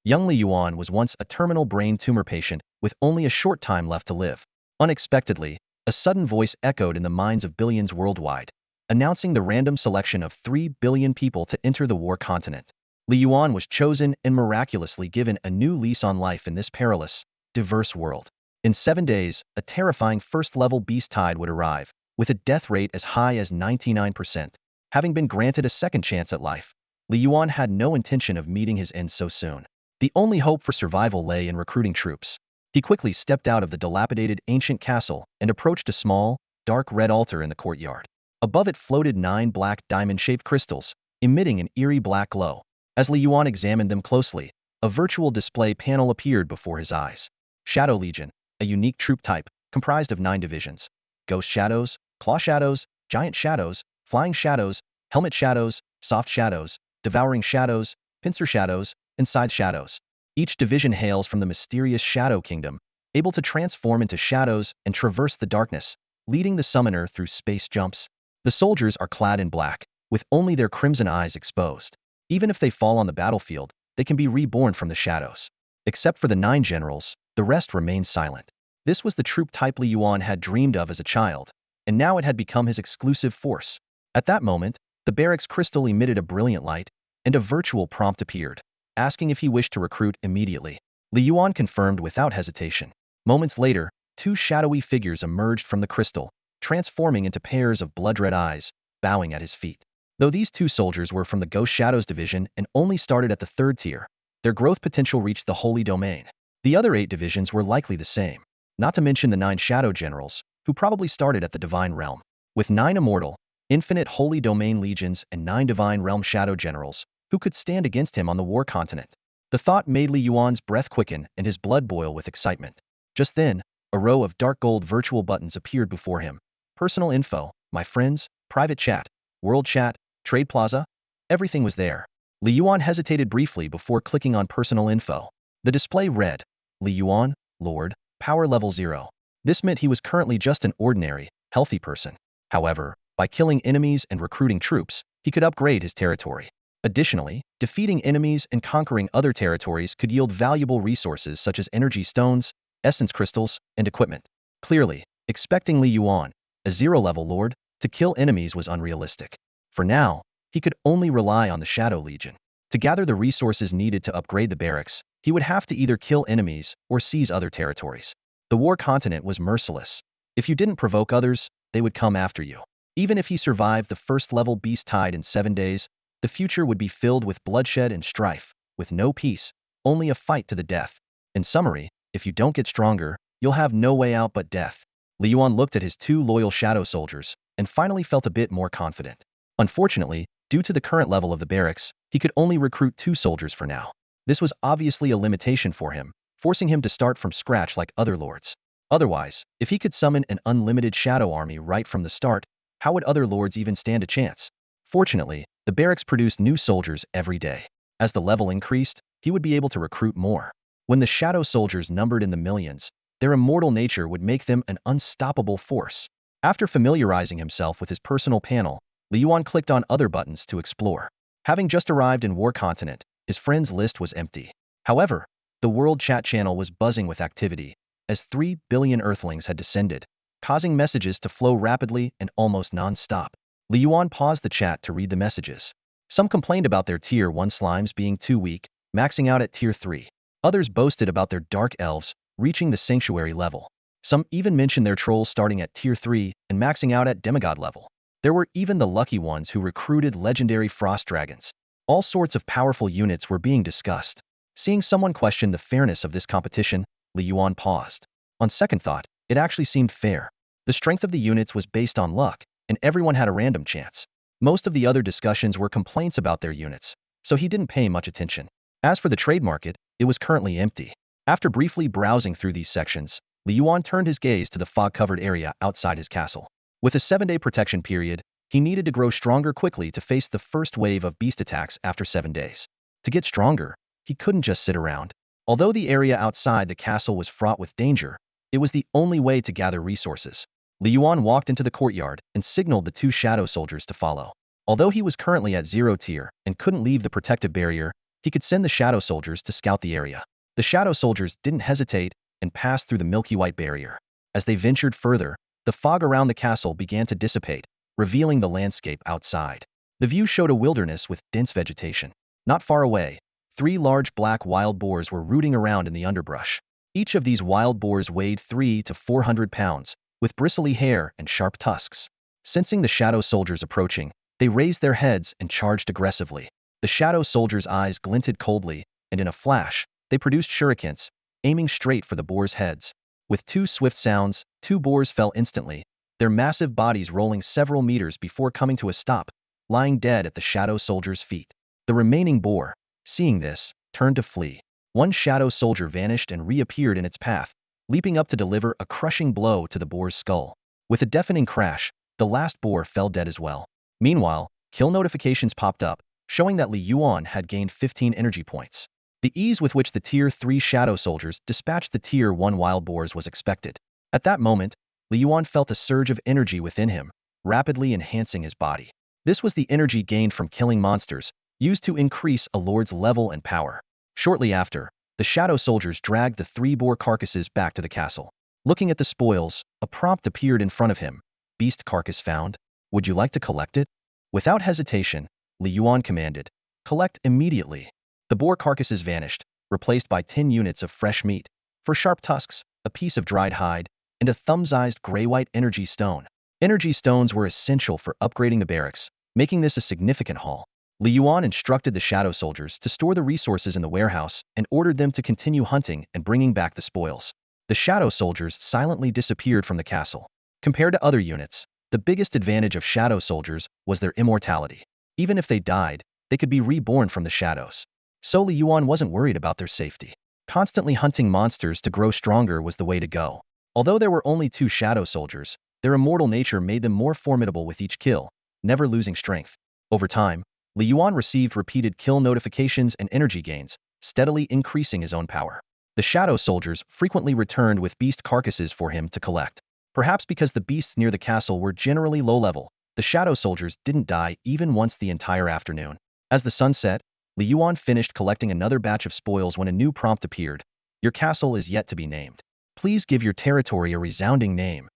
Young Li Yuan was once a terminal brain tumor patient with only a short time left to live. Unexpectedly, a sudden voice echoed in the minds of billions worldwide, announcing the random selection of 3 billion people to enter the war continent. Li Yuan was chosen and miraculously given a new lease on life in this perilous, diverse world. In 7 days, a terrifying first-level beast tide would arrive, with a death rate as high as 99%. Having been granted a second chance at life, Li Yuan had no intention of meeting his end so soon. The only hope for survival lay in recruiting troops. He quickly stepped out of the dilapidated ancient castle and approached a small, dark red altar in the courtyard. Above it floated 9 black diamond-shaped crystals, emitting an eerie black glow. As Li Yuan examined them closely, a virtual display panel appeared before his eyes. Shadow Legion, a unique troop type, comprised of 9 divisions: Ghost Shadows, Claw Shadows, Giant Shadows, Flying Shadows, Helmet Shadows, Soft Shadows, Devouring Shadows, Pincer Shadows, and Scythe Shadows. Each division hails from the mysterious Shadow Kingdom, able to transform into shadows and traverse the darkness, leading the summoner through space jumps. The soldiers are clad in black, with only their crimson eyes exposed. Even if they fall on the battlefield, they can be reborn from the shadows. Except for the 9 generals, the rest remain silent. This was the troop type Li Yuan had dreamed of as a child, and now it had become his exclusive force. At that moment, the barracks crystal emitted a brilliant light, and a virtual prompt appeared, asking if he wished to recruit immediately. Li Yuan confirmed without hesitation. Moments later, 2 shadowy figures emerged from the crystal, transforming into pairs of blood-red eyes, bowing at his feet. Though these 2 soldiers were from the Ghost Shadows division and only started at the 3rd tier, their growth potential reached the Holy Domain. The other 8 divisions were likely the same, not to mention the 9 Shadow Generals, who probably started at the Divine Realm. With 9 immortal, infinite Holy Domain legions and 9 Divine Realm Shadow Generals, who could stand against him on the war continent? The thought made Li Yuan's breath quicken and his blood boil with excitement. Just then, a row of dark gold virtual buttons appeared before him. Personal info, my friends, private chat, world chat, trade plaza, everything was there. Li Yuan hesitated briefly before clicking on personal info. The display read, Li Yuan, Lord, power level 0. This meant he was currently just an ordinary, healthy person. However, by killing enemies and recruiting troops, he could upgrade his territory. Additionally, defeating enemies and conquering other territories could yield valuable resources such as energy stones, essence crystals, and equipment. Clearly, expecting Li Yuan, a 0-level lord, to kill enemies was unrealistic. For now, he could only rely on the Shadow Legion. To gather the resources needed to upgrade the barracks, he would have to either kill enemies or seize other territories. The war continent was merciless. If you didn't provoke others, they would come after you. Even if he survived the first-level beast tide in 7 days, the future would be filled with bloodshed and strife, with no peace, only a fight to the death. In summary, if you don't get stronger, you'll have no way out but death. Li Yuan looked at his 2 loyal shadow soldiers, and finally felt a bit more confident. Unfortunately, due to the current level of the barracks, he could only recruit 2 soldiers for now. This was obviously a limitation for him, forcing him to start from scratch like other lords. Otherwise, if he could summon an unlimited shadow army right from the start, how would other lords even stand a chance? Fortunately, the barracks produced new soldiers every day. As the level increased, he would be able to recruit more. When the shadow soldiers numbered in the millions, their immortal nature would make them an unstoppable force. After familiarizing himself with his personal panel, Li Yuan clicked on other buttons to explore. Having just arrived in War Continent, his friends list was empty. However, the world chat channel was buzzing with activity, as 3 billion Earthlings had descended, causing messages to flow rapidly and almost non-stop. Li Yuan paused the chat to read the messages. Some complained about their Tier 1 slimes being too weak, maxing out at Tier 3. Others boasted about their dark elves, reaching the sanctuary level. Some even mentioned their trolls starting at Tier 3 and maxing out at demigod level. There were even the lucky ones who recruited legendary frost dragons. All sorts of powerful units were being discussed. Seeing someone question the fairness of this competition, Li Yuan paused. On second thought, it actually seemed fair. The strength of the units was based on luck, and everyone had a random chance. Most of the other discussions were complaints about their units, so he didn't pay much attention. As for the trade market, it was currently empty. After briefly browsing through these sections, Li Yuan turned his gaze to the fog-covered area outside his castle. With a 7-day protection period, he needed to grow stronger quickly to face the first wave of beast attacks after 7 days. To get stronger, he couldn't just sit around. Although the area outside the castle was fraught with danger, it was the only way to gather resources. Li Yuan walked into the courtyard and signaled the 2 shadow soldiers to follow. Although he was currently at 0 tier and couldn't leave the protective barrier, he could send the shadow soldiers to scout the area. The shadow soldiers didn't hesitate and passed through the milky white barrier. As they ventured further, the fog around the castle began to dissipate, revealing the landscape outside. The view showed a wilderness with dense vegetation. Not far away, 3 large black wild boars were rooting around in the underbrush. Each of these wild boars weighed 300 to 400 pounds, with bristly hair and sharp tusks. Sensing the shadow soldiers approaching, they raised their heads and charged aggressively. The shadow soldiers' eyes glinted coldly, and in a flash, they produced shurikens, aiming straight for the boars' heads. With 2 swift sounds, 2 boars fell instantly, their massive bodies rolling several meters before coming to a stop, lying dead at the shadow soldiers' feet. The remaining boar, seeing this, turned to flee. One shadow soldier vanished and reappeared in its path, leaping up to deliver a crushing blow to the boar's skull. With a deafening crash, the last boar fell dead as well. Meanwhile, kill notifications popped up, showing that Yuan had gained 15 energy points. The ease with which the Tier 3 shadow soldiers dispatched the Tier 1 wild boars was expected. At that moment, Yuan felt a surge of energy within him, rapidly enhancing his body. This was the energy gained from killing monsters, used to increase a lord's level and power. Shortly after, the shadow soldiers dragged the 3 boar carcasses back to the castle. Looking at the spoils, a prompt appeared in front of him. Beast carcass found. Would you like to collect it? Without hesitation, Yuan commanded. Collect immediately. The boar carcasses vanished, replaced by 10 units of fresh meat. For sharp tusks, a piece of dried hide, and a thumb-sized gray-white energy stone. Energy stones were essential for upgrading the barracks, making this a significant haul. Yuan instructed the shadow soldiers to store the resources in the warehouse and ordered them to continue hunting and bringing back the spoils. The shadow soldiers silently disappeared from the castle. Compared to other units, the biggest advantage of shadow soldiers was their immortality. Even if they died, they could be reborn from the shadows. So Yuan wasn't worried about their safety. Constantly hunting monsters to grow stronger was the way to go. Although there were only 2 shadow soldiers, their immortal nature made them more formidable with each kill, never losing strength. Over time, Yuan received repeated kill notifications and energy gains, steadily increasing his own power. The shadow soldiers frequently returned with beast carcasses for him to collect. Perhaps because the beasts near the castle were generally low level, the shadow soldiers didn't die even once the entire afternoon. As the sun set, Yuan finished collecting another batch of spoils when a new prompt appeared. Your castle is yet to be named. Please give your territory a resounding name.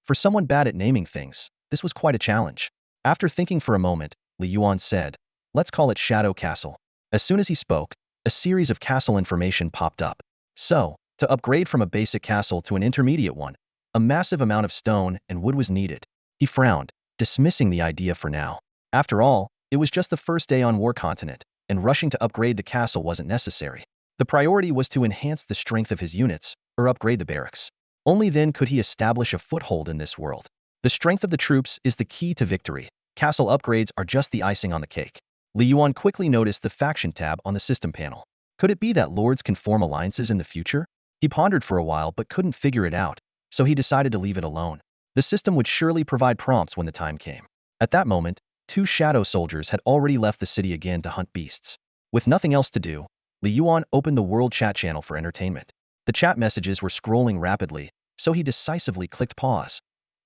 For someone bad at naming things, this was quite a challenge. After thinking for a moment, Yuan said, let's call it Shadow Castle. As soon as he spoke, a series of castle information popped up. So, to upgrade from a basic castle to an intermediate one, a massive amount of stone and wood was needed. He frowned, dismissing the idea for now. After all, it was just the first day on War Continent, and rushing to upgrade the castle wasn't necessary. The priority was to enhance the strength of his units, or upgrade the barracks. Only then could he establish a foothold in this world. The strength of the troops is the key to victory. Castle upgrades are just the icing on the cake. Yuan quickly noticed the faction tab on the system panel. Could it be that lords can form alliances in the future? He pondered for a while but couldn't figure it out, so he decided to leave it alone. The system would surely provide prompts when the time came. At that moment, 2 shadow soldiers had already left the city again to hunt beasts. With nothing else to do, Yuan opened the world chat channel for entertainment. The chat messages were scrolling rapidly, so he decisively clicked pause.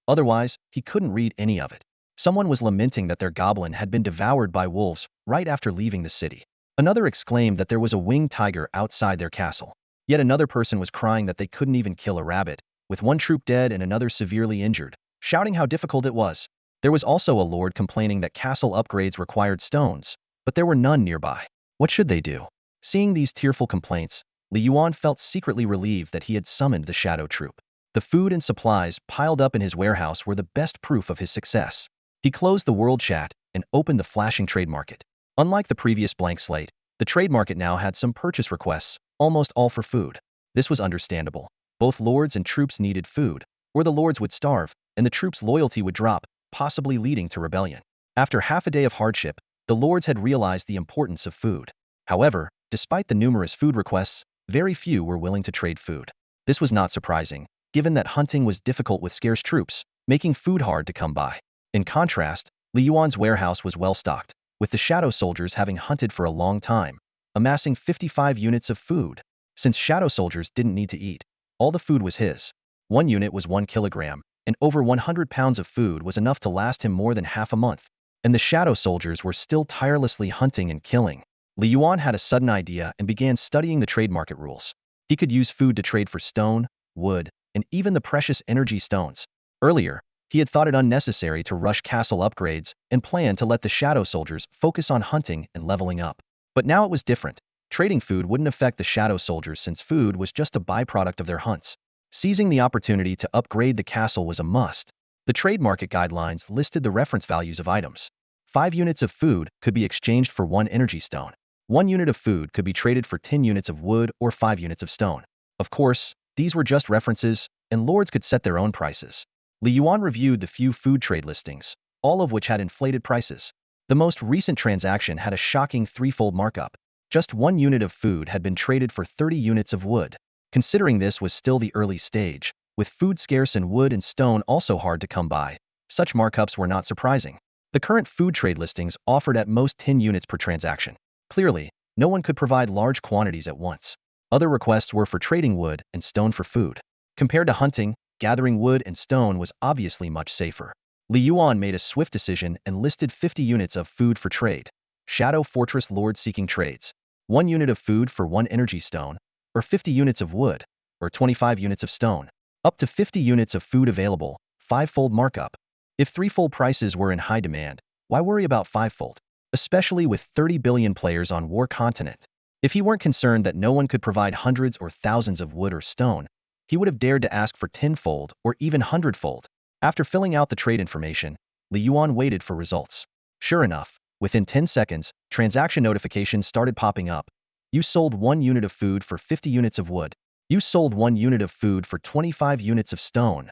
Otherwise, he couldn't read any of it. Someone was lamenting that their goblin had been devoured by wolves right after leaving the city. Another exclaimed that there was a winged tiger outside their castle. Yet another person was crying that they couldn't even kill a rabbit, with one troop dead and another severely injured, shouting how difficult it was. There was also a lord complaining that castle upgrades required stones, but there were none nearby. What should they do? Seeing these tearful complaints, Yuan felt secretly relieved that he had summoned the shadow troop. The food and supplies piled up in his warehouse were the best proof of his success. He closed the world chat and opened the flashing trade market. Unlike the previous blank slate, the trade market now had some purchase requests, almost all for food. This was understandable. Both lords and troops needed food, or the lords would starve, and the troops' loyalty would drop, possibly leading to rebellion. After half a day of hardship, the lords had realized the importance of food. However, despite the numerous food requests, very few were willing to trade food. This was not surprising, given that hunting was difficult with scarce troops, making food hard to come by. In contrast, Yuan's warehouse was well stocked, with the shadow soldiers having hunted for a long time, amassing 55 units of food. Since shadow soldiers didn't need to eat, all the food was his. 1 unit was 1 kilogram, and over 100 pounds of food was enough to last him more than half a month. And the shadow soldiers were still tirelessly hunting and killing. Li Yuan had a sudden idea and began studying the trade market rules. He could use food to trade for stone, wood, and even the precious energy stones. Earlier, he had thought it unnecessary to rush castle upgrades and planned to let the shadow soldiers focus on hunting and leveling up. But now it was different. Trading food wouldn't affect the shadow soldiers since food was just a byproduct of their hunts. Seizing the opportunity to upgrade the castle was a must. The trade market guidelines listed the reference values of items. 5 units of food could be exchanged for 1 energy stone. 1 unit of food could be traded for 10 units of wood or 5 units of stone. Of course, these were just references, and lords could set their own prices. Li Yuan reviewed the few food trade listings, all of which had inflated prices. The most recent transaction had a shocking threefold markup. Just 1 unit of food had been traded for 30 units of wood. Considering this was still the early stage, with food scarce and wood and stone also hard to come by, such markups were not surprising. The current food trade listings offered at most 10 units per transaction. Clearly, no one could provide large quantities at once. Other requests were for trading wood and stone for food. Compared to hunting, gathering wood and stone was obviously much safer. Li Yuan made a swift decision and listed 50 units of food for trade. Shadow Fortress Lord seeking trades. 1 unit of food for 1 energy stone, or 50 units of wood, or 25 units of stone. Up to 50 units of food available, 5-fold markup. If 3-fold prices were in high demand, why worry about 5-fold? Especially with 30 billion players on War Continent. If he weren't concerned that no one could provide hundreds or thousands of wood or stone, he would have dared to ask for 10-fold or even 100-fold. After filling out the trade information, Li Yuan waited for results. Sure enough, within 10 seconds, transaction notifications started popping up. You sold 1 unit of food for 50 units of wood. You sold 1 unit of food for 25 units of stone.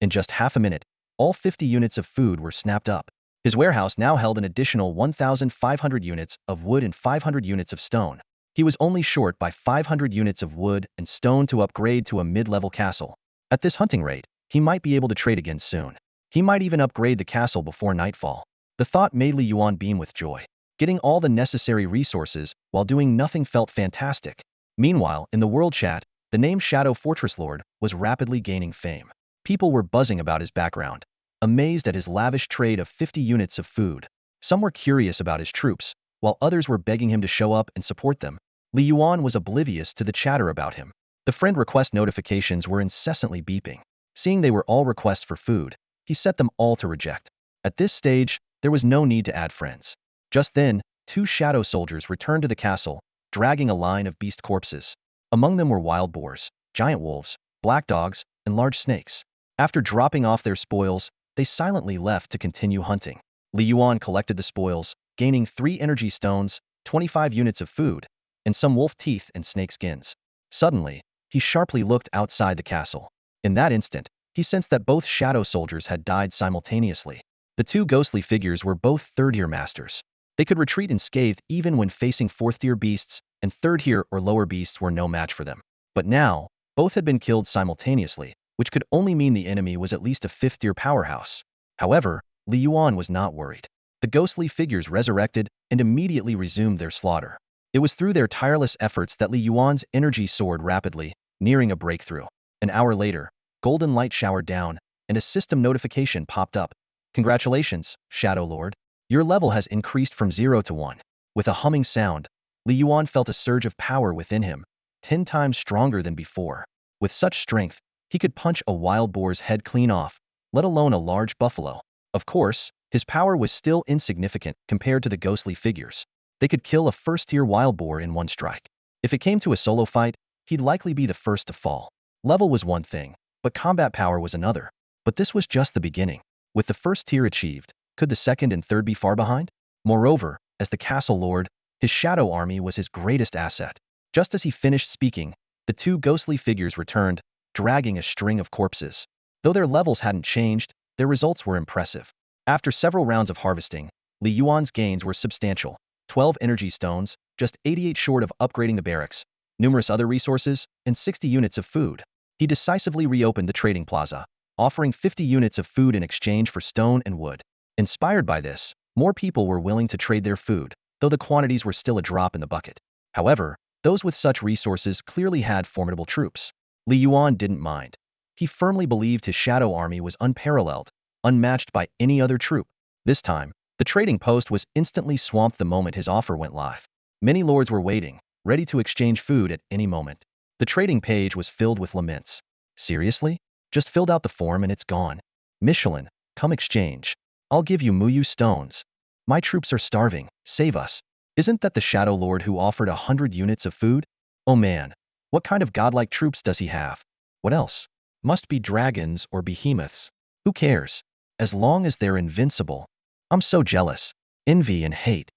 In just half a minute, all 50 units of food were snapped up. His warehouse now held an additional 1,500 units of wood and 500 units of stone. He was only short by 500 units of wood and stone to upgrade to a mid-level castle. At this hunting rate, he might be able to trade again soon. He might even upgrade the castle before nightfall. The thought made Li Yuan beam with joy. Getting all the necessary resources while doing nothing felt fantastic. Meanwhile, in the world chat, the name Shadow Fortress Lord was rapidly gaining fame. People were buzzing about his background, amazed at his lavish trade of 50 units of food. Some were curious about his troops, while others were begging him to show up and support them. Li Yuan was oblivious to the chatter about him. The friend request notifications were incessantly beeping. Seeing they were all requests for food, he set them all to reject. At this stage, there was no need to add friends. Just then, 2 shadow soldiers returned to the castle, dragging a line of beast corpses. Among them were wild boars, giant wolves, black dogs, and large snakes. After dropping off their spoils, they silently left to continue hunting. Li Yuan collected the spoils, gaining 3 energy stones, 25 units of food, and some wolf teeth and snake skins. Suddenly, he sharply looked outside the castle. In that instant, he sensed that both shadow soldiers had died simultaneously. The 2 ghostly figures were both 3rd-tier masters. They could retreat unscathed even when facing 4th-tier beasts, and 3rd-tier or lower beasts were no match for them. But now, both had been killed simultaneously, which could only mean the enemy was at least a 5th-tier powerhouse. However, Li Yuan was not worried. The ghostly figures resurrected and immediately resumed their slaughter. It was through their tireless efforts that Li Yuan's energy soared rapidly, nearing a breakthrough. An hour later, golden light showered down, and a system notification popped up. Congratulations, Shadow Lord. Your level has increased from 0 to 1. With a humming sound, Li Yuan felt a surge of power within him, 10 times stronger than before. With such strength, he could punch a wild boar's head clean off, let alone a large buffalo. Of course, his power was still insignificant compared to the ghostly figures. They could kill a 1st-tier wild boar in 1 strike. If it came to a solo fight, he'd likely be the first to fall. Level was one thing, but combat power was another. But this was just the beginning. With the 1st tier achieved, could the 2nd and 3rd be far behind? Moreover, as the castle lord, his shadow army was his greatest asset. Just as he finished speaking, the 2 ghostly figures returned, dragging a string of corpses. Though their levels hadn't changed, their results were impressive. After several rounds of harvesting, Li Yuan's gains were substantial. 12 energy stones, just 88 short of upgrading the barracks, numerous other resources, and 60 units of food. He decisively reopened the trading plaza, offering 50 units of food in exchange for stone and wood. Inspired by this, more people were willing to trade their food, though the quantities were still a drop in the bucket. However, those with such resources clearly had formidable troops. Li Yuan didn't mind. He firmly believed his shadow army was unparalleled, unmatched by any other troop. This time, the trading post was instantly swamped the moment his offer went live. Many lords were waiting, ready to exchange food at any moment. The trading page was filled with laments. Seriously? Just filled out the form and it's gone. Michelin, come exchange. I'll give you Muyu stones. My troops are starving, save us. Isn't that the Shadow Lord who offered 100 units of food? Oh man, what kind of godlike troops does he have? What else? Must be dragons or behemoths. Who cares? As long as they're invincible. I'm so jealous. Envy and hate.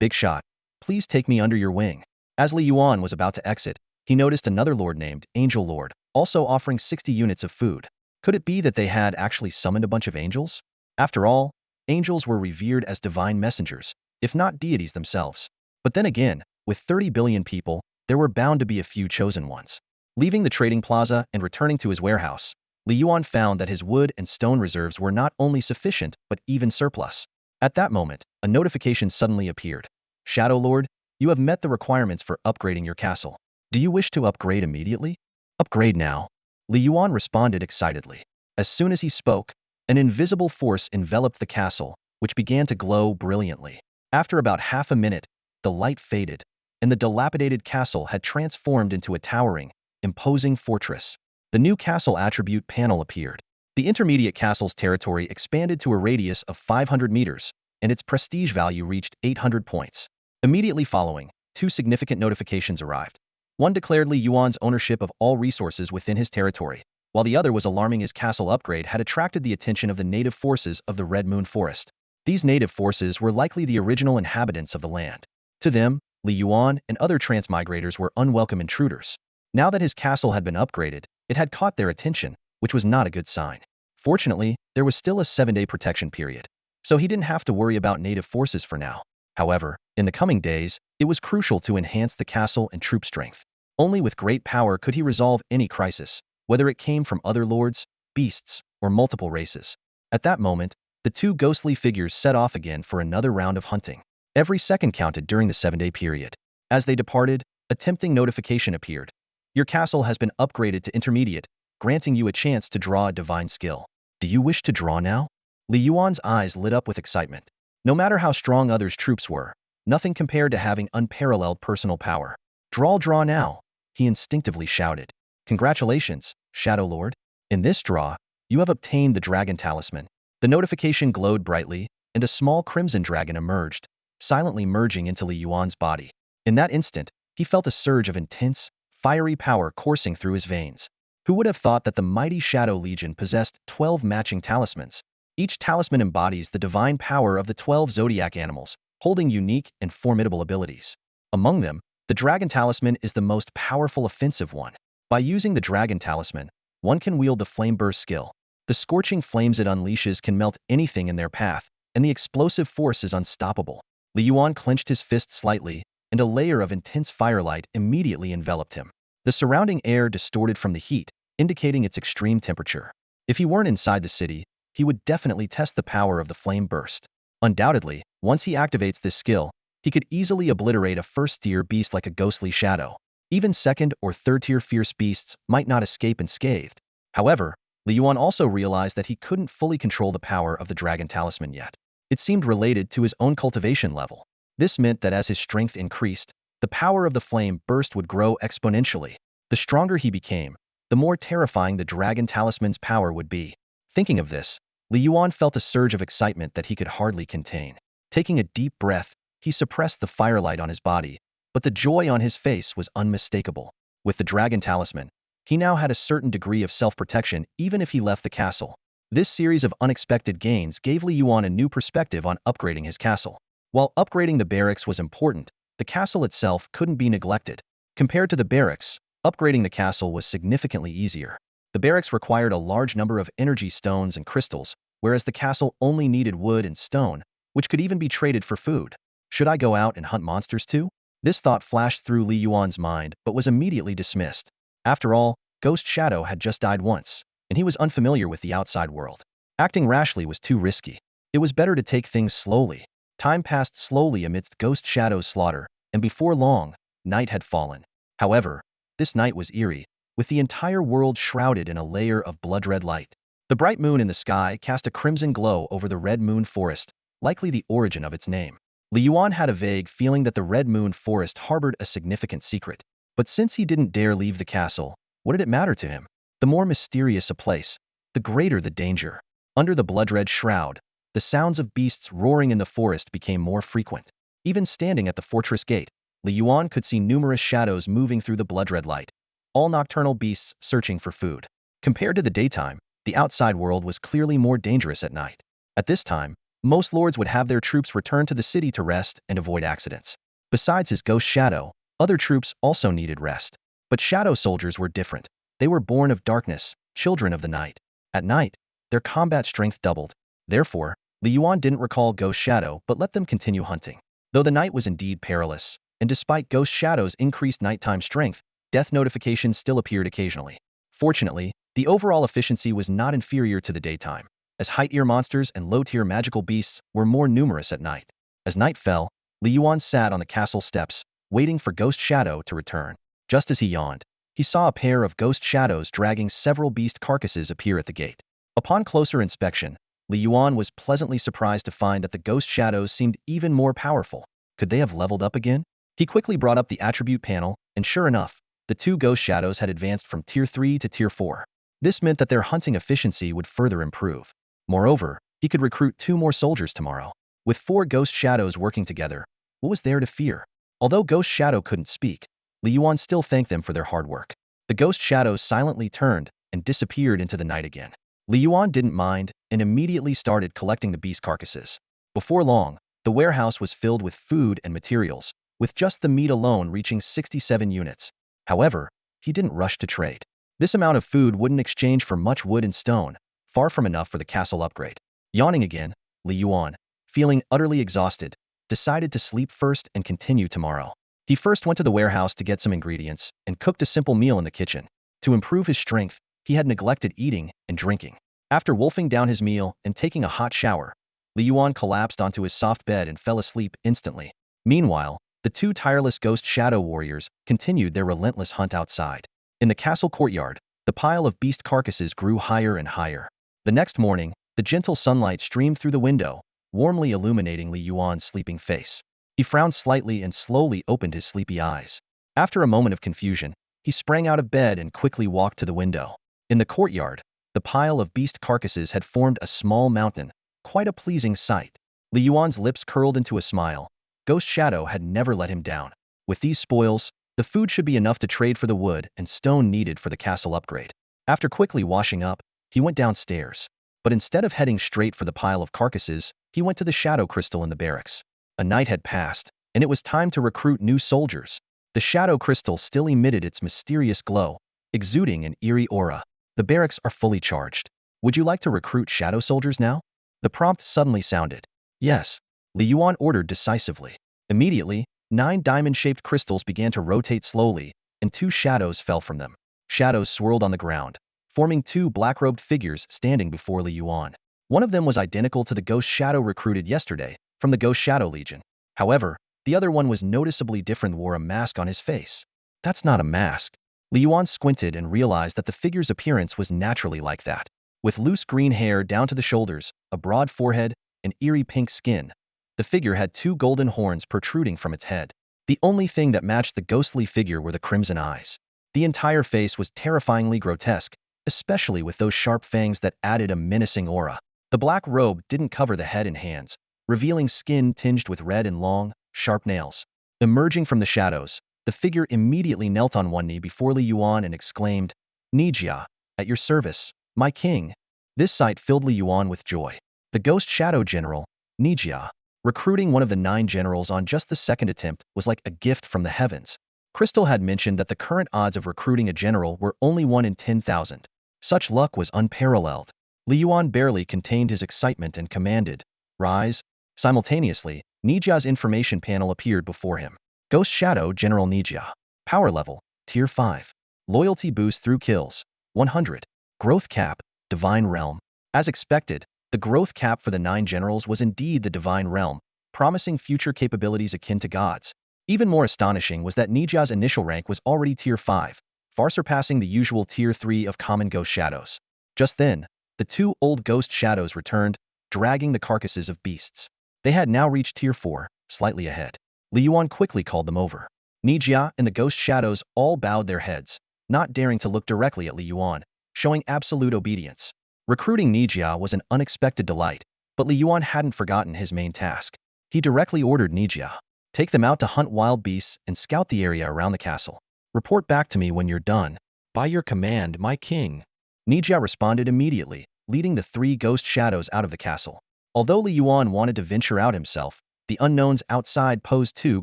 Big shot. Please take me under your wing. As Li Yuan was about to exit, he noticed another lord named Angel Lord, also offering 60 units of food. Could it be that they had actually summoned a bunch of angels? After all, angels were revered as divine messengers, if not deities themselves. But then again, with 30 billion people, there were bound to be a few chosen ones. Leaving the trading plaza and returning to his warehouse, Li Yuan found that his wood and stone reserves were not only sufficient, but even surplus. At that moment, a notification suddenly appeared. Shadow Lord, you have met the requirements for upgrading your castle. Do you wish to upgrade immediately? Upgrade now. Li Yuan responded excitedly. As soon as he spoke, an invisible force enveloped the castle, which began to glow brilliantly. After about half a minute, the light faded, and the dilapidated castle had transformed into a towering, imposing fortress. The new castle attribute panel appeared. The intermediate castle's territory expanded to a radius of 500 meters, and its prestige value reached 800 points. Immediately following, two significant notifications arrived. One declared Li Yuan's ownership of all resources within his territory, while the other was alarming his castle upgrade had attracted the attention of the native forces of the Red Moon Forest. These native forces were likely the original inhabitants of the land. To them, Li Yuan and other transmigrators were unwelcome intruders. Now that his castle had been upgraded, it had caught their attention, which was not a good sign. Fortunately, there was still a 7-day protection period, so he didn't have to worry about native forces for now. However, in the coming days, it was crucial to enhance the castle and troop strength. Only with great power could he resolve any crisis, whether it came from other lords, beasts, or multiple races. At that moment, the two ghostly figures set off again for another round of hunting. Every second counted during the 7-day period. As they departed, a tempting notification appeared. Your castle has been upgraded to intermediate, granting you a chance to draw a divine skill. Do you wish to draw now? Li Yuan's eyes lit up with excitement. No matter how strong others' troops were, nothing compared to having unparalleled personal power. Draw now, he instinctively shouted. Congratulations, Shadow Lord. In this draw, you have obtained the Dragon Talisman. The notification glowed brightly, and a small crimson dragon emerged, silently merging into Li Yuan's body. In that instant, he felt a surge of intense, fiery power coursing through his veins. Who would have thought that the mighty Shadow Legion possessed 12 matching talismans? Each talisman embodies the divine power of the 12 zodiac animals, holding unique and formidable abilities. Among them, the Dragon Talisman is the most powerful offensive one. By using the Dragon Talisman, one can wield the Flame Burst skill. The scorching flames it unleashes can melt anything in their path, and the explosive force is unstoppable. Li Yuan clenched his fist slightly, and a layer of intense firelight immediately enveloped him. The surrounding air distorted from the heat, indicating its extreme temperature. If he weren't inside the city, he would definitely test the power of the Flame Burst. Undoubtedly, once he activates this skill, he could easily obliterate a first-tier beast like a ghostly shadow. Even second- or third-tier fierce beasts might not escape unscathed. However, Li Yuan also realized that he couldn't fully control the power of the Dragon Talisman yet. It seemed related to his own cultivation level. This meant that as his strength increased, the power of the Flame Burst would grow exponentially. The stronger he became, the more terrifying the Dragon Talisman's power would be. Thinking of this, Li Yuan felt a surge of excitement that he could hardly contain. Taking a deep breath, he suppressed the firelight on his body, but the joy on his face was unmistakable. With the Dragon Talisman, he now had a certain degree of self-protection even if he left the castle. This series of unexpected gains gave Li Yuan a new perspective on upgrading his castle. While upgrading the barracks was important, the castle itself couldn't be neglected. Compared to the barracks, upgrading the castle was significantly easier. The barracks required a large number of energy stones and crystals, whereas the castle only needed wood and stone, which could even be traded for food. Should I go out and hunt monsters too? This thought flashed through Li Yuan's mind but was immediately dismissed. After all, Ghost Shadow had just died once, and he was unfamiliar with the outside world. Acting rashly was too risky. It was better to take things slowly. Time passed slowly amidst Ghost Shadow's slaughter, and before long, night had fallen. However, this night was eerie, with the entire world shrouded in a layer of blood-red light. The bright moon in the sky cast a crimson glow over the Red Moon Forest, likely the origin of its name. Li Yuan had a vague feeling that the Red Moon Forest harbored a significant secret. But since he didn't dare leave the castle, what did it matter to him? The more mysterious a place, the greater the danger. Under the blood-red shroud, the sounds of beasts roaring in the forest became more frequent. Even standing at the fortress gate, Li Yuan could see numerous shadows moving through the blood-red light, all nocturnal beasts searching for food. Compared to the daytime, the outside world was clearly more dangerous at night. At this time, most lords would have their troops return to the city to rest and avoid accidents. Besides his ghost shadow, other troops also needed rest. But shadow soldiers were different. They were born of darkness, children of the night. At night, their combat strength doubled. Therefore, Li Yuan didn't recall Ghost Shadow but let them continue hunting. Though the night was indeed perilous, and despite Ghost Shadow's increased nighttime strength, death notifications still appeared occasionally. Fortunately, the overall efficiency was not inferior to the daytime, as high-tier monsters and low-tier magical beasts were more numerous at night. As night fell, Li Yuan sat on the castle steps, waiting for Ghost Shadow to return. Just as he yawned, he saw a pair of ghost shadows dragging several beast carcasses appear at the gate. Upon closer inspection, Li Yuan was pleasantly surprised to find that the ghost shadows seemed even more powerful. Could they have leveled up again? He quickly brought up the attribute panel, and sure enough, the two ghost shadows had advanced from Tier 3 to Tier 4. This meant that their hunting efficiency would further improve. Moreover, he could recruit 2 more soldiers tomorrow. With 4 ghost shadows working together, what was there to fear? Although Ghost Shadow couldn't speak, Li Yuan still thanked them for their hard work. The ghost shadows silently turned and disappeared into the night again. Li Yuan didn't mind and immediately started collecting the beast carcasses. Before long, the warehouse was filled with food and materials, with just the meat alone reaching 67 units. However, he didn't rush to trade. This amount of food wouldn't exchange for much wood and stone, far from enough for the castle upgrade. Yawning again, Li Yuan, feeling utterly exhausted, decided to sleep first and continue tomorrow. He first went to the warehouse to get some ingredients and cooked a simple meal in the kitchen. To improve his strength, he had neglected eating and drinking. After wolfing down his meal and taking a hot shower, Li Yuan collapsed onto his soft bed and fell asleep instantly. Meanwhile, the 2 tireless ghost shadow warriors continued their relentless hunt outside. In the castle courtyard, the pile of beast carcasses grew higher and higher. The next morning, the gentle sunlight streamed through the window, warmly illuminating Li Yuan's sleeping face. He frowned slightly and slowly opened his sleepy eyes. After a moment of confusion, he sprang out of bed and quickly walked to the window. In the courtyard, the pile of beast carcasses had formed a small mountain, quite a pleasing sight. Li Yuan's lips curled into a smile. Ghost Shadow had never let him down. With these spoils, the food should be enough to trade for the wood and stone needed for the castle upgrade. After quickly washing up, he went downstairs. But instead of heading straight for the pile of carcasses, he went to the shadow crystal in the barracks. A night had passed, and it was time to recruit new soldiers. The shadow crystal still emitted its mysterious glow, exuding an eerie aura. The barracks are fully charged. Would you like to recruit shadow soldiers now? The prompt suddenly sounded. Yes, Li Yuan ordered decisively. Immediately, 9 diamond-shaped crystals began to rotate slowly, and 2 shadows fell from them. Shadows swirled on the ground, forming 2 black-robed figures standing before Li Yuan. One of them was identical to the ghost shadow recruited yesterday from the Ghost Shadow Legion. However, the other one was noticeably different and wore a mask on his face. That's not a mask. Li Yuan squinted and realized that the figure's appearance was naturally like that. With loose green hair down to the shoulders, a broad forehead, and eerie pink skin, the figure had 2 golden horns protruding from its head. The only thing that matched the ghostly figure were the crimson eyes. The entire face was terrifyingly grotesque, especially with those sharp fangs that added a menacing aura. The black robe didn't cover the head and hands, revealing skin tinged with red and long, sharp nails. Emerging from the shadows, the figure immediately knelt on one knee before Li Yuan and exclaimed, "Nijia, at your service, my king." This sight filled Li Yuan with joy. The ghost shadow general, Nijia, recruiting one of the 9 generals on just the second attempt was like a gift from the heavens. Crystal had mentioned that the current odds of recruiting a general were only 1 in 10,000. Such luck was unparalleled. Li Yuan barely contained his excitement and commanded, "Rise." Simultaneously, Nijia's information panel appeared before him. Ghost Shadow General Nijia. Power level, Tier 5. Loyalty boost through kills, 100. Growth cap, Divine Realm. As expected, the growth cap for the 9 generals was indeed the Divine Realm, promising future capabilities akin to gods. Even more astonishing was that Nijia's initial rank was already Tier 5, far surpassing the usual Tier 3 of common ghost shadows. Just then, the 2 old ghost shadows returned, dragging the carcasses of beasts. They had now reached Tier 4, slightly ahead. Li Yuan quickly called them over. Nijia and the ghost shadows all bowed their heads, not daring to look directly at Li Yuan, showing absolute obedience. Recruiting Nijia was an unexpected delight, but Li Yuan hadn't forgotten his main task. He directly ordered Nijia, take them out to hunt wild beasts and scout the area around the castle. Report back to me when you're done. By your command, my king. Nijia responded immediately, leading the three ghost shadows out of the castle. Although Li Yuan wanted to venture out himself, the unknowns outside posed too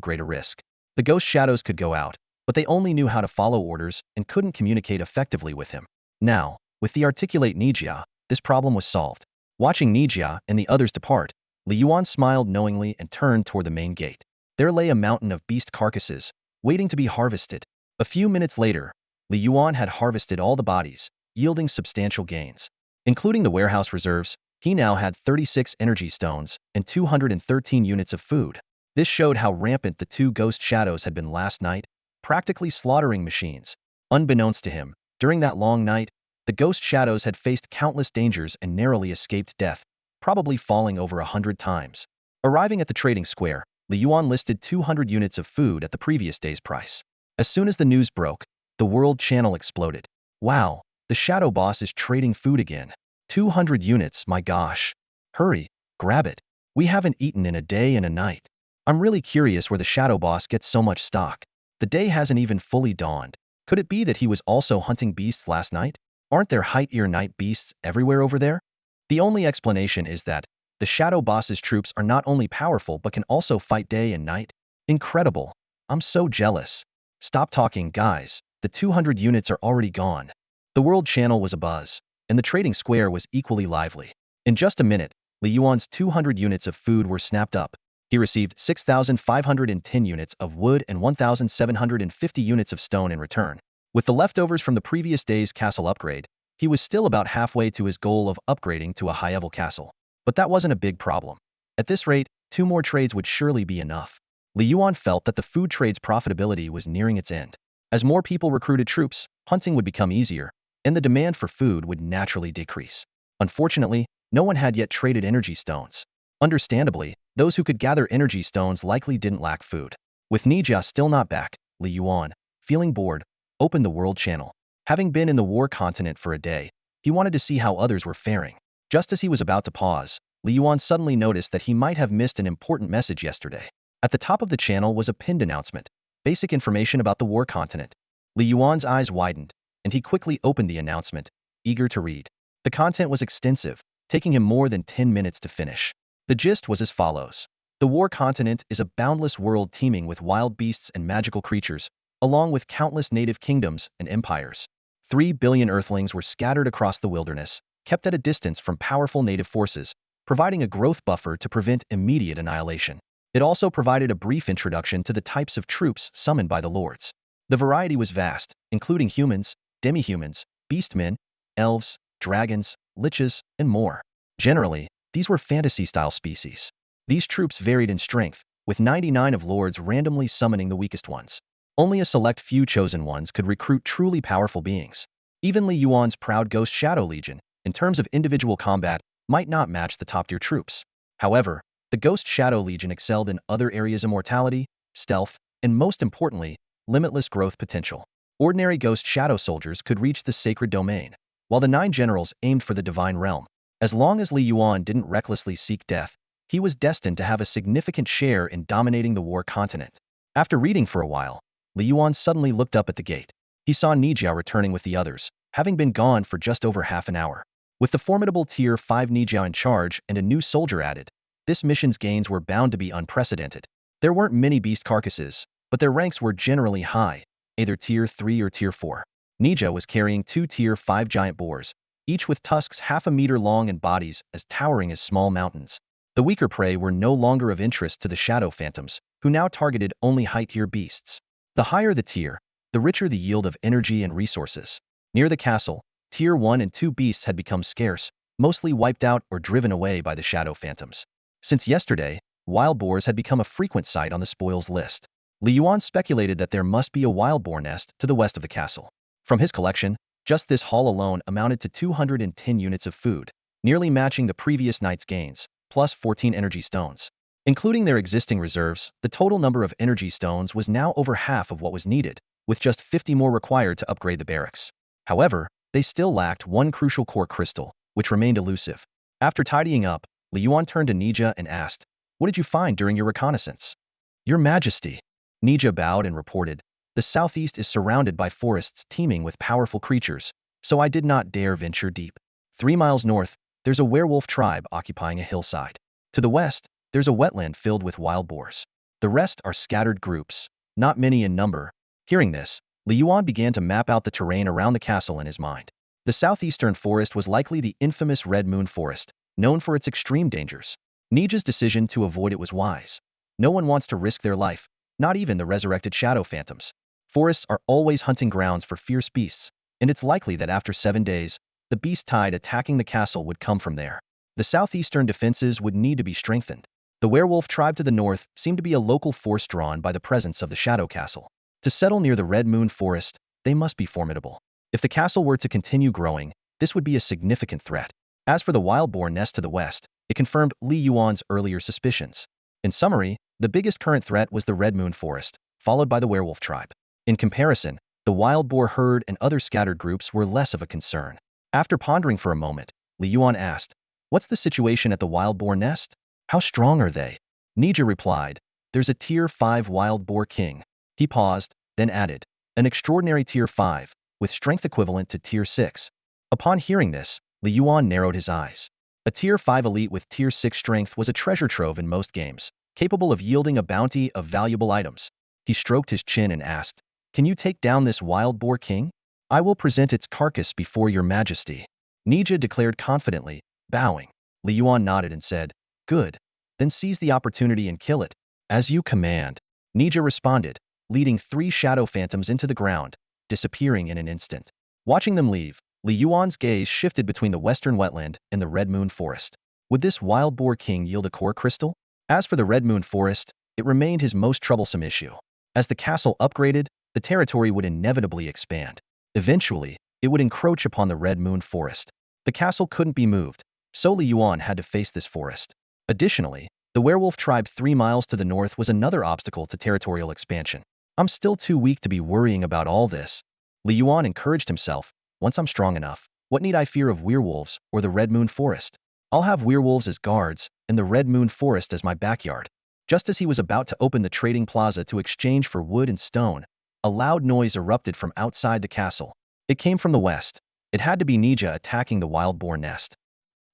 great a risk. The ghost shadows could go out, but they only knew how to follow orders and couldn't communicate effectively with him. Now, with the articulate Nijia, this problem was solved. Watching Nijia and the others depart, Li Yuan smiled knowingly and turned toward the main gate. There lay a mountain of beast carcasses, waiting to be harvested. A few minutes later, Li Yuan had harvested all the bodies, yielding substantial gains. Including the warehouse reserves, he now had 36 energy stones and 213 units of food. This showed how rampant the two ghost shadows had been last night, practically slaughtering machines. Unbeknownst to him, during that long night, the ghost shadows had faced countless dangers and narrowly escaped death, probably falling over 100 times. Arriving at the trading square, Li Yuan listed 200 units of food at the previous day's price. As soon as the news broke, the world channel exploded. Wow, the shadow boss is trading food again. 200 units, my gosh. Hurry, grab it. We haven't eaten in a day and a night. I'm really curious where the shadow boss gets so much stock. The day hasn't even fully dawned. Could it be that he was also hunting beasts last night? Aren't there height-year night beasts everywhere over there? The only explanation is that the shadow boss's troops are not only powerful but can also fight day and night. Incredible. I'm so jealous. Stop talking, guys. The 200 units are already gone. The world channel was abuzz, and the trading square was equally lively. In just a minute, Li Yuan's 200 units of food were snapped up. He received 6,510 units of wood and 1,750 units of stone in return. With the leftovers from the previous day's castle upgrade, he was still about halfway to his goal of upgrading to a high-level castle. But that wasn't a big problem. At this rate, 2 more trades would surely be enough. Li Yuan felt that the food trade's profitability was nearing its end. As more people recruited troops, hunting would become easier, and the demand for food would naturally decrease. Unfortunately, no one had yet traded energy stones. Understandably, those who could gather energy stones likely didn't lack food. With Nijia still not back, Li Yuan, feeling bored, opened the world channel. Having been in the war continent for a day, he wanted to see how others were faring. Just as he was about to pause, Li Yuan suddenly noticed that he might have missed an important message yesterday. At the top of the channel was a pinned announcement, basic information about the war continent. Li Yuan's eyes widened, and he quickly opened the announcement, eager to read. The content was extensive, taking him more than 10 minutes to finish. The gist was as follows. The war continent is a boundless world teeming with wild beasts and magical creatures, along with countless native kingdoms and empires. 3 billion earthlings were scattered across the wilderness, kept at a distance from powerful native forces, providing a growth buffer to prevent immediate annihilation. It also provided a brief introduction to the types of troops summoned by the lords. The variety was vast, including humans, demi-humans, beastmen, elves, dragons, liches, and more. Generally, these were fantasy-style species. These troops varied in strength, with 99 of lords randomly summoning the weakest ones. Only a select few chosen ones could recruit truly powerful beings. Even Li Yuan's proud Ghost Shadow Legion, in terms of individual combat, might not match the top-tier troops. However, the Ghost Shadow Legion excelled in other areas: immortality, stealth, and most importantly, limitless growth potential. Ordinary Ghost Shadow soldiers could reach the sacred domain, while the 9 generals aimed for the divine realm. As long as Li Yuan didn't recklessly seek death, he was destined to have a significant share in dominating the war continent. After reading for a while, Li Yuan suddenly looked up at the gate. He saw Nijia returning with the others, having been gone for just over half an hour. With the formidable Tier 5 Nijia in charge and a new soldier added, this mission's gains were bound to be unprecedented. There weren't many beast carcasses, but their ranks were generally high, either Tier 3 or Tier 4. Nijia was carrying 2 Tier 5 giant boars, each with tusks half a meter long and bodies as towering as small mountains. The weaker prey were no longer of interest to the shadow phantoms, who now targeted only high-tier beasts. The higher the tier, the richer the yield of energy and resources. Near the castle, Tier 1 and 2 beasts had become scarce, mostly wiped out or driven away by the shadow phantoms. Since yesterday, wild boars had become a frequent sight on the spoils list. Li Yuan speculated that there must be a wild boar nest to the west of the castle. From his collection, just this haul alone amounted to 210 units of food, nearly matching the previous night's gains, plus 14 energy stones. Including their existing reserves, the total number of energy stones was now over half of what was needed, with just 50 more required to upgrade the barracks. However, they still lacked one crucial core crystal, which remained elusive. After tidying up, Yuan turned to Nija and asked, "What did you find during your reconnaissance?" "Your Majesty." Nija bowed and reported, "The southeast is surrounded by forests teeming with powerful creatures, so I did not dare venture deep. 3 miles north, there's a werewolf tribe occupying a hillside. To the west, there's a wetland filled with wild boars. The rest are scattered groups, not many in number." Hearing this, Yuan began to map out the terrain around the castle in his mind. The southeastern forest was likely the infamous Red Moon Forest, known for its extreme dangers. Nija's decision to avoid it was wise. No one wants to risk their life, not even the resurrected shadow phantoms. Forests are always hunting grounds for fierce beasts, and it's likely that after 7 days, the beast tide attacking the castle would come from there. The southeastern defenses would need to be strengthened. The werewolf tribe to the north seemed to be a local force drawn by the presence of the Shadow Castle. To settle near the Red Moon Forest, they must be formidable. If the castle were to continue growing, this would be a significant threat. As for the wild boar nest to the west, it confirmed Yuan's earlier suspicions. In summary, the biggest current threat was the Red Moon Forest, followed by the werewolf tribe. In comparison, the wild boar herd and other scattered groups were less of a concern. After pondering for a moment, Yuan asked, "What's the situation at the wild boar nest? How strong are they?" Nija replied, "There's a Tier 5 wild boar king." He paused, then added, "An extraordinary Tier 5, with strength equivalent to Tier 6. Upon hearing this, Yuan narrowed his eyes. A Tier 5 elite with Tier 6 strength was a treasure trove in most games, capable of yielding a bounty of valuable items. He stroked his chin and asked, "Can you take down this wild boar king?" "I will present its carcass before your majesty," Nija declared confidently, bowing. Yuan nodded and said, "Good. Then seize the opportunity and kill it." "As you command," Nija responded, leading 3 shadow phantoms into the ground, disappearing in an instant. Watching them leave, Yuan's gaze shifted between the western wetland and the Red Moon Forest. Would this wild boar king yield a core crystal? As for the Red Moon Forest, it remained his most troublesome issue. As the castle upgraded, the territory would inevitably expand. Eventually, it would encroach upon the Red Moon Forest. The castle couldn't be moved, so Yuan had to face this forest. Additionally, the werewolf tribe 3 miles to the north was another obstacle to territorial expansion. "I'm still too weak to be worrying about all this," Yuan encouraged himself. "Once I'm strong enough, what need I fear of werewolves or the Red Moon Forest? I'll have werewolves as guards and the Red Moon Forest as my backyard." Just as he was about to open the trading plaza to exchange for wood and stone, a loud noise erupted from outside the castle. It came from the west. It had to be Nija attacking the wild boar nest.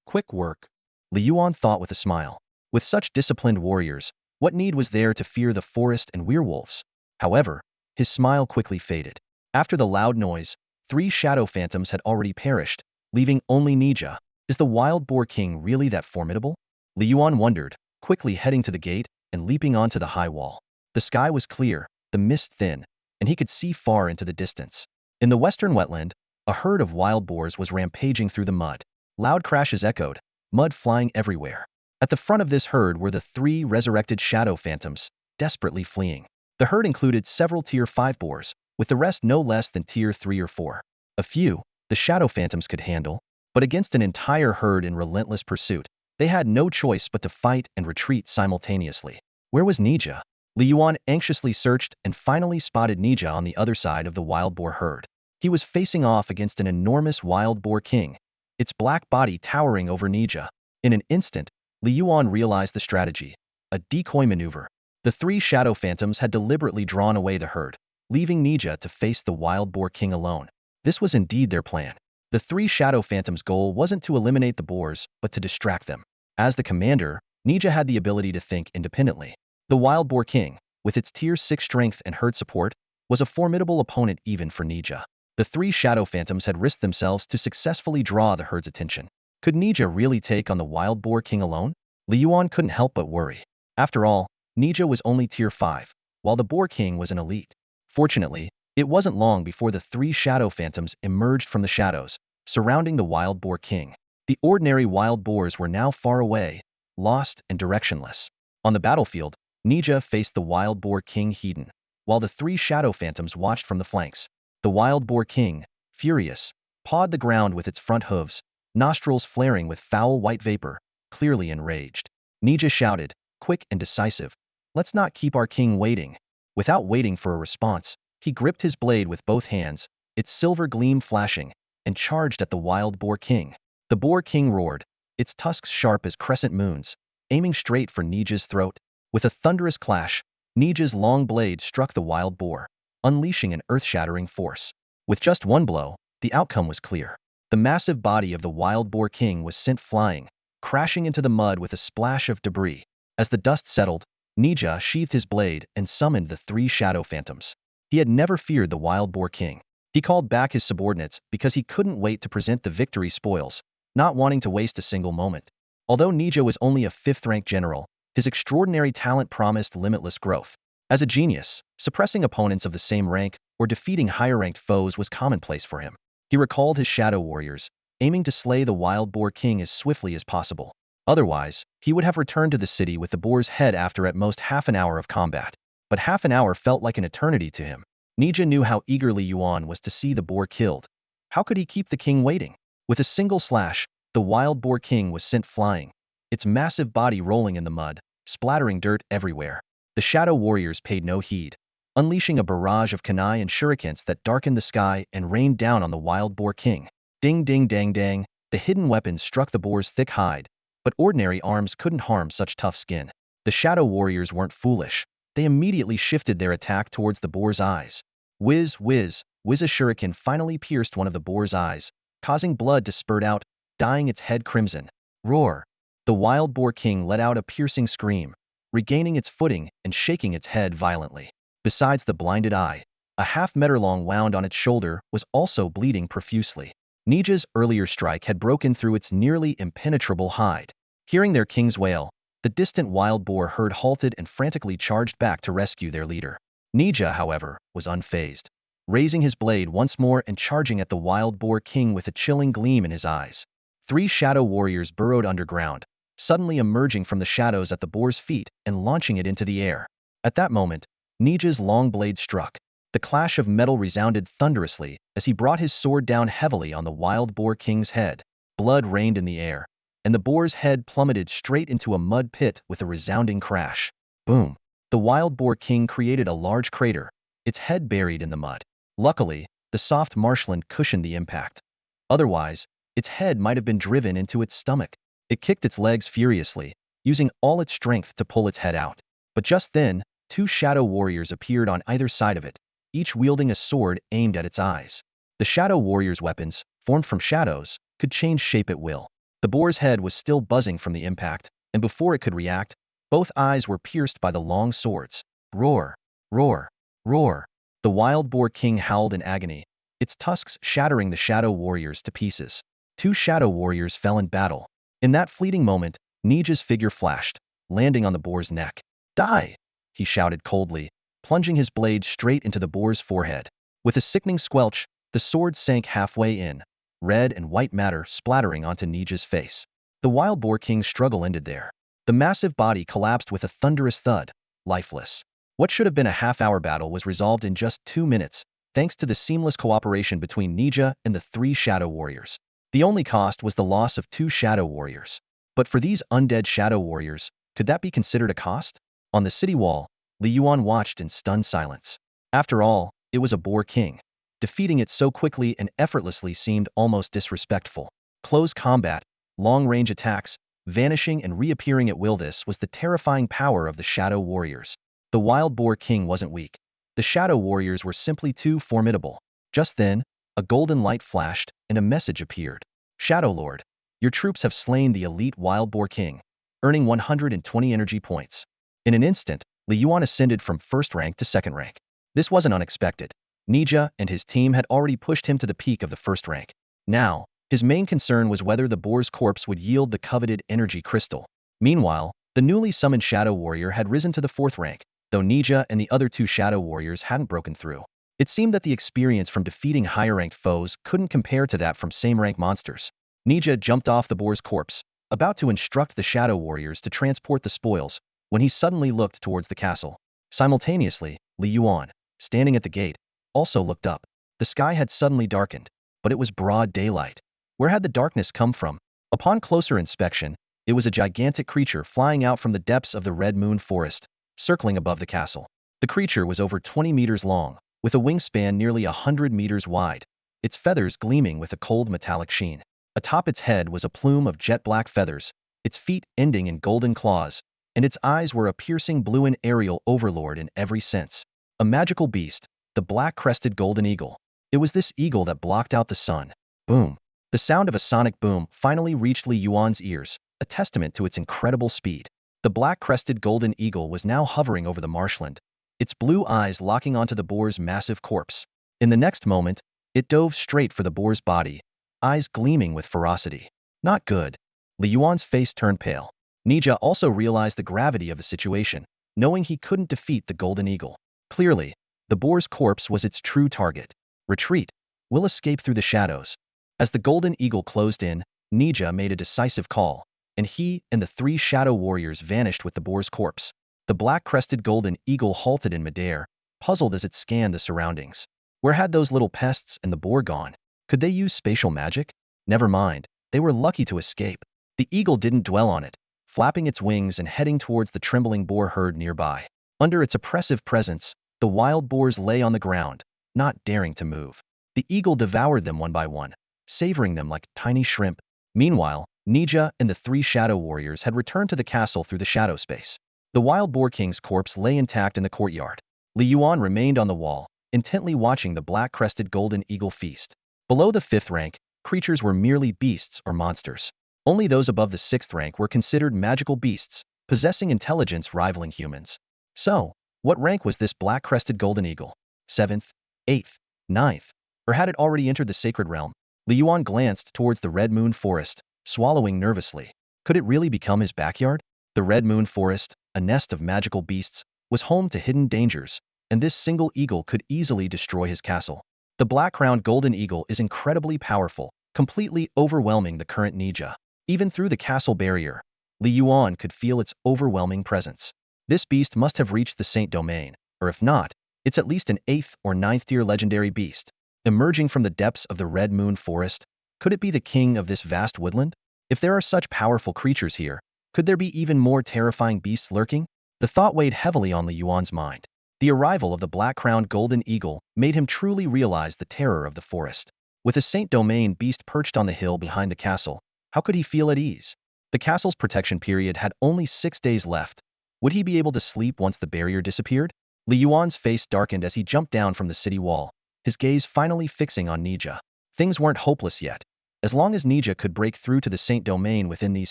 Quick work, Yuan thought with a smile. With such disciplined warriors, what need was there to fear the forest and werewolves? However, his smile quickly faded. After the loud noise, 3 shadow phantoms had already perished, leaving only Nija. Is the wild boar king really that formidable? Yuan wondered, quickly heading to the gate and leaping onto the high wall. The sky was clear, the mist thin, and he could see far into the distance. In the western wetland, a herd of wild boars was rampaging through the mud. Loud crashes echoed, mud flying everywhere. At the front of this herd were the 3 resurrected shadow phantoms, desperately fleeing. The herd included several Tier 5 boars, with the rest no less than Tier 3 or 4. A few, the shadow phantoms could handle, but against an entire herd in relentless pursuit, they had no choice but to fight and retreat simultaneously. Where was Nija? Yuan anxiously searched and finally spotted Nija on the other side of the wild boar herd. He was facing off against an enormous wild boar king, its black body towering over Nija. In an instant, Yuan realized the strategy, a decoy maneuver. The 3 shadow phantoms had deliberately drawn away the herd, leaving Nija to face the wild boar king alone. This was indeed their plan. The 3 shadow phantoms' goal wasn't to eliminate the boars, but to distract them. As the commander, Nija had the ability to think independently. The wild boar king, with its Tier 6 strength and herd support, was a formidable opponent even for Nija. The 3 shadow phantoms had risked themselves to successfully draw the herd's attention. Could Nija really take on the wild boar king alone? Yuan couldn't help but worry. After all, Nija was only Tier 5, while the boar king was an elite. Fortunately, it wasn't long before the 3 shadow phantoms emerged from the shadows, surrounding the wild boar king. The ordinary wild boars were now far away, lost and directionless. On the battlefield, Nija faced the wild boar king Hedon, while the 3 shadow phantoms watched from the flanks. The wild boar king, furious, pawed the ground with its front hooves, nostrils flaring with foul white vapor, clearly enraged. Nija shouted, quick and decisive. Let's not keep our king waiting. Without waiting for a response, he gripped his blade with both hands, its silver gleam flashing, and charged at the wild boar king. The boar king roared, its tusks sharp as crescent moons, aiming straight for Nija's throat. With a thunderous clash, Nija's long blade struck the wild boar, unleashing an earth-shattering force. With just one blow, the outcome was clear. The massive body of the wild boar king was sent flying, crashing into the mud with a splash of debris. As the dust settled, Nija sheathed his blade and summoned the 3 shadow phantoms. He had never feared the wild boar king. He called back his subordinates because he couldn't wait to present the victory spoils, not wanting to waste a single moment. Although Nija was only a 5th-rank general, his extraordinary talent promised limitless growth. As a genius, suppressing opponents of the same rank or defeating higher-ranked foes was commonplace for him. He recalled his shadow warriors, aiming to slay the wild boar king as swiftly as possible. Otherwise, he would have returned to the city with the boar's head after at most half an hour of combat. But half an hour felt like an eternity to him. Nija knew how eagerly Yuan was to see the boar killed. How could he keep the king waiting? With a single slash, the wild boar king was sent flying, its massive body rolling in the mud, splattering dirt everywhere. The shadow warriors paid no heed, unleashing a barrage of kunai and shurikens that darkened the sky and rained down on the wild boar king. Ding ding dang dang, the hidden weapons struck the boar's thick hide, but ordinary arms couldn't harm such tough skin. The shadow warriors weren't foolish. They immediately shifted their attack towards the boar's eyes. Whiz, whiz, whiz, a shuriken finally pierced one of the boar's eyes, causing blood to spurt out, dyeing its head crimson. Roar! The wild boar king let out a piercing scream, regaining its footing and shaking its head violently. Besides the blinded eye, a half-meter-long wound on its shoulder was also bleeding profusely. Nija's earlier strike had broken through its nearly impenetrable hide. Hearing their king's wail, the distant wild boar herd halted and frantically charged back to rescue their leader. Nija, however, was unfazed, raising his blade once more and charging at the wild boar king with a chilling gleam in his eyes. 3 shadow warriors burrowed underground, suddenly emerging from the shadows at the boar's feet and launching it into the air. At that moment, Nija's long blade struck. The clash of metal resounded thunderously as he brought his sword down heavily on the wild boar king's head. Blood rained in the air, and the boar's head plummeted straight into a mud pit with a resounding crash. Boom! The wild boar king created a large crater, its head buried in the mud. Luckily, the soft marshland cushioned the impact. Otherwise, its head might have been driven into its stomach. It kicked its legs furiously, using all its strength to pull its head out. But just then, 2 shadow warriors appeared on either side of it, each wielding a sword aimed at its eyes. The shadow warriors' weapons, formed from shadows, could change shape at will. The boar's head was still buzzing from the impact, and before it could react, both eyes were pierced by the long swords. Roar! Roar! Roar! The wild boar king howled in agony, its tusks shattering the shadow warriors to pieces. 2 shadow warriors fell in battle. In that fleeting moment, Nija's figure flashed, landing on the boar's neck. Die! He shouted coldly, plunging his blade straight into the boar's forehead. With a sickening squelch, the sword sank halfway in, red and white matter splattering onto Nija's face. The wild boar king's struggle ended there. The massive body collapsed with a thunderous thud, lifeless. What should have been a half-hour battle was resolved in just 2 minutes, thanks to the seamless cooperation between Nija and the 3 shadow warriors. The only cost was the loss of 2 shadow warriors. But for these undead shadow warriors, could that be considered a cost? On the city wall, Yuan watched in stunned silence. After all, it was a boar king. Defeating it so quickly and effortlessly seemed almost disrespectful. Close combat, long-range attacks, vanishing and reappearing at will, this was the terrifying power of the shadow warriors. The wild boar king wasn't weak. The shadow warriors were simply too formidable. Just then, a golden light flashed and a message appeared. Shadow Lord, your troops have slain the elite wild boar king, earning 120 energy points. In an instant, Yuan ascended from 1st rank to 2nd rank. This wasn't unexpected. Nija and his team had already pushed him to the peak of the 1st rank. Now, his main concern was whether the boar's corpse would yield the coveted energy crystal. Meanwhile, the newly summoned shadow warrior had risen to the 4th rank, though Nija and the other 2 shadow warriors hadn't broken through. It seemed that the experience from defeating higher-ranked foes couldn't compare to that from same-rank monsters. Nija jumped off the boar's corpse, about to instruct the shadow warriors to transport the spoils, when he suddenly looked towards the castle. Simultaneously, Yuan, standing at the gate, also looked up. The sky had suddenly darkened, but it was broad daylight. Where had the darkness come from? Upon closer inspection, It was a gigantic creature flying out from the depths of the Red Moon Forest, circling above the castle. The creature was over 20 meters long, with a wingspan nearly 100 meters wide, its feathers gleaming with a cold metallic sheen. Atop its head was a plume of jet-black feathers, its feet ending in golden claws, and its eyes were a piercing blue, an aerial overlord in every sense. A magical beast, the black-crested golden eagle. It was this eagle that blocked out the sun. Boom. The sound of a sonic boom finally reached Li Yuan's ears, a testament to its incredible speed. The black-crested golden eagle was now hovering over the marshland, its blue eyes locking onto the boar's massive corpse. In the next moment, it dove straight for the boar's body, eyes gleaming with ferocity. Not good. Li Yuan's face turned pale. Nija also realized the gravity of the situation, knowing he couldn't defeat the golden eagle. Clearly, the boar's corpse was its true target. Retreat. We'll escape through the shadows. As the golden eagle closed in, Nija made a decisive call, and he and the 3 shadow warriors vanished with the boar's corpse. The black-crested golden eagle halted in midair, puzzled as it scanned the surroundings. Where had those little pests and the boar gone? Could they use spatial magic? Never mind, they were lucky to escape. The eagle didn't dwell on it, flapping its wings and heading towards the trembling boar herd nearby. Under its oppressive presence, the wild boars lay on the ground, not daring to move. The eagle devoured them one by one, savoring them like tiny shrimp. Meanwhile, Nija and the 3 shadow warriors had returned to the castle through the shadow space. The wild boar king's corpse lay intact in the courtyard. Li Yuan remained on the wall, intently watching the black-crested golden eagle feast. Below the 5th rank, creatures were merely beasts or monsters. Only those above the 6th rank were considered magical beasts, possessing intelligence rivaling humans. So, what rank was this black-crested golden eagle? 7th, 8th, 9th, or had it already entered the sacred realm? Li Yuan glanced towards the Red Moon Forest, swallowing nervously. Could it really become his backyard? The Red Moon Forest, a nest of magical beasts, was home to hidden dangers, and this single eagle could easily destroy his castle. The black-crowned golden eagle is incredibly powerful, completely overwhelming the current Nija. Even through the castle barrier, Li Yuan could feel its overwhelming presence. This beast must have reached the Saint Domain, or if not, it's at least an 8th or 9th tier legendary beast. Emerging from the depths of the Red Moon Forest, could it be the king of this vast woodland? If there are such powerful creatures here, could there be even more terrifying beasts lurking? The thought weighed heavily on Li Yuan's mind. The arrival of the black-crowned golden eagle made him truly realize the terror of the forest. With a Saint Domain beast perched on the hill behind the castle, how could he feel at ease? The castle's protection period had only 6 days left. Would he be able to sleep once the barrier disappeared? Li Yuan's face darkened as he jumped down from the city wall, his gaze finally fixing on Nija. Things weren't hopeless yet. As long as Nija could break through to the Saint Domain within these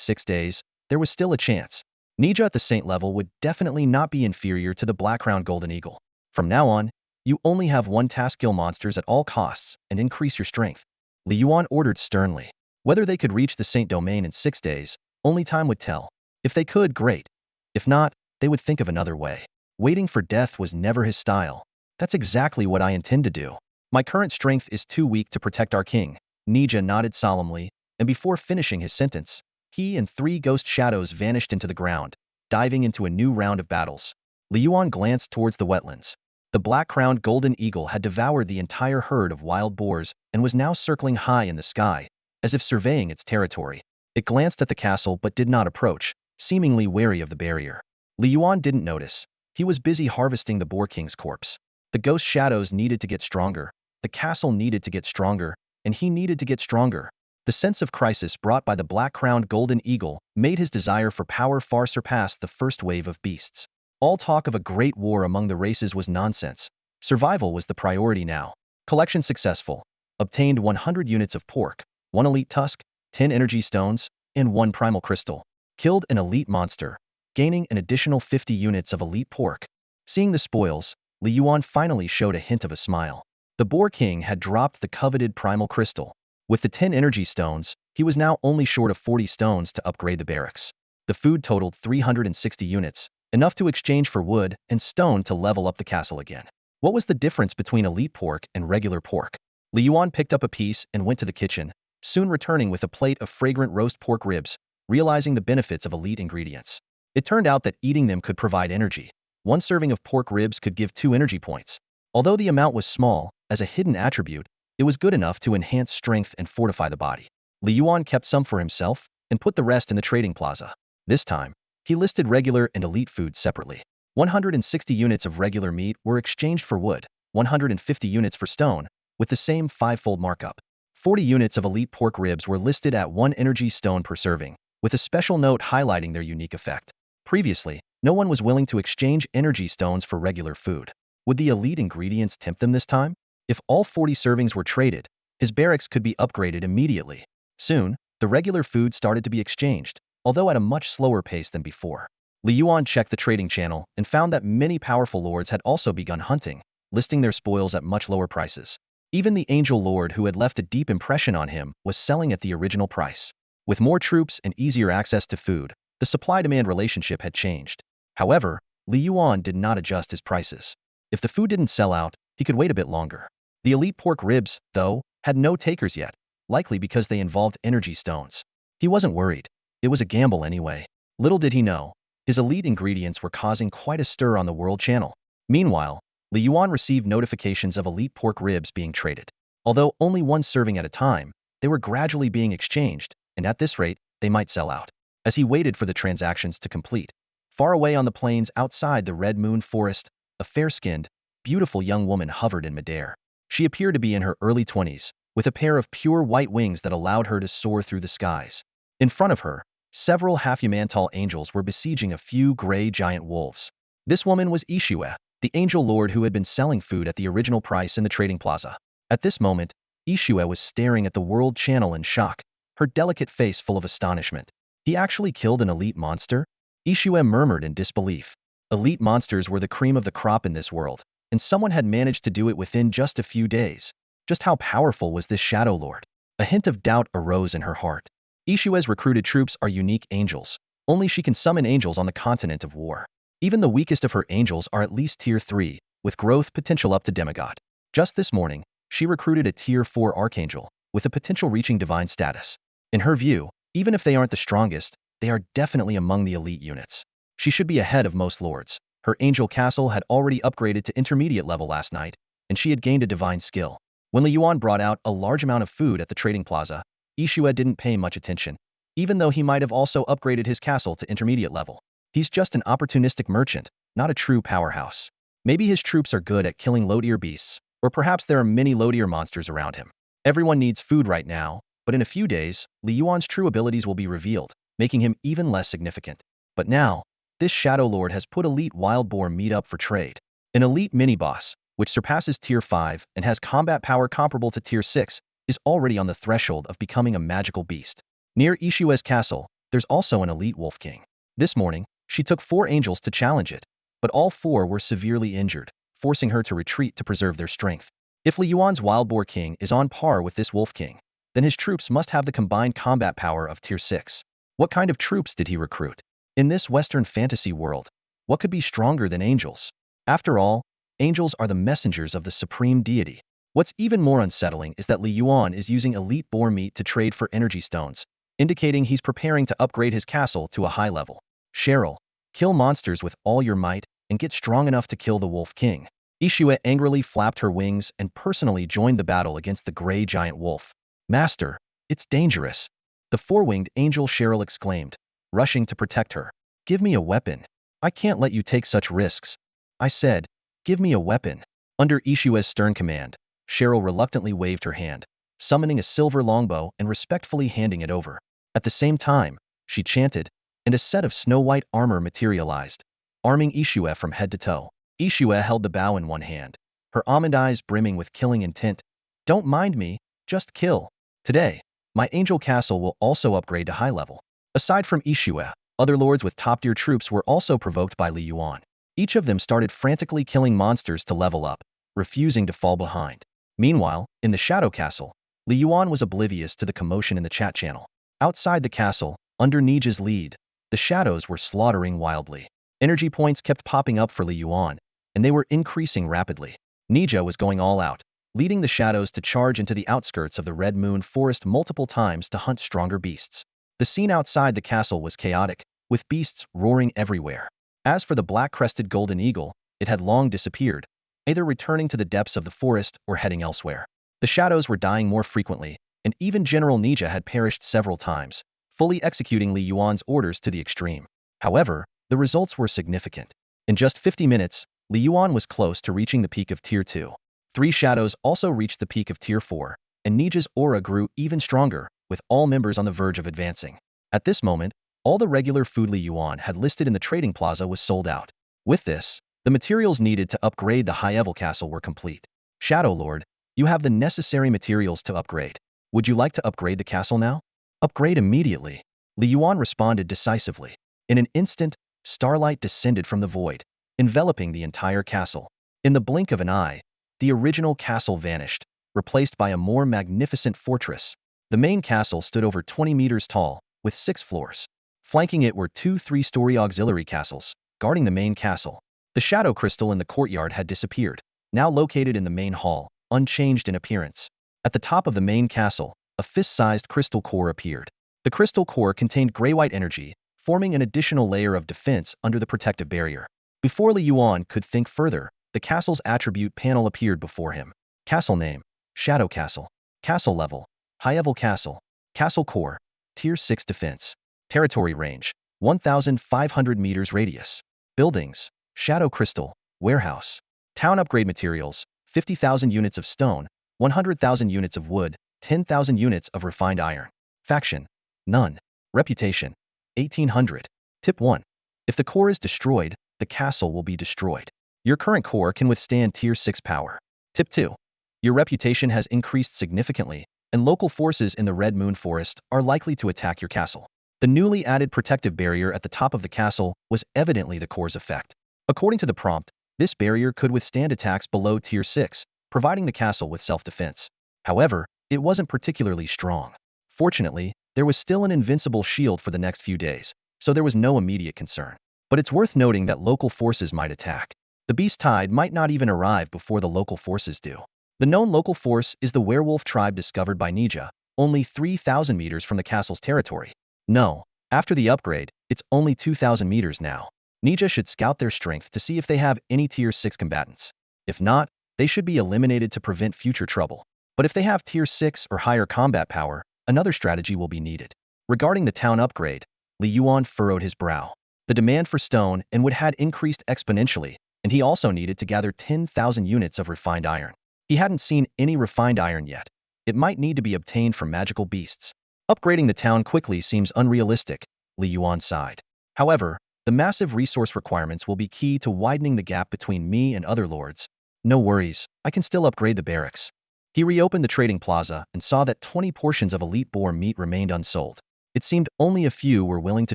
6 days, there was still a chance. Nija at the Saint level would definitely not be inferior to the black-crowned golden eagle. From now on, you only have one task: kill monsters at all costs and increase your strength. Li Yuan ordered sternly. Whether they could reach the Saint Domain in 6 days, only time would tell. If they could, great. If not, they would think of another way. Waiting for death was never his style. That's exactly what I intend to do. My current strength is too weak to protect our king. Nija nodded solemnly, and before finishing his sentence, he and 3 ghost shadows vanished into the ground, diving into a new round of battles. Li Yuan glanced towards the wetlands. The black-crowned golden eagle had devoured the entire herd of wild boars and was now circling high in the sky, as if surveying its territory. It glanced at the castle but did not approach, seemingly wary of the barrier. Li Yuan didn't notice. He was busy harvesting the boar king's corpse. The ghost shadows needed to get stronger, the castle needed to get stronger, and he needed to get stronger. The sense of crisis brought by the black-crowned golden eagle made his desire for power far surpass the first wave of beasts. All talk of a great war among the races was nonsense. Survival was the priority now. Collection successful. Obtained 100 units of pork, 1 elite tusk, 10 energy stones, and 1 primal crystal. Killed an elite monster, gaining an additional 50 units of elite pork. Seeing the spoils, Li Yuan finally showed a hint of a smile. The boar king had dropped the coveted primal crystal. With the 10 energy stones, he was now only short of 40 stones to upgrade the barracks. The food totaled 360 units, enough to exchange for wood and stone to level up the castle again. What was the difference between elite pork and regular pork? Li Yuan picked up a piece and went to the kitchen, soon returning with a plate of fragrant roast pork ribs, realizing the benefits of elite ingredients. It turned out that eating them could provide energy. 1 serving of pork ribs could give 2 energy points. Although the amount was small, as a hidden attribute, it was good enough to enhance strength and fortify the body. Li Yuan kept some for himself, and put the rest in the trading plaza. This time, he listed regular and elite foods separately. 160 units of regular meat were exchanged for wood, 150 units for stone, with the same five-fold markup. 40 units of elite pork ribs were listed at 1 energy stone per serving, with a special note highlighting their unique effect. Previously, no one was willing to exchange energy stones for regular food. Would the elite ingredients tempt them this time? If all 40 servings were traded, his barracks could be upgraded immediately. Soon, the regular food started to be exchanged, although at a much slower pace than before. Yuan checked the trading channel and found that many powerful lords had also begun hunting, listing their spoils at much lower prices. Even the angel lord who had left a deep impression on him was selling at the original price. With more troops and easier access to food, the supply-demand relationship had changed. However, Yuan did not adjust his prices. If the food didn't sell out, he could wait a bit longer. The elite pork ribs, though, had no takers yet, likely because they involved energy stones. He wasn't worried. It was a gamble anyway. Little did he know, his elite ingredients were causing quite a stir on the world channel. Meanwhile, Yuan received notifications of elite pork ribs being traded. Although only one serving at a time, they were gradually being exchanged, and at this rate, they might sell out. As he waited for the transactions to complete, far away on the plains outside the Red Moon Forest, a fair-skinned, beautiful young woman hovered in midair. She appeared to be in her early 20s, with a pair of pure white wings that allowed her to soar through the skies. In front of her, several half-human-tall angels were besieging a few gray giant wolves. This woman was Ishue, the angel lord who had been selling food at the original price in the trading plaza. At this moment, Ishue was staring at the world channel in shock, her delicate face full of astonishment. He actually killed an elite monster? Ishue murmured in disbelief. Elite monsters were the cream of the crop in this world, and someone had managed to do it within just a few days. Just how powerful was this Shadow Lord? A hint of doubt arose in her heart. Ishue's recruited troops are unique angels. Only she can summon angels on the continent of war. Even the weakest of her angels are at least tier 3, with growth potential up to demigod. Just this morning, she recruited a tier 4 archangel, with a potential reaching divine status. In her view, even if they aren't the strongest, they are definitely among the elite units. She should be ahead of most lords. Her angel castle had already upgraded to intermediate level last night, and she had gained a divine skill. When Yuan brought out a large amount of food at the trading plaza, Ishue didn't pay much attention, even though he might have also upgraded his castle to intermediate level. He's just an opportunistic merchant, not a true powerhouse. Maybe his troops are good at killing low-tier beasts, or perhaps there are many low-tier monsters around him. Everyone needs food right now, but in a few days, Yuan's true abilities will be revealed, making him even less significant. But now, this Shadow Lord has put elite wild boar meat up for trade. An elite mini-boss, which surpasses tier 5 and has combat power comparable to tier 6, is already on the threshold of becoming a magical beast. Near Ishue's castle, there's also an elite wolf king. This morning, she took 4 angels to challenge it, but all 4 were severely injured, forcing her to retreat to preserve their strength. If Yuan's wild boar king is on par with this wolf king, then his troops must have the combined combat power of tier 6. What kind of troops did he recruit? In this Western fantasy world, what could be stronger than angels? After all, angels are the messengers of the supreme deity. What's even more unsettling is that Yuan is using elite boar meat to trade for energy stones, indicating he's preparing to upgrade his castle to a high level. Cheryl, kill monsters with all your might and get strong enough to kill the Wolf King. Ishue angrily flapped her wings and personally joined the battle against the gray giant wolf. Master, it's dangerous. The four-winged angel Cheryl exclaimed, rushing to protect her. Give me a weapon. I can't let you take such risks. I said, give me a weapon. Under Ishue's stern command, Cheryl reluctantly waved her hand, summoning a silver longbow and respectfully handing it over. At the same time, she chanted, and a set of snow-white armor materialized, arming Ishue from head to toe. Ishue held the bow in one hand, her almond eyes brimming with killing intent. Don't mind me, just kill. Today, my angel castle will also upgrade to high level. Aside from Ishue, other lords with top-tier troops were also provoked by Yuan. Each of them started frantically killing monsters to level up, refusing to fall behind. Meanwhile, in the Shadow Castle, Yuan was oblivious to the commotion in the chat channel. Outside the castle, under Nija's lead, the shadows were slaughtering wildly. Energy points kept popping up for Yuan, and they were increasing rapidly. Nija was going all out, leading the shadows to charge into the outskirts of the Red Moon Forest multiple times to hunt stronger beasts. The scene outside the castle was chaotic, with beasts roaring everywhere. As for the black-crested golden eagle, it had long disappeared, either returning to the depths of the forest or heading elsewhere. The shadows were dying more frequently, and even General Nija had perished several times, fully executing Li Yuan's orders to the extreme. However, the results were significant. In just 50 minutes, Li Yuan was close to reaching the peak of Tier 2. 3 shadows also reached the peak of Tier 4, and Nija's aura grew even stronger, with all members on the verge of advancing. At this moment, all the regular food Li Yuan had listed in the trading plaza was sold out. With this, the materials needed to upgrade the high-level castle were complete. Shadow Lord, you have the necessary materials to upgrade. Would you like to upgrade the castle now? Upgrade immediately. Li Yuan responded decisively. In an instant, starlight descended from the void, enveloping the entire castle. In the blink of an eye, the original castle vanished, replaced by a more magnificent fortress. The main castle stood over 20 meters tall, with 6 floors. Flanking it were 2 3-story auxiliary castles, guarding the main castle. The shadow crystal in the courtyard had disappeared, now located in the main hall, unchanged in appearance. At the top of the main castle, a fist-sized crystal core appeared. The crystal core contained gray-white energy, forming an additional layer of defense under the protective barrier. Before Li Yuan could think further, the castle's attribute panel appeared before him. Castle name: Shadow Castle. Castle level: High-level Castle. Castle core: Tier 6 defense. Territory range: 1,500 meters radius. Buildings: Shadow Crystal, Warehouse. Town upgrade materials: 50,000 units of stone, 100,000 units of wood, 10,000 units of refined iron. Faction: None. Reputation: 1800. Tip 1. If the core is destroyed, the castle will be destroyed. Your current core can withstand Tier 6 power. Tip 2. Your reputation has increased significantly, and local forces in the Red Moon Forest are likely to attack your castle. The newly added protective barrier at the top of the castle was evidently the core's effect. According to the prompt, this barrier could withstand attacks below Tier 6, providing the castle with self-defense. However, it wasn't particularly strong. Fortunately, there was still an invincible shield for the next few days, so there was no immediate concern. But it's worth noting that local forces might attack. The beast tide might not even arrive before the local forces do. The known local force is the werewolf tribe discovered by Nija, only 3,000 meters from the castle's territory. No, after the upgrade, it's only 2,000 meters now. Nija should scout their strength to see if they have any Tier 6 combatants. If not, they should be eliminated to prevent future trouble. But if they have Tier 6 or higher combat power, another strategy will be needed. Regarding the town upgrade, Li Yuan furrowed his brow. The demand for stone and wood had increased exponentially, and he also needed to gather 10,000 units of refined iron. He hadn't seen any refined iron yet. It might need to be obtained from magical beasts. Upgrading the town quickly seems unrealistic, Li Yuan sighed. However, the massive resource requirements will be key to widening the gap between me and other lords. No worries, I can still upgrade the barracks. He reopened the trading plaza and saw that 20 portions of elite boar meat remained unsold. It seemed only a few were willing to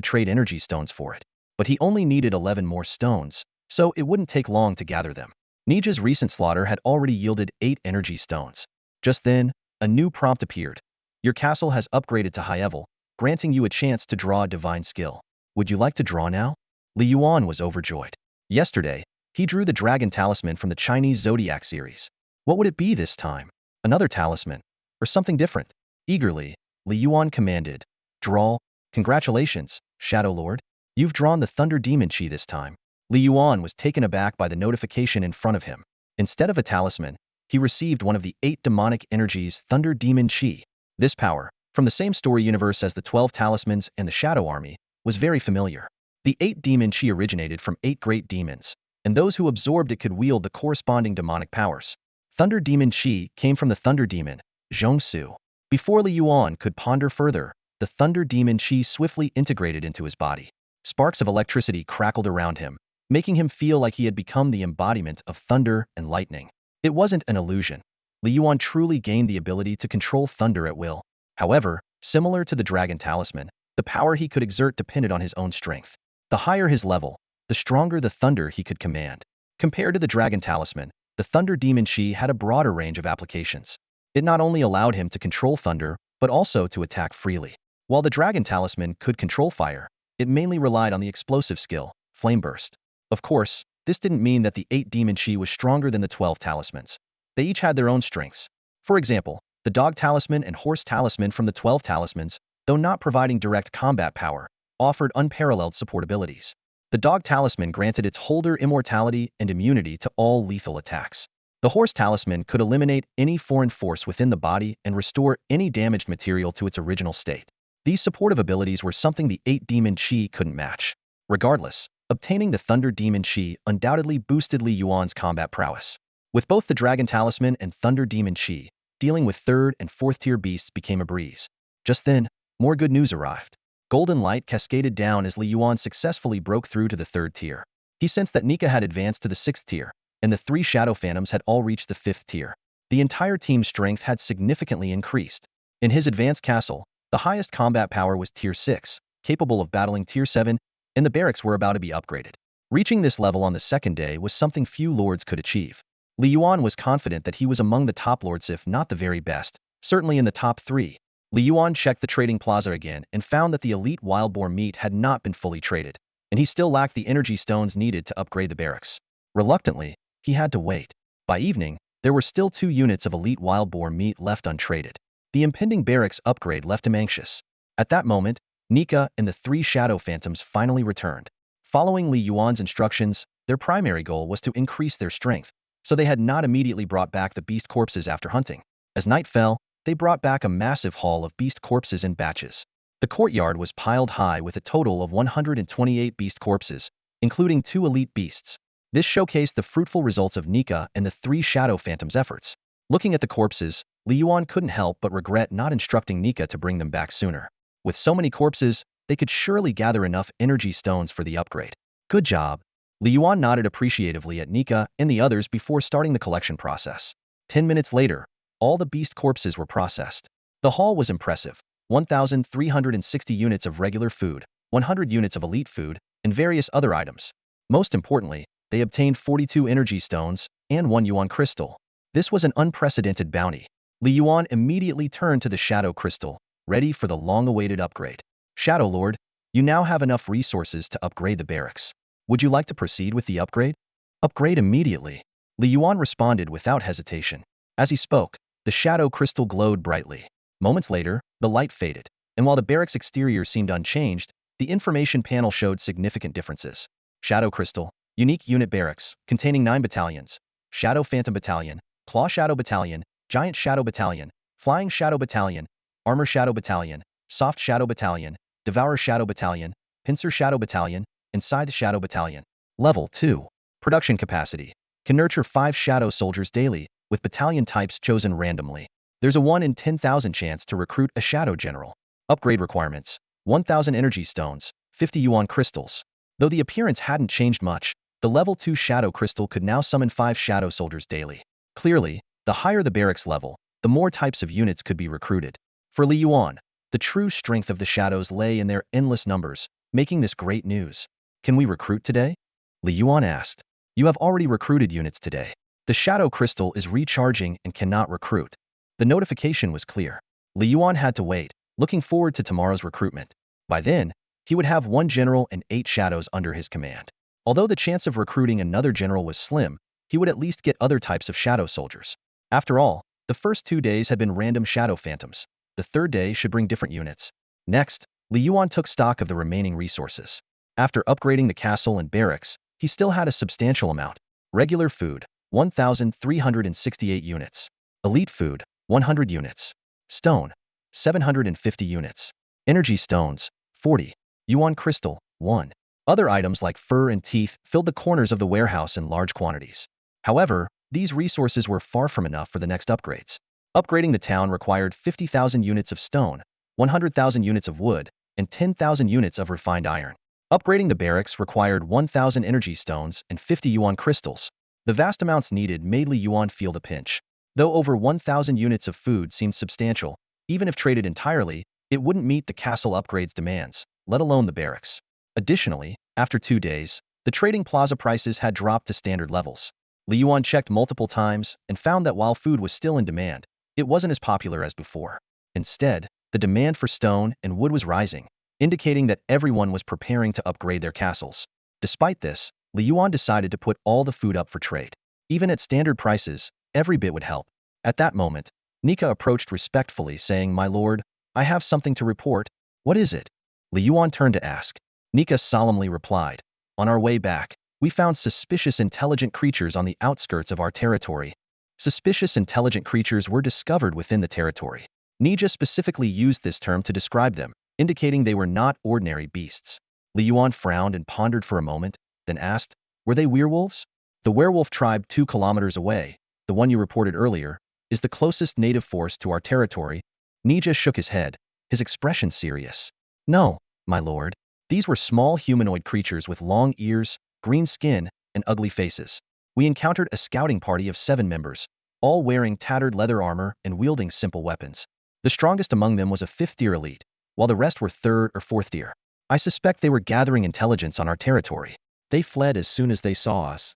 trade energy stones for it. But he only needed 11 more stones, so it wouldn't take long to gather them. Nija's recent slaughter had already yielded 8 energy stones. Just then, a new prompt appeared. Your castle has upgraded to high level, granting you a chance to draw a divine skill. Would you like to draw now? Li Yuan was overjoyed. Yesterday, he drew the dragon talisman from the Chinese zodiac series. What would it be this time? Another talisman, or something different? Eagerly, Li Yuan commanded, "Draw." Congratulations, Shadow Lord. You've drawn the Thunder Demon Chi this time. Li Yuan was taken aback by the notification in front of him. Instead of a talisman, he received one of the 8 demonic energies Thunder Demon Chi. This power, from the same story universe as the 12 talismans and the Shadow Army, was very familiar. The 8 demon Chi originated from 8 great demons, and those who absorbed it could wield the corresponding demonic powers. Thunder Demon Chi came from the Thunder Demon, Zhongsu. Before Li Yuan could ponder further, the Thunder Demon Chi swiftly integrated into his body. Sparks of electricity crackled around him, making him feel like he had become the embodiment of thunder and lightning. It wasn't an illusion. Li Yuan truly gained the ability to control thunder at will. However, similar to the dragon talisman, the power he could exert depended on his own strength. The higher his level, the stronger the thunder he could command. Compared to the dragon talisman, the Thunder Demon Chi had a broader range of applications. It not only allowed him to control thunder, but also to attack freely. While the dragon talisman could control fire, it mainly relied on the explosive skill, Flame Burst. Of course, this didn't mean that the 8 demon Chi was stronger than the 12 talismans. They each had their own strengths. For example, the Dog Talisman and Horse Talisman from the 12 talismans, though not providing direct combat power, offered unparalleled support abilities. The Dog Talisman granted its holder immortality and immunity to all lethal attacks. The Horse Talisman could eliminate any foreign force within the body and restore any damaged material to its original state. These supportive abilities were something the 8 demon chi couldn't match. Regardless, obtaining the Thunder Demon Chi undoubtedly boosted Li Yuan's combat prowess. With both the Dragon Talisman and Thunder Demon Chi, dealing with 3rd and 4th tier beasts became a breeze. Just then, more good news arrived. Golden light cascaded down as Li Yuan successfully broke through to the 3rd tier. He sensed that Nika had advanced to the 6th tier, and the 3 Shadow Phantoms had all reached the 5th tier. The entire team's strength had significantly increased. In his advanced castle, the highest combat power was Tier 6, capable of battling Tier 7, and the barracks were about to be upgraded. Reaching this level on the 2nd day was something few lords could achieve. Li Yuan was confident that he was among the top lords, if not the very best, certainly in the top 3. Li Yuan checked the trading plaza again and found that the elite wild-boar meat had not been fully traded, and he still lacked the energy stones needed to upgrade the barracks. Reluctantly, he had to wait. By evening, there were still 2 units of elite wild-boar meat left untraded. The impending barracks upgrade left him anxious. At that moment, Nika and the 3 Shadow Phantoms finally returned. Following Li Yuan's instructions, their primary goal was to increase their strength, so they had not immediately brought back the beast corpses after hunting. As night fell, they brought back a massive haul of beast corpses in batches. The courtyard was piled high with a total of 128 beast corpses, including 2 elite beasts. This showcased the fruitful results of Nika and the 3 Shadow Phantoms' efforts. Looking at the corpses, Li Yuan couldn't help but regret not instructing Nika to bring them back sooner. With so many corpses, they could surely gather enough energy stones for the upgrade. Good job. Li Yuan nodded appreciatively at Nika and the others before starting the collection process. 10 minutes later, all the beast corpses were processed. The haul was impressive. 1,360 units of regular food, 100 units of elite food, and various other items. Most importantly, they obtained 42 energy stones and 1 Yuan crystal. This was an unprecedented bounty. Li Yuan immediately turned to the Shadow Crystal, ready for the long-awaited upgrade. Shadow Lord, you now have enough resources to upgrade the barracks. Would you like to proceed with the upgrade? Upgrade immediately. Li Yuan responded without hesitation. As he spoke, the Shadow Crystal glowed brightly. Moments later, the light faded, and while the barracks exterior seemed unchanged, the information panel showed significant differences. Shadow Crystal, unique unit barracks, containing 9 battalions. Shadow Phantom Battalion, Claw Shadow Battalion, Giant Shadow Battalion, Flying Shadow Battalion, Armor Shadow Battalion, Soft Shadow Battalion, Devourer Shadow Battalion, Pincer Shadow Battalion, and Scythe Shadow Battalion. Level 2. Production capacity. Can nurture 5 Shadow Soldiers daily, with battalion types chosen randomly. There's a 1 in 10,000 chance to recruit a Shadow General. Upgrade requirements. 1,000 energy stones, 50 Yuan crystals. Though the appearance hadn't changed much, the level 2 Shadow Crystal could now summon 5 Shadow Soldiers daily. Clearly, the higher the barracks level, the more types of units could be recruited. For Li Yuan, the true strength of the Shadows lay in their endless numbers, making this great news. Can we recruit today? Li Yuan asked. You have already recruited units today. The Shadow Crystal is recharging and cannot recruit. The notification was clear. Li Yuan had to wait, looking forward to tomorrow's recruitment. By then, he would have 1 general and 8 shadows under his command. Although the chance of recruiting another general was slim, he would at least get other types of shadow soldiers. After all, the first 2 days had been random Shadow Phantoms. The 3rd day should bring different units. Next, Li Yuan took stock of the remaining resources. After upgrading the castle and barracks, he still had a substantial amount. Regular food, 1,368 units. Elite food, 100 units. Stone, 750 units. Energy stones, 40. Yuan crystal, 1. Other items like fur and teeth filled the corners of the warehouse in large quantities. However, these resources were far from enough for the next upgrades. Upgrading the town required 50,000 units of stone, 100,000 units of wood, and 10,000 units of refined iron. Upgrading the barracks required 1,000 energy stones and 50 Yuan crystals. The vast amounts needed made Li Yuan feel the pinch. Though over 1,000 units of food seemed substantial, even if traded entirely, it wouldn't meet the castle upgrades demands, let alone the barracks. Additionally, after 2 days, the trading plaza prices had dropped to standard levels. Li Yuan checked multiple times and found that while food was still in demand, it wasn't as popular as before. Instead, the demand for stone and wood was rising, indicating that everyone was preparing to upgrade their castles. Despite this, Li Yuan decided to put all the food up for trade. Even at standard prices, every bit would help. At that moment, Nika approached respectfully, saying, "My lord, I have something to report." "What is it?" Li Yuan turned to ask. Nika solemnly replied, "On our way back, we found suspicious intelligent creatures on the outskirts of our territory." Suspicious intelligent creatures were discovered within the territory. Nika specifically used this term to describe them, indicating they were not ordinary beasts. Li Yuan frowned and pondered for a moment, then asked, "Were they werewolves?" "The werewolf tribe 2 kilometers away, the one you reported earlier, is the closest native force to our territory." Nija shook his head, his expression serious. "No, my lord. These were small humanoid creatures with long ears, green skin, and ugly faces. We encountered a scouting party of 7 members, all wearing tattered leather armor and wielding simple weapons. The strongest among them was a 5th-tier elite, while the rest were 3rd or 4th tier. I suspect they were gathering intelligence on our territory. They fled as soon as they saw us."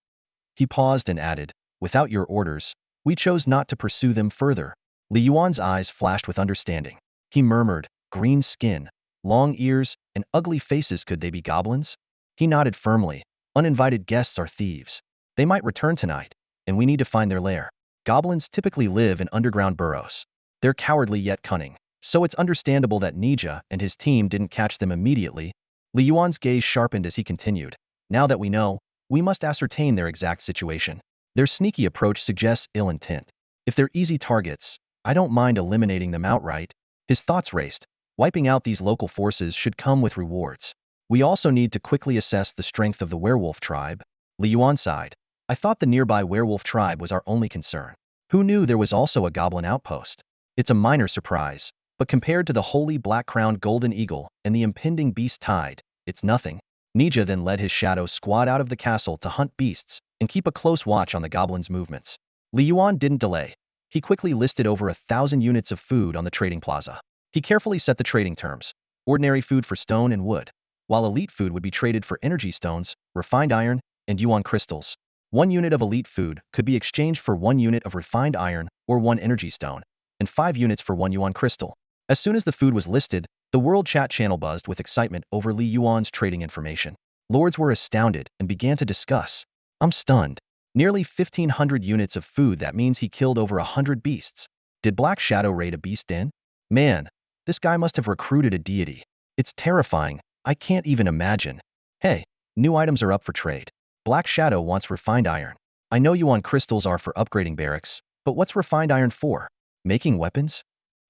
He paused and added, "Without your orders, we chose not to pursue them further." Li Yuan's eyes flashed with understanding. He murmured, "Green skin, long ears, and ugly faces, could they be goblins?" He nodded firmly. "Uninvited guests are thieves. They might return tonight, and we need to find their lair. Goblins typically live in underground burrows. They're cowardly yet cunning, so it's understandable that Nija and his team didn't catch them immediately." Li Yuan's gaze sharpened as he continued, "Now that we know, we must ascertain their exact situation. Their sneaky approach suggests ill intent. If they're easy targets, I don't mind eliminating them outright." His thoughts raced. Wiping out these local forces should come with rewards. "We also need to quickly assess the strength of the werewolf tribe." Li Yuan sighed. "I thought the nearby werewolf tribe was our only concern. Who knew there was also a goblin outpost? It's a minor surprise, but compared to the holy black-crowned golden eagle and the impending beast tide, it's nothing." Nija then led his shadow squad out of the castle to hunt beasts and keep a close watch on the goblins' movements. Li Yuan didn't delay. He quickly listed over 1,000 units of food on the trading plaza. He carefully set the trading terms: ordinary food for stone and wood, while elite food would be traded for energy stones, refined iron, and Yuan crystals. 1 unit of elite food could be exchanged for 1 unit of refined iron or 1 energy stone, and 5 units for 1 Yuan crystal. As soon as the food was listed, the world chat channel buzzed with excitement over Li Yuan's trading information. Lords were astounded and began to discuss. "I'm stunned. Nearly 1,500 units of food, that means he killed over 100 beasts. Did Black Shadow raid a beast den? Man, this guy must have recruited a deity. It's terrifying. I can't even imagine. Hey, new items are up for trade. Black Shadow wants refined iron. I know Yuan crystals are for upgrading barracks, but what's refined iron for? Making weapons?"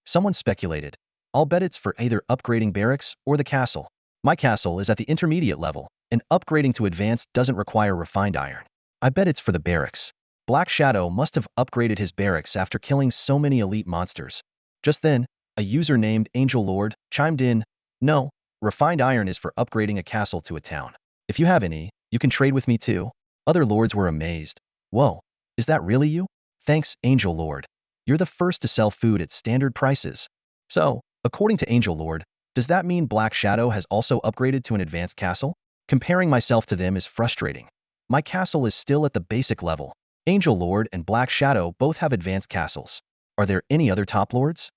Someone speculated. "I'll bet it's for either upgrading barracks or the castle. My castle is at the intermediate level, and upgrading to advanced doesn't require refined iron. I bet it's for the barracks. Black Shadow must have upgraded his barracks after killing so many elite monsters." Just then, a user named Angel Lord chimed in, "No, refined iron is for upgrading a castle to a town. If you have any, you can trade with me too." Other lords were amazed. "Whoa, is that really you? Thanks, Angel Lord. You're the first to sell food at standard prices." So, according to Angel Lord, does that mean Black Shadow has also upgraded to an advanced castle? Comparing myself to them is frustrating. My castle is still at the basic level. Angel Lord and Black Shadow both have advanced castles. Are there any other top lords?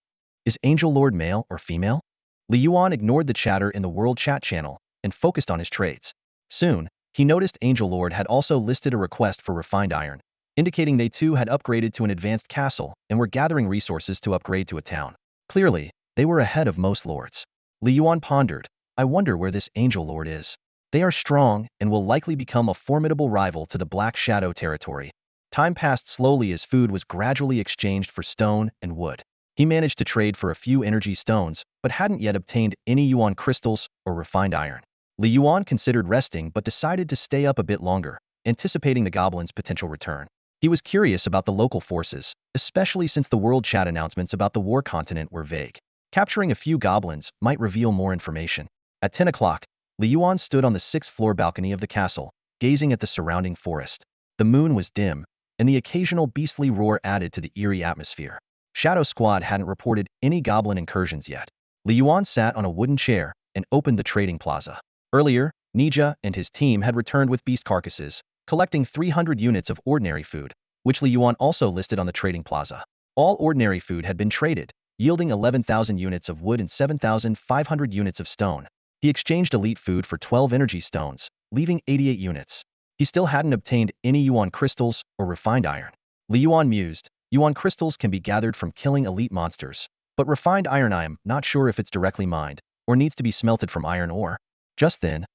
Is Angel Lord male or female? Li Yuan ignored the chatter in the world chat channel and focused on his trades. Soon, he noticed Angel Lord had also listed a request for refined iron, indicating they too had upgraded to an advanced castle and were gathering resources to upgrade to a town. Clearly, they were ahead of most lords. Li Yuan pondered, "I wonder where this Angel Lord is. They are strong and will likely become a formidable rival to the Black Shadow territory." Time passed slowly as food was gradually exchanged for stone and wood. He managed to trade for a few energy stones, but hadn't yet obtained any Yuan crystals or refined iron. Li Yuan considered resting but decided to stay up a bit longer, anticipating the goblin's potential return. He was curious about the local forces, especially since the world chat announcements about the war continent were vague. Capturing a few goblins might reveal more information. At 10 o'clock, Li Yuan stood on the 6th-floor balcony of the castle, gazing at the surrounding forest. The moon was dim, and the occasional beastly roar added to the eerie atmosphere. Shadow Squad hadn't reported any goblin incursions yet. Li Yuan sat on a wooden chair and opened the trading plaza. Earlier, Nija and his team had returned with beast carcasses, collecting 300 units of ordinary food, which Li Yuan also listed on the trading plaza. All ordinary food had been traded, yielding 11,000 units of wood and 7,500 units of stone. He exchanged elite food for 12 energy stones, leaving 88 units. He still hadn't obtained any Yuan crystals or refined iron. Li Yuan mused, Yuan crystals can be gathered from killing elite monsters, but refined iron I'm not sure if it's directly mined, or needs to be smelted from iron ore. Just then,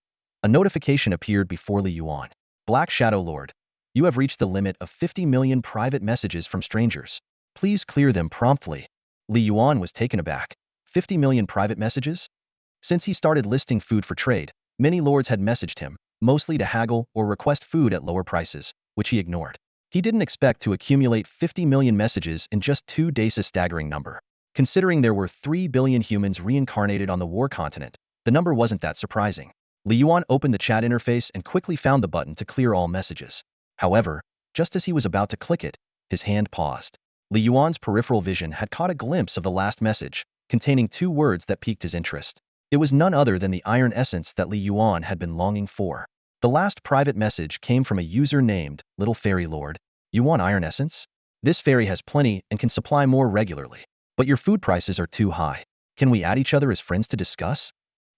a notification appeared before Li Yuan. Black Shadow Lord, you have reached the limit of 50 million private messages from strangers. Please clear them promptly. Li Yuan was taken aback. 50 million private messages? Since he started listing food for trade, many lords had messaged him, mostly to haggle or request food at lower prices, which he ignored. He didn't expect to accumulate 50 million messages in just 2 days, a staggering number. Considering there were 3 billion humans reincarnated on the war continent, the number wasn't that surprising. Li Yuan opened the chat interface and quickly found the button to clear all messages. However, just as he was about to click it, his hand paused. Li Yuan's peripheral vision had caught a glimpse of the last message, containing 2 words that piqued his interest. It was none other than the iron essence that Li Yuan had been longing for. The last private message came from a user named Little Fairy Lord. You want iron essence? This fairy has plenty and can supply more regularly. But your food prices are too high. Can we add each other as friends to discuss?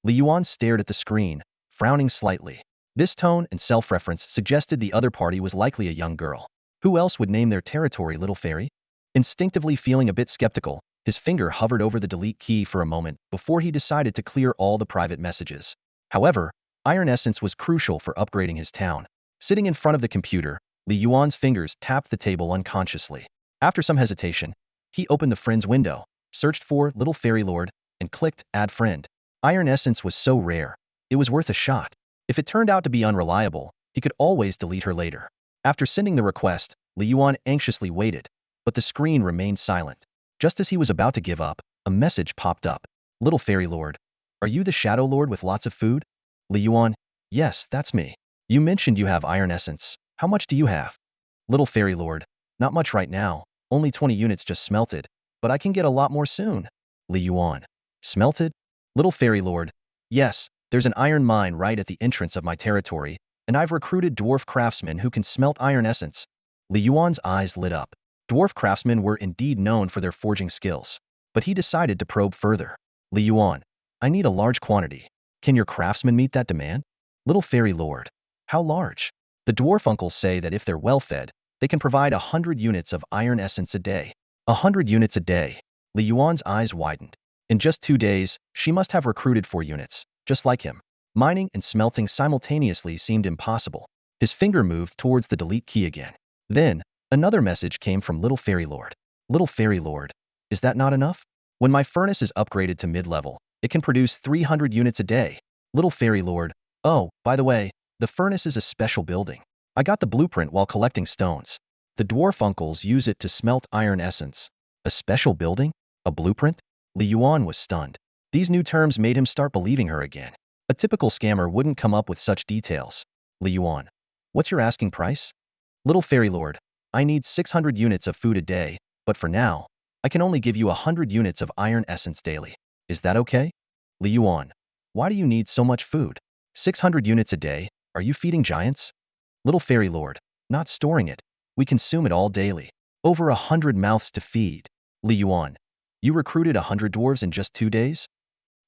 Li Yuan stared at the screen, frowning slightly. This tone and self-reference suggested the other party was likely a young girl. Who else would name their territory Little Fairy? Instinctively feeling a bit skeptical, his finger hovered over the delete key for a moment before he decided to clear all the private messages. However, iron essence was crucial for upgrading his town. Sitting in front of the computer, Li Yuan's fingers tapped the table unconsciously. After some hesitation, he opened the friends window, searched for Little Fairy Lord, and clicked Add Friend. Iron essence was so rare, it was worth a shot. If it turned out to be unreliable, he could always delete her later. After sending the request, Li Yuan anxiously waited, but the screen remained silent. Just as he was about to give up, a message popped up. Little Fairy Lord, are you the Shadow Lord with lots of food? Li Yuan, yes, that's me. You mentioned you have iron essence. How much do you have? Little Fairy Lord, not much right now, only 20 units just smelted, but I can get a lot more soon. Li Yuan, smelted? Little Fairy Lord, yes, there's an iron mine right at the entrance of my territory, and I've recruited dwarf craftsmen who can smelt iron essence. Li Yuan's eyes lit up. Dwarf craftsmen were indeed known for their forging skills, but he decided to probe further. Li Yuan, I need a large quantity. Can your craftsmen meet that demand? Little Fairy Lord, how large? The dwarf uncles say that if they're well fed, they can provide 100 units of iron essence a day. 100 units a day. Li Yuan's eyes widened. In just 2 days, she must have recruited 4 units, just like him. Mining and smelting simultaneously seemed impossible. His finger moved towards the delete key again. Then, another message came from Little Fairy Lord. Little Fairy Lord, is that not enough? When my furnace is upgraded to mid-level, it can produce 300 units a day. Little Fairy Lord, oh, by the way, the furnace is a special building. I got the blueprint while collecting stones. The dwarf uncles use it to smelt iron essence. A special building? A blueprint? Li Yuan was stunned. These new terms made him start believing her again. A typical scammer wouldn't come up with such details. Li Yuan, what's your asking price? Little Fairy Lord, I need 600 units of food a day, but for now, I can only give you 100 units of iron essence daily. Is that okay? Li Yuan, why do you need so much food? 600 units a day, are you feeding giants? Little Fairy Lord, not storing it. We consume it all daily. Over 100 mouths to feed. Li Yuan, you recruited 100 dwarves in just 2 days?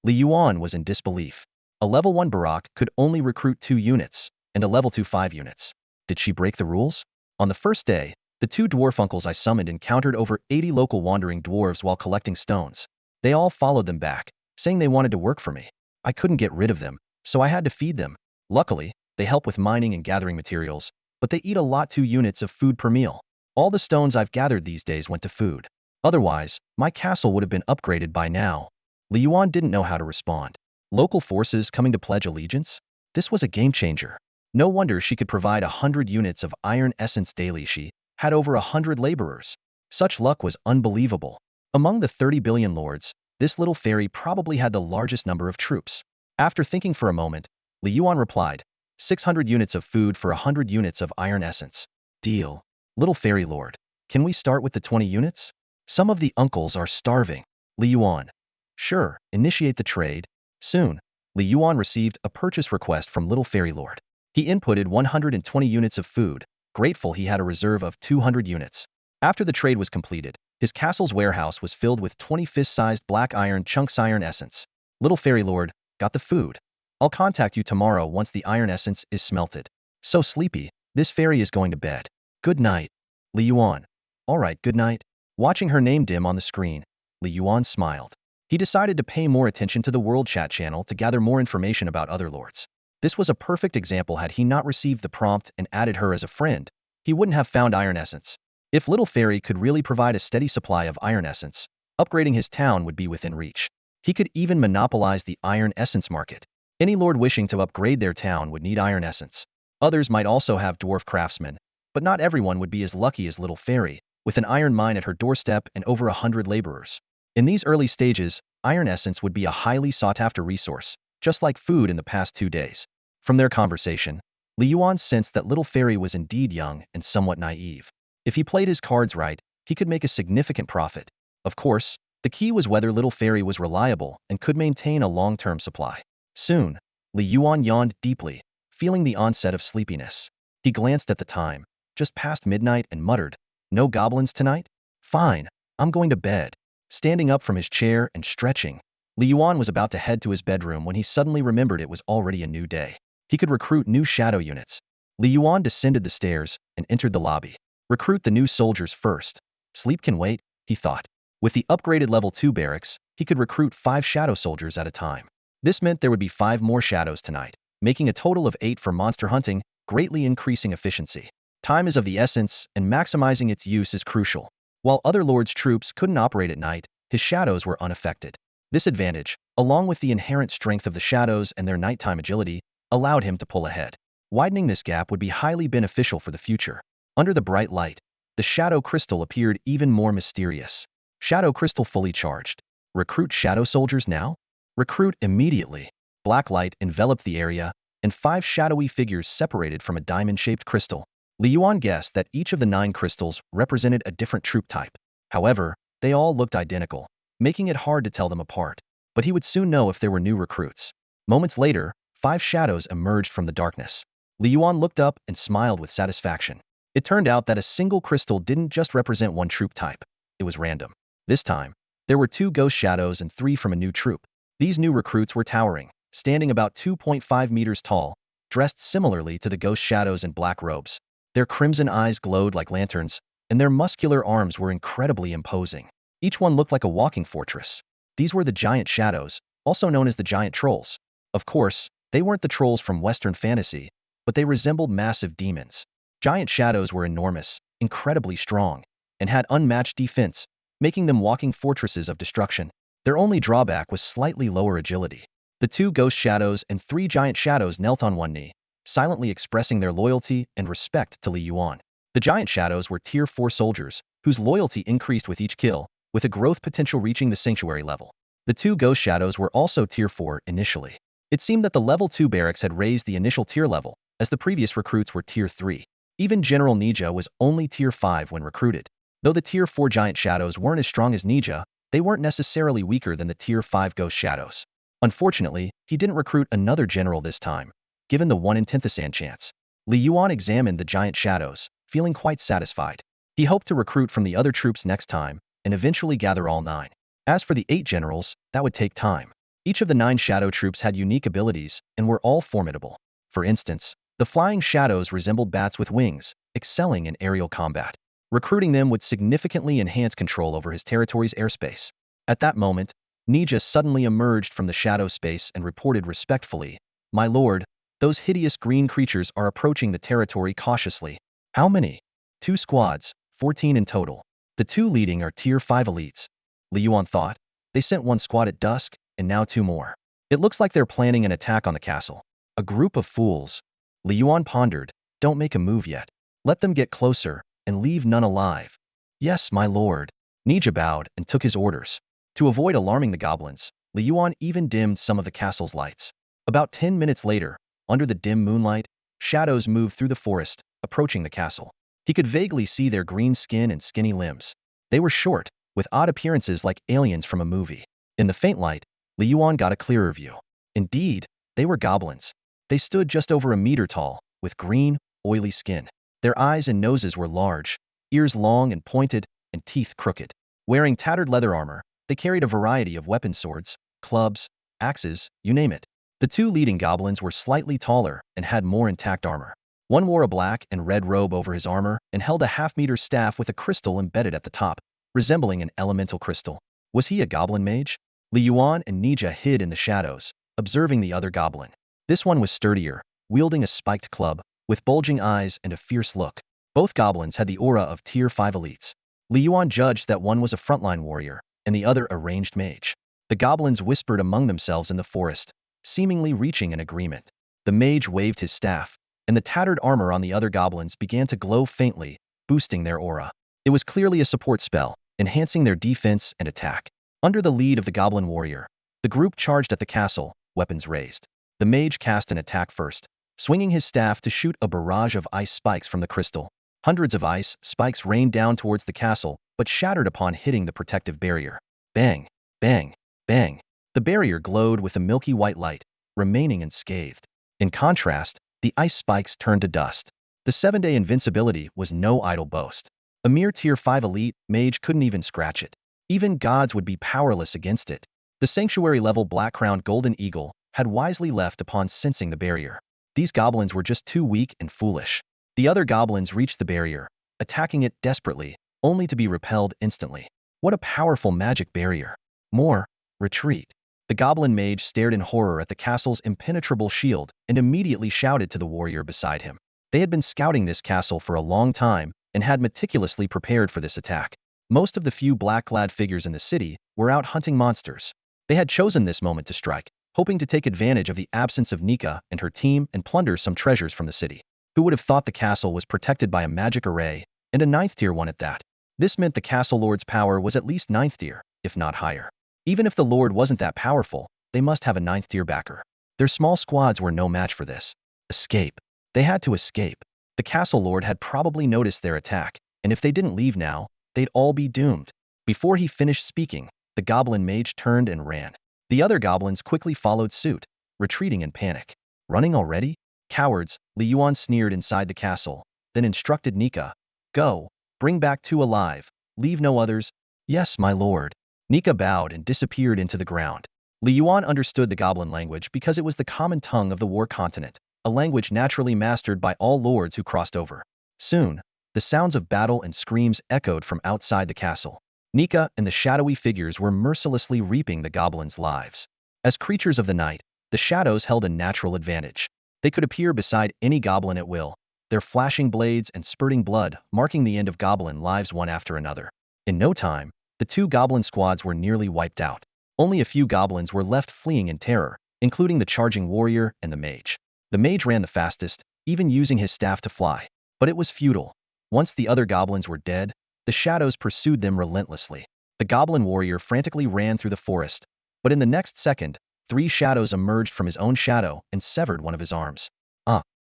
Li Yuan was in disbelief. A level 1 Barak could only recruit 2 units, and a level 2 5 units. Did she break the rules? On the first day, the 2 dwarf uncles I summoned encountered over 80 local wandering dwarves while collecting stones. They all followed them back, saying they wanted to work for me. I couldn't get rid of them, so I had to feed them. Luckily, they help with mining and gathering materials, but they eat a lot 2 units of food per meal. All the stones I've gathered these days went to food. Otherwise, my castle would have been upgraded by now. Li Yuan didn't know how to respond. Local forces coming to pledge allegiance? This was a game changer. No wonder she could provide 100 units of iron essence daily. She had over 100 laborers. Such luck was unbelievable. Among the 30 billion lords, this little fairy probably had the largest number of troops. After thinking for a moment, Li Yuan replied, 600 units of food for 100 units of iron essence. Deal. Little Fairy Lord, can we start with the 20 units? Some of the uncles are starving. Li Yuan, sure, initiate the trade. Soon, Li Yuan received a purchase request from Little Fairy Lord. He inputted 120 units of food, grateful he had a reserve of 200 units. After the trade was completed, his castle's warehouse was filled with 20 fist-sized black iron chunks iron essence. Little Fairy Lord, got the food. I'll contact you tomorrow once the iron essence is smelted. So sleepy, this fairy is going to bed. Good night. Li Yuan. All right, good night. Watching her name dim on the screen, Li Yuan smiled. He decided to pay more attention to the World Chat channel to gather more information about other lords. This was a perfect example. Had he not received the prompt and added her as a friend, he wouldn't have found iron essence. If Little Fairy could really provide a steady supply of iron essence, upgrading his town would be within reach. He could even monopolize the iron essence market. Any lord wishing to upgrade their town would need iron essence. Others might also have dwarf craftsmen, but not everyone would be as lucky as Little Fairy, with an iron mine at her doorstep and over 100 laborers. In these early stages, iron essence would be a highly sought-after resource, just like food in the past 2 days. From their conversation, Li Yuan sensed that Little Fairy was indeed young and somewhat naive. If he played his cards right, he could make a significant profit. Of course, the key was whether Little Fairy was reliable and could maintain a long-term supply. Soon, Li Yuan yawned deeply, feeling the onset of sleepiness. He glanced at the time, just past midnight, and muttered, "No goblins tonight? Fine, I'm going to bed." Standing up from his chair and stretching, Li Yuan was about to head to his bedroom when he suddenly remembered it was already a new day. He could recruit new shadow units. Li Yuan descended the stairs and entered the lobby. Recruit the new soldiers first. Sleep can wait, he thought. With the upgraded level 2 barracks, he could recruit 5 shadow soldiers at a time. This meant there would be 5 more shadows tonight, making a total of 8 for monster hunting, greatly increasing efficiency. Time is of the essence, and maximizing its use is crucial. While other lords' troops couldn't operate at night, his shadows were unaffected. This advantage, along with the inherent strength of the shadows and their nighttime agility, allowed him to pull ahead. Widening this gap would be highly beneficial for the future. Under the bright light, the shadow crystal appeared even more mysterious. Shadow crystal fully charged. Recruit shadow soldiers now? Recruit immediately. Black light enveloped the area, and 5 shadowy figures separated from a diamond-shaped crystal. Li Yuan guessed that each of the 9 crystals represented a different troop type. However, they all looked identical, making it hard to tell them apart. But he would soon know if there were new recruits. Moments later, 5 shadows emerged from the darkness. Li Yuan looked up and smiled with satisfaction. It turned out that a single crystal didn't just represent one troop type. It was random. This time, there were 2 ghost shadows and 3 from a new troop. These new recruits were towering, standing about 2.5 meters tall, dressed similarly to the ghost shadows in black robes. Their crimson eyes glowed like lanterns, and their muscular arms were incredibly imposing. Each one looked like a walking fortress. These were the giant shadows, also known as the giant trolls. Of course, they weren't the trolls from Western fantasy, but they resembled massive demons. Giant shadows were enormous, incredibly strong, and had unmatched defense, making them walking fortresses of destruction. Their only drawback was slightly lower agility. The 2 ghost shadows and 3 giant shadows knelt on one knee, silently expressing their loyalty and respect to Li Yuan. The giant shadows were Tier 4 soldiers, whose loyalty increased with each kill, with a growth potential reaching the sanctuary level. The 2 ghost shadows were also Tier 4 initially. It seemed that the level 2 barracks had raised the initial tier level, as the previous recruits were Tier 3. Even General Nija was only Tier 5 when recruited. Though the Tier 4 giant shadows weren't as strong as Nija, they weren't necessarily weaker than the Tier 5 ghost shadows. Unfortunately, he didn't recruit another general this time, given the 1 in 10,000 chance. Li Yuan examined the giant shadows, feeling quite satisfied. He hoped to recruit from the other troops next time, and eventually gather all 9. As for the 8 generals, that would take time. Each of the 9 shadow troops had unique abilities, and were all formidable. For instance, the flying shadows resembled bats with wings, excelling in aerial combat. Recruiting them would significantly enhance control over his territory's airspace. At that moment, Nija suddenly emerged from the shadow space and reported respectfully, "My lord, those hideous green creatures are approaching the territory cautiously." "How many?" 2 squads, 14 in total. The 2 leading are Tier 5 elites. Li Yuan thought. They sent 1 squad at dusk, and now 2 more. It looks like they're planning an attack on the castle. A group of fools. Li Yuan pondered. Don't make a move yet. Let them get closer, and leave none alive. Yes, my lord. Nija bowed and took his orders. To avoid alarming the goblins, Li Yuan even dimmed some of the castle's lights. About 10 minutes later, under the dim moonlight, shadows moved through the forest, approaching the castle. He could vaguely see their green skin and skinny limbs. They were short, with odd appearances like aliens from a movie. In the faint light, Li Yuan got a clearer view. Indeed, they were goblins. They stood just over a meter tall, with green, oily skin. Their eyes and noses were large, ears long and pointed, and teeth crooked. Wearing tattered leather armor, they carried a variety of weapon swords, clubs, axes, you name it. The 2 leading goblins were slightly taller and had more intact armor. One wore a black and red robe over his armor and held a half-meter staff with a crystal embedded at the top, resembling an elemental crystal. Was he a goblin mage? Li Yuan and Nija hid in the shadows, observing the other goblin. This one was sturdier, wielding a spiked club, with bulging eyes and a fierce look. Both goblins had the aura of Tier 5 elites. Li Yuan judged that one was a frontline warrior, and the other a ranged mage. The goblins whispered among themselves in the forest, seemingly reaching an agreement. The mage waved his staff, and the tattered armor on the other goblins began to glow faintly, boosting their aura. It was clearly a support spell, enhancing their defense and attack. Under the lead of the goblin warrior, the group charged at the castle, weapons raised. The mage cast an attack first, swinging his staff to shoot a barrage of ice spikes from the crystal. Hundreds of ice spikes rained down towards the castle, but shattered upon hitting the protective barrier. Bang, bang, bang. The barrier glowed with a milky white light, remaining unscathed. In contrast, the ice spikes turned to dust. The 7-day invincibility was no idle boast. A mere tier 5 elite mage couldn't even scratch it. Even gods would be powerless against it. The sanctuary-level black-crowned golden eagle had wisely left upon sensing the barrier. These goblins were just too weak and foolish. The other goblins reached the barrier, attacking it desperately, only to be repelled instantly. What a powerful magic barrier. More, retreat. The goblin mage stared in horror at the castle's impenetrable shield and immediately shouted to the warrior beside him. They had been scouting this castle for a long time and had meticulously prepared for this attack. Most of the few black-clad figures in the city were out hunting monsters. They had chosen this moment to strike, hoping to take advantage of the absence of Nika and her team and plunder some treasures from the city. Who would have thought the castle was protected by a magic array, and a 9th tier one at that? This meant the castle lord's power was at least 9th tier, if not higher. Even if the lord wasn't that powerful, they must have a 9th tier backer. Their small squads were no match for this. Escape. They had to escape. The castle lord had probably noticed their attack, and if they didn't leave now, they'd all be doomed. Before he finished speaking, the goblin mage turned and ran. The other goblins quickly followed suit, retreating in panic. Running already? Cowards, Yuan sneered inside the castle, then instructed Nika. Go, bring back 2 alive, leave no others. Yes, my lord. Nika bowed and disappeared into the ground. Yuan understood the goblin language because it was the common tongue of the war continent, a language naturally mastered by all lords who crossed over. Soon, the sounds of battle and screams echoed from outside the castle. Nika and the shadowy figures were mercilessly reaping the goblins' lives. As creatures of the night, the shadows held a natural advantage. They could appear beside any goblin at will, their flashing blades and spurting blood marking the end of goblin lives one after another. In no time, the 2 goblin squads were nearly wiped out. Only a few goblins were left fleeing in terror, including the charging warrior and the mage. The mage ran the fastest, even using his staff to fly. But it was futile. Once the other goblins were dead, the shadows pursued them relentlessly. The goblin warrior frantically ran through the forest, but in the next second, 3 shadows emerged from his own shadow and severed one of his arms.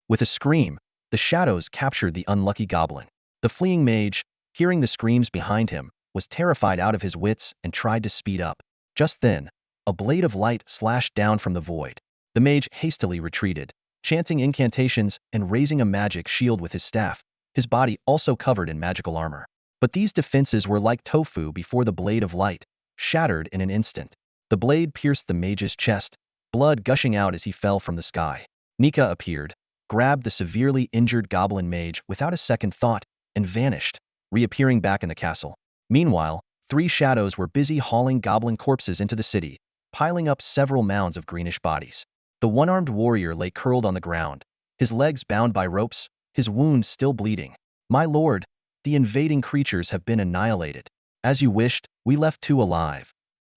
With a scream, the shadows captured the unlucky goblin. The fleeing mage, hearing the screams behind him, was terrified out of his wits and tried to speed up. Just then, a blade of light slashed down from the void. The mage hastily retreated, chanting incantations and raising a magic shield with his staff, his body also covered in magical armor. But these defenses were like tofu before the blade of light, shattered in an instant. The blade pierced the mage's chest, blood gushing out as he fell from the sky. Nika appeared, grabbed the severely injured goblin mage without a second thought, and vanished, reappearing back in the castle. Meanwhile, 3 shadows were busy hauling goblin corpses into the city, piling up several mounds of greenish bodies. The one-armed warrior lay curled on the ground, his legs bound by ropes, his wound still bleeding. My lord, the invading creatures have been annihilated. As you wished, we left 2 alive.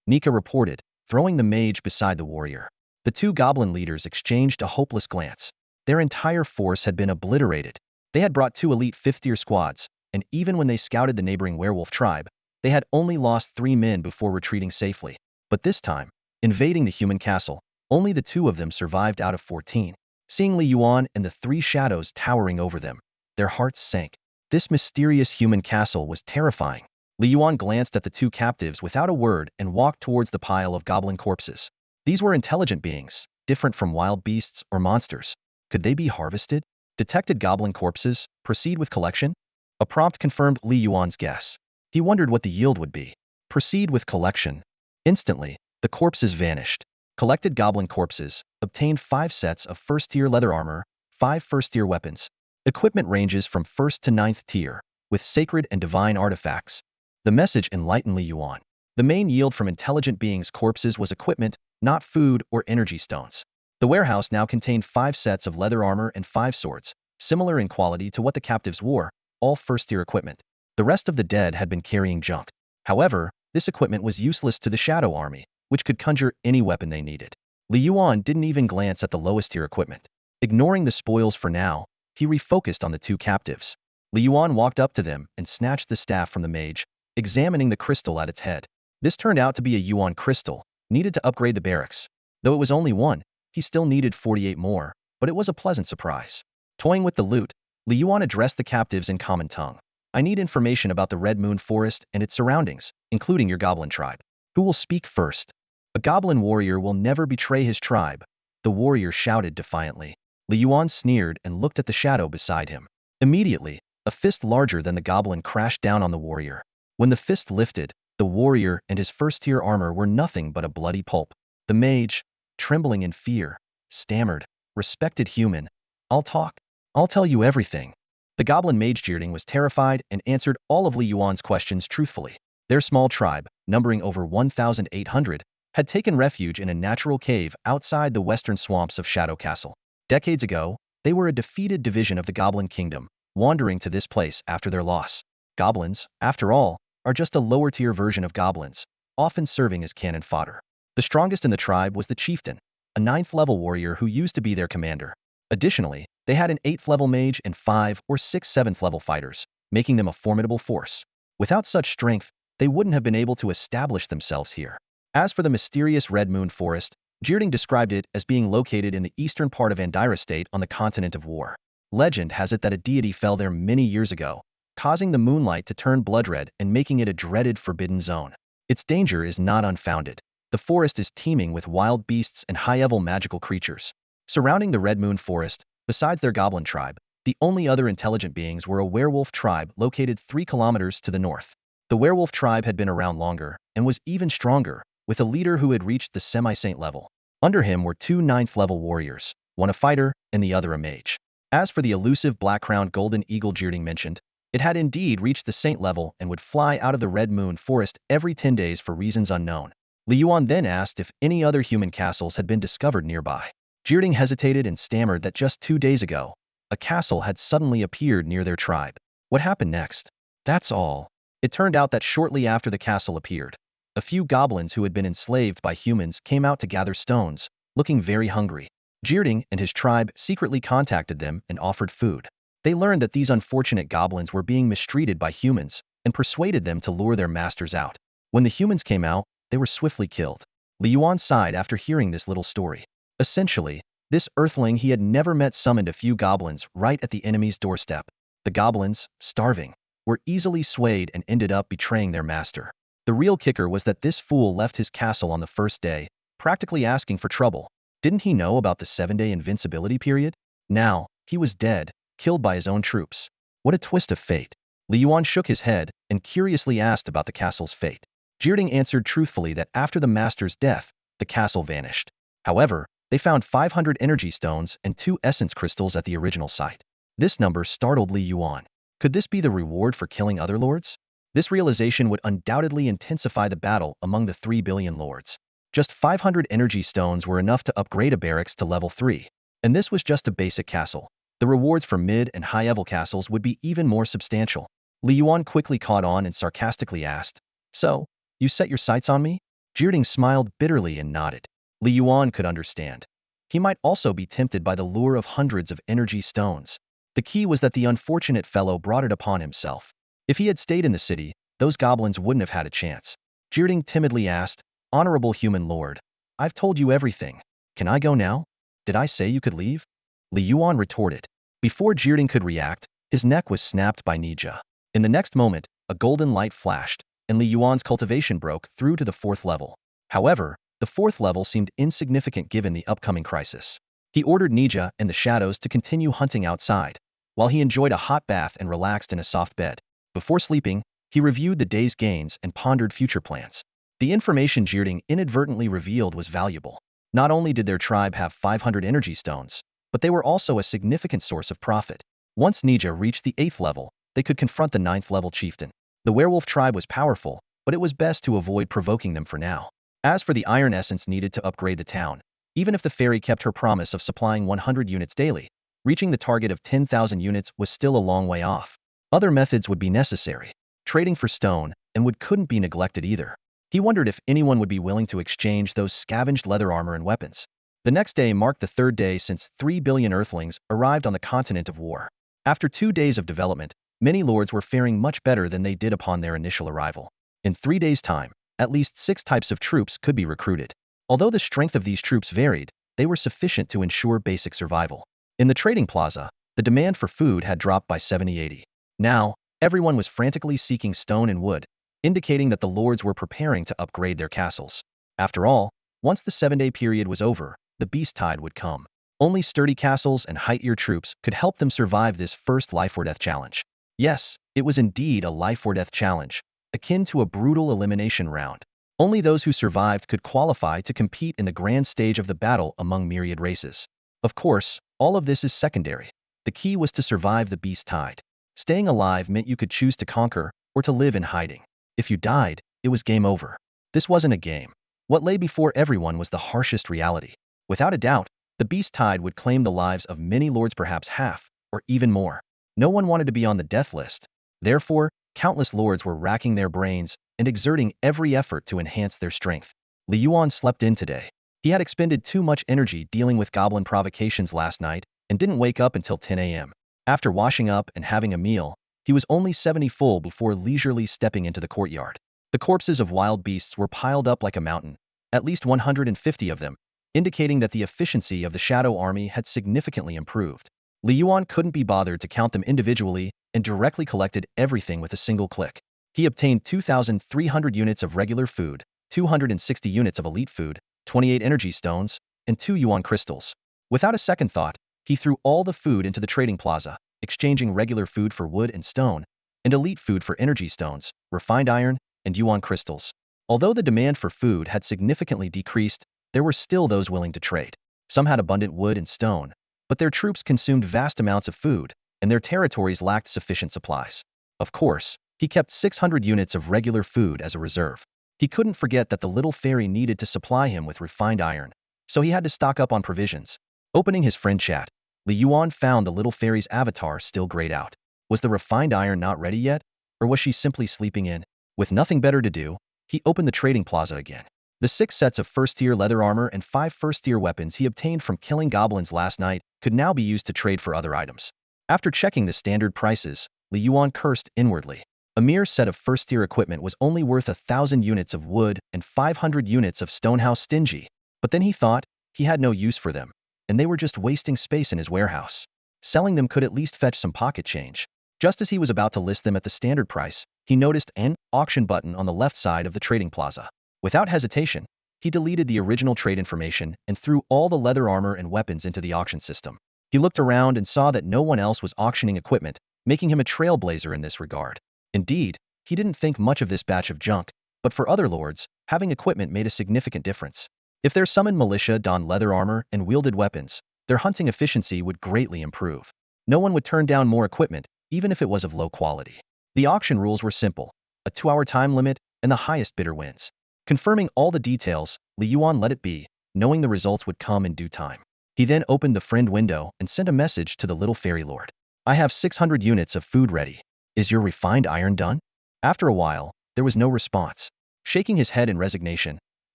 Nika reported, throwing the mage beside the warrior. The 2 goblin leaders exchanged a hopeless glance. Their entire force had been obliterated. They had brought 2 elite 5th-tier squads, and even when they scouted the neighboring werewolf tribe, they had only lost 3 men before retreating safely. But this time, invading the human castle, only the 2 of them survived out of 14. Seeing Yuan and the 3 shadows towering over them, their hearts sank. This mysterious human castle was terrifying. Yuan glanced at the 2 captives without a word and walked towards the pile of goblin corpses. These were intelligent beings, different from wild beasts or monsters. Could they be harvested? Detected goblin corpses, proceed with collection? A prompt confirmed Yuan's guess. He wondered what the yield would be. Proceed with collection. Instantly, the corpses vanished. Collected goblin corpses obtained 5 sets of 1st-tier leather armor, 5 1st-tier weapons. Equipment ranges from 1st to 9th tier, with sacred and divine artifacts. The message enlightened Yuan. The main yield from intelligent beings' corpses was equipment, not food or energy stones. The warehouse now contained 5 sets of leather armor and 5 swords, similar in quality to what the captives wore, all 1st-tier equipment. The rest of the dead had been carrying junk. However, this equipment was useless to the Shadow Army, which could conjure any weapon they needed. Li Yuan didn't even glance at the lowest tier equipment. Ignoring the spoils for now, he refocused on the two captives. Li Yuan walked up to them and snatched the staff from the mage, examining the crystal at its head. This turned out to be a Yuan crystal, needed to upgrade the barracks. Though it was only one, he still needed 48 more, but it was a pleasant surprise. Toying with the loot, Li Yuan addressed the captives in common tongue. I need information about the Red Moon Forest and its surroundings, including your goblin tribe. Who will speak first? A goblin warrior will never betray his tribe, the warrior shouted defiantly. Li Yuan sneered and looked at the shadow beside him. Immediately, a fist larger than the goblin crashed down on the warrior. When the fist lifted, the warrior and his first-tier armor were nothing but a bloody pulp. The mage, trembling in fear, stammered, "Respected human, I'll talk. I'll tell you everything." The goblin mage Jirding was terrified and answered all of Li Yuan's questions truthfully. Their small tribe, numbering over 1,800, had taken refuge in a natural cave outside the western swamps of Shadow Castle. Decades ago, they were a defeated division of the Goblin Kingdom, wandering to this place after their loss. Goblins, after all, are just a lower-tier version of goblins, often serving as cannon fodder. The strongest in the tribe was the chieftain, a 9th-level warrior who used to be their commander. Additionally, they had an 8th-level mage and 5 or 6 7th-level fighters, making them a formidable force. Without such strength, they wouldn't have been able to establish themselves here. As for the mysterious Red Moon Forest, Jirding described it as being located in the eastern part of Andira State on the continent of War. Legend has it that a deity fell there many years ago, causing the moonlight to turn blood-red and making it a dreaded forbidden zone. Its danger is not unfounded. The forest is teeming with wild beasts and high-level magical creatures. Surrounding the Red Moon Forest, besides their goblin tribe, the only other intelligent beings were a werewolf tribe located 3 kilometers to the north. The werewolf tribe had been around longer and was even stronger, with a leader who had reached the semi-saint level. Under him were 2 9th-level warriors, one a fighter and the other a mage. As for the elusive black-crowned golden eagle Jirding mentioned, it had indeed reached the saint level and would fly out of the Red Moon Forest every 10 days for reasons unknown. Li Yuan then asked if any other human castles had been discovered nearby. Jirding hesitated and stammered that just 2 days ago, a castle had suddenly appeared near their tribe. What happened next? That's all. It turned out that shortly after the castle appeared, a few goblins who had been enslaved by humans came out to gather stones, looking very hungry. Jirding and his tribe secretly contacted them and offered food. They learned that these unfortunate goblins were being mistreated by humans and persuaded them to lure their masters out. When the humans came out, they were swiftly killed. Li Yuan sighed after hearing this little story. Essentially, this earthling he had never met summoned a few goblins right at the enemy's doorstep. The goblins, starving, were easily swayed and ended up betraying their master. The real kicker was that this fool left his castle on the first day, practically asking for trouble. Didn't he know about the 7-day invincibility period? Now, he was dead, killed by his own troops. What a twist of fate. Li Yuan shook his head and curiously asked about the castle's fate. Jirding answered truthfully that after the master's death, the castle vanished. However, they found 500 energy stones and 2 essence crystals at the original site. This number startled Li Yuan. Could this be the reward for killing other lords? This realization would undoubtedly intensify the battle among the 3 billion lords. Just 500 energy stones were enough to upgrade a barracks to level 3. And this was just a basic castle. The rewards for mid and high-level castles would be even more substantial. Li Yuan quickly caught on and sarcastically asked, "So, you set your sights on me?" Jirding smiled bitterly and nodded. Li Yuan could understand. He might also be tempted by the lure of hundreds of energy stones. The key was that the unfortunate fellow brought it upon himself. If he had stayed in the city, those goblins wouldn't have had a chance. Jirding timidly asked, "Honorable human lord, I've told you everything. Can I go now? Did I say you could leave?" Li Yuan retorted. Before Jirding could react, his neck was snapped by Nija. In the next moment, a golden light flashed, and Li Yuan's cultivation broke through to the 4th level. However, the 4th level seemed insignificant given the upcoming crisis. He ordered Nija and the shadows to continue hunting outside, while he enjoyed a hot bath and relaxed in a soft bed. Before sleeping, he reviewed the day's gains and pondered future plans. The information Jirding inadvertently revealed was valuable. Not only did their tribe have 500 energy stones, but they were also a significant source of profit. Once Nija reached the 8th level, they could confront the 9th-level chieftain. The werewolf tribe was powerful, but it was best to avoid provoking them for now. As for the iron essence needed to upgrade the town, even if the fairy kept her promise of supplying 100 units daily, reaching the target of 10,000 units was still a long way off. Other methods would be necessary. Trading for stone and wood couldn't be neglected either. He wondered if anyone would be willing to exchange those scavenged leather armor and weapons. The next day marked the third day since 3 billion Earthlings arrived on the continent of war. After 2 days of development, many lords were faring much better than they did upon their initial arrival. In 3 days' time, at least 6 types of troops could be recruited. Although the strength of these troops varied, they were sufficient to ensure basic survival. In the trading plaza, the demand for food had dropped by 70-80. Now, everyone was frantically seeking stone and wood, indicating that the lords were preparing to upgrade their castles. After all, once the 7-day period was over, the beast tide would come. Only sturdy castles and height-year troops could help them survive this first life-or-death challenge. Yes, it was indeed a life-or-death challenge, akin to a brutal elimination round. Only those who survived could qualify to compete in the grand stage of the battle among myriad races. Of course, all of this is secondary. The key was to survive the beast tide. Staying alive meant you could choose to conquer or to live in hiding. If you died, it was game over. This wasn't a game. What lay before everyone was the harshest reality. Without a doubt, the beast tide would claim the lives of many lords, perhaps half, or even more. No one wanted to be on the death list. Therefore, countless lords were racking their brains and exerting every effort to enhance their strength. Yuan slept in today. He had expended too much energy dealing with goblin provocations last night and didn't wake up until 10 a.m. After washing up and having a meal, he was only 70 full before leisurely stepping into the courtyard. The corpses of wild beasts were piled up like a mountain, at least 150 of them, indicating that the efficiency of the Shadow Army had significantly improved. Yuan couldn't be bothered to count them individually and directly collected everything with a single click. He obtained 2,300 units of regular food, 260 units of elite food, 28 energy stones, and 2 Yuan crystals. Without a second thought, he threw all the food into the trading plaza, exchanging regular food for wood and stone, and elite food for energy stones, refined iron, and Yuan crystals. Although the demand for food had significantly decreased, there were still those willing to trade. Some had abundant wood and stone, but their troops consumed vast amounts of food, and their territories lacked sufficient supplies. Of course, he kept 600 units of regular food as a reserve. He couldn't forget that the little fairy needed to supply him with refined iron, so he had to stock up on provisions. Opening his friend chat, Yuan found the little fairy's avatar still grayed out. Was the refined iron not ready yet, or was she simply sleeping in? With nothing better to do, he opened the trading plaza again. The 6 sets of first-tier leather armor and 5 first-tier weapons he obtained from killing goblins last night could now be used to trade for other items. After checking the standard prices, Yuan cursed inwardly. A mere set of first-tier equipment was only worth 1,000 units of wood and 500 units of stonehouse stingy. But then he thought he had no use for them, and they were just wasting space in his warehouse. Selling them could at least fetch some pocket change. Just as he was about to list them at the standard price, he noticed an auction button on the left side of the trading plaza. Without hesitation, he deleted the original trade information and threw all the leather armor and weapons into the auction system. He looked around and saw that no one else was auctioning equipment, making him a trailblazer in this regard. Indeed, he didn't think much of this batch of junk, but for other lords, having equipment made a significant difference. If their summoned militia donned leather armor and wielded weapons, their hunting efficiency would greatly improve. No one would turn down more equipment, even if it was of low quality. The auction rules were simple: a 2-hour time limit, and the highest bidder wins. Confirming all the details, Yuan let it be, knowing the results would come in due time. He then opened the friend window and sent a message to the little fairy lord. I have 600 units of food ready. Is your refined iron done? After a while, there was no response. Shaking his head in resignation,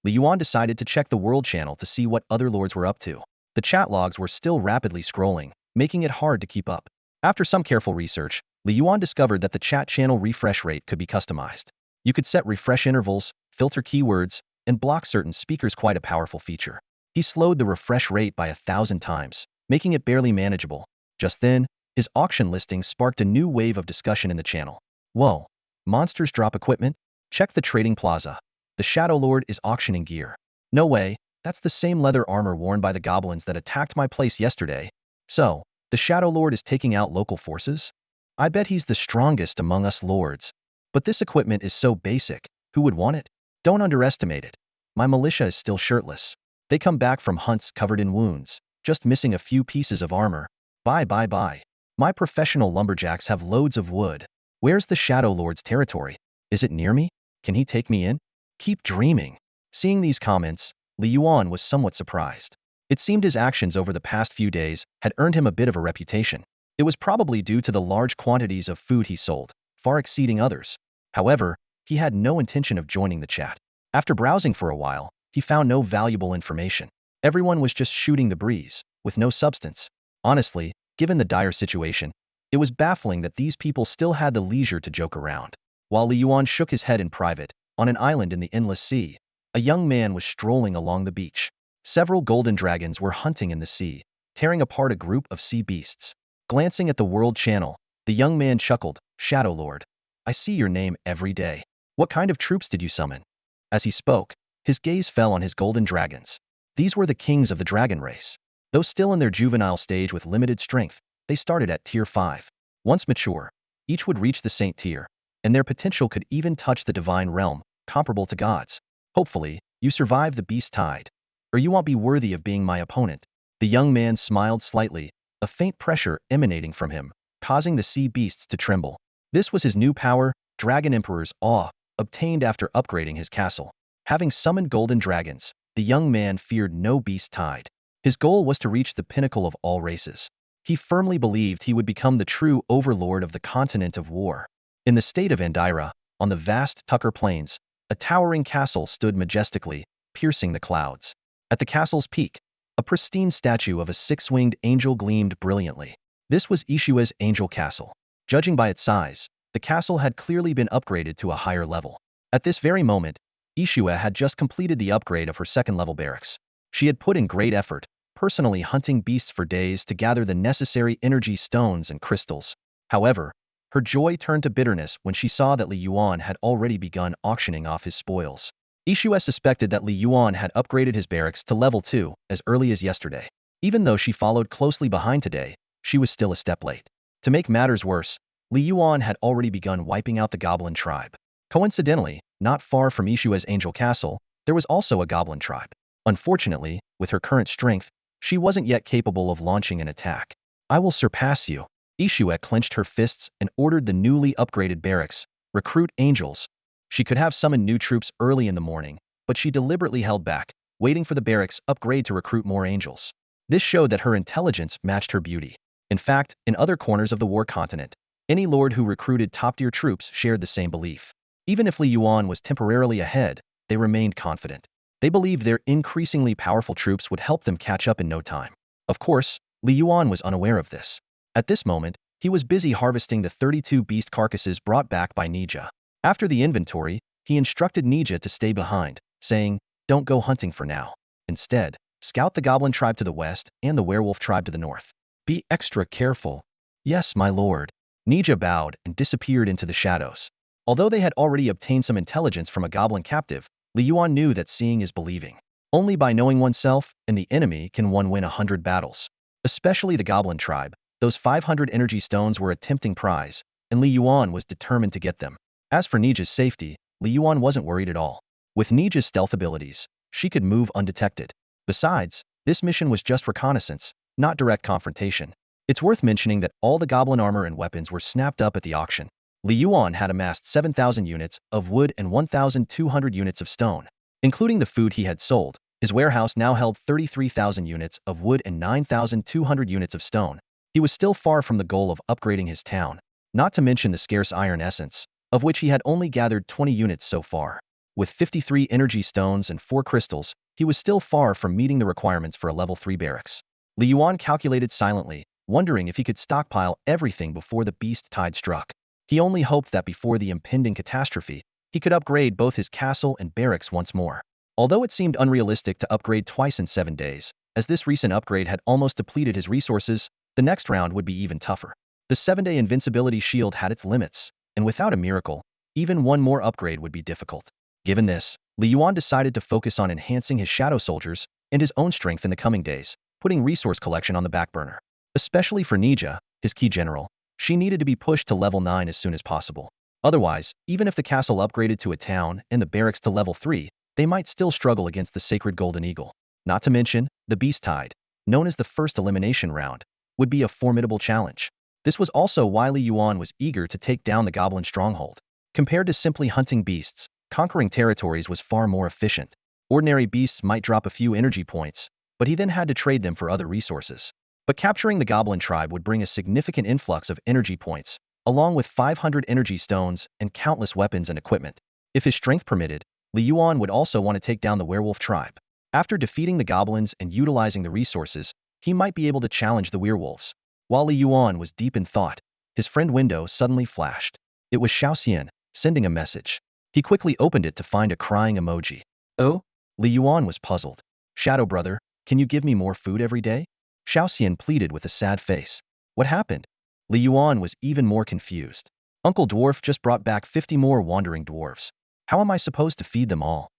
Yuan decided to check the world channel to see what other lords were up to. The chat logs were still rapidly scrolling, making it hard to keep up. After some careful research, Yuan discovered that the chat channel refresh rate could be customized. You could set refresh intervals, filter keywords, and block certain speakers, quite a powerful feature. He slowed the refresh rate by 1,000 times, making it barely manageable. Just then, his auction listing sparked a new wave of discussion in the channel. Whoa, monsters drop equipment? Check the trading plaza. The Shadow Lord is auctioning gear. No way, that's the same leather armor worn by the goblins that attacked my place yesterday. So, the Shadow Lord is taking out local forces? I bet he's the strongest among us lords. But this equipment is so basic, who would want it? Don't underestimate it. My militia is still shirtless. They come back from hunts covered in wounds, just missing a few pieces of armor. Bye. My professional lumberjacks have loads of wood. Where's the Shadow Lord's territory? Is it near me? Can he take me in? Keep dreaming. Seeing these comments, Yuan was somewhat surprised. It seemed his actions over the past few days had earned him a bit of a reputation. It was probably due to the large quantities of food he sold, far exceeding others. However, he had no intention of joining the chat. After browsing for a while, he found no valuable information. Everyone was just shooting the breeze, with no substance. Honestly, given the dire situation, it was baffling that these people still had the leisure to joke around. While Li Yuan shook his head in private, on an island in the endless sea, a young man was strolling along the beach. Several golden dragons were hunting in the sea, tearing apart a group of sea beasts. Glancing at the world channel, the young man chuckled, "Shadow Lord, I see your name every day. What kind of troops did you summon?" As he spoke, his gaze fell on his golden dragons. These were the kings of the dragon race. Though still in their juvenile stage with limited strength, they started at tier 5. Once mature, each would reach the saint tier, and their potential could even touch the divine realm, comparable to gods. Hopefully, you survive the beast tide, or you won't be worthy of being my opponent. The young man smiled slightly, a faint pressure emanating from him, causing the sea beasts to tremble. This was his new power, Dragon Emperor's Awe, obtained after upgrading his castle. Having summoned golden dragons, the young man feared no beast tide. His goal was to reach the pinnacle of all races. He firmly believed he would become the true overlord of the continent of war. In the state of Andira, on the vast Tucker Plains, a towering castle stood majestically, piercing the clouds. At the castle's peak, a pristine statue of a six-winged angel gleamed brilliantly. This was Ishua's angel castle. Judging by its size, the castle had clearly been upgraded to a higher level. At this very moment, Ishua had just completed the upgrade of her second-level barracks. She had put in great effort, personally hunting beasts for days to gather the necessary energy stones and crystals. However, her joy turned to bitterness when she saw that Li Yuan had already begun auctioning off his spoils. Ishua suspected that Li Yuan had upgraded his barracks to level 2 as early as yesterday. Even though she followed closely behind today, she was still a step late. To make matters worse, Li Yuan had already begun wiping out the goblin tribe. Coincidentally, not far from Ishua's angel castle, there was also a goblin tribe. Unfortunately, with her current strength, she wasn't yet capable of launching an attack. "I will surpass you." Ishua clenched her fists and ordered the newly upgraded barracks, "Recruit angels." She could have summoned new troops early in the morning, but she deliberately held back, waiting for the barracks upgrade to recruit more angels. This showed that her intelligence matched her beauty. In fact, in other corners of the war continent, any lord who recruited top-tier troops shared the same belief. Even if Li Yuan was temporarily ahead, they remained confident. They believed their increasingly powerful troops would help them catch up in no time. Of course, Li Yuan was unaware of this. At this moment, he was busy harvesting the 32 beast carcasses brought back by Nija. After the inventory, he instructed Nija to stay behind, saying, "Don't go hunting for now. Instead, scout the goblin tribe to the west and the werewolf tribe to the north. Be extra careful." "Yes, my lord." Nija bowed and disappeared into the shadows. Although they had already obtained some intelligence from a goblin captive, Li Yuan knew that seeing is believing. Only by knowing oneself and the enemy can one win 100 battles. Especially the goblin tribe, those 500 energy stones were a tempting prize, and Li Yuan was determined to get them. As for Nija's safety, Li Yuan wasn't worried at all. With Nija's stealth abilities, she could move undetected. Besides, this mission was just reconnaissance, not direct confrontation. It's worth mentioning that all the goblin armor and weapons were snapped up at the auction. Li Yuan had amassed 7,000 units of wood and 1,200 units of stone. Including the food he had sold, his warehouse now held 33,000 units of wood and 9,200 units of stone. He was still far from the goal of upgrading his town, not to mention the scarce iron essence, of which he had only gathered 20 units so far. With 53 energy stones and 4 crystals, he was still far from meeting the requirements for a level 3 barracks. Li Yuan calculated silently, wondering if he could stockpile everything before the beast tide struck. He only hoped that before the impending catastrophe, he could upgrade both his castle and barracks once more. Although it seemed unrealistic to upgrade twice in 7 days, as this recent upgrade had almost depleted his resources, the next round would be even tougher. The 7-day invincibility shield had its limits, and without a miracle, even one more upgrade would be difficult. Given this, Li Yuan decided to focus on enhancing his shadow soldiers and his own strength in the coming days, putting resource collection on the back burner. Especially for Nija, his key general, she needed to be pushed to level 9 as soon as possible. Otherwise, even if the castle upgraded to a town and the barracks to level 3, they might still struggle against the sacred golden eagle. Not to mention, the beast tide, known as the first elimination round, would be a formidable challenge. This was also why Li Yuan was eager to take down the goblin stronghold. Compared to simply hunting beasts, conquering territories was far more efficient. Ordinary beasts might drop a few energy points, but he then had to trade them for other resources. But capturing the goblin tribe would bring a significant influx of energy points, along with 500 energy stones and countless weapons and equipment. If his strength permitted, Li Yuan would also want to take down the werewolf tribe. After defeating the goblins and utilizing the resources, he might be able to challenge the werewolves. While Li Yuan was deep in thought, his friend window suddenly flashed. It was Xiaoxian, sending a message. He quickly opened it to find a crying emoji. Oh? Li Yuan was puzzled. Shadow brother, can you give me more food every day? Xiaoxian pleaded with a sad face. What happened? Li Yuan was even more confused. Uncle Dwarf just brought back 50 more wandering dwarves. How am I supposed to feed them all?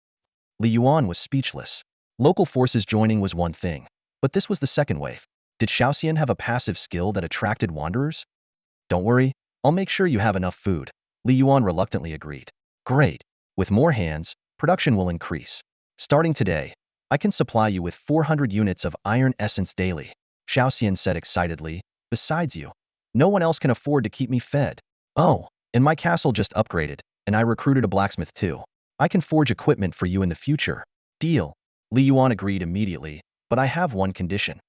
Li Yuan was speechless. Local forces joining was one thing, but this was the second wave. Did Xiaoxian have a passive skill that attracted wanderers? Don't worry, I'll make sure you have enough food. Li Yuan reluctantly agreed. Great. With more hands, production will increase. Starting today, I can supply you with 400 units of iron essence daily, Xiaoxian said excitedly. Besides you, no one else can afford to keep me fed. Oh, and my castle just upgraded, and I recruited a blacksmith too. I can forge equipment for you in the future. Deal. Li Yuan agreed immediately, but I have one condition.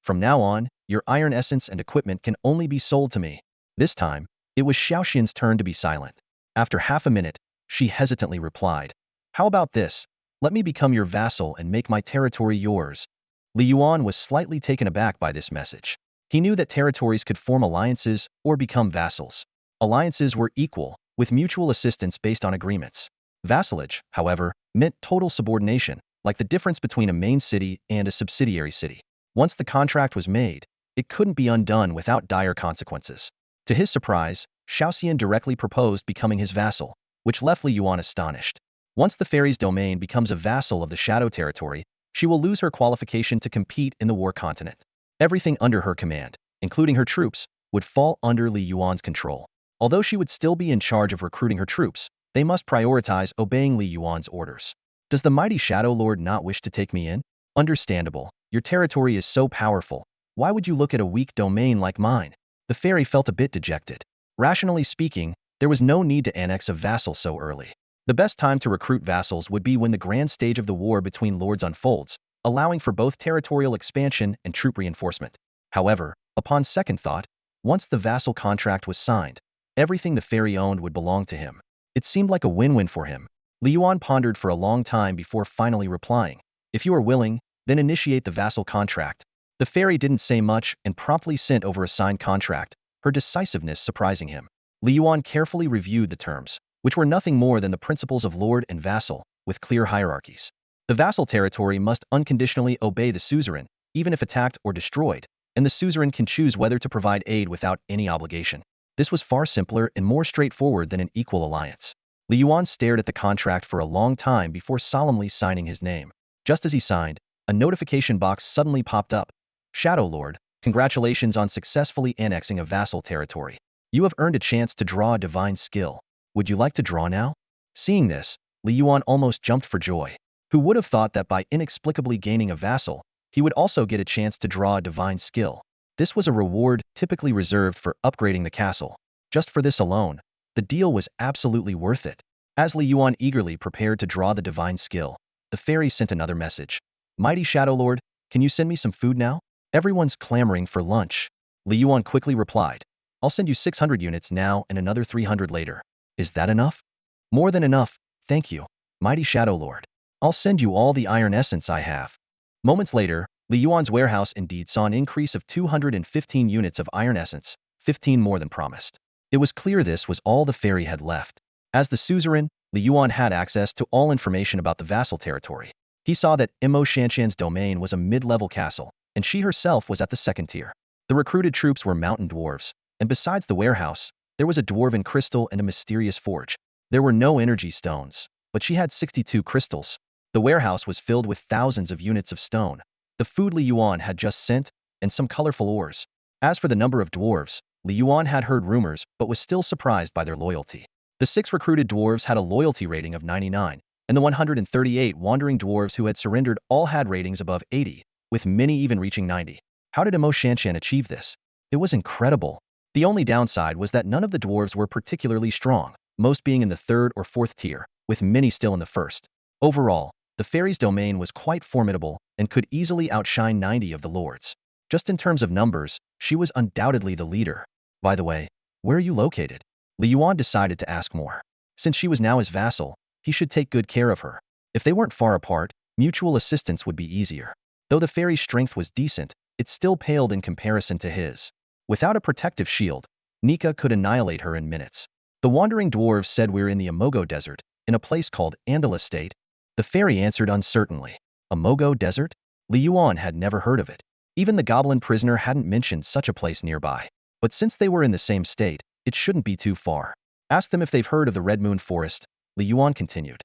From now on, your iron essence and equipment can only be sold to me. This time, it was Xiaoxian's turn to be silent. After half a minute, she hesitantly replied. How about this? Let me become your vassal and make my territory yours. Li Yuan was slightly taken aback by this message. He knew that territories could form alliances or become vassals. Alliances were equal, with mutual assistance based on agreements. Vassalage, however, meant total subordination, like the difference between a main city and a subsidiary city. Once the contract was made, it couldn't be undone without dire consequences. To his surprise, Xiaoxian directly proposed becoming his vassal, which left Li Yuan astonished. Once the fairy's domain becomes a vassal of the Shadow territory, she will lose her qualification to compete in the war continent. Everything under her command, including her troops, would fall under Li Yuan's control. Although she would still be in charge of recruiting her troops, they must prioritize obeying Li Yuan's orders. Does the mighty Shadow Lord not wish to take me in? Understandable. Your territory is so powerful. Why would you look at a weak domain like mine? The fairy felt a bit dejected. Rationally speaking, there was no need to annex a vassal so early. The best time to recruit vassals would be when the grand stage of the war between lords unfolds, allowing for both territorial expansion and troop reinforcement. However, upon second thought, once the vassal contract was signed, everything the fairy owned would belong to him. It seemed like a win-win for him. Li Yuan pondered for a long time before finally replying. If you are willing, then initiate the vassal contract. The fairy didn't say much and promptly sent over a signed contract, her decisiveness surprising him. Li Yuan carefully reviewed the terms, which were nothing more than the principles of lord and vassal, with clear hierarchies. The vassal territory must unconditionally obey the suzerain, even if attacked or destroyed, and the suzerain can choose whether to provide aid without any obligation. This was far simpler and more straightforward than an equal alliance. Li Yuan stared at the contract for a long time before solemnly signing his name. Just as he signed, a notification box suddenly popped up. Shadow Lord, congratulations on successfully annexing a vassal territory. You have earned a chance to draw a divine skill. Would you like to draw now? Seeing this, Li Yuan almost jumped for joy. Who would have thought that by inexplicably gaining a vassal, he would also get a chance to draw a divine skill? This was a reward typically reserved for upgrading the castle. Just for this alone, the deal was absolutely worth it. As Li Yuan eagerly prepared to draw the divine skill, the fairy sent another message. Mighty Shadow Lord, can you send me some food now? Everyone's clamoring for lunch. Li Yuan quickly replied. I'll send you 600 units now and another 300 later. Is that enough? More than enough, thank you, mighty Shadow Lord. I'll send you all the iron essence I have. Moments later, Li Yuan's warehouse indeed saw an increase of 215 units of iron essence, 15 more than promised. It was clear this was all the fairy had left. As the suzerain, Li Yuan had access to all information about the vassal territory. He saw that Imo Shanshan's domain was a mid-level castle, and she herself was at the second tier. The recruited troops were mountain dwarves, and besides the warehouse, there was a dwarven crystal and a mysterious forge. There were no energy stones, but she had 62 crystals. The warehouse was filled with thousands of units of stone, the food Li Yuan had just sent, and some colorful ores. As for the number of dwarves, Li Yuan had heard rumors but was still surprised by their loyalty. The 6 recruited dwarves had a loyalty rating of 99, and the 138 wandering dwarves who had surrendered all had ratings above 80, with many even reaching 90. How did Imo Shanshan achieve this? It was incredible. The only downside was that none of the dwarves were particularly strong, most being in the 3rd or 4th tier, with many still in the 1st. Overall, the fairy's domain was quite formidable and could easily outshine 90 of the lords. Just in terms of numbers, she was undoubtedly the leader. By the way, where are you located? Li Yuan decided to ask more. Since she was now his vassal, he should take good care of her. If they weren't far apart, mutual assistance would be easier. Though the fairy's strength was decent, it still paled in comparison to his. Without a protective shield, Nika could annihilate her in minutes. The wandering dwarves said we're in the Amogo Desert, in a place called Andala State. The fairy answered uncertainly. Amogo Desert? Yuan had never heard of it. Even the goblin prisoner hadn't mentioned such a place nearby. But since they were in the same state, it shouldn't be too far. Ask them if they've heard of the Red Moon Forest, Yuan continued.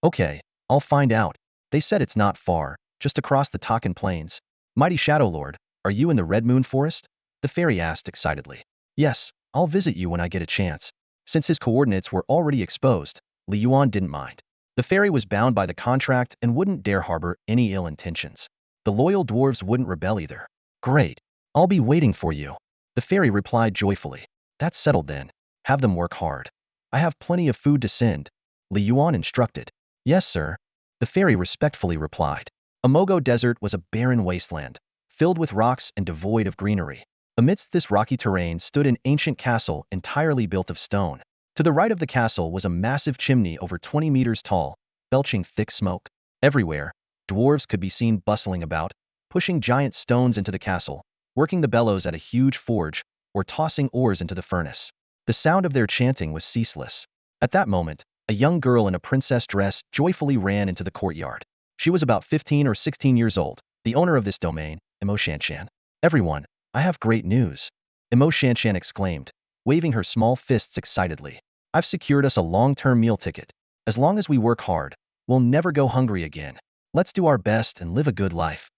Okay, I'll find out. They said it's not far, just across the Takan Plains. Mighty Shadow Lord, are you in the Red Moon Forest? The fairy asked excitedly. Yes, I'll visit you when I get a chance. Since his coordinates were already exposed, Yuan didn't mind. The fairy was bound by the contract and wouldn't dare harbor any ill intentions. The loyal dwarves wouldn't rebel either. Great. I'll be waiting for you. The fairy replied joyfully. That's settled then. Have them work hard. I have plenty of food to send, Yuan instructed. Yes, sir. The fairy respectfully replied. Amogo Desert was a barren wasteland, filled with rocks and devoid of greenery. Amidst this rocky terrain stood an ancient castle entirely built of stone. To the right of the castle was a massive chimney over 20 meters tall, belching thick smoke. Everywhere, dwarves could be seen bustling about, pushing giant stones into the castle, working the bellows at a huge forge, or tossing ores into the furnace. The sound of their chanting was ceaseless. At that moment, a young girl in a princess dress joyfully ran into the courtyard. She was about 15 or 16 years old, the owner of this domain, Shanshan. Everyone, I have great news, Shanshan exclaimed, waving her small fists excitedly. I've secured us a long-term meal ticket. As long as we work hard, we'll never go hungry again. Let's do our best and live a good life.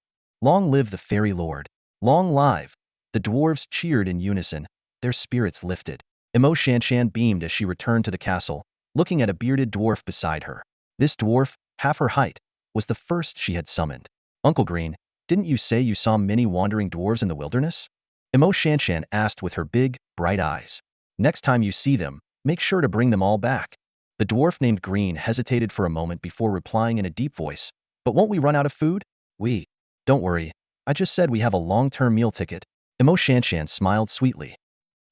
Long live the fairy lord. Long live. The dwarves cheered in unison, their spirits lifted. Shanshan beamed as she returned to the castle, looking at a bearded dwarf beside her. This dwarf, half her height, was the first she had summoned. Uncle Green, didn't you say you saw many wandering dwarves in the wilderness? Shanshan asked with her big, bright eyes. Next time you see them, make sure to bring them all back. The dwarf named Green hesitated for a moment before replying in a deep voice. But won't we run out of food? Don't worry. I just said we have a long-term meal ticket. Shanshan smiled sweetly.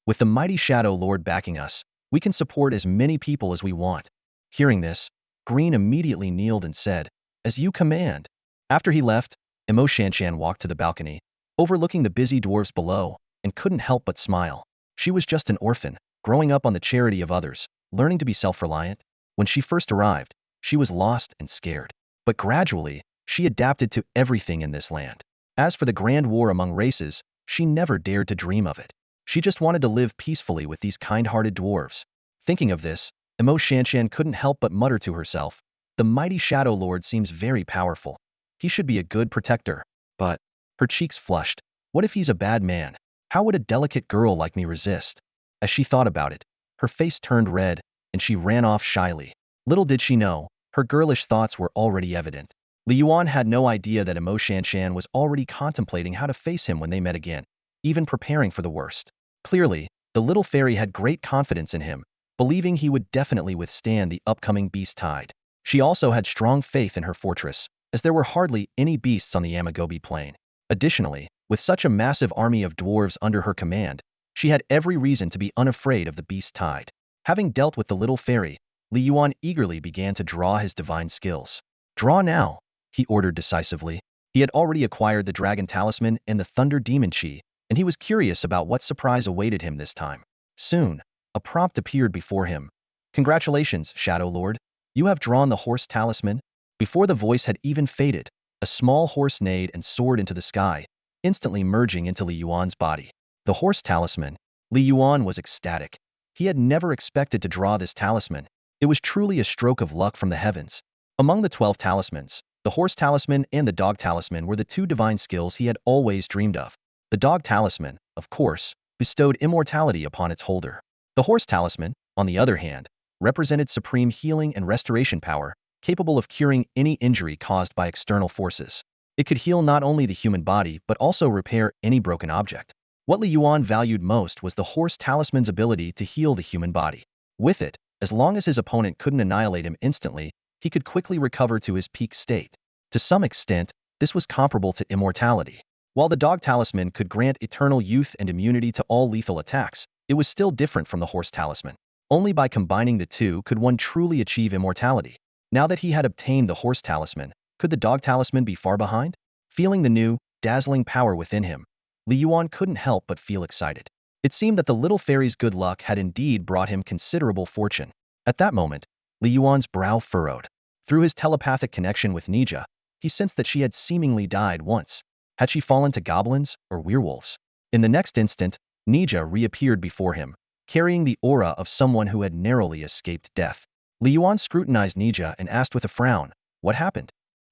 With the mighty Shadow Lord backing us, we can support as many people as we want. Hearing this, Green immediately kneeled and said, As you command. After he left, Shanshan walked to the balcony, overlooking the busy dwarves below, and couldn't help but smile. She was just an orphan, growing up on the charity of others, learning to be self-reliant. When she first arrived, she was lost and scared. But gradually, she adapted to everything in this land. As for the grand war among races, she never dared to dream of it. She just wanted to live peacefully with these kind-hearted dwarves. Thinking of this, Shanshan couldn't help but mutter to herself, the mighty Shadow Lord seems very powerful. He should be a good protector. But her cheeks flushed. What if he's a bad man? How would a delicate girl like me resist? As she thought about it, her face turned red, and she ran off shyly. Little did she know, her girlish thoughts were already evident. Yuan had no idea that Shanshan was already contemplating how to face him when they met again, even preparing for the worst. Clearly, the little fairy had great confidence in him, believing he would definitely withstand the upcoming beast tide. She also had strong faith in her fortress, as there were hardly any beasts on the Yamagobi plain. Additionally, with such a massive army of dwarves under her command, she had every reason to be unafraid of the beast tide. Having dealt with the little fairy, Yuan eagerly began to draw his divine skills. Draw now, he ordered decisively. He had already acquired the dragon talisman and the thunder demon chi, and he was curious about what surprise awaited him this time. Soon, a prompt appeared before him. Congratulations, Shadow Lord. You have drawn the horse talisman. Before the voice had even faded, a small horse neighed and soared into the sky, instantly merging into Yuan's body. The horse talisman. Yuan was ecstatic. He had never expected to draw this talisman. It was truly a stroke of luck from the heavens. Among the 12 talismans, the horse talisman and the dog talisman were the two divine skills he had always dreamed of. The dog talisman, of course, bestowed immortality upon its holder. The horse talisman, on the other hand, represented supreme healing and restoration power, capable of curing any injury caused by external forces. It could heal not only the human body but also repair any broken object. What Yuan valued most was the horse talisman's ability to heal the human body. With it, as long as his opponent couldn't annihilate him instantly, he could quickly recover to his peak state. To some extent, this was comparable to immortality. While the dog talisman could grant eternal youth and immunity to all lethal attacks, it was still different from the horse talisman. Only by combining the two could one truly achieve immortality. Now that he had obtained the horse talisman, could the dog talisman be far behind? Feeling the new, dazzling power within him, Yuan couldn't help but feel excited. It seemed that the little fairy's good luck had indeed brought him considerable fortune. At that moment, Yuan's brow furrowed. Through his telepathic connection with Nija, he sensed that she had seemingly died once. Had she fallen to goblins or werewolves? In the next instant, Nija reappeared before him, carrying the aura of someone who had narrowly escaped death. Yuan scrutinized Nija and asked with a frown, "What happened?"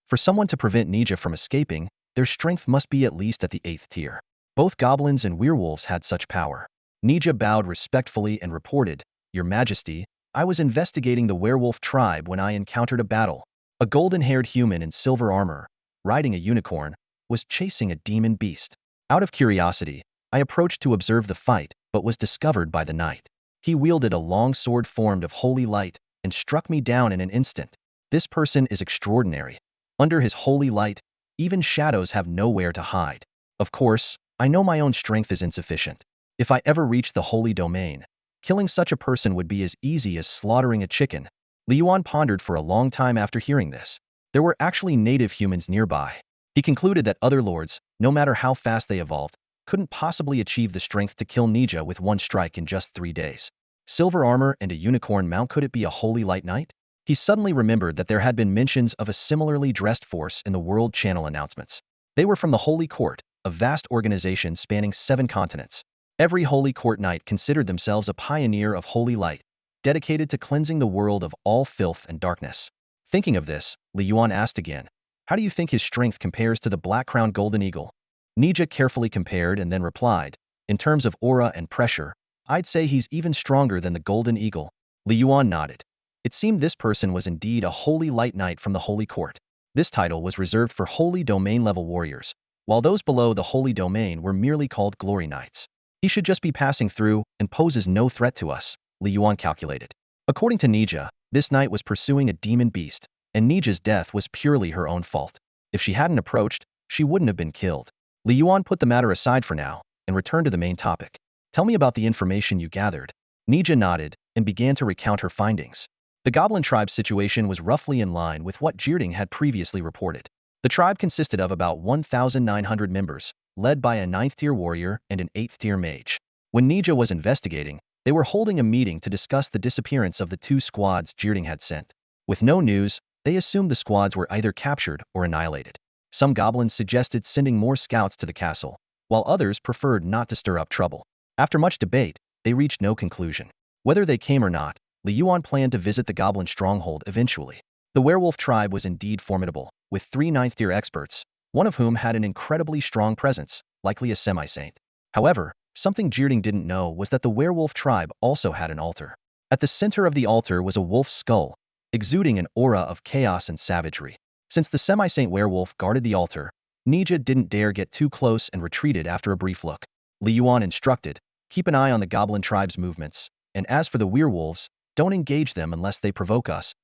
For someone to prevent Nija from escaping, their strength must be at least at the 8th tier. Both goblins and werewolves had such power. Nija bowed respectfully and reported, "Your Majesty, I was investigating the werewolf tribe when I encountered a battle. A golden-haired human in silver armor, riding a unicorn, was chasing a demon beast. Out of curiosity, I approached to observe the fight, but was discovered by the knight. He wielded a long sword formed of holy light and struck me down in an instant. This person is extraordinary. Under his holy light, even shadows have nowhere to hide. Of course, I know my own strength is insufficient. If I ever reach the holy domain, killing such a person would be as easy as slaughtering a chicken." Yuan pondered for a long time after hearing this. There were actually native humans nearby. He concluded that other lords, no matter how fast they evolved, couldn't possibly achieve the strength to kill Nija with one strike in just 3 days. Silver armor and a unicorn mount, could it be a holy light knight? He suddenly remembered that there had been mentions of a similarly dressed force in the World Channel announcements. They were from the Holy Court, a vast organization spanning 7 continents. Every Holy Court knight considered themselves a pioneer of holy light, dedicated to cleansing the world of all filth and darkness. Thinking of this, Yuan asked again, "How do you think his strength compares to the black-crowned golden eagle?" Nija carefully compared and then replied, "In terms of aura and pressure, I'd say he's even stronger than the golden eagle." Yuan nodded. It seemed this person was indeed a holy light knight from the Holy Court. This title was reserved for holy domain level warriors, while those below the holy domain were merely called glory knights. He should just be passing through and poses no threat to us, Yuan calculated. According to Nija, this knight was pursuing a demon beast, and Nija's death was purely her own fault. If she hadn't approached, she wouldn't have been killed. Yuan put the matter aside for now and returned to the main topic. "Tell me about the information you gathered." Nija nodded and began to recount her findings. The goblin tribe's situation was roughly in line with what Jirding had previously reported. The tribe consisted of about 1,900 members, led by a 9th-tier warrior and an 8th-tier mage. When Nija was investigating, they were holding a meeting to discuss the disappearance of the 2 squads Jirding had sent. With no news, they assumed the squads were either captured or annihilated. Some goblins suggested sending more scouts to the castle, while others preferred not to stir up trouble. After much debate, they reached no conclusion. Whether they came or not, Yuan planned to visit the goblin stronghold eventually. The werewolf tribe was indeed formidable, with 3 9th-tier experts, one of whom had an incredibly strong presence, likely a semi-saint. However, something Jirding didn't know was that the werewolf tribe also had an altar. At the center of the altar was a wolf's skull, exuding an aura of chaos and savagery. Since the semi-saint werewolf guarded the altar, Nija didn't dare get too close and retreated after a brief look. Yuan instructed, "Keep an eye on the goblin tribe's movements, and as for the werewolves, don't engage them unless they provoke us."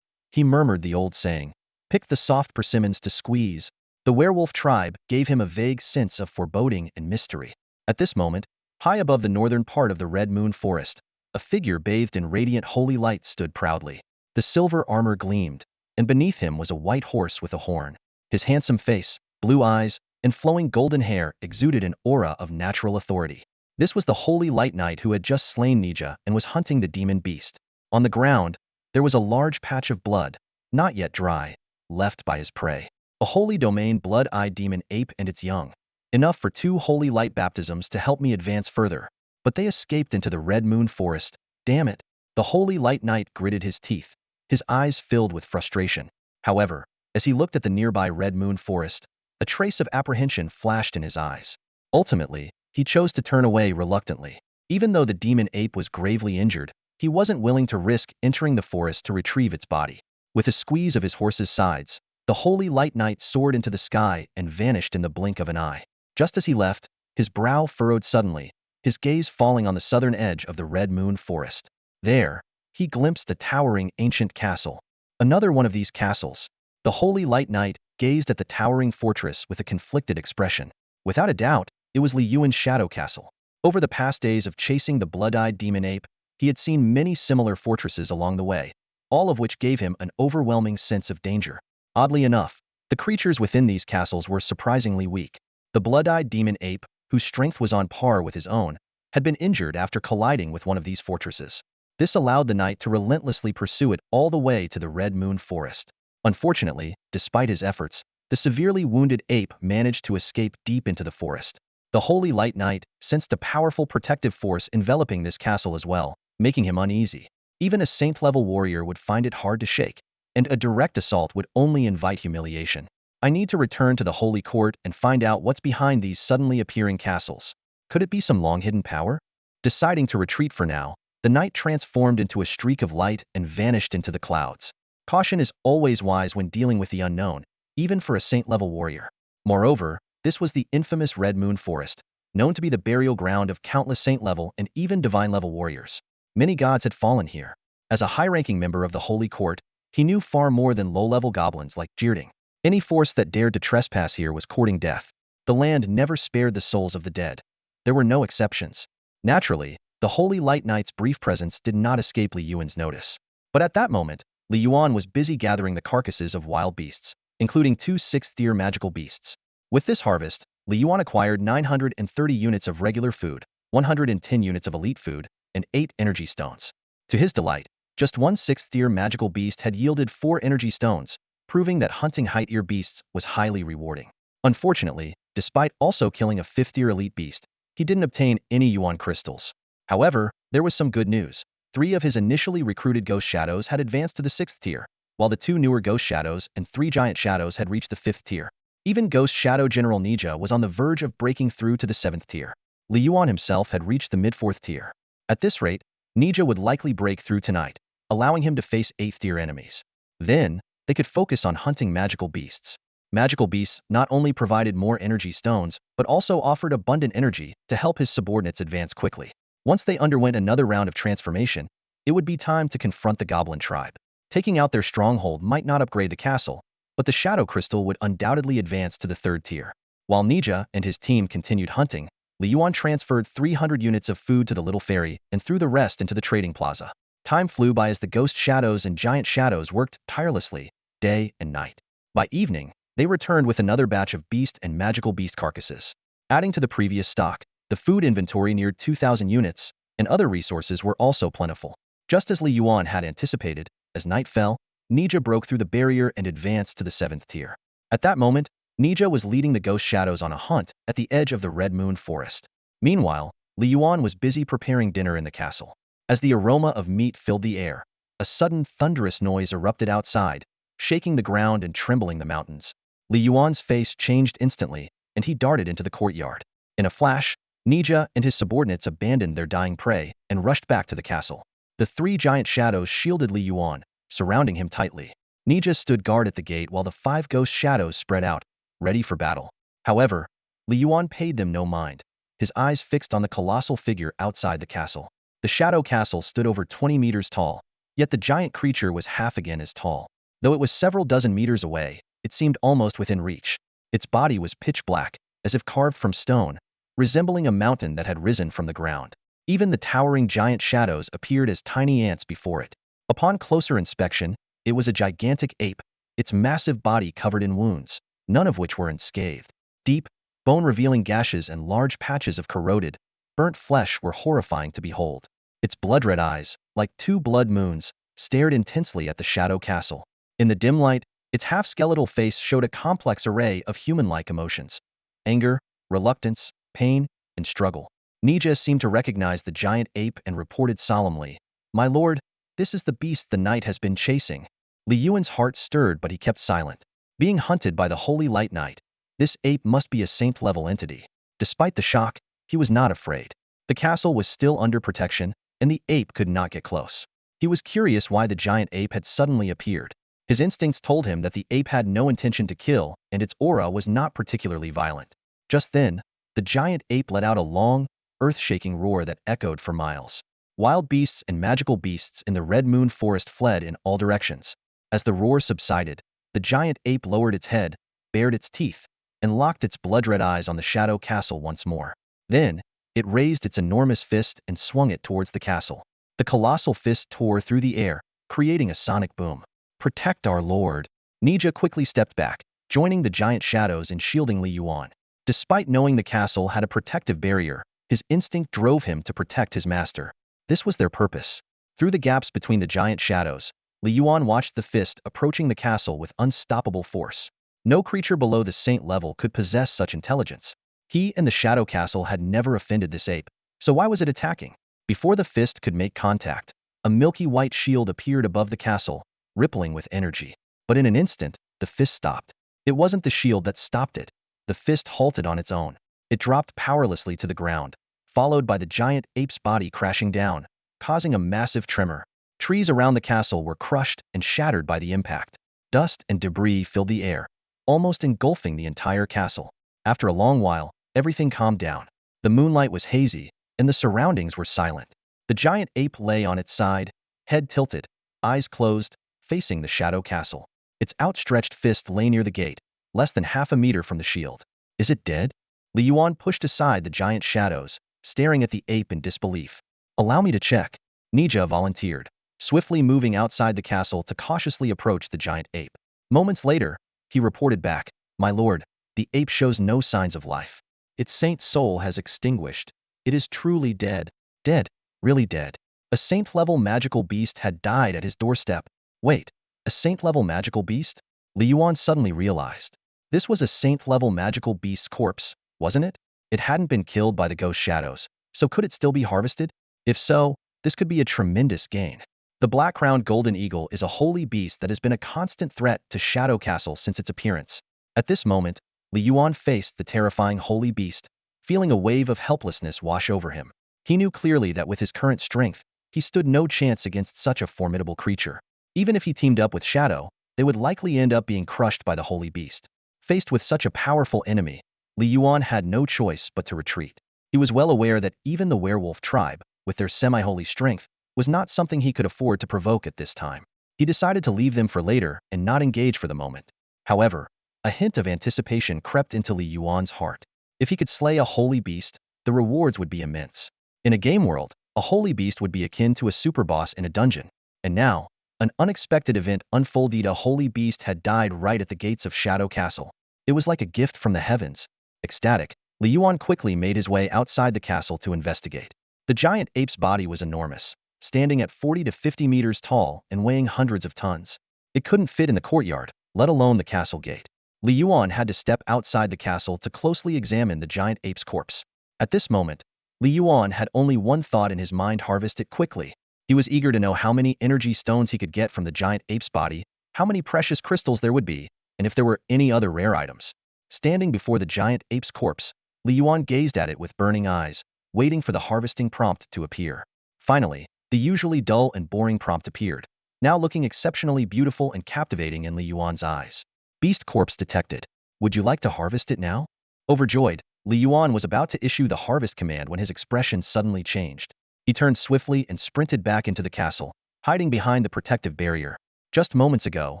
He murmured the old saying, "Pick the soft persimmons to squeeze." The werewolf tribe gave him a vague sense of foreboding and mystery. At this moment, high above the northern part of the Red Moon Forest, a figure bathed in radiant holy light stood proudly. The silver armor gleamed, and beneath him was a white horse with a horn. His handsome face, blue eyes, and flowing golden hair exuded an aura of natural authority. This was the holy light knight who had just slain Nija and was hunting the demon beast. On the ground, there was a large patch of blood, not yet dry, left by his prey. A holy domain blood-eyed demon ape and its young. Enough for 2 holy light baptisms to help me advance further. But they escaped into the Red Moon Forest. Damn it. The holy light knight gritted his teeth, his eyes filled with frustration. However, as he looked at the nearby Red Moon Forest, a trace of apprehension flashed in his eyes. Ultimately, he chose to turn away reluctantly. Even though the demon ape was gravely injured, he wasn't willing to risk entering the forest to retrieve its body. With a squeeze of his horse's sides, the holy light knight soared into the sky and vanished in the blink of an eye. Just as he left, his brow furrowed suddenly, his gaze falling on the southern edge of the Red Moon Forest. There, he glimpsed a towering ancient castle. Another one of these castles. The holy light knight gazed at the towering fortress with a conflicted expression. Without a doubt, it was Yuan's shadow castle. Over the past days of chasing the blood-eyed demon ape, He had seen many similar fortresses along the way, all of which gave him an overwhelming sense of danger. Oddly enough, the creatures within these castles were surprisingly weak. The blood-eyed demon ape, whose strength was on par with his own, had been injured after colliding with one of these fortresses. This allowed the knight to relentlessly pursue it all the way to the Red Moon Forest. Unfortunately, despite his efforts, the severely wounded ape managed to escape deep into the forest. The Holy Light Knight sensed a powerful protective force enveloping this castle as well, making him uneasy. Even a saint-level warrior would find it hard to shake, and a direct assault would only invite humiliation. I need to return to the Holy Court and find out what's behind these suddenly appearing castles. Could it be some long-hidden power? Deciding to retreat for now, the knight transformed into a streak of light and vanished into the clouds. Caution is always wise when dealing with the unknown, even for a saint-level warrior. Moreover, this was the infamous Red Moon Forest, known to be the burial ground of countless saint-level and even divine-level warriors. Many gods had fallen here. As a high-ranking member of the Holy Court, he knew far more than low-level goblins like Jirding. Any force that dared to trespass here was courting death. The land never spared the souls of the dead. There were no exceptions. Naturally, the Holy Light Knight's brief presence did not escape Li Yuan's notice. But at that moment, Li Yuan was busy gathering the carcasses of wild beasts, including 2 6th-tier magical beasts. With this harvest, Li Yuan acquired 930 units of regular food, 110 units of elite food, and 8 energy stones. To his delight, just 1 6th-tier magical beast had yielded 4 energy stones, proving that hunting high-tier beasts was highly rewarding. Unfortunately, despite also killing a 5th-tier elite beast, he didn't obtain any Yuan crystals. However, there was some good news. 3 of his initially recruited ghost shadows had advanced to the 6th tier, while the 2 newer ghost shadows and 3 giant shadows had reached the 5th tier. Even Ghost Shadow General Nija was on the verge of breaking through to the 7th tier. Li Yuan himself had reached the mid-4th tier. At this rate, Nija would likely break through tonight, allowing him to face 8th tier enemies. Then, they could focus on hunting magical beasts. Magical beasts not only provided more energy stones, but also offered abundant energy to help his subordinates advance quickly. Once they underwent another round of transformation, it would be time to confront the Goblin tribe. Taking out their stronghold might not upgrade the castle, but the Shadow Crystal would undoubtedly advance to the 3rd tier. While Nija and his team continued hunting, Li Yuan transferred 300 units of food to the little ferry and threw the rest into the trading plaza. Time flew by as the ghost shadows and giant shadows worked tirelessly, day and night. By evening, they returned with another batch of beast and magical beast carcasses. Adding to the previous stock, the food inventory neared 2,000 units, and other resources were also plentiful. Just as Li Yuan had anticipated, as night fell, Nija broke through the barrier and advanced to the 7th tier. At that moment, Nija was leading the ghost shadows on a hunt at the edge of the Red Moon Forest. Meanwhile, Li Yuan was busy preparing dinner in the castle. As the aroma of meat filled the air, a sudden thunderous noise erupted outside, shaking the ground and trembling the mountains. Li Yuan's face changed instantly, and he darted into the courtyard. In a flash, Nija and his subordinates abandoned their dying prey and rushed back to the castle. The 3 giant shadows shielded Li Yuan, surrounding him tightly. Nija stood guard at the gate while the 5 ghost shadows spread out, ready for battle. However, Li Yuan paid them no mind, his eyes fixed on the colossal figure outside the castle. The Shadow Castle stood over 20 meters tall, yet the giant creature was half again as tall. Though it was several dozen meters away, it seemed almost within reach. Its body was pitch black, as if carved from stone, resembling a mountain that had risen from the ground. Even the towering giant shadows appeared as tiny ants before it. Upon closer inspection, it was a gigantic ape, its massive body covered in wounds, none of which were unscathed. Deep, bone-revealing gashes and large patches of corroded, burnt flesh were horrifying to behold. Its blood-red eyes, like 2 blood moons, stared intensely at the Shadow Castle. In the dim light, its half-skeletal face showed a complex array of human-like emotions: anger, reluctance, pain, and struggle. Nija seemed to recognize the giant ape and reported solemnly, "My lord, this is the beast the knight has been chasing." Li Yuan's heart stirred, but he kept silent. Being hunted by the Holy Light Knight, this ape must be a saint-level entity. Despite the shock, he was not afraid. The castle was still under protection, and the ape could not get close. He was curious why the giant ape had suddenly appeared. His instincts told him that the ape had no intention to kill, and its aura was not particularly violent. Just then, the giant ape let out a long, earth-shaking roar that echoed for miles. Wild beasts and magical beasts in the Red Moon Forest fled in all directions. As the roar subsided, the giant ape lowered its head, bared its teeth, and locked its blood-red eyes on the Shadow Castle once more. Then, it raised its enormous fist and swung it towards the castle. The colossal fist tore through the air, creating a sonic boom. Protect our lord. Nija quickly stepped back, joining the giant shadows in shielding Li Yuan. Despite knowing the castle had a protective barrier, his instinct drove him to protect his master. This was their purpose. Through the gaps between the giant shadows, Li Yuan watched the fist approaching the castle with unstoppable force. No creature below the saint level could possess such intelligence. He and the shadow castle had never offended this ape, so why was it attacking? Before the fist could make contact, a milky white shield appeared above the castle, rippling with energy. But in an instant, the fist stopped. It wasn't the shield that stopped it. The fist halted on its own. It dropped powerlessly to the ground, followed by the giant ape's body crashing down, causing a massive tremor. Trees around the castle were crushed and shattered by the impact. Dust and debris filled the air, almost engulfing the entire castle. After a long while, everything calmed down. The moonlight was hazy, and the surroundings were silent. The giant ape lay on its side, head tilted, eyes closed, facing the shadow castle. Its outstretched fist lay near the gate, less than half a meter from the shield. Is it dead? Li Yuan pushed aside the giant shadows, staring at the ape in disbelief. Allow me to check. Nija volunteered, swiftly moving outside the castle to cautiously approach the giant ape. Moments later, he reported back, "My lord, the ape shows no signs of life. Its saint soul has extinguished. It is truly dead. Dead. Really dead." A saint-level magical beast had died at his doorstep. Wait, a saint-level magical beast? Li Yuan suddenly realized. This was a saint-level magical beast's corpse, wasn't it? It hadn't been killed by the ghost shadows, so could it still be harvested? If so, this could be a tremendous gain. The black-crowned golden eagle is a holy beast that has been a constant threat to Shadow Castle since its appearance. At this moment, Li Yuan faced the terrifying holy beast, feeling a wave of helplessness wash over him. He knew clearly that with his current strength, he stood no chance against such a formidable creature. Even if he teamed up with Shadow, they would likely end up being crushed by the holy beast. Faced with such a powerful enemy, Li Yuan had no choice but to retreat. He was well aware that even the werewolf tribe, with their semi-holy strength, was not something he could afford to provoke at this time. He decided to leave them for later and not engage for the moment. However, a hint of anticipation crept into Li Yuan's heart. If he could slay a holy beast, the rewards would be immense. In a game world, a holy beast would be akin to a superboss in a dungeon. And now, an unexpected event unfolded. A holy beast had died right at the gates of Shadow Castle. It was like a gift from the heavens. Ecstatic, Li Yuan quickly made his way outside the castle to investigate. The giant ape's body was enormous, standing at 40 to 50 meters tall and weighing hundreds of tons. It couldn't fit in the courtyard, let alone the castle gate. Li Yuan had to step outside the castle to closely examine the giant ape's corpse. At this moment, Li Yuan had only one thought in his mind: harvest it quickly. He was eager to know how many energy stones he could get from the giant ape's body, how many precious crystals there would be, and if there were any other rare items. Standing before the giant ape's corpse, Li Yuan gazed at it with burning eyes, waiting for the harvesting prompt to appear. Finally, the usually dull and boring prompt appeared, now looking exceptionally beautiful and captivating in Li Yuan's eyes. Beast corpse detected. Would you like to harvest it now? Overjoyed, Li Yuan was about to issue the harvest command when his expression suddenly changed. He turned swiftly and sprinted back into the castle, hiding behind the protective barrier. Just moments ago,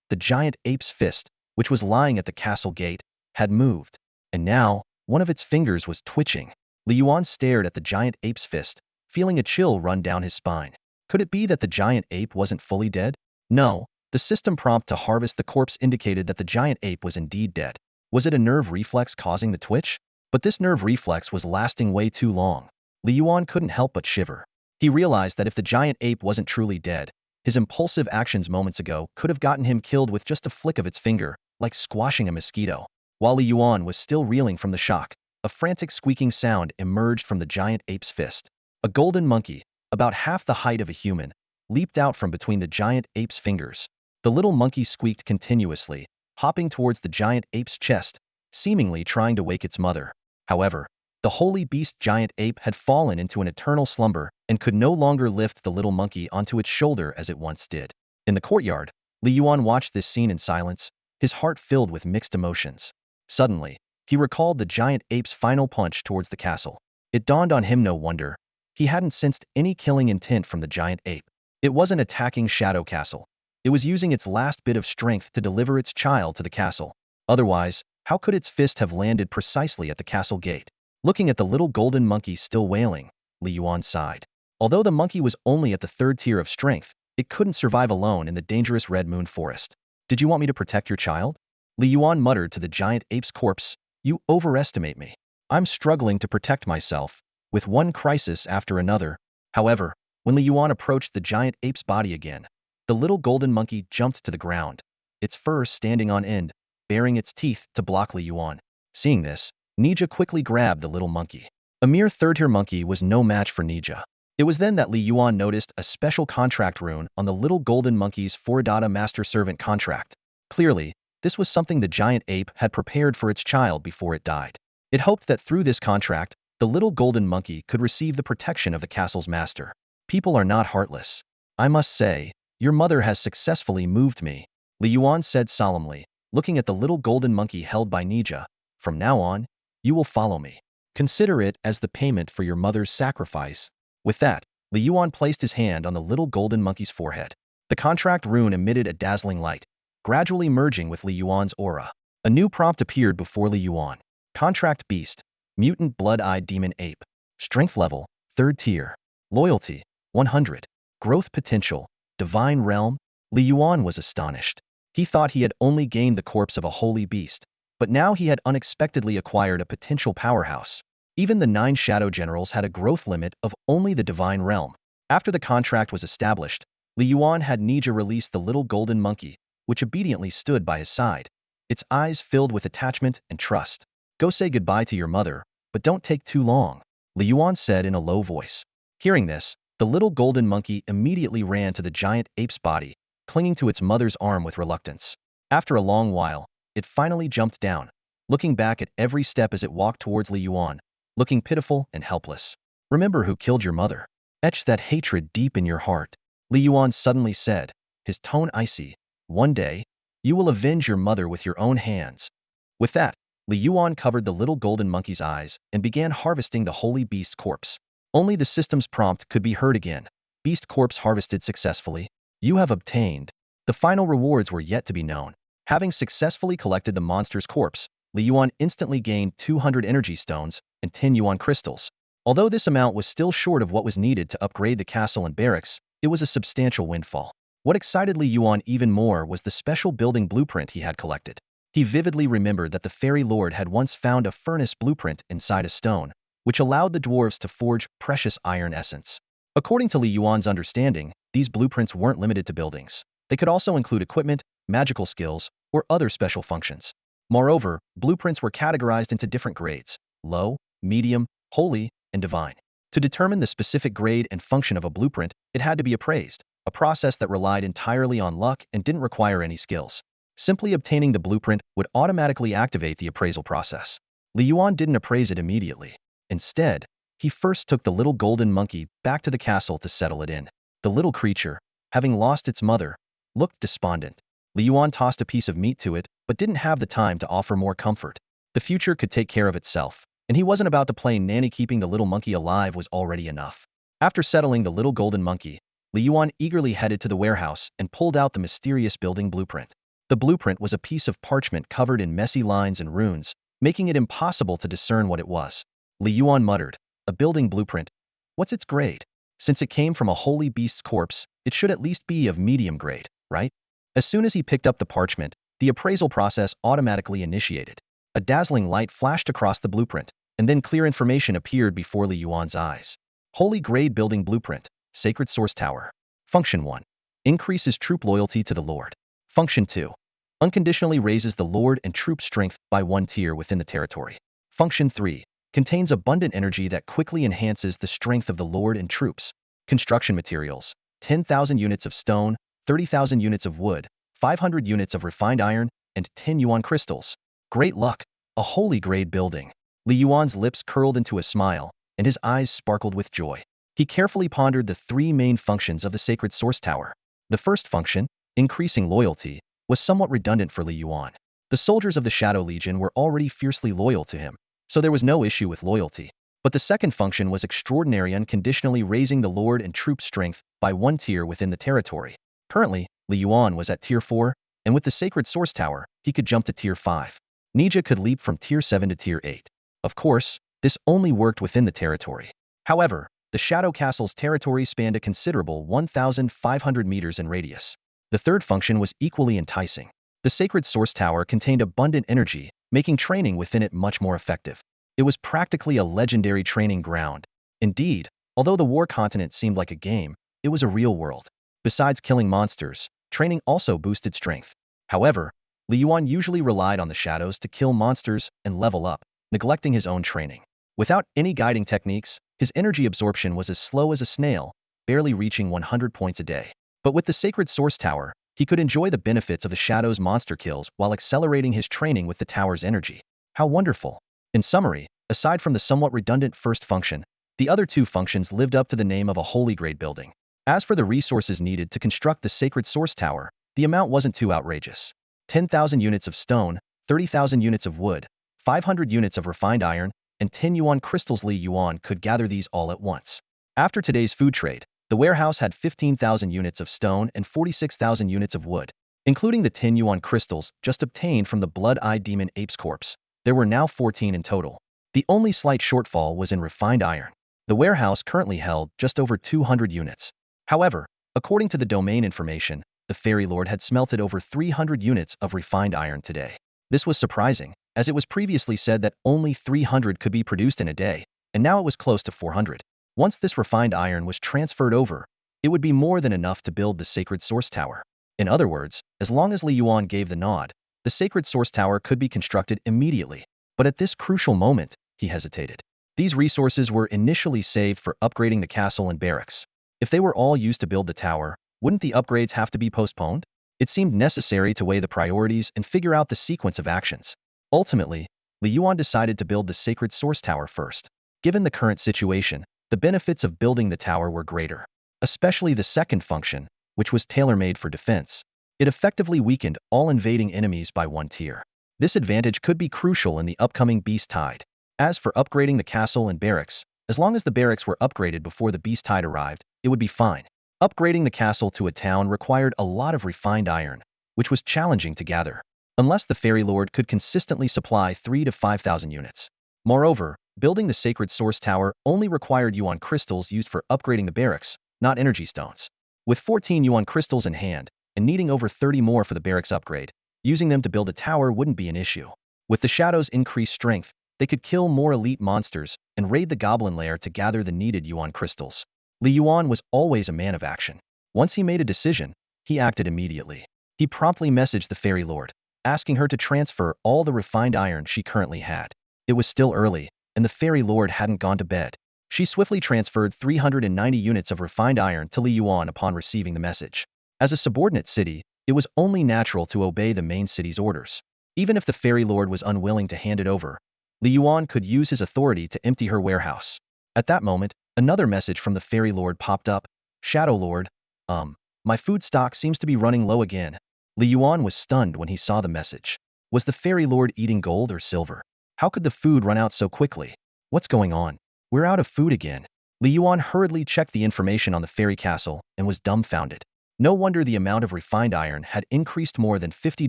the giant ape's fist, which was lying at the castle gate, had moved, and now, one of its fingers was twitching. Li Yuan stared at the giant ape's fist, feeling a chill run down his spine. Could it be that the giant ape wasn't fully dead? No, the system prompt to harvest the corpse indicated that the giant ape was indeed dead. Was it a nerve reflex causing the twitch? But this nerve reflex was lasting way too long. Li Yuan couldn't help but shiver. He realized that if the giant ape wasn't truly dead, his impulsive actions moments ago could have gotten him killed with just a flick of its finger, like squashing a mosquito. While Li Yuan was still reeling from the shock, a frantic squeaking sound emerged from the giant ape's fist. A golden monkey, about half the height of a human, leaped out from between the giant ape's fingers. The little monkey squeaked continuously, hopping towards the giant ape's chest, seemingly trying to wake its mother. However, the holy beast giant ape had fallen into an eternal slumber and could no longer lift the little monkey onto its shoulder as it once did. In the courtyard, Li Yuan watched this scene in silence, his heart filled with mixed emotions. Suddenly, he recalled the giant ape's final punch towards the castle. It dawned on him: no wonder he hadn't sensed any killing intent from the giant ape. It wasn't attacking Shadow Castle. It was using its last bit of strength to deliver its child to the castle. Otherwise, how could its fist have landed precisely at the castle gate? Looking at the little golden monkey still wailing, Li Yuan sighed. Although the monkey was only at the third tier of strength, it couldn't survive alone in the dangerous Red Moon Forest. Did you want me to protect your child? Li Yuan muttered to the giant ape's corpse. You overestimate me. I'm struggling to protect myself, with one crisis after another. However, when Li Yuan approached the giant ape's body again, the little golden monkey jumped to the ground, its fur standing on end, baring its teeth to block Li Yuan. Seeing this, Nija quickly grabbed the little monkey. A mere third-tier monkey was no match for Nija. It was then that Li Yuan noticed a special contract rune on the little golden monkey's Foredata master-servant contract. Clearly, this was something the giant ape had prepared for its child before it died. It hoped that through this contract, the little golden monkey could receive the protection of the castle's master. People are not heartless. I must say, your mother has successfully moved me, Li Yuan said solemnly, looking at the little golden monkey held by Nija. From now on, you will follow me. Consider it as the payment for your mother's sacrifice. With that, Li Yuan placed his hand on the little golden monkey's forehead. The contract rune emitted a dazzling light, gradually merging with Li Yuan's aura. A new prompt appeared before Li Yuan. Contract Beast, Mutant Blood-Eyed Demon Ape. Strength level, 3rd tier. Loyalty, 100. Growth potential, Divine Realm. Li Yuan was astonished. He thought he had only gained the corpse of a holy beast, but now he had unexpectedly acquired a potential powerhouse. Even the 9 shadow generals had a growth limit of only the Divine Realm. After the contract was established, Li Yuan had Nija release the little golden monkey, which obediently stood by his side, its eyes filled with attachment and trust. Go say goodbye to your mother, but don't take too long, Li Yuan said in a low voice. Hearing this, the little golden monkey immediately ran to the giant ape's body, clinging to its mother's arm with reluctance. After a long while, it finally jumped down, looking back at every step as it walked towards Li Yuan, looking pitiful and helpless. Remember who killed your mother. Etch that hatred deep in your heart, Li Yuan suddenly said, his tone icy. One day, you will avenge your mother with your own hands. With that, Li Yuan covered the little golden monkey's eyes and began harvesting the holy beast's corpse. Only the system's prompt could be heard again. Beast corpse harvested successfully. You have obtained. The final rewards were yet to be known. Having successfully collected the monster's corpse, Li Yuan instantly gained 200 energy stones and 10 Yuan crystals. Although this amount was still short of what was needed to upgrade the castle and barracks, it was a substantial windfall. What excited Li Yuan even more was the special building blueprint he had collected. He vividly remembered that the fairy lord had once found a furnace blueprint inside a stone, which allowed the dwarves to forge precious iron essence. According to Li Yuan's understanding, these blueprints weren't limited to buildings. They could also include equipment, magical skills, or other special functions. Moreover, blueprints were categorized into different grades: low, medium, holy, and divine. To determine the specific grade and function of a blueprint, it had to be appraised, a process that relied entirely on luck and didn't require any skills. Simply obtaining the blueprint would automatically activate the appraisal process. Li Yuan didn't appraise it immediately. Instead, he first took the little golden monkey back to the castle to settle it in. The little creature, having lost its mother, looked despondent. Li Yuan tossed a piece of meat to it, but didn't have the time to offer more comfort. The future could take care of itself, and he wasn't about to play nanny. Keeping the little monkey alive was already enough. After settling the little golden monkey, Li Yuan eagerly headed to the warehouse and pulled out the mysterious building blueprint. The blueprint was a piece of parchment covered in messy lines and runes, making it impossible to discern what it was. Li Yuan muttered, a building blueprint. What's its grade? Since it came from a holy beast's corpse, it should at least be of medium grade, right? As soon as he picked up the parchment, the appraisal process automatically initiated. A dazzling light flashed across the blueprint, and then clear information appeared before Li Yuan's eyes. Holy Grade Building Blueprint, Sacred Source Tower. Function 1. Increases troop loyalty to the Lord. Function 2. Unconditionally raises the Lord and troop strength by 1 tier within the territory. Function 3. Contains abundant energy that quickly enhances the strength of the Lord and troops. Construction materials: 10,000 units of stone, 30,000 units of wood, 500 units of refined iron, and 10 Yuan crystals. Great luck! A holy grade building. Li Yuan's lips curled into a smile, and his eyes sparkled with joy. He carefully pondered the 3 main functions of the Sacred Source Tower. The first function, increasing loyalty, was somewhat redundant for Li Yuan. The soldiers of the Shadow Legion were already fiercely loyal to him, so there was no issue with loyalty. But the second function was extraordinary, unconditionally raising the Lord and troop strength by 1 tier within the territory. Currently, Li Yuan was at tier 4, and with the Sacred Source Tower, he could jump to tier 5. Nija could leap from tier 7 to tier 8. Of course, this only worked within the territory. However, The Shadow Castle's territory spanned a considerable 1,500 meters in radius. The third function was equally enticing. The Sacred Source Tower contained abundant energy, making training within it much more effective. It was practically a legendary training ground. Indeed, although the war continent seemed like a game, it was a real world. Besides killing monsters, training also boosted strength. However, Yuan usually relied on the shadows to kill monsters and level up, neglecting his own training. Without any guiding techniques, his energy absorption was as slow as a snail, barely reaching 100 points a day. But with the Sacred Source Tower, he could enjoy the benefits of the Shadow's monster kills while accelerating his training with the tower's energy. How wonderful! In summary, aside from the somewhat redundant first function, the other two functions lived up to the name of a holy grade building. As for the resources needed to construct the Sacred Source Tower, the amount wasn't too outrageous. 10,000 units of stone, 30,000 units of wood, 500 units of refined iron, and 10 Yuan crystals. Yuan could gather these all at once. After today's food trade, the warehouse had 15,000 units of stone and 46,000 units of wood. Including the 10 Yuan crystals just obtained from the blood-eyed demon ape's corpse, there were now 14 in total. The only slight shortfall was in refined iron. The warehouse currently held just over 200 units. However, according to the domain information, the Fairy Lord had smelted over 300 units of refined iron today. This was surprising, as it was previously said that only 300 could be produced in a day, and now it was close to 400. Once this refined iron was transferred over, it would be more than enough to build the Sacred Source Tower. In other words, as long as Yuan gave the nod, the Sacred Source Tower could be constructed immediately. But at this crucial moment, he hesitated. These resources were initially saved for upgrading the castle and barracks. If they were all used to build the tower, wouldn't the upgrades have to be postponed? It seemed necessary to weigh the priorities and figure out the sequence of actions. Ultimately, Yuan decided to build the Sacred Source Tower first. Given the current situation, the benefits of building the tower were greater. Especially the second function, which was tailor-made for defense. It effectively weakened all invading enemies by one tier. This advantage could be crucial in the upcoming Beast Tide. As for upgrading the castle and barracks, as long as the barracks were upgraded before the Beast Tide arrived, it would be fine. Upgrading the castle to a town required a lot of refined iron, which was challenging to gather, unless the Fairy Lord could consistently supply 3,000 to 5,000 units. Moreover, building the Sacred Source Tower only required Yuan crystals used for upgrading the barracks, not energy stones. With 14 Yuan crystals in hand, and needing over 30 more for the barracks upgrade, using them to build a tower wouldn't be an issue. With the Shadow's increased strength, they could kill more elite monsters and raid the Goblin Lair to gather the needed Yuan crystals. Yuan was always a man of action. Once he made a decision, he acted immediately. He promptly messaged the Fairy Lord, asking her to transfer all the refined iron she currently had. It was still early, and the Fairy Lord hadn't gone to bed. She swiftly transferred 390 units of refined iron to Yuan upon receiving the message. As a subordinate city, it was only natural to obey the main city's orders. Even if the Fairy Lord was unwilling to hand it over, Yuan could use his authority to empty her warehouse. At that moment, another message from the Fairy Lord popped up. Shadow Lord, my food stock seems to be running low again. Yuan was stunned when he saw the message. Was the Fairy Lord eating gold or silver? How could the food run out so quickly? What's going on? We're out of food again. Yuan hurriedly checked the information on the fairy castle and was dumbfounded. No wonder the amount of refined iron had increased. More than 50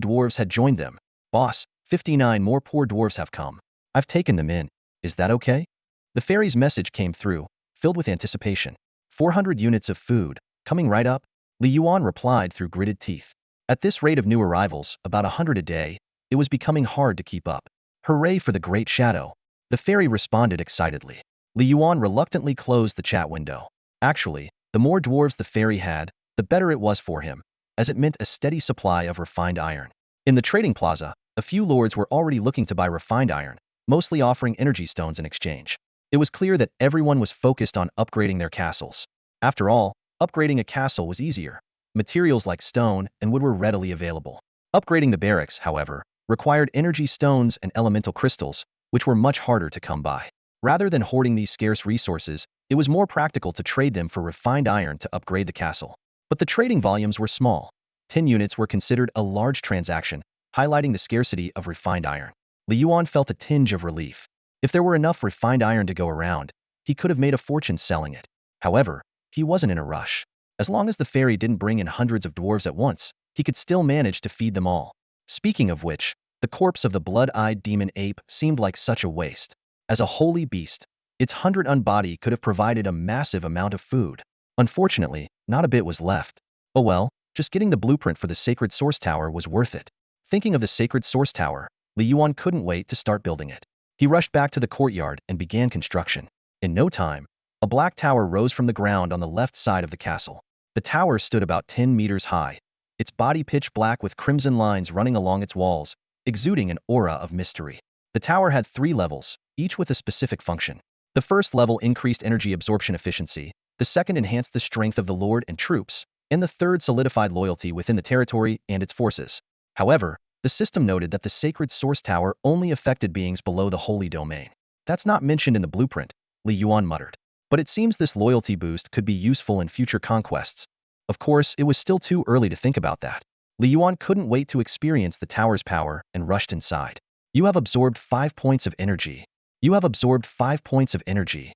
dwarves had joined them. Boss, 59 more poor dwarves have come. I've taken them in. Is that okay? The fairy's message came through, filled with anticipation. 400 units of food, coming right up. Yuan replied through gritted teeth. At this rate of new arrivals, about 100 a day, it was becoming hard to keep up. Hooray for the Great Shadow! The fairy responded excitedly. Yuan reluctantly closed the chat window. Actually, the more dwarves the fairy had, the better it was for him, as it meant a steady supply of refined iron. In the trading plaza, a few lords were already looking to buy refined iron, mostly offering energy stones in exchange. It was clear that everyone was focused on upgrading their castles. After all, upgrading a castle was easier. Materials like stone and wood were readily available. Upgrading the barracks, however, required energy stones and elemental crystals, which were much harder to come by. Rather than hoarding these scarce resources, it was more practical to trade them for refined iron to upgrade the castle. But the trading volumes were small. 10 units were considered a large transaction, highlighting the scarcity of refined iron. Yuan felt a tinge of relief. If there were enough refined iron to go around, he could have made a fortune selling it. However, he wasn't in a rush. As long as the fairy didn't bring in hundreds of dwarves at once, he could still manage to feed them all. Speaking of which, the corpse of the blood-eyed demon ape seemed like such a waste. As a holy beast, Its 100 body could have provided a massive amount of food. Unfortunately, not a bit was left. Oh well, just getting the blueprint for the sacred source tower was worth it. Thinking of the sacred source tower, Li Yuan couldn't wait to start building it. He rushed back to the courtyard and began construction. In no time, a black tower rose from the ground on the left side of the castle. The tower stood about 10 meters high, its body pitch black with crimson lines running along its walls, exuding an aura of mystery. The tower had 3 levels, each with a specific function. The first level increased energy absorption efficiency, the second enhanced the strength of the lord and troops, and the third solidified loyalty within the territory and its forces. However, the system noted that the sacred source tower only affected beings below the holy domain. That's not mentioned in the blueprint, Li Yuan muttered. But it seems this loyalty boost could be useful in future conquests. Of course, it was still too early to think about that. Li Yuan couldn't wait to experience the tower's power and rushed inside. You have absorbed 5 points of energy. You have absorbed 5 points of energy.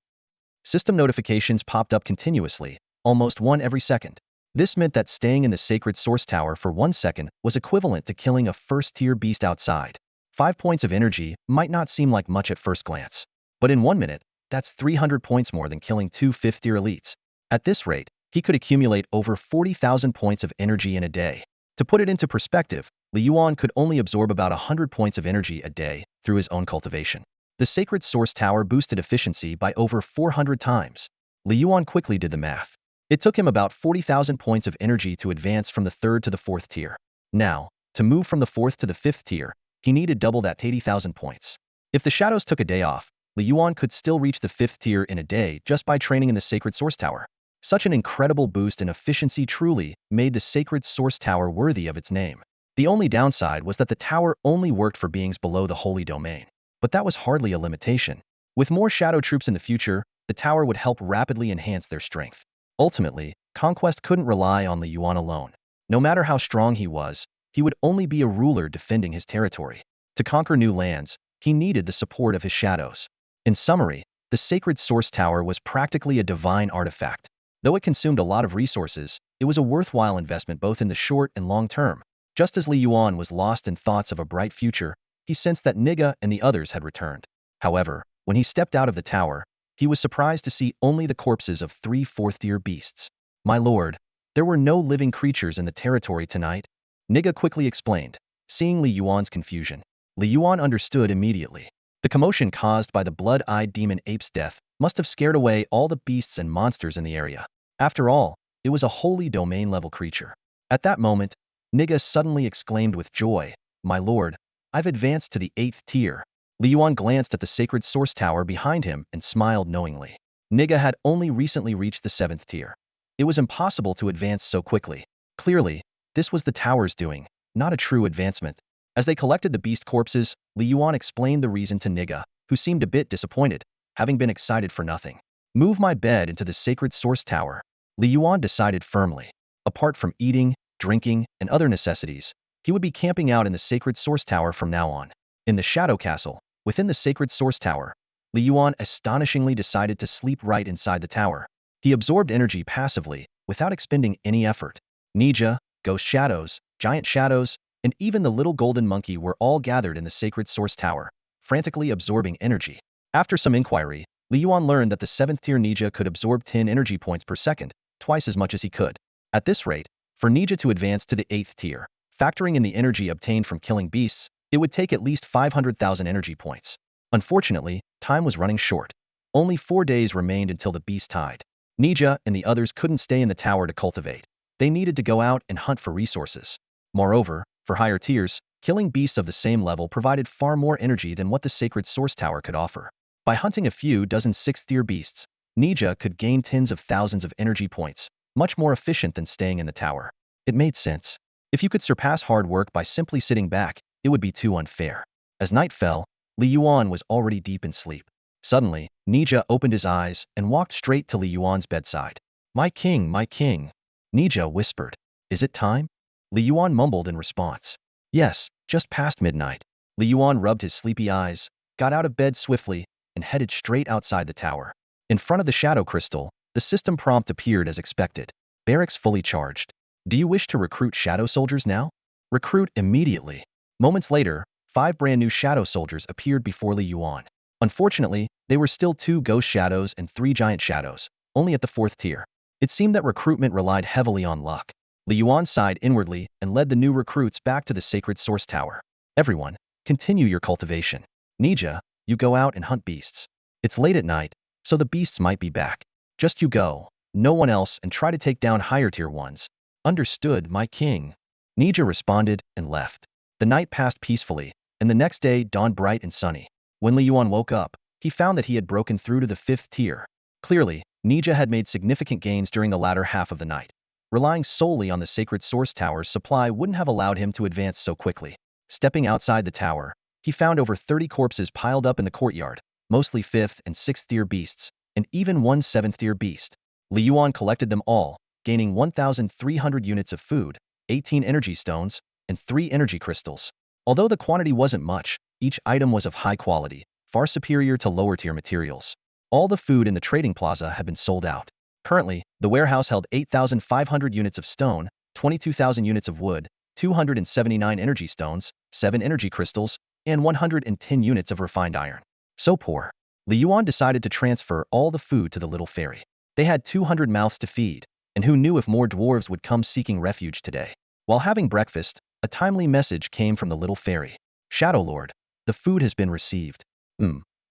System notifications popped up continuously, almost one every second. This meant that staying in the sacred source tower for 1 second was equivalent to killing a first-tier beast outside. 5 points of energy might not seem like much at first glance, but in 1 minute, that's 300 points more than killing 2 fifth-tier elites. At this rate, he could accumulate over 40,000 points of energy in a day. To put it into perspective, Li Yuan could only absorb about 100 points of energy a day through his own cultivation. The sacred source tower boosted efficiency by over 400 times. Li Yuan quickly did the math. It took him about 40,000 points of energy to advance from the 3rd to the 4th tier. Now, to move from the 4th to the 5th tier, he needed double that 80,000 points. If the shadows took a day off, Li Yuan could still reach the 5th tier in a day just by training in the sacred source tower. Such an incredible boost in efficiency truly made the sacred source tower worthy of its name. The only downside was that the tower only worked for beings below the holy domain. But that was hardly a limitation. With more shadow troops in the future, the tower would help rapidly enhance their strength. Ultimately, conquest couldn't rely on Li Yuan alone. No matter how strong he was, he would only be a ruler defending his territory. To conquer new lands, he needed the support of his shadows. In summary, the sacred source tower was practically a divine artifact. Though it consumed a lot of resources, it was a worthwhile investment both in the short and long term. Just as Li Yuan was lost in thoughts of a bright future, he sensed that Niga and the others had returned. However, when he stepped out of the tower, he was surprised to see only the corpses of 3 4th-tier beasts. My lord, there were no living creatures in the territory tonight, Niga quickly explained. Seeing Li Yuan's confusion, Li Yuan understood immediately. The commotion caused by the blood-eyed demon ape's death must have scared away all the beasts and monsters in the area. After all, it was a holy domain-level creature. At that moment, Niga suddenly exclaimed with joy, "My lord, I've advanced to the 8th tier." Li Yuan glanced at the sacred source tower behind him and smiled knowingly. Niga had only recently reached the 7th tier. It was impossible to advance so quickly. Clearly, this was the tower's doing, not a true advancement. As they collected the beast corpses, Li Yuan explained the reason to Niga, who seemed a bit disappointed, having been excited for nothing. Move my bed into the sacred source tower, Li Yuan decided firmly. Apart from eating, drinking, and other necessities, he would be camping out in the sacred source tower from now on. In the Shadow Castle, within the sacred source tower, Li Yuan astonishingly decided to sleep right inside the tower. He absorbed energy passively, without expending any effort. Nija, ghost shadows, giant shadows, and even the little golden monkey were all gathered in the sacred source tower, frantically absorbing energy. After some inquiry, Li Yuan learned that the 7th tier Nija could absorb 10 energy points per second, twice as much as he could. At this rate, for Nija to advance to the 8th tier, factoring in the energy obtained from killing beasts, it would take at least 500,000 energy points. Unfortunately, time was running short. Only 4 days remained until the beast tide. Nija and the others couldn't stay in the tower to cultivate. They needed to go out and hunt for resources. Moreover, for higher tiers, killing beasts of the same level provided far more energy than what the sacred source tower could offer. By hunting a few dozen 6th-tier beasts, Nija could gain tens of thousands of energy points, much more efficient than staying in the tower. It made sense. If you could surpass hard work by simply sitting back, it would be too unfair. As night fell, Li Yuan was already deep in sleep. Suddenly, Nija opened his eyes and walked straight to Li Yuan's bedside. My king, Nija whispered. Is it time? Li Yuan mumbled in response. Yes, just past midnight. Li Yuan rubbed his sleepy eyes, got out of bed swiftly, and headed straight outside the tower. In front of the shadow crystal, the system prompt appeared as expected. Barracks fully charged. Do you wish to recruit shadow soldiers now? Recruit immediately. Moments later, 5 brand new shadow soldiers appeared before Li Yuan. Unfortunately, they were still 2 ghost shadows and 3 giant shadows, only at the 4th tier. It seemed that recruitment relied heavily on luck. Li Yuan sighed inwardly and led the new recruits back to the sacred source tower. Everyone, continue your cultivation. Nija, you go out and hunt beasts. It's late at night, so the beasts might be back. Just you go, no one else, and try to take down higher tier ones. Understood, my king. Nija responded and left. The night passed peacefully, and the next day dawned bright and sunny. When Li Yuan woke up, he found that he had broken through to the 5th tier. Clearly, Nija had made significant gains during the latter half of the night. Relying solely on the sacred source tower's supply wouldn't have allowed him to advance so quickly. Stepping outside the tower, he found over 30 corpses piled up in the courtyard, mostly 5th and 6th tier beasts, and even one 7th tier beast. Li Yuan collected them all, gaining 1,300 units of food, 18 energy stones, and 3 energy crystals. Although the quantity wasn't much, each item was of high quality, far superior to lower tier materials. All the food in the trading plaza had been sold out. Currently, the warehouse held 8,500 units of stone, 22,000 units of wood, 279 energy stones, 7 energy crystals, and 110 units of refined iron. So poor. Li Yuan decided to transfer all the food to the little fairy. They had 200 mouths to feed, and who knew if more dwarves would come seeking refuge today. While having breakfast, a timely message came from the little fairy. Shadow Lord, the food has been received.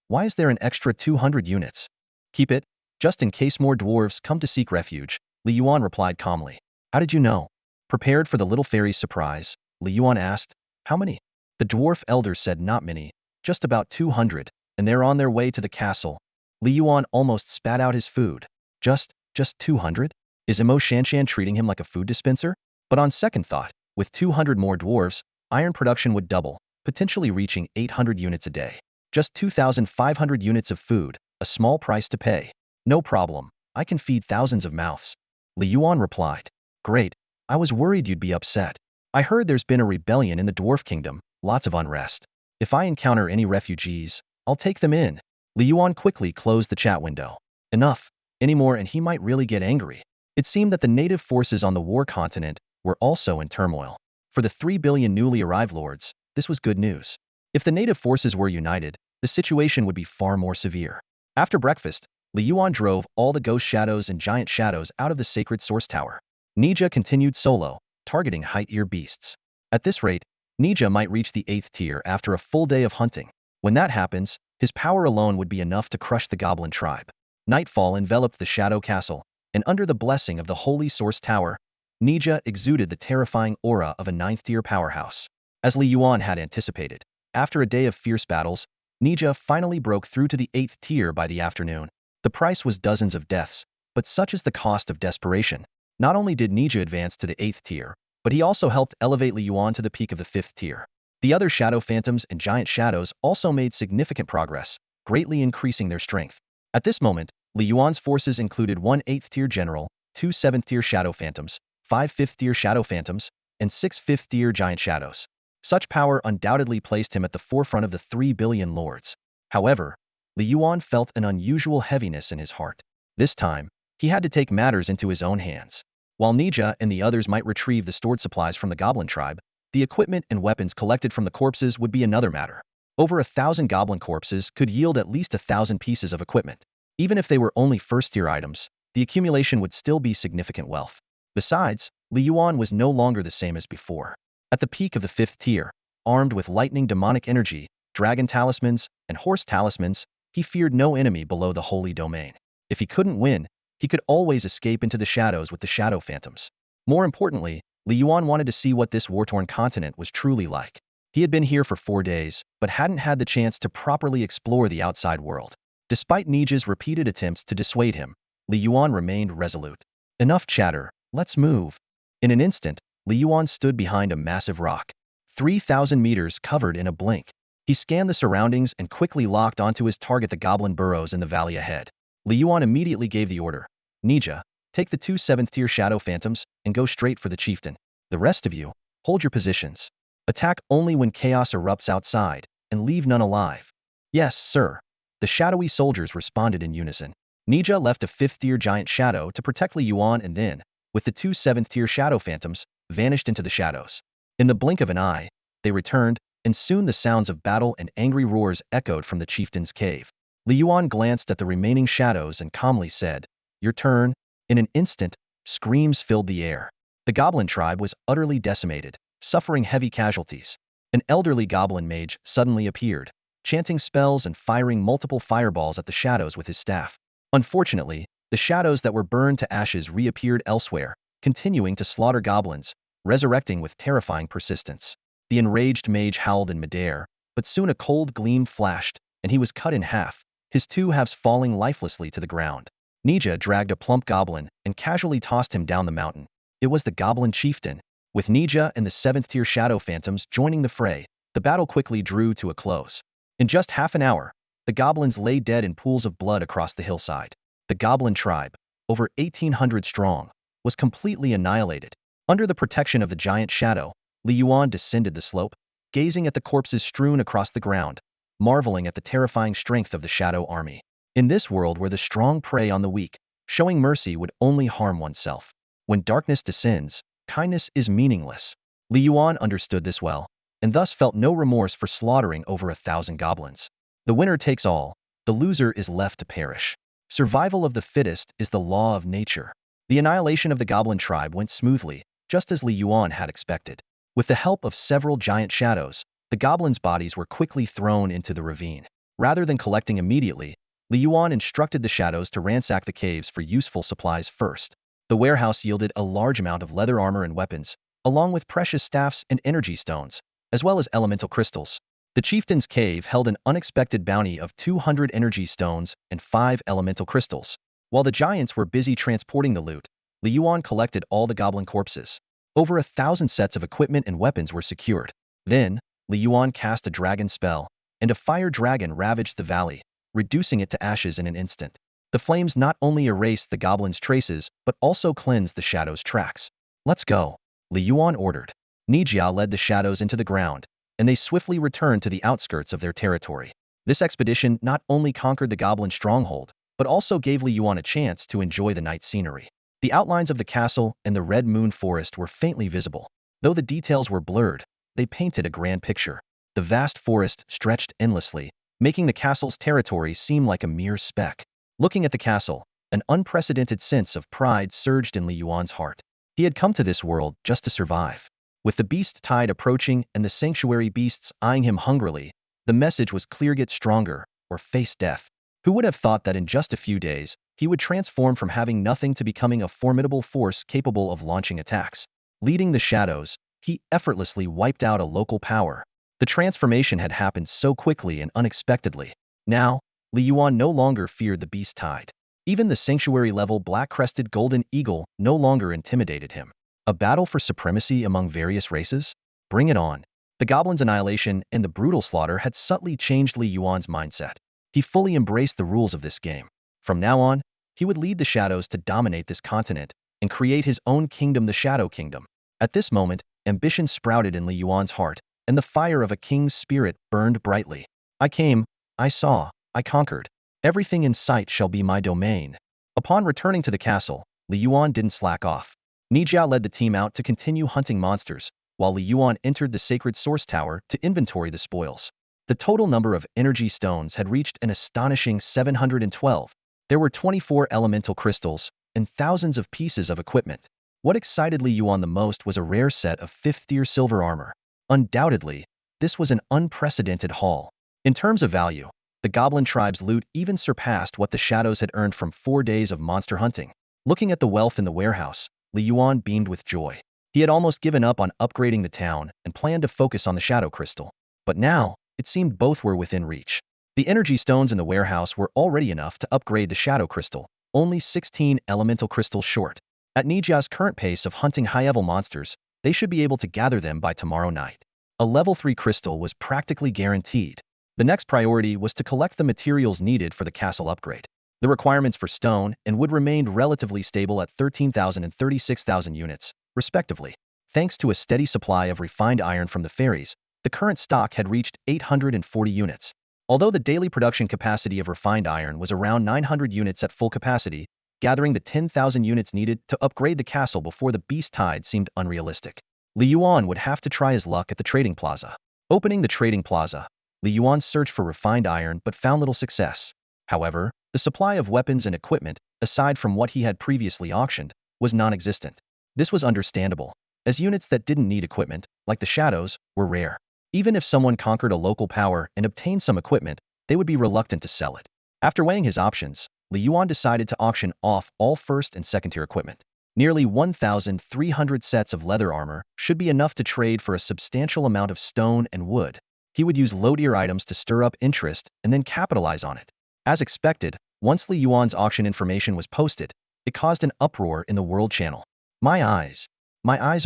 Why is there an extra 200 units? Keep it, just in case more dwarves come to seek refuge, Li Yuan replied calmly. How did you know? Prepared for the little fairy's surprise, Li Yuan asked. How many? The dwarf elder said not many, just about 200, and they're on their way to the castle. Li Yuan almost spat out his food. Just 200? Is Imo Shanshan treating him like a food dispenser? But on second thought, with 200 more dwarves, iron production would double, potentially reaching 800 units a day. Just 2,500 units of food, a small price to pay. No problem, I can feed thousands of mouths. Li Yuan replied. Great, I was worried you'd be upset. I heard there's been a rebellion in the dwarf kingdom, lots of unrest. If I encounter any refugees, I'll take them in. Li Yuan quickly closed the chat window. Enough, anymore and he might really get angry. It seemed that the native forces on the war continent were also in turmoil. For the 3 billion newly arrived lords, this was good news. If the native forces were united, the situation would be far more severe. After breakfast, Li Yuan drove all the ghost shadows and giant shadows out of the sacred source tower. Nija continued solo, targeting high-tier beasts. At this rate, Nija might reach the 8th tier after a full day of hunting. When that happens, his power alone would be enough to crush the goblin tribe. Nightfall enveloped the shadow castle, and under the blessing of the holy source tower, Nija exuded the terrifying aura of a 9th tier powerhouse. As Li Yuan had anticipated, after a day of fierce battles, Nija finally broke through to the 8th tier by the afternoon. The price was dozens of deaths, but such is the cost of desperation. Not only did Nija advance to the 8th tier, but he also helped elevate Li Yuan to the peak of the 5th tier. The other shadow phantoms and giant shadows also made significant progress, greatly increasing their strength. At this moment, Li Yuan's forces included 1 8th tier general, 2 7th tier shadow phantoms, 5 5th tier shadow phantoms, and 6 5th tier giant shadows. Such power undoubtedly placed him at the forefront of the 3 billion lords. However, Li Yuan felt an unusual heaviness in his heart. This time, he had to take matters into his own hands. While Nija and the others might retrieve the stored supplies from the goblin tribe, the equipment and weapons collected from the corpses would be another matter. Over 1,000 goblin corpses could yield at least 1,000 pieces of equipment. Even if they were only first-tier items, the accumulation would still be significant wealth. Besides, Li Yuan was no longer the same as before. At the peak of the 5th tier, armed with lightning demonic energy, dragon talismans, and horse talismans, he feared no enemy below the holy domain. If he couldn't win, he could always escape into the shadows with the shadow phantoms. More importantly, Li Yuan wanted to see what this war-torn continent was truly like. He had been here for 4 days, but hadn't had the chance to properly explore the outside world. Despite Nija's repeated attempts to dissuade him, Li Yuan remained resolute. Enough chatter, let's move. In an instant, Li Yuan stood behind a massive rock. 3,000 meters covered in a blink. He scanned the surroundings and quickly locked onto his target, the goblin burrows in the valley ahead. Li Yuan immediately gave the order. Nija, take the 2 7th-tier shadow phantoms and go straight for the chieftain. The rest of you, hold your positions. Attack only when chaos erupts outside, and leave none alive. Yes, sir. The shadowy soldiers responded in unison. Nija left a 5th-tier giant shadow to protect Li Yuan and then, with the 2 7th-tier shadow phantoms, vanished into the shadows. In the blink of an eye, they returned, and soon the sounds of battle and angry roars echoed from the chieftain's cave. Li Yuan glanced at the remaining shadows and calmly said, "Your turn." In an instant, screams filled the air. The goblin tribe was utterly decimated, suffering heavy casualties. An elderly goblin mage suddenly appeared, chanting spells and firing multiple fireballs at the shadows with his staff. Unfortunately, the shadows that were burned to ashes reappeared elsewhere, continuing to slaughter goblins, resurrecting with terrifying persistence. The enraged mage howled in midair, but soon a cold gleam flashed, and he was cut in half, his two halves falling lifelessly to the ground. Nija dragged a plump goblin and casually tossed him down the mountain. It was the goblin chieftain. With Nija and the 7th-tier shadow phantoms joining the fray, the battle quickly drew to a close. In just half an hour, the goblins lay dead in pools of blood across the hillside. The goblin tribe, over 1,800 strong, was completely annihilated. Under the protection of the giant shadow, Li Yuan descended the slope, gazing at the corpses strewn across the ground, marveling at the terrifying strength of the shadow army. In this world where the strong prey on the weak, showing mercy would only harm oneself. When darkness descends, kindness is meaningless. Li Yuan understood this well, and thus felt no remorse for slaughtering over 1,000 goblins. The winner takes all, the loser is left to perish. Survival of the fittest is the law of nature. The annihilation of the goblin tribe went smoothly, just as Li Yuan had expected. With the help of several giant shadows, the goblins' bodies were quickly thrown into the ravine. Rather than collecting immediately, Li Yuan instructed the shadows to ransack the caves for useful supplies first. The warehouse yielded a large amount of leather armor and weapons, along with precious staffs and energy stones, as well as elemental crystals. The chieftain's cave held an unexpected bounty of 200 energy stones and 5 elemental crystals. While the giants were busy transporting the loot, Li Yuan collected all the goblin corpses. Over 1,000 sets of equipment and weapons were secured. Then, Li Yuan cast a dragon spell, and a fire dragon ravaged the valley, reducing it to ashes in an instant. The flames not only erased the goblins' traces, but also cleansed the shadows' tracks. "Let's go," Li Yuan ordered. Nijia led the shadows into the ground, and they swiftly returned to the outskirts of their territory. This expedition not only conquered the goblin stronghold, but also gave Li Yuan a chance to enjoy the night scenery. The outlines of the castle and the Red Moon Forest were faintly visible. Though the details were blurred, they painted a grand picture. The vast forest stretched endlessly, making the castle's territory seem like a mere speck. Looking at the castle, an unprecedented sense of pride surged in Li Yuan's heart. He had come to this world just to survive. With the beast tide approaching and the sanctuary beasts eyeing him hungrily, the message was clear: get stronger, or face death. Who would have thought that in just a few days, he would transform from having nothing to becoming a formidable force capable of launching attacks? Leading the shadows, he effortlessly wiped out a local power. The transformation had happened so quickly and unexpectedly. Now, Li Yuan no longer feared the beast tide. Even the sanctuary-level black-crested golden eagle no longer intimidated him. A battle for supremacy among various races? Bring it on. The goblins' annihilation and the brutal slaughter had subtly changed Li Yuan's mindset. He fully embraced the rules of this game. From now on, he would lead the shadows to dominate this continent and create his own kingdom, the Shadow Kingdom. At this moment, ambition sprouted in Li Yuan's heart, and the fire of a king's spirit burned brightly. "I came, I saw, I conquered. Everything in sight shall be my domain." Upon returning to the castle, Li Yuan didn't slack off. Nijia led the team out to continue hunting monsters, while Li Yuan entered the sacred source tower to inventory the spoils. The total number of energy stones had reached an astonishing 712. There were 24 elemental crystals and thousands of pieces of equipment. What excited Li Yuan the most was a rare set of 5th-tier silver armor. Undoubtedly, this was an unprecedented haul. In terms of value, the goblin tribe's loot even surpassed what the shadows had earned from 4 days of monster hunting. Looking at the wealth in the warehouse, Li Yuan beamed with joy. He had almost given up on upgrading the town and planned to focus on the shadow crystal. But now, it seemed both were within reach. The energy stones in the warehouse were already enough to upgrade the shadow crystal, only 16 elemental crystals short. At Nijia's current pace of hunting high-level monsters, they should be able to gather them by tomorrow night. A level 3 crystal was practically guaranteed. The next priority was to collect the materials needed for the castle upgrade. The requirements for stone and wood remained relatively stable at 13,000 and 36,000 units, respectively. Thanks to a steady supply of refined iron from the fairies, the current stock had reached 840 units. Although the daily production capacity of refined iron was around 900 units at full capacity, gathering the 10,000 units needed to upgrade the castle before the beast tide seemed unrealistic. Li Yuan would have to try his luck at the trading plaza. Opening the trading plaza, Li Yuan searched for refined iron but found little success. However, the supply of weapons and equipment, aside from what he had previously auctioned, was non-existent. This was understandable, as units that didn't need equipment, like the Shadows, were rare. Even if someone conquered a local power and obtained some equipment, they would be reluctant to sell it. After weighing his options, Li Yuan decided to auction off all first and second-tier equipment. Nearly 1,300 sets of leather armor should be enough to trade for a substantial amount of stone and wood. He would use low-tier items to stir up interest and then capitalize on it. As expected, once Li Yuan's auction information was posted, it caused an uproar in the world channel. My eyes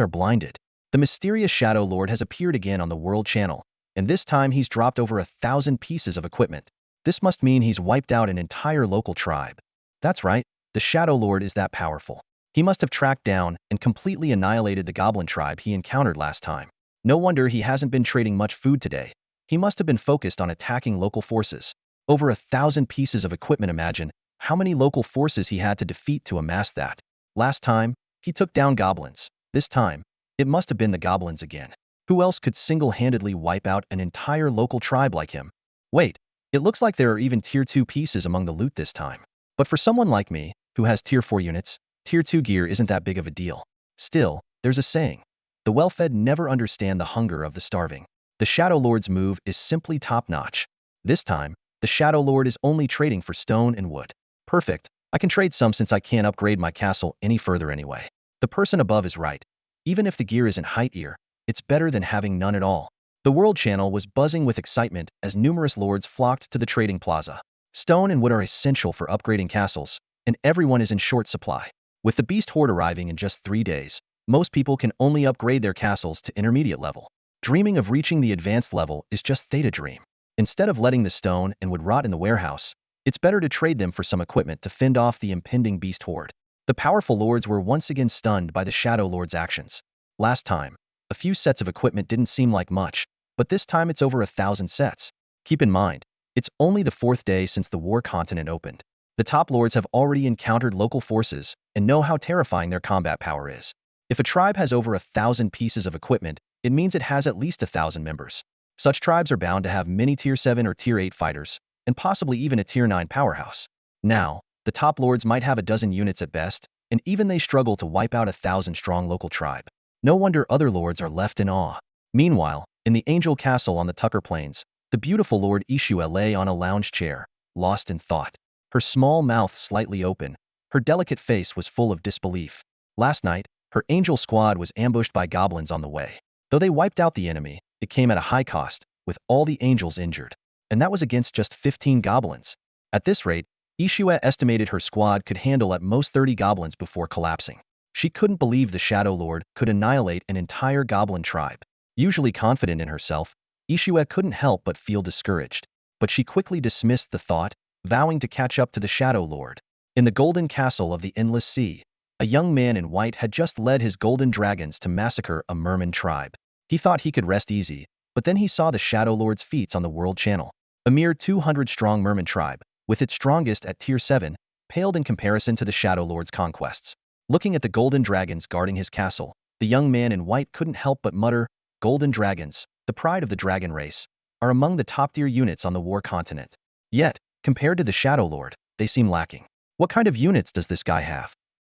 are blinded. The mysterious Shadow Lord has appeared again on the world channel, and this time he's dropped over 1,000 pieces of equipment. This must mean he's wiped out an entire local tribe. That's right, the Shadow Lord is that powerful. He must have tracked down and completely annihilated the goblin tribe he encountered last time. No wonder he hasn't been trading much food today. He must have been focused on attacking local forces. Over 1,000 pieces of equipment. Imagine how many local forces he had to defeat to amass that. Last time, he took down goblins. This time, it must have been the goblins again. Who else could single-handedly wipe out an entire local tribe like him? Wait, it looks like there are even tier 2 pieces among the loot this time. But for someone like me, who has tier 4 units, tier 2 gear isn't that big of a deal. Still, there's a saying. The well-fed never understand the hunger of the starving. The Shadow Lord's move is simply top-notch. This time, the Shadow Lord is only trading for stone and wood. Perfect. I can trade some since I can't upgrade my castle any further anyway. The person above is right. Even if the gear isn't high tier, it's better than having none at all. The world channel was buzzing with excitement as numerous lords flocked to the trading plaza. Stone and wood are essential for upgrading castles, and everyone is in short supply. With the beast horde arriving in just 3 days, most people can only upgrade their castles to intermediate level. Dreaming of reaching the advanced level is just theta dream. Instead of letting the stone and wood rot in the warehouse, it's better to trade them for some equipment to fend off the impending beast horde. The powerful lords were once again stunned by the Shadow Lord's actions. Last time, a few sets of equipment didn't seem like much, but this time it's over 1,000 sets. Keep in mind, it's only the 4th day since the war continent opened. The top lords have already encountered local forces and know how terrifying their combat power is. If a tribe has over 1,000 pieces of equipment, it means it has at least 1,000 members. Such tribes are bound to have many tier 7 or tier 8 fighters, and possibly even a tier 9 powerhouse. Now, the top lords might have a dozen units at best, and even they struggle to wipe out 1,000-strong local tribe. No wonder other lords are left in awe. Meanwhile, in the Angel Castle on the Tucker Plains, the beautiful Lord Ishua lay on a lounge chair, lost in thought. Her small mouth slightly open, her delicate face was full of disbelief. Last night, her angel squad was ambushed by goblins on the way. Though they wiped out the enemy, it came at a high cost, with all the angels injured. And that was against just 15 goblins. At this rate, Ishua estimated her squad could handle at most 30 goblins before collapsing. She couldn't believe the Shadow Lord could annihilate an entire goblin tribe. Usually confident in herself, Ishua couldn't help but feel discouraged. But she quickly dismissed the thought, vowing to catch up to the Shadow Lord. In the golden castle of the endless sea, a young man in white had just led his golden dragons to massacre a merman tribe. He thought he could rest easy, but then he saw the Shadow Lord's feats on the world channel. A mere 200-strong merman tribe, with its strongest at tier 7, paled in comparison to the Shadow Lord's conquests. Looking at the golden dragons guarding his castle, the young man in white couldn't help but mutter, "Golden dragons, the pride of the dragon race, are among the top-tier units on the war continent. Yet, compared to the Shadow Lord, they seem lacking. What kind of units does this guy have?"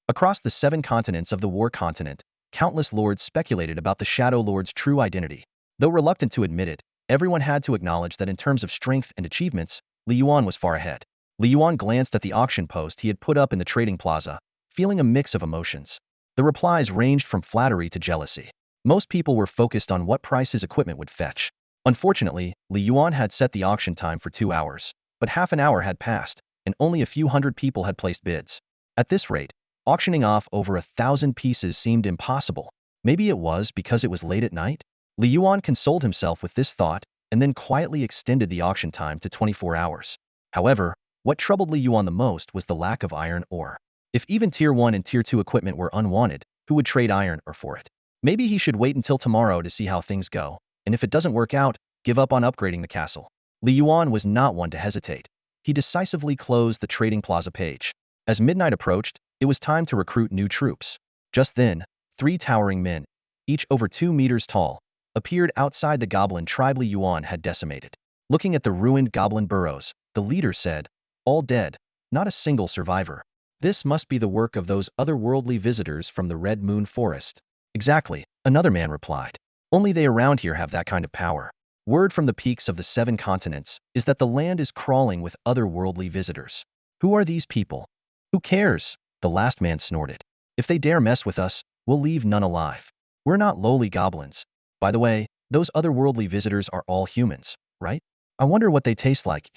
Across the 7 continents of the war continent, countless lords speculated about the Shadow Lord's true identity. Though reluctant to admit it, everyone had to acknowledge that in terms of strength and achievements, Li Yuan was far ahead. Li Yuan glanced at the auction post he had put up in the trading plaza, feeling a mix of emotions. The replies ranged from flattery to jealousy. Most people were focused on what price his equipment would fetch. Unfortunately, Li Yuan had set the auction time for 2 hours, but half an hour had passed, and only a few hundred people had placed bids. At this rate, auctioning off over 1,000 pieces seemed impossible. Maybe it was because it was late at night? Li Yuan consoled himself with this thought, and then quietly extended the auction time to 24 hours. However, what troubled Li Yuan the most was the lack of iron ore. If even tier 1 and tier 2 equipment were unwanted, who would trade iron ore for it? Maybe he should wait until tomorrow to see how things go, and if it doesn't work out, give up on upgrading the castle. Li Yuan was not one to hesitate. He decisively closed the trading plaza page. As midnight approached, it was time to recruit new troops. Just then, 3 towering men, each over 2 meters tall, appeared outside the goblin tribe Yuan had decimated. Looking at the ruined goblin burrows, the leader said, "All dead, not a single survivor. This must be the work of those otherworldly visitors from the Red Moon Forest." "Exactly," another man replied. "Only they around here have that kind of power. Word from the peaks of the 7 continents is that the land is crawling with otherworldly visitors." "Who are these people?" "Who cares?" the last man snorted. "If they dare mess with us, we'll leave none alive. We're not lowly goblins. By the way, those otherworldly visitors are all humans, right? I wonder what they taste like."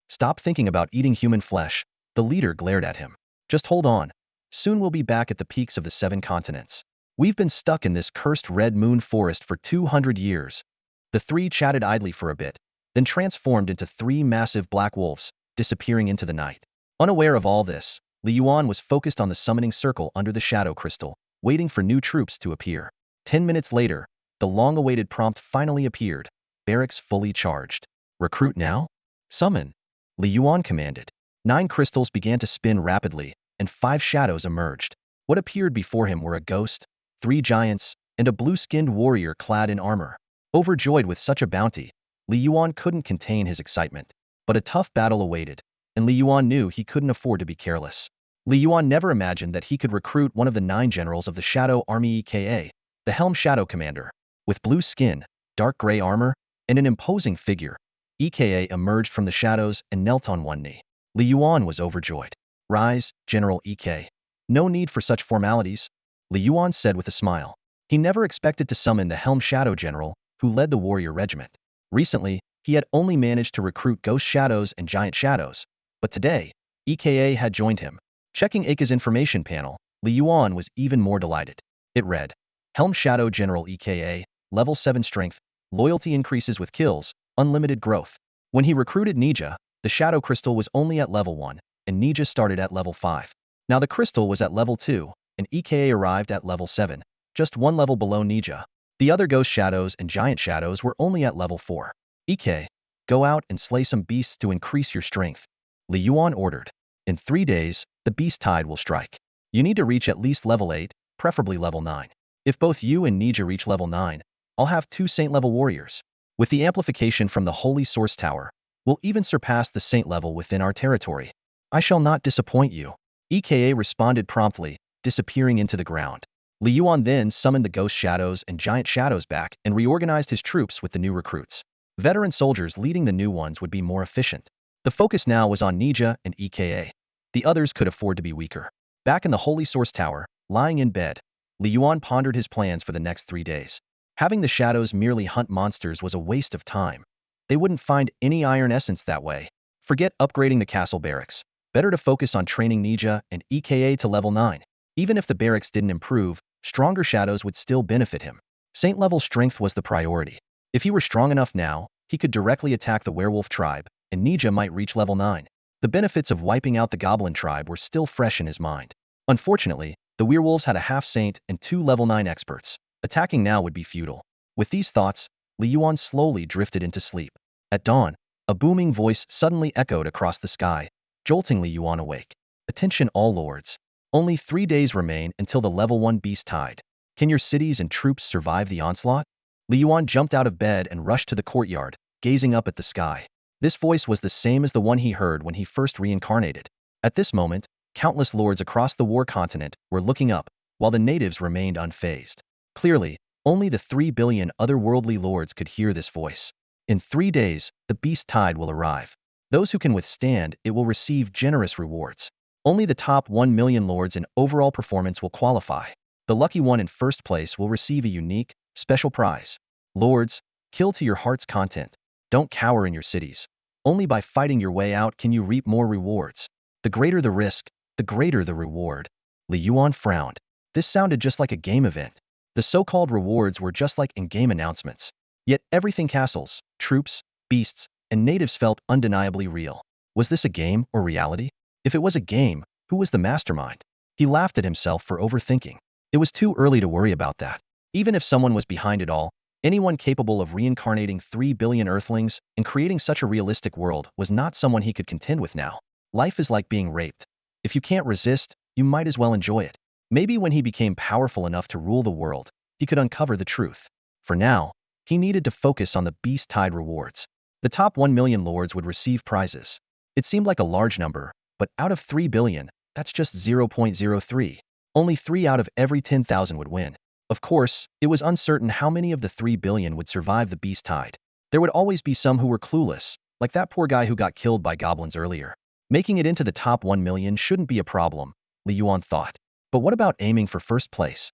"Stop thinking about eating human flesh," the leader glared at him. "Just hold on. Soon we'll be back at the peaks of the 7 continents. We've been stuck in this cursed Red Moon Forest for 200 years. The 3 chatted idly for a bit, then transformed into 3 massive black wolves, disappearing into the night. Unaware of all this, Yuan was focused on the summoning circle under the shadow crystal, waiting for new troops to appear. 10 minutes later, the long-awaited prompt finally appeared, barracks fully charged. "Recruit now? Summon," Yuan commanded. 9 crystals began to spin rapidly, and 5 shadows emerged. What appeared before him were a ghost, 3 giants, and a blue-skinned warrior clad in armor. Overjoyed with such a bounty, Yuan couldn't contain his excitement. But a tough battle awaited, and Yuan knew he couldn't afford to be careless. Yuan never imagined that he could recruit one of the 9 generals of the Shadow Army, aka the Helm Shadow Commander. With blue skin, dark gray armor, and an imposing figure, EKA emerged from the shadows and knelt on one knee. Yuan was overjoyed. "Rise, General EK. No need for such formalities," Yuan said with a smile. He never expected to summon the Helm Shadow General, who led the warrior regiment. Recently, he had only managed to recruit ghost shadows and giant shadows, but today, EKA had joined him. Checking Aka's information panel, Yuan was even more delighted. It read, "Helm Shadow General EKA, level 7 strength, loyalty increases with kills, unlimited growth." When he recruited Nija, the shadow crystal was only at level 1, and Nija started at level 5. Now the crystal was at level 2, and EKA arrived at level 7, just 1 level below Nija. The other ghost shadows and giant shadows were only at level 4. "EK, go out and slay some beasts to increase your strength," Yuan ordered. "In 3 days, the beast tide will strike. You need to reach at least level 8, preferably level 9. If both you and Nija reach level 9, I'll have 2 saint-level warriors. With the amplification from the Holy Source Tower, we'll even surpass the saint level within our territory. I shall not disappoint you." EKA responded promptly, disappearing into the ground. Yuan then summoned the ghost shadows and giant shadows back and reorganized his troops with the new recruits. Veteran soldiers leading the new ones would be more efficient. The focus now was on Nija and EKA. The others could afford to be weaker. Back in the Holy Source Tower, lying in bed, Yuan pondered his plans for the next 3 days. Having the shadows merely hunt monsters was a waste of time. They wouldn't find any iron essence that way. Forget upgrading the castle barracks. Better to focus on training Nija and EKA to level 9. Even if the barracks didn't improve, stronger shadows would still benefit him. Saint-level strength was the priority. If he were strong enough now, he could directly attack the werewolf tribe, and Nija might reach level 9. The benefits of wiping out the goblin tribe were still fresh in his mind. Unfortunately, the werewolves had a half-saint and 2 level 9 experts. Attacking now would be futile. With these thoughts, Yuan slowly drifted into sleep. At dawn, a booming voice suddenly echoed across the sky, jolting Yuan awake. "Attention all lords. Only 3 days remain until the level 1 beast tide. Can your cities and troops survive the onslaught?" Yuan jumped out of bed and rushed to the courtyard, gazing up at the sky. This voice was the same as the one he heard when he first reincarnated. At this moment, countless lords across the war continent were looking up, while the natives remained unfazed. Clearly, only the 3 billion otherworldly lords could hear this voice. In 3 days, the beast tide will arrive. Those who can withstand it will receive generous rewards. Only the top 1 million lords in overall performance will qualify. The lucky one in first place will receive a unique, special prize. Lords, kill to your heart's content. Don't cower in your cities. Only by fighting your way out can you reap more rewards. The greater the risk, the greater the reward. Yuan frowned. This sounded just like a game event. The so-called rewards were just like in-game announcements. Yet everything castles, troops, beasts, and natives felt undeniably real. Was this a game or reality? If it was a game, who was the mastermind? He laughed at himself for overthinking. It was too early to worry about that. Even if someone was behind it all, anyone capable of reincarnating 3 billion earthlings and creating such a realistic world was not someone he could contend with now. Life is like being raped. If you can't resist, you might as well enjoy it. Maybe when he became powerful enough to rule the world, he could uncover the truth. For now, He needed to focus on the beast-tied rewards. The top 1 million lords would receive prizes. It seemed like a large number, but out of 3 billion, that's just 0.03. Only 3 out of every 10,000 would win. Of course, it was uncertain how many of the 3 billion would survive the beast tide. There would always be some who were clueless, like that poor guy who got killed by goblins earlier. Making it into the top 1 million shouldn't be a problem, Yuan thought. But what about aiming for first place?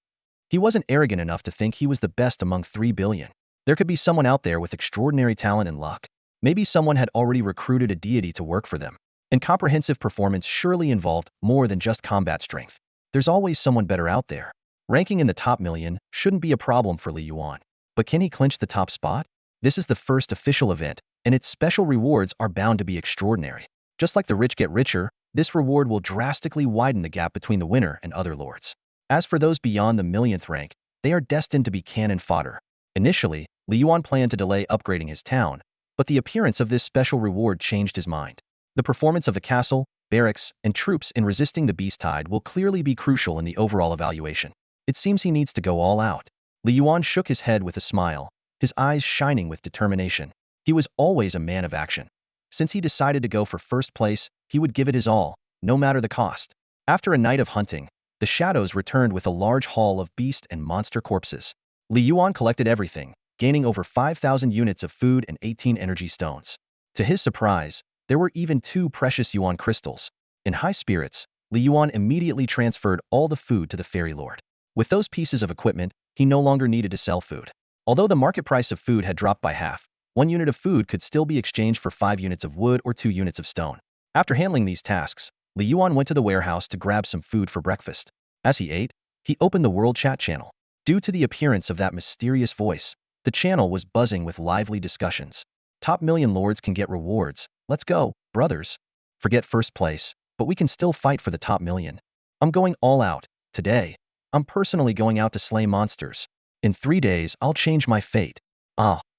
He wasn't arrogant enough to think he was the best among 3 billion. There could be someone out there with extraordinary talent and luck. Maybe someone had already recruited a deity to work for them. And comprehensive performance surely involved more than just combat strength. There's always someone better out there. Ranking in the top million shouldn't be a problem for Yuan. But can he clinch the top spot? This is the first official event, and its special rewards are bound to be extraordinary. Just like the rich get richer, this reward will drastically widen the gap between the winner and other lords. As for those beyond the millionth rank, they are destined to be cannon fodder. Initially, Yuan planned to delay upgrading his town, but the appearance of this special reward changed his mind. The performance of the castle, barracks, and troops in resisting the beast tide will clearly be crucial in the overall evaluation. It seems he needs to go all out. Yuan shook his head with a smile, his eyes shining with determination. He was always a man of action. Since he decided to go for first place, he would give it his all, no matter the cost. After a night of hunting, the shadows returned with a large haul of beast and monster corpses. Yuan collected everything, gaining over 5,000 units of food and 18 energy stones. To his surprise, there were even 2 precious Yuan crystals. In high spirits, Yuan immediately transferred all the food to the fairy lord. With those pieces of equipment, he no longer needed to sell food. Although the market price of food had dropped by half, 1 unit of food could still be exchanged for 5 units of wood or 2 units of stone. After handling these tasks, Yuan went to the warehouse to grab some food for breakfast. As he ate, he opened the world chat channel. Due to the appearance of that mysterious voice, the channel was buzzing with lively discussions. Top million lords can get rewards. Let's go, brothers. Forget first place, but we can still fight for the top million. I'm going all out. Today, I'm personally going out to slay monsters. In 3 days, I'll change my fate.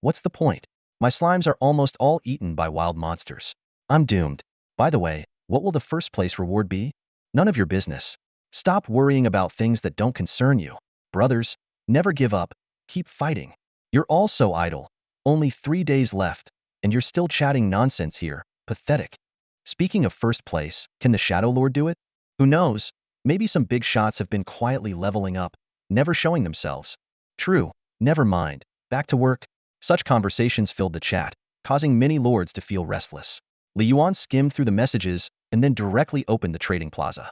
What's the point? My slimes are almost all eaten by wild monsters. I'm doomed. By the way, what will the first place reward be? None of your business. Stop worrying about things that don't concern you. Brothers, never give up. Keep fighting. You're all so idle. Only 3 days left, and you're still chatting nonsense here. Pathetic. Speaking of first place, can the Shadow Lord do it? Who knows? Maybe some big shots have been quietly leveling up, never showing themselves. True. Never mind. Back to work. Such conversations filled the chat, causing many lords to feel restless. Yuan skimmed through the messages and then directly opened the trading plaza.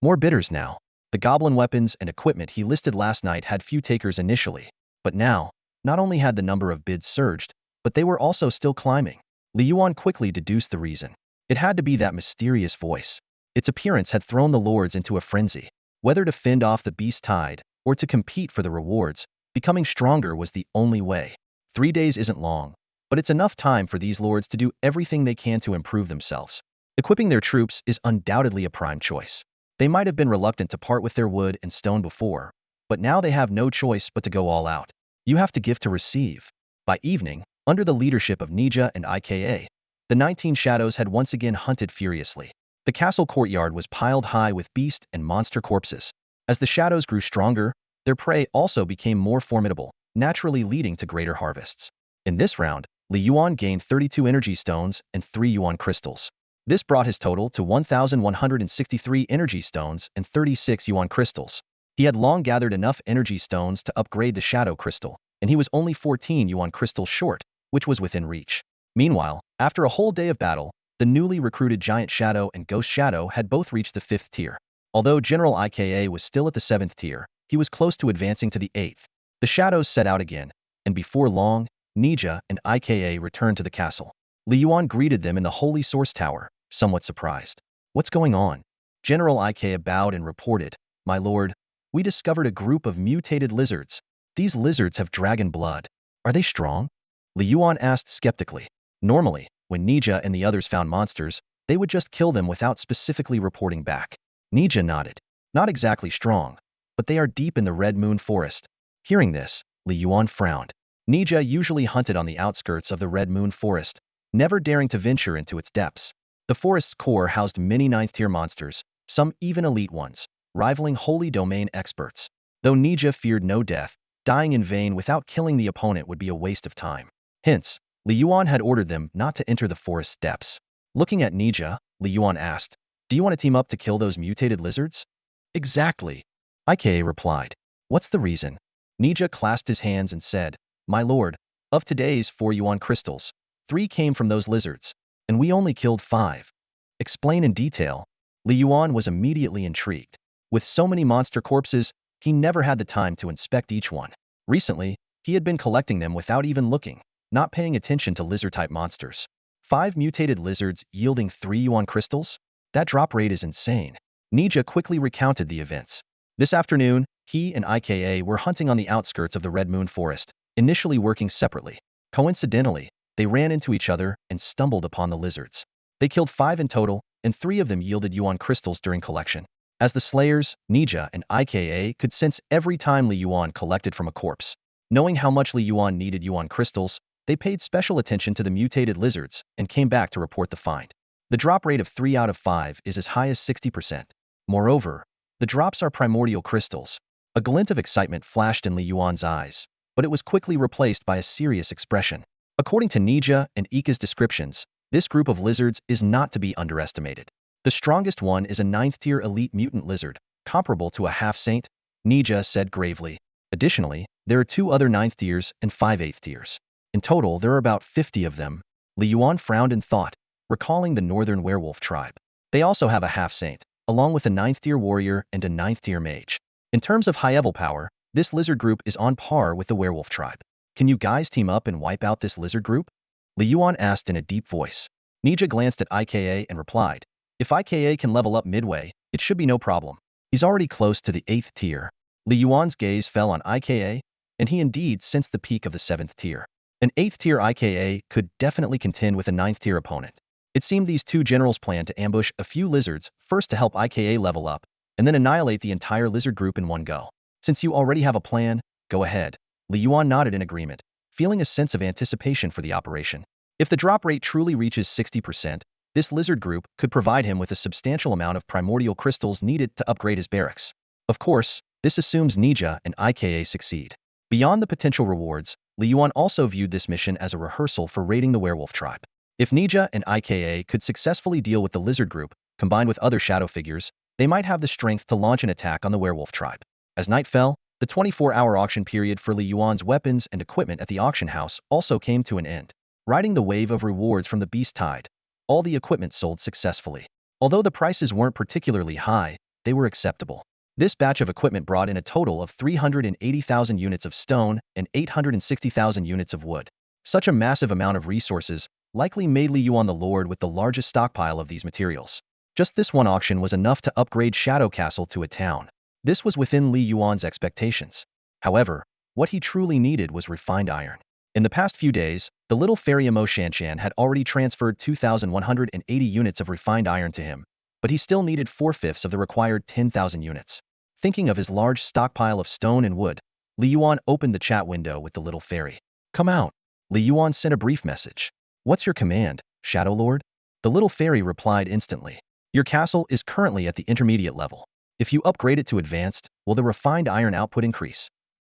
More bidders now. The goblin weapons and equipment he listed last night had few takers initially, but now, not only had the number of bids surged, but they were also still climbing. Yuan quickly deduced the reason. It had to be that mysterious voice. Its appearance had thrown the lords into a frenzy. Whether to fend off the beast tide or to compete for the rewards, becoming stronger was the only way. 3 days isn't long, but it's enough time for these lords to do everything they can to improve themselves. Equipping their troops is undoubtedly a prime choice. They might have been reluctant to part with their wood and stone before, but now they have no choice but to go all out. You have to give to receive. By evening, under the leadership of Nija and IKA, the 19 shadows had once again hunted furiously. The castle courtyard was piled high with beast and monster corpses. As the shadows grew stronger, their prey also became more formidable, naturally leading to greater harvests. In this round, Yuan gained 32 energy stones and 3 Yuan crystals. This brought his total to 1,163 energy stones and 36 Yuan crystals. He had long gathered enough energy stones to upgrade the shadow crystal, and he was only 14 Yuan crystals short, which was within reach. Meanwhile, after a whole day of battle, the newly recruited Giant Shadow and Ghost Shadow had both reached the 5th tier. Although General IKA was still at the 7th tier, he was close to advancing to the 8th. The shadows set out again, and before long, Nija and IKA returned to the castle. Yuan greeted them in the Holy Source Tower, somewhat surprised. What's going on? General IKA bowed and reported, My lord, we discovered a group of mutated lizards. These lizards have dragon blood. Are they strong? Yuan asked skeptically. Normally, when Nija and the others found monsters, they would just kill them without specifically reporting back. Nija nodded. Not exactly strong, but they are deep in the Red Moon Forest. Hearing this, Yuan frowned. Nija usually hunted on the outskirts of the Red Moon Forest, never daring to venture into its depths. The forest's core housed many 9th-tier monsters, some even elite ones, rivaling holy domain experts. Though Nija feared no death, dying in vain without killing the opponent would be a waste of time. Hence, Li Yuan had ordered them not to enter the forest depths. Looking at Nija, Li Yuan asked, "Do you want to team up to kill those mutated lizards?" "Exactly," Ika replied. "What's the reason?" Nija clasped his hands and said, "My lord, of today's 4 Yuan crystals, 3 came from those lizards, and we only killed 5. Explain in detail." Li Yuan was immediately intrigued. With so many monster corpses, he never had the time to inspect each one. Recently, he had been collecting them without even looking, not paying attention to lizard-type monsters. 5 mutated lizards yielding 3 Yuan crystals? That drop rate is insane. Nija quickly recounted the events. This afternoon, he and Ika were hunting on the outskirts of the Red Moon Forest, initially working separately. Coincidentally, they ran into each other and stumbled upon the lizards. They killed 5 in total, and 3 of them yielded Yuan crystals during collection. As the slayers, Nija and Ika could sense every time Li Yuan collected from a corpse. Knowing how much Li Yuan needed Yuan crystals, they paid special attention to the mutated lizards and came back to report the find. The drop rate of 3 out of 5 is as high as 60%. Moreover, the drops are primordial crystals. A glint of excitement flashed in Li Yuan's eyes, but it was quickly replaced by a serious expression. According to Nija and Ika's descriptions, this group of lizards is not to be underestimated. The strongest one is a 9th-tier elite mutant lizard, comparable to a half-saint, Nija said gravely. Additionally, there are 2 other 9th tiers and 5 8th tiers. In total, there are about 50 of them. Li Yuan frowned in thought, recalling the northern werewolf tribe. They also have a half-saint, along with a 9th-tier warrior and a 9th-tier mage. In terms of high-level power, this lizard group is on par with the werewolf tribe. Can you guys team up and wipe out this lizard group? Li Yuan asked in a deep voice. Nija glanced at Ika and replied, "If Ika can level up midway, it should be no problem. He's already close to the 8th tier." Li Yuan's gaze fell on Ika, and he indeed sensed the peak of the 7th tier. An 8th tier Ika could definitely contend with a 9th tier opponent. It seemed these 2 generals planned to ambush a few lizards first to help Ika level up, and then annihilate the entire lizard group in one go. "Since you already have a plan, go ahead." Li Yuan nodded in agreement, feeling a sense of anticipation for the operation. If the drop rate truly reaches 60%, this lizard group could provide him with a substantial amount of primordial crystals needed to upgrade his barracks. Of course, this assumes Nija and Ika succeed. Beyond the potential rewards, Li Yuan also viewed this mission as a rehearsal for raiding the werewolf tribe. If Nija and Ika could successfully deal with the lizard group, combined with other shadow figures, they might have the strength to launch an attack on the werewolf tribe. As night fell, the 24-hour auction period for Li Yuan's weapons and equipment at the auction house also came to an end. Riding the wave of rewards from the beast tide, all the equipment sold successfully. Although the prices weren't particularly high, they were acceptable. This batch of equipment brought in a total of 380,000 units of stone and 860,000 units of wood. Such a massive amount of resources likely made Li Yuan the lord with the largest stockpile of these materials. Just this one auction was enough to upgrade Shadow Castle to a town. This was within Li Yuan's expectations. However, what he truly needed was refined iron. In the past few days, the little fairy Mo Shanshan had already transferred 2,180 units of refined iron to him, but he still needed 4/5 of the required 10,000 units. Thinking of his large stockpile of stone and wood, Li Yuan opened the chat window with the little fairy. "Come out." Li Yuan sent a brief message. "What's your command, Shadow Lord?" The little fairy replied instantly. "Your castle is currently at the intermediate level. If you upgrade it to advanced, will the refined iron output increase?"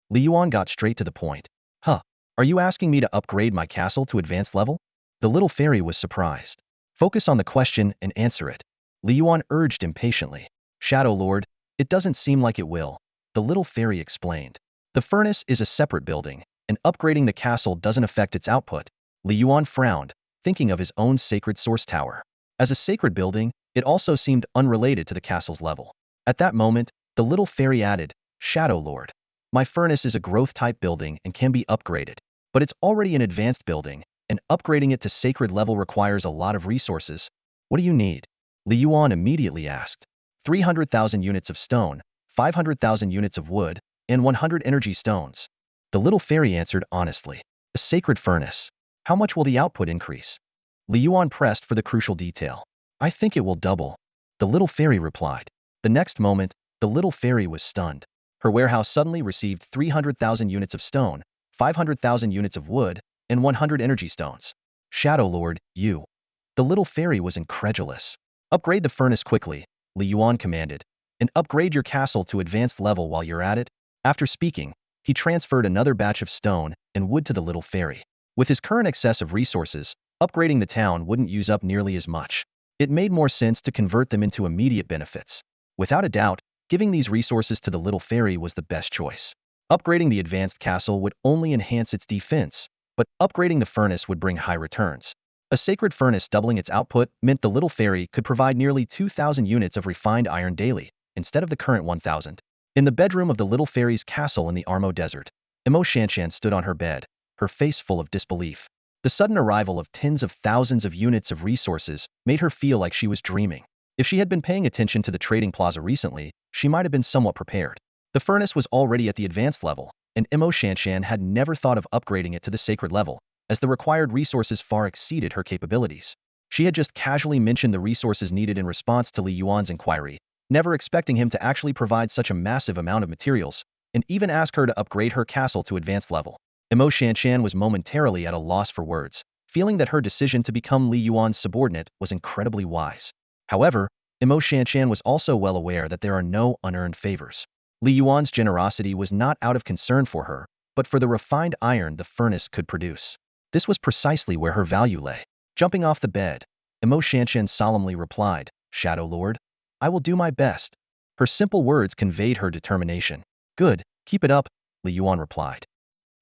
Li Yuan got straight to the point. "Huh, are you asking me to upgrade my castle to advanced level?" The little fairy was surprised. "Focus on the question and answer it," Li Yuan urged impatiently. "Shadow Lord, it doesn't seem like it will," the little fairy explained. "The furnace is a separate building, and upgrading the castle doesn't affect its output." Li Yuan frowned, thinking of his own sacred source tower. As a sacred building, it also seemed unrelated to the castle's level. At that moment, the little fairy added, "Shadow Lord, my furnace is a growth-type building and can be upgraded, but it's already an advanced building, and upgrading it to sacred level requires a lot of resources. What do you need?" Li Yuan immediately asked. 300,000 units of stone, 500,000 units of wood, and 100 energy stones. The little fairy answered honestly. "A sacred furnace. How much will the output increase?" Li Yuan pressed for the crucial detail. "I think it will double," the little fairy replied. The next moment, the little fairy was stunned. Her warehouse suddenly received 300,000 units of stone, 500,000 units of wood, and 100 energy stones. "Shadow Lord, you..." The little fairy was incredulous. "Upgrade the furnace quickly," Li Yuan commanded, "and upgrade your castle to advanced level while you're at it." After speaking, he transferred another batch of stone and wood to the little fairy. With his current excess of resources, upgrading the town wouldn't use up nearly as much. It made more sense to convert them into immediate benefits. Without a doubt, giving these resources to the little fairy was the best choice. Upgrading the advanced castle would only enhance its defense, but upgrading the furnace would bring high returns. A sacred furnace doubling its output meant the little fairy could provide nearly 2,000 units of refined iron daily, instead of the current 1,000. In the bedroom of the little fairy's castle in the Armo Desert, Imo Shanshan stood on her bed, her face full of disbelief. The sudden arrival of tens of thousands of units of resources made her feel like she was dreaming. If she had been paying attention to the trading plaza recently, she might have been somewhat prepared. The furnace was already at the advanced level, and Imo Shanshan had never thought of upgrading it to the sacred level, as the required resources far exceeded her capabilities. She had just casually mentioned the resources needed in response to Li Yuan's inquiry, never expecting him to actually provide such a massive amount of materials, and even ask her to upgrade her castle to advanced level. Imo Shanshan was momentarily at a loss for words, feeling that her decision to become Li Yuan's subordinate was incredibly wise. However, Imo Shanshan was also well aware that there are no unearned favors. Li Yuan's generosity was not out of concern for her, but for the refined iron the furnace could produce. This was precisely where her value lay. Jumping off the bed, Imo Shanshan solemnly replied, "Shadow Lord, I will do my best." Her simple words conveyed her determination. "Good, keep it up," Li Yuan replied.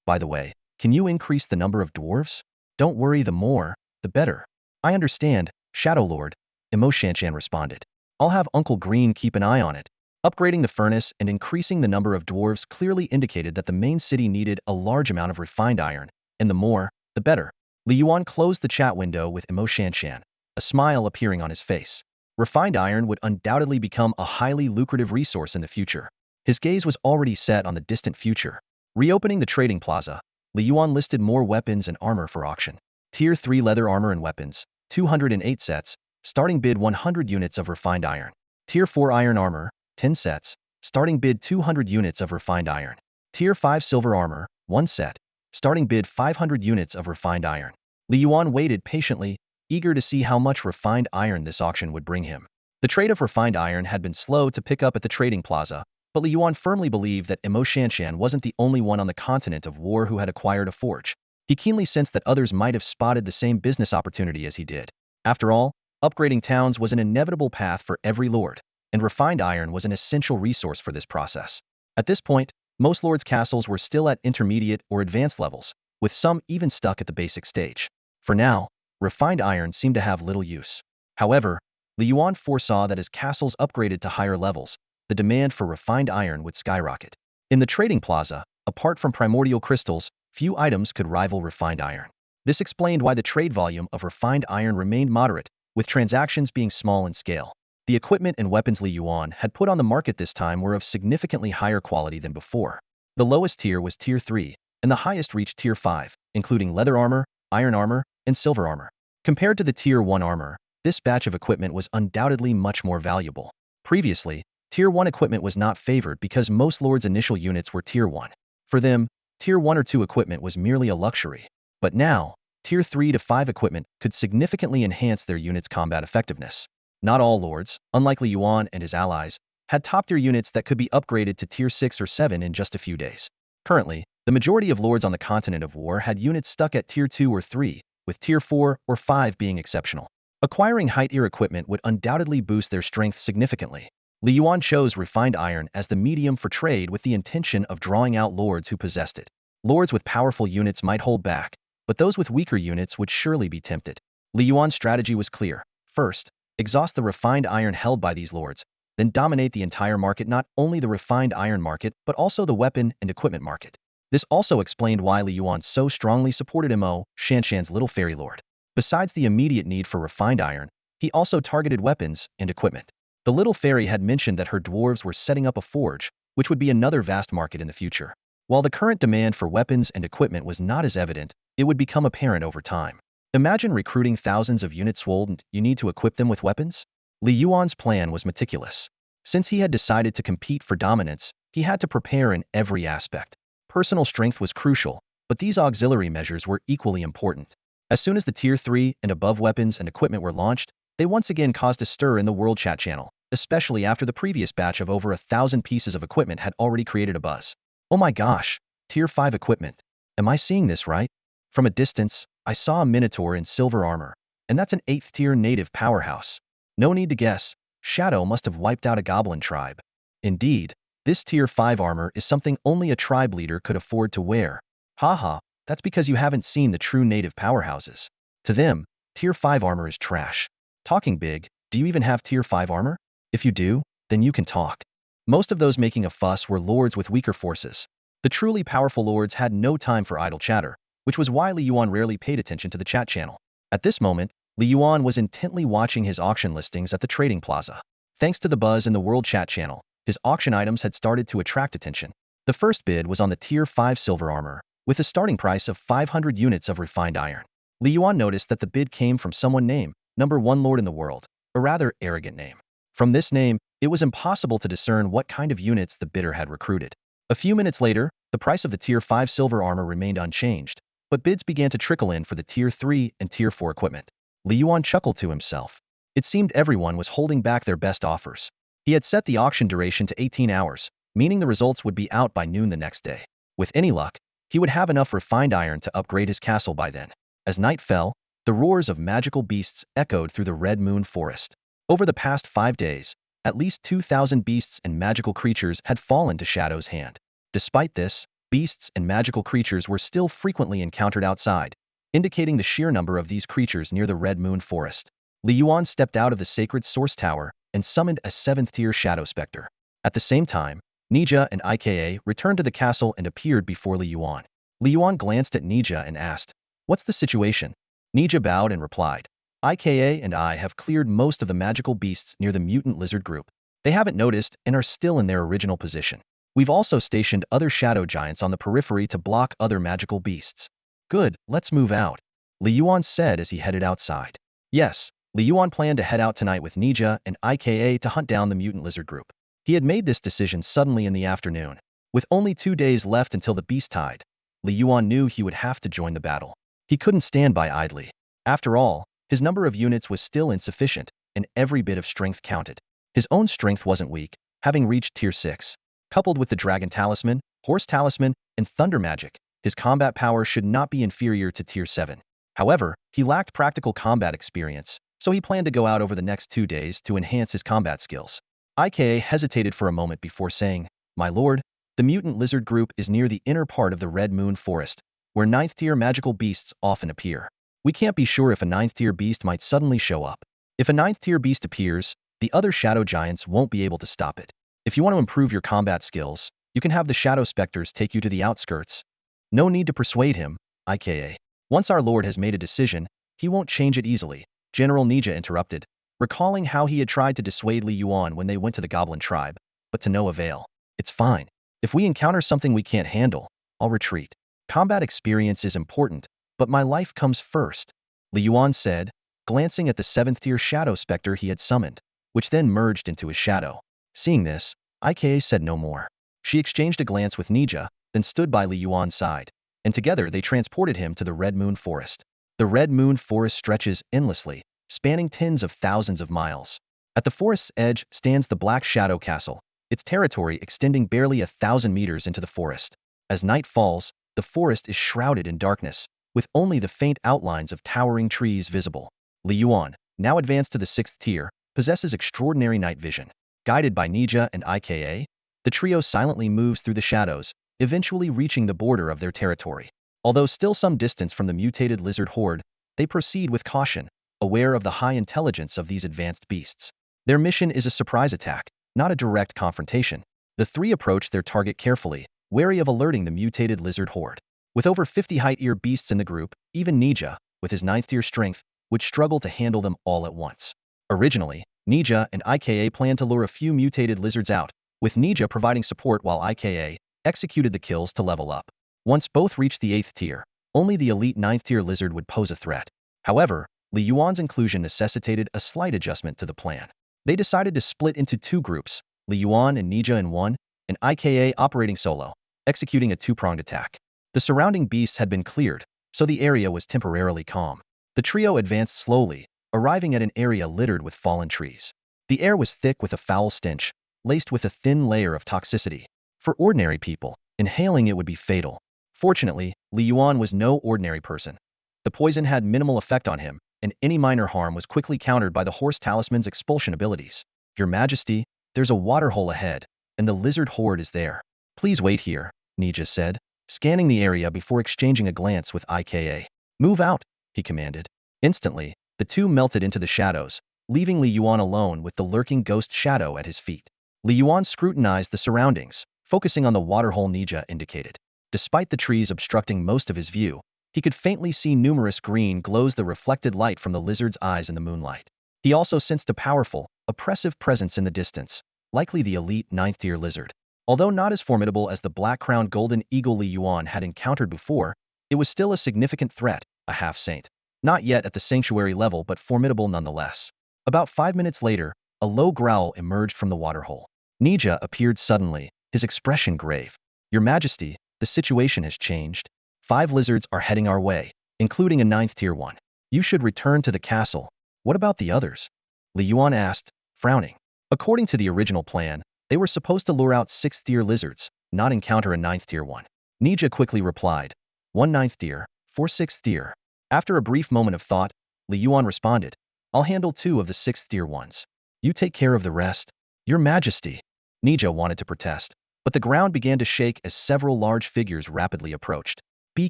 "By the way, can you increase the number of dwarves? Don't worry, the more, the better." "I understand, Shadow Lord," Imo Shanshan responded. "I'll have Uncle Green keep an eye on it." Upgrading the furnace and increasing the number of dwarves clearly indicated that the main city needed a large amount of refined iron, and the more, the better. Li Yuan closed the chat window with Imo Shanshan, a smile appearing on his face. Refined iron would undoubtedly become a highly lucrative resource in the future. His gaze was already set on the distant future. Reopening the trading plaza, Li Yuan listed more weapons and armor for auction. Tier 3 leather armor and weapons, 208 sets, starting bid 100 units of refined iron. Tier 4 iron armor, 10 sets, starting bid 200 units of refined iron. Tier 5 silver armor, 1 set, starting bid 500 units of refined iron. Li Yuan waited patiently, eager to see how much refined iron this auction would bring him. The trade of refined iron had been slow to pick up at the trading plaza, but Li Yuan firmly believed that Imo Shanshan wasn't the only one on the continent of war who had acquired a forge. He keenly sensed that others might have spotted the same business opportunity as he did. After all, upgrading towns was an inevitable path for every lord, and refined iron was an essential resource for this process. At this point, most lords' castles were still at intermediate or advanced levels, with some even stuck at the basic stage. For now, refined iron seemed to have little use. However, Li Yuan foresaw that as castles upgraded to higher levels, the demand for refined iron would skyrocket. In the trading plaza, apart from primordial crystals, few items could rival refined iron. This explained why the trade volume of refined iron remained moderate, with transactions being small in scale. The equipment and weapons Li Yuan had put on the market this time were of significantly higher quality than before. The lowest tier was Tier 3, and the highest reached Tier 5, including leather armor, iron armor, and silver armor. Compared to the Tier 1 armor, this batch of equipment was undoubtedly much more valuable. Previously, Tier 1 equipment was not favored because most lords' initial units were Tier 1. For them, Tier 1 or 2 equipment was merely a luxury. But now, Tier 3 to 5 equipment could significantly enhance their units' combat effectiveness. Not all lords, unlike Li Yuan and his allies, had top-tier units that could be upgraded to Tier 6 or 7 in just a few days. Currently, the majority of lords on the continent of war had units stuck at Tier 2 or 3, with Tier 4 or 5 being exceptional. Acquiring high-tier equipment would undoubtedly boost their strength significantly. Li Yuan chose refined iron as the medium for trade with the intention of drawing out lords who possessed it. Lords with powerful units might hold back, but those with weaker units would surely be tempted. Li Yuan's strategy was clear. First, exhaust the refined iron held by these lords, then dominate the entire market, not only the refined iron market, but also the weapon and equipment market. This also explained why Li Yuan so strongly supported Imo Shanshan's little fairy lord. Besides the immediate need for refined iron, he also targeted weapons and equipment. The little fairy had mentioned that her dwarves were setting up a forge, which would be another vast market in the future. While the current demand for weapons and equipment was not as evident, it would become apparent over time. Imagine recruiting thousands of units and you need to equip them with weapons? Li Yuan's plan was meticulous. Since he had decided to compete for dominance, he had to prepare in every aspect. Personal strength was crucial, but these auxiliary measures were equally important. As soon as the Tier 3 and above weapons and equipment were launched, they once again caused a stir in the World Chat channel, especially after the previous batch of over 1,000 pieces of equipment had already created a buzz. "Oh my gosh! Tier 5 equipment. Am I seeing this right? From a distance, I saw a minotaur in silver armor, and that's an 8th tier native powerhouse. No need to guess, Shadow must have wiped out a goblin tribe. Indeed, this tier 5 armor is something only a tribe leader could afford to wear. Haha, that's because you haven't seen the true native powerhouses. To them, tier 5 armor is trash. Talking big, do you even have tier 5 armor? If you do, then you can talk. Most of those making a fuss were lords with weaker forces. The truly powerful lords had no time for idle chatter, which was why Li Yuan rarely paid attention to the chat channel. At this moment, Li Yuan was intently watching his auction listings at the trading plaza. Thanks to the buzz in the world chat channel, his auction items had started to attract attention. The first bid was on the tier 5 silver armor, with a starting price of 500 units of refined iron. Li Yuan noticed that the bid came from someone named number 1 lord in the world, a rather arrogant name. From this name, it was impossible to discern what kind of units the bidder had recruited. A few minutes later, the price of the tier 5 silver armor remained unchanged, but bids began to trickle in for the tier 3 and tier 4 equipment. Li Yuan chuckled to himself. It seemed everyone was holding back their best offers. He had set the auction duration to 18 hours, meaning the results would be out by noon the next day. With any luck, he would have enough refined iron to upgrade his castle by then. As night fell, the roars of magical beasts echoed through the Red Moon Forest. Over the past 5 days, at least 2,000 beasts and magical creatures had fallen to Shadow's hand. Despite this, beasts and magical creatures were still frequently encountered outside, indicating the sheer number of these creatures near the Red Moon Forest. Li Yuan stepped out of the sacred source tower and summoned a 7th-tier shadow specter. At the same time, Nija and Ika returned to the castle and appeared before Li Yuan. Li Yuan glanced at Nija and asked, "What's the situation?" Nija bowed and replied, "Ika and I have cleared most of the magical beasts near the mutant lizard group. They haven't noticed and are still in their original position. We've also stationed other shadow giants on the periphery to block other magical beasts." "Good, let's move out," Li Yuan said as he headed outside. Yes, Li Yuan planned to head out tonight with Nija and Ika to hunt down the mutant lizard group. He had made this decision suddenly in the afternoon. With only 2 days left until the beast tide, Li Yuan knew he would have to join the battle. He couldn't stand by idly. After all, his number of units was still insufficient, and every bit of strength counted. His own strength wasn't weak, having reached tier 6. Coupled with the dragon talisman, horse talisman, and thunder magic, his combat power should not be inferior to tier 7. However, he lacked practical combat experience, so he planned to go out over the next 2 days to enhance his combat skills. Ika hesitated for a moment before saying, "My lord, the mutant lizard group is near the inner part of the Red Moon Forest, where 9th-tier magical beasts often appear. We can't be sure if a 9th-tier beast might suddenly show up. If a 9th-tier beast appears, the other shadow giants won't be able to stop it. If you want to improve your combat skills, you can have the shadow specters take you to the outskirts." "No need to persuade him, Ika. Once our lord has made a decision, he won't change it easily," General Nija interrupted, recalling how he had tried to dissuade Li Yuan when they went to the goblin tribe, but to no avail. "It's fine. If we encounter something we can't handle, I'll retreat. Combat experience is important, but my life comes first," Li Yuan said, glancing at the 7th-tier shadow specter he had summoned, which then merged into his shadow. Seeing this, Ika said no more. She exchanged a glance with Nija, then stood by Li Yuan's side, and together they transported him to the Red Moon Forest. The Red Moon Forest stretches endlessly, spanning tens of thousands of miles. At the forest's edge stands the Black Shadow Castle, its territory extending barely 1,000 meters into the forest. As night falls, the forest is shrouded in darkness, with only the faint outlines of towering trees visible. Li Yuan, now advanced to the 6th tier, possesses extraordinary night vision. Guided by Nija and Ika, the trio silently moves through the shadows, eventually reaching the border of their territory. Although still some distance from the mutated lizard horde, they proceed with caution, aware of the high intelligence of these advanced beasts. Their mission is a surprise attack, not a direct confrontation. The 3 approach their target carefully, wary of alerting the mutated lizard horde. With over 50 height-ear beasts in the group, even Nija, with his 9th-tier strength, would struggle to handle them all at once. Originally, Nija and Ika planned to lure a few mutated lizards out, with Nija providing support while Ika executed the kills to level up. Once both reached the 8th tier, only the elite 9th-tier lizard would pose a threat. However, Li Yuan's inclusion necessitated a slight adjustment to the plan. They decided to split into 2 groups, Li Yuan and Nija in one, and Ika operating solo, executing a 2-pronged attack. The surrounding beasts had been cleared, so the area was temporarily calm. The trio advanced slowly, arriving at an area littered with fallen trees. The air was thick with a foul stench, laced with a thin layer of toxicity. For ordinary people, Inhaling it would be fatal. Fortunately, Li Yuan was no ordinary person. The poison had minimal effect on him, and any minor harm was quickly countered by the horse talisman's expulsion abilities. Your Majesty, there's a waterhole ahead, and the lizard horde is there. Please wait here, Nija said, scanning the area before exchanging a glance with IKA. Move out, he commanded. Instantly, the two melted into the shadows, leaving Li Yuan alone with the lurking ghost shadow at his feet. Li Yuan scrutinized the surroundings, focusing on the waterhole Nija indicated. Despite the trees obstructing most of his view, he could faintly see numerous green glows the reflected light from the lizard's eyes in the moonlight. He also sensed a powerful, oppressive presence in the distance, likely the elite 9th-tier lizard. Although not as formidable as the black-crowned golden eagle Li Yuan had encountered before, it was still a significant threat, a half-saint. Not yet at the sanctuary level but formidable nonetheless. About 5 minutes later, a low growl emerged from the waterhole. Nija appeared suddenly, his expression grave. Your Majesty, the situation has changed. 5 lizards are heading our way, including a 9th-tier one. You should return to the castle. What about the others? Li Yuan asked, frowning. According to the original plan, they were supposed to lure out 6th-tier lizards, not encounter a 9th-tier one. Nija quickly replied, 1 9th-tier, 4 6th-tier. After a brief moment of thought, Li Yuan responded, I'll handle 2 of the 6th-tier ones. You take care of the rest. Your Majesty. Nija wanted to protest, but the ground began to shake as several large figures rapidly approached. Be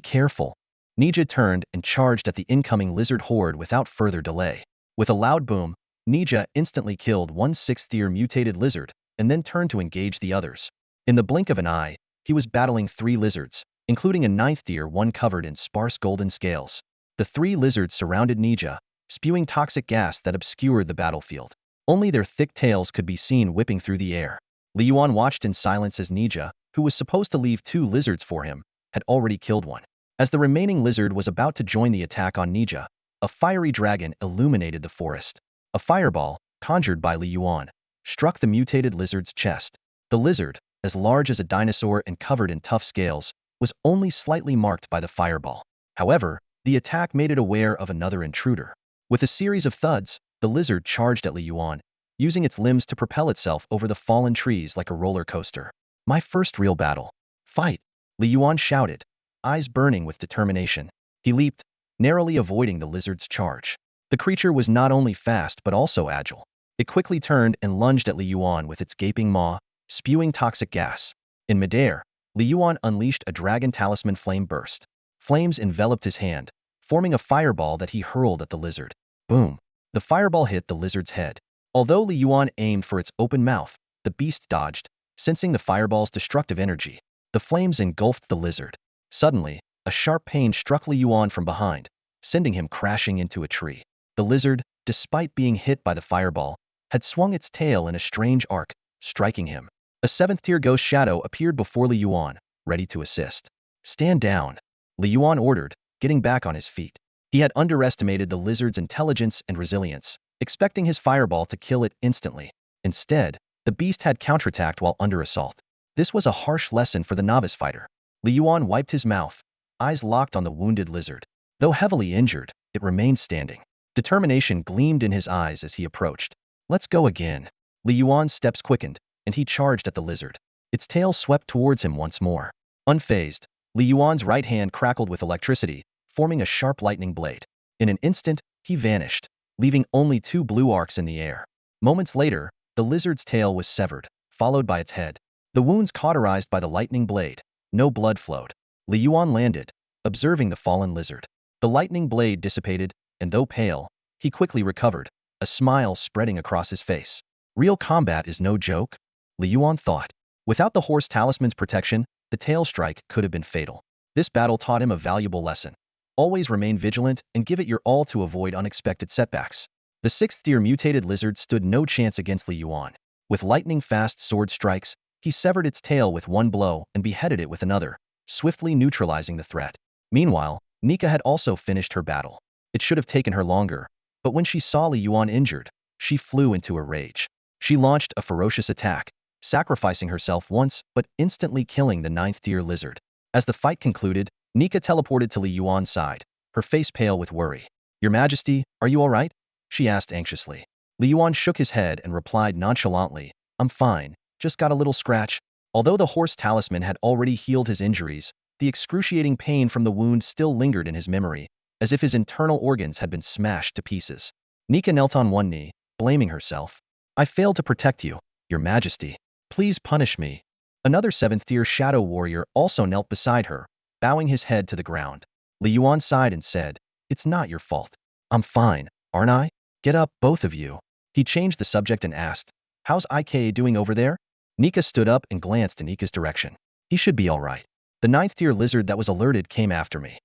careful. Nija turned and charged at the incoming lizard horde without further delay. With a loud boom, Nija instantly killed 1 6th-tier mutated lizard, and then turned to engage the others. In the blink of an eye, he was battling 3 lizards, including a 9th-tier one covered in sparse golden scales. The 3 lizards surrounded Nija, spewing toxic gas that obscured the battlefield. Only their thick tails could be seen whipping through the air. Li Yuan watched in silence as Nija, who was supposed to leave 2 lizards for him, had already killed one. As the remaining lizard was about to join the attack on Nija, a fiery dragon illuminated the forest. A fireball, conjured by Li Yuan, struck the mutated lizard's chest. The lizard, as large as a dinosaur and covered in tough scales, was only slightly marked by the fireball. However, the attack made it aware of another intruder. With a series of thuds, the lizard charged at Li Yuan, using its limbs to propel itself over the fallen trees like a roller coaster. My first real battle. Fight! Li Yuan shouted, eyes burning with determination. He leaped, narrowly avoiding the lizard's charge. The creature was not only fast but also agile. It quickly turned and lunged at Li Yuan with its gaping maw, spewing toxic gas. In midair, Li Yuan unleashed a dragon talisman flame burst. Flames enveloped his hand, forming a fireball that he hurled at the lizard. Boom! The fireball hit the lizard's head. Although Li Yuan aimed for its open mouth, the beast dodged, sensing the fireball's destructive energy. The flames engulfed the lizard. Suddenly, a sharp pain struck Li Yuan from behind, sending him crashing into a tree. The lizard, despite being hit by the fireball, had swung its tail in a strange arc, striking him. A 7th-tier ghost shadow appeared before Li Yuan, ready to assist. Stand down, Li Yuan ordered, getting back on his feet. He had underestimated the lizard's intelligence and resilience, expecting his fireball to kill it instantly. Instead, the beast had counterattacked while under assault. This was a harsh lesson for the novice fighter. Li Yuan wiped his mouth, eyes locked on the wounded lizard. Though heavily injured, it remained standing. Determination gleamed in his eyes as he approached. Let's go again. Li Yuan's steps quickened, and he charged at the lizard. Its tail swept towards him once more. Unfazed, Li Yuan's right hand crackled with electricity, forming a sharp lightning blade. In an instant, he vanished, leaving only 2 blue arcs in the air. Moments later, the lizard's tail was severed, followed by its head. The wounds cauterized by the lightning blade. No blood flowed. Li Yuan landed, observing the fallen lizard. The lightning blade dissipated, and though pale, he quickly recovered, a smile spreading across his face. Real combat is no joke, Li Yuan thought. Without the horse talisman's protection, the tail strike could have been fatal. This battle taught him a valuable lesson. Always remain vigilant and give it your all to avoid unexpected setbacks. The 6th-tier mutated lizard stood no chance against Li Yuan. With lightning-fast sword strikes, he severed its tail with one blow and beheaded it with another, swiftly neutralizing the threat. Meanwhile, Nika had also finished her battle. It should have taken her longer, but when she saw Li Yuan injured, she flew into a rage. She launched a ferocious attack, sacrificing herself once but instantly killing the 9th-tier lizard. As the fight concluded, Nika teleported to Li Yuan's side, her face pale with worry. Your Majesty, are you all right? She asked anxiously. Li Yuan shook his head and replied nonchalantly, I'm fine, just got a little scratch. Although the horse talisman had already healed his injuries, the excruciating pain from the wound still lingered in his memory, as if his internal organs had been smashed to pieces. Nika knelt on one knee, blaming herself. I failed to protect you, Your Majesty. Please punish me. Another 7th-tier shadow warrior also knelt beside her, bowing his head to the ground. Yuan sighed and said, It's not your fault. I'm fine, aren't I? Get up, both of you. He changed the subject and asked, How's Ika doing over there? Nika stood up and glanced in Ika's direction. He should be all right. The 9th-tier lizard that was alerted came after me.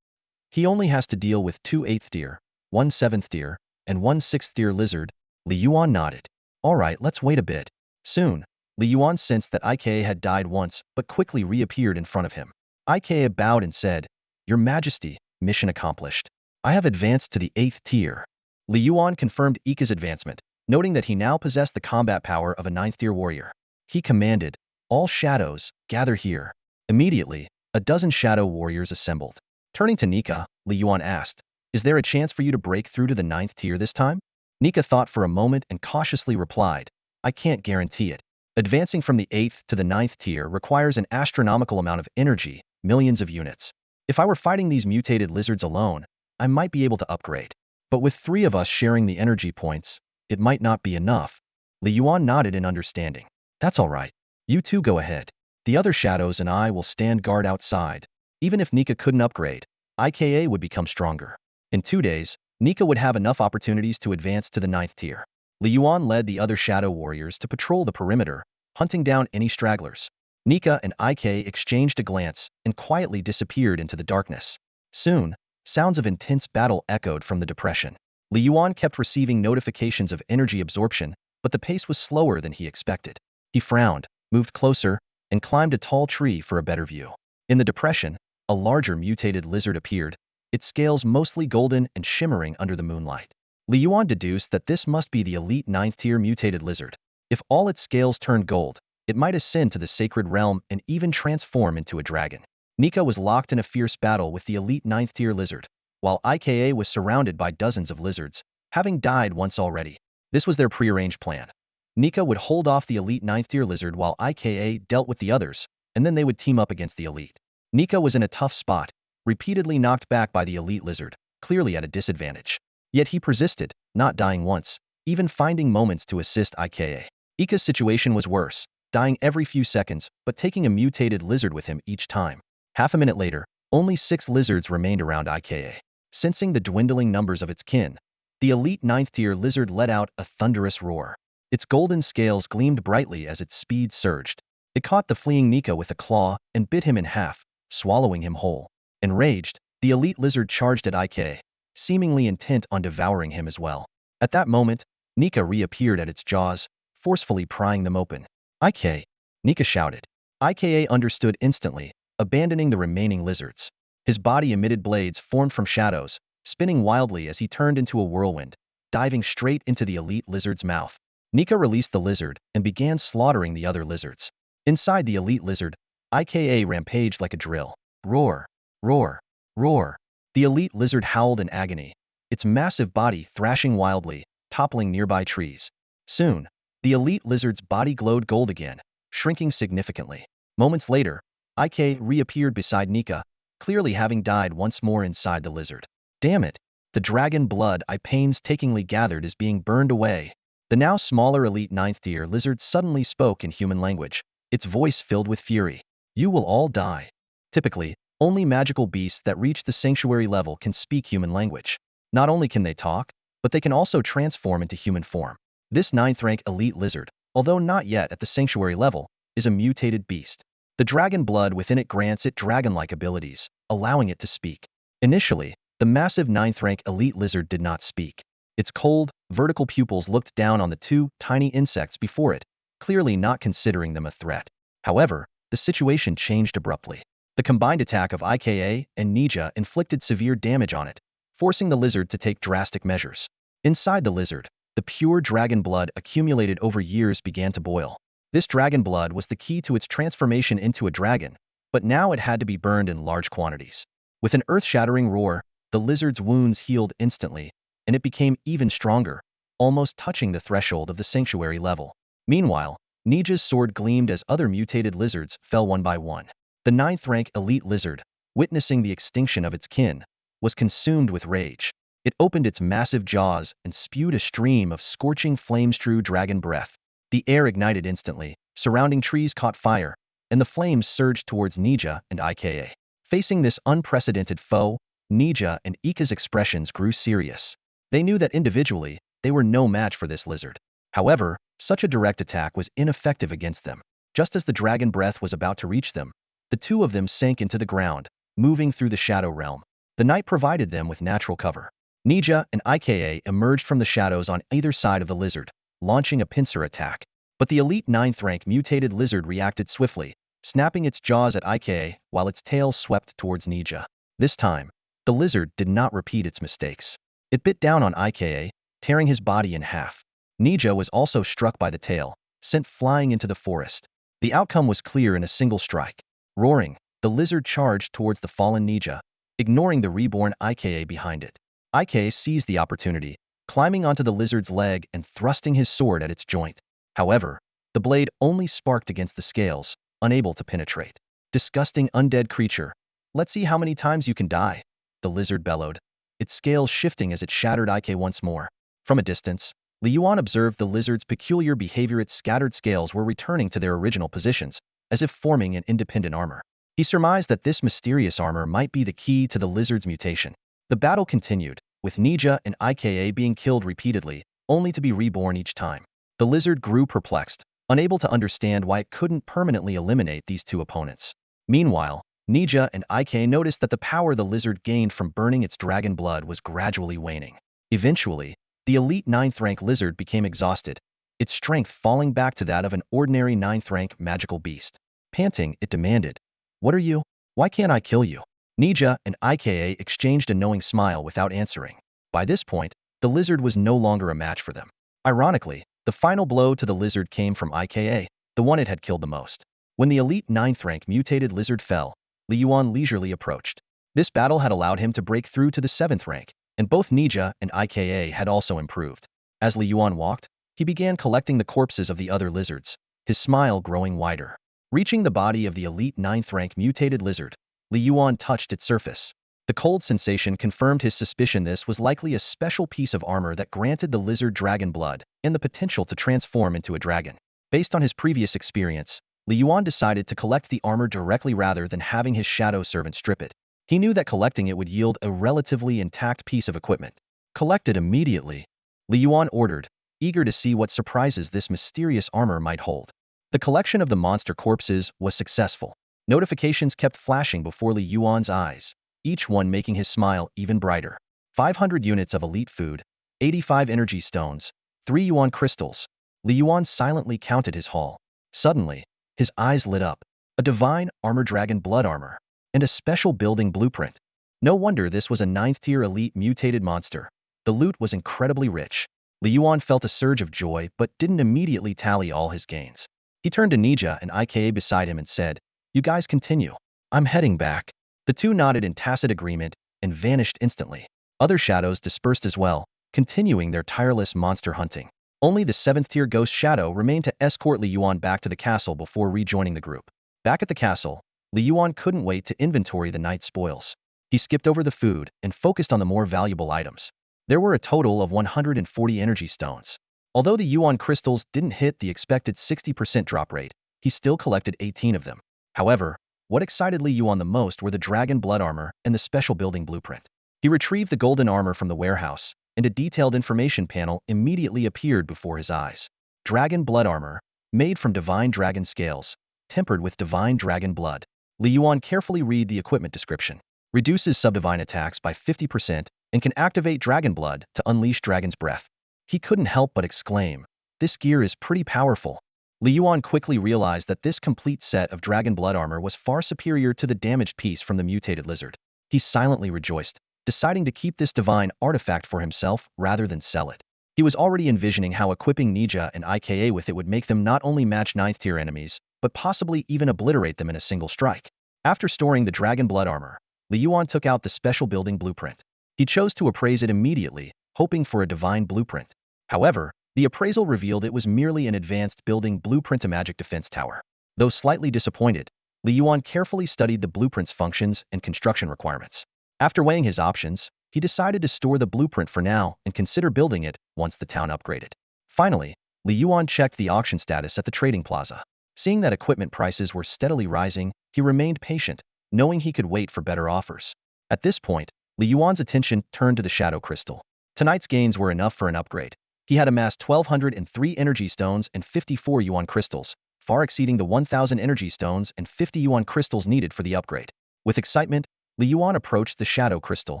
He only has to deal with 2 8th-tier, 1 7th-tier, and 1 6th-tier lizard. Yuan nodded. All right, let's wait a bit. Soon, Yuan sensed that Ika had died once, but quickly reappeared in front of him. Ika bowed and said, Your Majesty, mission accomplished. I have advanced to the 8th tier. Yuan confirmed Ika's advancement, noting that he now possessed the combat power of a 9th-tier warrior. He commanded, All shadows, gather here. Immediately, a dozen shadow warriors assembled. Turning to Nika, Yuan asked, Is there a chance for you to break through to the 9th tier this time? Nika thought for a moment and cautiously replied, I can't guarantee it. Advancing from the 8th to the 9th tier requires an astronomical amount of energy, millions of units. If I were fighting these mutated lizards alone, I might be able to upgrade. But with 3 of us sharing the energy points, it might not be enough. Yuan nodded in understanding. That's all right. You two go ahead. The other shadows and I will stand guard outside. Even if Nika couldn't upgrade, Ika would become stronger. In 2 days, Nika would have enough opportunities to advance to the 9th tier. Yuan led the other shadow warriors to patrol the perimeter, hunting down any stragglers. Nika and Ika exchanged a glance and quietly disappeared into the darkness. Soon, sounds of intense battle echoed from the depression. Yuan kept receiving notifications of energy absorption, but the pace was slower than he expected. He frowned, moved closer, and climbed a tall tree for a better view. In the depression, a larger mutated lizard appeared, its scales mostly golden and shimmering under the moonlight. Yuan deduced that this must be the elite 9th-tier mutated lizard. If all its scales turned gold, it might ascend to the sacred realm and even transform into a dragon. Nika was locked in a fierce battle with the elite 9th-tier lizard, while Ika was surrounded by dozens of lizards, having died once already. This was their prearranged plan. Nika would hold off the elite 9th-tier lizard while Ika dealt with the others, and then they would team up against the elite. Nika was in a tough spot, repeatedly knocked back by the elite lizard, clearly at a disadvantage. Yet he persisted, not dying once, even finding moments to assist Ika. Ika's situation was worse, dying every few seconds, but taking a mutated lizard with him each time. Half a minute later, only 6 lizards remained around Ika. Sensing the dwindling numbers of its kin, the elite 9th-tier lizard let out a thunderous roar. Its golden scales gleamed brightly as its speed surged. It caught the fleeing Nika with a claw and bit him in half, swallowing him whole. Enraged, the elite lizard charged at Ika, seemingly intent on devouring him as well. At that moment, Nika reappeared at its jaws, forcefully prying them open. Ika! Nika shouted. Ika understood instantly, abandoning the remaining lizards. His body emitted blades formed from shadows, spinning wildly as he turned into a whirlwind, diving straight into the elite lizard's mouth. Nika released the lizard and began slaughtering the other lizards. Inside the elite lizard, Ika rampaged like a drill. Roar! Roar! Roar! The elite lizard howled in agony, its massive body thrashing wildly, toppling nearby trees. Soon, the elite lizard's body glowed gold again, shrinking significantly. Moments later, Ika reappeared beside Nika, clearly having died once more inside the lizard. Damn it! The dragon blood I painstakingly gathered is being burned away. The now smaller elite 9th-tier lizard suddenly spoke in human language, its voice filled with fury. You will all die. Typically, only magical beasts that reach the sanctuary level can speak human language. Not only can they talk, but they can also transform into human form. This 9th-rank elite lizard, although not yet at the sanctuary level, is a mutated beast. The dragon blood within it grants it dragon-like abilities, allowing it to speak. Initially, the massive 9th-rank elite lizard did not speak. Its cold, vertical pupils looked down on the 2 tiny insects before it, clearly not considering them a threat. However, the situation changed abruptly. The combined attack of Ika and Nija inflicted severe damage on it, forcing the lizard to take drastic measures. Inside the lizard, the pure dragon blood accumulated over years began to boil. This dragon blood was the key to its transformation into a dragon, but now it had to be burned in large quantities. With an earth-shattering roar, the lizard's wounds healed instantly, and it became even stronger, almost touching the threshold of the sanctuary level. Meanwhile, Nija's sword gleamed as other mutated lizards fell one by one. The ninth-rank elite lizard, witnessing the extinction of its kin, was consumed with rage. It opened its massive jaws and spewed a stream of scorching flame-strewn dragon breath. The air ignited instantly, surrounding trees caught fire, and the flames surged towards Nija and Ika. Facing this unprecedented foe, Nija and Ika's expressions grew serious. They knew that individually, they were no match for this lizard. However, such a direct attack was ineffective against them. Just as the dragon breath was about to reach them, the two of them sank into the ground, moving through the shadow realm. The night provided them with natural cover. Nija and Ika emerged from the shadows on either side of the lizard, launching a pincer attack. But the elite 9th rank mutated lizard reacted swiftly, snapping its jaws at Ika while its tail swept towards Nija. This time, the lizard did not repeat its mistakes. It bit down on Ika, tearing his body in half. Nija was also struck by the tail, sent flying into the forest. The outcome was clear in a single strike. Roaring, the lizard charged towards the fallen Nija, ignoring the reborn Ika behind it. Ika seized the opportunity, climbing onto the lizard's leg and thrusting his sword at its joint. However, the blade only sparked against the scales, unable to penetrate. Disgusting undead creature. Let's see how many times you can die, the lizard bellowed, its scales shifting as it shattered Ika once more. From a distance, Yuan observed the lizard's peculiar behavior. Its scattered scales were returning to their original positions, as if forming an independent armor. He surmised that this mysterious armor might be the key to the lizard's mutation. The battle continued, with Nija and Ika being killed repeatedly, only to be reborn each time. The lizard grew perplexed, unable to understand why it couldn't permanently eliminate these two opponents. Meanwhile, Nija and Ika noticed that the power the lizard gained from burning its dragon blood was gradually waning. Eventually, the elite 9th rank lizard became exhausted, its strength falling back to that of an ordinary 9th rank magical beast. Panting, it demanded, "What are you? Why can't I kill you?" Nija and Ika exchanged a knowing smile without answering. By this point, the lizard was no longer a match for them. Ironically, the final blow to the lizard came from Ika, the one it had killed the most. When the elite 9th rank mutated lizard fell, Yuan leisurely approached. This battle had allowed him to break through to the 7th rank, and both Nija and Ika had also improved. As Yuan walked, he began collecting the corpses of the other lizards, his smile growing wider. Reaching the body of the elite 9th rank mutated lizard, Yuan touched its surface. The cold sensation confirmed his suspicion this was likely a special piece of armor that granted the lizard dragon blood and the potential to transform into a dragon. Based on his previous experience, Yuan decided to collect the armor directly rather than having his shadow servant strip it. He knew that collecting it would yield a relatively intact piece of equipment. "Collect it immediately," Yuan ordered, eager to see what surprises this mysterious armor might hold. The collection of the monster corpses was successful. Notifications kept flashing before Yuan's eyes, each one making his smile even brighter. 500 units of elite food, 85 energy stones, 3 Yuan crystals. Yuan silently counted his haul. Suddenly, his eyes lit up. A divine armor dragon blood armor, and a special building blueprint. No wonder this was a 9th-tier elite mutated monster. The loot was incredibly rich. Yuan felt a surge of joy but didn't immediately tally all his gains. He turned to Nija and Ika beside him and said, "You guys continue. I'm heading back." The two nodded in tacit agreement and vanished instantly. Other shadows dispersed as well, continuing their tireless monster hunting. Only the 7th-tier ghost shadow remained to escort Yuan back to the castle before rejoining the group. Back at the castle, Yuan couldn't wait to inventory the night's spoils. He skipped over the food and focused on the more valuable items. There were a total of 140 energy stones. Although the Yuan crystals didn't hit the expected 60% drop rate, he still collected 18 of them. However, what excited Yuan the most were the dragon blood armor and the special building blueprint. He retrieved the golden armor from the warehouse, and a detailed information panel immediately appeared before his eyes. Dragon blood armor, made from divine dragon scales, tempered with divine dragon blood. Yuan carefully read the equipment description. Reduces subdivine attacks by 50% and can activate dragon blood to unleash dragon's breath. He couldn't help but exclaim, "This gear is pretty powerful." Yuan quickly realized that this complete set of dragon blood armor was far superior to the damaged piece from the mutated lizard. He silently rejoiced, deciding to keep this divine artifact for himself rather than sell it. He was already envisioning how equipping Nija and Ika with it would make them not only match 9th-tier enemies, but possibly even obliterate them in a single strike. After storing the dragon blood armor, Yuan took out the special building blueprint. He chose to appraise it immediately, hoping for a divine blueprint. However, The appraisal revealed it was merely an advanced building blueprint to magic defense tower. Though slightly disappointed, Li Yuan carefully studied the blueprint's functions and construction requirements. After weighing his options, he decided to store the blueprint for now and consider building it once the town upgraded. Finally, Li Yuan checked the auction status at the trading plaza. Seeing that equipment prices were steadily rising, he remained patient, knowing he could wait for better offers. At this point, Li Yuan's attention turned to the Shadow Crystal. Tonight's gains were enough for an upgrade. He had amassed 1,203 energy stones and 54 Yuan crystals, far exceeding the 1,000 energy stones and 50 Yuan crystals needed for the upgrade. With excitement, Li Yuan approached the Shadow Crystal,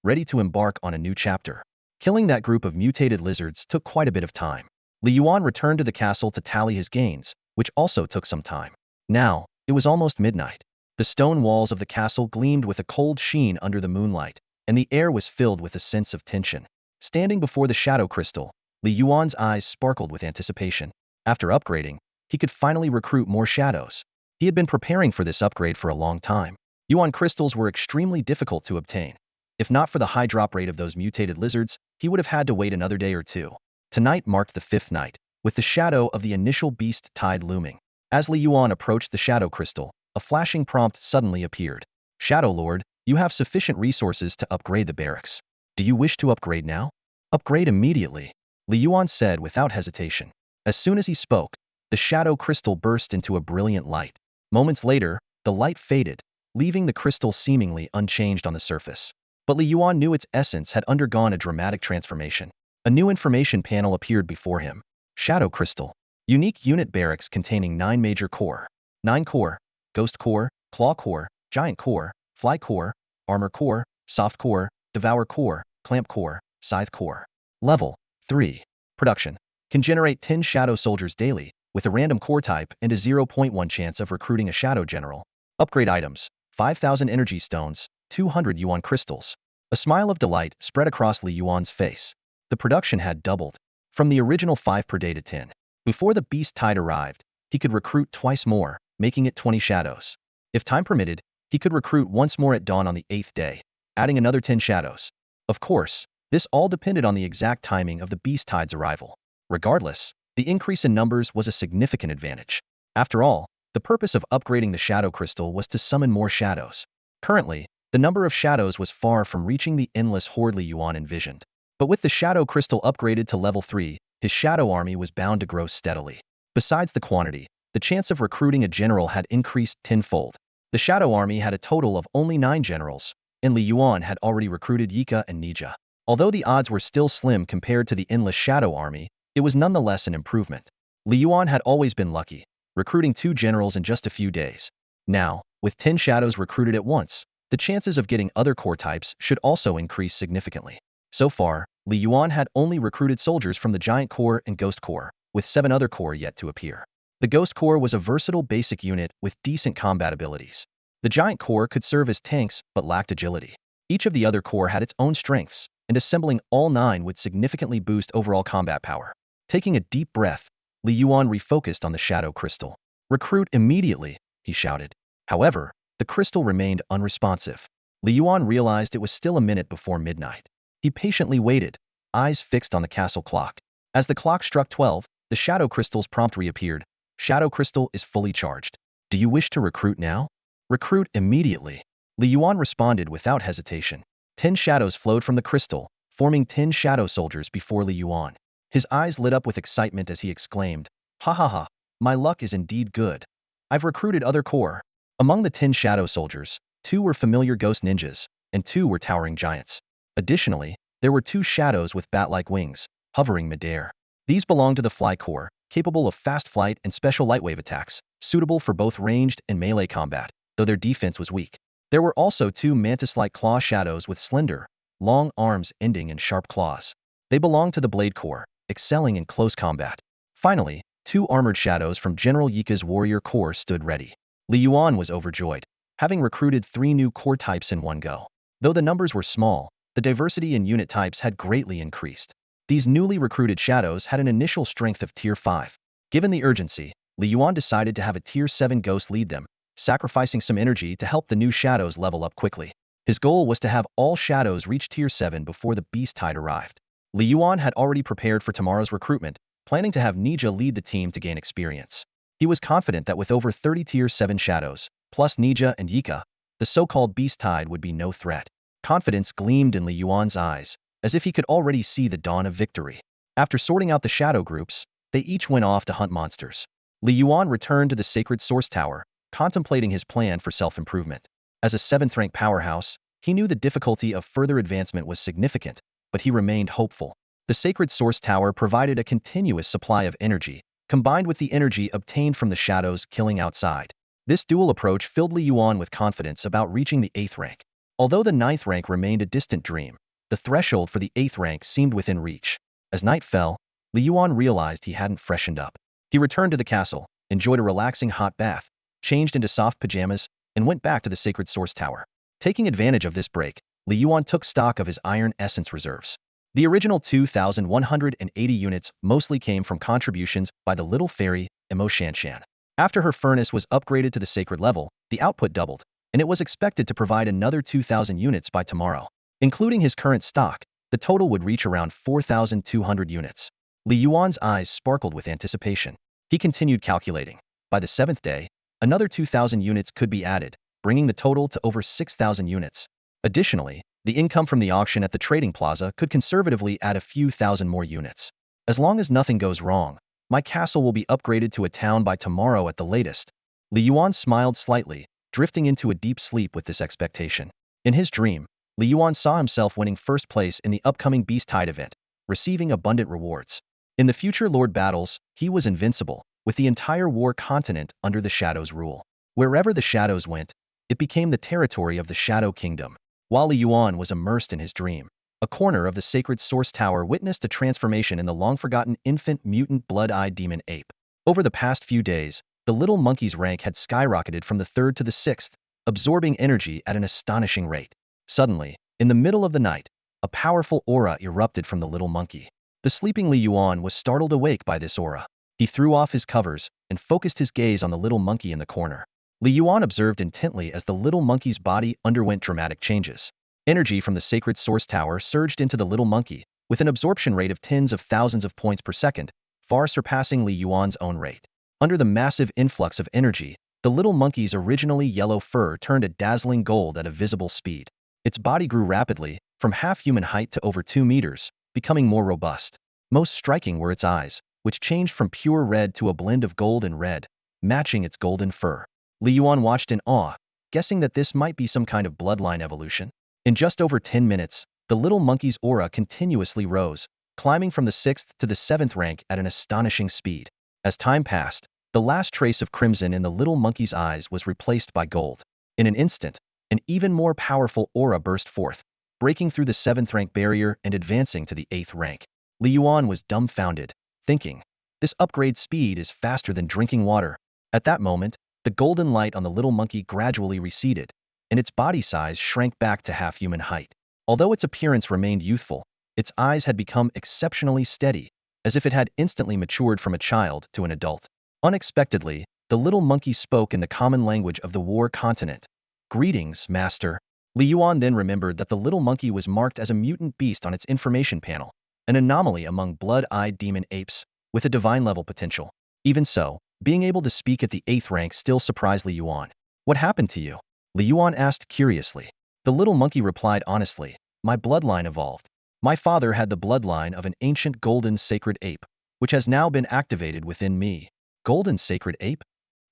ready to embark on a new chapter. Killing that group of mutated lizards took quite a bit of time. Li Yuan returned to the castle to tally his gains, which also took some time. Now, it was almost midnight. The stone walls of the castle gleamed with a cold sheen under the moonlight, and the air was filled with a sense of tension. Standing before the Shadow Crystal, Li Yuan's eyes sparkled with anticipation. After upgrading, he could finally recruit more shadows. He had been preparing for this upgrade for a long time. Yuan crystals were extremely difficult to obtain. If not for the high drop rate of those mutated lizards, he would have had to wait another day or two. Tonight marked the 5th night, with the shadow of the initial beast tide looming. As Li Yuan approached the Shadow Crystal, a flashing prompt suddenly appeared. Shadow Lord, you have sufficient resources to upgrade the barracks. Do you wish to upgrade now? Upgrade immediately, Li Yuan said without hesitation. As soon as he spoke, the Shadow Crystal burst into a brilliant light. Moments later, the light faded, leaving the crystal seemingly unchanged on the surface. But Li Yuan knew its essence had undergone a dramatic transformation. A new information panel appeared before him. Shadow Crystal. Unique unit barracks containing 9 major core. 9 core, Ghost Core, Claw Core, Giant Core, Fly Core, Armor Core, Soft Core, Devour Core, Clamp Core, Scythe Core. Level 3. Production. Can generate 10 Shadow Soldiers daily, with a random core type and a 0.1 chance of recruiting a Shadow General. Upgrade items. 5,000 energy stones, 200 Yuan crystals. A smile of delight spread across Li Yuan's face. The production had doubled, from the original 5 per day to 10. Before the beast tide arrived, he could recruit twice more, making it 20 shadows. If time permitted, he could recruit once more at dawn on the 8th day, adding another 10 shadows. Of course, this all depended on the exact timing of the beast tide's arrival. Regardless, the increase in numbers was a significant advantage. After all, the purpose of upgrading the Shadow Crystal was to summon more shadows. Currently, the number of shadows was far from reaching the endless horde Li Yuan envisioned. But with the Shadow Crystal upgraded to level 3, his shadow army was bound to grow steadily. Besides the quantity, the chance of recruiting a general had increased tenfold. The shadow army had a total of only 9 generals, and Li Yuan had already recruited Yika and Nija. Although the odds were still slim compared to the endless shadow army, it was nonetheless an improvement. Li Yuan had always been lucky, recruiting 2 generals in just a few days. Now, with 10 shadows recruited at once, the chances of getting other core types should also increase significantly. So far, Li Yuan had only recruited soldiers from the Giant Core and Ghost Core, with 7 other core yet to appear. The Ghost Core was a versatile basic unit with decent combat abilities. The Giant Core could serve as tanks but lacked agility. Each of the other core had its own strengths, and assembling all 9 would significantly boost overall combat power. Taking a deep breath, Li Yuan refocused on the Shadow Crystal. Recruit immediately, he shouted. However, the crystal remained unresponsive. Li Yuan realized it was still a minute before midnight. He patiently waited, eyes fixed on the castle clock. As the clock struck 12, the Shadow Crystal's prompt reappeared. Shadow Crystal is fully charged. Do you wish to recruit now? Recruit immediately. Li Yuan responded without hesitation. 10 shadows flowed from the crystal, forming 10 shadow soldiers before Li Yuan. His eyes lit up with excitement as he exclaimed, "Ha ha ha, my luck is indeed good. I've recruited other core." Among the 10 shadow soldiers, 2 were familiar ghost ninjas, and 2 were towering giants. Additionally, there were 2 shadows with bat-like wings, hovering midair. These belonged to the Fly Core, capable of fast flight and special lightwave attacks, suitable for both ranged and melee combat, though their defense was weak. There were also 2 mantis-like claw shadows with slender, long arms ending in sharp claws. They belonged to the Blade Core, excelling in close combat. Finally, 2 armored shadows from General Yika's Warrior Core stood ready. Li Yuan was overjoyed, having recruited 3 new core types in one go. Though the numbers were small, the diversity in unit types had greatly increased. These newly recruited shadows had an initial strength of Tier 5. Given the urgency, Li Yuan decided to have a Tier 7 ghost lead them, sacrificing some energy to help the new shadows level up quickly. His goal was to have all shadows reach Tier 7 before the beast tide arrived. Li Yuan had already prepared for tomorrow's recruitment, planning to have Nija lead the team to gain experience. He was confident that with over 30 Tier 7 shadows, plus Nija and Yika, the so-called Beast Tide would be no threat. Confidence gleamed in Li Yuan's eyes, as if he could already see the dawn of victory. After sorting out the shadow groups, they each went off to hunt monsters. Li Yuan returned to the sacred source tower, contemplating his plan for self-improvement. As a 7th-rank powerhouse, he knew the difficulty of further advancement was significant, but he remained hopeful. The sacred source tower provided a continuous supply of energy, combined with the energy obtained from the shadows killing outside. This dual approach filled Li Yuan with confidence about reaching the 8th rank. Although the 9th rank remained a distant dream, the threshold for the 8th rank seemed within reach. As night fell, Li Yuan realized he hadn't freshened up. He returned to the castle, enjoyed a relaxing hot bath, changed into soft pajamas, and went back to the sacred source tower. Taking advantage of this break, Li Yuan took stock of his iron essence reserves. The original 2,180 units mostly came from contributions by the little fairy, Imo Shanshan. After her furnace was upgraded to the sacred level, the output doubled, and it was expected to provide another 2,000 units by tomorrow. Including his current stock, the total would reach around 4,200 units. Li Yuan's eyes sparkled with anticipation. He continued calculating. By the 7th day, another 2,000 units could be added, bringing the total to over 6,000 units. Additionally, the income from the auction at the trading plaza could conservatively add a few thousand more units. As long as nothing goes wrong, my castle will be upgraded to a town by tomorrow at the latest. Li Yuan smiled slightly, drifting into a deep sleep with this expectation. In his dream, Li Yuan saw himself winning first place in the upcoming Beast Tide event, receiving abundant rewards. In the future Lord battles, he was invincible, with the entire war continent under the Shadow's rule. Wherever the Shadows went, it became the territory of the Shadow Kingdom. While Li Yuan was immersed in his dream, a corner of the sacred source tower witnessed a transformation in the long-forgotten infant mutant blood-eyed demon ape. Over the past few days, the little monkey's rank had skyrocketed from the 3rd to the 6th, absorbing energy at an astonishing rate. Suddenly, in the middle of the night, a powerful aura erupted from the little monkey. The sleeping Li Yuan was startled awake by this aura. He threw off his covers and focused his gaze on the little monkey in the corner. Li Yuan observed intently as the little monkey's body underwent dramatic changes. Energy from the sacred source tower surged into the little monkey, with an absorption rate of tens of thousands of points per second, far surpassing Li Yuan's own rate. Under the massive influx of energy, the little monkey's originally yellow fur turned a dazzling gold at a visible speed. Its body grew rapidly, from half-human height to over 2 meters, becoming more robust. Most striking were its eyes, which changed from pure red to a blend of gold and red, matching its golden fur. Li Yuan watched in awe, guessing that this might be some kind of bloodline evolution. In just over 10 minutes, the little monkey's aura continuously rose, climbing from the 6th to the 7th rank at an astonishing speed. As time passed, the last trace of crimson in the little monkey's eyes was replaced by gold. In an instant, an even more powerful aura burst forth, breaking through the 7th rank barrier and advancing to the 8th rank. Li Yuan was dumbfounded, thinking, this upgrade speed is faster than drinking water. At that moment, the golden light on the little monkey gradually receded, and its body size shrank back to half-human height. Although its appearance remained youthful, its eyes had become exceptionally steady, as if it had instantly matured from a child to an adult. Unexpectedly, the little monkey spoke in the common language of the war continent. Greetings, master. Li Yuan then remembered that the little monkey was marked as a mutant beast on its information panel, an anomaly among blood-eyed demon apes, with a divine-level potential. Even so, being able to speak at the 8th rank still surprised Li Yuan. What happened to you? Li Yuan asked curiously. The little monkey replied honestly, my bloodline evolved. My father had the bloodline of an ancient golden sacred ape, which has now been activated within me. Golden sacred ape?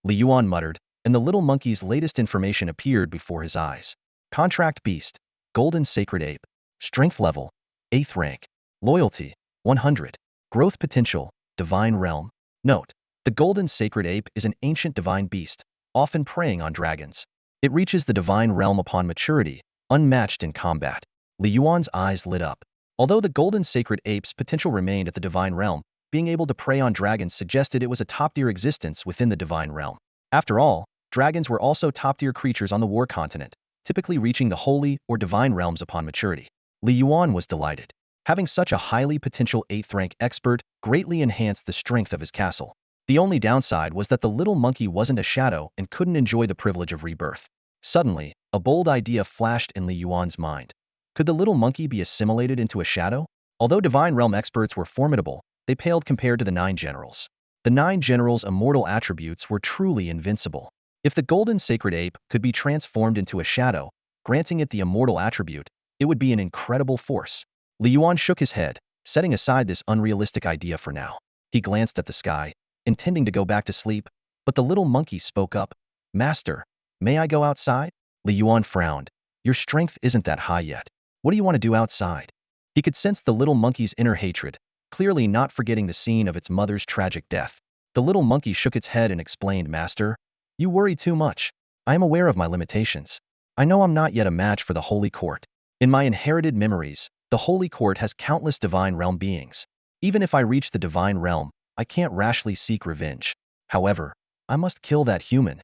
Li Yuan muttered, and the little monkey's latest information appeared before his eyes. Contract beast, golden sacred ape, strength level, 8th rank, loyalty, 100, growth potential, divine realm. Note, the golden sacred ape is an ancient divine beast, often preying on dragons. It reaches the divine realm upon maturity, unmatched in combat. Li Yuan's eyes lit up. Although the golden sacred ape's potential remained at the divine realm, being able to prey on dragons suggested it was a top-tier existence within the divine realm. After all, dragons were also top-tier creatures on the war continent, typically reaching the holy or divine realms upon maturity. Li Yuan was delighted. Having such a highly potential 8th rank expert greatly enhanced the strength of his castle. The only downside was that the little monkey wasn't a shadow and couldn't enjoy the privilege of rebirth. Suddenly, a bold idea flashed in Li Yuan's mind. Could the little monkey be assimilated into a shadow? Although divine realm experts were formidable, they paled compared to the 9 generals. The 9 generals' immortal attributes were truly invincible. If the golden sacred ape could be transformed into a shadow, granting it the immortal attribute, it would be an incredible force. Li Yuan shook his head, setting aside this unrealistic idea for now. He glanced at the sky, intending to go back to sleep, but the little monkey spoke up. Master, may I go outside? Li Yuan frowned. Your strength isn't that high yet. What do you want to do outside? He could sense the little monkey's inner hatred, clearly not forgetting the scene of its mother's tragic death. The little monkey shook its head and explained, Master, you worry too much. I am aware of my limitations. I know I'm not yet a match for the Holy Court. In my inherited memories, the Holy Court has countless divine realm beings. Even if I reach the divine realm, I can't rashly seek revenge. However, I must kill that human.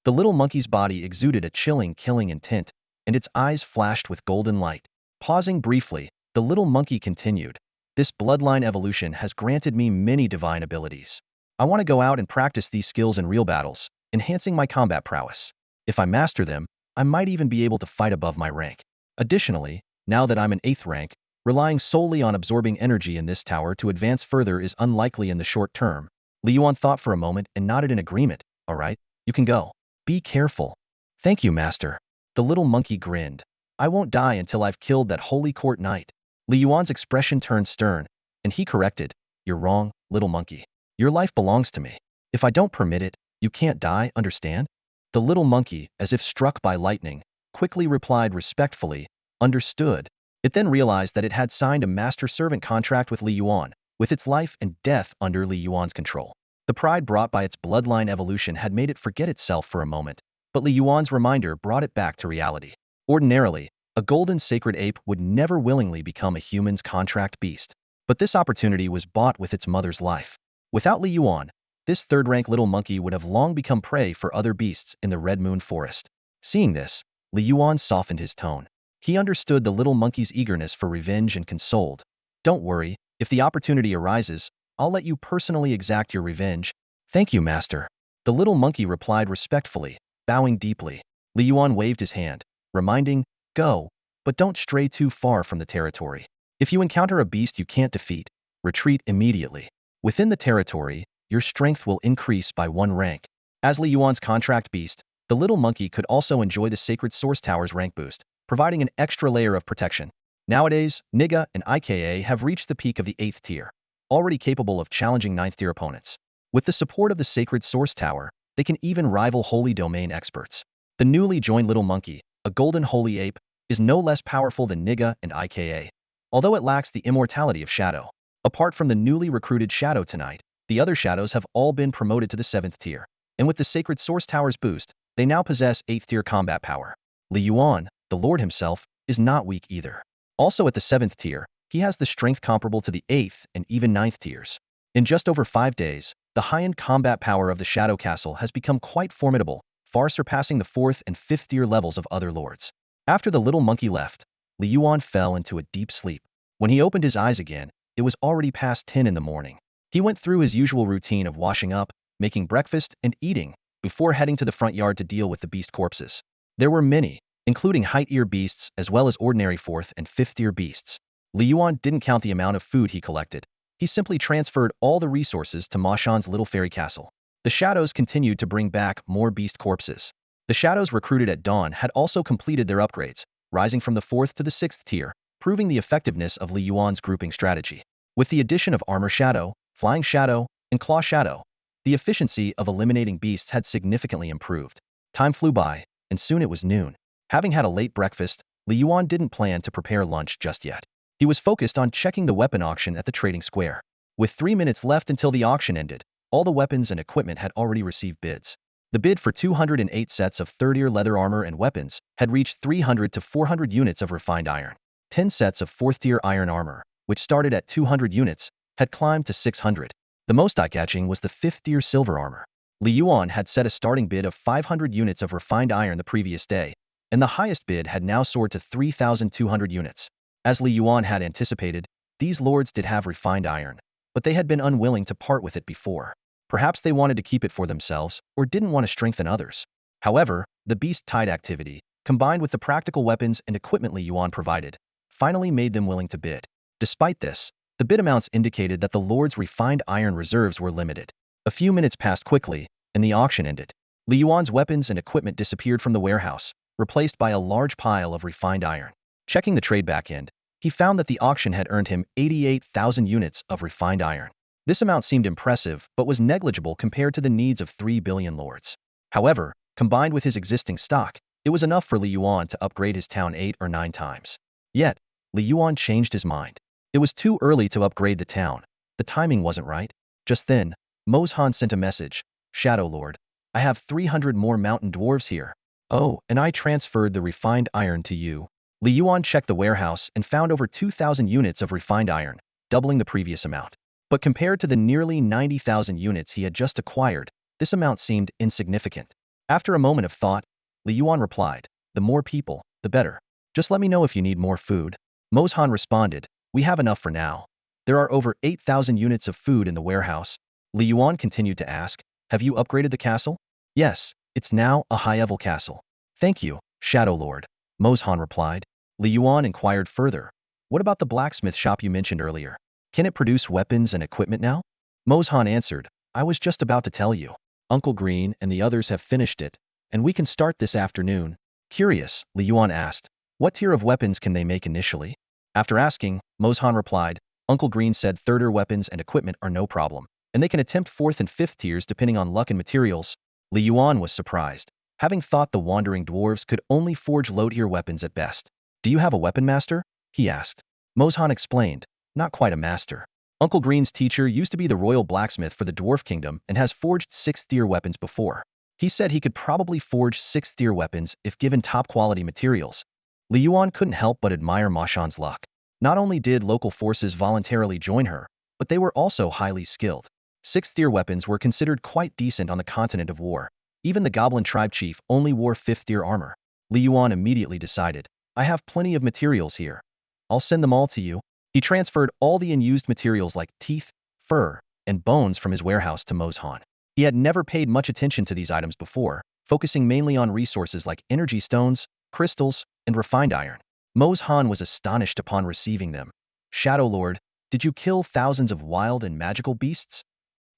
The little monkey's body exuded a chilling, killing intent, and its eyes flashed with golden light. Pausing briefly, the little monkey continued, this bloodline evolution has granted me many divine abilities. I want to go out and practice these skills in real battles, enhancing my combat prowess. If I master them, I might even be able to fight above my rank. Additionally, now that I'm an 8th rank, relying solely on absorbing energy in this tower to advance further is unlikely in the short term. Li Yuan thought for a moment and nodded in agreement. All right, you can go. Be careful. Thank you, Master. The little monkey grinned. I won't die until I've killed that Holy Court knight. Li Yuan's expression turned stern, and he corrected, You're wrong, little monkey. Your life belongs to me. If I don't permit it, you can't die, understand? The little monkey, as if struck by lightning, quickly replied respectfully, Understood. It then realized that it had signed a master-servant contract with Li Yuan, with its life and death under Li Yuan's control. The pride brought by its bloodline evolution had made it forget itself for a moment, but Li Yuan's reminder brought it back to reality. Ordinarily, a golden sacred ape would never willingly become a human's contract beast, but this opportunity was bought with its mother's life. Without Li Yuan, this third-rank little monkey would have long become prey for other beasts in the Red Moon Forest. Seeing this, Li Yuan softened his tone. He understood the little monkey's eagerness for revenge and consoled. Don't worry, if the opportunity arises, I'll let you personally exact your revenge. Thank you, Master. The little monkey replied respectfully, bowing deeply. Li Yuan waved his hand, reminding, Go, but don't stray too far from the territory. If you encounter a beast you can't defeat, retreat immediately. Within the territory, your strength will increase by 1 rank. As Li Yuan's contract beast, the little monkey could also enjoy the Sacred Source Tower's rank boost, providing an extra layer of protection. Nowadays, Niga and IKA have reached the peak of the 8th tier, already capable of challenging 9th tier opponents. With the support of the Sacred Source Tower, they can even rival Holy Domain experts. The newly joined little monkey, a golden holy ape, is no less powerful than Niga and IKA, although it lacks the immortality of Shadow. Apart from the newly recruited Shadow tonight, the other Shadows have all been promoted to the 7th tier, and with the Sacred Source Tower's boost, they now possess 8th tier combat power. Li Yuan, the Lord himself, is not weak either. Also at the 7th tier, he has the strength comparable to the 8th and even 9th tiers. In just over 5 days, the high-end combat power of the Shadow Castle has become quite formidable, far surpassing the 4th and 5th tier levels of other lords. After the little monkey left, Li Yuan fell into a deep sleep. When he opened his eyes again, it was already past 10 in the morning. He went through his usual routine of washing up, making breakfast, and eating, before heading to the front yard to deal with the beast corpses. There were many, including height-ear beasts as well as ordinary 4th and 5th tier beasts. Li Yuan didn't count the amount of food he collected. He simply transferred all the resources to Ma Shan's little fairy castle. The Shadows continued to bring back more beast corpses. The Shadows recruited at dawn had also completed their upgrades, rising from the 4th to the 6th tier, proving the effectiveness of Li Yuan's grouping strategy. With the addition of Armor Shadow, Flying Shadow, and Claw Shadow, the efficiency of eliminating beasts had significantly improved. Time flew by, and soon it was noon. Having had a late breakfast, Li Yuan didn't plan to prepare lunch just yet. He was focused on checking the weapon auction at the trading square. With 3 minutes left until the auction ended, all the weapons and equipment had already received bids. The bid for 208 sets of 3rd-tier leather armor and weapons had reached 300 to 400 units of refined iron. 10 sets of 4th-tier iron armor, which started at 200 units, had climbed to 600. The most eye-catching was the 5th-tier silver armor. Li Yuan had set a starting bid of 500 units of refined iron the previous day, and the highest bid had now soared to 3,200 units. As Li Yuan had anticipated, these lords did have refined iron, but they had been unwilling to part with it before. Perhaps they wanted to keep it for themselves or didn't want to strengthen others. However, the beast tide activity, combined with the practical weapons and equipment Li Yuan provided, finally made them willing to bid. Despite this, The bid amounts indicated that the Lord's refined iron reserves were limited. A few minutes passed quickly, and the auction ended. Li Yuan's weapons and equipment disappeared from the warehouse, replaced by a large pile of refined iron. Checking the trade back-end, he found that the auction had earned him 88,000 units of refined iron. This amount seemed impressive, but was negligible compared to the needs of 3 billion lords. However, combined with his existing stock, it was enough for Li Yuan to upgrade his town 8 or 9 times. Yet, Li Yuan changed his mind. It was too early to upgrade the town. The timing wasn't right. Just then, Mozhan sent a message. Shadow Lord, I have 300 more mountain dwarves here. Oh, and I transferred the refined iron to you. Li Yuan checked the warehouse and found over 2,000 units of refined iron, doubling the previous amount. But compared to the nearly 90,000 units he had just acquired, this amount seemed insignificant. After a moment of thought, Li Yuan replied, the more people, the better. Just let me know if you need more food. Mozhan responded, we have enough for now. There are over 8,000 units of food in the warehouse. Li Yuan continued to ask, have you upgraded the castle? Yes, it's now a high-level castle. Thank you, Shadow Lord. Mozhan replied. Li Yuan inquired further. What about the blacksmith shop you mentioned earlier? Can it produce weapons and equipment now? Mozhan answered, I was just about to tell you. Uncle Green and the others have finished it, and we can start this afternoon. Curious, Li Yuan asked, what tier of weapons can they make initially? After asking, Mozhan replied, Uncle Green said third-tier weapons and equipment are no problem, and they can attempt 4th and 5th tiers depending on luck and materials. Li Yuan was surprised, having thought the wandering dwarves could only forge low-tier weapons at best. Do you have a weapon master? He asked. Mozhan explained, not quite a master. Uncle Green's teacher used to be the royal blacksmith for the dwarf kingdom and has forged 6th-tier weapons before. He said he could probably forge 6th-tier weapons if given top-quality materials. Li Yuan couldn't help but admire Mozhan's luck. Not only did local forces voluntarily join her, but they were also highly skilled. 6th-tier weapons were considered quite decent on the continent of war. Even the goblin tribe chief only wore 5th-tier armor. Li Yuan immediately decided, I have plenty of materials here. I'll send them all to you. He transferred all the unused materials like teeth, fur, and bones from his warehouse to Mozhan. He had never paid much attention to these items before, focusing mainly on resources like energy stones, crystals, and refined iron. Mozhan was astonished upon receiving them. Shadow Lord, did you kill thousands of wild and magical beasts?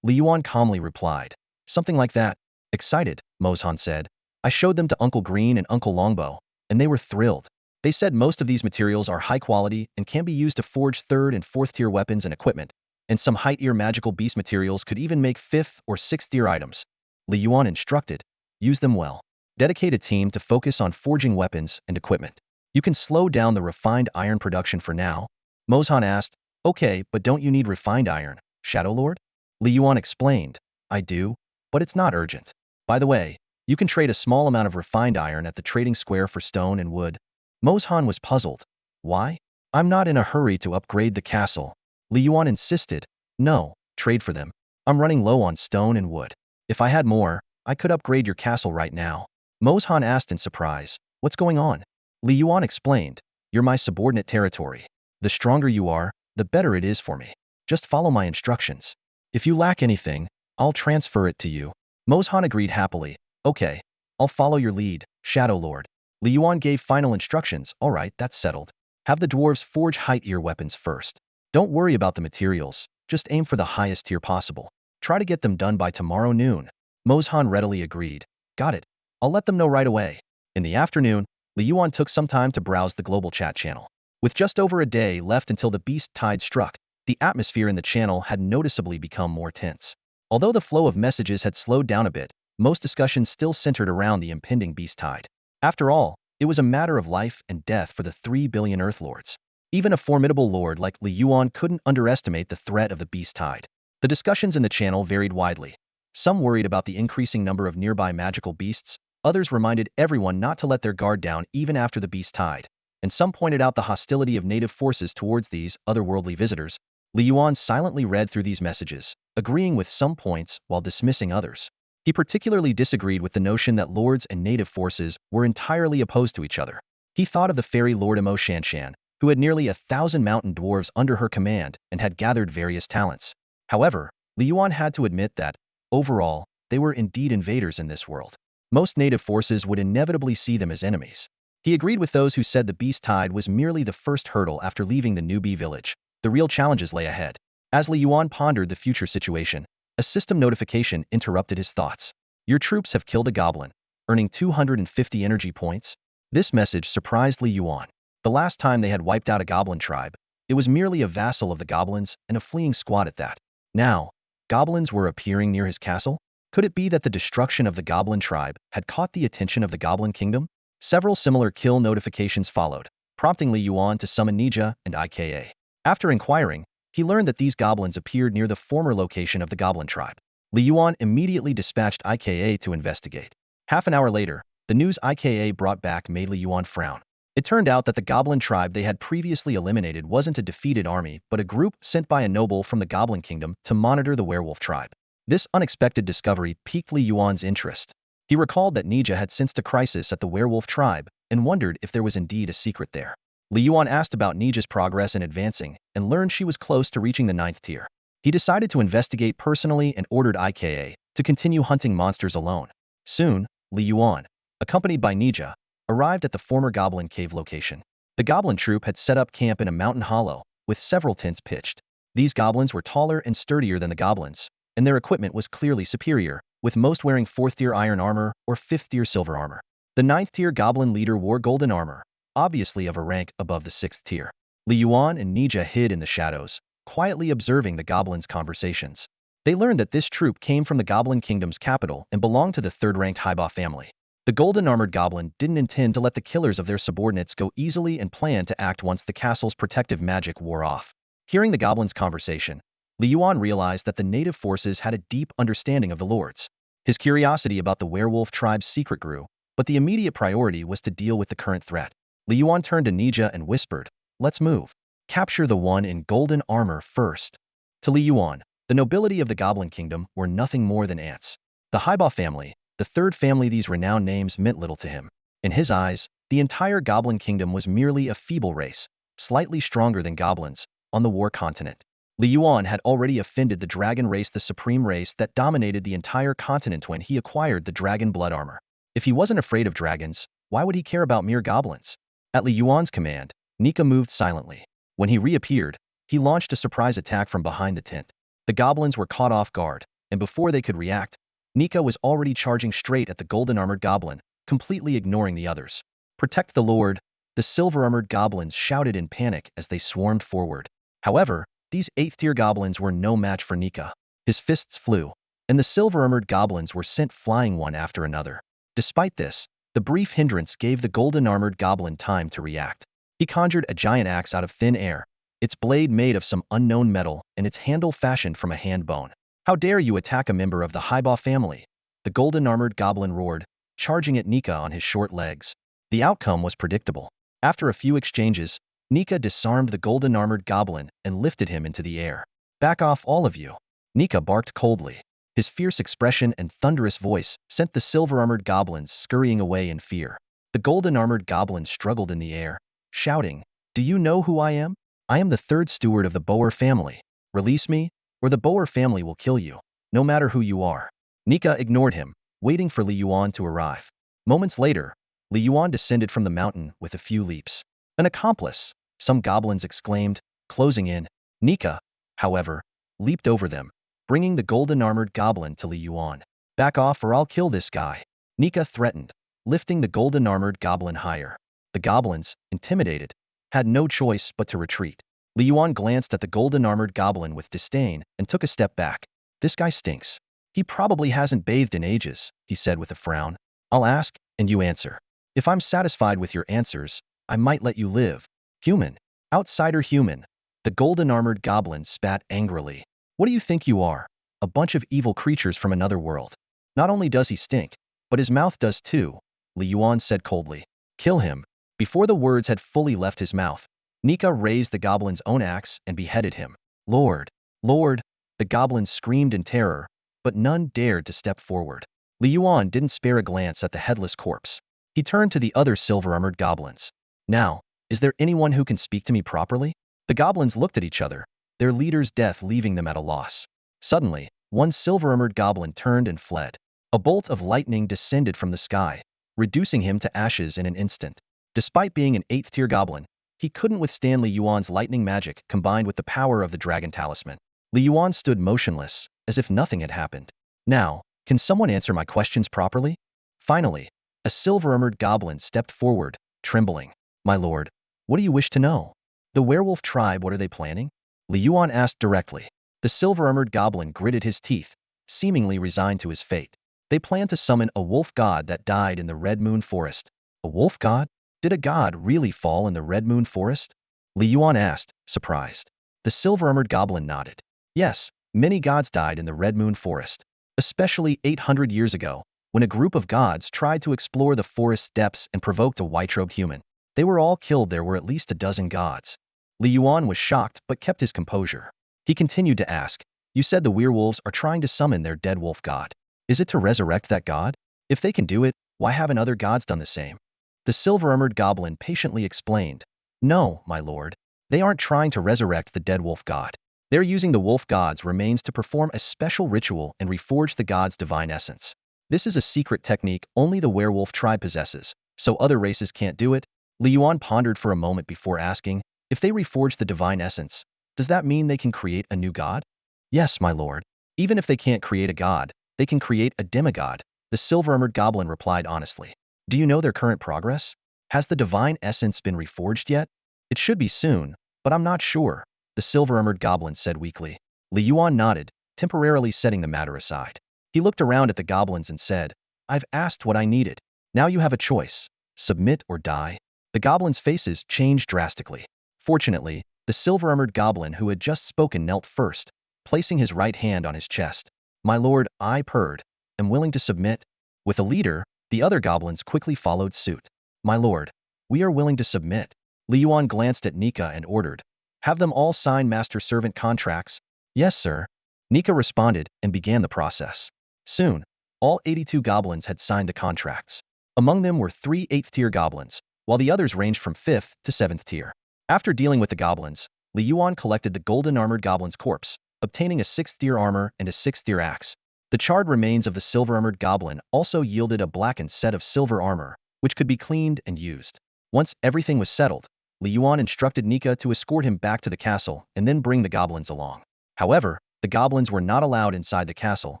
Li Yuan calmly replied, something like that. Excited, Mozhan said. I showed them to Uncle Green and Uncle Longbow, and they were thrilled. They said most of these materials are high quality and can be used to forge 3rd and 4th-tier weapons and equipment, and some high-tier magical beast materials could even make 5th or 6th-tier items. Li Yuan instructed, use them well. Dedicate a team to focus on forging weapons and equipment. You can slow down the refined iron production for now. Mozhan asked, okay, but don't you need refined iron, Shadow Lord? Li Yuan explained, I do, but it's not urgent. By the way, you can trade a small amount of refined iron at the trading square for stone and wood. Mozhan was puzzled. Why? I'm not in a hurry to upgrade the castle. Li Yuan insisted, no, trade for them. I'm running low on stone and wood. If I had more, I could upgrade your castle right now. Mozhan asked in surprise, what's going on? Li Yuan explained, you're my subordinate territory. The stronger you are, the better it is for me. Just follow my instructions. If you lack anything, I'll transfer it to you. Mozhan agreed happily, okay, I'll follow your lead, Shadow Lord. Li Yuan gave final instructions, alright, that's settled. Have the dwarves forge high-tier weapons first. Don't worry about the materials, just aim for the highest tier possible. Try to get them done by tomorrow noon. Mozhan readily agreed. Got it. I'll let them know right away. In the afternoon, Li Yuan took some time to browse the global chat channel. With just over a day left until the beast tide struck, the atmosphere in the channel had noticeably become more tense. Although the flow of messages had slowed down a bit, most discussions still centered around the impending beast tide. After all, it was a matter of life and death for the 3 billion Earthlords. Even a formidable lord like Li Yuan couldn't underestimate the threat of the beast tide. The discussions in the channel varied widely. Some worried about the increasing number of nearby magical beasts, others reminded everyone not to let their guard down even after the beast tide, and some pointed out the hostility of native forces towards these otherworldly visitors. Li Yuan silently read through these messages, agreeing with some points while dismissing others. He particularly disagreed with the notion that lords and native forces were entirely opposed to each other. He thought of the fairy Lord Imo Shanshan, who had nearly 1,000 mountain dwarves under her command and had gathered various talents. However, Li Yuan had to admit that, overall, they were indeed invaders in this world. Most native forces would inevitably see them as enemies. He agreed with those who said the beast tide was merely the first hurdle after leaving the newbie village. The real challenges lay ahead. As Li Yuan pondered the future situation, a system notification interrupted his thoughts. Your troops have killed a goblin, earning 250 energy points. This message surprised Li Yuan. The last time they had wiped out a goblin tribe, it was merely a vassal of the goblins and a fleeing squad at that. Now, goblins were appearing near his castle? Could it be that the destruction of the goblin tribe had caught the attention of the goblin kingdom? Several similar kill notifications followed, prompting Li Yuan to summon Nija and Ika. After inquiring, he learned that these goblins appeared near the former location of the goblin tribe. Li Yuan immediately dispatched Ika to investigate. Half an hour later, the news Ika brought back made Li Yuan frown. It turned out that the goblin tribe they had previously eliminated wasn't a defeated army but a group sent by a noble from the goblin kingdom to monitor the werewolf tribe. This unexpected discovery piqued Li Yuan's interest. He recalled that Nija had sensed a crisis at the werewolf tribe and wondered if there was indeed a secret there. Li Yuan asked about Nija's progress in advancing and learned she was close to reaching the 9th tier. He decided to investigate personally and ordered Ika to continue hunting monsters alone. Soon, Li Yuan, accompanied by Nija, arrived at the former goblin cave location. The goblin troop had set up camp in a mountain hollow, with several tents pitched. These goblins were taller and sturdier than the goblins, and their equipment was clearly superior, with most wearing 4th tier iron armor or 5th tier silver armor. The 9th tier goblin leader wore golden armor, obviously of a rank above the 6th tier. Li Yuan and Nija hid in the shadows, quietly observing the goblins' conversations. They learned that this troop came from the Goblin Kingdom's capital and belonged to the 3rd-ranked Haiba family. The golden-armored goblin didn't intend to let the killers of their subordinates go easily and planned to act once the castle's protective magic wore off. Hearing the goblins' conversation, Li Yuan realized that the native forces had a deep understanding of the lords. His curiosity about the werewolf tribe's secret grew, but the immediate priority was to deal with the current threat. Li Yuan turned to Nija and whispered, "Let's move. Capture the one in golden armor first." To Li Yuan, the nobility of the Goblin Kingdom were nothing more than ants. The Haiba family, the 3rd family, these renowned names meant little to him. In his eyes, the entire Goblin Kingdom was merely a feeble race, slightly stronger than goblins, on the war continent. Li Yuan had already offended the dragon race, the supreme race that dominated the entire continent when he acquired the dragon blood armor. If he wasn't afraid of dragons, why would he care about mere goblins? At Li Yuan's command, Nika moved silently. When he reappeared, he launched a surprise attack from behind the tent. The goblins were caught off guard, and before they could react, Nika was already charging straight at the golden-armored goblin, completely ignoring the others. "Protect the Lord!" the silver-armored goblins shouted in panic as they swarmed forward. However, these 8th-tier goblins were no match for Nika. His fists flew, and the silver-armored goblins were sent flying one after another. Despite this, the brief hindrance gave the golden-armored goblin time to react. He conjured a giant axe out of thin air, its blade made of some unknown metal and its handle fashioned from a hand bone. "How dare you attack a member of the Haiba family?" the golden-armored goblin roared, charging at Nika on his short legs. The outcome was predictable. After a few exchanges, Nika disarmed the golden-armored goblin and lifted him into the air. "Back off, all of you!" Nika barked coldly. His fierce expression and thunderous voice sent the silver-armored goblins scurrying away in fear. The golden-armored goblin struggled in the air, shouting, "Do you know who I am? I am the 3rd steward of the Boer family. Release me, or the Boer family will kill you, no matter who you are." Nika ignored him, waiting for Li Yuan to arrive. Moments later, Li Yuan descended from the mountain with a few leaps. "An accomplice!" some goblins exclaimed, closing in. Nika, however, leaped over them, bringing the golden-armored goblin to Li Yuan. "Back off or I'll kill this guy," Nika threatened, lifting the golden-armored goblin higher. The goblins, intimidated, had no choice but to retreat. Li Yuan glanced at the golden-armored goblin with disdain and took a step back. "This guy stinks. He probably hasn't bathed in ages," he said with a frown. "I'll ask, and you answer. If I'm satisfied with your answers, I might let you live." "Human. Outsider human." The golden-armored goblin spat angrily. "What do you think you are? A bunch of evil creatures from another world. Not only does he stink, but his mouth does too," Li Yuan said coldly. "Kill him." Before the words had fully left his mouth, Nika raised the goblin's own axe and beheaded him. "Lord! Lord!" the goblins screamed in terror, but none dared to step forward. Li Yuan didn't spare a glance at the headless corpse. He turned to the other silver-armored goblins. "Now, is there anyone who can speak to me properly?" The goblins looked at each other, their leader's death leaving them at a loss. Suddenly, one silver-armored goblin turned and fled. A bolt of lightning descended from the sky, reducing him to ashes in an instant. Despite being an 8th-tier goblin, He couldn't withstand Li Yuan's lightning magic combined with the power of the dragon talisman. Li Yuan stood motionless, as if nothing had happened. Now, can someone answer my questions properly? Finally, a silver-armored goblin stepped forward, trembling. My lord, what do you wish to know? The werewolf tribe, what are they planning? Li Yuan asked directly. The silver-armored goblin gritted his teeth, seemingly resigned to his fate. They plan to summon a wolf god that died in the Red Moon Forest. A wolf god? Did a god really fall in the Red Moon Forest? Li Yuan asked, surprised. The silver-armored goblin nodded. Yes, many gods died in the Red Moon Forest, especially 800 years ago, when a group of gods tried to explore the forest's depths and provoked a white-robed human. They were all killed. There were at least a dozen gods. Li Yuan was shocked but kept his composure. He continued to ask, you said the werewolves are trying to summon their dead wolf god. Is it to resurrect that god? If they can do it, why haven't other gods done the same? The silver-armored goblin patiently explained. No, my lord. They aren't trying to resurrect the dead wolf god. They're using the wolf god's remains to perform a special ritual and reforge the god's divine essence. This is a secret technique only the werewolf tribe possesses, so other races can't do it. Li Yuan pondered for a moment before asking, if they reforge the divine essence, does that mean they can create a new god? Yes, my lord. Even if they can't create a god, they can create a demigod, the silver-armored goblin replied honestly. Do you know their current progress? Has the divine essence been reforged yet? It should be soon, but I'm not sure, the silver-armored goblin said weakly. Li Yuan nodded, temporarily setting the matter aside. He looked around at the goblins and said, I've asked what I needed. Now you have a choice. Submit or die. The goblins' faces changed drastically. Fortunately, the silver-armored goblin who had just spoken knelt first, placing his right hand on his chest. My lord, I purred, am willing to submit. With a leader, the other goblins quickly followed suit. My lord, we are willing to submit. Li Yuan glanced at Nika and ordered, have them all sign master-servant contracts. Yes, sir. Nika responded and began the process. Soon, all 82 goblins had signed the contracts. Among them were 3 8th-tier goblins, while the others ranged from 5th to 7th tier. After dealing with the goblins, Li Yuan collected the golden-armored goblin's corpse, obtaining a 6th-tier armor and a 6th-tier axe. The charred remains of the silver-armored goblin also yielded a blackened set of silver armor, which could be cleaned and used. Once everything was settled, Li Yuan instructed Nika to escort him back to the castle and then bring the goblins along. However, the goblins were not allowed inside the castle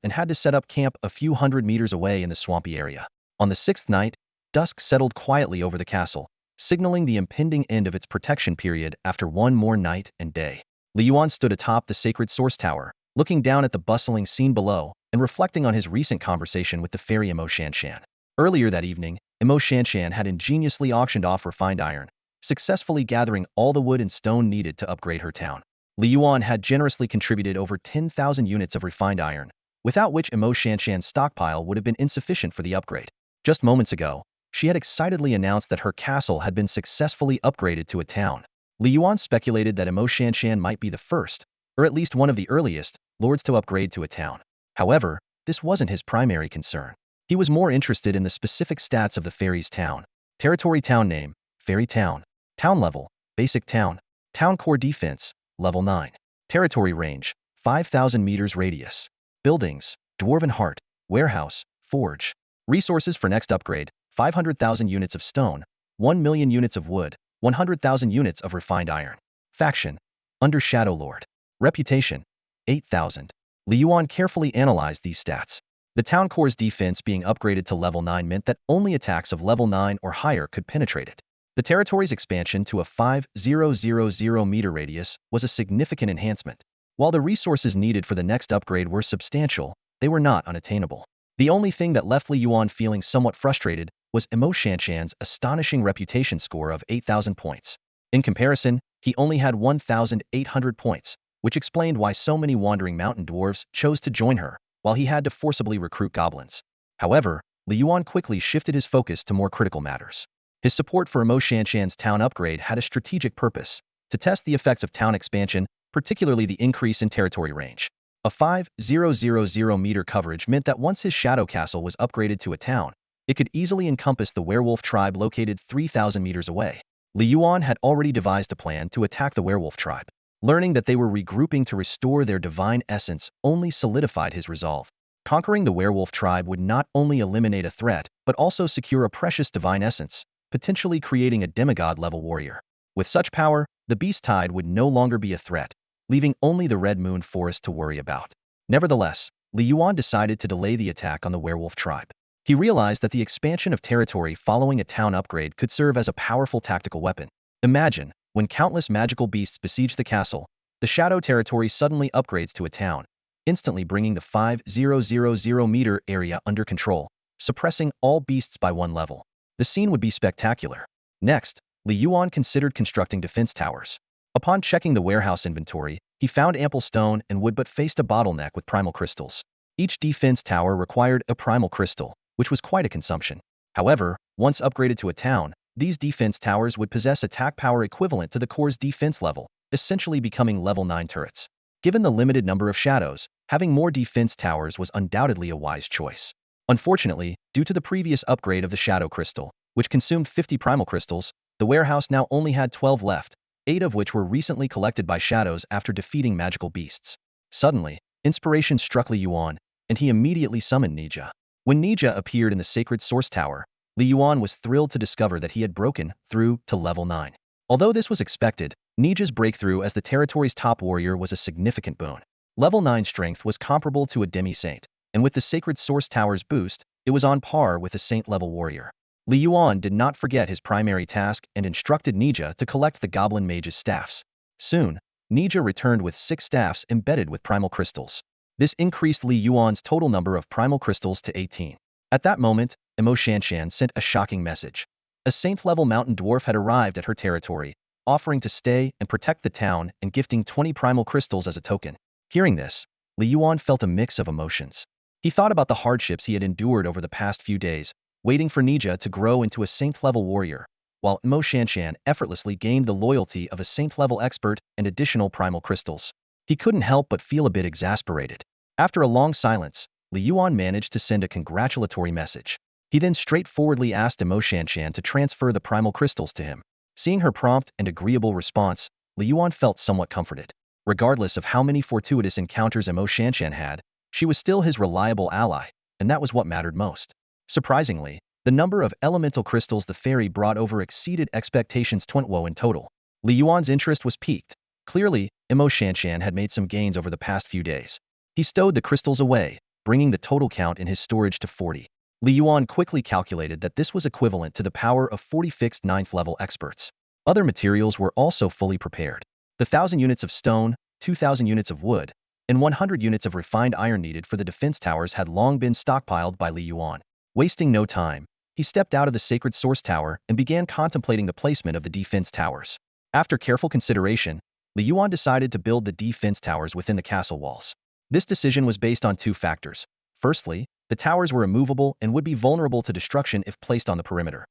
and had to set up camp a few hundred meters away in the swampy area. On the 6th night, dusk settled quietly over the castle, signaling the impending end of its protection period after one more night and day. Li Yuan stood atop the sacred source tower, looking down at the bustling scene below and reflecting on his recent conversation with the fairy Imo Shanshan. Earlier that evening, Imo Shanshan had ingeniously auctioned off refined iron, successfully gathering all the wood and stone needed to upgrade her town. Li Yuan had generously contributed over 10,000 units of refined iron, without which Imo Shanshan's stockpile would have been insufficient for the upgrade. Just moments ago, she had excitedly announced that her castle had been successfully upgraded to a town. Li Yuan speculated that Imo Shanshan might be the first, or at least one of the earliest, lords to upgrade to a town. However, this wasn't his primary concern. He was more interested in the specific stats of the fairy's town. Territory town name, Fairy Town. Town level, Basic Town. Town core defense, level 9. Territory range, 5,000 meters radius. Buildings, Dwarven Heart, Warehouse, Forge. Resources for next upgrade, 500,000 units of stone, 1 million units of wood, 100,000 units of refined iron. Faction, Under Shadow Lord. Reputation, 8,000. Li Yuan carefully analyzed these stats. The town core's defense being upgraded to level 9 meant that only attacks of level 9 or higher could penetrate it. The territory's expansion to a 5,000 meter radius was a significant enhancement. While the resources needed for the next upgrade were substantial, they were not unattainable. The only thing that left Li Yuan feeling somewhat frustrated was Imo Shanshan's astonishing reputation score of 8,000 points. In comparison, he only had 1,800 points, which explained why so many wandering mountain dwarves chose to join her, while he had to forcibly recruit goblins. However, Li Yuan quickly shifted his focus to more critical matters. His support for Imo Shanshan's town upgrade had a strategic purpose, to test the effects of town expansion, particularly the increase in territory range. A 5,000 meter coverage meant that once his shadow castle was upgraded to a town, it could easily encompass the werewolf tribe located 3,000 meters away. Li Yuan had already devised a plan to attack the werewolf tribe. Learning that they were regrouping to restore their divine essence only solidified his resolve. Conquering the werewolf tribe would not only eliminate a threat, but also secure a precious divine essence, potentially creating a demigod-level warrior. With such power, the beast tide would no longer be a threat, leaving only the Red Moon Forest to worry about. Nevertheless, Li Yuan decided to delay the attack on the werewolf tribe. He realized that the expansion of territory following a town upgrade could serve as a powerful tactical weapon. Imagine, when countless magical beasts besiege the castle, the shadow territory suddenly upgrades to a town, instantly bringing the 5,000-meter area under control, suppressing all beasts by one level. The scene would be spectacular. Next, Li Yuan considered constructing defense towers. Upon checking the warehouse inventory, he found ample stone and wood but faced a bottleneck with primal crystals. Each defense tower required a primal crystal, which was quite a consumption. However, once upgraded to a town, these defense towers would possess attack power equivalent to the core's defense level, essentially becoming level 9 turrets. Given the limited number of shadows, having more defense towers was undoubtedly a wise choice. Unfortunately, due to the previous upgrade of the Shadow Crystal, which consumed 50 primal crystals, the warehouse now only had 12 left, 8 of which were recently collected by shadows after defeating magical beasts. Suddenly, inspiration struck Li Yuan, and he immediately summoned Nija. When Nija appeared in the sacred source tower, Li Yuan was thrilled to discover that he had broken through to level 9. Although this was expected, Nija's breakthrough as the territory's top warrior was a significant boon. Level 9 strength was comparable to a demi-saint, and with the sacred source tower's boost, it was on par with a saint-level warrior. Li Yuan did not forget his primary task and instructed Nija to collect the goblin mage's staffs. Soon, Nija returned with 6 staffs embedded with primal crystals. This increased Li Yuan's total number of primal crystals to 18. At that moment, Imo Shanshan sent a shocking message. A saint-level mountain dwarf had arrived at her territory, offering to stay and protect the town and gifting 20 primal crystals as a token. Hearing this, Li Yuan felt a mix of emotions. He thought about the hardships he had endured over the past few days, waiting for Nija to grow into a saint-level warrior, while Imo Shanshan effortlessly gained the loyalty of a saint-level expert and additional primal crystals. He couldn't help but feel a bit exasperated. After a long silence, Li Yuan managed to send a congratulatory message. He then straightforwardly asked Imo Shanshan to transfer the primal crystals to him. Seeing her prompt and agreeable response, Li Yuan felt somewhat comforted. Regardless of how many fortuitous encounters Imo Shanshan had, she was still his reliable ally, and that was what mattered most. Surprisingly, the number of elemental crystals the fairy brought over exceeded expectations 20 in total. Li Yuan's interest was piqued. Clearly, Imo Shanshan had made some gains over the past few days. He stowed the crystals away, bringing the total count in his storage to 40. Li Yuan quickly calculated that this was equivalent to the power of 40 fixed 9th level experts. Other materials were also fully prepared. The 1,000 units of stone, 2,000 units of wood, and 100 units of refined iron needed for the defense towers had long been stockpiled by Li Yuan. Wasting no time, he stepped out of the sacred source tower and began contemplating the placement of the defense towers. After careful consideration, Li Yuan decided to build the defense towers within the castle walls. This decision was based on 2 factors. Firstly, the towers were immovable and would be vulnerable to destruction if placed on the perimeter.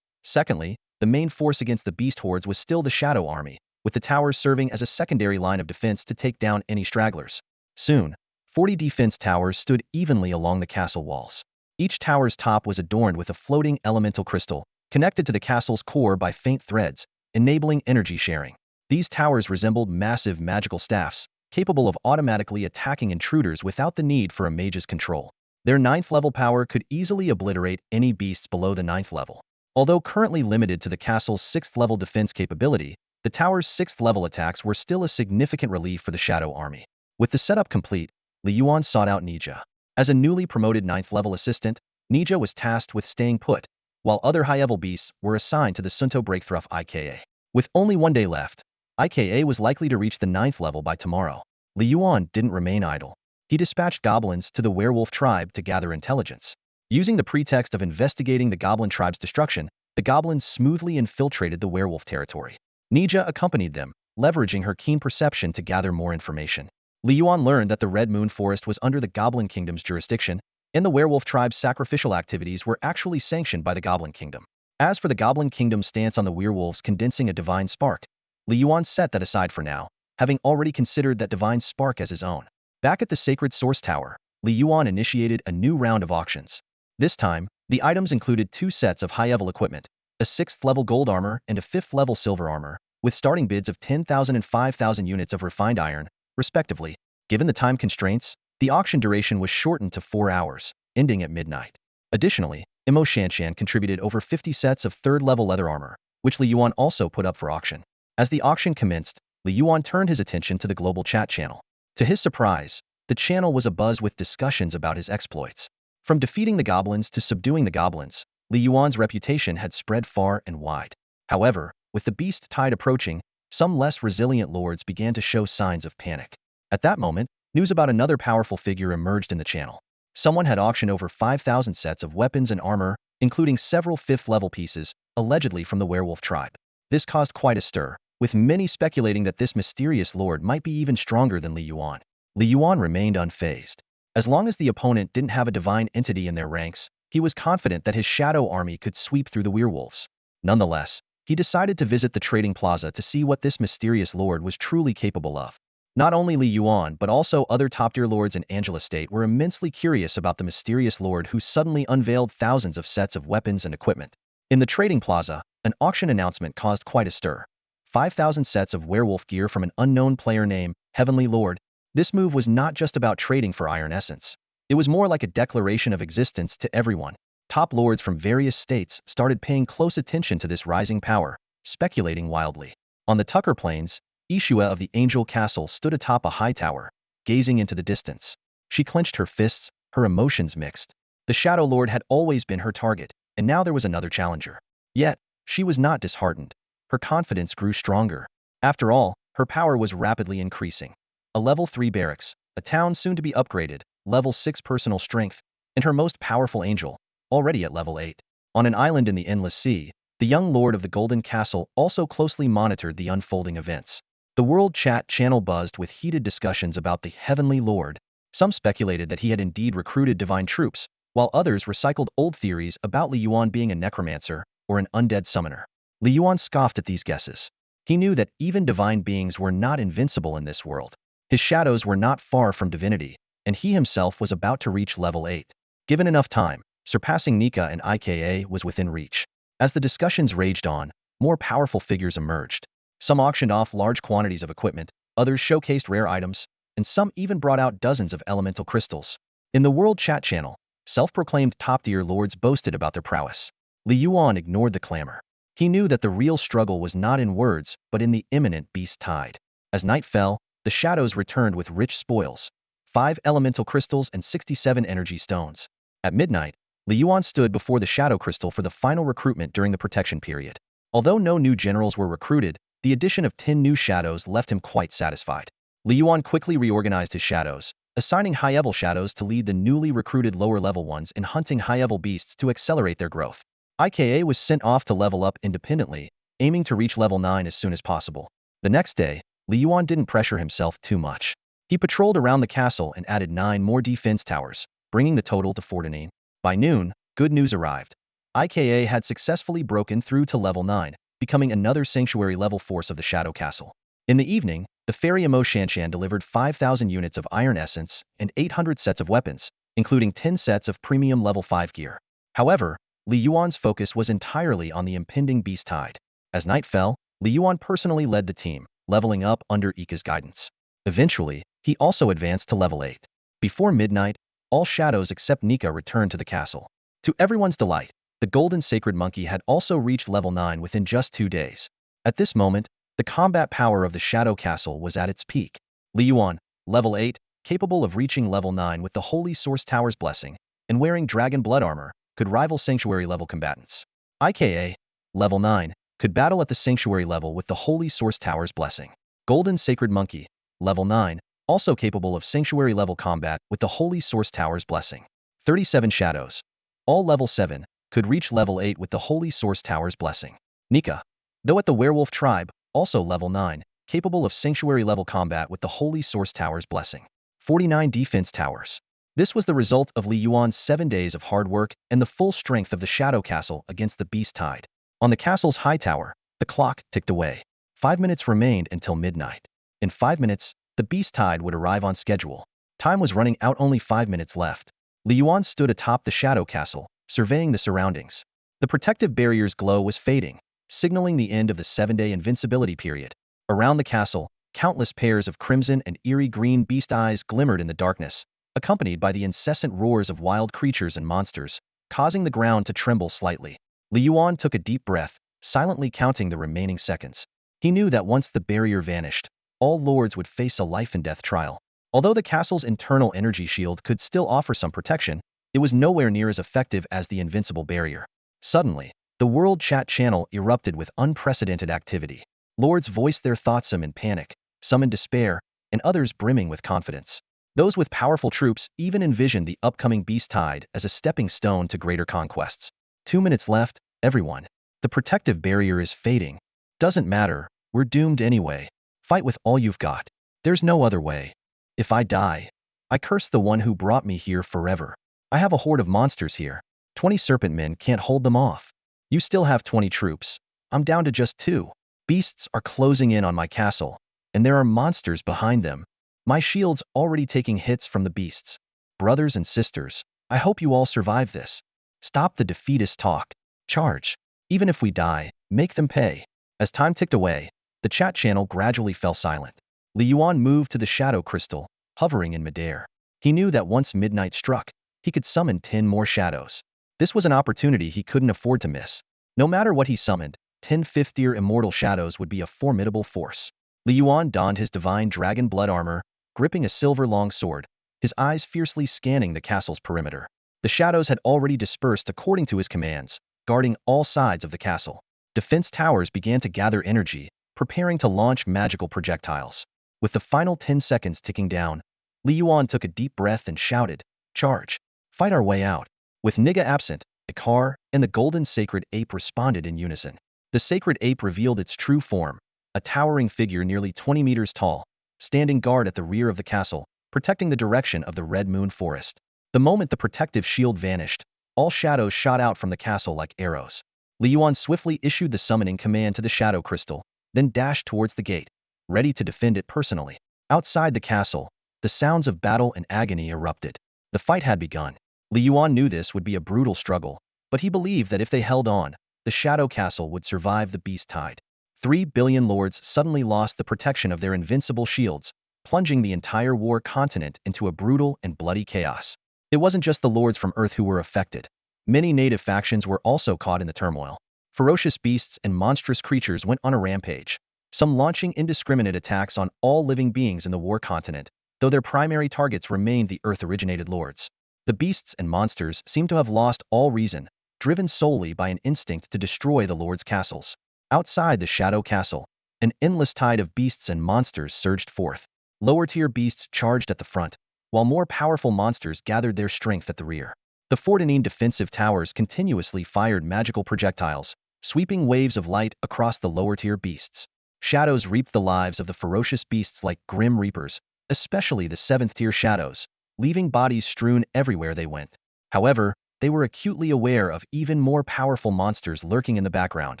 Secondly, the main force against the beast hordes was still the Shadow Army, with the towers serving as a secondary line of defense to take down any stragglers. Soon, 40 defense towers stood evenly along the castle walls. Each tower's top was adorned with a floating elemental crystal, connected to the castle's core by faint threads, enabling energy sharing. These towers resembled massive magical staffs, capable of automatically attacking intruders without the need for a mage's control. Their 9th level power could easily obliterate any beasts below the 9th level. Although currently limited to the castle's 6th level defense capability, the tower's 6th level attacks were still a significant relief for the Shadow Army. With the setup complete, Li Yuan sought out Nija. As a newly promoted 9th level assistant, Nija was tasked with staying put, while other high-level beasts were assigned to the Sunto Breakthrough IKA. With only 1 day left, IKA was likely to reach the 9th level by tomorrow. Li Yuan didn't remain idle. He dispatched goblins to the werewolf tribe to gather intelligence. Using the pretext of investigating the goblin tribe's destruction, the goblins smoothly infiltrated the werewolf territory. Nija accompanied them, leveraging her keen perception to gather more information. Li Yuan learned that the Red Moon Forest was under the Goblin Kingdom's jurisdiction, and the werewolf tribe's sacrificial activities were actually sanctioned by the Goblin Kingdom. As for the Goblin Kingdom's stance on the werewolves condensing a divine spark, Li Yuan set that aside for now, having already considered that divine spark as his own. Back at the Sacred Source Tower, Li Yuan initiated a new round of auctions. This time, the items included 2 sets of high-level equipment, a 6th level gold armor and a 5th level silver armor, with starting bids of 10,000 and 5,000 units of refined iron, respectively. Given the time constraints, the auction duration was shortened to 4 hours, ending at midnight. Additionally, Imo Shanshan contributed over 50 sets of 3rd level leather armor, which Li Yuan also put up for auction. As the auction commenced, Yuan turned his attention to the global chat channel. To his surprise, the channel was abuzz with discussions about his exploits. From defeating the goblins to subduing the goblins, Yuan's reputation had spread far and wide. However, with the beast tide approaching, some less resilient lords began to show signs of panic. At that moment, news about another powerful figure emerged in the channel. Someone had auctioned over 5,000 sets of weapons and armor, including several 5th-level pieces, allegedly from the werewolf tribe. This caused quite a stir, with many speculating that this mysterious lord might be even stronger than Yuan. Yuan remained unfazed. As long as the opponent didn't have a divine entity in their ranks, he was confident that his shadow army could sweep through the werewolves. Nonetheless, he decided to visit the trading plaza to see what this mysterious lord was truly capable of. Not only Yuan but also other top-tier lords in Angela State were immensely curious about the mysterious lord who suddenly unveiled thousands of sets of weapons and equipment. In the trading plaza, an auction announcement caused quite a stir. 5,000 sets of werewolf gear from an unknown player named Heavenly Lord. This move was not just about trading for iron essence. It was more like a declaration of existence to everyone. Top lords from various states started paying close attention to this rising power, speculating wildly. On the Tucker Plains, Ishua of the Angel Castle stood atop a high tower, gazing into the distance. She clenched her fists, her emotions mixed. The Shadow Lord had always been her target, and now there was another challenger. Yet, she was not disheartened. Her confidence grew stronger. After all, her power was rapidly increasing. A level 3 barracks, a town soon to be upgraded, level 6 personal strength, and her most powerful angel, already at level 8. On an island in the Endless Sea, the young lord of the Golden Castle also closely monitored the unfolding events. The world chat channel buzzed with heated discussions about the Heavenly Lord. Some speculated that he had indeed recruited divine troops, while others recycled old theories about Yuan being a necromancer or an undead summoner. Yuan scoffed at these guesses. He knew that even divine beings were not invincible in this world. His shadows were not far from divinity, and he himself was about to reach level 8. Given enough time, surpassing Nika and IKA was within reach. As the discussions raged on, more powerful figures emerged. Some auctioned off large quantities of equipment, others showcased rare items, and some even brought out dozens of elemental crystals. In the world chat channel, self-proclaimed top-tier lords boasted about their prowess. Yuan ignored the clamor. He knew that the real struggle was not in words, but in the imminent beast tide. As night fell, the shadows returned with rich spoils. 5 elemental crystals and 67 energy stones. At midnight, Yuan stood before the shadow crystal for the final recruitment during the protection period. Although no new generals were recruited, the addition of 10 new shadows left him quite satisfied. Yuan quickly reorganized his shadows, assigning high-level shadows to lead the newly recruited lower-level ones in hunting high-level beasts to accelerate their growth. IKA was sent off to level up independently, aiming to reach level 9 as soon as possible. The next day, Yuan didn't pressure himself too much. He patrolled around the castle and added 9 more defense towers, bringing the total to 49. By noon, good news arrived. IKA had successfully broken through to level 9, becoming another sanctuary level force of the Shadow Castle. In the evening, the Fairy Emo Shanshan delivered 5,000 units of iron essence and 800 sets of weapons, including 10 sets of premium level 5 gear. However, Yuan's focus was entirely on the impending beast tide. As night fell, Yuan personally led the team, leveling up under Ika's guidance. Eventually, he also advanced to level 8. Before midnight, all shadows except Nika returned to the castle. To everyone's delight, the Golden Sacred Monkey had also reached level 9 within just 2 days. At this moment, the combat power of the Shadow Castle was at its peak. Yuan, level 8, capable of reaching level 9 with the Holy Source Tower's blessing, and wearing dragon blood armor, could rival Sanctuary level combatants. IKA, level 9, could battle at the Sanctuary level with the Holy Source Tower's blessing. Golden Sacred Monkey, level 9, also capable of Sanctuary level combat with the Holy Source Tower's blessing. 37 shadows, all level 7, could reach level 8 with the Holy Source Tower's blessing. Nika, though at the Werewolf Tribe, also level 9, capable of Sanctuary level combat with the Holy Source Tower's blessing. 49 defense towers. This was the result of Yuan's 7 days of hard work and the full strength of the Shadow Castle against the beast tide. On the castle's high tower, the clock ticked away. 5 minutes remained until midnight. In 5 minutes, the beast tide would arrive on schedule. Time was running out, only 5 minutes left. Yuan stood atop the Shadow Castle, surveying the surroundings. The protective barrier's glow was fading, signaling the end of the 7-day invincibility period. Around the castle, countless pairs of crimson and eerie green beast eyes glimmered in the darkness, accompanied by the incessant roars of wild creatures and monsters, causing the ground to tremble slightly. Yuan took a deep breath, silently counting the remaining seconds. He knew that once the barrier vanished, all lords would face a life-and-death trial. Although the castle's internal energy shield could still offer some protection, it was nowhere near as effective as the invincible barrier. Suddenly, the world chat channel erupted with unprecedented activity. Lords voiced their thoughts, some in panic, some in despair, and others brimming with confidence. Those with powerful troops even envisioned the upcoming beast tide as a stepping stone to greater conquests. 2 minutes left, everyone. The protective barrier is fading. Doesn't matter, we're doomed anyway. Fight with all you've got. There's no other way. If I die, I curse the one who brought me here forever. I have a horde of monsters here. 20 serpent men can't hold them off. You still have 20 troops. I'm down to just 2. Beasts are closing in on my castle, and there are monsters behind them. My shield's already taking hits from the beasts. Brothers and sisters, I hope you all survive this. Stop the defeatist talk. Charge. Even if we die, make them pay. As time ticked away, the chat channel gradually fell silent. Yuan moved to the shadow crystal, hovering in midair. He knew that once midnight struck, he could summon 10 more shadows. This was an opportunity he couldn't afford to miss. No matter what he summoned, 10 fifth-tier immortal shadows would be a formidable force. Yuan donned his divine dragon blood armor, gripping a silver longsword, his eyes fiercely scanning the castle's perimeter. The shadows had already dispersed according to his commands, guarding all sides of the castle. Defense towers began to gather energy, preparing to launch magical projectiles. With the final 10 seconds ticking down, Yuan took a deep breath and shouted, "Charge! Fight our way out." With Niga absent, Ikar and the golden sacred ape responded in unison. The sacred ape revealed its true form, a towering figure nearly 20 meters tall, standing guard at the rear of the castle, protecting the direction of the Red Moon Forest. The moment the protective shield vanished, all shadows shot out from the castle like arrows. Yuan swiftly issued the summoning command to the shadow crystal, then dashed towards the gate, ready to defend it personally. Outside the castle, the sounds of battle and agony erupted. The fight had begun. Yuan knew this would be a brutal struggle, but he believed that if they held on, the shadow castle would survive the beast tide. 3 billion lords suddenly lost the protection of their invincible shields, plunging the entire war continent into a brutal and bloody chaos. It wasn't just the lords from Earth who were affected. Many native factions were also caught in the turmoil. Ferocious beasts and monstrous creatures went on a rampage, some launching indiscriminate attacks on all living beings in the war continent, though their primary targets remained the Earth-originated lords. The beasts and monsters seemed to have lost all reason, driven solely by an instinct to destroy the lords' castles. Outside the Shadow Castle, an endless tide of beasts and monsters surged forth. Lower-tier beasts charged at the front, while more powerful monsters gathered their strength at the rear. The Fortinine defensive towers continuously fired magical projectiles, sweeping waves of light across the lower-tier beasts. Shadows reaped the lives of the ferocious beasts like grim reapers, especially the 7th-tier shadows, leaving bodies strewn everywhere they went. However, they were acutely aware of even more powerful monsters lurking in the background,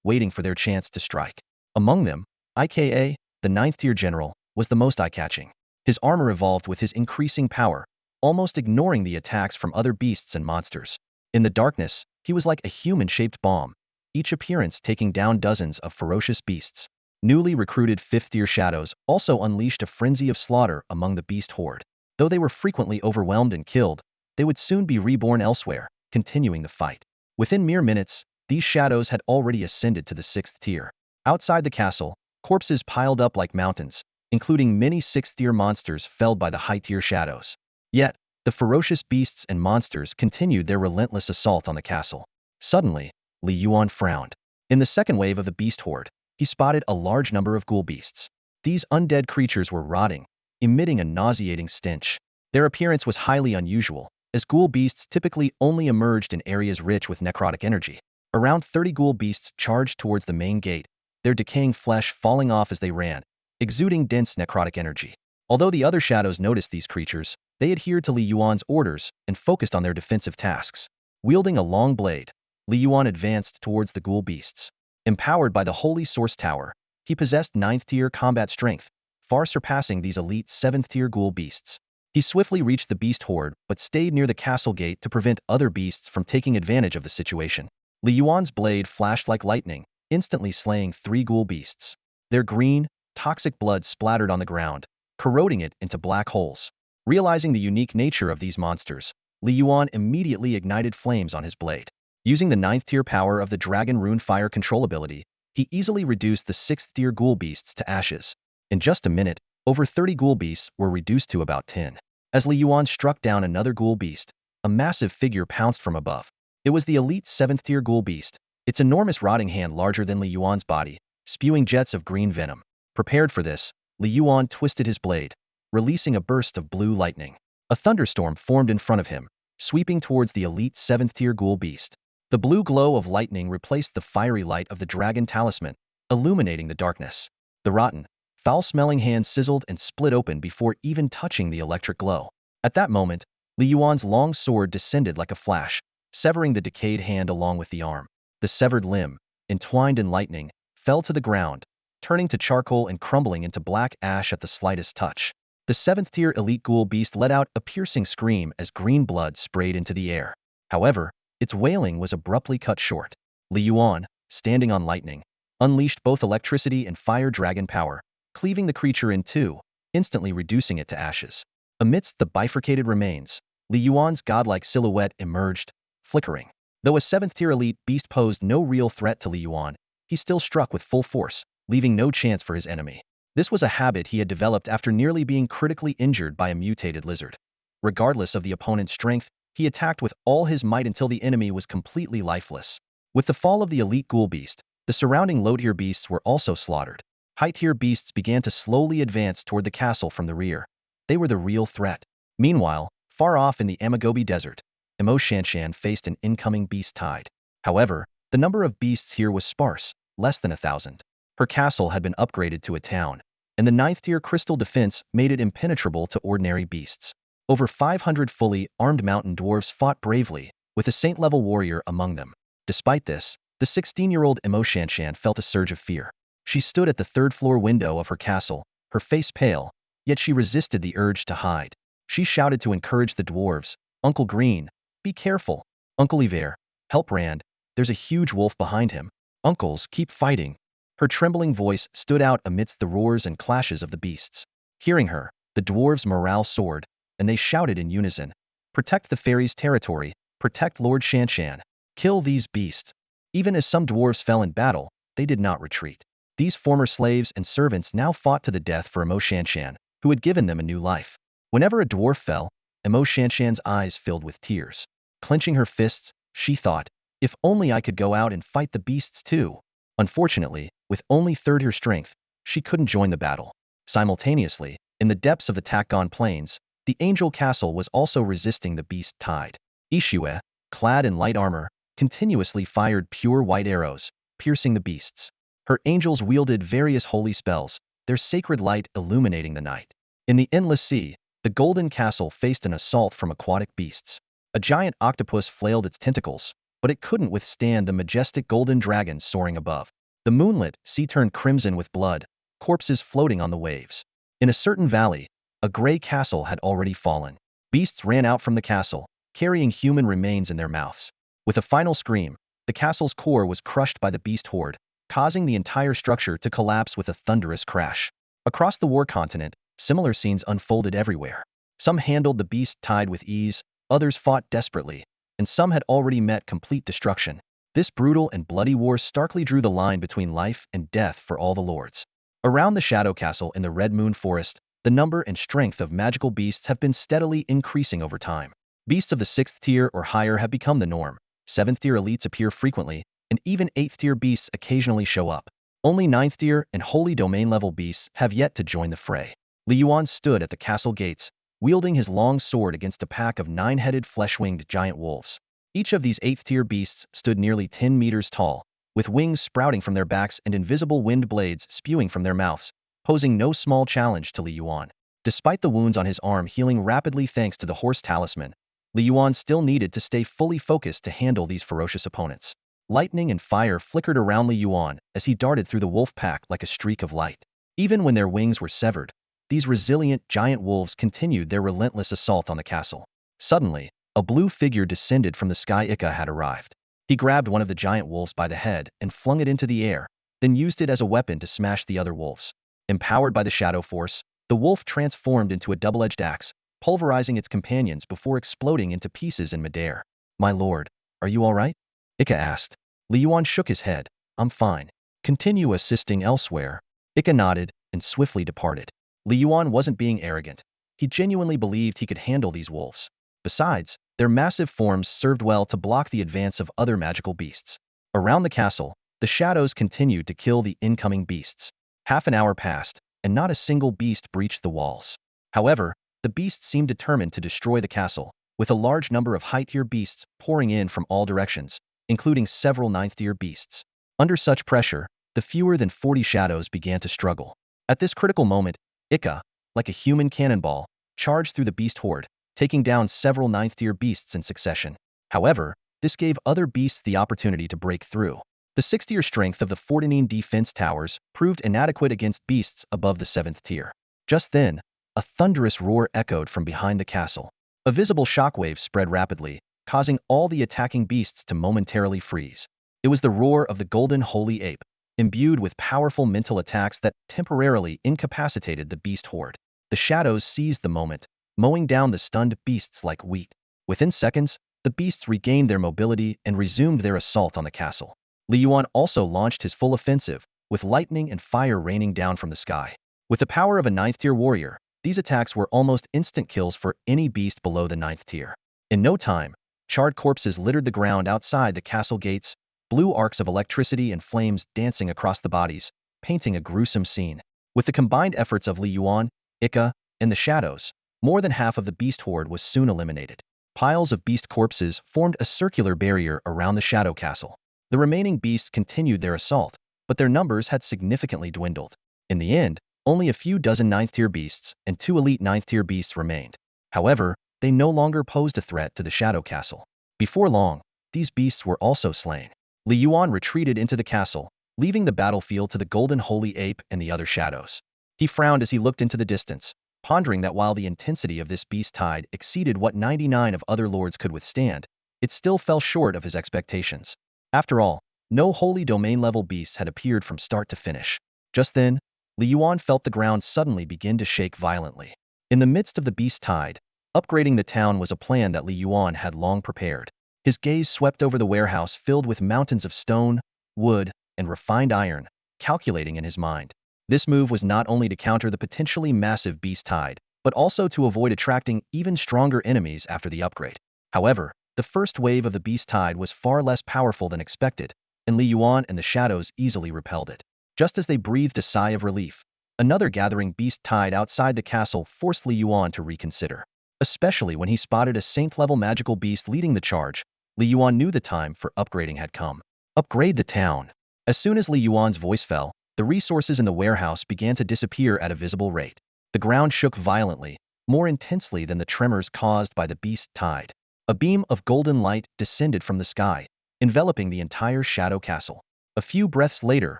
waiting for their chance to strike. Among them, IKA, the 9th-tier general, was the most eye-catching. His armor evolved with his increasing power, almost ignoring the attacks from other beasts and monsters. In the darkness, he was like a human-shaped bomb, each appearance taking down dozens of ferocious beasts. Newly recruited 5th-tier shadows also unleashed a frenzy of slaughter among the beast horde. Though they were frequently overwhelmed and killed, they would soon be reborn elsewhere, continuing the fight. Within mere minutes, these shadows had already ascended to the 6th tier. Outside the castle, corpses piled up like mountains, including many 6th-tier monsters felled by the high-tier shadows. Yet, the ferocious beasts and monsters continued their relentless assault on the castle. Suddenly, Yuan frowned. In the second wave of the beast horde, he spotted a large number of ghoul beasts. These undead creatures were rotting, emitting a nauseating stench. Their appearance was highly unusual, as ghoul beasts typically only emerged in areas rich with necrotic energy. Around 30 ghoul beasts charged towards the main gate, their decaying flesh falling off as they ran, exuding dense necrotic energy. Although the other shadows noticed these creatures, they adhered to Yuan's orders and focused on their defensive tasks. Wielding a long blade, Yuan advanced towards the ghoul beasts. Empowered by the Holy Source Tower, he possessed 9th-tier combat strength, far surpassing these elite 7th-tier ghoul beasts. He swiftly reached the beast horde but stayed near the castle gate to prevent other beasts from taking advantage of the situation. Yuan's blade flashed like lightning, instantly slaying 3 ghoul beasts. Their green, toxic blood splattered on the ground, corroding it into black holes. Realizing the unique nature of these monsters, Yuan immediately ignited flames on his blade. Using the 9th-tier power of the Dragon Rune Fire control ability, He easily reduced the 6th-tier ghoul beasts to ashes. In just a minute, over 30 ghoul beasts were reduced to about 10. As Li Yuan struck down another ghoul beast, a massive figure pounced from above. It was the elite 7th-tier ghoul beast, its enormous rotting hand larger than Li Yuan's body, spewing jets of green venom. Prepared for this, Li Yuan twisted his blade, releasing a burst of blue lightning. A thunderstorm formed in front of him, sweeping towards the elite 7th-tier ghoul beast. The blue glow of lightning replaced the fiery light of the dragon talisman, illuminating the darkness. The rotten, foul-smelling hand sizzled and split open before even touching the electric glow. At that moment, Li Yuan's long sword descended like a flash, severing the decayed hand along with the arm. The severed limb, entwined in lightning, fell to the ground, turning to charcoal and crumbling into black ash at the slightest touch. The 7th-tier elite ghoul beast let out a piercing scream as green blood sprayed into the air. However, its wailing was abruptly cut short. Li Yuan, standing on lightning, unleashed both electricity and fire dragon power, cleaving the creature in two, instantly reducing it to ashes. Amidst the bifurcated remains, Li Yuan's godlike silhouette emerged, flickering. Though a 7th-tier elite beast posed no real threat to Li Yuan, he still struck with full force, leaving no chance for his enemy. This was a habit he had developed after nearly being critically injured by a mutated lizard. Regardless of the opponent's strength, he attacked with all his might until the enemy was completely lifeless. With the fall of the elite ghoul beast, the surrounding low-tier beasts were also slaughtered. High-tier beasts began to slowly advance toward the castle from the rear. They were the real threat. Meanwhile, far off in the Amagobi Desert, Imo-Shanshan faced an incoming beast tide. However, the number of beasts here was sparse, less than 1,000. Her castle had been upgraded to a town, and the 9th-tier crystal defense made it impenetrable to ordinary beasts. Over 500 fully armed mountain dwarves fought bravely, with a saint-level warrior among them. Despite this, the 16-year-old Imo-Shanshan felt a surge of fear. She stood at the third-floor window of her castle, her face pale, yet she resisted the urge to hide. She shouted to encourage the dwarves, "Uncle Green, be careful. Uncle Iver, help Rand. There's a huge wolf behind him. Uncles, keep fighting." Her trembling voice stood out amidst the roars and clashes of the beasts. Hearing her, the dwarves' morale soared, and they shouted in unison, "Protect the fairies' territory, protect Lord Shanshan. Kill these beasts." Even as some dwarves fell in battle, they did not retreat. These former slaves and servants now fought to the death for Imo-Shanshan, who had given them a new life. Whenever a dwarf fell, Imo-Shanshan's eyes filled with tears. Clenching her fists, she thought, "If only I could go out and fight the beasts too." Unfortunately, with only third-tier strength, she couldn't join the battle. Simultaneously, in the depths of the Takgon Plains, the Angel Castle was also resisting the beast tide. Ishue, clad in light armor, continuously fired pure white arrows, piercing the beasts. Her angels wielded various holy spells, their sacred light illuminating the night. In the endless sea, the Golden Castle faced an assault from aquatic beasts. A giant octopus flailed its tentacles, but it couldn't withstand the majestic golden dragon soaring above. The moonlit sea turned crimson with blood, corpses floating on the waves. In a certain valley, a gray castle had already fallen. Beasts ran out from the castle, carrying human remains in their mouths. With a final scream, the castle's core was crushed by the beast horde, causing the entire structure to collapse with a thunderous crash. Across the war continent, similar scenes unfolded everywhere. Some handled the beast tide with ease, others fought desperately, and some had already met complete destruction. This brutal and bloody war starkly drew the line between life and death for all the lords. Around the Shadow Castle in the Red Moon Forest, the number and strength of magical beasts have been steadily increasing over time. Beasts of the 6th tier or higher have become the norm. 7th tier elites appear frequently, and even 8th tier beasts occasionally show up. Only 9th tier and holy domain level beasts have yet to join the fray. Li Yuan stood at the castle gates, wielding his long sword against a pack of 9-headed flesh-winged giant wolves. Each of these 8th tier beasts stood nearly 10 meters tall, with wings sprouting from their backs and invisible wind blades spewing from their mouths, posing no small challenge to Li Yuan. Despite the wounds on his arm healing rapidly thanks to the horse talisman, Li Yuan still needed to stay fully focused to handle these ferocious opponents. Lightning and fire flickered around Li Yuan as he darted through the wolf pack like a streak of light. Even when their wings were severed, these resilient giant wolves continued their relentless assault on the castle. Suddenly, a blue figure descended from the sky. Ika had arrived. He grabbed one of the giant wolves by the head and flung it into the air, then used it as a weapon to smash the other wolves. Empowered by the shadow force, the wolf transformed into a double-edged axe, pulverizing its companions before exploding into pieces in midair. "My lord, are you all right?" Ika asked. Li Yuan shook his head. "I'm fine." Continue assisting elsewhere. Ika nodded and swiftly departed. Li Yuan wasn't being arrogant. He genuinely believed he could handle these wolves. Besides, their massive forms served well to block the advance of other magical beasts. Around the castle, the shadows continued to kill the incoming beasts. Half an hour passed, and not a single beast breached the walls. However, the beasts seemed determined to destroy the castle, with a large number of high-tier beasts pouring in from all directions, including several ninth-tier beasts. Under such pressure, the fewer than 40 shadows began to struggle. At this critical moment, Ika, like a human cannonball, charged through the beast horde, taking down several ninth-tier beasts in succession. However, this gave other beasts the opportunity to break through. The 6th-tier strength of the 14 defense towers proved inadequate against beasts above the 7th tier. Just then, a thunderous roar echoed from behind the castle. A visible shockwave spread rapidly, causing all the attacking beasts to momentarily freeze. It was the roar of the golden holy ape, imbued with powerful mental attacks that temporarily incapacitated the beast horde. The shadows seized the moment, mowing down the stunned beasts like wheat. Within seconds, the beasts regained their mobility and resumed their assault on the castle. Li Yuan also launched his full offensive, with lightning and fire raining down from the sky. With the power of a 9th-tier warrior, these attacks were almost instant kills for any beast below the 9th tier. In no time, charred corpses littered the ground outside the castle gates, blue arcs of electricity and flames dancing across the bodies, painting a gruesome scene. With the combined efforts of Li Yuan, Ika, and the shadows, more than half of the beast horde was soon eliminated. Piles of beast corpses formed a circular barrier around the shadow castle. The remaining beasts continued their assault, but their numbers had significantly dwindled. In the end, only a few dozen 9th-tier beasts and 2 elite 9th-tier beasts remained. However, they no longer posed a threat to the shadow castle. Before long, these beasts were also slain. Li Yuan retreated into the castle, leaving the battlefield to the golden holy ape and the other shadows. He frowned as he looked into the distance, pondering that while the intensity of this beast tide exceeded what 99 of other lords could withstand, it still fell short of his expectations. After all, no holy domain-level beasts had appeared from start to finish. Just then, Li Yuan felt the ground suddenly begin to shake violently. In the midst of the beast tide, upgrading the town was a plan that Li Yuan had long prepared. His gaze swept over the warehouse filled with mountains of stone, wood, and refined iron, calculating in his mind. This move was not only to counter the potentially massive beast tide, but also to avoid attracting even stronger enemies after the upgrade. However, the first wave of the beast tide was far less powerful than expected, and Li Yuan and the shadows easily repelled it. Just as they breathed a sigh of relief, another gathering beast tide outside the castle forced Li Yuan to reconsider. Especially when he spotted a saint-level magical beast leading the charge, Li Yuan knew the time for upgrading had come. Upgrade the town. As soon as Li Yuan's voice fell, the resources in the warehouse began to disappear at a visible rate. The ground shook violently, more intensely than the tremors caused by the beast tide. A beam of golden light descended from the sky, enveloping the entire shadow castle. A few breaths later,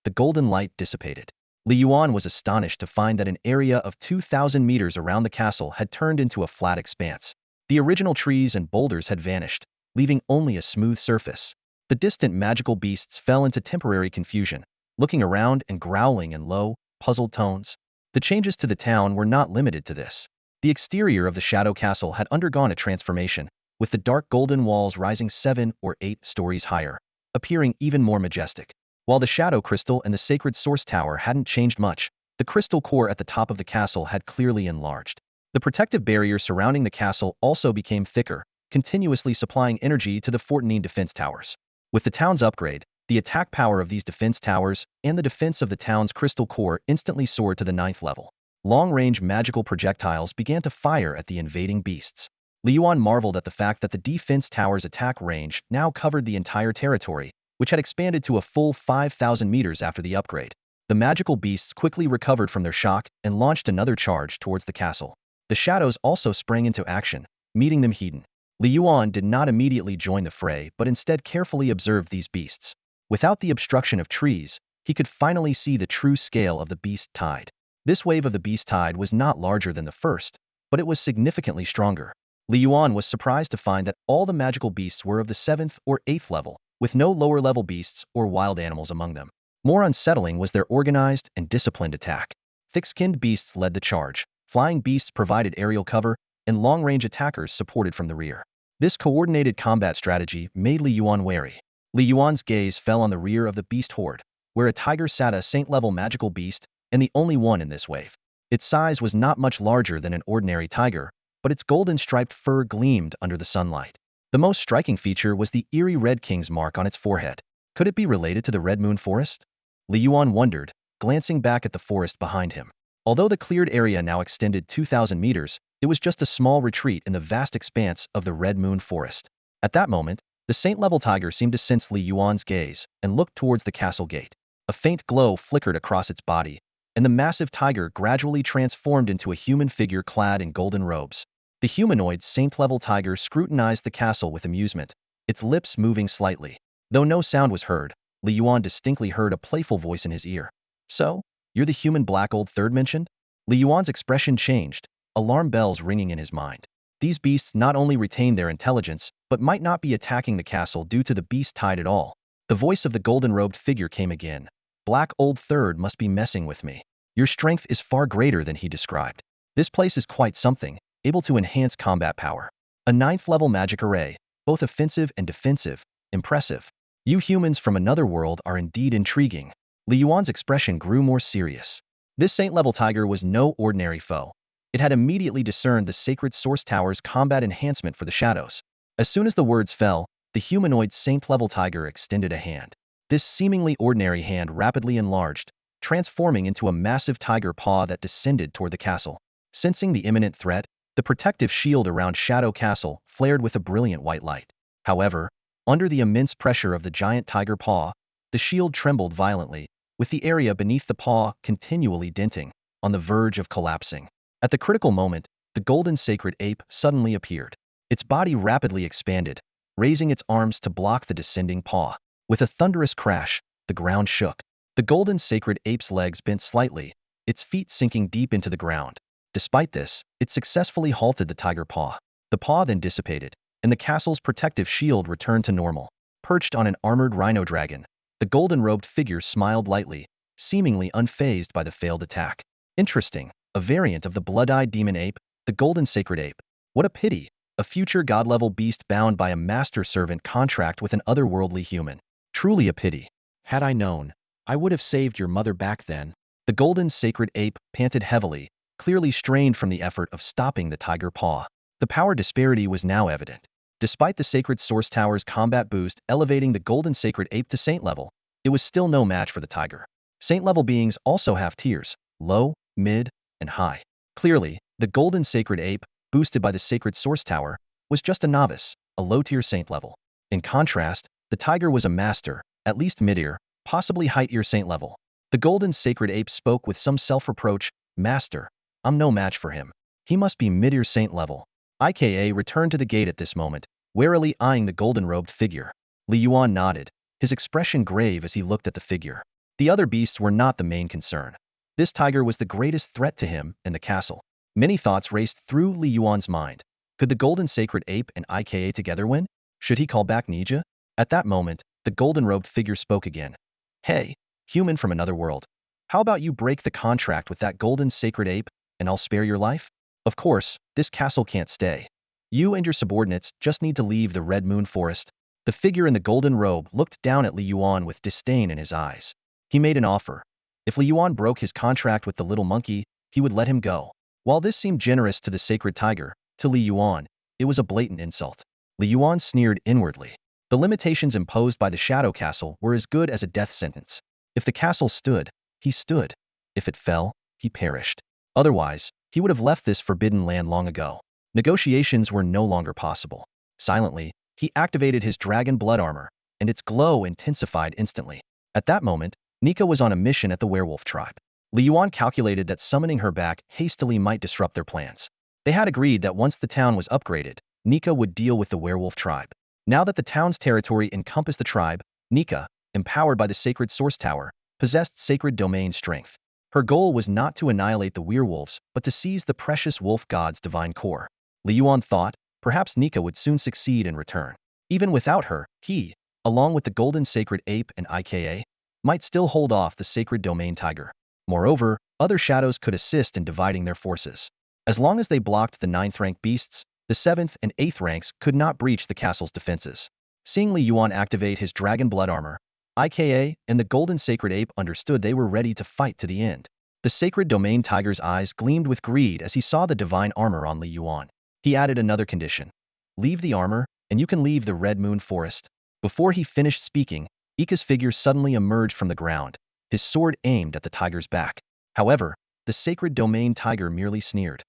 the golden light dissipated. Li Yuan was astonished to find that an area of 2,000 meters around the castle had turned into a flat expanse. The original trees and boulders had vanished, leaving only a smooth surface. The distant magical beasts fell into temporary confusion, looking around and growling in low, puzzled tones. The changes to the town were not limited to this. The exterior of the shadow castle had undergone a transformation, with the dark golden walls rising 7 or 8 stories higher, appearing even more majestic. While the shadow crystal and the sacred source tower hadn't changed much, the crystal core at the top of the castle had clearly enlarged. The protective barrier surrounding the castle also became thicker, continuously supplying energy to the 14 defense towers. With the town's upgrade, the attack power of these defense towers and the defense of the town's crystal core instantly soared to the 9th level. Long-range magical projectiles began to fire at the invading beasts. Li Yuan marveled at the fact that the defense tower's attack range now covered the entire territory, which had expanded to a full 5,000 meters after the upgrade. The magical beasts quickly recovered from their shock and launched another charge towards the castle. The shadows also sprang into action, meeting them heat. Li Yuan did not immediately join the fray but instead carefully observed these beasts. Without the obstruction of trees, he could finally see the true scale of the beast tide. This wave of the beast tide was not larger than the first, but it was significantly stronger. Li Yuan was surprised to find that all the magical beasts were of the 7th or 8th level, with no lower-level beasts or wild animals among them. More unsettling was their organized and disciplined attack. Thick-skinned beasts led the charge, flying beasts provided aerial cover, and long-range attackers supported from the rear. This coordinated combat strategy made Li Yuan wary. Li Yuan's gaze fell on the rear of the beast horde. where a tiger sat a saint-level magical beast, and the only one in this wave. Its size was not much larger than an ordinary tiger, but its golden striped fur gleamed under the sunlight. The most striking feature was the eerie red king's mark on its forehead. Could it be related to the Red Moon Forest? Li Yuan wondered, glancing back at the forest behind him. Although the cleared area now extended 2,000 meters, it was just a small retreat in the vast expanse of the Red Moon Forest. At that moment, the saint-level tiger seemed to sense Li Yuan's gaze and looked towards the castle gate. A faint glow flickered across its body, and the massive tiger gradually transformed into a human figure clad in golden robes. The humanoid saint-level tiger scrutinized the castle with amusement, its lips moving slightly. Though no sound was heard, Li Yuan distinctly heard a playful voice in his ear. "So, you're the human black old third mentioned?" Li Yuan's expression changed, alarm bells ringing in his mind. These beasts not only retain their intelligence, but might not be attacking the castle due to the beast tide at all. The voice of the golden-robed figure came again. "Black old third must be messing with me. Your strength is far greater than he described. This place is quite something, able to enhance combat power. A 9th-level magic array, both offensive and defensive, impressive. You humans from another world are indeed intriguing." Li Yuan's expression grew more serious. This saint-level tiger was no ordinary foe. It had immediately discerned the sacred source tower's combat enhancement for the shadows. As soon as the words fell, the humanoid saint-level tiger extended a hand. This seemingly ordinary hand rapidly enlarged, transforming into a massive tiger paw that descended toward the castle. Sensing the imminent threat, the protective shield around Shadow Castle flared with a brilliant white light. However, under the immense pressure of the giant tiger paw, the shield trembled violently, with the area beneath the paw continually denting, on the verge of collapsing. At the critical moment, the golden sacred ape suddenly appeared. Its body rapidly expanded, raising its arms to block the descending paw. With a thunderous crash, the ground shook. The golden sacred ape's legs bent slightly, its feet sinking deep into the ground. Despite this, it successfully halted the tiger paw. The paw then dissipated, and the castle's protective shield returned to normal. Perched on an armored rhino dragon, the golden-robed figure smiled lightly, seemingly unfazed by the failed attack. Interesting, a variant of the blood-eyed demon ape, the golden sacred ape. What a pity, a future god-level beast bound by a master-servant contract with an otherworldly human. Truly a pity. Had I known, I would have saved your mother back then. The golden sacred ape panted heavily, clearly strained from the effort of stopping the tiger paw. The power disparity was now evident. Despite the Sacred Source Tower's combat boost elevating the golden sacred ape to saint level, it was still no match for the tiger. Saint level beings also have tiers: low, mid, and high. Clearly, the golden sacred ape, boosted by the Sacred Source Tower, was just a novice, a low-tier saint level. In contrast, the tiger was a master, at least mid-ear, possibly high-tier saint level. The golden sacred ape spoke with some self-reproach. "Master, I'm no match for him. He must be mid-ear saint level." IKA returned to the gate at this moment, warily eyeing the golden-robed figure. Li Yuan nodded, his expression grave as he looked at the figure. The other beasts were not the main concern. This tiger was the greatest threat to him and the castle. Many thoughts raced through Li Yuan's mind. Could the golden sacred ape and IKA together win? Should he call back Nija? At that moment, the golden-robed figure spoke again. "Hey, human from another world. How about you break the contract with that golden sacred ape, and I'll spare your life? Of course, this castle can't stay. You and your subordinates just need to leave the Red Moon Forest." The figure in the golden robe looked down at Li Yuan with disdain in his eyes. He made an offer. If Li Yuan broke his contract with the little monkey, he would let him go. While this seemed generous to the sacred tiger, to Li Yuan, it was a blatant insult. Li Yuan sneered inwardly. The limitations imposed by the Shadow Castle were as good as a death sentence. If the castle stood, he stood. If it fell, he perished. Otherwise, he would have left this forbidden land long ago. Negotiations were no longer possible. Silently, he activated his dragon blood armor, and its glow intensified instantly. At that moment, Nika was on a mission at the werewolf tribe. Li Yuan calculated that summoning her back hastily might disrupt their plans. They had agreed that once the town was upgraded, Nika would deal with the werewolf tribe. Now that the town's territory encompassed the tribe, Nika, empowered by the Sacred Source Tower, possessed sacred domain strength. Her goal was not to annihilate the werewolves, but to seize the precious wolf god's divine core. Li Yuan thought, perhaps Nika would soon succeed in return. Even without her, he, along with the golden sacred ape and IKA, might still hold off the sacred domain tiger. Moreover, other shadows could assist in dividing their forces. As long as they blocked the 9th-rank beasts, the 7th and 8th ranks could not breach the castle's defenses. Seeing Li Yuan activate his dragon blood armor, IKA and the golden sacred ape understood they were ready to fight to the end. The sacred domain tiger's eyes gleamed with greed as he saw the divine armor on Li Yuan. He added another condition. Leave the armor, and you can leave the Red Moon Forest. Before he finished speaking, Ika's figure suddenly emerged from the ground, his sword aimed at the tiger's back. However, the sacred domain tiger merely sneered.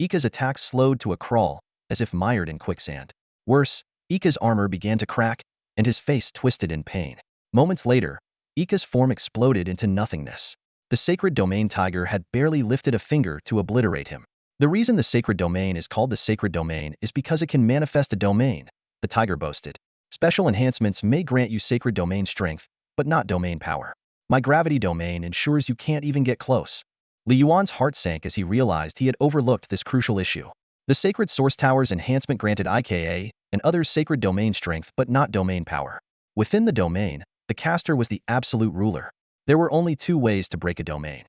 Ika's attack slowed to a crawl, as if mired in quicksand. Worse, Ika's armor began to crack, and his face twisted in pain. Moments later, Ika's form exploded into nothingness. The sacred domain tiger had barely lifted a finger to obliterate him. The reason the sacred domain is called the sacred domain is because it can manifest a domain, the tiger boasted. Special enhancements may grant you sacred domain strength, but not domain power. My gravity domain ensures you can't even get close. Li Yuan's heart sank as he realized he had overlooked this crucial issue. The Sacred Source Tower's enhancement granted IKA and others sacred domain strength but not domain power. Within the domain, the caster was the absolute ruler. There were only two ways to break a domain.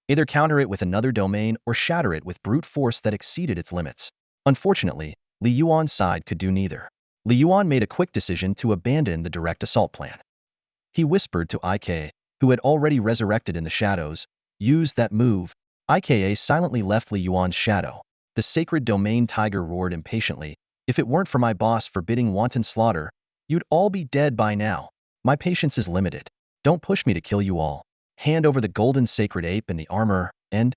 Either counter it with another domain or shatter it with brute force that exceeded its limits. Unfortunately, Li Yuan's side could do neither. Li Yuan made a quick decision to abandon the direct assault plan. He whispered to IKA, who had already resurrected in the shadows, use that move. IKA silently left Li Yuan's shadow. The sacred domain tiger roared impatiently, if it weren't for my boss forbidding wanton slaughter, you'd all be dead by now. My patience is limited. Don't push me to kill you all. Hand over the golden sacred ape and the armor, and…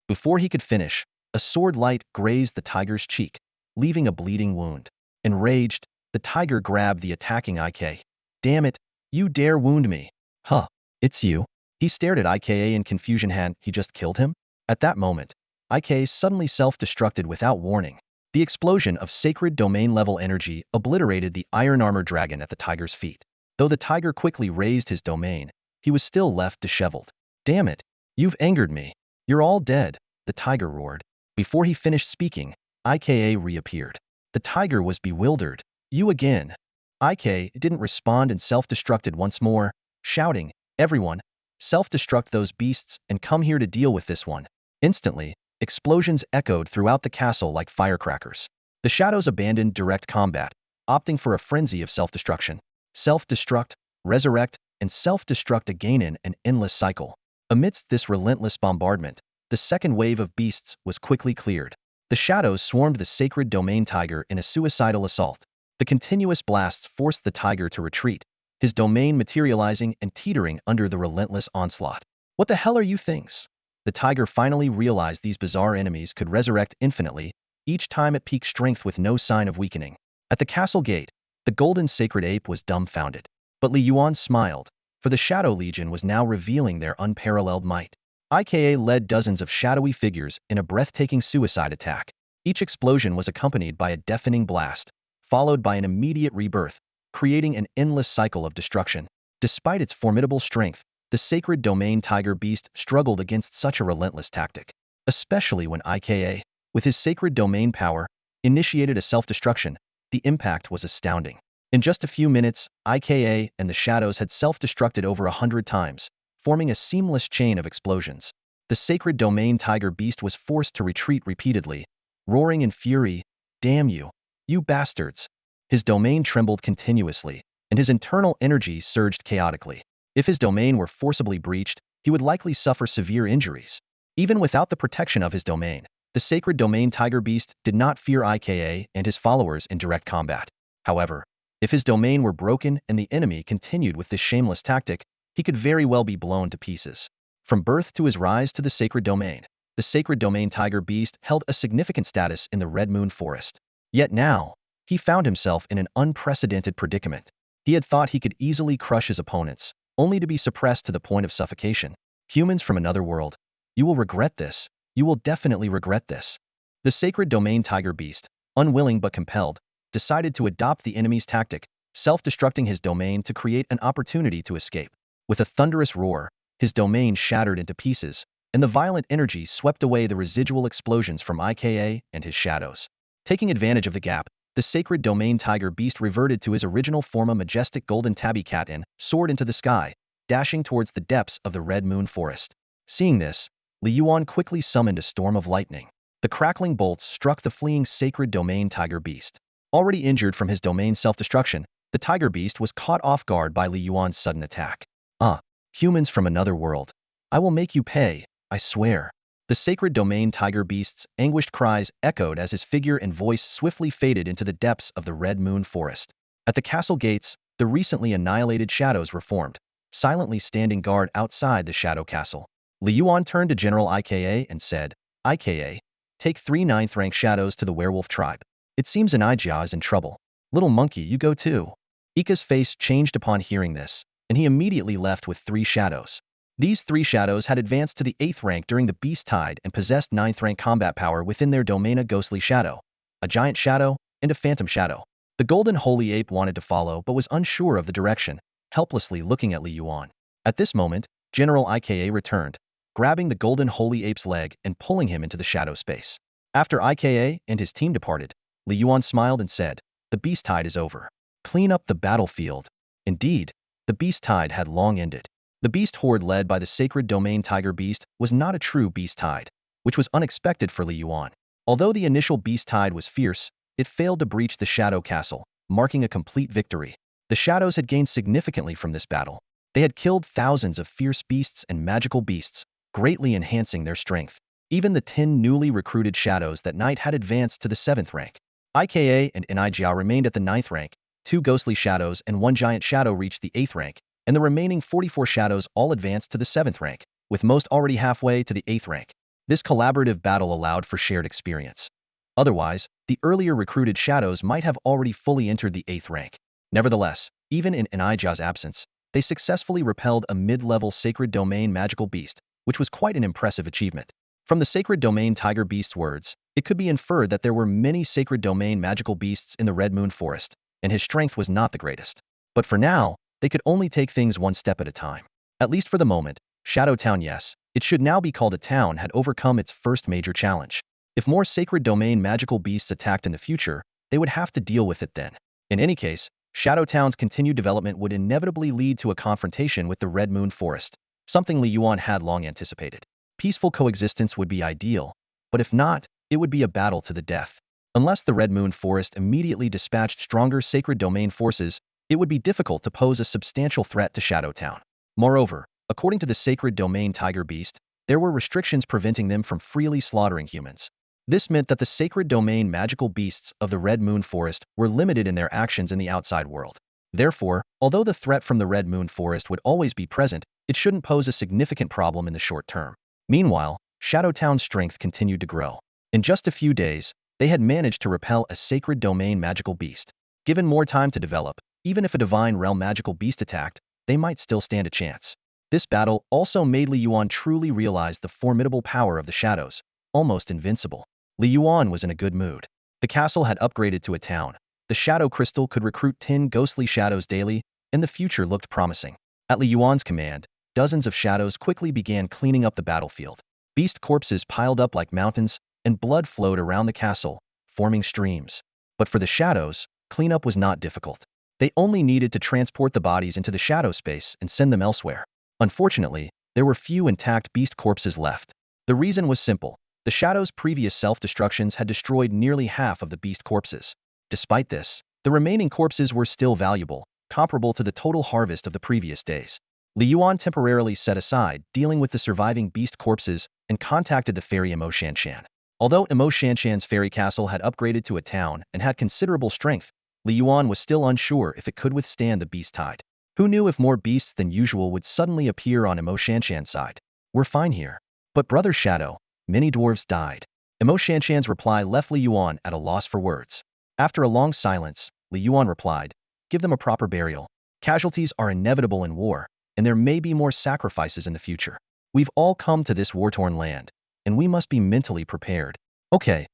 Before he could finish, a sword light grazed the tiger's cheek, leaving a bleeding wound. Enraged, the tiger grabbed the attacking IK. Damn it, you dare wound me. Huh, it's you. He stared at IKA in confusion. Had he just killed him? At that moment, IK suddenly self-destructed without warning. The explosion of sacred domain-level energy obliterated the iron armor dragon at the tiger's feet. Though the tiger quickly raised his domain, he was still left disheveled. Damn it, you've angered me. You're all dead, the tiger roared. Before he finished speaking, IKA reappeared. The tiger was bewildered. You again. IK didn't respond and self-destructed once more, shouting, everyone, self-destruct those beasts and come here to deal with this one. Instantly, explosions echoed throughout the castle like firecrackers. The shadows abandoned direct combat, opting for a frenzy of self-destruction. Self-destruct, resurrect, and self-destruct again in an endless cycle. Amidst this relentless bombardment, the second wave of beasts was quickly cleared. The shadows swarmed the sacred domain tiger in a suicidal assault. The continuous blasts forced the tiger to retreat, his domain materializing and teetering under the relentless onslaught. What the hell are you things? The tiger finally realized these bizarre enemies could resurrect infinitely, each time at peak strength with no sign of weakening. At the castle gate, the golden sacred ape was dumbfounded. But Li Yuan smiled, for the Shadow Legion was now revealing their unparalleled might. IKA led dozens of shadowy figures in a breathtaking suicide attack. Each explosion was accompanied by a deafening blast, followed by an immediate rebirth, creating an endless cycle of destruction. Despite its formidable strength, the sacred domain tiger beast struggled against such a relentless tactic. Especially when IKA, with his sacred domain power, initiated a self-destruction, the impact was astounding. In just a few minutes, IKA and the shadows had self-destructed over 100 times, forming a seamless chain of explosions. The sacred domain tiger beast was forced to retreat repeatedly, roaring in fury, damn you, you bastards. His domain trembled continuously, and his internal energy surged chaotically. If his domain were forcibly breached, he would likely suffer severe injuries. Even without the protection of his domain, the sacred domain tiger beast did not fear IKA and his followers in direct combat. However, if his domain were broken and the enemy continued with this shameless tactic, he could very well be blown to pieces. From birth to his rise to the sacred domain, the sacred domain tiger beast held a significant status in the Red Moon Forest. Yet now, he found himself in an unprecedented predicament. He had thought he could easily crush his opponents, only to be suppressed to the point of suffocation. Humans from another world, you will regret this. You will definitely regret this. The sacred domain tiger beast, unwilling but compelled, decided to adopt the enemy's tactic, self-destructing his domain to create an opportunity to escape. With a thunderous roar, his domain shattered into pieces, and the violent energy swept away the residual explosions from IKA and his shadows. Taking advantage of the gap, the sacred domain tiger beast reverted to his original form, a majestic golden tabby cat, and soared into the sky, dashing towards the depths of the Red Moon Forest. Seeing this, Li Yuan quickly summoned a storm of lightning. The crackling bolts struck the fleeing sacred domain tiger beast. Already injured from his domain's self-destruction, The tiger beast was caught off guard by Li Yuan's sudden attack. Ah, humans from another world. I will make you pay, I swear. The sacred domain tiger beast's anguished cries echoed as his figure and voice swiftly faded into the depths of the Red Moon Forest. At the castle gates, the recently annihilated shadows were formed, silently standing guard outside the shadow castle. Li Yuan turned to General IKA and said, IKA, take 3 ninth-rank shadows to the werewolf tribe. It seems Anijia is in trouble. Little monkey, you go too. Ika's face changed upon hearing this, and he immediately left with 3 shadows. These 3 shadows had advanced to the 8th rank during the Beast Tide and possessed 9th rank combat power within their domain: a ghostly shadow, a giant shadow, and a phantom shadow. The golden holy ape wanted to follow but was unsure of the direction, helplessly looking at Li Yuan. At this moment, General IKA returned, grabbing the golden holy ape's leg and pulling him into the shadow space. After IKA and his team departed, Li Yuan smiled and said, the Beast Tide is over. Clean up the battlefield. Indeed, the Beast Tide had long ended. The beast horde led by the sacred domain tiger beast was not a true beast tide, which was unexpected for Li Yuan. Although the initial beast tide was fierce, it failed to breach the shadow castle, marking a complete victory. The shadows had gained significantly from this battle. They had killed thousands of fierce beasts and magical beasts, greatly enhancing their strength. Even the 10 newly recruited shadows that night had advanced to the 7th rank. IKA and Enijia remained at the 9th rank, 2 ghostly shadows and 1 giant shadow reached the 8th rank, and the remaining 44 shadows all advanced to the 7th rank, with most already halfway to the 8th rank. This collaborative battle allowed for shared experience. Otherwise, the earlier recruited shadows might have already fully entered the 8th rank. Nevertheless, even in Enija's absence, they successfully repelled a mid-level sacred domain magical beast, which was quite an impressive achievement. From the sacred domain tiger beast's words, it could be inferred that there were many sacred domain magical beasts in the Red Moon Forest, and his strength was not the greatest. But for now, they could only take things one step at a time. At least for the moment, Shadow Town, yes, it should now be called a town, had overcome its first major challenge. If more sacred domain magical beasts attacked in the future, they would have to deal with it then. In any case, Shadow Town's continued development would inevitably lead to a confrontation with the Red Moon Forest, something Li Yuan had long anticipated. Peaceful coexistence would be ideal, but if not, it would be a battle to the death. Unless the Red Moon Forest immediately dispatched stronger sacred domain forces, it would be difficult to pose a substantial threat to Shadow Town. Moreover, according to the sacred domain tiger beast, there were restrictions preventing them from freely slaughtering humans. This meant that the sacred domain magical beasts of the Red Moon Forest were limited in their actions in the outside world. Therefore, although the threat from the Red Moon Forest would always be present, it shouldn't pose a significant problem in the short term. Meanwhile, Shadow Town's strength continued to grow. In just a few days, they had managed to repel a sacred domain magical beast. Given more time to develop, even if a divine realm magical beast attacked, they might still stand a chance. This battle also made Li Yuan truly realize the formidable power of the shadows, almost invincible. Li Yuan was in a good mood. The castle had upgraded to a town. The shadow crystal could recruit 10 ghostly shadows daily, and the future looked promising. At Li Yuan's command, dozens of shadows quickly began cleaning up the battlefield. Beast corpses piled up like mountains, and blood flowed around the castle, forming streams. But for the shadows, cleanup was not difficult. They only needed to transport the bodies into the shadow space and send them elsewhere. Unfortunately, there were few intact beast corpses left. The reason was simple. The shadows' previous self-destructions had destroyed nearly half of the beast corpses. Despite this, the remaining corpses were still valuable, comparable to the total harvest of the previous days. Li Yuan temporarily set aside dealing with the surviving beast corpses and contacted the fairy Imo Shanshan. Although Imo Shanshan's fairy castle had upgraded to a town and had considerable strength, Li Yuan was still unsure if it could withstand the beast tide. Who knew if more beasts than usual would suddenly appear on Imo Shanshan's side? We're fine here. But Brother Shadow, many dwarves died. Imo Shanshan's reply left Li Yuan at a loss for words. After a long silence, Li Yuan replied, give them a proper burial. Casualties are inevitable in war, and there may be more sacrifices in the future. We've all come to this war-torn land, and we must be mentally prepared. Okay.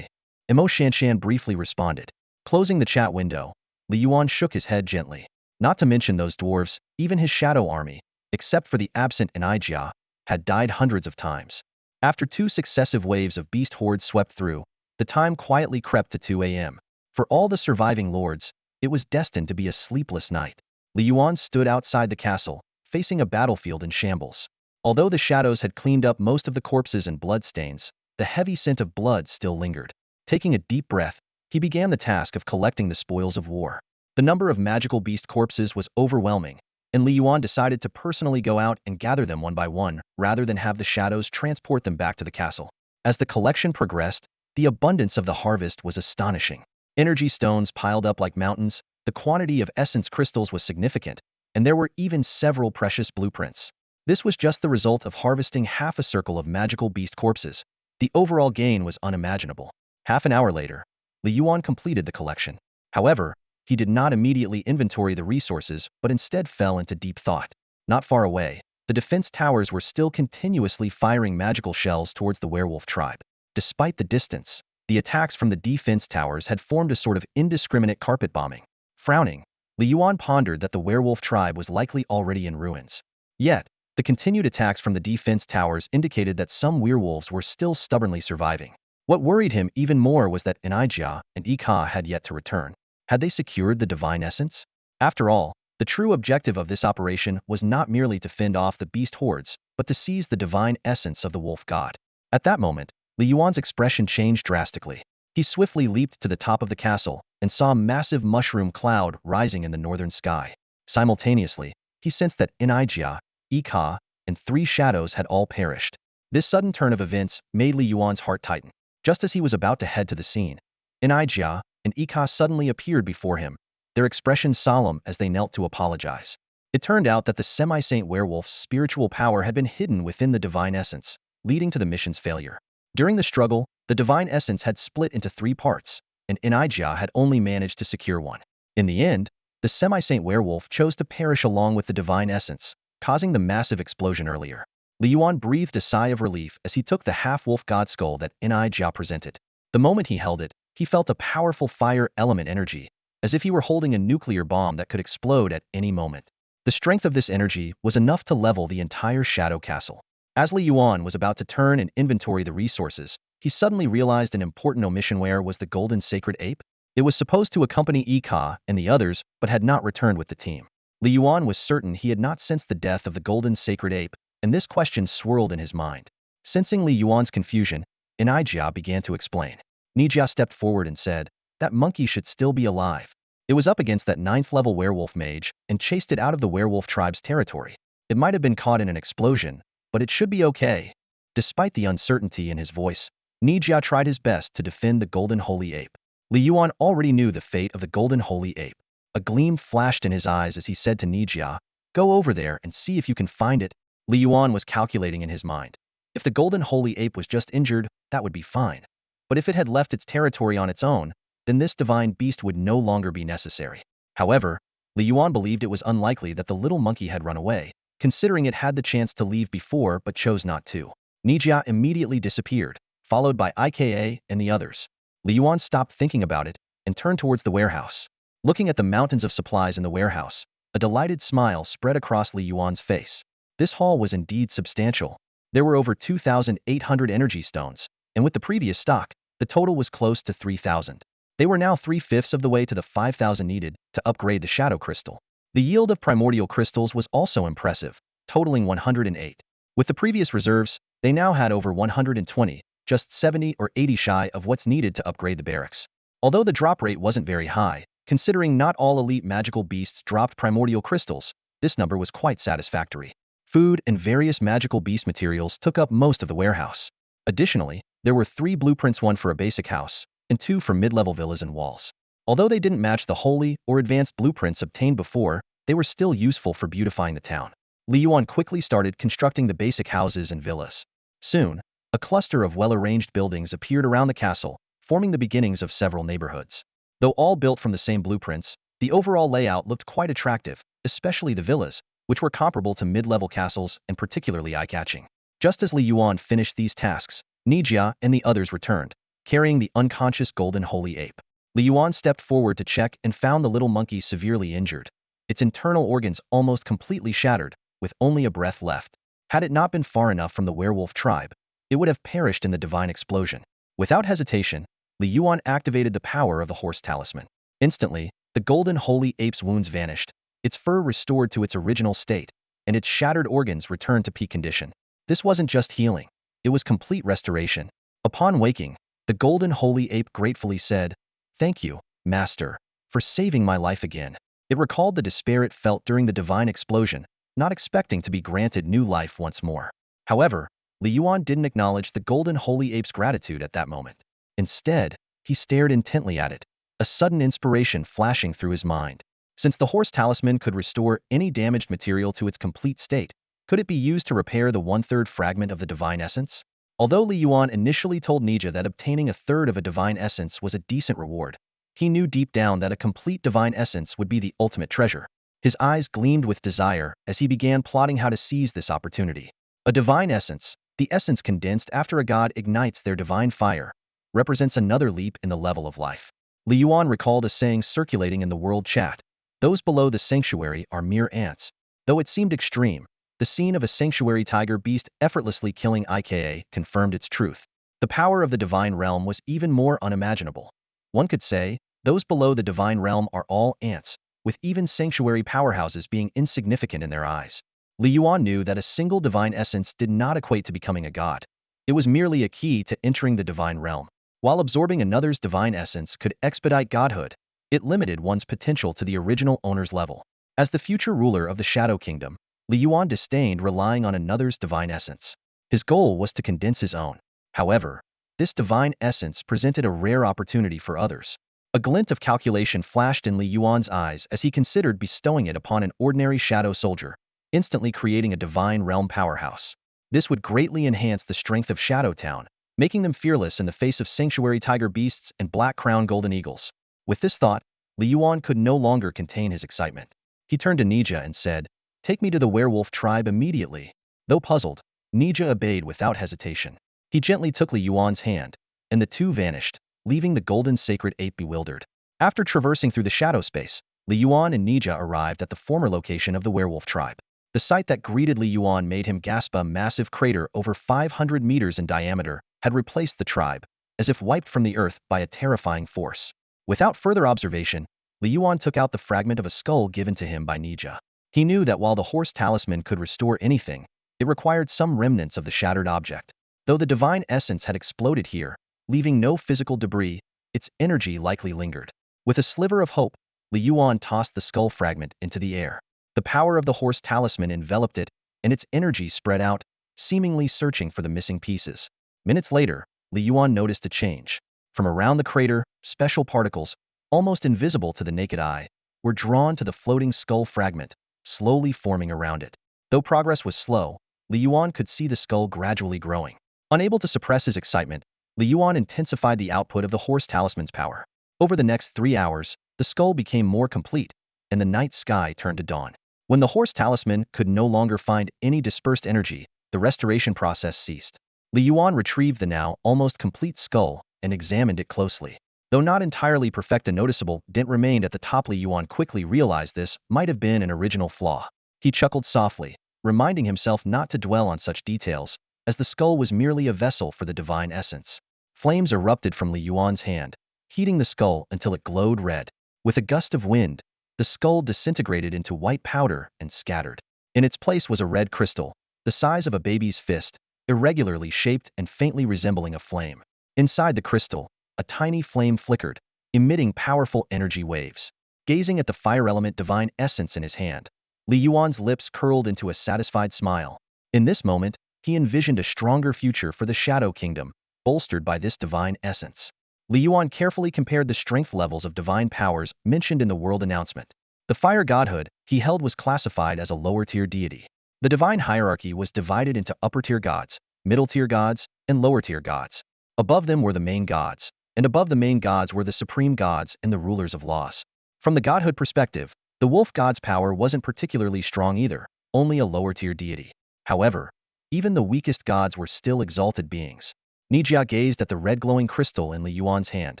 Imo Shanshan briefly responded. Closing the chat window, Li Yuan shook his head gently. Not to mention those dwarves, even his shadow army, except for the absent Enijia, had died hundreds of times. After 2 successive waves of beast hordes swept through, the time quietly crept to 2 a.m. For all the surviving lords, it was destined to be a sleepless night. Li Yuan stood outside the castle, facing a battlefield in shambles. Although the shadows had cleaned up most of the corpses and bloodstains, the heavy scent of blood still lingered. Taking a deep breath, he began the task of collecting the spoils of war. The number of magical beast corpses was overwhelming, and Li Yuan decided to personally go out and gather them one by one, rather than have the shadows transport them back to the castle. As the collection progressed, the abundance of the harvest was astonishing. Energy stones piled up like mountains, the quantity of essence crystals was significant, and there were even several precious blueprints. This was just the result of harvesting half a circle of magical beast corpses. The overall gain was unimaginable. Half an hour later, Li Yuan completed the collection. However, he did not immediately inventory the resources, but instead fell into deep thought. Not far away, the defense towers were still continuously firing magical shells towards the werewolf tribe. Despite the distance, the attacks from the defense towers had formed a sort of indiscriminate carpet bombing. Frowning, Li Yuan pondered that the werewolf tribe was likely already in ruins. Yet, the continued attacks from the defense towers indicated that some werewolves were still stubbornly surviving. What worried him even more was that Enijia and Ika had yet to return. Had they secured the divine essence? After all, the true objective of this operation was not merely to fend off the beast hordes, but to seize the divine essence of the wolf god. At that moment, Li Yuan's expression changed drastically. He swiftly leaped to the top of the castle and saw a massive mushroom cloud rising in the northern sky. Simultaneously, he sensed that Enijia, Ika, and 3 shadows had all perished. This sudden turn of events made Li Yuan's heart tighten. Just as he was about to head to the scene, Enijia and Ika suddenly appeared before him, their expressions solemn as they knelt to apologize. It turned out that the semi-saint werewolf's spiritual power had been hidden within the divine essence, leading to the mission's failure. During the struggle, the divine essence had split into 3 parts, and Enijia had only managed to secure one. In the end, the semi-saint werewolf chose to perish along with the divine essence, causing the massive explosion earlier. Li Yuan breathed a sigh of relief as he took the half-wolf god skull that Enijia presented. The moment he held it, he felt a powerful fire element energy, as if he were holding a nuclear bomb that could explode at any moment. The strength of this energy was enough to level the entire Shadow Castle. As Li Yuan was about to turn and inventory the resources, he suddenly realized an important omission. Where was the golden sacred ape? It was supposed to accompany Ika and the others, but had not returned with the team. Li Yuan was certain he had not sensed the death of the golden sacred ape, and this question swirled in his mind. Sensing Li Yuan's confusion, Enijia began to explain. Nijia stepped forward and said, "That monkey should still be alive. It was up against that 9th-level werewolf mage and chased it out of the werewolf tribe's territory. It might have been caught in an explosion, but it should be okay." Despite the uncertainty in his voice, Nijia tried his best to defend the golden holy ape. Li Yuan already knew the fate of the golden holy ape. A gleam flashed in his eyes as he said to Nijia, "Go over there and see if you can find it." Li Yuan was calculating in his mind. If the golden holy ape was just injured, that would be fine. But if it had left its territory on its own, then this divine beast would no longer be necessary. However, Li Yuan believed it was unlikely that the little monkey had run away, considering it had the chance to leave before but chose not to. Nijia immediately disappeared, followed by Ika and the others. Li Yuan stopped thinking about it and turned towards the warehouse. Looking at the mountains of supplies in the warehouse, a delighted smile spread across Li Yuan's face. This haul was indeed substantial. There were over 2,800 energy stones, and with the previous stock, the total was close to 3,000. They were now 3/5 of the way to the 5,000 needed to upgrade the Shadow Crystal. The yield of primordial crystals was also impressive, totaling 108. With the previous reserves, they now had over 120, just 70 or 80 shy of what's needed to upgrade the barracks. Although the drop rate wasn't very high, considering not all elite magical beasts dropped primordial crystals, this number was quite satisfactory. Food and various magical beast materials took up most of the warehouse. Additionally, there were 3 blueprints, 1 for a basic house, and 2 for mid-level villas and walls. Although they didn't match the holy or advanced blueprints obtained before, they were still useful for beautifying the town. Li Yuan quickly started constructing the basic houses and villas. Soon, a cluster of well-arranged buildings appeared around the castle, forming the beginnings of several neighborhoods. Though all built from the same blueprints, the overall layout looked quite attractive, especially the villas, which were comparable to mid-level castles and particularly eye-catching. Just as Li Yuan finished these tasks, Nijia and the others returned, carrying the unconscious golden holy ape. Li Yuan stepped forward to check and found the little monkey severely injured. Its internal organs almost completely shattered, with only a breath left. Had it not been far enough from the werewolf tribe, it would have perished in the divine explosion. Without hesitation, Li Yuan activated the power of the horse talisman. Instantly, the golden holy ape's wounds vanished, its fur restored to its original state, and its shattered organs returned to peak condition. This wasn't just healing, it was complete restoration. Upon waking, the golden holy ape gratefully said, "Thank you, Master. for saving my life again." It recalled the despair it felt during the divine explosion, not expecting to be granted new life once more. However, Li Yuan didn't acknowledge the golden holy ape's gratitude at that moment. Instead, he stared intently at it, a sudden inspiration flashing through his mind. Since the horse talisman could restore any damaged material to its complete state, could it be used to repair the one-third fragment of the divine essence? Although Li Yuan initially told Nija that obtaining a third of a divine essence was a decent reward, he knew deep down that a complete divine essence would be the ultimate treasure. His eyes gleamed with desire as he began plotting how to seize this opportunity. A divine essence, the essence condensed after a god ignites their divine fire, represents another leap in the level of life. Li Yuan recalled a saying circulating in the world chat: "Those below the sanctuary are mere ants." Though it seemed extreme, the scene of a sanctuary tiger beast effortlessly killing IKA confirmed its truth. The power of the divine realm was even more unimaginable. One could say, those below the divine realm are all ants, with even sanctuary powerhouses being insignificant in their eyes. Li Yuan knew that a single divine essence did not equate to becoming a god. It was merely a key to entering the divine realm. While absorbing another's divine essence could expedite godhood, it limited one's potential to the original owner's level. As the future ruler of the Shadow Kingdom, Li Yuan disdained relying on another's divine essence. His goal was to condense his own. However, this divine essence presented a rare opportunity for others. A glint of calculation flashed in Li Yuan's eyes as he considered bestowing it upon an ordinary shadow soldier, instantly creating a divine realm powerhouse. This would greatly enhance the strength of Shadow Town, making them fearless in the face of sanctuary tiger beasts and black-crowned golden eagles. With this thought, Li Yuan could no longer contain his excitement. He turned to Nija and said, "Take me to the werewolf tribe immediately." Though puzzled, Nija obeyed without hesitation. He gently took Li Yuan's hand, and the two vanished, leaving the golden sacred ape bewildered. After traversing through the shadow space, Li Yuan and Nija arrived at the former location of the werewolf tribe. The sight that greeted Li Yuan made him gasp. A massive crater over 500 meters in diameter had replaced the tribe, as if wiped from the earth by a terrifying force. Without further observation, Li Yuan took out the fragment of a skull given to him by Nija. He knew that while the horse talisman could restore anything, it required some remnants of the shattered object. Though the divine essence had exploded here, leaving no physical debris, its energy likely lingered. With a sliver of hope, Li Yuan tossed the skull fragment into the air. The power of the horse talisman enveloped it, and its energy spread out, seemingly searching for the missing pieces. Minutes later, Li Yuan noticed a change. From around the crater, special particles, almost invisible to the naked eye, were drawn to the floating skull fragment, slowly forming around it. Though progress was slow, Li Yuan could see the skull gradually growing. Unable to suppress his excitement, Li Yuan intensified the output of the horse talisman's power. Over the next 3 hours, the skull became more complete, and the night sky turned to dawn. When the horse talisman could no longer find any dispersed energy, the restoration process ceased. Li Yuan retrieved the now almost complete skull and examined it closely. Though not entirely perfect, a noticeable dent remained at the top. Li Yuan quickly realized this might have been an original flaw. He chuckled softly, reminding himself not to dwell on such details, as the skull was merely a vessel for the divine essence. Flames erupted from Li Yuan's hand, heating the skull until it glowed red. With a gust of wind, the skull disintegrated into white powder and scattered. In its place was a red crystal, the size of a baby's fist, irregularly shaped and faintly resembling a flame. Inside the crystal, a tiny flame flickered, emitting powerful energy waves. Gazing at the fire element divine essence in his hand, Li Yuan's lips curled into a satisfied smile. In this moment, he envisioned a stronger future for the Shadow Kingdom, bolstered by this divine essence. Li Yuan carefully compared the strength levels of divine powers mentioned in the world announcement. The fire godhood he held was classified as a lower-tier deity. The divine hierarchy was divided into upper-tier gods, middle-tier gods, and lower-tier gods. Above them were the main gods, and above the main gods were the supreme gods and the rulers of laws. From the godhood perspective, the wolf god's power wasn't particularly strong either, only a lower-tier deity. However, even the weakest gods were still exalted beings. Nijia gazed at the red glowing crystal in Li Yuan's hand,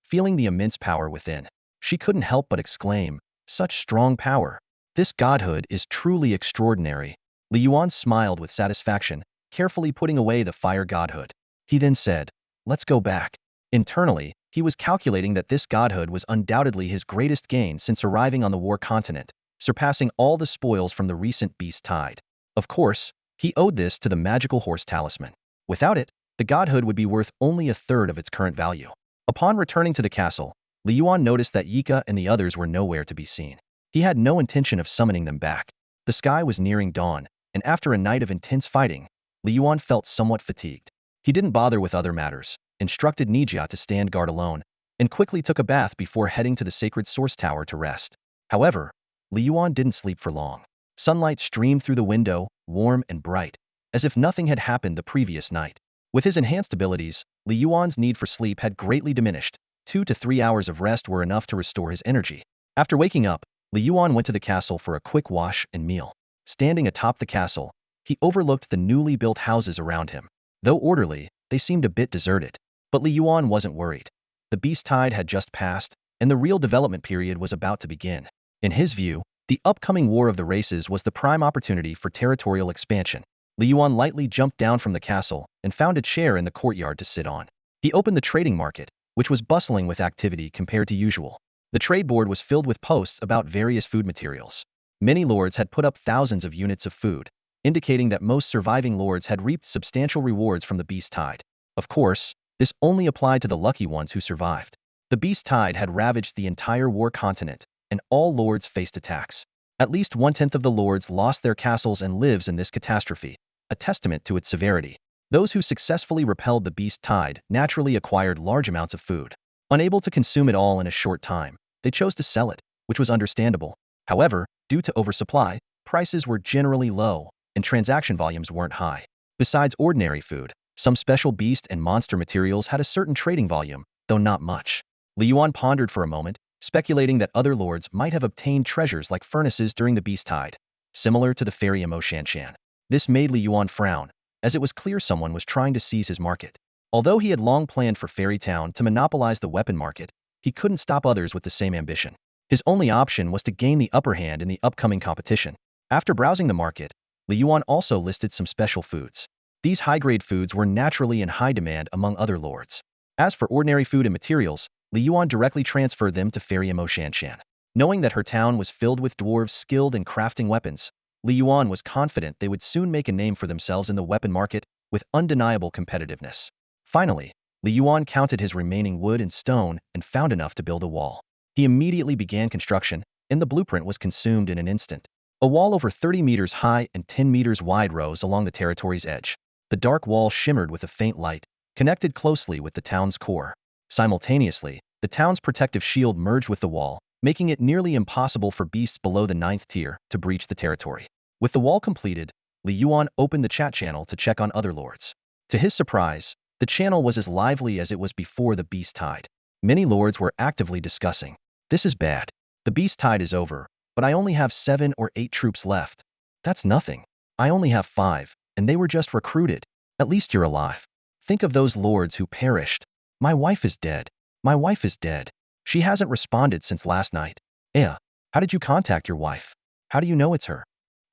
feeling the immense power within. She couldn't help but exclaim, "Such strong power! This godhood is truly extraordinary." Li Yuan smiled with satisfaction, carefully putting away the fire godhood. He then said, "Let's go back." Internally, he was calculating that this godhood was undoubtedly his greatest gain since arriving on the war continent, surpassing all the spoils from the recent beast tide. Of course, he owed this to the magical horse talisman. Without it, the godhood would be worth only a third of its current value. Upon returning to the castle, Li Yuan noticed that Yika and the others were nowhere to be seen. He had no intention of summoning them back. The sky was nearing dawn, and after a night of intense fighting, Li Yuan felt somewhat fatigued. He didn't bother with other matters, instructed Nijia to stand guard alone, and quickly took a bath before heading to the sacred source tower to rest. However, Li Yuan didn't sleep for long. Sunlight streamed through the window, warm and bright, as if nothing had happened the previous night. With his enhanced abilities, Li Yuan's need for sleep had greatly diminished. 2 to 3 hours of rest were enough to restore his energy. After waking up, Li Yuan went to the castle for a quick wash and meal. Standing atop the castle, he overlooked the newly built houses around him. Though orderly, they seemed a bit deserted. But Li Yuan wasn't worried. The beast tide had just passed, and the real development period was about to begin. In his view, the upcoming War of the Races was the prime opportunity for territorial expansion. Li Yuan lightly jumped down from the castle and found a chair in the courtyard to sit on. He opened the trading market, which was bustling with activity compared to usual. The trade board was filled with posts about various food materials. Many lords had put up thousands of units of food, indicating that most surviving lords had reaped substantial rewards from the beast tide. Of course, this only applied to the lucky ones who survived. The beast tide had ravaged the entire war continent, and all lords faced attacks. At least 1/10 of the lords lost their castles and lives in this catastrophe, a testament to its severity. Those who successfully repelled the beast tide naturally acquired large amounts of food. Unable to consume it all in a short time, they chose to sell it, which was understandable. However, due to oversupply, prices were generally low, and transaction volumes weren't high. Besides ordinary food, some special beast and monster materials had a certain trading volume, though not much. Li Yuan pondered for a moment, speculating that other lords might have obtained treasures like furnaces during the beast tide, similar to the fairy Imo Shanshan. This made Li Yuan frown, as it was clear someone was trying to seize his market. Although he had long planned for Fairy Town to monopolize the weapon market, he couldn't stop others with the same ambition. His only option was to gain the upper hand in the upcoming competition. After browsing the market, Li Yuan also listed some special foods. These high-grade foods were naturally in high demand among other lords. As for ordinary food and materials, Li Yuan directly transferred them to Fairy Imo Shanshan. Knowing that her town was filled with dwarves skilled in crafting weapons, Li Yuan was confident they would soon make a name for themselves in the weapon market with undeniable competitiveness. Finally, Li Yuan counted his remaining wood and stone and found enough to build a wall. He immediately began construction, and the blueprint was consumed in an instant. A wall over 30 meters high and 10 meters wide rose along the territory's edge. The dark wall shimmered with a faint light, connected closely with the town's core. Simultaneously, the town's protective shield merged with the wall, making it nearly impossible for beasts below the 9th tier to breach the territory. With the wall completed, Li Yuan opened the chat channel to check on other lords. To his surprise, the channel was as lively as it was before the beast tide. Many lords were actively discussing. This is bad. The beast tide is over, but I only have 7 or 8 troops left. That's nothing. I only have 5, and they were just recruited. At least you're alive. Think of those lords who perished. My wife is dead. My wife is dead. She hasn't responded since last night. How did you contact your wife? How do you know it's her?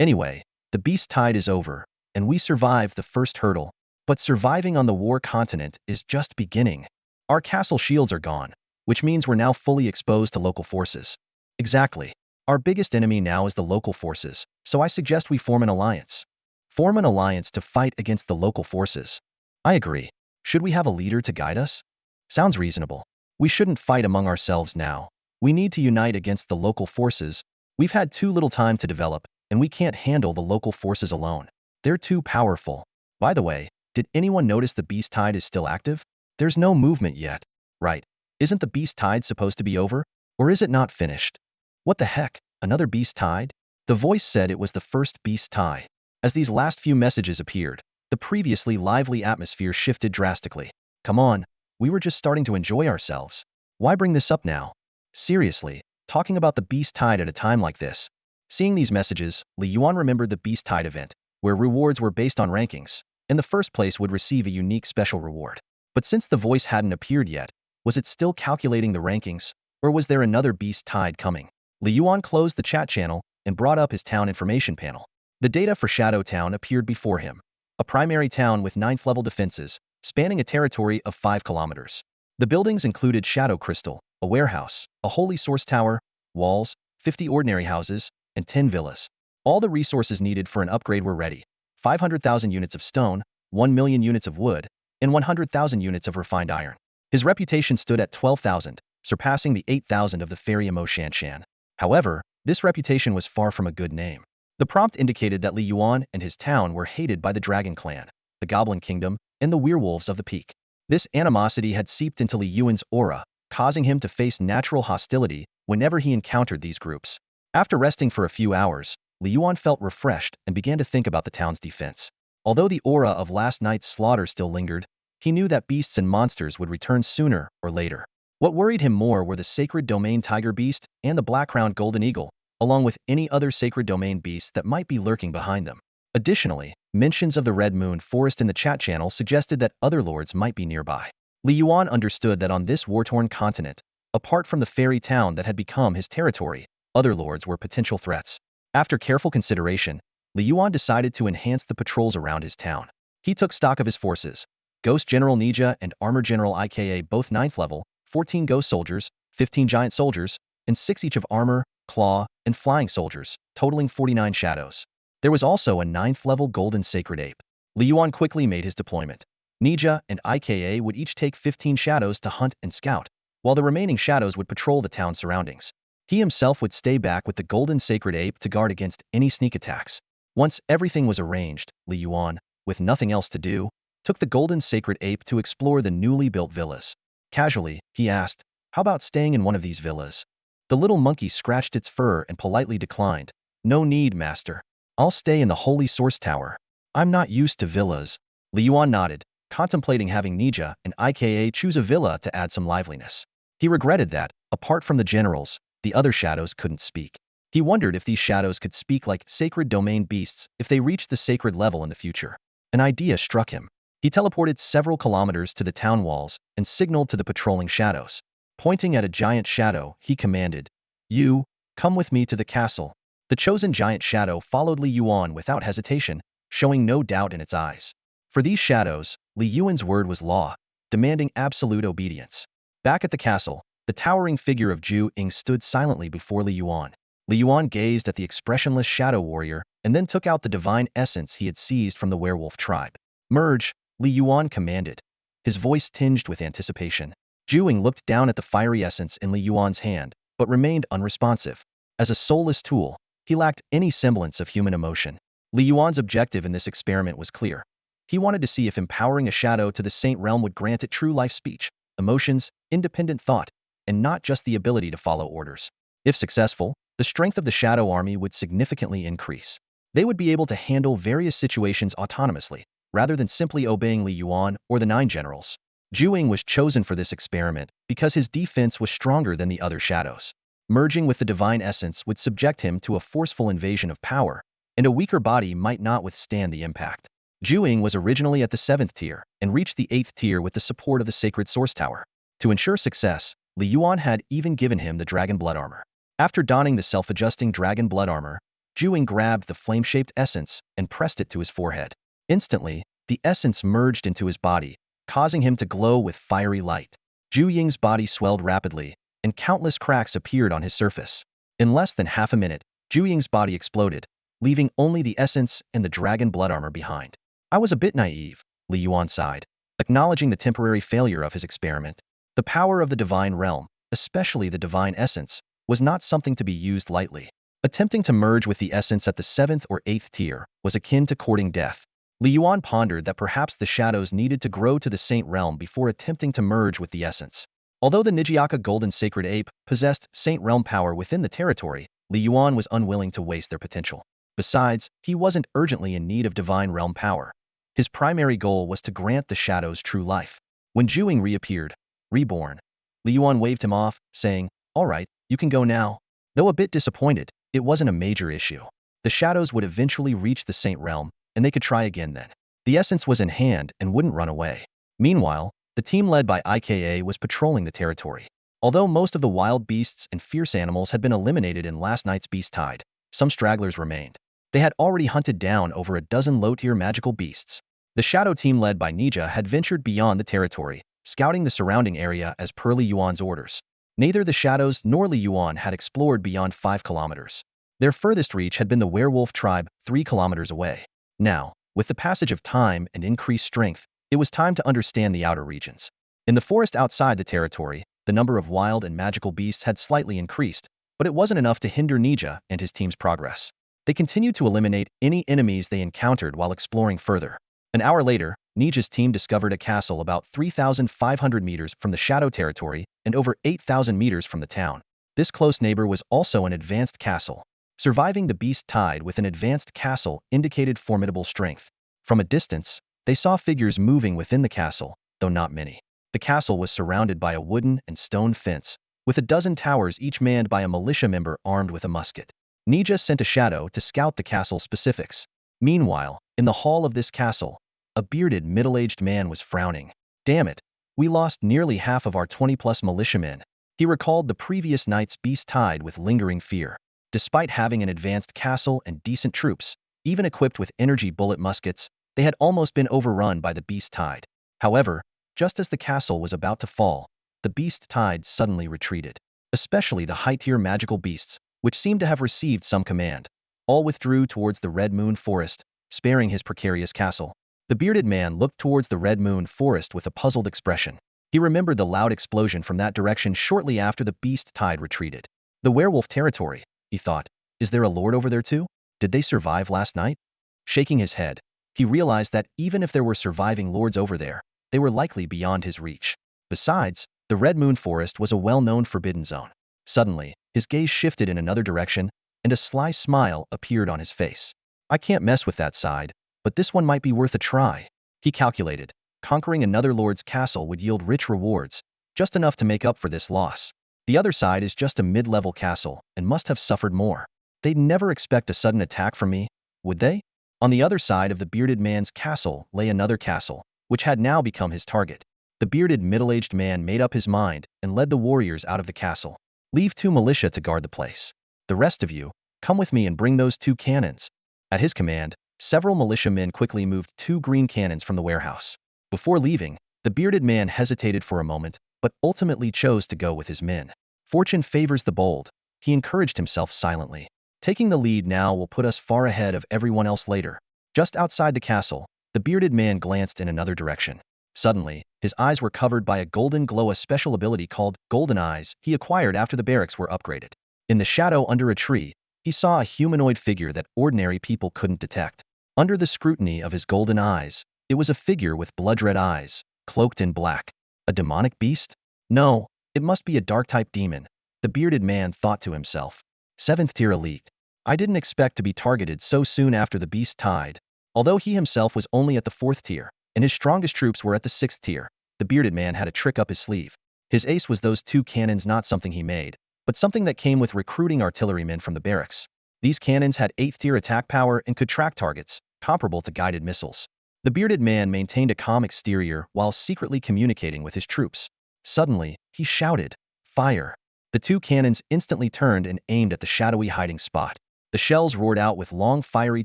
Anyway, the beast tide is over, and we survived the first hurdle. But surviving on the war continent is just beginning. Our castle shields are gone, which means we're now fully exposed to local forces. Exactly. Our biggest enemy now is the local forces, so I suggest we form an alliance. Form an alliance to fight against the local forces. I agree. Should we have a leader to guide us? Sounds reasonable. We shouldn't fight among ourselves now. We need to unite against the local forces. We've had too little time to develop, and we can't handle the local forces alone. They're too powerful. By the way, did anyone notice the beast tide is still active? There's no movement yet. Right. Isn't the beast tide supposed to be over? Or is it not finished? What the heck? Another beast tide? The voice said it was the first beast tide. As these last few messages appeared, the previously lively atmosphere shifted drastically. Come on, we were just starting to enjoy ourselves. Why bring this up now? Seriously, talking about the beast tide at a time like this. Seeing these messages, Li Yuan remembered the beast tide event, where rewards were based on rankings, and the first place would receive a unique special reward. But since the voice hadn't appeared yet, was it still calculating the rankings, or was there another beast tide coming? Li Yuan closed the chat channel and brought up his town information panel. The data for Shadow Town appeared before him. A primary town with 9th level defenses, spanning a territory of 5 kilometers. The buildings included Shadow Crystal, a warehouse, a holy source tower, walls, 50 ordinary houses, and 10 villas. All the resources needed for an upgrade were ready. 500,000 units of stone, 1 million units of wood, and 100,000 units of refined iron. His reputation stood at 12,000, surpassing the 8,000 of the fairy Imo Shanshan. However, this reputation was far from a good name. The prompt indicated that Li Yuan and his town were hated by the Dragon Clan, the Goblin Kingdom, and the Werewolves of the Peak. This animosity had seeped into Li Yuan's aura, causing him to face natural hostility whenever he encountered these groups. After resting for a few hours, Li Yuan felt refreshed and began to think about the town's defense. Although the aura of last night's slaughter still lingered, he knew that beasts and monsters would return sooner or later. What worried him more were the sacred domain tiger beast and the black-crowned golden eagle, along with any other sacred domain beasts that might be lurking behind them. Additionally, mentions of the Red Moon Forest in the chat channel suggested that other lords might be nearby. Li Yuan understood that on this war-torn continent, apart from the fairy town that had become his territory, other lords were potential threats. After careful consideration, Li Yuan decided to enhance the patrols around his town. He took stock of his forces. Ghost General Nija and Armor General IKA both 9th level, 14 ghost soldiers, 15 giant soldiers, and 6 each of armor, claw, and flying soldiers, totaling 49 shadows. There was also a 9th level golden sacred ape. Li Yuan quickly made his deployment. Nija and IKA would each take 15 shadows to hunt and scout, while the remaining shadows would patrol the town's surroundings. He himself would stay back with the golden sacred ape to guard against any sneak attacks. Once everything was arranged, Li Yuan, with nothing else to do, took the golden sacred ape to explore the newly built villas. Casually, he asked, "How about staying in one of these villas?" The little monkey scratched its fur and politely declined. "No need, master. I'll stay in the Holy Source Tower. I'm not used to villas." Li Yuan nodded, contemplating having Nija and IKA choose a villa to add some liveliness. He regretted that, apart from the generals, the other shadows couldn't speak. He wondered if these shadows could speak like sacred domain beasts if they reached the sacred level in the future. An idea struck him. He teleported several kilometers to the town walls and signaled to the patrolling shadows. Pointing at a giant shadow, he commanded, "You, come with me to the castle." The chosen giant shadow followed Li Yuan without hesitation, showing no doubt in its eyes. For these shadows, Li Yuan's word was law, demanding absolute obedience. Back at the castle, the towering figure of Zhu Ying stood silently before Li Yuan. Li Yuan gazed at the expressionless shadow warrior and then took out the divine essence he had seized from the werewolf tribe. "Merge," Li Yuan commanded, his voice tinged with anticipation. Zhu Ying looked down at the fiery essence in Li Yuan's hand, but remained unresponsive. As a soulless tool, he lacked any semblance of human emotion. Li Yuan's objective in this experiment was clear. He wanted to see if empowering a shadow to the Saint Realm would grant it true life speech, emotions, independent thought, and not just the ability to follow orders. If successful, the strength of the Shadow Army would significantly increase. They would be able to handle various situations autonomously, rather than simply obeying Li Yuan or the 9 generals. Zhu Ying was chosen for this experiment because his defense was stronger than the other shadows. Merging with the divine essence would subject him to a forceful invasion of power, and a weaker body might not withstand the impact. Zhu Ying was originally at the 7th tier and reached the 8th tier with the support of the Sacred Source Tower. To ensure success, Li Yuan had even given him the dragon blood armor. After donning the self-adjusting dragon blood armor, Zhu Ying grabbed the flame-shaped essence and pressed it to his forehead. Instantly, the essence merged into his body, causing him to glow with fiery light. Zhu Ying's body swelled rapidly, and countless cracks appeared on his surface. In less than half a minute, Zhu Ying's body exploded, leaving only the essence and the dragon blood armor behind. "I was a bit naive," Li Yuan sighed, acknowledging the temporary failure of his experiment. The power of the divine realm, especially the divine essence, was not something to be used lightly. Attempting to merge with the essence at the 7th or 8th tier was akin to courting death. Li Yuan pondered that perhaps the shadows needed to grow to the Saint Realm before attempting to merge with the essence. Although the Nijiaka Golden Sacred Ape possessed Saint Realm power within the territory, Li Yuan was unwilling to waste their potential. Besides, he wasn't urgently in need of divine realm power. His primary goal was to grant the shadows true life. When Zhu Ying reappeared, reborn, Li Yuan waved him off, saying, "All right, you can go now." Though a bit disappointed, it wasn't a major issue. The shadows would eventually reach the Saint Realm, and they could try again then. The essence was in hand and wouldn't run away. Meanwhile, the team led by IKA was patrolling the territory. Although most of the wild beasts and fierce animals had been eliminated in last night's beast tide, some stragglers remained. They had already hunted down over a dozen low-tier magical beasts. The shadow team led by Nija had ventured beyond the territory, scouting the surrounding area as per Li Yuan's orders. Neither the shadows nor Li Yuan had explored beyond 5 kilometers. Their furthest reach had been the werewolf tribe 3 kilometers away. Now, with the passage of time and increased strength, it was time to understand the outer regions. In the forest outside the territory, The number of wild and magical beasts had slightly increased, but it wasn't enough to hinder Nija and his team's progress. They continued to eliminate any enemies they encountered while exploring further. An hour later, Nija's team discovered a castle about 3,500 meters from the Shadow territory and over 8,000 meters from the town. This close neighbor was also an advanced castle. Surviving the beast tide with an advanced castle indicated formidable strength. From a distance, they saw figures moving within the castle, though not many. The castle was surrounded by a wooden and stone fence, with a dozen towers each manned by a militia member armed with a musket. Nija sent a shadow to scout the castle specifics. Meanwhile, in the hall of this castle, a bearded, middle-aged man was frowning. Damn it, we lost nearly half of our 20-plus militiamen. He recalled the previous night's beast tide with lingering fear. Despite having an advanced castle and decent troops, even equipped with energy bullet muskets, they had almost been overrun by the beast tide. However, just as the castle was about to fall, the beast tide suddenly retreated. Especially the high-tier magical beasts, which seemed to have received some command, all withdrew towards the Red Moon Forest, sparing his precarious castle. The bearded man looked towards the Red Moon Forest with a puzzled expression. He remembered the loud explosion from that direction shortly after the beast tide retreated. The werewolf territory, he thought. Is there a lord over there too? Did they survive last night? Shaking his head, he realized that even if there were surviving lords over there, they were likely beyond his reach. Besides, the Red Moon Forest was a well-known forbidden zone. Suddenly, his gaze shifted in another direction, and a sly smile appeared on his face. I can't mess with that side, but this one might be worth a try. He calculated. Conquering another lord's castle would yield rich rewards, just enough to make up for this loss. The other side is just a mid-level castle, and must have suffered more. They'd never expect a sudden attack from me, would they? On the other side of the bearded man's castle lay another castle, which had now become his target. The bearded middle-aged man made up his mind and led the warriors out of the castle. Leave 2 militia to guard the place. The rest of you, come with me and bring those 2 cannons. At his command, several militiamen quickly moved 2 green cannons from the warehouse. Before leaving, the bearded man hesitated for a moment, but ultimately chose to go with his men. Fortune favors the bold, he encouraged himself silently. Taking the lead now will put us far ahead of everyone else later. Just outside the castle, the bearded man glanced in another direction. Suddenly, his eyes were covered by a golden glow, a special ability called Golden Eyes he acquired after the barracks were upgraded. In the shadow under a tree, he saw a humanoid figure that ordinary people couldn't detect. Under the scrutiny of his golden eyes, it was a figure with blood-red eyes, cloaked in black. A demonic beast? No, it must be a dark-type demon, the bearded man thought to himself. 7th tier elite. I didn't expect to be targeted so soon after the beast tide. Although he himself was only at the 4th tier, and his strongest troops were at the 6th tier, the bearded man had a trick up his sleeve. His ace was those 2 cannons, not something he made, but something that came with recruiting artillerymen from the barracks. These cannons had 8th tier attack power and could track targets, comparable to guided missiles. The bearded man maintained a calm exterior while secretly communicating with his troops. Suddenly, he shouted, "Fire!" The 2 cannons instantly turned and aimed at the shadowy hiding spot. The shells roared out with long fiery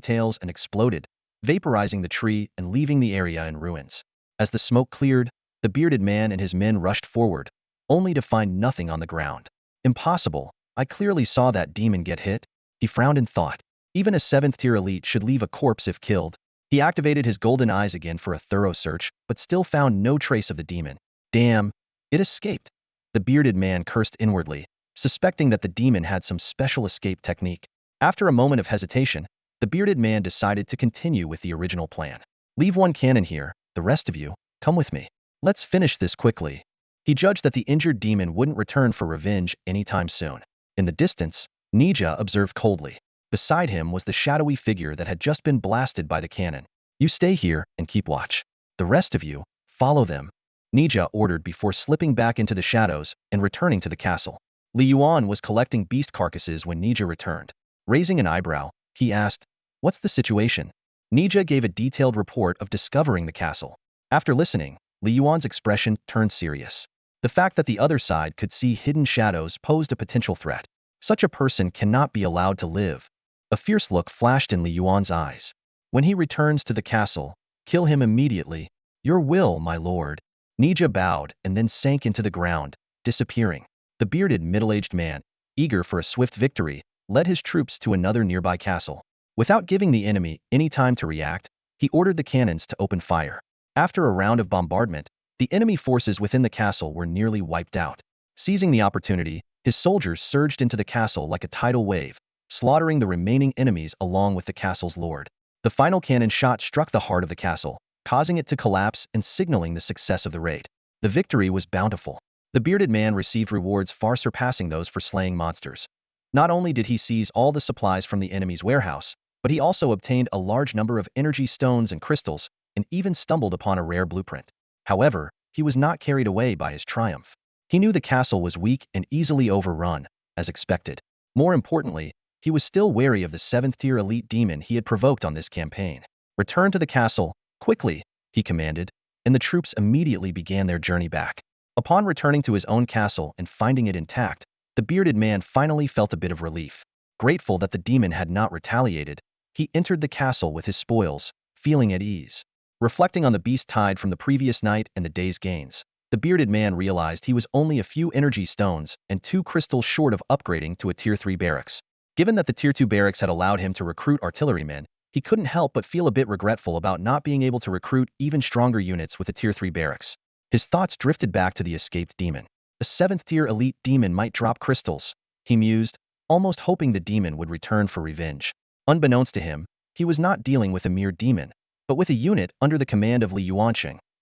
tails and exploded, vaporizing the tree and leaving the area in ruins. As the smoke cleared, the bearded man and his men rushed forward, only to find nothing on the ground. Impossible, I clearly saw that demon get hit. He frowned in thought. Even a 7th tier elite should leave a corpse if killed. He activated his golden eyes again for a thorough search, but still found no trace of the demon. Damn, it escaped. The bearded man cursed inwardly, suspecting that the demon had some special escape technique. After a moment of hesitation, the bearded man decided to continue with the original plan. Leave 1 cannon here, the rest of you, come with me. Let's finish this quickly. He judged that the injured demon wouldn't return for revenge anytime soon. In the distance, Nija observed coldly. Beside him was the shadowy figure that had just been blasted by the cannon. You stay here and keep watch. The rest of you, follow them, Nija ordered before slipping back into the shadows and returning to the castle. Yuan was collecting beast carcasses when Nija returned. Raising an eyebrow, he asked, "What's the situation?" Nija gave a detailed report of discovering the castle. After listening, Yuan's expression turned serious. The fact that the other side could see hidden shadows posed a potential threat. Such a person cannot be allowed to live. A fierce look flashed in Yuan's eyes. When he returns to the castle, kill him immediately. Your will, my lord. Nija bowed and then sank into the ground, disappearing. The bearded middle-aged man, eager for a swift victory, led his troops to another nearby castle. Without giving the enemy any time to react, he ordered the cannons to open fire. After a round of bombardment, the enemy forces within the castle were nearly wiped out. Seizing the opportunity, his soldiers surged into the castle like a tidal wave, slaughtering the remaining enemies along with the castle's lord. The final cannon shot struck the heart of the castle, causing it to collapse and signaling the success of the raid. The victory was bountiful. The bearded man received rewards far surpassing those for slaying monsters. Not only did he seize all the supplies from the enemy's warehouse, but he also obtained a large number of energy stones and crystals, and even stumbled upon a rare blueprint. However, he was not carried away by his triumph. He knew the castle was weak and easily overrun, as expected. More importantly, he was still wary of the 7th-tier elite demon he had provoked on this campaign. "Return to the castle, quickly," he commanded, and the troops immediately began their journey back. Upon returning to his own castle and finding it intact, the bearded man finally felt a bit of relief. Grateful that the demon had not retaliated, he entered the castle with his spoils, feeling at ease. Reflecting on the beast tide from the previous night and the day's gains, the bearded man realized he was only a few energy stones and 2 crystals short of upgrading to a Tier 3 barracks. Given that the Tier 2 barracks had allowed him to recruit artillerymen, he couldn't help but feel a bit regretful about not being able to recruit even stronger units with a Tier 3 barracks. His thoughts drifted back to the escaped demon. A 7th-tier elite demon might drop crystals, he mused, almost hoping the demon would return for revenge. Unbeknownst to him, he was not dealing with a mere demon, but with a unit under the command of Yuan,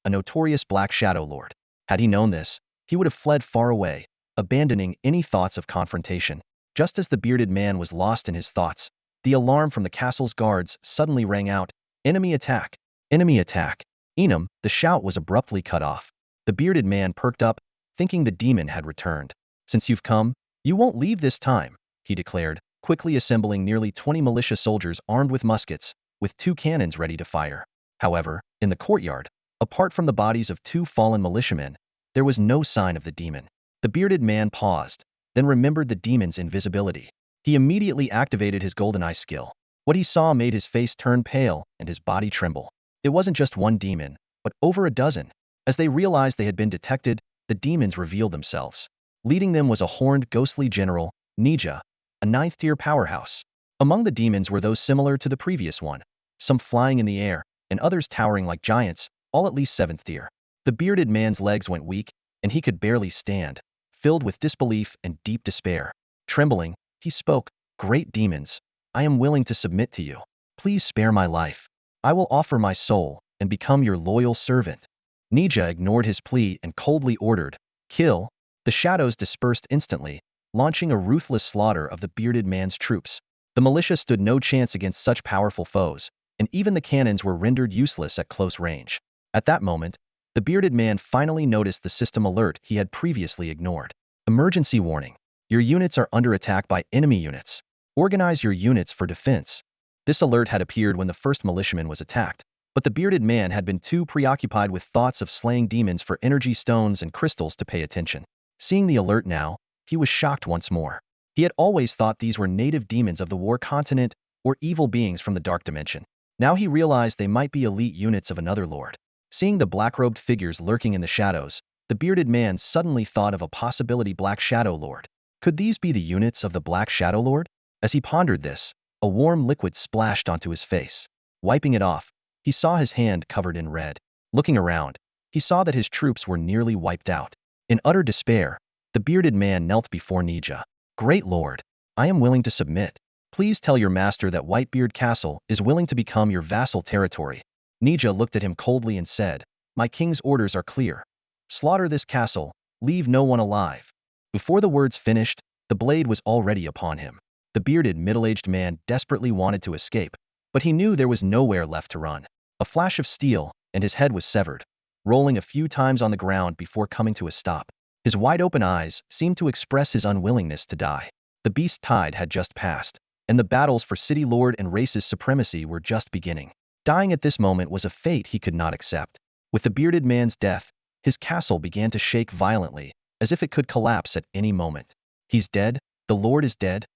a notorious Black Shadow Lord. Had he known this, he would have fled far away, abandoning any thoughts of confrontation. Just as the bearded man was lost in his thoughts, the alarm from the castle's guards suddenly rang out. "Enemy attack! Enemy attack!" Enum, the shout was abruptly cut off. The bearded man perked up, thinking the demon had returned. "Since you've come, you won't leave this time," he declared, quickly assembling nearly 20 militia soldiers armed with muskets, with 2 cannons ready to fire. However, in the courtyard, apart from the bodies of 2 fallen militiamen, there was no sign of the demon. The bearded man paused, then remembered the demon's invisibility. He immediately activated his golden eye skill. What he saw made his face turn pale and his body tremble. It wasn't just one demon, but over a dozen. As they realized they had been detected, the demons revealed themselves. Leading them was a horned, ghostly general, Nija, a 9th-tier powerhouse. Among the demons were those similar to the previous one, some flying in the air, and others towering like giants, all at least 7th tier. The bearded man's legs went weak, and he could barely stand, filled with disbelief and deep despair. Trembling, he spoke, "Great demons, I am willing to submit to you. Please spare my life. I will offer my soul and become your loyal servant." Nija ignored his plea and coldly ordered, "Kill." The shadows dispersed instantly, launching a ruthless slaughter of the bearded man's troops. The militia stood no chance against such powerful foes, and even the cannons were rendered useless at close range. At that moment, the bearded man finally noticed the system alert he had previously ignored. "Emergency warning. Your units are under attack by enemy units. Organize your units for defense." This alert had appeared when the first militiaman was attacked, but the bearded man had been too preoccupied with thoughts of slaying demons for energy stones and crystals to pay attention. Seeing the alert now, he was shocked once more. He had always thought these were native demons of the war continent or evil beings from the dark dimension. Now he realized they might be elite units of another lord. Seeing the black-robed figures lurking in the shadows, the bearded man suddenly thought of a possibility Black Shadow Lord. Could these be the units of the Black Shadow Lord? As he pondered this, a warm liquid splashed onto his face. Wiping it off, he saw his hand covered in red. Looking around, he saw that his troops were nearly wiped out. In utter despair, the bearded man knelt before Nija. "Great Lord, I am willing to submit. Please tell your master that Whitebeard Castle is willing to become your vassal territory." Nija looked at him coldly and said, "My king's orders are clear. Slaughter this castle, leave no one alive." Before the words finished, the blade was already upon him. The bearded, middle-aged man desperately wanted to escape, but he knew there was nowhere left to run. A flash of steel, and his head was severed, rolling a few times on the ground before coming to a stop. His wide-open eyes seemed to express his unwillingness to die. The beast tide had just passed, and the battles for city lord and race's supremacy were just beginning. Dying at this moment was a fate he could not accept. With the bearded man's death, his castle began to shake violently, as if it could collapse at any moment. "He's dead, the lord is dead."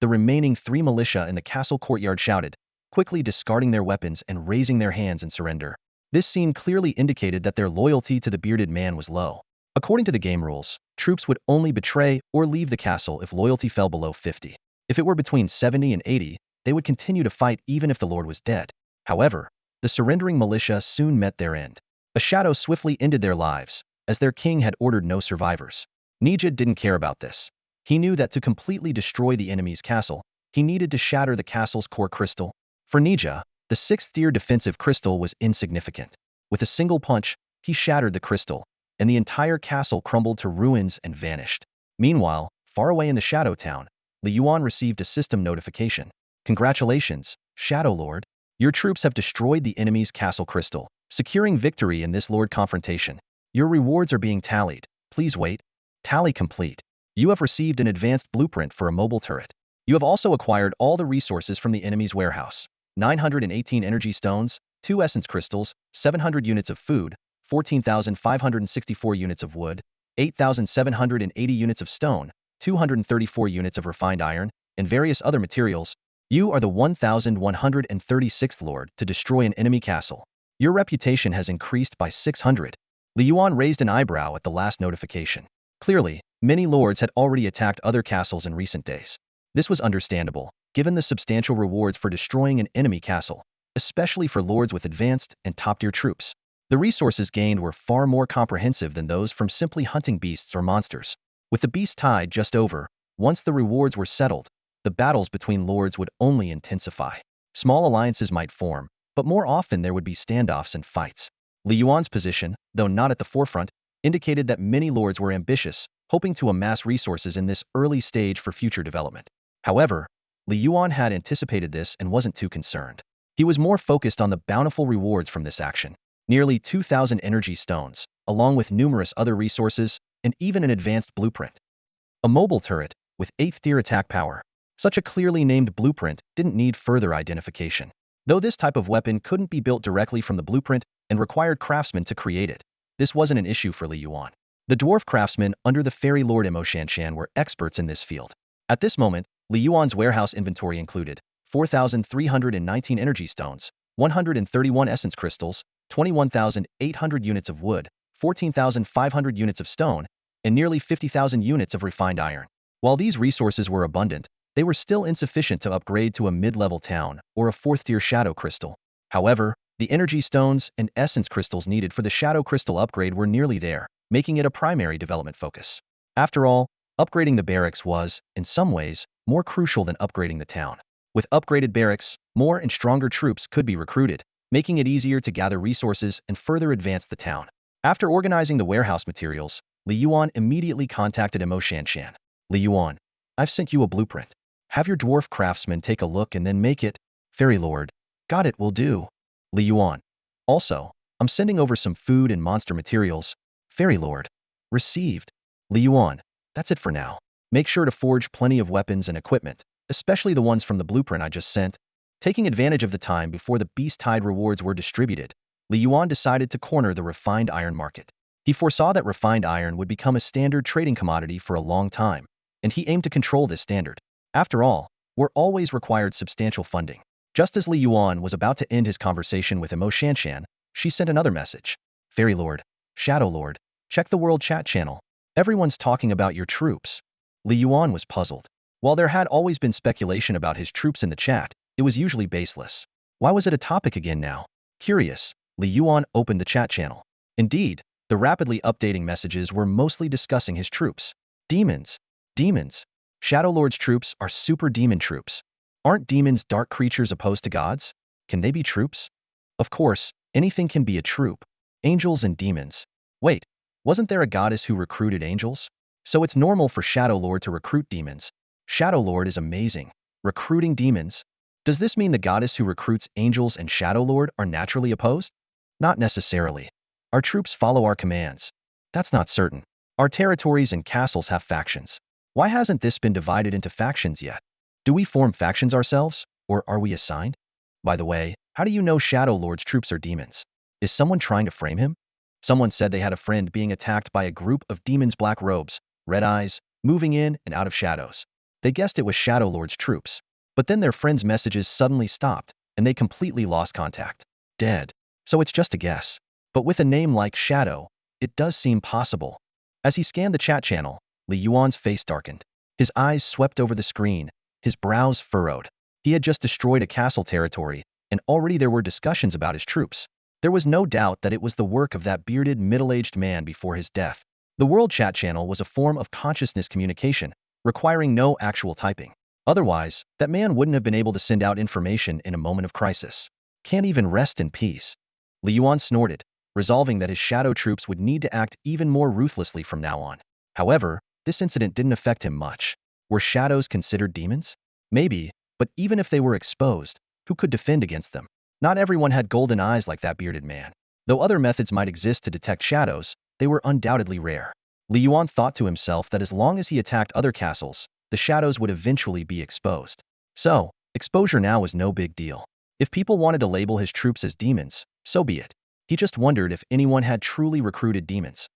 The remaining 3 militia in the castle courtyard shouted, quickly discarding their weapons and raising their hands in surrender. This scene clearly indicated that their loyalty to the bearded man was low. According to the game rules, troops would only betray or leave the castle if loyalty fell below 50. If it were between 70 and 80, they would continue to fight even if the lord was dead. However, the surrendering militia soon met their end. A shadow swiftly ended their lives, as their king had ordered no survivors. Nija didn't care about this. He knew that to completely destroy the enemy's castle, he needed to shatter the castle's core crystal. For Nija, the sixth-tier defensive crystal was insignificant. With a single punch, he shattered the crystal, and the entire castle crumbled to ruins and vanished. Meanwhile, far away in the Shadow Town, Yuan received a system notification. Congratulations, Shadow Lord. Your troops have destroyed the enemy's castle crystal, securing victory in this Lord confrontation. Your rewards are being tallied. Please wait. Tally complete. You have received an advanced blueprint for a mobile turret. You have also acquired all the resources from the enemy's warehouse. 918 energy stones, 2 essence crystals, 700 units of food, 14,564 units of wood, 8,780 units of stone, 234 units of refined iron, and various other materials. You are the 1,136th Lord to destroy an enemy castle. Your reputation has increased by 600. Yuan raised an eyebrow at the last notification. Clearly, many lords had already attacked other castles in recent days. This was understandable, given the substantial rewards for destroying an enemy castle, especially for lords with advanced and top-tier troops. The resources gained were far more comprehensive than those from simply hunting beasts or monsters. With the beast tide just over, once the rewards were settled, the battles between lords would only intensify. Small alliances might form, but more often there would be standoffs and fights. Yuan's position, though not at the forefront, indicated that many lords were ambitious, hoping to amass resources in this early stage for future development. However, Yuan had anticipated this and wasn't too concerned. He was more focused on the bountiful rewards from this action. Nearly 2,000 energy stones, along with numerous other resources, and even an advanced blueprint. A mobile turret, with 8th-tier attack power. Such a clearly named blueprint didn't need further identification. Though this type of weapon couldn't be built directly from the blueprint and required craftsmen to create it, this wasn't an issue for Yuan. The dwarf craftsmen under the fairy lord Imoshanshan were experts in this field. At this moment, Yuan's warehouse inventory included 4,319 energy stones, 131 essence crystals, 21,800 units of wood, 14,500 units of stone, and nearly 50,000 units of refined iron. While these resources were abundant, they were still insufficient to upgrade to a mid-level town or a 4th-tier shadow crystal. However, the energy stones and essence crystals needed for the shadow crystal upgrade were nearly there, making it a primary development focus. After all, upgrading the barracks was, in some ways, more crucial than upgrading the town. With upgraded barracks, more and stronger troops could be recruited, making it easier to gather resources and further advance the town. After organizing the warehouse materials, Yuan immediately contacted Imoshanshan. Yuan, I've sent you a blueprint. Have your dwarf craftsmen take a look and then make it. Fairy Lord, got it, will do. Yuan. Also, I'm sending over some food and monster materials. Fairy Lord. Received. Yuan. That's it for now. Make sure to forge plenty of weapons and equipment, especially the ones from the blueprint I just sent. Taking advantage of the time before the beast tide rewards were distributed, Yuan decided to corner the refined iron market. He foresaw that refined iron would become a standard trading commodity for a long time, and he aimed to control this standard. After all, war always required substantial funding. Just as Yuan was about to end his conversation with Imoshanshan, she sent another message. Fairy Lord, Shadow Lord, check the world chat channel. Everyone's talking about your troops. Yuan was puzzled. While there had always been speculation about his troops in the chat, it was usually baseless. Why was it a topic again now? Curious, Yuan opened the chat channel. Indeed, the rapidly updating messages were mostly discussing his troops. Demons. Demons. Shadow Lord's troops are super demon troops. Aren't demons dark creatures opposed to gods? Can they be troops? Of course, anything can be a troop. Angels and demons. Wait, wasn't there a goddess who recruited angels? So it's normal for Shadow Lord to recruit demons. Shadow Lord is amazing. Recruiting demons? Does this mean the goddess who recruits angels and Shadow Lord are naturally opposed? Not necessarily. Our troops follow our commands. That's not certain. Our territories and castles have factions. Why hasn't this been divided into factions yet? Do we form factions ourselves, or are we assigned? By the way, how do you know Shadow Lord's troops are demons? Is someone trying to frame him? Someone said they had a friend being attacked by a group of demons, black robes, red eyes, moving in and out of shadows. They guessed it was Shadow Lord's troops. But then their friend's messages suddenly stopped, and they completely lost contact. Dead. So it's just a guess. But with a name like Shadow, it does seem possible. As he scanned the chat channel, Yuan's face darkened. His eyes swept over the screen, his brows furrowed. He had just destroyed a castle territory, and already there were discussions about his troops. There was no doubt that it was the work of that bearded, middle-aged man before his death. The world chat channel was a form of consciousness communication, requiring no actual typing. Otherwise, that man wouldn't have been able to send out information in a moment of crisis. Can't even rest in peace. Li Yuan snorted, resolving that his shadow troops would need to act even more ruthlessly from now on. However, this incident didn't affect him much. Were shadows considered demons? Maybe, but even if they were exposed, who could defend against them? Not everyone had golden eyes like that bearded man. Though other methods might exist to detect shadows, they were undoubtedly rare. Li Yuan thought to himself that as long as he attacked other castles, the shadows would eventually be exposed. So, exposure now was no big deal. If people wanted to label his troops as demons, so be it. He just wondered if anyone had truly recruited demons.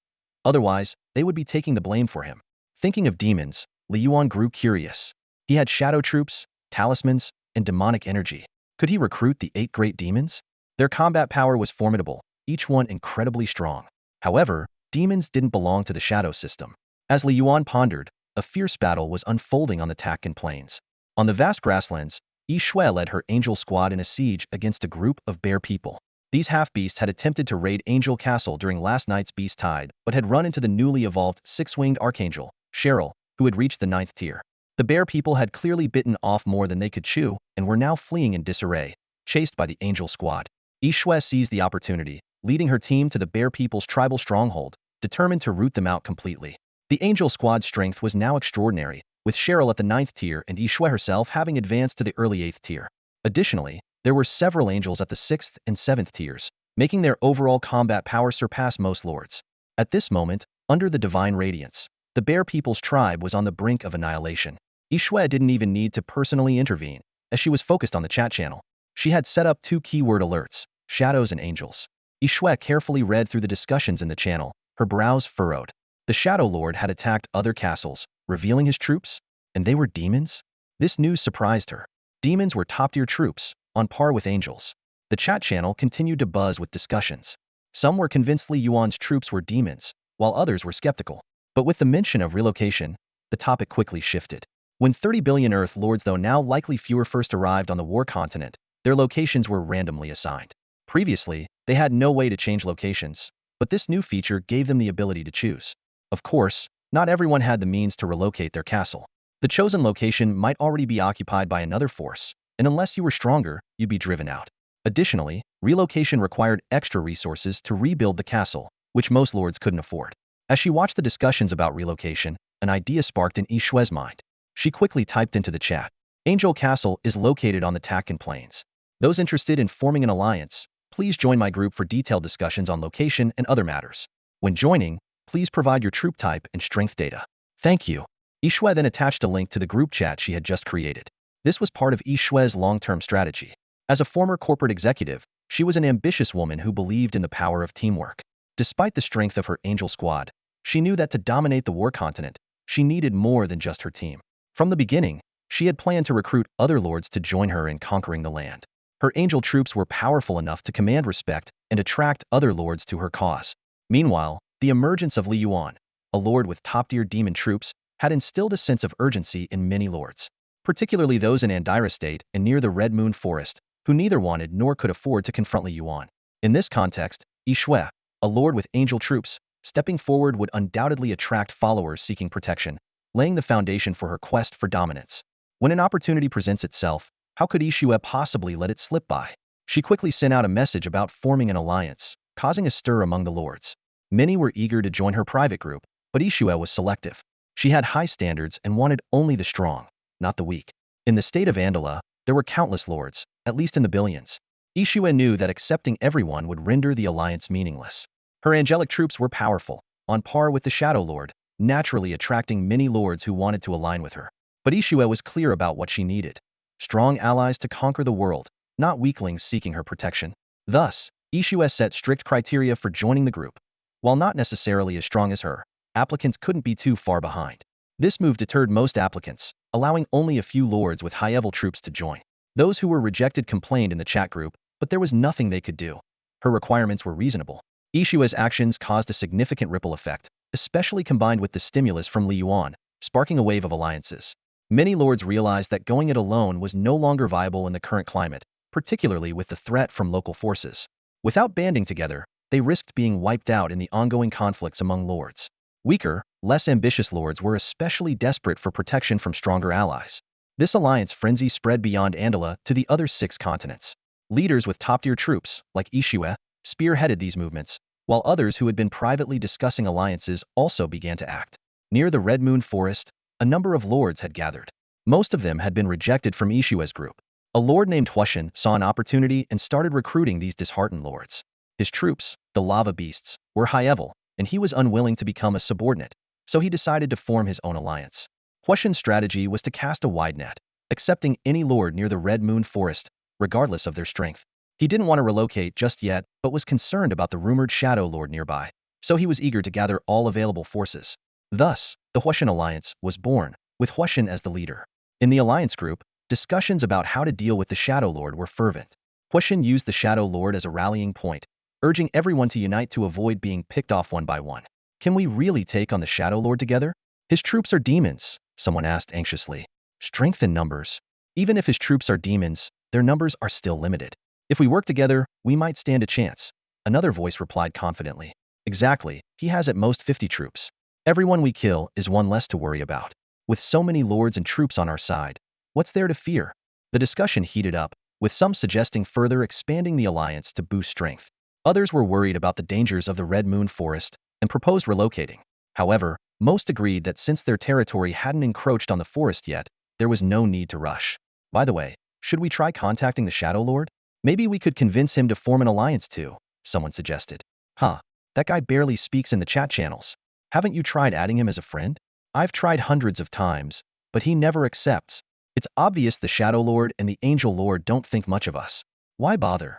Otherwise, they would be taking the blame for him. Thinking of demons, Li Yuan grew curious. He had shadow troops, talismans, and demonic energy. Could he recruit the 8 great demons? Their combat power was formidable, each one incredibly strong. However, demons didn't belong to the shadow system. As Li Yuan pondered, a fierce battle was unfolding on the Takken plains. On the vast grasslands, Yi Shui led her angel squad in a siege against a group of bear people. These half-beasts had attempted to raid Angel Castle during last night's Beast Tide, but had run into the newly evolved 6-winged archangel, Cheryl, who had reached the 9th tier. The bear people had clearly bitten off more than they could chew, and were now fleeing in disarray, chased by the angel squad. Yi Shui seized the opportunity, leading her team to the bear people's tribal stronghold, determined to root them out completely. The angel squad's strength was now extraordinary, with Cheryl at the 9th tier and Yi Shui herself having advanced to the early 8th tier. Additionally, there were several angels at the 6th and 7th tiers, making their overall combat power surpass most lords. At this moment, under the divine radiance, the bear people's tribe was on the brink of annihilation. Yi Shui didn't even need to personally intervene, as she was focused on the chat channel. She had set up 2 keyword alerts, shadows and angels. Yi Shui carefully read through the discussions in the channel, her brows furrowed. The Shadow Lord had attacked other castles, revealing his troops, and they were demons? This news surprised her. Demons were top-tier troops, on par with angels. The chat channel continued to buzz with discussions. Some were convinced Li Yuan's troops were demons, while others were skeptical. But with the mention of relocation, the topic quickly shifted. When 30 billion Earth Lords, though now likely fewer, first arrived on the war continent, their locations were randomly assigned. Previously, they had no way to change locations, but this new feature gave them the ability to choose. Of course, not everyone had the means to relocate their castle. The chosen location might already be occupied by another force, and unless you were stronger, you'd be driven out. Additionally, relocation required extra resources to rebuild the castle, which most lords couldn't afford. As she watched the discussions about relocation, an idea sparked in Yi Shui's mind. She quickly typed into the chat. Angel Castle is located on the Takken Plains. Those interested in forming an alliance, please join my group for detailed discussions on location and other matters. When joining, please provide your troop type and strength data. Thank you. Yi Shui then attached a link to the group chat she had just created. This was part of Yi Shui's long-term strategy. As a former corporate executive, she was an ambitious woman who believed in the power of teamwork. Despite the strength of her angel squad, she knew that to dominate the war continent, she needed more than just her team. From the beginning, she had planned to recruit other lords to join her in conquering the land. Her angel troops were powerful enough to command respect and attract other lords to her cause. Meanwhile, the emergence of Li Yuan, a lord with top-tier demon troops, had instilled a sense of urgency in many lords, particularly those in Andira State and near the Red Moon Forest, who neither wanted nor could afford to confront Li Yuan. In this context, Yi Shui, a lord with angel troops, stepping forward would undoubtedly attract followers seeking protection, laying the foundation for her quest for dominance. When an opportunity presents itself, how could Yi Shui possibly let it slip by? She quickly sent out a message about forming an alliance, causing a stir among the lords. Many were eager to join her private group, but Yi Shui was selective. She had high standards and wanted only the strong, not the weak. In the state of Andala, there were countless lords, at least in the billions. Yi Shui knew that accepting everyone would render the alliance meaningless. Her angelic troops were powerful, on par with the Shadow Lord, naturally attracting many lords who wanted to align with her. But Yi Shui was clear about what she needed. Strong allies to conquer the world, not weaklings seeking her protection. Thus, Yi Shui set strict criteria for joining the group. While not necessarily as strong as her, applicants couldn't be too far behind. This move deterred most applicants, allowing only a few lords with high-level troops to join. Those who were rejected complained in the chat group, but there was nothing they could do. Her requirements were reasonable. Yi Shui's actions caused a significant ripple effect, especially combined with the stimulus from Li Yuan, sparking a wave of alliances. Many lords realized that going it alone was no longer viable in the current climate, particularly with the threat from local forces. Without banding together, they risked being wiped out in the ongoing conflicts among lords. Weaker, less ambitious lords were especially desperate for protection from stronger allies. This alliance frenzy spread beyond Andala to the other 6 continents. Leaders with top-tier troops, like Ishue, spearheaded these movements, while others who had been privately discussing alliances also began to act. Near the Red Moon Forest, a number of lords had gathered. Most of them had been rejected from Ishue's group. A lord named Huashan saw an opportunity and started recruiting these disheartened lords. His troops, the lava beasts, were high-level, and he was unwilling to become a subordinate, so he decided to form his own alliance. Huashan's strategy was to cast a wide net, accepting any lord near the Red Moon Forest, regardless of their strength. He didn't want to relocate just yet, but was concerned about the rumored Shadow Lord nearby, so he was eager to gather all available forces. Thus, the Huashan Alliance was born, with Huashan as the leader. In the alliance group, discussions about how to deal with the Shadow Lord were fervent. Huashan used the Shadow Lord as a rallying point, urging everyone to unite to avoid being picked off one by one. Can we really take on the Shadow Lord together? His troops are demons, someone asked anxiously. Strength in numbers. Even if his troops are demons, their numbers are still limited. If we work together, we might stand a chance. Another voice replied confidently. Exactly, he has at most 50 troops. Everyone we kill is one less to worry about. With so many lords and troops on our side, what's there to fear? The discussion heated up, with some suggesting further expanding the alliance to boost strength. Others were worried about the dangers of the Red Moon Forest and proposed relocating. However, most agreed that since their territory hadn't encroached on the forest yet, there was no need to rush. By the way, should we try contacting the Shadow Lord? Maybe we could convince him to form an alliance too, someone suggested. Huh, that guy barely speaks in the chat channels. Haven't you tried adding him as a friend? I've tried hundreds of times, but he never accepts. It's obvious the Shadow Lord and the Angel Lord don't think much of us. Why bother?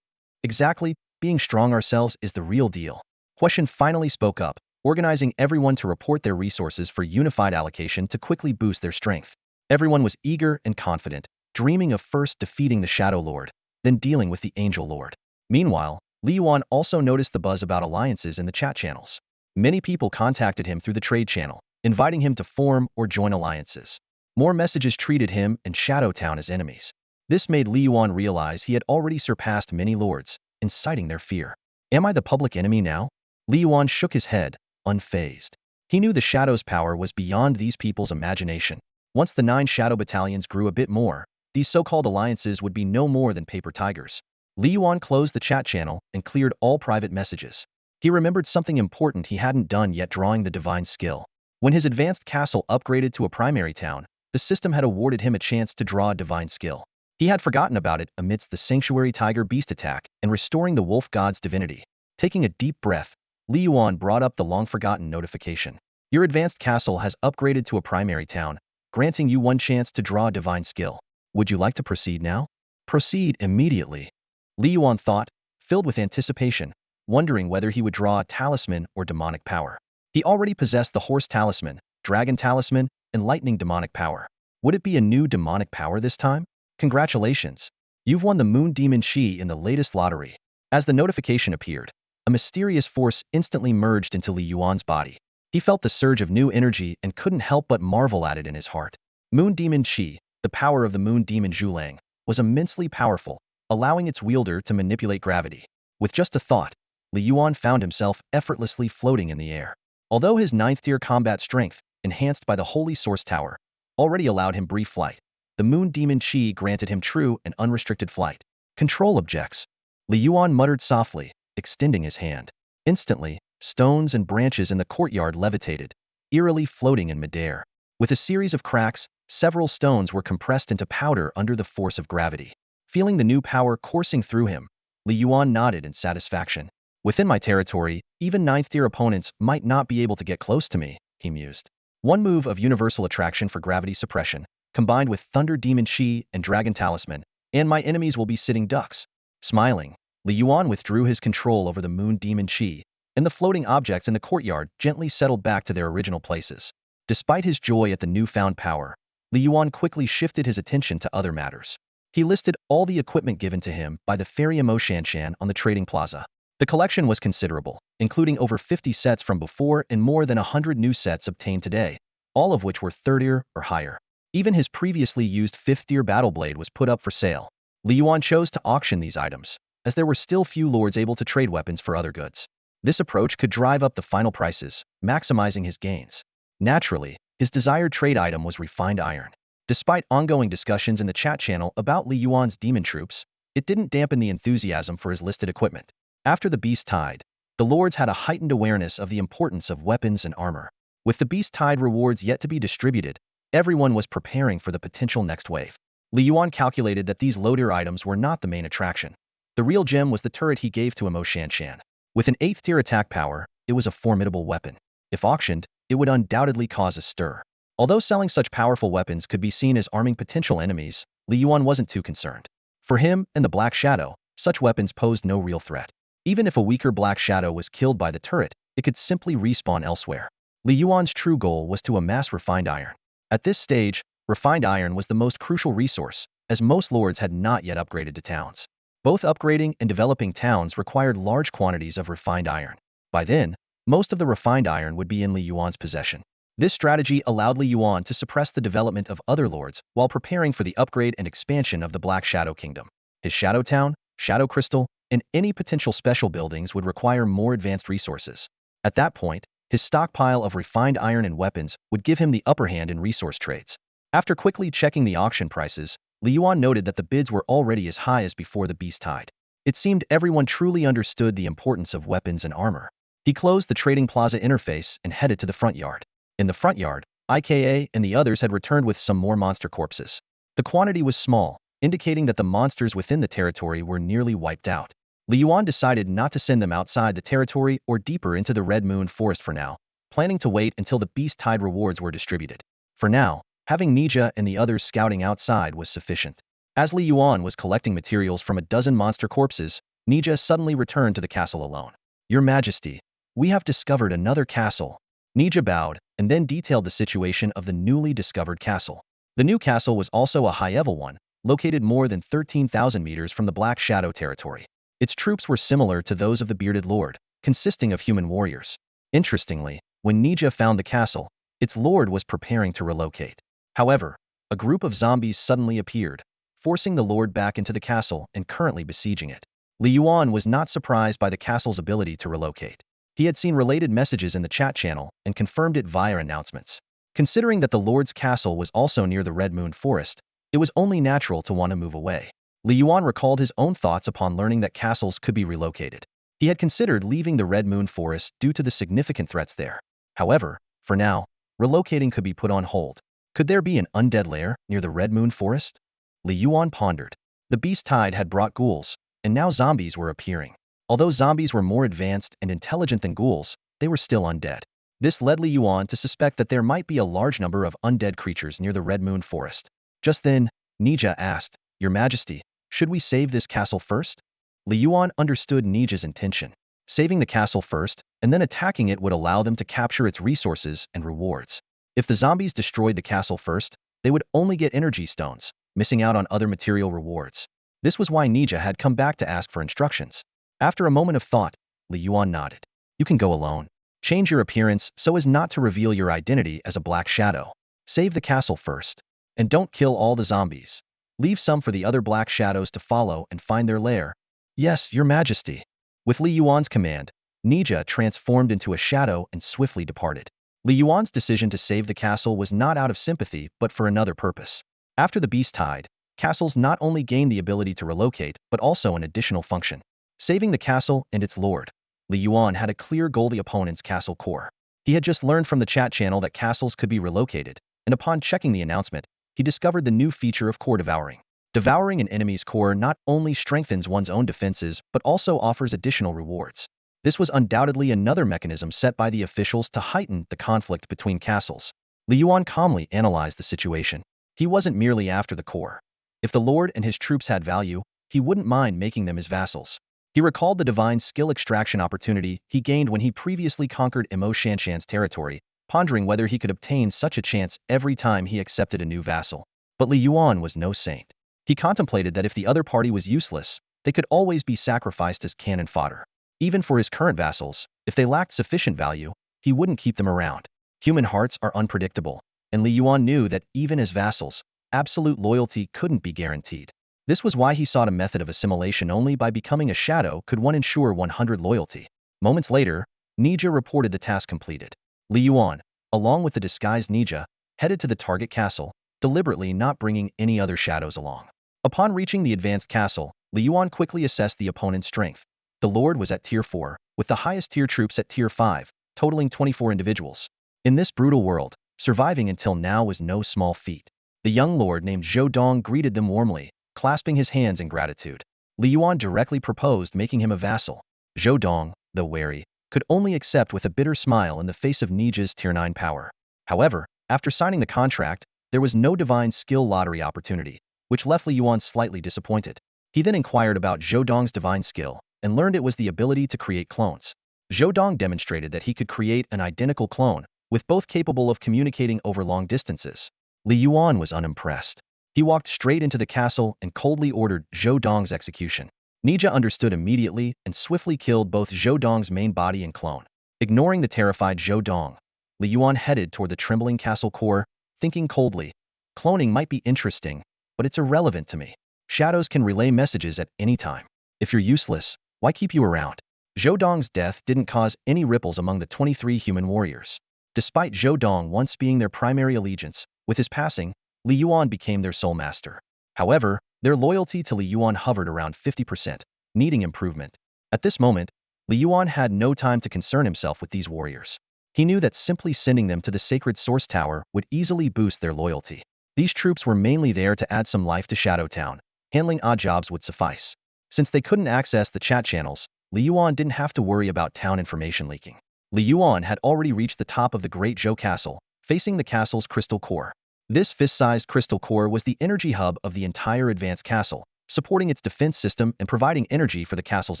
Exactly, being strong ourselves is the real deal. Huashan finally spoke up, organizing everyone to report their resources for unified allocation to quickly boost their strength. Everyone was eager and confident, dreaming of first defeating the Shadow Lord, then dealing with the Angel Lord. Meanwhile, Yuan also noticed the buzz about alliances in the chat channels. Many people contacted him through the trade channel, inviting him to form or join alliances. More messages treated him and Shadow Town as enemies. This made Yuan realize he had already surpassed many lords, inciting their fear. Am I the public enemy now? Yuan shook his head, unfazed. He knew the Shadow's power was beyond these people's imagination. Once the 9 Shadow battalions grew a bit more, these so-called alliances would be no more than paper tigers. Yuan closed the chat channel and cleared all private messages. He remembered something important he hadn't done yet, drawing the divine skill. When his advanced castle upgraded to a primary town, the system had awarded him a chance to draw a divine skill. He had forgotten about it amidst the sanctuary tiger beast attack and restoring the wolf god's divinity. Taking a deep breath, Yuan brought up the long-forgotten notification. Your advanced castle has upgraded to a primary town, granting you one chance to draw a divine skill. Would you like to proceed now? Proceed immediately. Yuan thought, filled with anticipation, wondering whether he would draw a talisman or demonic power. He already possessed the horse talisman, dragon talisman, and lightning demonic power. Would it be a new demonic power this time? Congratulations! You've won the Moon Demon Chi in the latest lottery. As the notification appeared, a mysterious force instantly merged into Yuan's body. He felt the surge of new energy and couldn't help but marvel at it in his heart. Moon Demon Chi, the power of the Moon Demon Zhulang, was immensely powerful, allowing its wielder to manipulate gravity. With just a thought, Yuan found himself effortlessly floating in the air. Although his 9th-tier combat strength, enhanced by the Holy Source Tower, already allowed him brief flight, the Moon Demon Chi granted him true and unrestricted flight. Control objects. Yuan muttered softly, extending his hand. Instantly, stones and branches in the courtyard levitated, eerily floating in midair. With a series of cracks, several stones were compressed into powder under the force of gravity. Feeling the new power coursing through him, Yuan nodded in satisfaction. Within my territory, even 9th-tier opponents might not be able to get close to me, he mused. One move of universal attraction for gravity suppression, combined with Thunder Demon Chi and Dragon Talisman, and my enemies will be sitting ducks. Smiling, Yuan withdrew his control over the Moon Demon Chi, and the floating objects in the courtyard gently settled back to their original places. Despite his joy at the newfound power, Yuan quickly shifted his attention to other matters. He listed all the equipment given to him by the fairy Imo Shanshan on the trading plaza. The collection was considerable, including over 50 sets from before and more than 100 new sets obtained today, all of which were 3rd-tier or higher. Even his previously used 5th-tier battle blade was put up for sale. Yuan chose to auction these items, as there were still few lords able to trade weapons for other goods. This approach could drive up the final prices, maximizing his gains. Naturally, his desired trade item was refined iron. Despite ongoing discussions in the chat channel about Li Yuan's demon troops, it didn't dampen the enthusiasm for his listed equipment. After the Beast Tide, the lords had a heightened awareness of the importance of weapons and armor. With the Beast Tide rewards yet to be distributed, everyone was preparing for the potential next wave. Li Yuan calculated that these loader items were not the main attraction. The real gem was the turret he gave to Imo Shanshan. With an 8th tier attack power, it was a formidable weapon. If auctioned, it would undoubtedly cause a stir. Although selling such powerful weapons could be seen as arming potential enemies, Li Yuan wasn't too concerned. For him and the Black Shadow, such weapons posed no real threat. Even if a weaker Black Shadow was killed by the turret, it could simply respawn elsewhere. Li Yuan's true goal was to amass refined iron. At this stage, refined iron was the most crucial resource, as most lords had not yet upgraded to towns. Both upgrading and developing towns required large quantities of refined iron. By then, most of the refined iron would be in Li Yuan's possession. This strategy allowed Li Yuan to suppress the development of other lords while preparing for the upgrade and expansion of the Black Shadow Kingdom. His Shadow Town, Shadow Crystal, and any potential special buildings would require more advanced resources. At that point, his stockpile of refined iron and weapons would give him the upper hand in resource trades. After quickly checking the auction prices, Li Yuan noted that the bids were already as high as before the Beast Tide. It seemed everyone truly understood the importance of weapons and armor. He closed the trading plaza interface and headed to the front yard. In the front yard, IKA and the others had returned with some more monster corpses. The quantity was small, indicating that the monsters within the territory were nearly wiped out. Li Yuan decided not to send them outside the territory or deeper into the Red Moon Forest for now, planning to wait until the Beast Tide rewards were distributed. For now, having Nija and the others scouting outside was sufficient. As Li Yuan was collecting materials from a dozen monster corpses, Nija suddenly returned to the castle alone. "Your Majesty, we have discovered another castle." Nija bowed, and then detailed the situation of the newly discovered castle. The new castle was also a high-level one, located more than 13,000 meters from the Black Shadow territory. Its troops were similar to those of the Bearded Lord, consisting of human warriors. Interestingly, when Nija found the castle, its lord was preparing to relocate. However, a group of zombies suddenly appeared, forcing the lord back into the castle and currently besieging it. Li Yuan was not surprised by the castle's ability to relocate. He had seen related messages in the chat channel and confirmed it via announcements. Considering that the lord's castle was also near the Red Moon Forest, it was only natural to want to move away. Li Yuan recalled his own thoughts upon learning that castles could be relocated. He had considered leaving the Red Moon Forest due to the significant threats there. However, for now, relocating could be put on hold. Could there be an undead lair near the Red Moon Forest? Li Yuan pondered. The Beast Tide had brought ghouls, and now zombies were appearing. Although zombies were more advanced and intelligent than ghouls, they were still undead. This led Li Yuan to suspect that there might be a large number of undead creatures near the Red Moon Forest. Just then, Nija asked, "Your Majesty, should we save this castle first?" Li Yuan understood Nija's intention. Saving the castle first, and then attacking it would allow them to capture its resources and rewards. If the zombies destroyed the castle first, they would only get energy stones, missing out on other material rewards. This was why Nija had come back to ask for instructions. After a moment of thought, Li Yuan nodded. "You can go alone. Change your appearance so as not to reveal your identity as a Black Shadow. Save the castle first. And don't kill all the zombies. Leave some for the other Black Shadows to follow and find their lair." "Yes, Your Majesty." With Li Yuan's command, Nija transformed into a shadow and swiftly departed. Li Yuan's decision to save the castle was not out of sympathy but for another purpose. After the Beast Tide, castles not only gained the ability to relocate but also an additional function. Saving the castle and its lord. Li Yuan had a clear goal: the opponent's castle core. He had just learned from the chat channel that castles could be relocated, and upon checking the announcement, he discovered the new feature of core devouring. Devouring an enemy's core not only strengthens one's own defenses but also offers additional rewards. This was undoubtedly another mechanism set by the officials to heighten the conflict between castles. Li Yuan calmly analyzed the situation. He wasn't merely after the core. If the lord and his troops had value, he wouldn't mind making them his vassals. He recalled the divine skill extraction opportunity he gained when he previously conquered Imo Shanshan's territory, pondering whether he could obtain such a chance every time he accepted a new vassal. But Li Yuan was no saint. He contemplated that if the other party was useless, they could always be sacrificed as cannon fodder. Even for his current vassals, if they lacked sufficient value, he wouldn't keep them around. Human hearts are unpredictable, and Li Yuan knew that even as vassals, absolute loyalty couldn't be guaranteed. This was why he sought a method of assimilation. Only by becoming a shadow could one ensure 100 loyalty. Moments later, Nija reported the task completed. Li Yuan, along with the disguised Nija, headed to the target castle, deliberately not bringing any other shadows along. Upon reaching the advanced castle, Li Yuan quickly assessed the opponent's strength. The Lord was at Tier 4, with the highest tier troops at Tier 5, totaling 24 individuals. In this brutal world, surviving until now was no small feat. The young lord named Zhou Dong greeted them warmly, clasping his hands in gratitude. Li Yuan directly proposed making him a vassal. Zhou Dong, though wary, could only accept with a bitter smile in the face of Nija's Tier 9 power. However, after signing the contract, there was no divine skill lottery opportunity, which left Li Yuan slightly disappointed. He then inquired about Zhou Dong's divine skill, and learned it was the ability to create clones. Zhou Dong demonstrated that he could create an identical clone, with both capable of communicating over long distances. Li Yuan was unimpressed. He walked straight into the castle and coldly ordered Zhou Dong's execution. Nija understood immediately and swiftly killed both Zhou Dong's main body and clone. Ignoring the terrified Zhou Dong, Li Yuan headed toward the trembling castle core, thinking coldly, "Cloning might be interesting, but it's irrelevant to me. Shadows can relay messages at any time. If you're useless, why keep you around?" Zhou Dong's death didn't cause any ripples among the 23 human warriors. Despite Zhou Dong once being their primary allegiance, with his passing, Li Yuan became their sole master. However, their loyalty to Li Yuan hovered around 50%, needing improvement. At this moment, Li Yuan had no time to concern himself with these warriors. He knew that simply sending them to the sacred source tower would easily boost their loyalty. These troops were mainly there to add some life to Shadow Town. Handling odd jobs would suffice. Since they couldn't access the chat channels, Li Yuan didn't have to worry about town information leaking. Li Yuan had already reached the top of the Great Zhou Castle, facing the castle's crystal core. This fist-sized crystal core was the energy hub of the entire advanced castle, supporting its defense system and providing energy for the castle's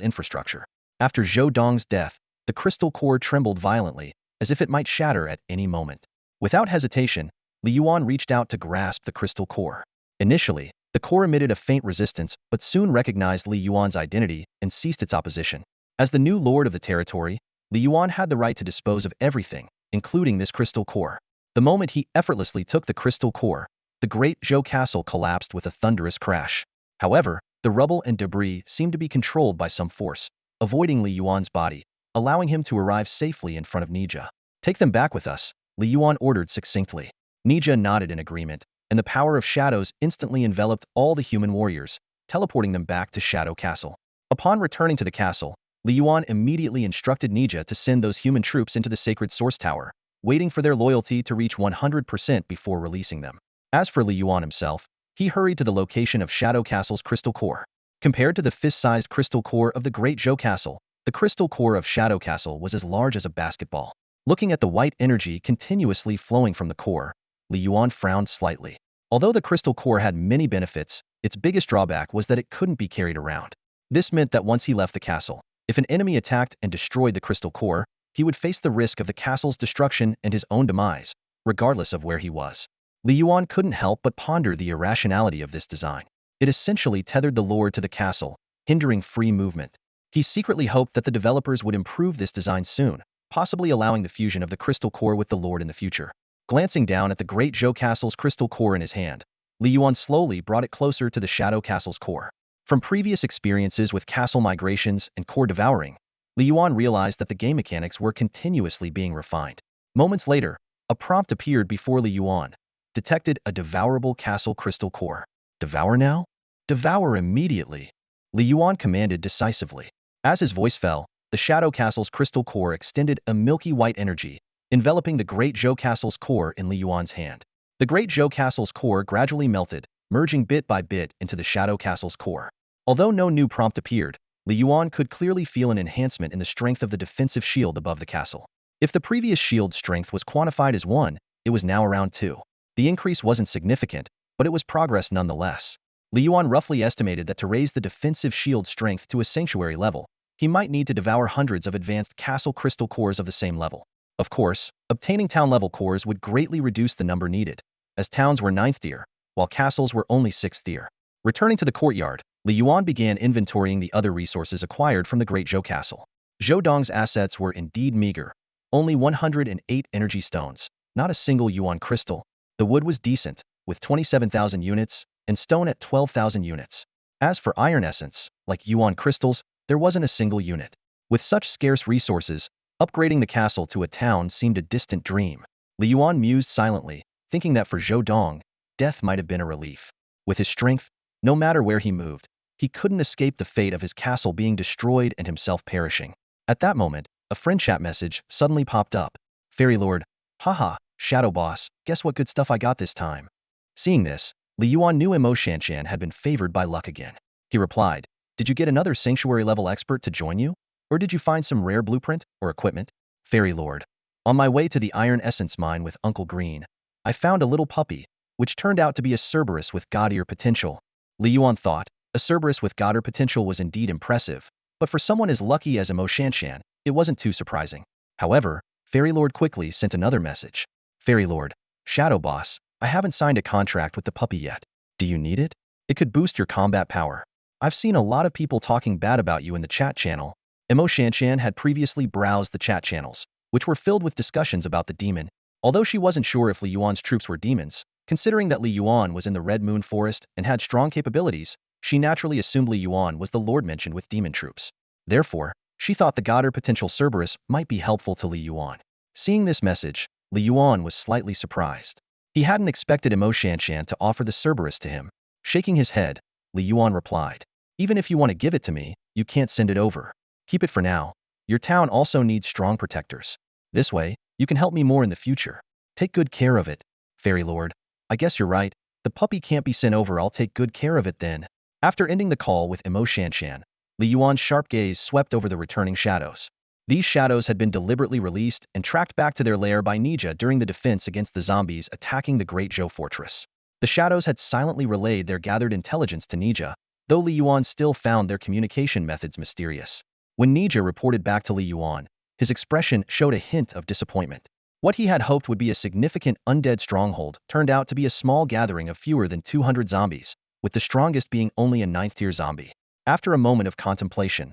infrastructure. After Zhou Dong's death, the crystal core trembled violently, as if it might shatter at any moment. Without hesitation, Li Yuan reached out to grasp the crystal core. Initially, the core emitted a faint resistance, but soon recognized Li Yuan's identity and ceased its opposition. As the new lord of the territory, Li Yuan had the right to dispose of everything, including this crystal core. The moment he effortlessly took the crystal core, the Great Zhou Castle collapsed with a thunderous crash. However, the rubble and debris seemed to be controlled by some force, avoiding Li Yuan's body, allowing him to arrive safely in front of Nija. "Take them back with us," Li Yuan ordered succinctly. Nija nodded in agreement, and the power of shadows instantly enveloped all the human warriors, teleporting them back to Shadow Castle. Upon returning to the castle, Li Yuan immediately instructed Nija to send those human troops into the sacred source tower, waiting for their loyalty to reach 100% before releasing them. As for Li Yuan himself, he hurried to the location of Shadow Castle's crystal core. Compared to the fist-sized crystal core of the Great Zhou Castle, the crystal core of Shadow Castle was as large as a basketball. Looking at the white energy continuously flowing from the core, Li Yuan frowned slightly. Although the crystal core had many benefits, its biggest drawback was that it couldn't be carried around. This meant that once he left the castle, if an enemy attacked and destroyed the crystal core, he would face the risk of the castle's destruction and his own demise, regardless of where he was. Li Yuan couldn't help but ponder the irrationality of this design. It essentially tethered the lord to the castle, hindering free movement. He secretly hoped that the developers would improve this design soon, possibly allowing the fusion of the crystal core with the lord in the future. Glancing down at the Great Zhou Castle's crystal core in his hand, Li Yuan slowly brought it closer to the Shadow Castle's core. From previous experiences with castle migrations and core devouring, Li Yuan realized that the game mechanics were continuously being refined. Moments later, a prompt appeared before Li Yuan. Detected a devourable castle crystal core. Devour now? Devour immediately, Li Yuan commanded decisively. As his voice fell, the Shadow Castle's crystal core extended a milky white energy, enveloping the Great Zhou Castle's core in Li Yuan's hand. The Great Zhou Castle's core gradually melted, merging bit by bit into the Shadow Castle's core. Although no new prompt appeared, Li Yuan could clearly feel an enhancement in the strength of the defensive shield above the castle. If the previous shield's strength was quantified as 1, it was now around 2. The increase wasn't significant, but it was progress nonetheless. Li Yuan roughly estimated that to raise the defensive shield strength to a sanctuary level, he might need to devour hundreds of advanced castle crystal cores of the same level. Of course, obtaining town-level cores would greatly reduce the number needed, as towns were 9th tier, while castles were only 6th tier. Returning to the courtyard, Li Yuan began inventorying the other resources acquired from the Great Zhou Castle. Zhou Dong's assets were indeed meager, only 108 energy stones, not a single Yuan crystal. The wood was decent, with 27,000 units, and stone at 12,000 units. As for iron essence, like Yuan crystals, there wasn't a single unit. With such scarce resources, upgrading the castle to a town seemed a distant dream. Li Yuan mused silently, thinking that for Zhou Dong, death might have been a relief. With his strength, no matter where he moved, he couldn't escape the fate of his castle being destroyed and himself perishing. At that moment, a friend chat message suddenly popped up. Fairy Lord, haha, Shadow Boss, guess what good stuff I got this time? Seeing this, Li Yuan knew Imo Shanshan had been favored by luck again. He replied, did you get another sanctuary level expert to join you? Or did you find some rare blueprint or equipment? Fairy Lord, on my way to the Iron Essence mine with Uncle Green, I found a little puppy, which turned out to be a Cerberus with god-ear potential. Li Yuan thought, a Cerberus with god-ear potential was indeed impressive, but for someone as lucky as Imo Shanshan, it wasn't too surprising. However, Fairy Lord quickly sent another message. Fairy Lord, Shadow Boss, I haven't signed a contract with the puppy yet. Do you need it? It could boost your combat power. I've seen a lot of people talking bad about you in the chat channel. Imo Shanshan had previously browsed the chat channels, which were filled with discussions about the demon. Although she wasn't sure if Li Yuan's troops were demons, considering that Li Yuan was in the Red Moon Forest and had strong capabilities, she naturally assumed Li Yuan was the lord mentioned with demon troops. Therefore, she thought the god-ear potential Cerberus might be helpful to Li Yuan. Seeing this message, Li Yuan was slightly surprised. He hadn't expected Imo Shanshan to offer the Cerberus to him. Shaking his head, Li Yuan replied, even if you want to give it to me, you can't send it over. Keep it for now. Your town also needs strong protectors. This way, you can help me more in the future. Take good care of it. Fairy Lord, I guess you're right. The puppy can't be sent over, I'll take good care of it then. After ending the call with Imo Shanshan, Li Yuan's sharp gaze swept over the returning shadows. These shadows had been deliberately released and tracked back to their lair by Nija during the defense against the zombies attacking the Great Zhou Fortress. The shadows had silently relayed their gathered intelligence to Nija, though Li Yuan still found their communication methods mysterious. When Nija reported back to Li Yuan, his expression showed a hint of disappointment. What he had hoped would be a significant undead stronghold turned out to be a small gathering of fewer than 200 zombies, with the strongest being only a 9th-tier zombie. After a moment of contemplation,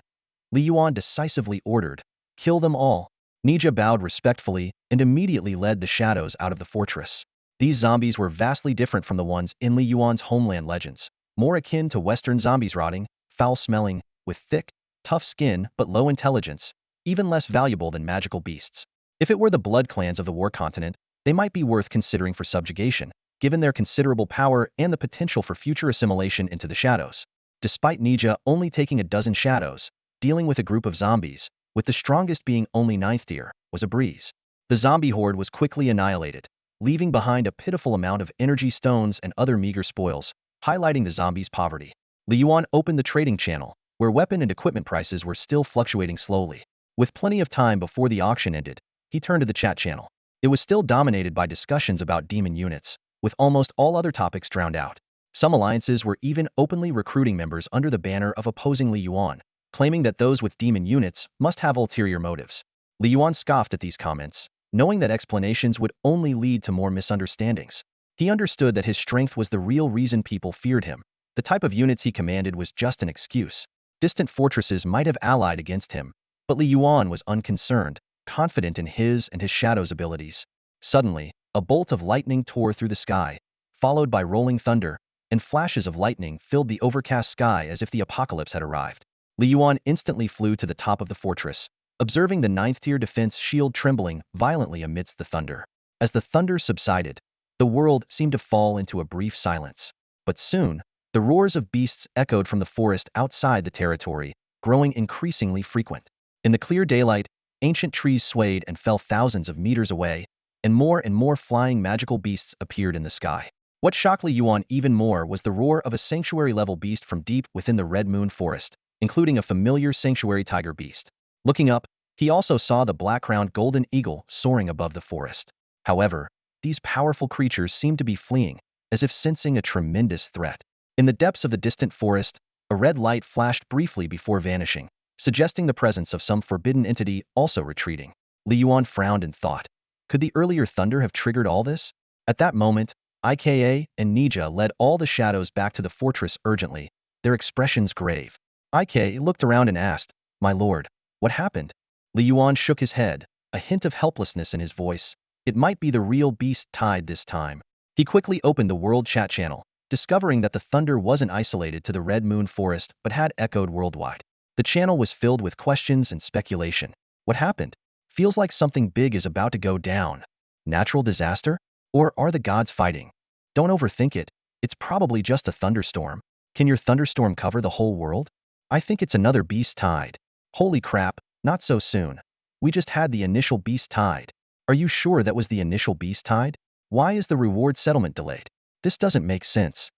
Li Yuan decisively ordered, kill them all. Nija bowed respectfully and immediately led the shadows out of the fortress. These zombies were vastly different from the ones in Li Yuan's homeland legends, more akin to Western zombies, rotting, foul-smelling, with thick, tough skin but low intelligence, even less valuable than magical beasts. If it were the blood clans of the war continent, they might be worth considering for subjugation, given their considerable power and the potential for future assimilation into the shadows. Despite Nija only taking a dozen shadows, dealing with a group of zombies, with the strongest being only 9th tier, was a breeze. The zombie horde was quickly annihilated, leaving behind a pitiful amount of energy stones and other meager spoils, highlighting the zombies' poverty. Li Yuan opened the trading channel, where weapon and equipment prices were still fluctuating slowly. With plenty of time before the auction ended, he turned to the chat channel. It was still dominated by discussions about demon units, with almost all other topics drowned out. Some alliances were even openly recruiting members under the banner of opposing Li Yuan, claiming that those with demon units must have ulterior motives. Li Yuan scoffed at these comments, knowing that explanations would only lead to more misunderstandings. He understood that his strength was the real reason people feared him. The type of units he commanded was just an excuse. Distant fortresses might have allied against him, but Li Yuan was unconcerned, confident in his and his shadow's abilities. Suddenly, a bolt of lightning tore through the sky, followed by rolling thunder, and flashes of lightning filled the overcast sky as if the apocalypse had arrived. Li Yuan instantly flew to the top of the fortress, observing the 9th-tier defense shield trembling violently amidst the thunder. As the thunder subsided, the world seemed to fall into a brief silence. But soon, the roars of beasts echoed from the forest outside the territory, growing increasingly frequent. In the clear daylight, ancient trees swayed and fell thousands of meters away, and more flying magical beasts appeared in the sky. What shocked Li Yuan even more was the roar of a sanctuary-level beast from deep within the Red Moon Forest, including a familiar sanctuary tiger beast. Looking up, he also saw the black-crowned golden eagle soaring above the forest. However, these powerful creatures seemed to be fleeing, as if sensing a tremendous threat. In the depths of the distant forest, a red light flashed briefly before vanishing, suggesting the presence of some forbidden entity also retreating. Li Yuan frowned and thought, could the earlier thunder have triggered all this? At that moment, IKA and Nija led all the shadows back to the fortress urgently, their expressions grave. IKA looked around and asked, my lord, what happened? Li Yuan shook his head, a hint of helplessness in his voice. It might be the real beast tide this time. He quickly opened the world chat channel, discovering that the thunder wasn't isolated to the Red Moon Forest but had echoed worldwide. The channel was filled with questions and speculation. What happened? Feels like something big is about to go down. Natural disaster? Or are the gods fighting? Don't overthink it. It's probably just a thunderstorm. Can your thunderstorm cover the whole world? I think it's another beast tide. Holy crap, not so soon. We just had the initial beast tide. Are you sure that was the initial beast tide? Why is the reward settlement delayed? This doesn't make sense.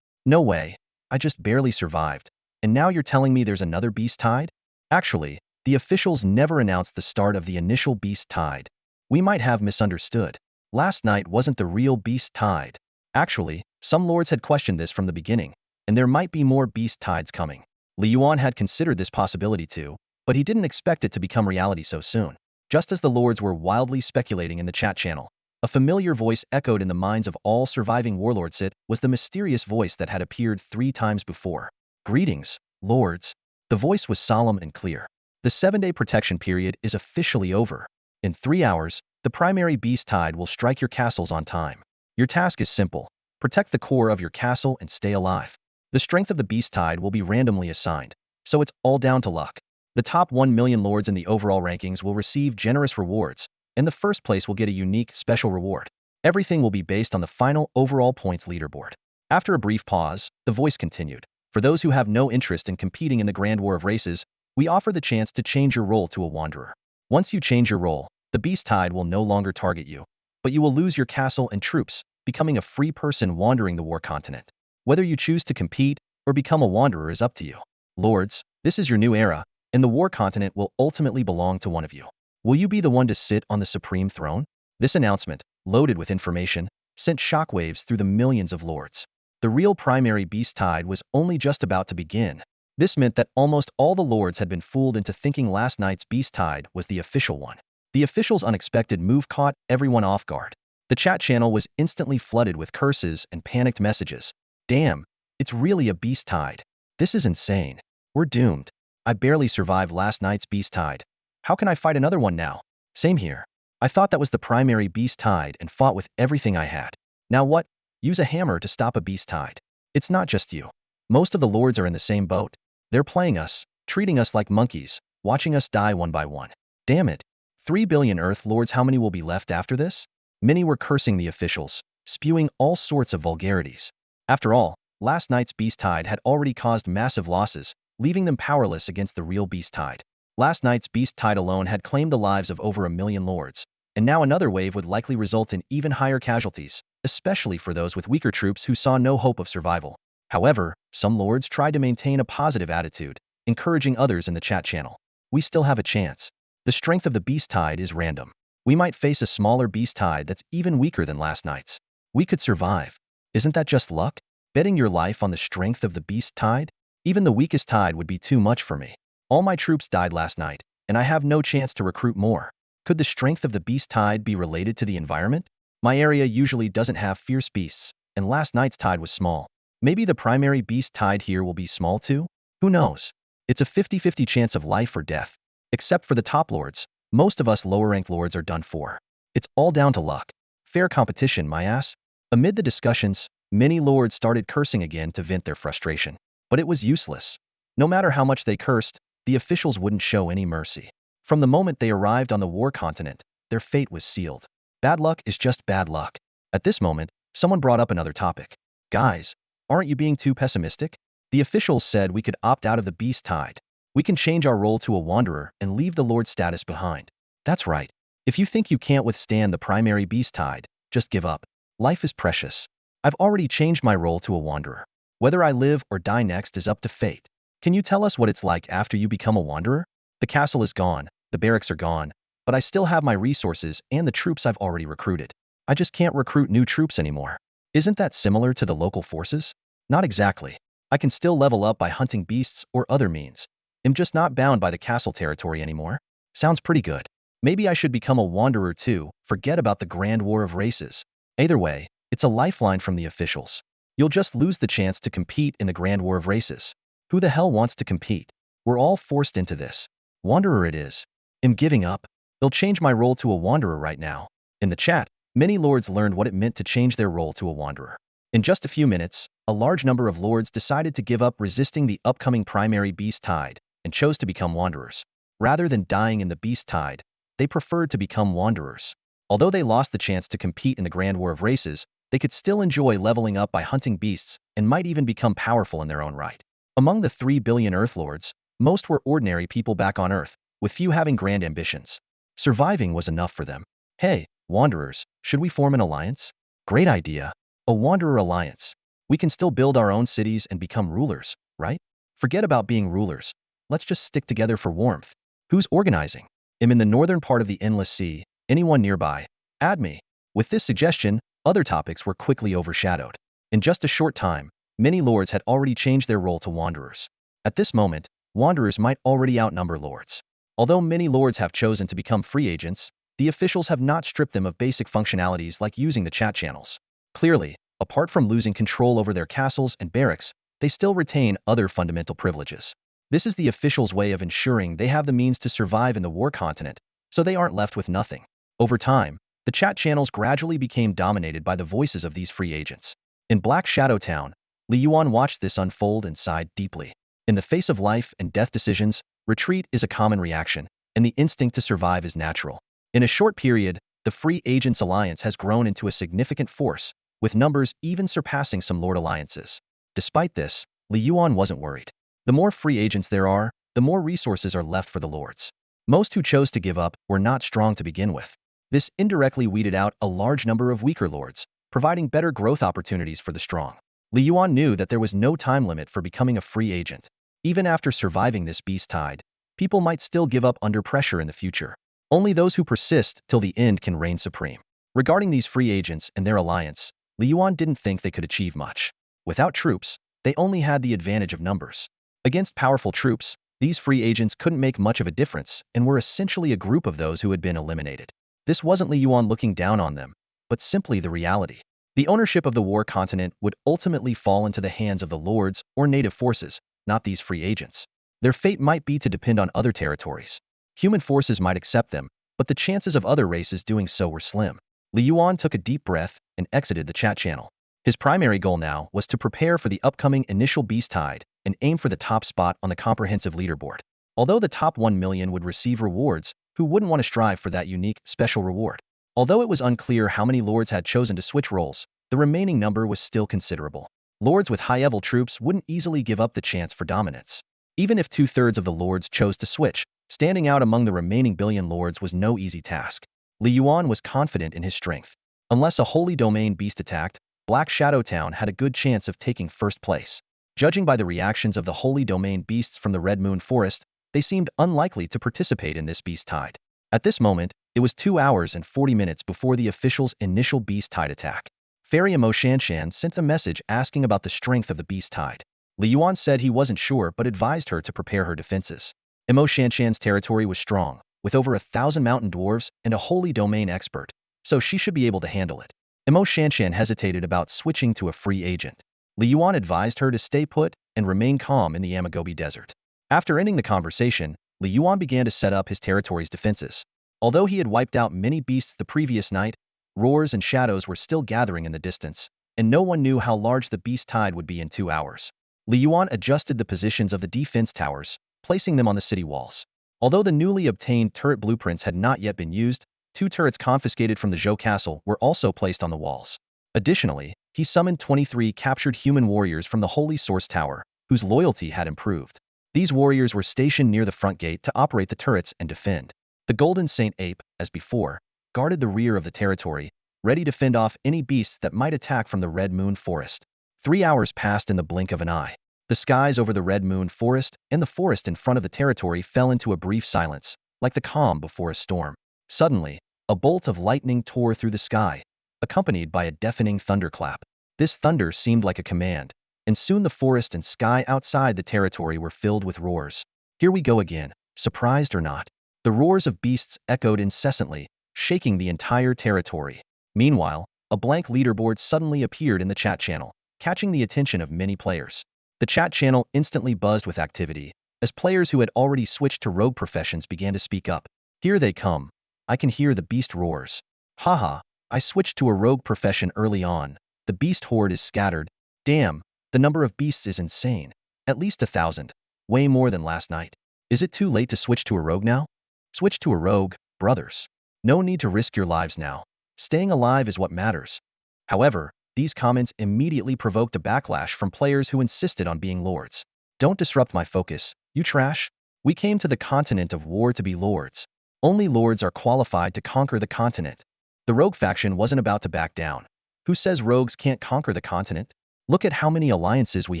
No way. I just barely survived. And now you're telling me there's another beast tide? Actually, the officials never announced the start of the initial beast tide. We might have misunderstood. Last night wasn't the real beast tide. Actually, some lords had questioned this from the beginning, and there might be more beast tides coming. Yuan had considered this possibility too, but he didn't expect it to become reality so soon. Just as the lords were wildly speculating in the chat channel, a familiar voice echoed in the minds of all surviving warlords. It was the mysterious voice that had appeared 3 times before. Greetings, lords. The voice was solemn and clear. The 7-day protection period is officially over. In 3 hours, the primary beast tide will strike your castles on time. Your task is simple. Protect the core of your castle and stay alive. The strength of the beast tide will be randomly assigned, so it's all down to luck. The top 1 million lords in the overall rankings will receive generous rewards, and the first place will get a unique, special reward. Everything will be based on the final overall points leaderboard. After a brief pause, the voice continued. For those who have no interest in competing in the Grand War of Races, we offer the chance to change your role to a wanderer. Once you change your role, the beast tide will no longer target you, but you will lose your castle and troops, becoming a free person wandering the war continent. Whether you choose to compete or become a wanderer is up to you. Lords, this is your new era, and the war continent will ultimately belong to one of you. Will you be the one to sit on the supreme throne? This announcement, loaded with information, sent shockwaves through the millions of lords. The real primary beast tide was only just about to begin. This meant that almost all the lords had been fooled into thinking last night's beast tide was the official one. The official's unexpected move caught everyone off guard. The chat channel was instantly flooded with curses and panicked messages. Damn, it's really a beast tide. This is insane. We're doomed. I barely survived last night's beast tide. How can I fight another one now? Same here. I thought that was the primary beast tide and fought with everything I had. Now what? Use a hammer to stop a beast tide. It's not just you. Most of the lords are in the same boat. They're playing us, treating us like monkeys, watching us die one by one. Damn it. 3 billion Earth lords, how many will be left after this? Many were cursing the officials, spewing all sorts of vulgarities. After all, last night's beast tide had already caused massive losses, leaving them powerless against the real beast tide. Last night's beast tide alone had claimed the lives of over 1 million lords, and now another wave would likely result in even higher casualties, especially for those with weaker troops who saw no hope of survival. However, some lords tried to maintain a positive attitude, encouraging others in the chat channel. We still have a chance. The strength of the beast tide is random. We might face a smaller beast tide that's even weaker than last night's. We could survive. Isn't that just luck? Betting your life on the strength of the beast tide? Even the weakest tide would be too much for me. All my troops died last night, and I have no chance to recruit more. Could the strength of the beast tide be related to the environment? My area usually doesn't have fierce beasts, and last night's tide was small. Maybe the primary beast tide here will be small too? Who knows? It's a 50-50 chance of life or death. Except for the top lords, most of us lower-ranked lords are done for. It's all down to luck. Fair competition, my ass. Amid the discussions, many lords started cursing again to vent their frustration. But it was useless. No matter how much they cursed, the officials wouldn't show any mercy. From the moment they arrived on the war continent, their fate was sealed. Bad luck is just bad luck. At this moment, someone brought up another topic. Guys, aren't you being too pessimistic? The officials said we could opt out of the beast tide. We can change our role to a wanderer and leave the lord status behind. That's right. If you think you can't withstand the primary beast tide, just give up. Life is precious. I've already changed my role to a wanderer. Whether I live or die next is up to fate. Can you tell us what it's like after you become a wanderer? The castle is gone, the barracks are gone, but I still have my resources and the troops I've already recruited. I just can't recruit new troops anymore. Isn't that similar to the local forces? Not exactly. I can still level up by hunting beasts or other means. I'm just not bound by the castle territory anymore. Sounds pretty good. Maybe I should become a wanderer too, forget about the Grand War of Races. Either way, it's a lifeline from the officials. You'll just lose the chance to compete in the Grand War of Races. Who the hell wants to compete? We're all forced into this. Wanderer it is. I'm giving up. They'll change my role to a wanderer right now. In the chat, many lords learned what it meant to change their role to a wanderer. In just a few minutes, a large number of lords decided to give up resisting the upcoming primary beast tide and chose to become wanderers. Rather than dying in the beast tide, they preferred to become wanderers. Although they lost the chance to compete in the Grand War of Races, they could still enjoy leveling up by hunting beasts and might even become powerful in their own right. Among the 3 billion Earthlords, most were ordinary people back on Earth, with few having grand ambitions. Surviving was enough for them. Hey, wanderers, should we form an alliance? Great idea. A wanderer alliance. We can still build our own cities and become rulers, right? Forget about being rulers. Let's just stick together for warmth. Who's organizing? I'm in the northern part of the Endless Sea. Anyone nearby? Add me. With this suggestion, other topics were quickly overshadowed. In just a short time, many lords had already changed their role to wanderers. At this moment, wanderers might already outnumber lords. Although many lords have chosen to become free agents, the officials have not stripped them of basic functionalities like using the chat channels. Clearly, apart from losing control over their castles and barracks, they still retain other fundamental privileges. This is the officials' way of ensuring they have the means to survive in the war continent, so they aren't left with nothing. Over time, the chat channels gradually became dominated by the voices of these free agents. In Black Shadow Town, Yuan watched this unfold and sighed deeply. In the face of life and death decisions, retreat is a common reaction, and the instinct to survive is natural. In a short period, the Free Agents Alliance has grown into a significant force, with numbers even surpassing some Lord alliances. Despite this, Yuan wasn't worried. The more free agents there are, the more resources are left for the lords. Most who chose to give up were not strong to begin with. This indirectly weeded out a large number of weaker lords, providing better growth opportunities for the strong. Yuan knew that there was no time limit for becoming a free agent. Even after surviving this beast tide, people might still give up under pressure in the future. Only those who persist till the end can reign supreme. Regarding these free agents and their alliance, Yuan didn't think they could achieve much. Without troops, they only had the advantage of numbers. Against powerful troops, these free agents couldn't make much of a difference and were essentially a group of those who had been eliminated. This wasn't Yuan looking down on them, but simply the reality. The ownership of the war continent would ultimately fall into the hands of the lords or native forces, not these free agents. Their fate might be to depend on other territories. Human forces might accept them, but the chances of other races doing so were slim. Yuan took a deep breath and exited the chat channel. His primary goal now was to prepare for the upcoming initial beast tide and aim for the top spot on the comprehensive leaderboard. Although the top 1 million would receive rewards, who wouldn't want to strive for that unique, special reward? Although it was unclear how many lords had chosen to switch roles, the remaining number was still considerable. Lords with high-level troops wouldn't easily give up the chance for dominance. Even if 2/3 of the lords chose to switch, standing out among the remaining billion lords was no easy task. Yuan was confident in his strength. Unless a holy domain beast attacked, Black Shadow Town had a good chance of taking first place. Judging by the reactions of the holy domain beasts from the Red Moon Forest, they seemed unlikely to participate in this beast tide. At this moment, it was 2 hours and 40 minutes before the officials' initial beast tide attack. Fairy Imo Shanshan sent a message asking about the strength of the beast tide. Yuan said he wasn't sure but advised her to prepare her defenses. Imo Shanshan's territory was strong, with over 1,000 mountain dwarves and a holy domain expert, so she should be able to handle it. Imo Shanshan hesitated about switching to a free agent. Yuan advised her to stay put and remain calm in the Yamagobi Desert. After ending the conversation, Yuan began to set up his territory's defenses. Although he had wiped out many beasts the previous night, roars and shadows were still gathering in the distance, and no one knew how large the beast tide would be in 2 hours. Yuan adjusted the positions of the defense towers, placing them on the city walls. Although the newly obtained turret blueprints had not yet been used, 2 turrets confiscated from the Zhou Castle were also placed on the walls. Additionally, he summoned 23 captured human warriors from the Holy Source Tower, whose loyalty had improved. These warriors were stationed near the front gate to operate the turrets and defend. The Golden Saint Ape, as before, guarded the rear of the territory, ready to fend off any beasts that might attack from the Red Moon Forest. 3 hours passed in the blink of an eye. The skies over the Red Moon Forest and the forest in front of the territory fell into a brief silence, like the calm before a storm. Suddenly, a bolt of lightning tore through the sky, accompanied by a deafening thunderclap. This thunder seemed like a command, and soon the forest and sky outside the territory were filled with roars. Here we go again, surprised or not. The roars of beasts echoed incessantly, shaking the entire territory. Meanwhile, a blank leaderboard suddenly appeared in the chat channel, catching the attention of many players. The chat channel instantly buzzed with activity, as players who had already switched to rogue professions began to speak up. Here they come. I can hear the beast roars. Haha, I switched to a rogue profession early on. The beast horde is scattered. Damn, the number of beasts is insane. At least 1,000. Way more than last night. Is it too late to switch to a rogue now? Switch to a rogue, brothers. No need to risk your lives now. Staying alive is what matters. However, these comments immediately provoked a backlash from players who insisted on being lords. Don't disrupt my focus, you trash. We came to the continent of war to be lords. Only lords are qualified to conquer the continent. The rogue faction wasn't about to back down. Who says rogues can't conquer the continent? Look at how many alliances we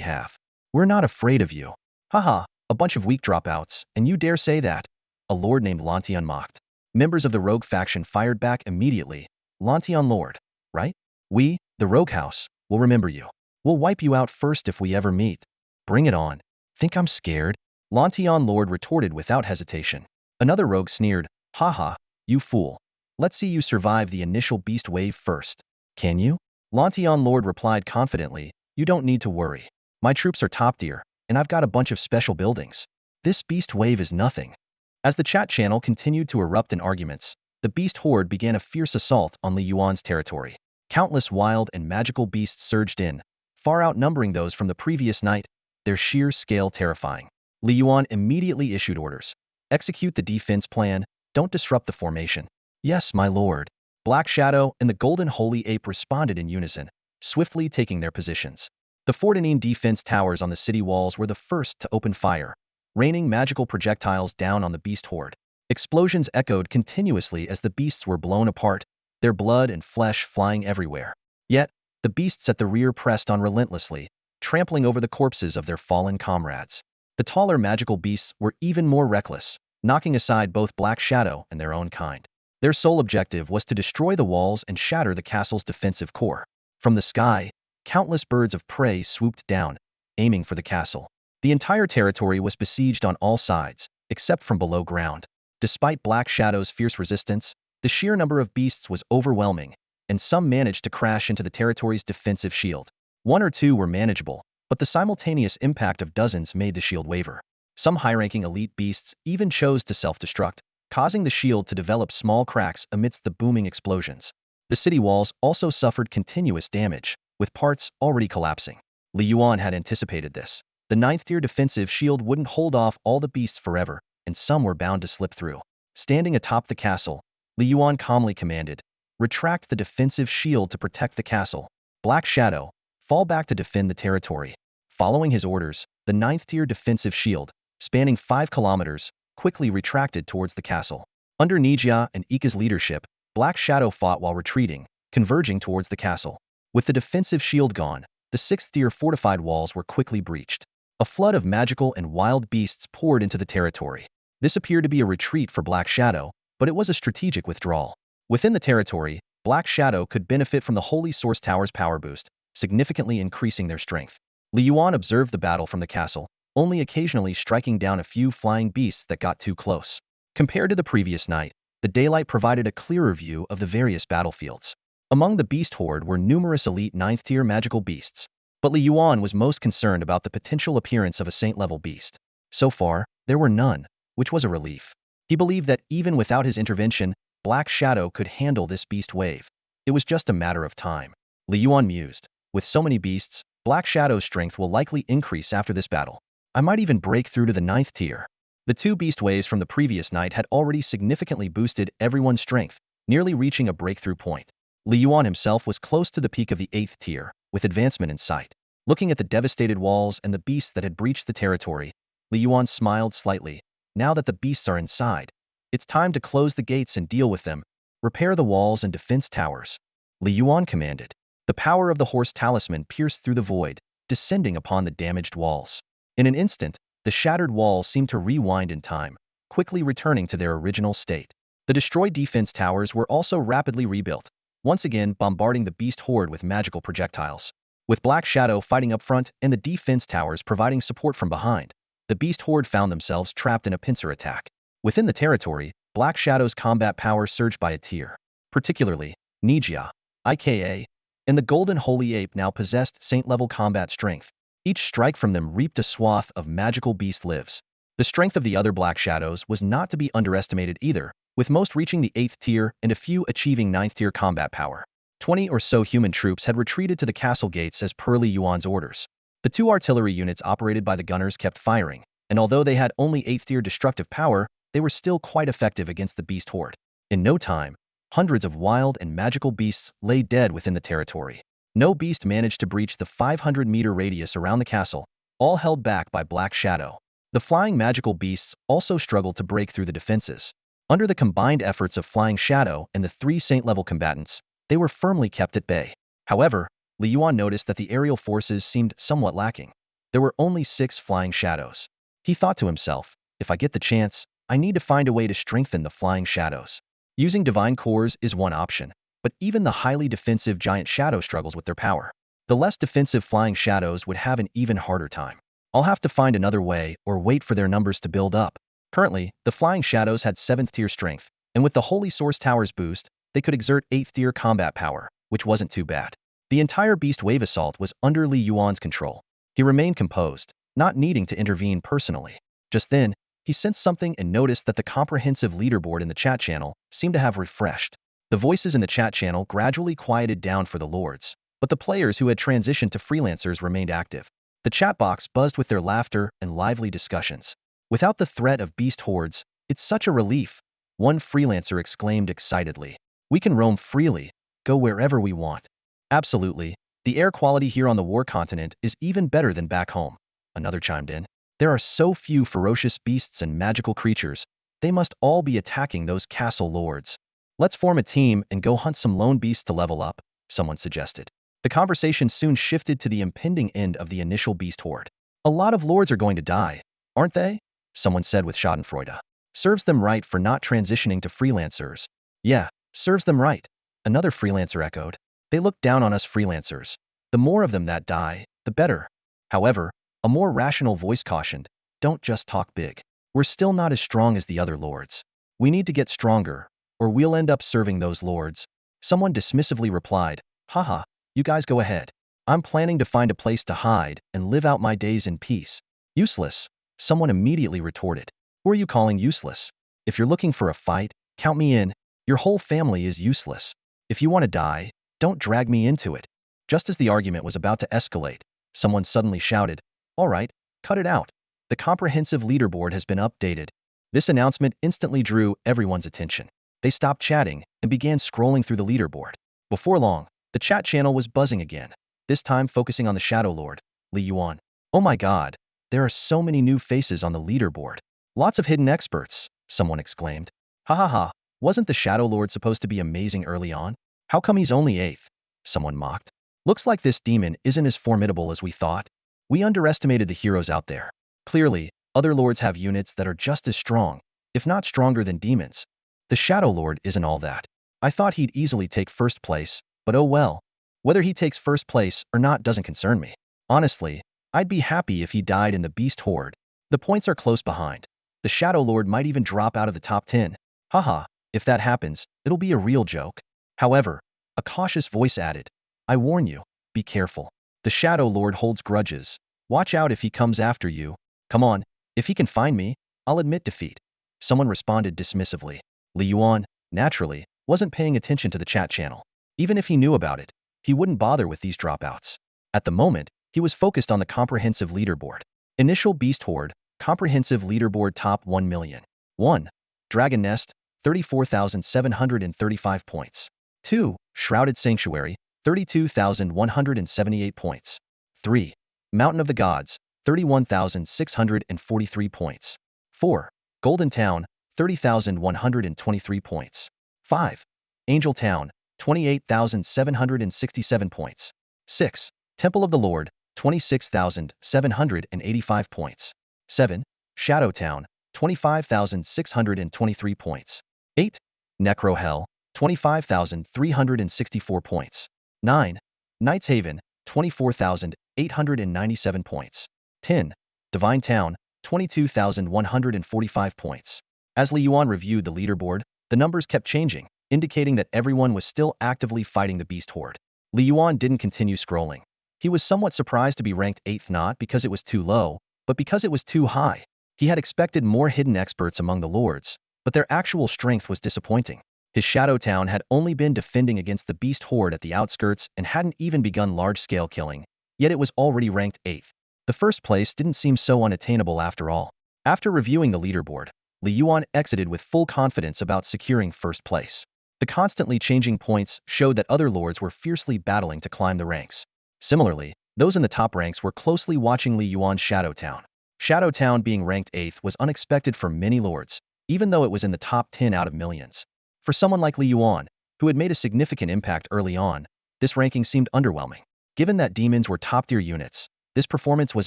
have. We're not afraid of you. Haha, a bunch of weak dropouts, and you dare say that? A lord named Lantion mocked. Members of the rogue faction fired back immediately. Lantion lord, right? We, the rogue house, will remember you. We'll wipe you out first if we ever meet. Bring it on. Think I'm scared? Lantion lord retorted without hesitation. Another rogue sneered, haha, you fool. Let's see you survive the initial beast wave first. Can you? Lantion lord replied confidently, you don't need to worry. My troops are top tier, and I've got a bunch of special buildings. This beast wave is nothing. As the chat channel continued to erupt in arguments, the beast horde began a fierce assault on Yuan's territory. Countless wild and magical beasts surged in, far outnumbering those from the previous night, their sheer scale terrifying. Yuan immediately issued orders. Execute the defense plan, don't disrupt the formation. Yes, my lord. Black Shadow and the Golden Holy Ape responded in unison, swiftly taking their positions. The Fortinine defense towers on the city walls were the first to open fire, raining magical projectiles down on the beast horde. Explosions echoed continuously as the beasts were blown apart, their blood and flesh flying everywhere. Yet, the beasts at the rear pressed on relentlessly, trampling over the corpses of their fallen comrades. The taller magical beasts were even more reckless, knocking aside both Black Shadow and their own kind. Their sole objective was to destroy the walls and shatter the castle's defensive core. From the sky, countless birds of prey swooped down, aiming for the castle. The entire territory was besieged on all sides, except from below ground. Despite Black Shadow's fierce resistance, the sheer number of beasts was overwhelming, and some managed to crash into the territory's defensive shield. One or two were manageable, but the simultaneous impact of dozens made the shield waver. Some high-ranking elite beasts even chose to self-destruct, causing the shield to develop small cracks amidst the booming explosions. The city walls also suffered continuous damage, with parts already collapsing. Yuan had anticipated this. The 9th tier defensive shield wouldn't hold off all the beasts forever, and some were bound to slip through. Standing atop the castle, Yuan calmly commanded, retract the defensive shield to protect the castle. Black Shadow, fall back to defend the territory. Following his orders, the 9th tier defensive shield, spanning 5 kilometers, quickly retracted towards the castle. Under Nijia and Ika's leadership, Black Shadow fought while retreating, converging towards the castle. With the defensive shield gone, the 6th tier fortified walls were quickly breached. A flood of magical and wild beasts poured into the territory. This appeared to be a retreat for Black Shadow, but it was a strategic withdrawal. Within the territory, Black Shadow could benefit from the Holy Source Tower's power boost, significantly increasing their strength. Yuan observed the battle from the castle, only occasionally striking down a few flying beasts that got too close. Compared to the previous night, the daylight provided a clearer view of the various battlefields. Among the beast horde were numerous elite 9th tier magical beasts, but Yuan was most concerned about the potential appearance of a saint-level beast. So far, there were none, which was a relief. He believed that even without his intervention, Black Shadow could handle this beast wave. It was just a matter of time. Yuan mused, with so many beasts, Black Shadow's strength will likely increase after this battle. I might even break through to the 9th tier. The 2 beast waves from the previous night had already significantly boosted everyone's strength, nearly reaching a breakthrough point. Yuan himself was close to the peak of the 8th tier, with advancement in sight. Looking at the devastated walls and the beasts that had breached the territory, Yuan smiled slightly. Now that the beasts are inside, it's time to close the gates and deal with them. Repair the walls and defense towers. Yuan commanded. The power of the horse talisman pierced through the void, descending upon the damaged walls. In an instant, the shattered walls seemed to rewind in time, quickly returning to their original state. The destroyed defense towers were also rapidly rebuilt, once again bombarding the beast horde with magical projectiles. With Black Shadow fighting up front and the defense towers providing support from behind, the beast horde found themselves trapped in a pincer attack. Within the territory, Black Shadow's combat power surged by a tier. Particularly, Nijia, IKA, and the Golden Holy Ape now possessed saint-level combat strength. Each strike from them reaped a swath of magical beast lives. The strength of the other Black Shadows was not to be underestimated either, with most reaching the 8th tier and a few achieving 9th tier combat power. 20 or so human troops had retreated to the castle gates as per Yuan's orders. The 2 artillery units operated by the gunners kept firing, and although they had only 8th tier destructive power, they were still quite effective against the beast horde. In no time, hundreds of wild and magical beasts lay dead within the territory. No beast managed to breach the 500-meter radius around the castle, all held back by Black Shadow. The flying magical beasts also struggled to break through the defenses. Under the combined efforts of Flying Shadow and the 3 Saint-level combatants, they were firmly kept at bay. However, Yuan noticed that the aerial forces seemed somewhat lacking. There were only 6 Flying Shadows. He thought to himself, if I get the chance, I need to find a way to strengthen the Flying Shadows. Using divine cores is one option, but even the highly defensive Giant Shadow struggles with their power. The less defensive Flying Shadows would have an even harder time. I'll have to find another way or wait for their numbers to build up. Currently, the Flying Shadows had 7th tier strength, and with the Holy Source Tower's boost, they could exert 8th tier combat power, which wasn't too bad. The entire Beast Wave Assault was under Yuan's control. He remained composed, not needing to intervene personally. Just then, he sensed something and noticed that the comprehensive leaderboard in the chat channel seemed to have refreshed. The voices in the chat channel gradually quieted down for the lords, but the players who had transitioned to freelancers remained active. The chat box buzzed with their laughter and lively discussions. Without the threat of beast hordes, it's such a relief, one freelancer exclaimed excitedly. We can roam freely, go wherever we want. Absolutely, the air quality here on the war continent is even better than back home, another chimed in. There are so few ferocious beasts and magical creatures, they must all be attacking those castle lords. Let's form a team and go hunt some lone beasts to level up, someone suggested. The conversation soon shifted to the impending end of the initial beast horde. A lot of lords are going to die, aren't they? Someone said with schadenfreude. Serves them right for not transitioning to freelancers. Yeah, serves them right, another freelancer echoed. They look down on us freelancers. The more of them that die, the better. However, a more rational voice cautioned, don't just talk big. We're still not as strong as the other lords. We need to get stronger, or we'll end up serving those lords. Someone dismissively replied, haha, you guys go ahead. I'm planning to find a place to hide and live out my days in peace. Useless, someone immediately retorted. Who are you calling useless? If you're looking for a fight, count me in. Your whole family is useless. If you want to die, don't drag me into it. Just as the argument was about to escalate, someone suddenly shouted, all right, cut it out. The comprehensive leaderboard has been updated. This announcement instantly drew everyone's attention. They stopped chatting and began scrolling through the leaderboard. Before long, the chat channel was buzzing again, this time focusing on the Shadow Lord, Yuan. Oh my god, there are so many new faces on the leaderboard. Lots of hidden experts, someone exclaimed. Ha ha ha, wasn't the Shadow Lord supposed to be amazing early on? How come he's only 8th? Someone mocked. Looks like this demon isn't as formidable as we thought. We underestimated the heroes out there. Clearly, other lords have units that are just as strong, if not stronger than demons. The Shadow Lord isn't all that. I thought he'd easily take first place, but oh well. Whether he takes first place or not doesn't concern me. Honestly, I'd be happy if he died in the beast horde. The points are close behind. The Shadow Lord might even drop out of the top 10. Haha, if that happens, it'll be a real joke. However, a cautious voice added, I warn you, be careful. The Shadow Lord holds grudges. Watch out if he comes after you. Come on, if he can find me, I'll admit defeat. Someone responded dismissively. Yuan, naturally, wasn't paying attention to the chat channel. Even if he knew about it, he wouldn't bother with these dropouts. At the moment, he was focused on the comprehensive leaderboard. Initial Beast Horde, comprehensive leaderboard top 1 million. 1. Dragon Nest, 34,735 points. 2. Shrouded Sanctuary, 32,178 points. 3. Mountain of the Gods, 31,643 points. 4. Golden Town, 30,123 points. 5. Angel Town, 28,767 points. 6. Temple of the Lord, 26,785 points. 7. Shadow Town, 25,623 points. 8. Necro Hell, 25,364 points. 9. Knight's Haven, 24,897 points. 10. Divine Town, 22,145 points. As Yuan reviewed the leaderboard, the numbers kept changing, indicating that everyone was still actively fighting the beast horde. Yuan didn't continue scrolling. He was somewhat surprised to be ranked 8th, not because it was too low, but because it was too high. He had expected more hidden experts among the lords, but their actual strength was disappointing. His Shadow Town had only been defending against the beast horde at the outskirts and hadn't even begun large-scale killing, yet it was already ranked 8th. The first place didn't seem so unattainable after all. After reviewing the leaderboard, Yuan exited with full confidence about securing first place. The constantly changing points showed that other lords were fiercely battling to climb the ranks. Similarly, those in the top ranks were closely watching Yuan's Shadow Town. Shadow Town being ranked 8th was unexpected for many lords, even though it was in the top 10 out of millions. For someone like Yuan, who had made a significant impact early on, this ranking seemed underwhelming. Given that demons were top-tier units, this performance was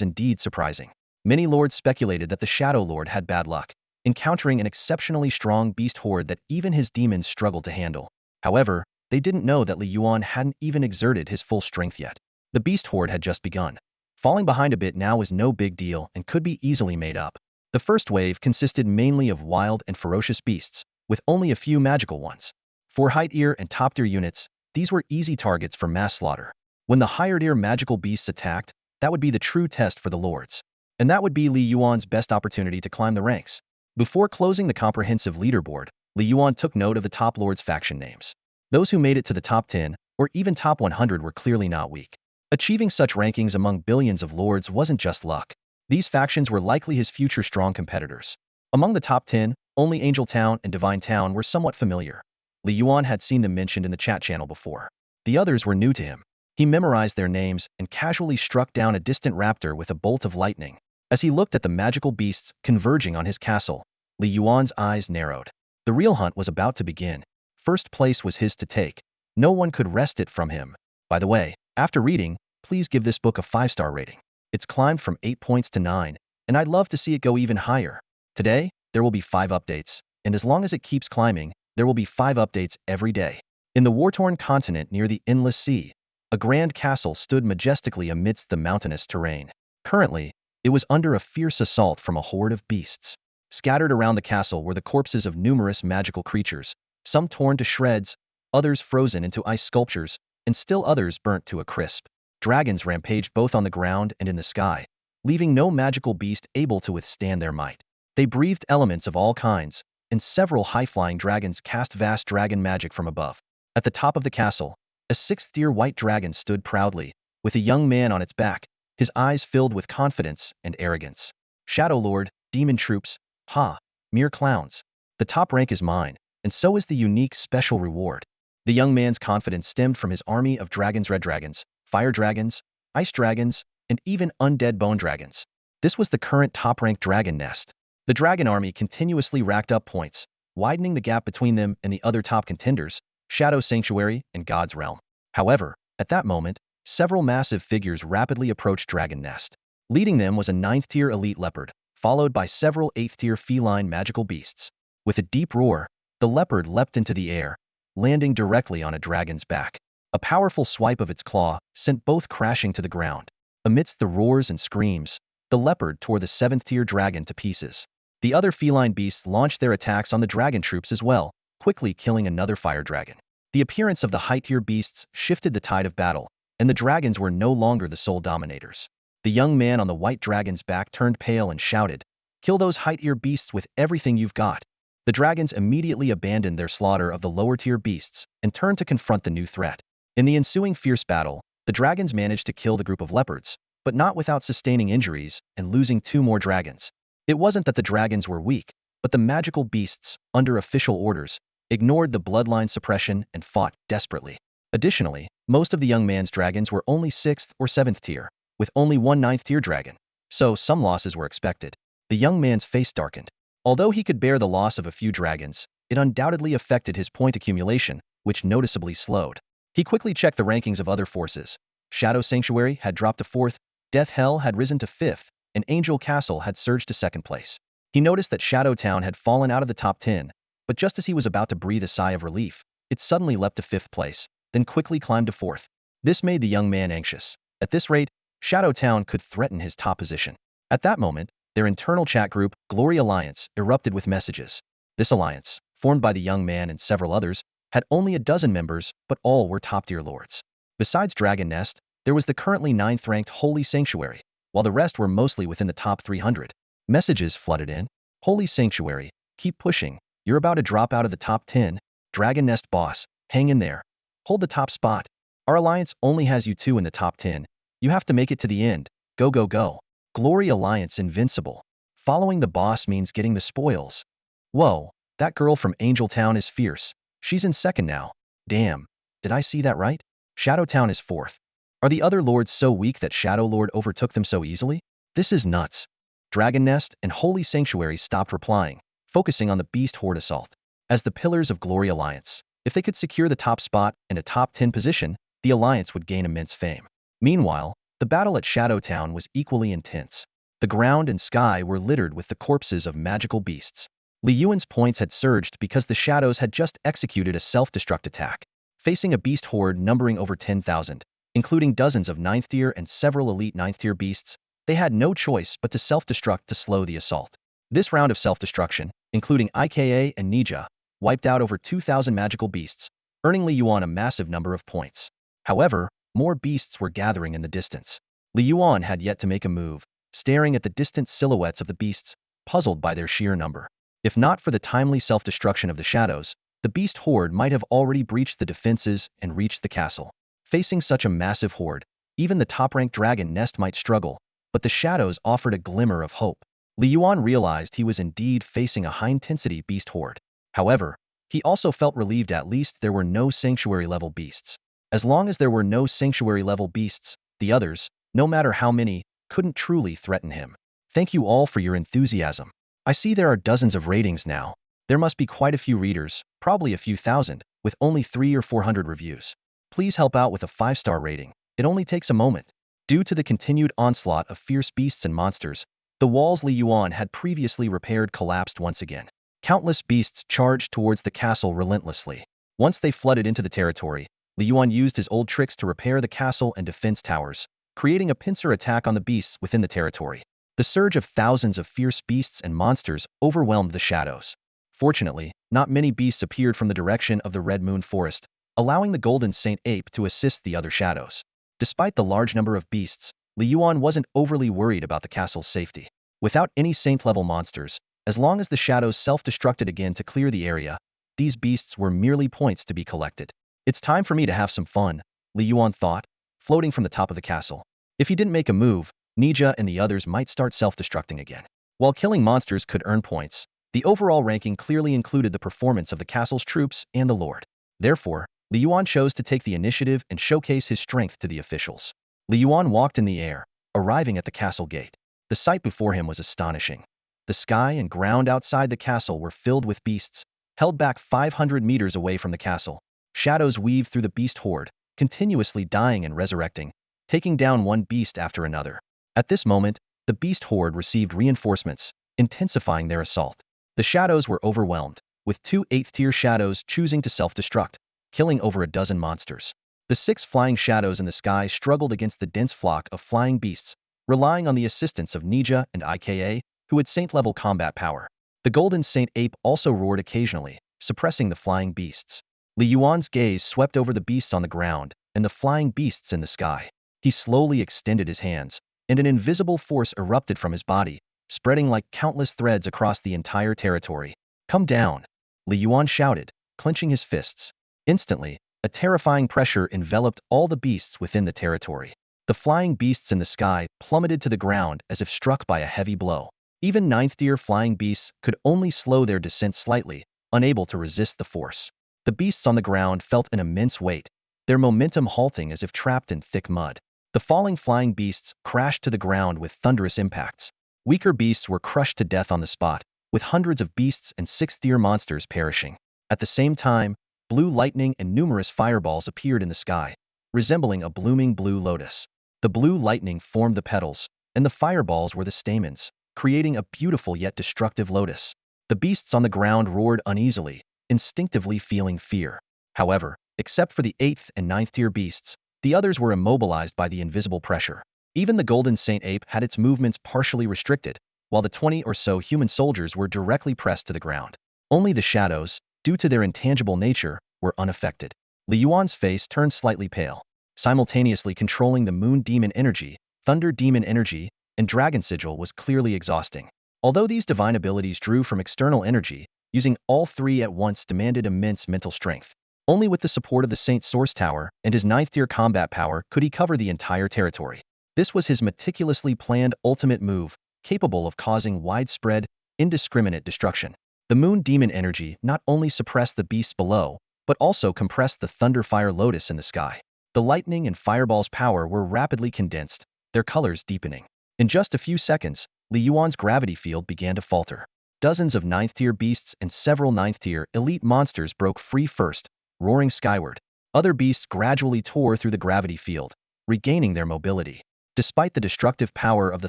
indeed surprising. Many lords speculated that the Shadow Lord had bad luck, encountering an exceptionally strong beast horde that even his demons struggled to handle. However, they didn't know that Yuan hadn't even exerted his full strength yet. The beast horde had just begun. Falling behind a bit now was no big deal and could be easily made up. The first wave consisted mainly of wild and ferocious beasts, with only a few magical ones. For high-tier and top-tier units, these were easy targets for mass slaughter. When the higher-tier magical beasts attacked, that would be the true test for the lords. And that would be Yuan's best opportunity to climb the ranks. Before closing the comprehensive leaderboard, Yuan took note of the top lords' faction names. Those who made it to the top 10, or even top 100 were clearly not weak. Achieving such rankings among billions of lords wasn't just luck. These factions were likely his future strong competitors. Among the top 10, only Angel Town and Divine Town were somewhat familiar. Yuan had seen them mentioned in the chat channel before. The others were new to him. He memorized their names and casually struck down a distant raptor with a bolt of lightning. As he looked at the magical beasts converging on his castle, Yuan's eyes narrowed. The real hunt was about to begin. First place was his to take. No one could wrest it from him. By the way, after reading, please give this book a 5-star rating. It's climbed from 8 points to 9, and I'd love to see it go even higher. Today, there will be 5 updates, and as long as it keeps climbing, there will be 5 updates every day. In the war-torn continent near the endless sea, a grand castle stood majestically amidst the mountainous terrain. Currently, it was under a fierce assault from a horde of beasts. Scattered around the castle were the corpses of numerous magical creatures, some torn to shreds, others frozen into ice sculptures, and still others burnt to a crisp. Dragons rampaged both on the ground and in the sky, leaving no magical beast able to withstand their might. They breathed elements of all kinds, and several high-flying dragons cast vast dragon magic from above. At the top of the castle, a 6th-tier white dragon stood proudly, with a young man on its back, his eyes filled with confidence and arrogance. Shadow Lord, demon troops, ha, mere clowns. The top rank is mine, and so is the unique special reward. The young man's confidence stemmed from his army of dragons, red dragons, fire dragons, ice dragons, and even undead bone dragons. This was the current top-ranked dragon nest. The dragon army continuously racked up points, widening the gap between them and the other top contenders, Shadow Sanctuary and God's Realm. However, at that moment, several massive figures rapidly approached Dragon Nest. Leading them was a 9th-tier elite leopard, followed by several 8th-tier feline magical beasts. With a deep roar, the leopard leapt into the air, landing directly on a dragon's back. A powerful swipe of its claw sent both crashing to the ground. Amidst the roars and screams, the leopard tore the 7th-tier dragon to pieces. The other feline beasts launched their attacks on the dragon troops as well, quickly killing another fire dragon. The appearance of the high-tier beasts shifted the tide of battle, and the dragons were no longer the sole dominators. The young man on the white dragon's back turned pale and shouted, "Kill those high-tier beasts with everything you've got." The dragons immediately abandoned their slaughter of the lower-tier beasts and turned to confront the new threat. In the ensuing fierce battle, the dragons managed to kill the group of leopards, but not without sustaining injuries and losing 2 more dragons. It wasn't that the dragons were weak, but the magical beasts, under official orders, ignored the bloodline suppression and fought desperately. Additionally, most of the young man's dragons were only 6th or 7th tier, with only one 9th-tier dragon, so some losses were expected. The young man's face darkened. Although he could bear the loss of a few dragons, it undoubtedly affected his point accumulation, which noticeably slowed. He quickly checked the rankings of other forces. Shadow Sanctuary had dropped to 4th, Death Hell had risen to 5th, and Angel Castle had surged to 2nd place. He noticed that Shadow Town had fallen out of the top 10, but just as he was about to breathe a sigh of relief, it suddenly leapt to 5th place, then quickly climbed to 4th. This made the young man anxious. At this rate, Shadow Town could threaten his top position. At that moment, their internal chat group, Glory Alliance, erupted with messages. This alliance, formed by the young man and several others, had only a dozen members, but all were top-tier lords. Besides Dragon Nest, there was the currently 9th-ranked Holy Sanctuary, while the rest were mostly within the top 300. Messages flooded in. Holy Sanctuary, keep pushing. You're about to drop out of the top 10. Dragon Nest boss, hang in there. Hold the top spot. Our alliance only has you 2 in the top 10. You have to make it to the end. Go, go, go. Glory Alliance Invincible. Following the boss means getting the spoils. Whoa, that girl from Angel Town is fierce. She's in second now. Damn, did I see that right? Shadow Town is fourth. Are the other lords so weak that Shadow Lord overtook them so easily? This is nuts. Dragon Nest and Holy Sanctuary stopped replying, focusing on the Beast Horde assault. As the Pillars of Glory Alliance, if they could secure the top spot and a top 10 position, the alliance would gain immense fame. Meanwhile, the battle at Shadow Town was equally intense. The ground and sky were littered with the corpses of magical beasts. Li Yuan's points had surged because the Shadows had just executed a self-destruct attack. Facing a beast horde numbering over 10,000, including dozens of 9th tier and several elite 9th tier beasts, they had no choice but to self-destruct to slow the assault. This round of self-destruction, including IKA and Ninja, wiped out over 2,000 magical beasts, earning Li Yuan a massive number of points. However, more beasts were gathering in the distance. Li Yuan had yet to make a move, staring at the distant silhouettes of the beasts, puzzled by their sheer number. If not for the timely self-destruction of the Shadows, the beast horde might have already breached the defenses and reached the castle. Facing such a massive horde, even the top-ranked Dragon Nest might struggle, but the Shadows offered a glimmer of hope. Li Yuan realized he was indeed facing a high-intensity beast horde. However, he also felt relieved at least there were no sanctuary-level beasts. As long as there were no sanctuary-level beasts, the others, no matter how many, couldn't truly threaten him. Thank you all for your enthusiasm. I see there are dozens of ratings now. There must be quite a few readers, probably a few thousand, with only 300 or 400 reviews. Please help out with a 5-star rating. It only takes a moment. Due to the continued onslaught of fierce beasts and monsters, the walls Li Yuan had previously repaired collapsed once again. Countless beasts charged towards the castle relentlessly. Once they flooded into the territory, Li Yuan used his old tricks to repair the castle and defense towers, creating a pincer attack on the beasts within the territory. The surge of thousands of fierce beasts and monsters overwhelmed the Shadows. Fortunately, not many beasts appeared from the direction of the Red Moon Forest, allowing the Golden Saint Ape to assist the other Shadows. Despite the large number of beasts, Li Yuan wasn't overly worried about the castle's safety. Without any saint-level monsters, as long as the Shadows self-destructed again to clear the area, these beasts were merely points to be collected. It's time for me to have some fun, Li Yuan thought, floating from the top of the castle. If he didn't make a move, Ninja and the others might start self-destructing again. While killing monsters could earn points, the overall ranking clearly included the performance of the castle's troops and the Lord. Therefore, Li Yuan chose to take the initiative and showcase his strength to the officials. Li Yuan walked in the air, arriving at the castle gate. The sight before him was astonishing. The sky and ground outside the castle were filled with beasts, held back 500 meters away from the castle. Shadows weaved through the beast horde, continuously dying and resurrecting, taking down one beast after another. At this moment, the beast horde received reinforcements, intensifying their assault. The Shadows were overwhelmed, with 2 8th-tier Shadows choosing to self-destruct, killing over a dozen monsters. The 6 flying Shadows in the sky struggled against the dense flock of flying beasts, relying on the assistance of Ninja and IKA, who had saint-level combat power. The Golden Saint Ape also roared occasionally, suppressing the flying beasts. Li Yuan's gaze swept over the beasts on the ground and the flying beasts in the sky. He slowly extended his hands, and an invisible force erupted from his body, spreading like countless threads across the entire territory. Come down, Li Yuan shouted, clenching his fists. Instantly, a terrifying pressure enveloped all the beasts within the territory. The flying beasts in the sky plummeted to the ground as if struck by a heavy blow. Even 9th-tier flying beasts could only slow their descent slightly, unable to resist the force. The beasts on the ground felt an immense weight, their momentum halting as if trapped in thick mud. The falling flying beasts crashed to the ground with thunderous impacts. Weaker beasts were crushed to death on the spot, with hundreds of beasts and 6th-tier monsters perishing. At the same time, blue lightning and numerous fireballs appeared in the sky, resembling a blooming blue lotus. The blue lightning formed the petals, and the fireballs were the stamens, creating a beautiful yet destructive lotus. The beasts on the ground roared uneasily, instinctively feeling fear. However, except for the 8th and 9th-tier beasts, the others were immobilized by the invisible pressure. Even the Golden Saint Ape had its movements partially restricted, while the 20 or so human soldiers were directly pressed to the ground. Only the Shadows, due to their intangible nature, were unaffected. Li Yuan's face turned slightly pale. Simultaneously controlling the Moon Demon energy, Thunder Demon energy, and Dragon Sigil was clearly exhausting. Although these divine abilities drew from external energy, using all 3 at once demanded immense mental strength. Only with the support of the Saint Source Tower and his 9th-tier combat power could he cover the entire territory. This was his meticulously planned ultimate move, capable of causing widespread, indiscriminate destruction. The moon demon energy not only suppressed the beasts below, but also compressed the thunderfire lotus in the sky. The lightning and fireball's power were rapidly condensed, their colors deepening. In just a few seconds, Li Yuan's gravity field began to falter. Dozens of 9th-tier beasts and several 9th-tier elite monsters broke free first, roaring skyward. Other beasts gradually tore through the gravity field, regaining their mobility. Despite the destructive power of the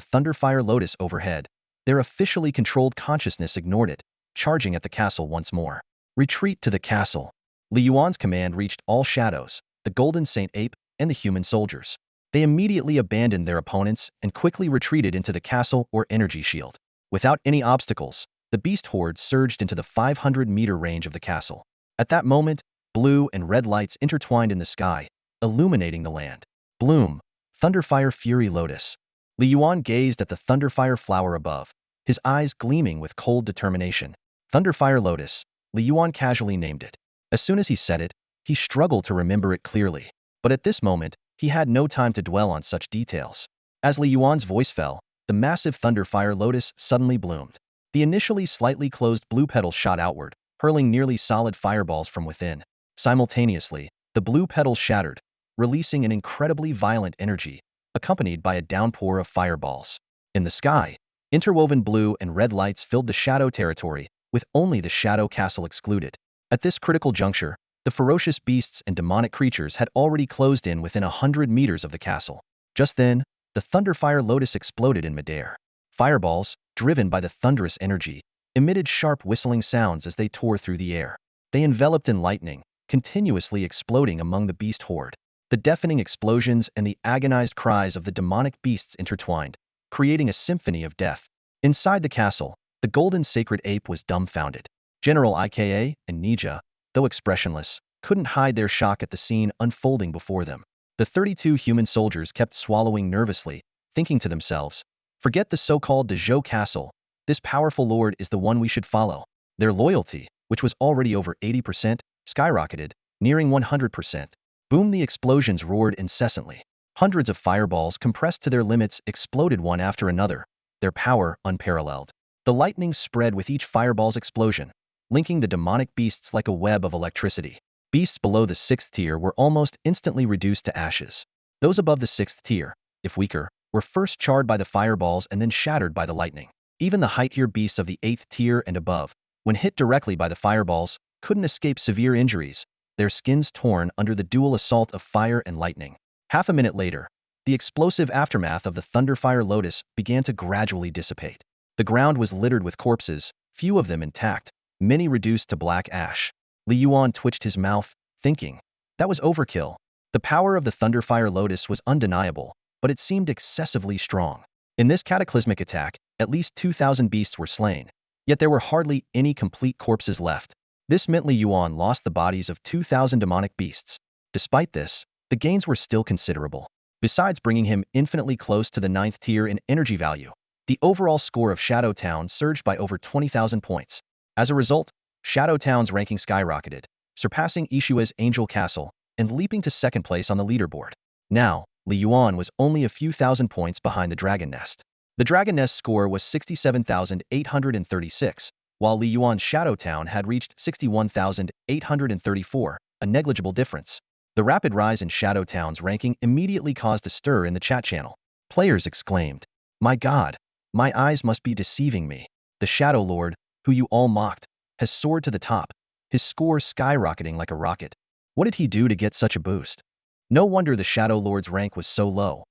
thunderfire lotus overhead, their officially controlled consciousness ignored it, charging at the castle once more. Retreat to the castle. Li Yuan's command reached all shadows, the golden saint ape, and the human soldiers. They immediately abandoned their opponents and quickly retreated into the castle or energy shield. Without any obstacles, the beast horde surged into the 500-meter range of the castle. At that moment, blue and red lights intertwined in the sky, illuminating the land. Bloom, Thunderfire Fury Lotus. Li Yuan gazed at the Thunderfire flower above, his eyes gleaming with cold determination. Thunderfire Lotus, Li Yuan casually named it. As soon as he said it, he struggled to remember it clearly. But at this moment, he had no time to dwell on such details. As Li Yuan's voice fell, the massive Thunderfire Lotus suddenly bloomed. The initially slightly closed blue petals shot outward, hurling nearly solid fireballs from within. Simultaneously, the blue petals shattered, releasing an incredibly violent energy, accompanied by a downpour of fireballs. In the sky, interwoven blue and red lights filled the shadow territory, with only the shadow castle excluded. At this critical juncture, the ferocious beasts and demonic creatures had already closed in within 100 meters of the castle. Just then, the Thunderfire Lotus exploded in midair. Fireballs, driven by the thunderous energy, emitted sharp whistling sounds as they tore through the air. They enveloped in lightning, continuously exploding among the beast horde. The deafening explosions and the agonized cries of the demonic beasts intertwined, creating a symphony of death. Inside the castle, the golden sacred ape was dumbfounded. General Ika and Nija, though expressionless, couldn't hide their shock at the scene unfolding before them. The 32 human soldiers kept swallowing nervously, thinking to themselves, forget the so-called Dezhou castle, this powerful lord is the one we should follow. Their loyalty, which was already over 80%, skyrocketed, nearing 100%. Boom! The explosions roared incessantly. Hundreds of fireballs compressed to their limits exploded one after another, their power unparalleled. The lightning spread with each fireball's explosion, linking the demonic beasts like a web of electricity. Beasts below the 6th tier were almost instantly reduced to ashes. Those above the 6th tier, if weaker, were first charred by the fireballs and then shattered by the lightning. Even the high-tier beasts of the 8th tier and above, when hit directly by the fireballs, couldn't escape severe injuries, their skins torn under the dual assault of fire and lightning. Half a minute later, the explosive aftermath of the Thunderfire Lotus began to gradually dissipate. The ground was littered with corpses, few of them intact, many reduced to black ash. Li Yuan twitched his mouth, thinking, that was overkill. The power of the Thunderfire Lotus was undeniable, but it seemed excessively strong. In this cataclysmic attack, at least 2,000 beasts were slain, yet there were hardly any complete corpses left. This meant Li Yuan lost the bodies of 2,000 demonic beasts. Despite this, the gains were still considerable. Besides bringing him infinitely close to the 9th tier in energy value, the overall score of Shadow Town surged by over 20,000 points. As a result, Shadow Town's ranking skyrocketed, surpassing Ishua's Angel Castle and leaping to second place on the leaderboard. Now, Li Yuan was only a few thousand points behind the Dragon Nest. The Dragon Nest score was 67,836, while Li Yuan's Shadow Town had reached 61,834, a negligible difference. The rapid rise in Shadow Town's ranking immediately caused a stir in the chat channel. Players exclaimed, "My God, my eyes must be deceiving me. The Shadow Lord, who you all mocked, has soared to the top, his score skyrocketing like a rocket. What did he do to get such a boost? No wonder the Shadow Lord's rank was so low.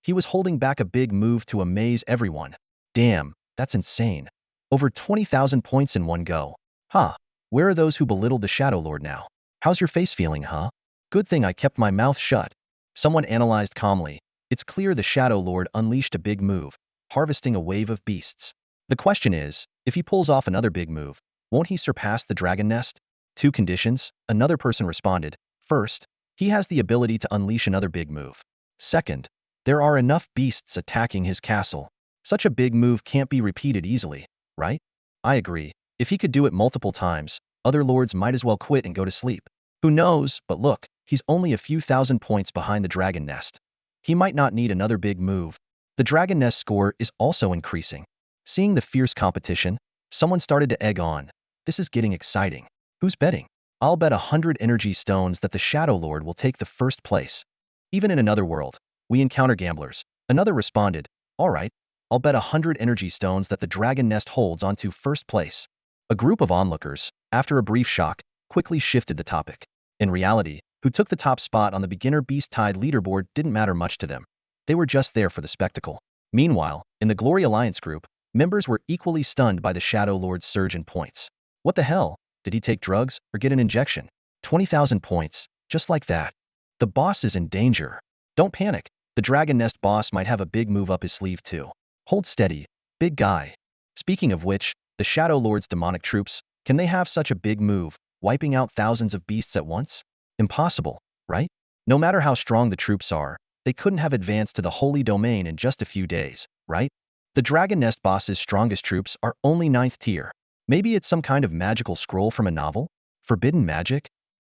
He was holding back a big move to amaze everyone. Damn, that's insane. Over 20,000 points in one go. Huh, where are those who belittled the Shadow Lord now? How's your face feeling, huh? Good thing I kept my mouth shut." Someone analyzed calmly. It's clear the Shadow Lord unleashed a big move, harvesting a wave of beasts. The question is, if he pulls off another big move, won't he surpass the Dragon Nest? Two conditions, another person responded. First, he has the ability to unleash another big move. Second, there are enough beasts attacking his castle. Such a big move can't be repeated easily, right? I agree. If he could do it multiple times, other lords might as well quit and go to sleep. Who knows, but look, he's only a few thousand points behind the Dragon Nest. He might not need another big move. The Dragon Nest score is also increasing, Seeing the fierce competition, someone started to egg on. This is getting exciting. Who's betting? I'll bet 100 energy stones that the Shadow Lord will take the first place. Even in another world, we encounter gamblers. Another responded, all right, I'll bet 100 energy stones that the dragon nest holds onto first place. A group of onlookers, after a brief shock, quickly shifted the topic. In reality, who took the top spot on the beginner beast tide leaderboard didn't matter much to them. They were just there for the spectacle. Meanwhile, in the Glory Alliance group, members were equally stunned by the Shadow Lord's surge in points. What the hell? Did he take drugs or get an injection? 20,000 points, just like that. The boss is in danger. Don't panic. The Dragon Nest boss might have a big move up his sleeve too. Hold steady, big guy. Speaking of which, the Shadow Lord's demonic troops, can they have such a big move, wiping out thousands of beasts at once? Impossible, right? No matter how strong the troops are, they couldn't have advanced to the Holy Domain in just a few days, right? The Dragon Nest boss's strongest troops are only 9th tier. Maybe it's some kind of magical scroll from a novel? Forbidden magic?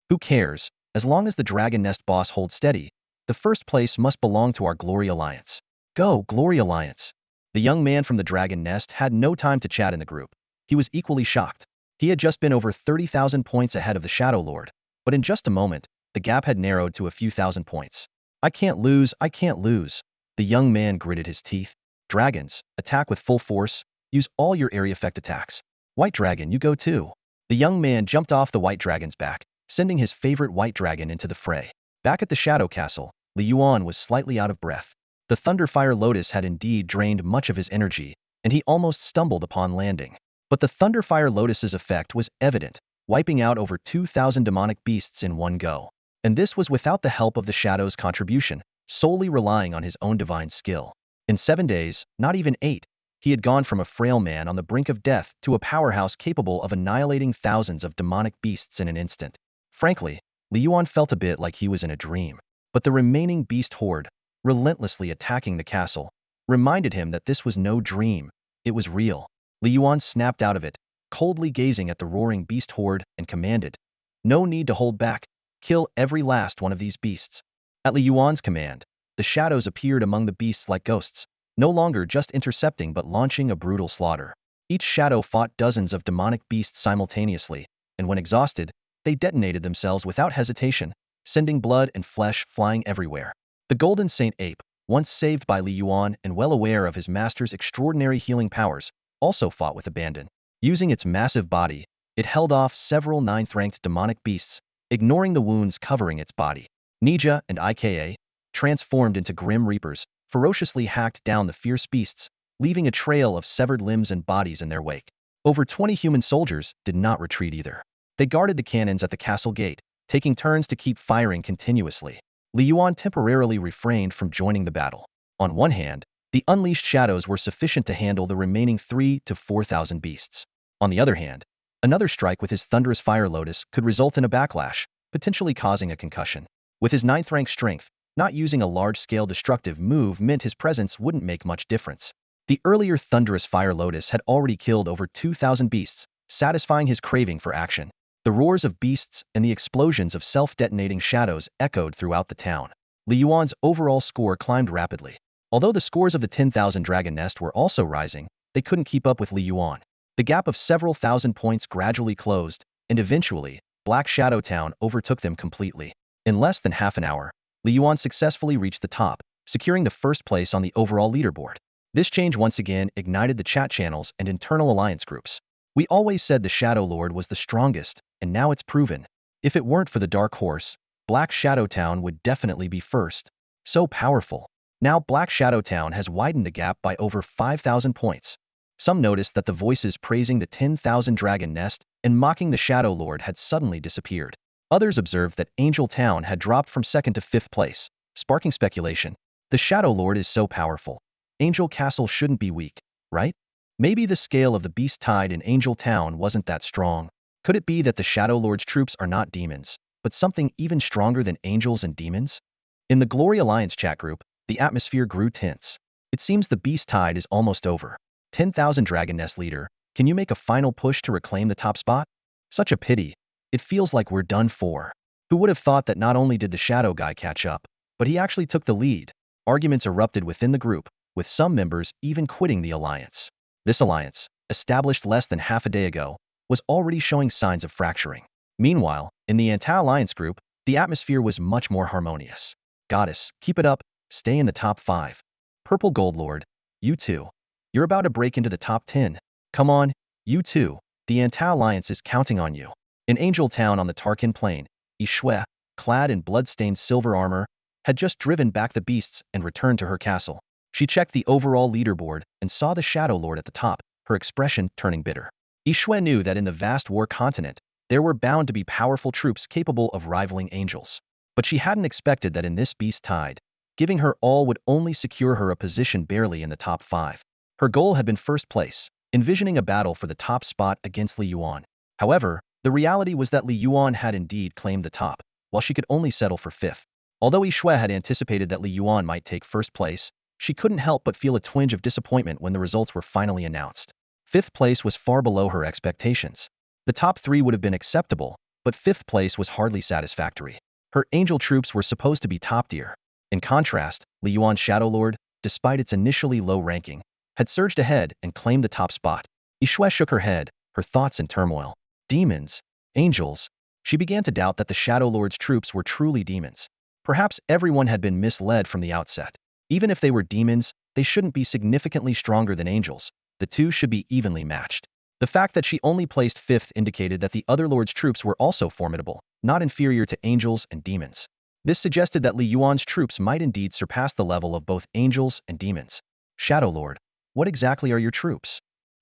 Who cares? As long as the Dragon Nest boss holds steady, the first place must belong to our Glory Alliance. Go, Glory Alliance! The young man from the Dragon Nest had no time to chat in the group. He was equally shocked. He had just been over 30,000 points ahead of the Shadow Lord, but in just a moment, the gap had narrowed to a few thousand points. I can't lose, I can't lose. The young man gritted his teeth. Dragons, attack with full force, use all your area effect attacks. White Dragon, you go too. The young man jumped off the White Dragon's back, sending his favorite White Dragon into the fray. Back at the Shadow Castle, Yuan was slightly out of breath. The Thunderfire Lotus had indeed drained much of his energy, and he almost stumbled upon landing. But the Thunderfire Lotus's effect was evident, wiping out over 2,000 demonic beasts in one go. And this was without the help of the Shadow's contribution, solely relying on his own divine skill. In 7 days, not even 8, he had gone from a frail man on the brink of death to a powerhouse capable of annihilating thousands of demonic beasts in an instant. Frankly, Yuan felt a bit like he was in a dream. But the remaining beast horde, relentlessly attacking the castle, reminded him that this was no dream, it was real. Yuan snapped out of it, coldly gazing at the roaring beast horde, and commanded, no need to hold back, kill every last one of these beasts. At Yuan's command, the shadows appeared among the beasts like ghosts, no longer just intercepting but launching a brutal slaughter. Each shadow fought dozens of demonic beasts simultaneously, and when exhausted, they detonated themselves without hesitation, sending blood and flesh flying everywhere. The Golden Saint Ape, once saved by Yuan and well aware of his master's extraordinary healing powers, also fought with abandon. Using its massive body, it held off several 9th-ranked demonic beasts, ignoring the wounds covering its body. Nija and Ika, transformed into grim reapers, ferociously hacked down the fierce beasts, leaving a trail of severed limbs and bodies in their wake. Over 20 human soldiers did not retreat either. They guarded the cannons at the castle gate, taking turns to keep firing continuously. Yuan temporarily refrained from joining the battle. On one hand, the unleashed shadows were sufficient to handle the remaining 3,000 to 4,000 beasts. On the other hand, another strike with his thunderous fire lotus could result in a backlash, potentially causing a concussion. With his 9th-rank strength, not using a large-scale destructive move meant his presence wouldn't make much difference. The earlier thunderous fire lotus had already killed over 2,000 beasts, satisfying his craving for action. The roars of beasts and the explosions of self-detonating shadows echoed throughout the town. Yuan's overall score climbed rapidly. Although the scores of the 10,000 Dragon Nest were also rising, they couldn't keep up with Yuan. The gap of several thousand points gradually closed, and eventually, Black Shadow Town overtook them completely. In less than half an hour, Yuan successfully reached the top, securing the first place on the overall leaderboard. This change once again ignited the chat channels and internal alliance groups. We always said the Shadow Lord was the strongest, and now it's proven. If it weren't for the Dark Horse, Black Shadow Town would definitely be first. So powerful. Now Black Shadow Town has widened the gap by over 5,000 points. Some noticed that the voices praising the 10,000 Dragon Nest and mocking the Shadow Lord had suddenly disappeared. Others observed that Angel Town had dropped from 2nd to 5th place, sparking speculation. The Shadow Lord is so powerful. Angel Castle shouldn't be weak, right? Maybe the scale of the beast tide in Angel Town wasn't that strong. Could it be that the Shadow Lord's troops are not demons, but something even stronger than angels and demons? In the Glory Alliance chat group, the atmosphere grew tense. It seems the beast tide is almost over. 10,000 Dragon Nest leader, can you make a final push to reclaim the top spot? Such a pity. It feels like we're done for. Who would have thought that not only did the Shadow guy catch up, but he actually took the lead? Arguments erupted within the group, with some members even quitting the alliance. This alliance, established less than half a day ago, was already showing signs of fracturing. Meanwhile, in the anti-alliance group, the atmosphere was much more harmonious. Goddess, keep it up, stay in the top 5. Purple Gold Lord, you too. You're about to break into the top 10. Come on, you too. The anti-alliance is counting on you. In Angel Town on the Tarkin Plain, Ishwe, clad in blood-stained silver armor, had just driven back the beasts and returned to her castle. She checked the overall leaderboard and saw the Shadow Lord at the top, her expression turning bitter. Ishwe knew that in the vast war continent, there were bound to be powerful troops capable of rivaling angels. But she hadn't expected that in this beast tide, giving her all would only secure her a position barely in the top 5. Her goal had been first place, envisioning a battle for the top spot against Li Yuan. However, the reality was that Li Yuan had indeed claimed the top, while she could only settle for 5th. Although Ishwe had anticipated that Li Yuan might take first place, she couldn't help but feel a twinge of disappointment when the results were finally announced. 5th place was far below her expectations. The top 3 would have been acceptable, but 5th place was hardly satisfactory. Her angel troops were supposed to be top tier. In contrast, Li Yuan's Shadow Lord, despite its initially low ranking, had surged ahead and claimed the top spot. Ishwe shook her head, her thoughts in turmoil. Demons, angels. She began to doubt that the Shadow Lord's troops were truly demons. Perhaps everyone had been misled from the outset. Even if they were demons, they shouldn't be significantly stronger than angels. The two should be evenly matched. The fact that she only placed 5th indicated that the other lord's troops were also formidable, not inferior to angels and demons. This suggested that Li Yuan's troops might indeed surpass the level of both angels and demons. Shadow Lord, what exactly are your troops?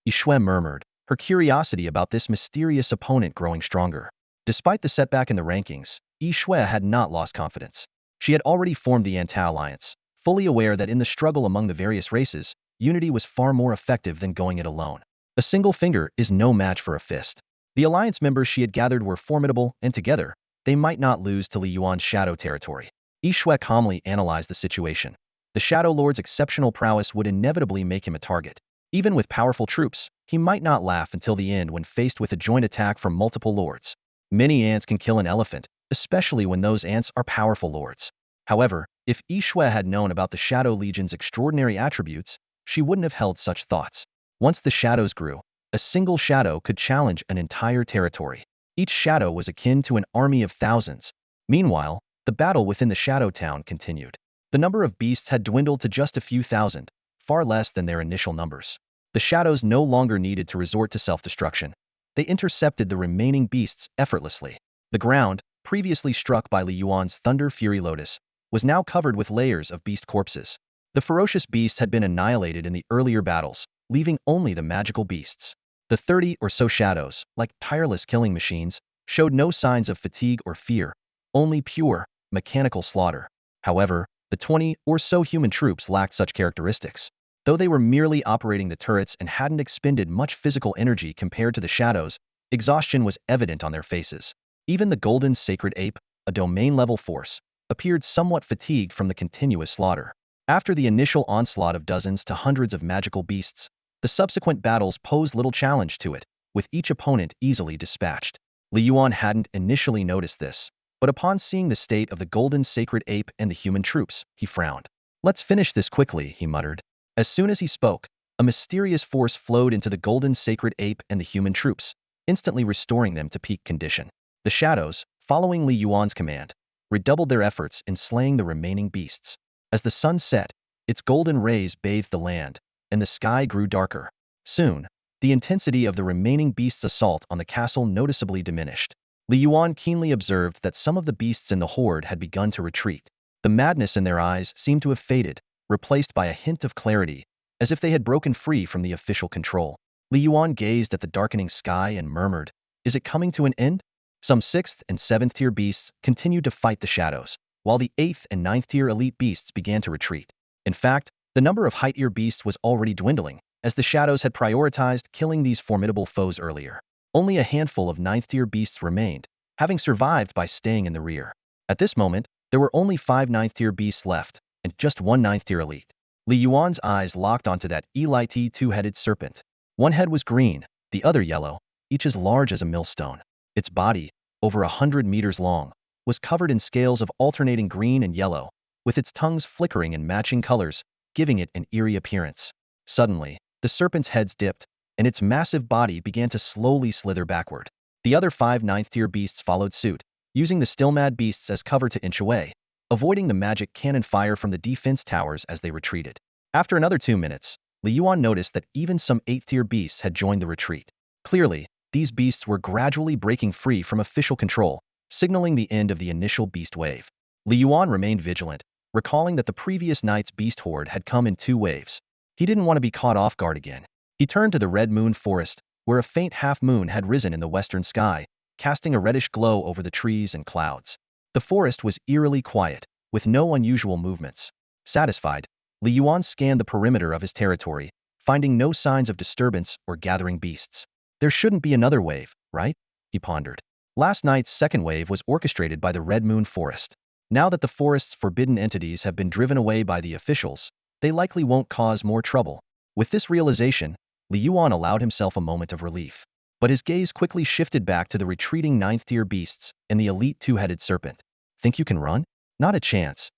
Ishwe murmured, her curiosity about this mysterious opponent growing stronger. Despite the setback in the rankings, Ishwe had not lost confidence. She had already formed the anti-alliance, fully aware that in the struggle among the various races, unity was far more effective than going it alone. A single finger is no match for a fist. The alliance members she had gathered were formidable, and together, they might not lose to Li Yuan's shadow territory. Ishwe calmly analyzed the situation. The Shadow Lord's exceptional prowess would inevitably make him a target. Even with powerful troops, he might not laugh until the end when faced with a joint attack from multiple lords. Many ants can kill an elephant, especially when those ants are powerful lords. However, if Ishwe had known about the Shadow Legion's extraordinary attributes, she wouldn't have held such thoughts. Once the shadows grew, a single shadow could challenge an entire territory. Each shadow was akin to an army of thousands. Meanwhile, the battle within the Shadow Town continued. The number of beasts had dwindled to just a few thousand, far less than their initial numbers. The shadows no longer needed to resort to self-destruction. They intercepted the remaining beasts effortlessly. The ground, previously struck by Li Yuan's Thunder Fury Lotus, was now covered with layers of beast corpses. The ferocious beasts had been annihilated in the earlier battles, leaving only the magical beasts. The 30 or so shadows, like tireless killing machines, showed no signs of fatigue or fear, only pure, mechanical slaughter. However, the 20 or so human troops lacked such characteristics. Though they were merely operating the turrets and hadn't expended much physical energy compared to the shadows, exhaustion was evident on their faces. Even the golden sacred ape, a domain-level force, appeared somewhat fatigued from the continuous slaughter. After the initial onslaught of dozens to hundreds of magical beasts, the subsequent battles posed little challenge to it, with each opponent easily dispatched. Li Yuan hadn't initially noticed this, but upon seeing the state of the golden sacred ape and the human troops, he frowned. "Let's finish this quickly," he muttered. As soon as he spoke, a mysterious force flowed into the golden sacred ape and the human troops, instantly restoring them to peak condition. The shadows, following Li Yuan's command, redoubled their efforts in slaying the remaining beasts. As the sun set, its golden rays bathed the land, and the sky grew darker. Soon, the intensity of the remaining beasts' assault on the castle noticeably diminished. Li Yuan keenly observed that some of the beasts in the horde had begun to retreat. The madness in their eyes seemed to have faded, replaced by a hint of clarity, as if they had broken free from the official control. Li Yuan gazed at the darkening sky and murmured, "Is it coming to an end?" Some 6th and 7th tier beasts continued to fight the shadows, while the 8th and 9th tier elite beasts began to retreat. In fact, the number of high tier beasts was already dwindling, as the shadows had prioritized killing these formidable foes earlier. Only a handful of 9th tier beasts remained, having survived by staying in the rear. At this moment, there were only 5 9th tier beasts left, and just 1 9th tier elite. Li Yuan's eyes locked onto that elite two-headed serpent. One head was green, the other yellow, each as large as a millstone. Its body, over 100 meters long, was covered in scales of alternating green and yellow, with its tongues flickering in matching colors, giving it an eerie appearance. Suddenly, The serpent's heads dipped, and its massive body began to slowly slither backward. The other 5 ninth-tier beasts followed suit, using the still mad beasts as cover to inch away, avoiding the magic cannon fire from the defense towers as they retreated. After another 2 minutes, Yuan noticed that even some 8th-tier beasts had joined the retreat. Clearly, these beasts were gradually breaking free from official control, signaling the end of the initial beast wave. Yuan remained vigilant, recalling that the previous night's beast horde had come in 2 waves. He didn't want to be caught off guard again. He turned to the Red Moon Forest, where a faint half-moon had risen in the western sky, casting a reddish glow over the trees and clouds. The forest was eerily quiet, with no unusual movements. Satisfied, Yuan scanned the perimeter of his territory, finding no signs of disturbance or gathering beasts. There shouldn't be another wave, right? He pondered. Last night's second wave was orchestrated by the Red Moon Forest. Now that the forest's forbidden entities have been driven away by the officials, they likely won't cause more trouble. With this realization, Yuan allowed himself a moment of relief. But his gaze quickly shifted back to the retreating 9th-tier beasts and the elite 2-headed serpent. Think you can run? Not a chance.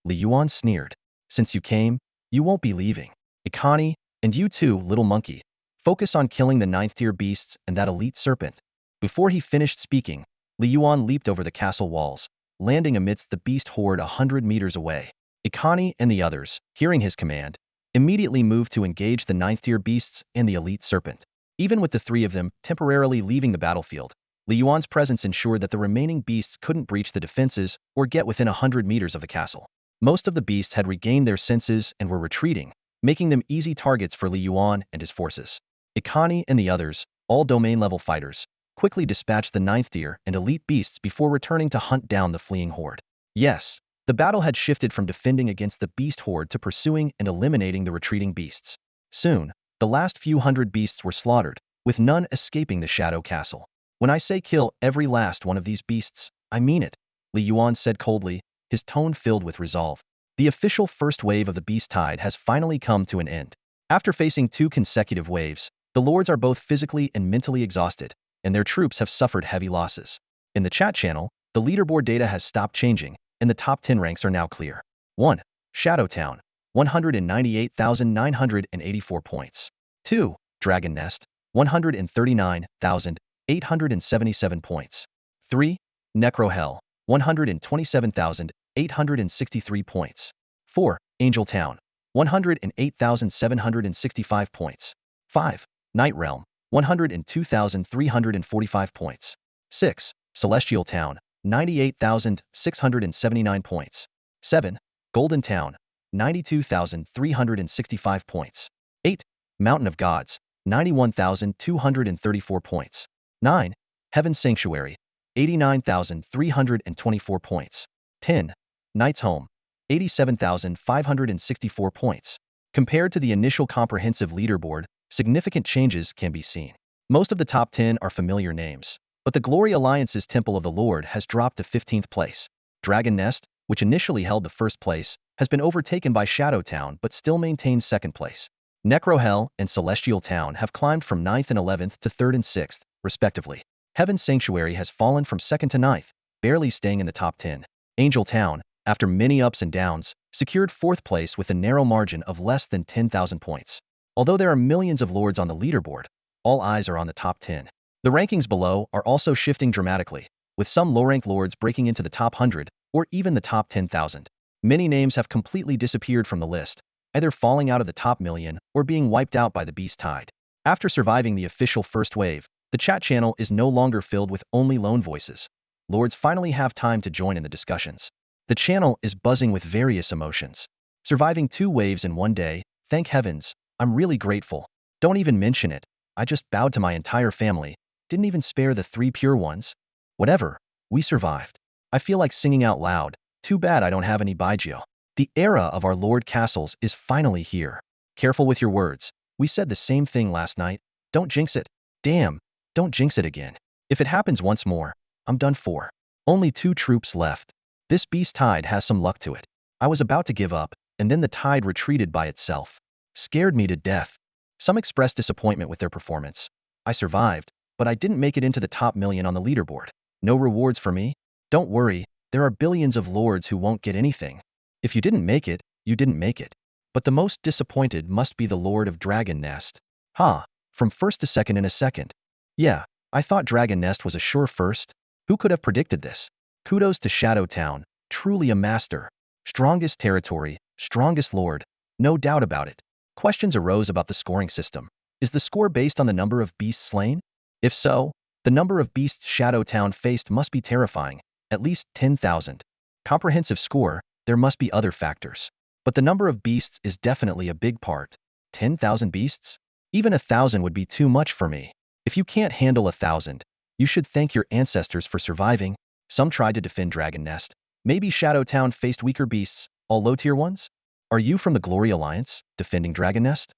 Yuan sneered. Since you came, you won't be leaving. Ikani, and you too, little monkey. Focus on killing the 9th-tier beasts and that elite serpent. Before he finished speaking, Yuan leaped over the castle walls, landing amidst the beast horde 100 meters away. Ikani and the others, hearing his command, immediately moved to engage the 9th-tier beasts and the elite serpent. Even with the 3 of them temporarily leaving the battlefield, Yuan's presence ensured that the remaining beasts couldn't breach the defenses or get within 100 meters of the castle. Most of the beasts had regained their senses and were retreating, making them easy targets for Yuan and his forces. Ikani and the others, all domain-level fighters, quickly dispatched the 9th-tier and elite beasts before returning to hunt down the fleeing horde. Yes, the battle had shifted from defending against the beast horde to pursuing and eliminating the retreating beasts. Soon, the last few hundred beasts were slaughtered, with none escaping the Shadow Castle. When I say kill every last one of these beasts, I mean it, Yuan said coldly, his tone filled with resolve. The official first wave of the beast tide has finally come to an end. After facing 2 consecutive waves, the lords are both physically and mentally exhausted, and their troops have suffered heavy losses. In the chat channel, the leaderboard data has stopped changing, and the top 10 ranks are now clear. 1. Shadowtown, 198,984 points. 2. Dragon Nest, 139,877 points. 3. Necrohell, 127,863 points. 4. Angel Town, 108,765 points. 5. Night Realm, 102,345 points. 6. Celestial Town, 98,679 points. 7. Golden Town, 92,365 points. 8. Mountain of Gods, 91,234 points. 9. Heaven Sanctuary, 89,324 points. 10. Knight's Home, 87,564 points. Compared to the initial comprehensive leaderboard, significant changes can be seen. Most of the top 10 are familiar names, but the Glory Alliance's Temple of the Lord has dropped to 15th place. Dragon Nest, which initially held the first place, has been overtaken by Shadowtown but still maintains 2nd place. Necrohell and Celestial Town have climbed from 9th and 11th to 3rd and 6th, respectively. Heaven's Sanctuary has fallen from 2nd to 9th, barely staying in the top 10. Angel Town, after many ups and downs, secured 4th place with a narrow margin of less than 10,000 points. Although there are millions of lords on the leaderboard, all eyes are on the top 10. The rankings below are also shifting dramatically, with some low-ranked lords breaking into the top 100 or even the top 10,000. Many names have completely disappeared from the list, either falling out of the top million or being wiped out by the beast tide. After surviving the official first wave, the chat channel is no longer filled with only lone voices. Lords finally have time to join in the discussions. The channel is buzzing with various emotions. Surviving 2 waves in one day, thank heavens, I'm really grateful. Don't even mention it. I just bowed to my entire family, didn't even spare the 3 pure ones. Whatever, we survived. I feel like singing out loud, too bad I don't have any Baijio. The era of our Lord Castles is finally here. Careful with your words, we said the same thing last night. Don't jinx it. Damn, don't jinx it again. If it happens once more, I'm done for. Only 2 troops left. This beast tide has some luck to it. I was about to give up, and then the tide retreated by itself. Scared me to death. Some expressed disappointment with their performance. I survived, but I didn't make it into the top million on the leaderboard. No rewards for me? Don't worry, there are billions of lords who won't get anything. If you didn't make it, you didn't make it. But the most disappointed must be the Lord of Dragon Nest. Ha! From first to second in a second. Yeah, I thought Dragon Nest was a sure first. Who could have predicted this? Kudos to Shadow Town, truly a master. Strongest territory, strongest lord, no doubt about it. Questions arose about the scoring system. Is the score based on the number of beasts slain? If so, the number of beasts Shadow Town faced must be terrifying, at least 10,000. Comprehensive score, there must be other factors. But the number of beasts is definitely a big part. 10,000 beasts? Even 1,000 would be too much for me. If you can't handle 1,000, you should thank your ancestors for surviving. Some tried to defend Dragon Nest. Maybe Shadow Town faced weaker beasts, all low-tier ones? Are you from the Glory Alliance, defending Dragon Nest?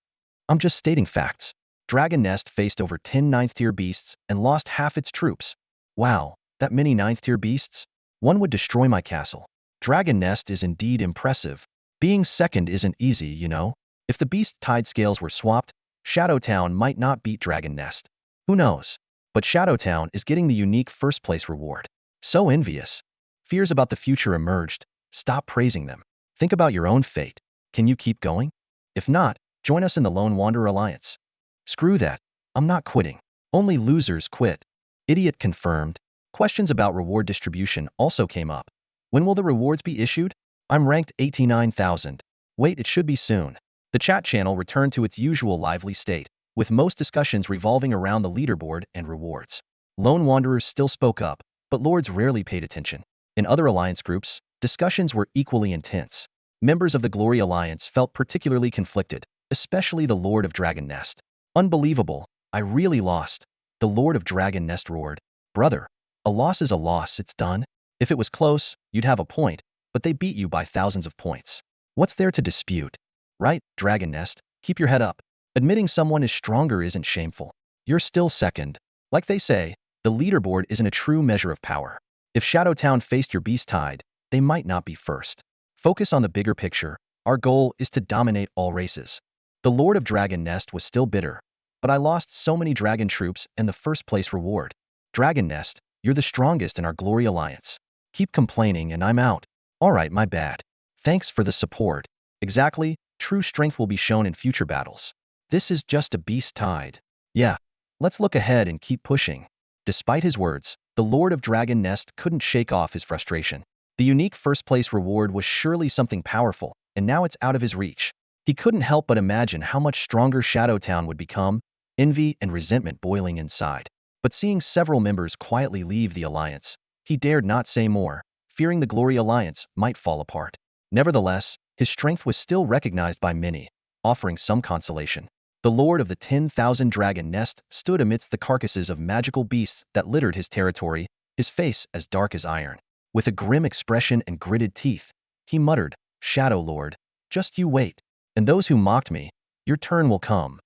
I'm just stating facts. Dragon Nest faced over 10 ninth-tier beasts and lost half its troops. Wow, that many ninth-tier beasts? One would destroy my castle. Dragon Nest is indeed impressive. Being second isn't easy, you know. If the beast tide scales were swapped, Shadow Town might not beat Dragon Nest. Who knows? But Shadow Town is getting the unique first-place reward. So envious. Fears about the future emerged. Stop praising them. Think about your own fate. Can you keep going? If not, join us in the Lone Wanderer Alliance. Screw that. I'm not quitting. Only losers quit. Idiot confirmed. Questions about reward distribution also came up. When will the rewards be issued? I'm ranked 89,000. Wait, it should be soon. The chat channel returned to its usual lively state, with most discussions revolving around the leaderboard and rewards. Lone Wanderers still spoke up, but Lords rarely paid attention. In other alliance groups, discussions were equally intense. Members of the Glory Alliance felt particularly conflicted, especially the Lord of Dragon Nest. Unbelievable, I really lost. The Lord of Dragon Nest roared. Brother, a loss is a loss, it's done. If it was close, you'd have a point, but they beat you by thousands of points. What's there to dispute? Right, Dragon Nest, keep your head up. Admitting someone is stronger isn't shameful. You're still second. Like they say, the leaderboard isn't a true measure of power. If Shadow Town faced your beast tide, they might not be first. Focus on the bigger picture. Our goal is to dominate all races. The Lord of Dragon Nest was still bitter, but I lost so many dragon troops and the first place reward. Dragon Nest, you're the strongest in our Glory Alliance. Keep complaining and I'm out. Alright, my bad. Thanks for the support. Exactly, true strength will be shown in future battles. This is just a beast tide. Yeah, let's look ahead and keep pushing. Despite his words, the Lord of Dragon Nest couldn't shake off his frustration. The unique first-place reward was surely something powerful, and now it's out of his reach. He couldn't help but imagine how much stronger Shadow Town would become, envy and resentment boiling inside. But seeing several members quietly leave the alliance, he dared not say more, fearing the Glory Alliance might fall apart. Nevertheless, his strength was still recognized by many, offering some consolation. The Lord of the 10,000 Dragon Nest stood amidst the carcasses of magical beasts that littered his territory, his face as dark as iron. With a grim expression and gritted teeth, he muttered, Shadow Lord, just you wait. And those who mocked me, your turn will come.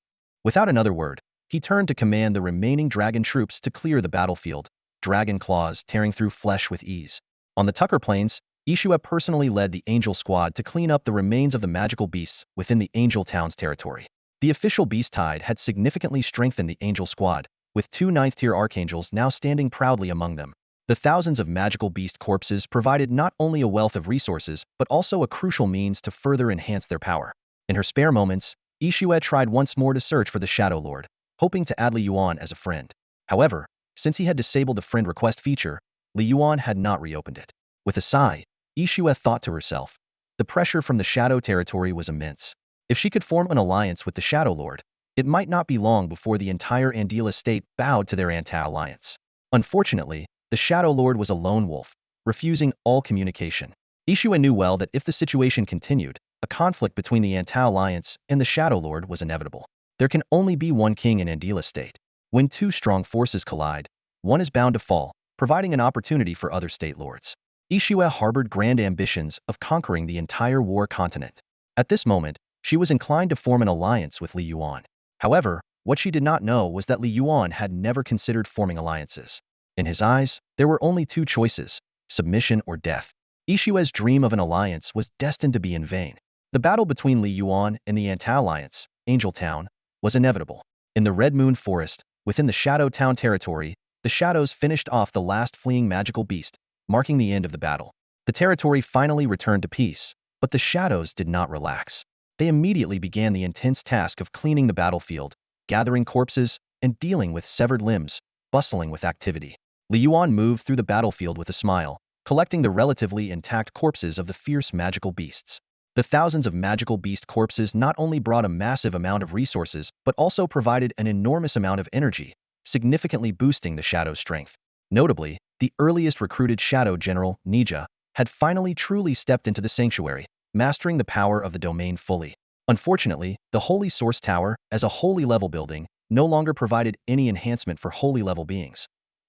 Without another word, he turned to command the remaining dragon troops to clear the battlefield, dragon claws tearing through flesh with ease. On the Tucker Plains, Ishua personally led the Angel Squad to clean up the remains of the magical beasts within the Angel Town's territory. The official beast tide had significantly strengthened the Angel Squad, with 2 ninth-tier archangels now standing proudly among them. The thousands of magical beast corpses provided not only a wealth of resources, but also a crucial means to further enhance their power. In her spare moments, Ishua tried once more to search for the Shadow Lord, hoping to add Li Yuan as a friend. However, since he had disabled the friend request feature, Li Yuan had not reopened it. With a sigh, Ishua thought to herself, the pressure from the Shadow territory was immense. If she could form an alliance with the Shadow Lord, it might not be long before the entire Andila state bowed to their anti-alliance. Unfortunately, the Shadow Lord was a lone wolf, refusing all communication. Ishua knew well that if the situation continued, a conflict between the anti-alliance and the Shadow Lord was inevitable. There can only be one king in Andila state. When two strong forces collide, one is bound to fall, providing an opportunity for other state lords. Ishua harbored grand ambitions of conquering the entire war continent. At this moment, she was inclined to form an alliance with Li Yuan. However, what she did not know was that Li Yuan had never considered forming alliances. In his eyes, there were only two choices, submission or death. Ishua's dream of an alliance was destined to be in vain. The battle between Li Yuan and the anti-alliance, Angel Town, was inevitable. In the Red Moon Forest, within the Shadow Town territory, the shadows finished off the last fleeing magical beast, marking the end of the battle. The territory finally returned to peace, but the shadows did not relax. they immediately began the intense task of cleaning the battlefield, gathering corpses, and dealing with severed limbs, bustling with activity. Yuan moved through the battlefield with a smile, collecting the relatively intact corpses of the fierce magical beasts. The thousands of magical beast corpses not only brought a massive amount of resources but also provided an enormous amount of energy, significantly boosting the Shadow's strength. Notably, the earliest recruited Shadow General, Nija, had finally truly stepped into the sanctuary, mastering the power of the domain fully. Unfortunately, the Holy Source Tower, as a holy level building, no longer provided any enhancement for holy level beings.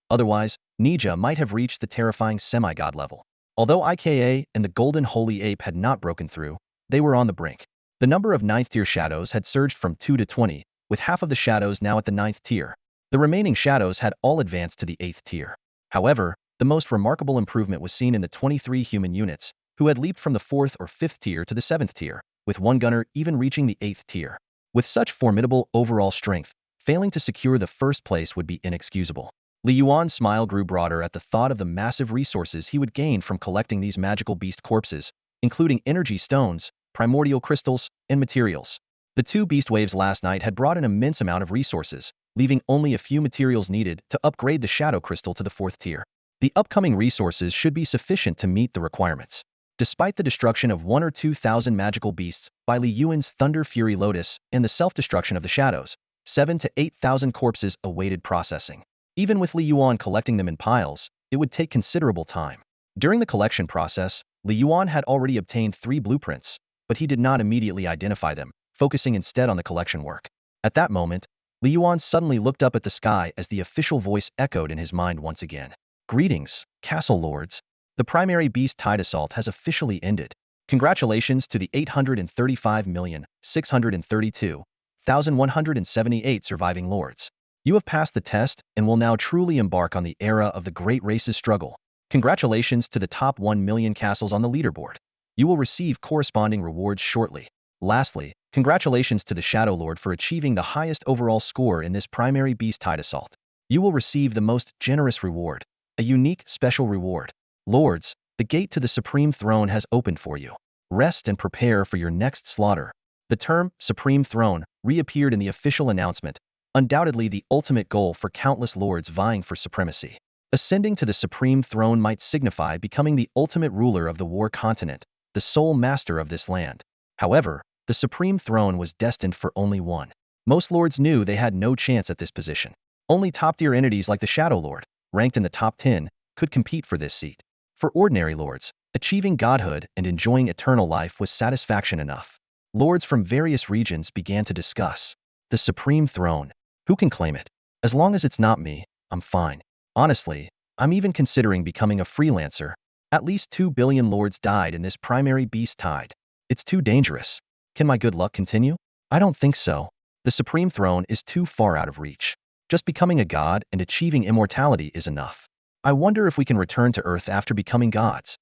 Otherwise, Nija might have reached the terrifying semi-god level. Although IKA and the Golden Holy Ape had not broken through, they were on the brink. The number of 9th tier shadows had surged from 2 to 20, with half of the shadows now at the 9th tier. The remaining shadows had all advanced to the 8th tier. However, the most remarkable improvement was seen in the 23 human units, who had leaped from the 4th or 5th tier to the 7th tier, with one gunner even reaching the 8th tier. With such formidable overall strength, failing to secure the first place would be inexcusable. Yuan's smile grew broader at the thought of the massive resources he would gain from collecting these magical beast corpses, including energy stones, primordial crystals, and materials. The two beast waves last night had brought an immense amount of resources, leaving only a few materials needed to upgrade the Shadow Crystal to the 4th tier. The upcoming resources should be sufficient to meet the requirements. Despite the destruction of 1 or 2,000 magical beasts by Li Yuan's Thunder Fury Lotus and the self-destruction of the shadows, 7 to 8,000 corpses awaited processing. Even with Li Yuan collecting them in piles, it would take considerable time. During the collection process, Li Yuan had already obtained 3 blueprints, but he did not immediately identify them, focusing instead on the collection work. At that moment, Li Yuan suddenly looked up at the sky as the official voice echoed in his mind once again. Greetings, Castle Lords. The primary beast tide assault has officially ended. Congratulations to the 835,632,178 surviving lords. You have passed the test and will now truly embark on the era of the great race's struggle. Congratulations to the top 1 million castles on the leaderboard. You will receive corresponding rewards shortly. Lastly, congratulations to the Shadow Lord for achieving the highest overall score in this primary beast tide assault. You will receive the most generous reward, a unique special reward. Lords, the gate to the Supreme Throne has opened for you. Rest and prepare for your next slaughter. The term Supreme Throne reappeared in the official announcement, undoubtedly the ultimate goal for countless lords vying for supremacy. Ascending to the Supreme Throne might signify becoming the ultimate ruler of the war continent, the sole master of this land. However, the Supreme Throne was destined for only one. Most lords knew they had no chance at this position. Only top-tier entities like the Shadow Lord, ranked in the top 10, could compete for this seat. For ordinary lords, achieving godhood and enjoying eternal life was satisfaction enough. Lords from various regions began to discuss the Supreme Throne. Who can claim it? As long as it's not me, I'm fine. Honestly, I'm even considering becoming a freelancer. At least 2 billion lords died in this primary beast tide. It's too dangerous. Can my good luck continue? I don't think so. The Supreme Throne is too far out of reach. Just becoming a god and achieving immortality is enough. I wonder if we can return to Earth after becoming gods.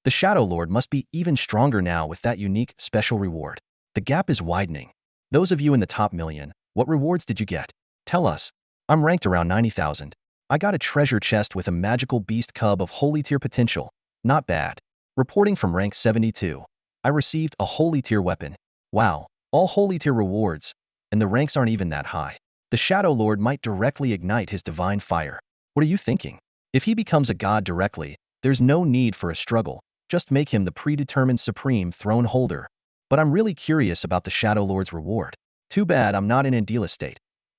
The Shadow Lord must be even stronger now with that unique, special reward. The gap is widening. Those of you in the top million, what rewards did you get? Tell us. I'm ranked around 90,000. I got a treasure chest with a magical beast cub of holy tier potential. Not bad. Reporting from rank 72. I received a holy tier weapon. Wow, all holy tier rewards, and the ranks aren't even that high. The Shadow Lord might directly ignite his divine fire. What are you thinking? If he becomes a god directly, there's no need for a struggle. Just make him the predetermined Supreme Throne holder. But I'm really curious about the Shadow Lord's reward. Too bad I'm not in Andila state.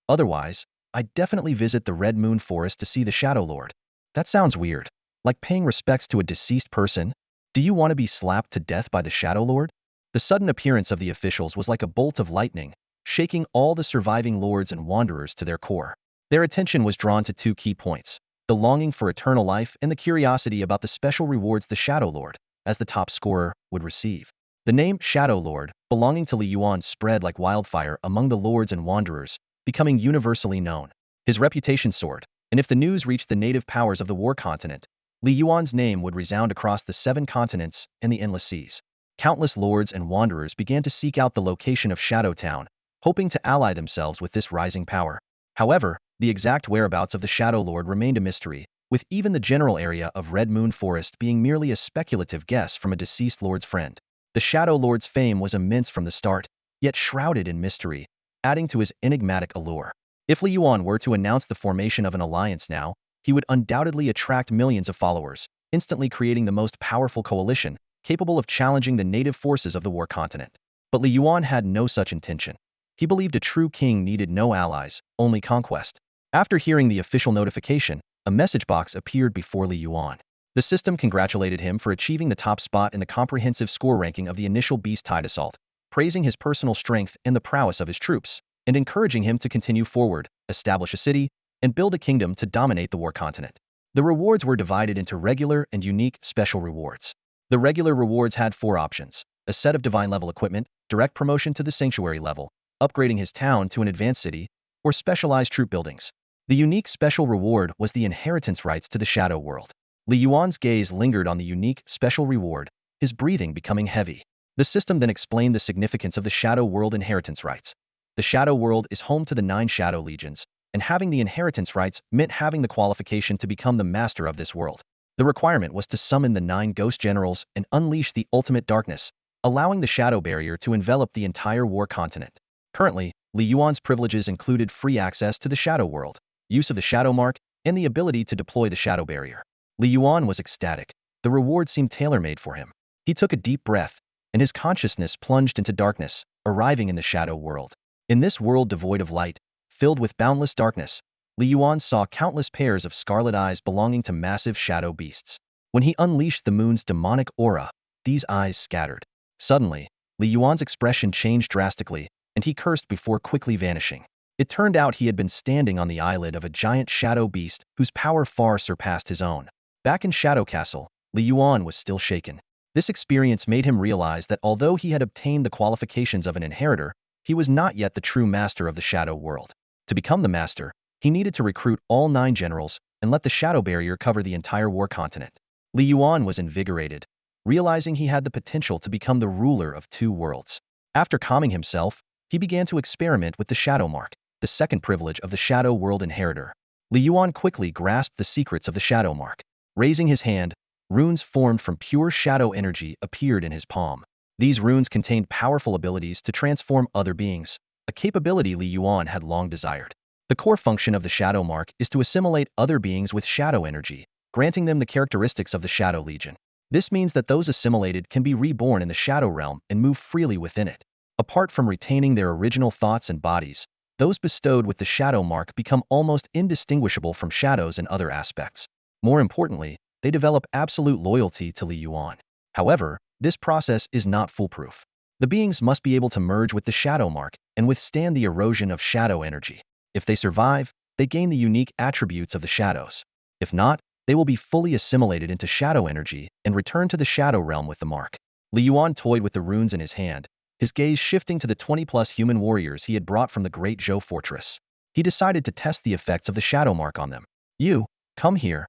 Otherwise, I'd definitely visit the Red Moon Forest to see the Shadow Lord. That sounds weird. Like paying respects to a deceased person? Do you want to be slapped to death by the Shadow Lord? The sudden appearance of the officials was like a bolt of lightning, shaking all the surviving lords and wanderers to their core. Their attention was drawn to 2 key points: the longing for eternal life and the curiosity about the special rewards the Shadow Lord, as the top scorer, would receive. The name Shadow Lord, belonging to Li Yuan, spread like wildfire among the lords and wanderers, becoming universally known. His reputation soared, and if the news reached the native powers of the war continent, Li Yuan's name would resound across the 7 continents and the endless seas. Countless lords and wanderers began to seek out the location of Shadow Town, hoping to ally themselves with this rising power. However, the exact whereabouts of the Shadow Lord remained a mystery, with even the general area of Red Moon Forest being merely a speculative guess from a deceased lord's friend. The Shadow Lord's fame was immense from the start, yet shrouded in mystery, adding to his enigmatic allure. If Li Yuan were to announce the formation of an alliance now, he would undoubtedly attract millions of followers, instantly creating the most powerful coalition, capable of challenging the native forces of the war continent. But Li Yuan had no such intention. He believed a true king needed no allies, only conquest. After hearing the official notification, a message box appeared before Li Yuan. The system congratulated him for achieving the top spot in the comprehensive score ranking of the initial beast-tide assault, praising his personal strength and the prowess of his troops, and encouraging him to continue forward, establish a city, and build a kingdom to dominate the war continent. The rewards were divided into regular and unique special rewards. The regular rewards had 4 options: a set of divine-level equipment, direct promotion to the sanctuary level, upgrading his town to an advanced city, or specialized troop buildings. The unique special reward was the inheritance rights to the Shadow World. Li Yuan's gaze lingered on the unique special reward, his breathing becoming heavy. The system then explained the significance of the Shadow World inheritance rights. The Shadow World is home to the 9 Shadow Legions, and having the inheritance rights meant having the qualification to become the master of this world. The requirement was to summon the 9 Ghost Generals and unleash the ultimate darkness, allowing the Shadow Barrier to envelop the entire war continent. Currently, Li Yuan's privileges included free access to the Shadow World, use of the Shadow Mark, and the ability to deploy the Shadow Barrier. Li Yuan was ecstatic. The reward seemed tailor-made for him. He took a deep breath, and his consciousness plunged into darkness, arriving in the Shadow World. In this world devoid of light, filled with boundless darkness, Li Yuan saw countless pairs of scarlet eyes belonging to massive shadow beasts. When he unleashed the moon's demonic aura, these eyes scattered. Suddenly, Li Yuan's expression changed drastically, and he cursed before quickly vanishing. It turned out he had been standing on the eyelid of a giant shadow beast whose power far surpassed his own. Back in Shadow Castle, Li Yuan was still shaken. This experience made him realize that although he had obtained the qualifications of an inheritor, he was not yet the true master of the Shadow World. To become the master, he needed to recruit all 9 generals and let the Shadow Barrier cover the entire war continent. Li Yuan was invigorated, realizing he had the potential to become the ruler of 2 worlds. After calming himself, he began to experiment with the Shadow Mark, the second privilege of the Shadow World inheritor. Li Yuan quickly grasped the secrets of the Shadow Mark. Raising his hand, runes formed from pure shadow energy appeared in his palm. These runes contained powerful abilities to transform other beings, a capability Li Yuan had long desired. The core function of the Shadow Mark is to assimilate other beings with shadow energy, granting them the characteristics of the Shadow Legion. This means that those assimilated can be reborn in the Shadow Realm and move freely within it. Apart from retaining their original thoughts and bodies, those bestowed with the Shadow Mark become almost indistinguishable from shadows in other aspects. More importantly, they develop absolute loyalty to Li Yuan. However, this process is not foolproof. The beings must be able to merge with the Shadow Mark and withstand the erosion of shadow energy. If they survive, they gain the unique attributes of the shadows. If not, they will be fully assimilated into shadow energy and return to the Shadow Realm with the mark. Li Yuan toyed with the runes in his hand, his gaze shifting to the 20-plus human warriors he had brought from the Great Zhou Fortress. He decided to test the effects of the Shadow Mark on them. "You, come here."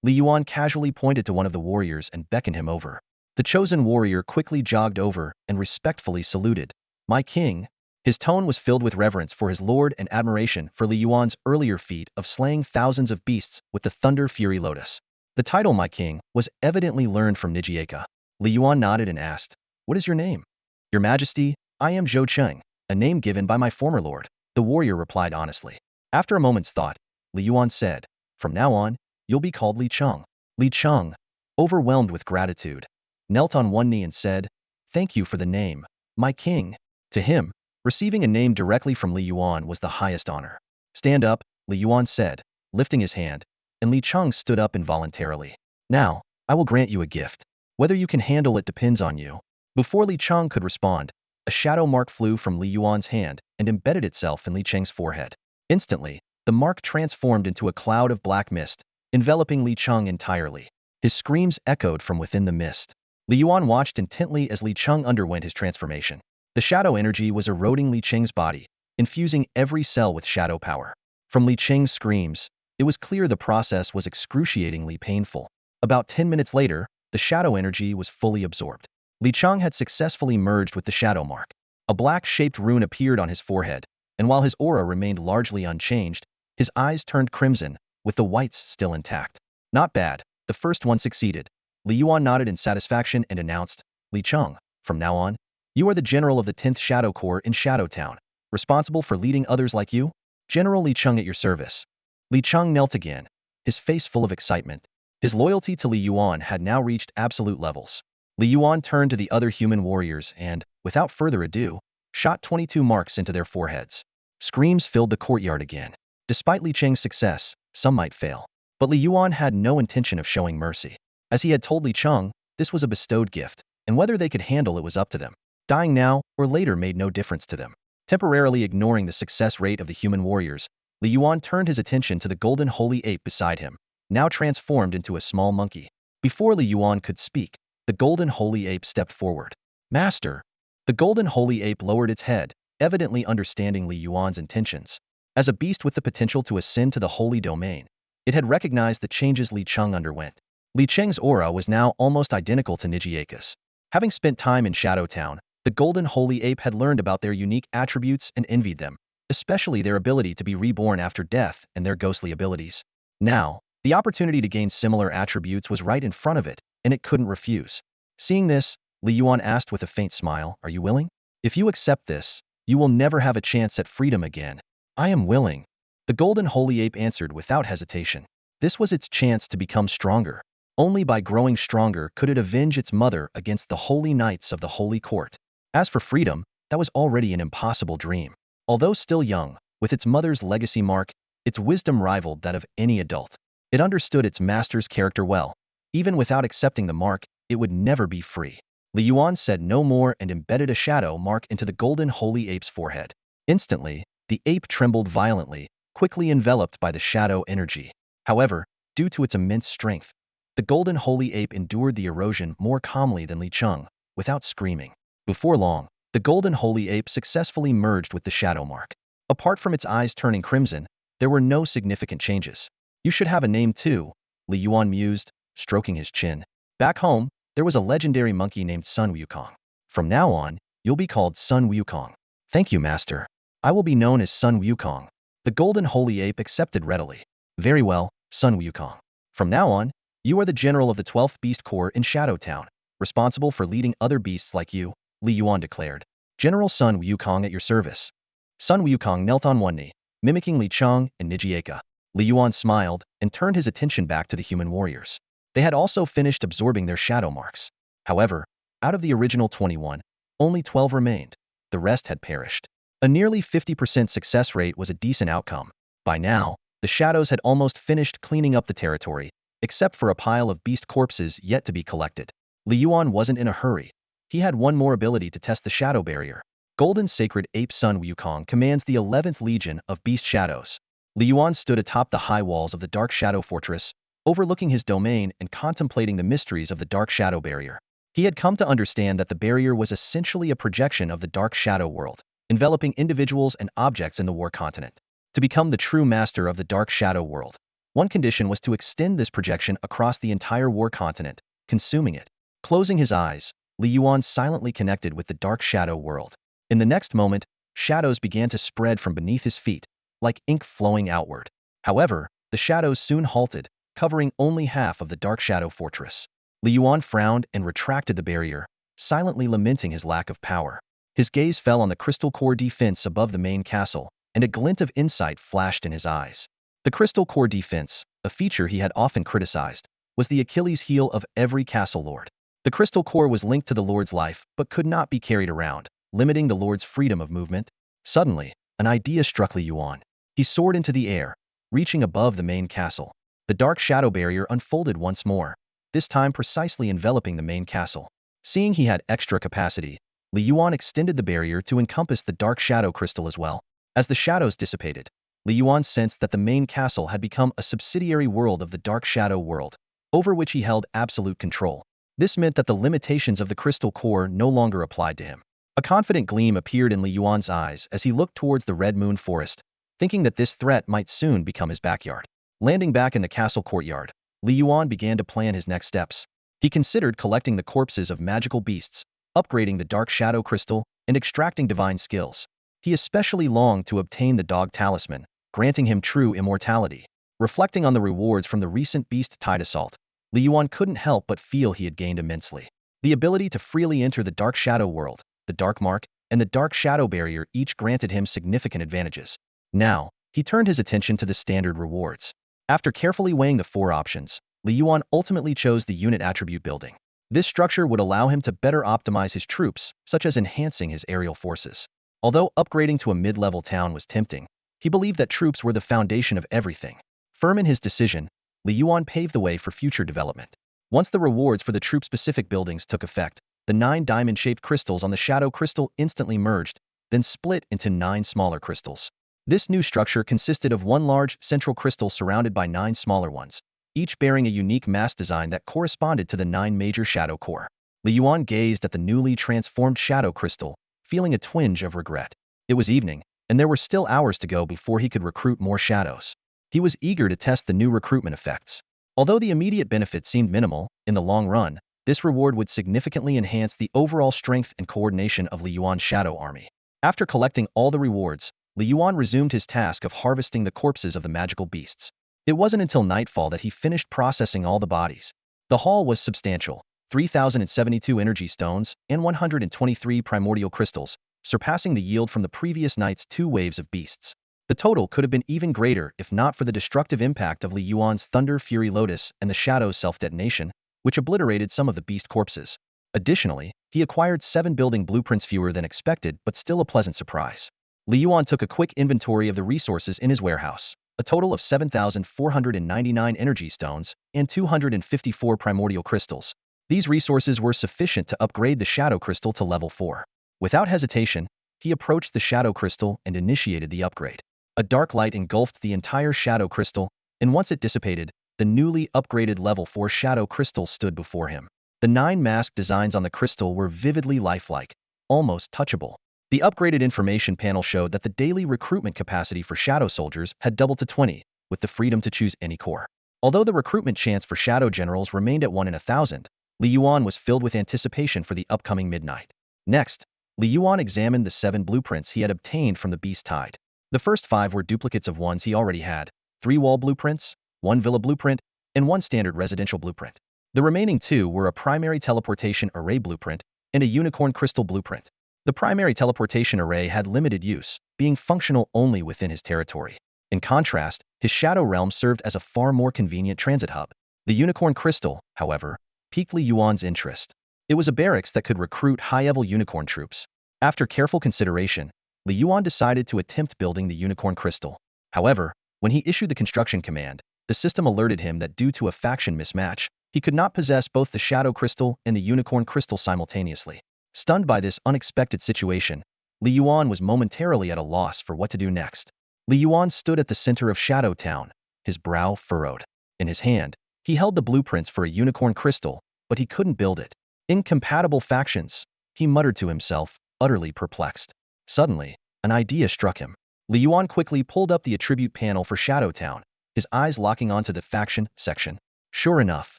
Li Yuan casually pointed to one of the warriors and beckoned him over. The chosen warrior quickly jogged over and respectfully saluted. "My king." His tone was filled with reverence for his lord and admiration for Li Yuan's earlier feat of slaying thousands of beasts with the Thunder Fury Lotus. The title "My king" was evidently learned from Nijieka. Li Yuan nodded and asked, "What is your name?" "Your Majesty, I am Zhou Cheng, a name given by my former lord," the warrior replied honestly. After a moment's thought, Li Yuan said, "From now on, you'll be called Li Cheng." Li Cheng, overwhelmed with gratitude, knelt on one knee and said, "Thank you for the name, my king." To him, receiving a name directly from Li Yuan was the highest honor. "Stand up," Li Yuan said, lifting his hand, and Li Cheng stood up involuntarily. "Now, I will grant you a gift. Whether you can handle it depends on you." Before Li Cheng could respond, a shadow mark flew from Li Yuan's hand and embedded itself in Li Cheng's forehead. Instantly, the mark transformed into a cloud of black mist, enveloping Li Cheng entirely. His screams echoed from within the mist. Li Yuan watched intently as Li Cheng underwent his transformation. The shadow energy was eroding Li Cheng's body, infusing every cell with shadow power. From Li Cheng's screams, it was clear the process was excruciatingly painful. About 10 minutes later, the shadow energy was fully absorbed. Li Cheng had successfully merged with the Shadow Mark. A black-shaped rune appeared on his forehead, and while his aura remained largely unchanged, his eyes turned crimson, with the whites still intact. "Not bad, the first one succeeded." Li Yuan nodded in satisfaction and announced, "Li Cheng, From now on, you are the general of the 10th Shadow Corps in Shadow Town, responsible for leading others like you? General Li Cheng at your service. Li Cheng knelt again, his face full of excitement. His loyalty to Li Yuan had now reached absolute levels. Li Yuan turned to the other human warriors and, without further ado, shot 22 marks into their foreheads. Screams filled the courtyard again. Despite Li Cheng's success, some might fail. But Li Yuan had no intention of showing mercy. As he had told Li Cheng, this was a bestowed gift, and whether they could handle it was up to them. Dying now or later made no difference to them. Temporarily ignoring the success rate of the human warriors, Li Yuan turned his attention to the golden holy ape beside him, now transformed into a small monkey. Before Li Yuan could speak, the golden holy ape stepped forward. Master! The golden holy ape lowered its head, evidently understanding Li Yuan's intentions. As a beast with the potential to ascend to the holy domain, it had recognized the changes Li Cheng underwent. Li Cheng's aura was now almost identical to Nijiaka's. Having spent time in Shadow Town, the golden holy ape had learned about their unique attributes and envied them, especially their ability to be reborn after death and their ghostly abilities. Now, the opportunity to gain similar attributes was right in front of it, and it couldn't refuse. Seeing this, Li Yuan asked with a faint smile, "Are you willing? If you accept this, you will never have a chance at freedom again." "I am willing." The golden holy ape answered without hesitation. This was its chance to become stronger. Only by growing stronger could it avenge its mother against the holy knights of the holy court. As for freedom, that was already an impossible dream. Although still young, with its mother's legacy mark, its wisdom rivaled that of any adult. It understood its master's character well. Even without accepting the mark, it would never be free. Li Yuan said no more and embedded a shadow mark into the golden holy ape's forehead. Instantly, the ape trembled violently, quickly enveloped by the shadow energy. However, due to its immense strength, the golden holy ape endured the erosion more calmly than Li Cheng, without screaming. Before long, the golden holy ape successfully merged with the shadow mark. Apart from its eyes turning crimson, there were no significant changes. "You should have a name too," Li Yuan mused, stroking his chin. "Back home, there was a legendary monkey named Sun Wukong. From now on, you'll be called Sun Wukong." "Thank you, master. I will be known as Sun Wukong." The golden holy ape accepted readily. "Very well, Sun Wukong. From now on, you are the general of the 12th Beast Corps in Shadow Town, responsible for leading other beasts like you," Li Yuan declared. "General Sun Wukong at your service." Sun Wukong knelt on one knee, mimicking Li Cheng and Nijiaka. Li Yuan smiled and turned his attention back to the human warriors. They had also finished absorbing their shadow marks. However, out of the original 21, only 12 remained. The rest had perished. A nearly 50% success rate was a decent outcome. By now, the shadows had almost finished cleaning up the territory, except for a pile of beast corpses yet to be collected. Li Yuan wasn't in a hurry. He had one more ability to test the shadow barrier. Golden Sacred Ape Sun Wukong commands the 11th Legion of Beast Shadows. Li Yuan stood atop the high walls of the Dark Shadow Fortress, overlooking his domain and contemplating the mysteries of the Dark Shadow Barrier. He had come to understand that the barrier was essentially a projection of the Dark Shadow world, enveloping individuals and objects in the War Continent. To become the true master of the Dark Shadow world, one condition was to extend this projection across the entire War Continent, consuming it. Closing his eyes, Li Yuan silently connected with the Dark Shadow world. In the next moment, shadows began to spread from beneath his feet, like ink flowing outward. However, the shadows soon halted, covering only half of the Dark Shadow Fortress. Li Yuan frowned and retracted the barrier, silently lamenting his lack of power. His gaze fell on the crystal core defense above the main castle, and a glint of insight flashed in his eyes. The crystal core defense, a feature he had often criticized, was the Achilles heel of every castle lord. The crystal core was linked to the lord's life, but could not be carried around, limiting the lord's freedom of movement. Suddenly, an idea struck Li Yuan. He soared into the air, reaching above the main castle. The dark shadow barrier unfolded once more, this time precisely enveloping the main castle. Seeing he had extra capacity, Li Yuan extended the barrier to encompass the dark shadow crystal as well. As the shadows dissipated, Li Yuan sensed that the main castle had become a subsidiary world of the dark shadow world, over which he held absolute control. This meant that the limitations of the crystal core no longer applied to him. A confident gleam appeared in Li Yuan's eyes as he looked towards the Red Moon Forest, thinking that this threat might soon become his backyard. Landing back in the castle courtyard, Li Yuan began to plan his next steps. He considered collecting the corpses of magical beasts, upgrading the dark shadow crystal, and extracting divine skills. He especially longed to obtain the dog talisman, granting him true immortality. Reflecting on the rewards from the recent beast tide assault, Li Yuan couldn't help but feel he had gained immensely. The ability to freely enter the Dark Shadow world, the Dark Mark, and the Dark Shadow barrier each granted him significant advantages. Now, he turned his attention to the standard rewards. After carefully weighing the four options, Yuan ultimately chose the unit attribute building. This structure would allow him to better optimize his troops, such as enhancing his aerial forces. Although upgrading to a mid-level town was tempting, he believed that troops were the foundation of everything. Firm in his decision, Yuan paved the way for future development. Once the rewards for the troop-specific buildings took effect, the 9 diamond-shaped crystals on the Shadow Crystal instantly merged, then split into 9 smaller crystals. This new structure consisted of one large, central crystal surrounded by 9 smaller ones, each bearing a unique mass design that corresponded to the 9 major Shadow Core. Yuan gazed at the newly transformed Shadow Crystal, feeling a twinge of regret. It was evening, and there were still hours to go before he could recruit more shadows. He was eager to test the new recruitment effects. Although the immediate benefit seemed minimal, in the long run, this reward would significantly enhance the overall strength and coordination of Yuan's shadow army. After collecting all the rewards, Yuan resumed his task of harvesting the corpses of the magical beasts. It wasn't until nightfall that he finished processing all the bodies. The haul was substantial: 3,072 energy stones and 123 primordial crystals, surpassing the yield from the previous night's 2 waves of beasts. The total could have been even greater if not for the destructive impact of Yuan's Thunder Fury Lotus and the Shadow's self-detonation, which obliterated some of the beast corpses. Additionally, he acquired 7 building blueprints, fewer than expected but still a pleasant surprise. Yuan took a quick inventory of the resources in his warehouse, a total of 7,499 energy stones and 254 primordial crystals. These resources were sufficient to upgrade the Shadow Crystal to level 4. Without hesitation, he approached the Shadow Crystal and initiated the upgrade. A dark light engulfed the entire Shadow Crystal, and once it dissipated, the newly upgraded level 4 Shadow Crystal stood before him. The 9 masked designs on the crystal were vividly lifelike, almost touchable. The upgraded information panel showed that the daily recruitment capacity for Shadow soldiers had doubled to 20, with the freedom to choose any core. Although the recruitment chance for Shadow generals remained at 1 in 1,000, Yuan was filled with anticipation for the upcoming midnight. Next, Yuan examined the 7 blueprints he had obtained from the Beast Tide. The first 5 were duplicates of ones he already had: 3 wall blueprints, 1 villa blueprint, and 1 standard residential blueprint. The remaining 2 were a primary teleportation array blueprint and a unicorn crystal blueprint. The primary teleportation array had limited use, being functional only within his territory. In contrast, his Shadow Realm served as a far more convenient transit hub. The unicorn crystal, however, piqued Yuan's interest. It was a barracks that could recruit high-level unicorn troops. After careful consideration, Yuan decided to attempt building the unicorn crystal. However, when he issued the construction command, the system alerted him that due to a faction mismatch, he could not possess both the Shadow Crystal and the unicorn crystal simultaneously. Stunned by this unexpected situation, Yuan was momentarily at a loss for what to do next. Yuan stood at the center of Shadow Town, his brow furrowed. In his hand, he held the blueprints for a unicorn crystal, but he couldn't build it. Incompatible factions, he muttered to himself, utterly perplexed. Suddenly, an idea struck him. Yuan quickly pulled up the attribute panel for Shadow Town, his eyes locking onto the faction section. Sure enough,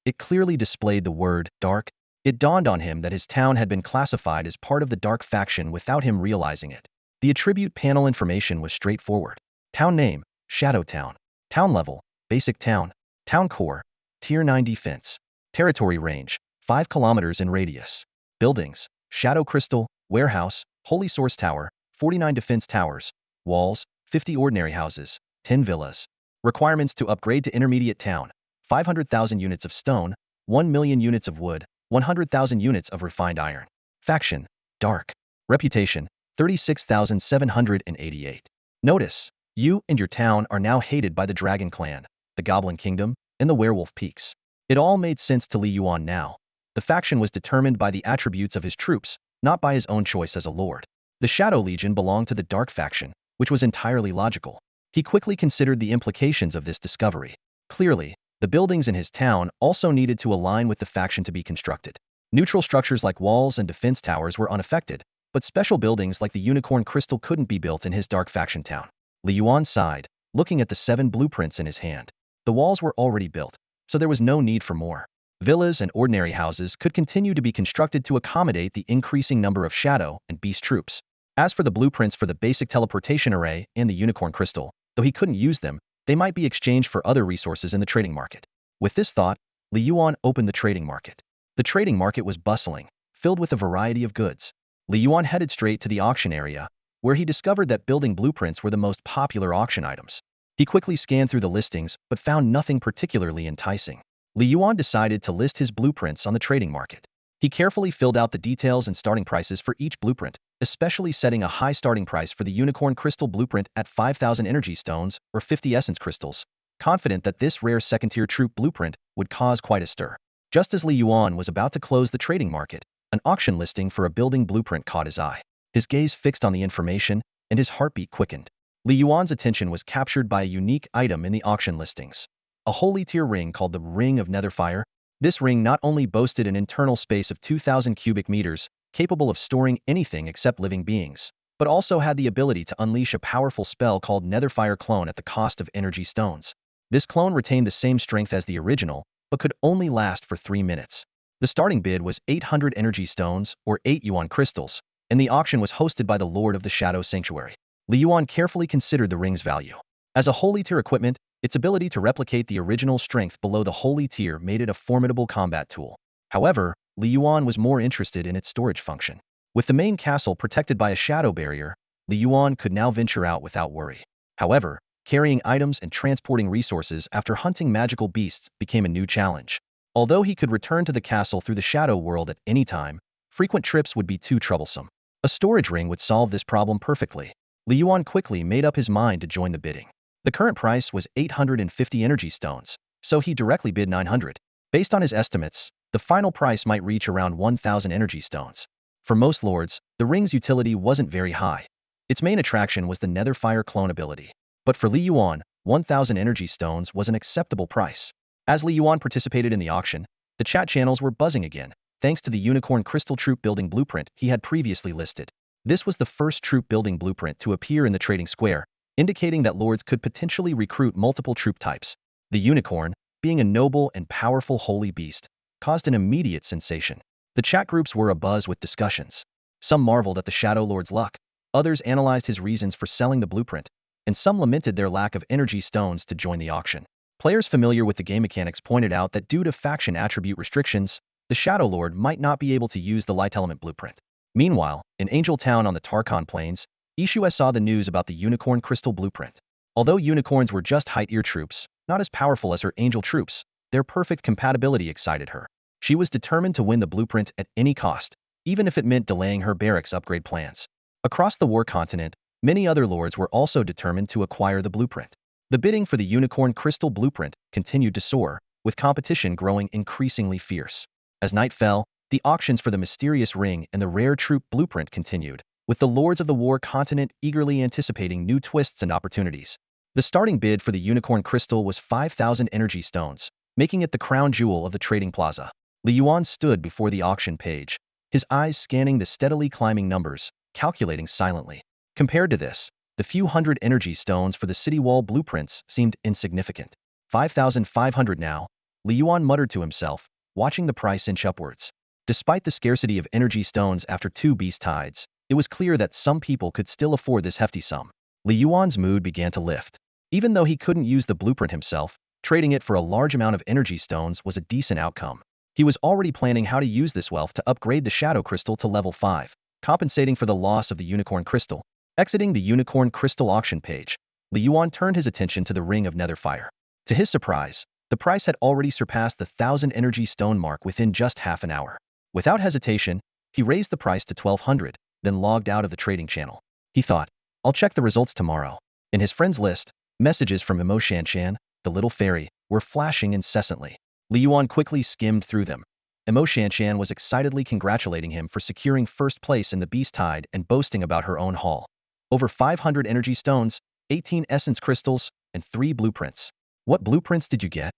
it clearly displayed the word dark. It dawned on him that his town had been classified as part of the dark faction without him realizing it. The attribute panel information was straightforward. Town name: Shadow Town. Town level: basic town. Town core: tier 9 defense. Territory range: 5 kilometers in radius. Buildings: Shadow Crystal, Warehouse, Holy Source Tower, 49 defense towers. Walls: 50 ordinary houses, 10 villas. Requirements to upgrade to intermediate town: 500,000 units of stone, 1 million units of wood, 100,000 units of refined iron. Faction: Dark. Reputation: 36,788. Notice: you and your town are now hated by the Dragon Clan, the Goblin Kingdom, and the Werewolf Peaks. It all made sense to Yuan now. The faction was determined by the attributes of his troops, not by his own choice as a lord. The Shadow Legion belonged to the Dark faction, which was entirely logical. He quickly considered the implications of this discovery. Clearly, the buildings in his town also needed to align with the faction to be constructed. Neutral structures like walls and defense towers were unaffected, but special buildings like the Unicorn Crystal couldn't be built in his Dark faction town. Yuan sighed, looking at the 7 blueprints in his hand. The walls were already built, so there was no need for more. Villas and ordinary houses could continue to be constructed to accommodate the increasing number of Shadow and Beast troops. As for the blueprints for the basic teleportation array and the Unicorn Crystal, though he couldn't use them, they might be exchanged for other resources in the trading market. With this thought, Yuan opened the trading market. The trading market was bustling, filled with a variety of goods. Li Yuan headed straight to the auction area, where he discovered that building blueprints were the most popular auction items. He quickly scanned through the listings but found nothing particularly enticing. Li Yuan decided to list his blueprints on the trading market. He carefully filled out the details and starting prices for each blueprint, especially setting a high starting price for the unicorn crystal blueprint at 5,000 energy stones or 50 essence crystals, confident that this rare second-tier troop blueprint would cause quite a stir. Just as Li Yuan was about to close the trading market, an auction listing for a building blueprint caught his eye. His gaze fixed on the information, and his heartbeat quickened. Li Yuan's attention was captured by a unique item in the auction listings. A holy tier ring called the Ring of Netherfire. This ring not only boasted an internal space of 2,000 cubic meters, capable of storing anything except living beings, but also had the ability to unleash a powerful spell called Netherfire Clone at the cost of energy stones. This clone retained the same strength as the original, but could only last for 3 minutes. The starting bid was 800 energy stones, or 8 Yuan crystals, and the auction was hosted by the Lord of the Shadow Sanctuary. Li Yuan carefully considered the ring's value. As a holy tier equipment, its ability to replicate the original strength below the holy tier made it a formidable combat tool. However, Li Yuan was more interested in its storage function. With the main castle protected by a shadow barrier, Li Yuan could now venture out without worry. However, carrying items and transporting resources after hunting magical beasts became a new challenge. Although he could return to the castle through the shadow world at any time, frequent trips would be too troublesome. A storage ring would solve this problem perfectly. Li Yuan quickly made up his mind to join the bidding. The current price was 850 energy stones, so he directly bid 900. Based on his estimates, the final price might reach around 1,000 energy stones. For most lords, the ring's utility wasn't very high. Its main attraction was the Netherfire Clone ability. But for Li Yuan, 1,000 energy stones was an acceptable price. As Li Yuan participated in the auction, the chat channels were buzzing again, thanks to the Unicorn Crystal Troop building blueprint he had previously listed. This was the first troop building blueprint to appear in the trading square, indicating that lords could potentially recruit multiple troop types. The unicorn, being a noble and powerful holy beast, caused an immediate sensation. The chat groups were abuzz with discussions. Some marveled at the Shadow Lord's luck, others analyzed his reasons for selling the blueprint, and some lamented their lack of energy stones to join the auction. Players familiar with the game mechanics pointed out that due to faction attribute restrictions, the Shadow Lord might not be able to use the Light Element blueprint. Meanwhile, in Angel Town on the Tarkon Plains, Ishua saw the news about the Unicorn Crystal blueprint. Although unicorns were just high-tier troops, not as powerful as her angel troops, their perfect compatibility excited her. She was determined to win the blueprint at any cost, even if it meant delaying her barracks upgrade plans. Across the war continent, many other lords were also determined to acquire the blueprint. The bidding for the Unicorn Crystal blueprint continued to soar, with competition growing increasingly fierce. As night fell, the auctions for the mysterious ring and the rare troop blueprint continued, with the lords of the war continent eagerly anticipating new twists and opportunities. The starting bid for the Unicorn Crystal was 5,000 energy stones, making it the crown jewel of the trading plaza. Li Yuan stood before the auction page, his eyes scanning the steadily climbing numbers, calculating silently. Compared to this, the few hundred energy stones for the city wall blueprints seemed insignificant. 5,500 now, Li Yuan muttered to himself, watching the price inch upwards. Despite the scarcity of energy stones after 2 beast tides, it was clear that some people could still afford this hefty sum. Li Yuan's mood began to lift. Even though he couldn't use the blueprint himself, trading it for a large amount of energy stones was a decent outcome. He was already planning how to use this wealth to upgrade the Shadow Crystal to level 5, compensating for the loss of the Unicorn Crystal. Exiting the Unicorn Crystal auction page, Li Yuan turned his attention to the Ring of Netherfire. To his surprise, the price had already surpassed the 1,000 energy stone mark within just half an hour. Without hesitation, he raised the price to 1,200, then logged out of the trading channel. He thought, I'll check the results tomorrow. In his friends list, messages from Imo Shanshan, the little fairy, were flashing incessantly. Li Yuan quickly skimmed through them. Imo Shanshan was excitedly congratulating him for securing first place in the Beast Tide and boasting about her own haul. Over 500 energy stones, 18 essence crystals, and 3 blueprints. What blueprints did you get?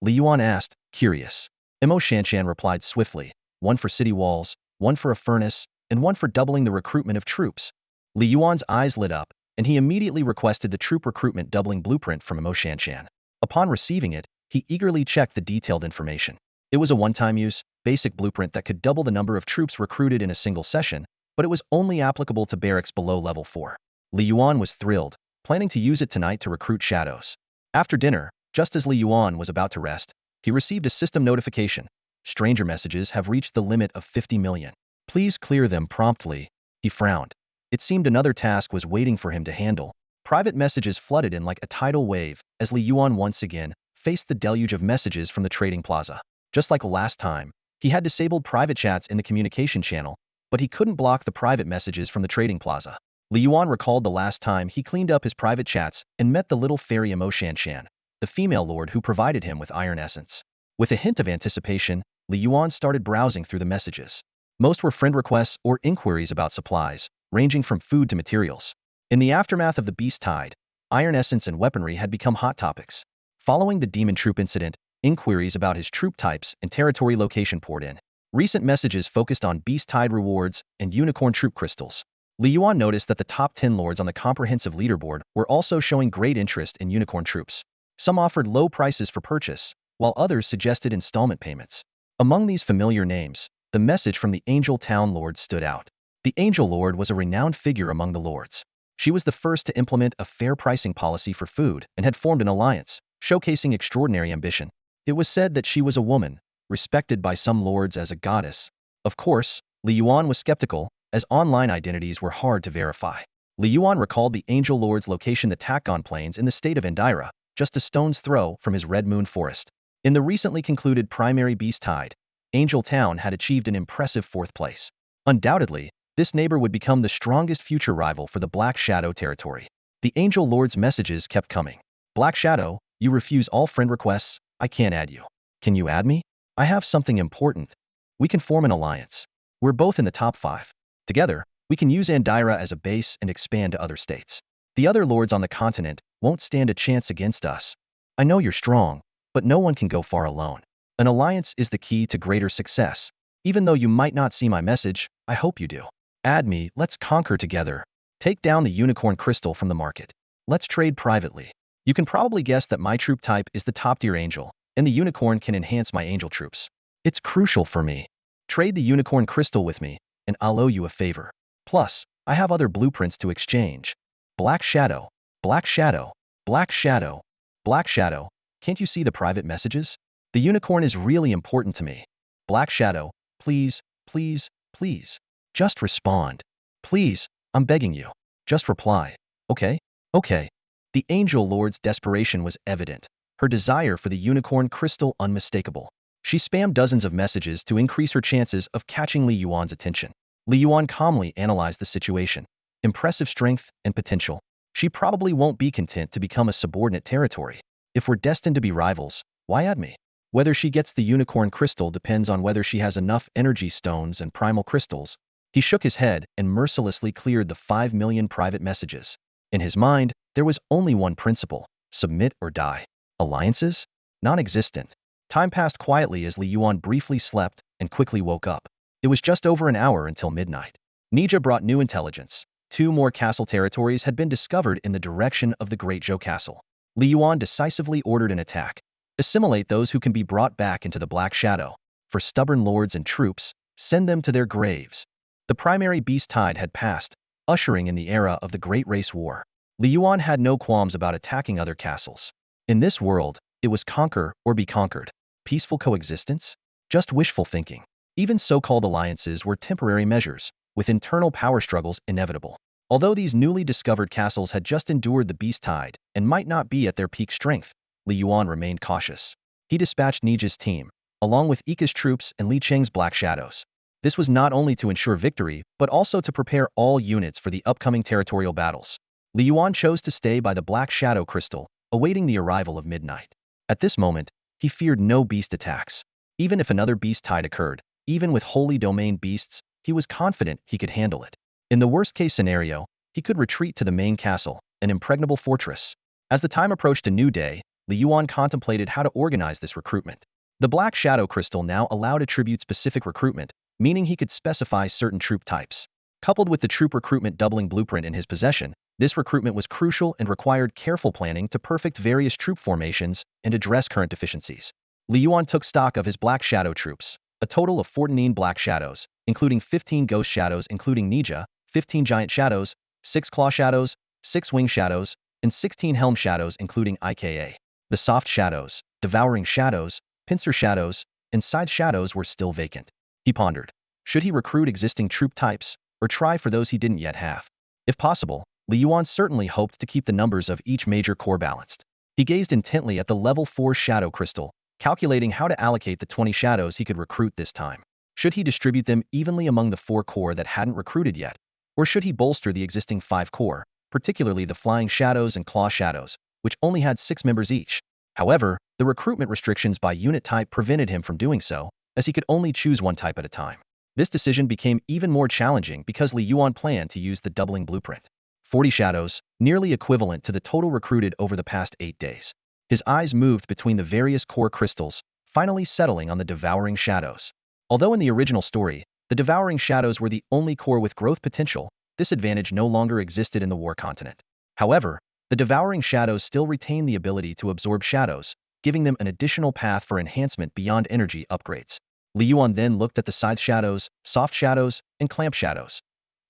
Li Yuan asked, curious. Imo Shanshan replied swiftly, 1 for city walls, 1 for a furnace, and 1 for doubling the recruitment of troops. Li Yuan's eyes lit up, and he immediately requested the troop recruitment doubling blueprint from Imo Shanshan. Upon receiving it, he eagerly checked the detailed information. It was a one-time use, basic blueprint that could double the number of troops recruited in a single session, but it was only applicable to barracks below level 4. Li Yuan was thrilled, planning to use it tonight to recruit shadows. After dinner, just as Li Yuan was about to rest, he received a system notification. Stranger messages have reached the limit of 50 million. Please clear them promptly. He frowned. It seemed another task was waiting for him to handle. Private messages flooded in like a tidal wave as Li Yuan once again faced the deluge of messages from the trading plaza. Just like last time, he had disabled private chats in the communication channel, but he couldn't block the private messages from the trading plaza. Li Yuan recalled the last time he cleaned up his private chats and met the little fairy Emoshan Shan, the female lord who provided him with iron essence. With a hint of anticipation, Li Yuan started browsing through the messages. Most were friend requests or inquiries about supplies, ranging from food to materials. In the aftermath of the beast tide, iron essence and weaponry had become hot topics. Following the demon troop incident, inquiries about his troop types and territory location poured in. Recent messages focused on beast tide rewards and unicorn troop crystals. Li Yuan noticed that the top 10 lords on the comprehensive leaderboard were also showing great interest in unicorn troops. Some offered low prices for purchase, while others suggested installment payments. Among these familiar names, the message from the Angel Town Lord stood out. The Angel Lord was a renowned figure among the lords. She was the first to implement a fair pricing policy for food and had formed an alliance, showcasing extraordinary ambition. It was said that she was a woman, respected by some lords as a goddess. Of course, Li Yuan was skeptical, as online identities were hard to verify. Li Yuan recalled the Angel Lord's location, the Takkon Plains in the state of Andira, just a stone's throw from his Red Moon Forest. In the recently concluded primary beast tide, Angel Town had achieved an impressive 4th place. Undoubtedly, this neighbor would become the strongest future rival for the Black Shadow territory. The Angel Lord's messages kept coming. Black Shadow, you refuse all friend requests, I can't add you. Can you add me? I have something important. We can form an alliance. We're both in the top 5. Together, we can use Andira as a base and expand to other states. The other lords on the continent won't stand a chance against us. I know you're strong, but no one can go far alone. An alliance is the key to greater success. Even though you might not see my message, I hope you do. Add me, let's conquer together. Take down the unicorn crystal from the market. Let's trade privately. You can probably guess that my troop type is the top tier angel, and the unicorn can enhance my angel troops. It's crucial for me. Trade the unicorn crystal with me, and I'll owe you a favor. Plus, I have other blueprints to exchange. Black Shadow, Black Shadow, Black Shadow, Black Shadow, can't you see the private messages? The unicorn is really important to me. Black Shadow, please, please, please. Just respond. Please, I'm begging you. Just reply. Okay? Okay. The Angel Lord's desperation was evident, her desire for the unicorn crystal unmistakable. She spammed dozens of messages to increase her chances of catching Li Yuan's attention. Li Yuan calmly analyzed the situation. Impressive strength and potential. She probably won't be content to become a subordinate territory. If we're destined to be rivals, why add me? Whether she gets the unicorn crystal depends on whether she has enough energy stones and primal crystals. He shook his head and mercilessly cleared the 5 million private messages. In his mind, there was only one principle: submit or die. Alliances? Non-existent. Time passed quietly as Li Yuan briefly slept and quickly woke up. It was just over an hour until midnight. Nija brought new intelligence. 2 more castle territories had been discovered in the direction of the Great Zhou Castle. Li Yuan decisively ordered an attack. Assimilate those who can be brought back into the Black Shadow. For stubborn lords and troops, send them to their graves. The primary beast tide had passed, ushering in the era of the Great Race War. Li Yuan had no qualms about attacking other castles. In this world, it was conquer or be conquered. Peaceful coexistence? Just wishful thinking. Even so-called alliances were temporary measures, with internal power struggles inevitable. Although these newly discovered castles had just endured the beast tide and might not be at their peak strength, Li Yuan remained cautious. He dispatched Nija's team, along with Ika's troops and Li Cheng's Black Shadows. This was not only to ensure victory, but also to prepare all units for the upcoming territorial battles. Li Yuan chose to stay by the Black Shadow crystal, awaiting the arrival of midnight. At this moment, he feared no beast attacks. Even if another beast tide occurred, even with holy domain beasts, he was confident he could handle it. In the worst-case scenario, he could retreat to the main castle, an impregnable fortress. As the time approached a new day, Li Yuan contemplated how to organize this recruitment. The Black Shadow crystal now allowed attribute-specific recruitment, meaning he could specify certain troop types. Coupled with the troop recruitment doubling blueprint in his possession, this recruitment was crucial and required careful planning to perfect various troop formations and address current deficiencies. Li Yuan took stock of his Black Shadow troops, a total of 14 Black Shadows, including 15 Ghost Shadows including Nija, 15 Giant Shadows, 6 Claw Shadows, 6 Wing Shadows, and 16 Helm Shadows including IKA. The Soft Shadows, Devouring Shadows, Pincer Shadows, and side shadows were still vacant. He pondered. Should he recruit existing troop types, or try for those he didn't yet have? If possible, Yuan certainly hoped to keep the numbers of each major core balanced. He gazed intently at the level 4 shadow crystal, calculating how to allocate the 20 shadows he could recruit this time. Should he distribute them evenly among the 4 core that hadn't recruited yet? Or should he bolster the existing 5 core, particularly the flying shadows and claw shadows, which only had 6 members each? However, the recruitment restrictions by unit type prevented him from doing so, as he could only choose one type at a time. This decision became even more challenging because Yuan planned to use the doubling blueprint. 40 shadows, nearly equivalent to the total recruited over the past 8 days. His eyes moved between the various core crystals, finally settling on the devouring shadows. Although in the original story, the devouring shadows were the only core with growth potential, this advantage no longer existed in the war continent. However, the devouring shadows still retain the ability to absorb shadows, giving them an additional path for enhancement beyond energy upgrades. Yuan then looked at the side shadows, soft shadows, and clamp shadows.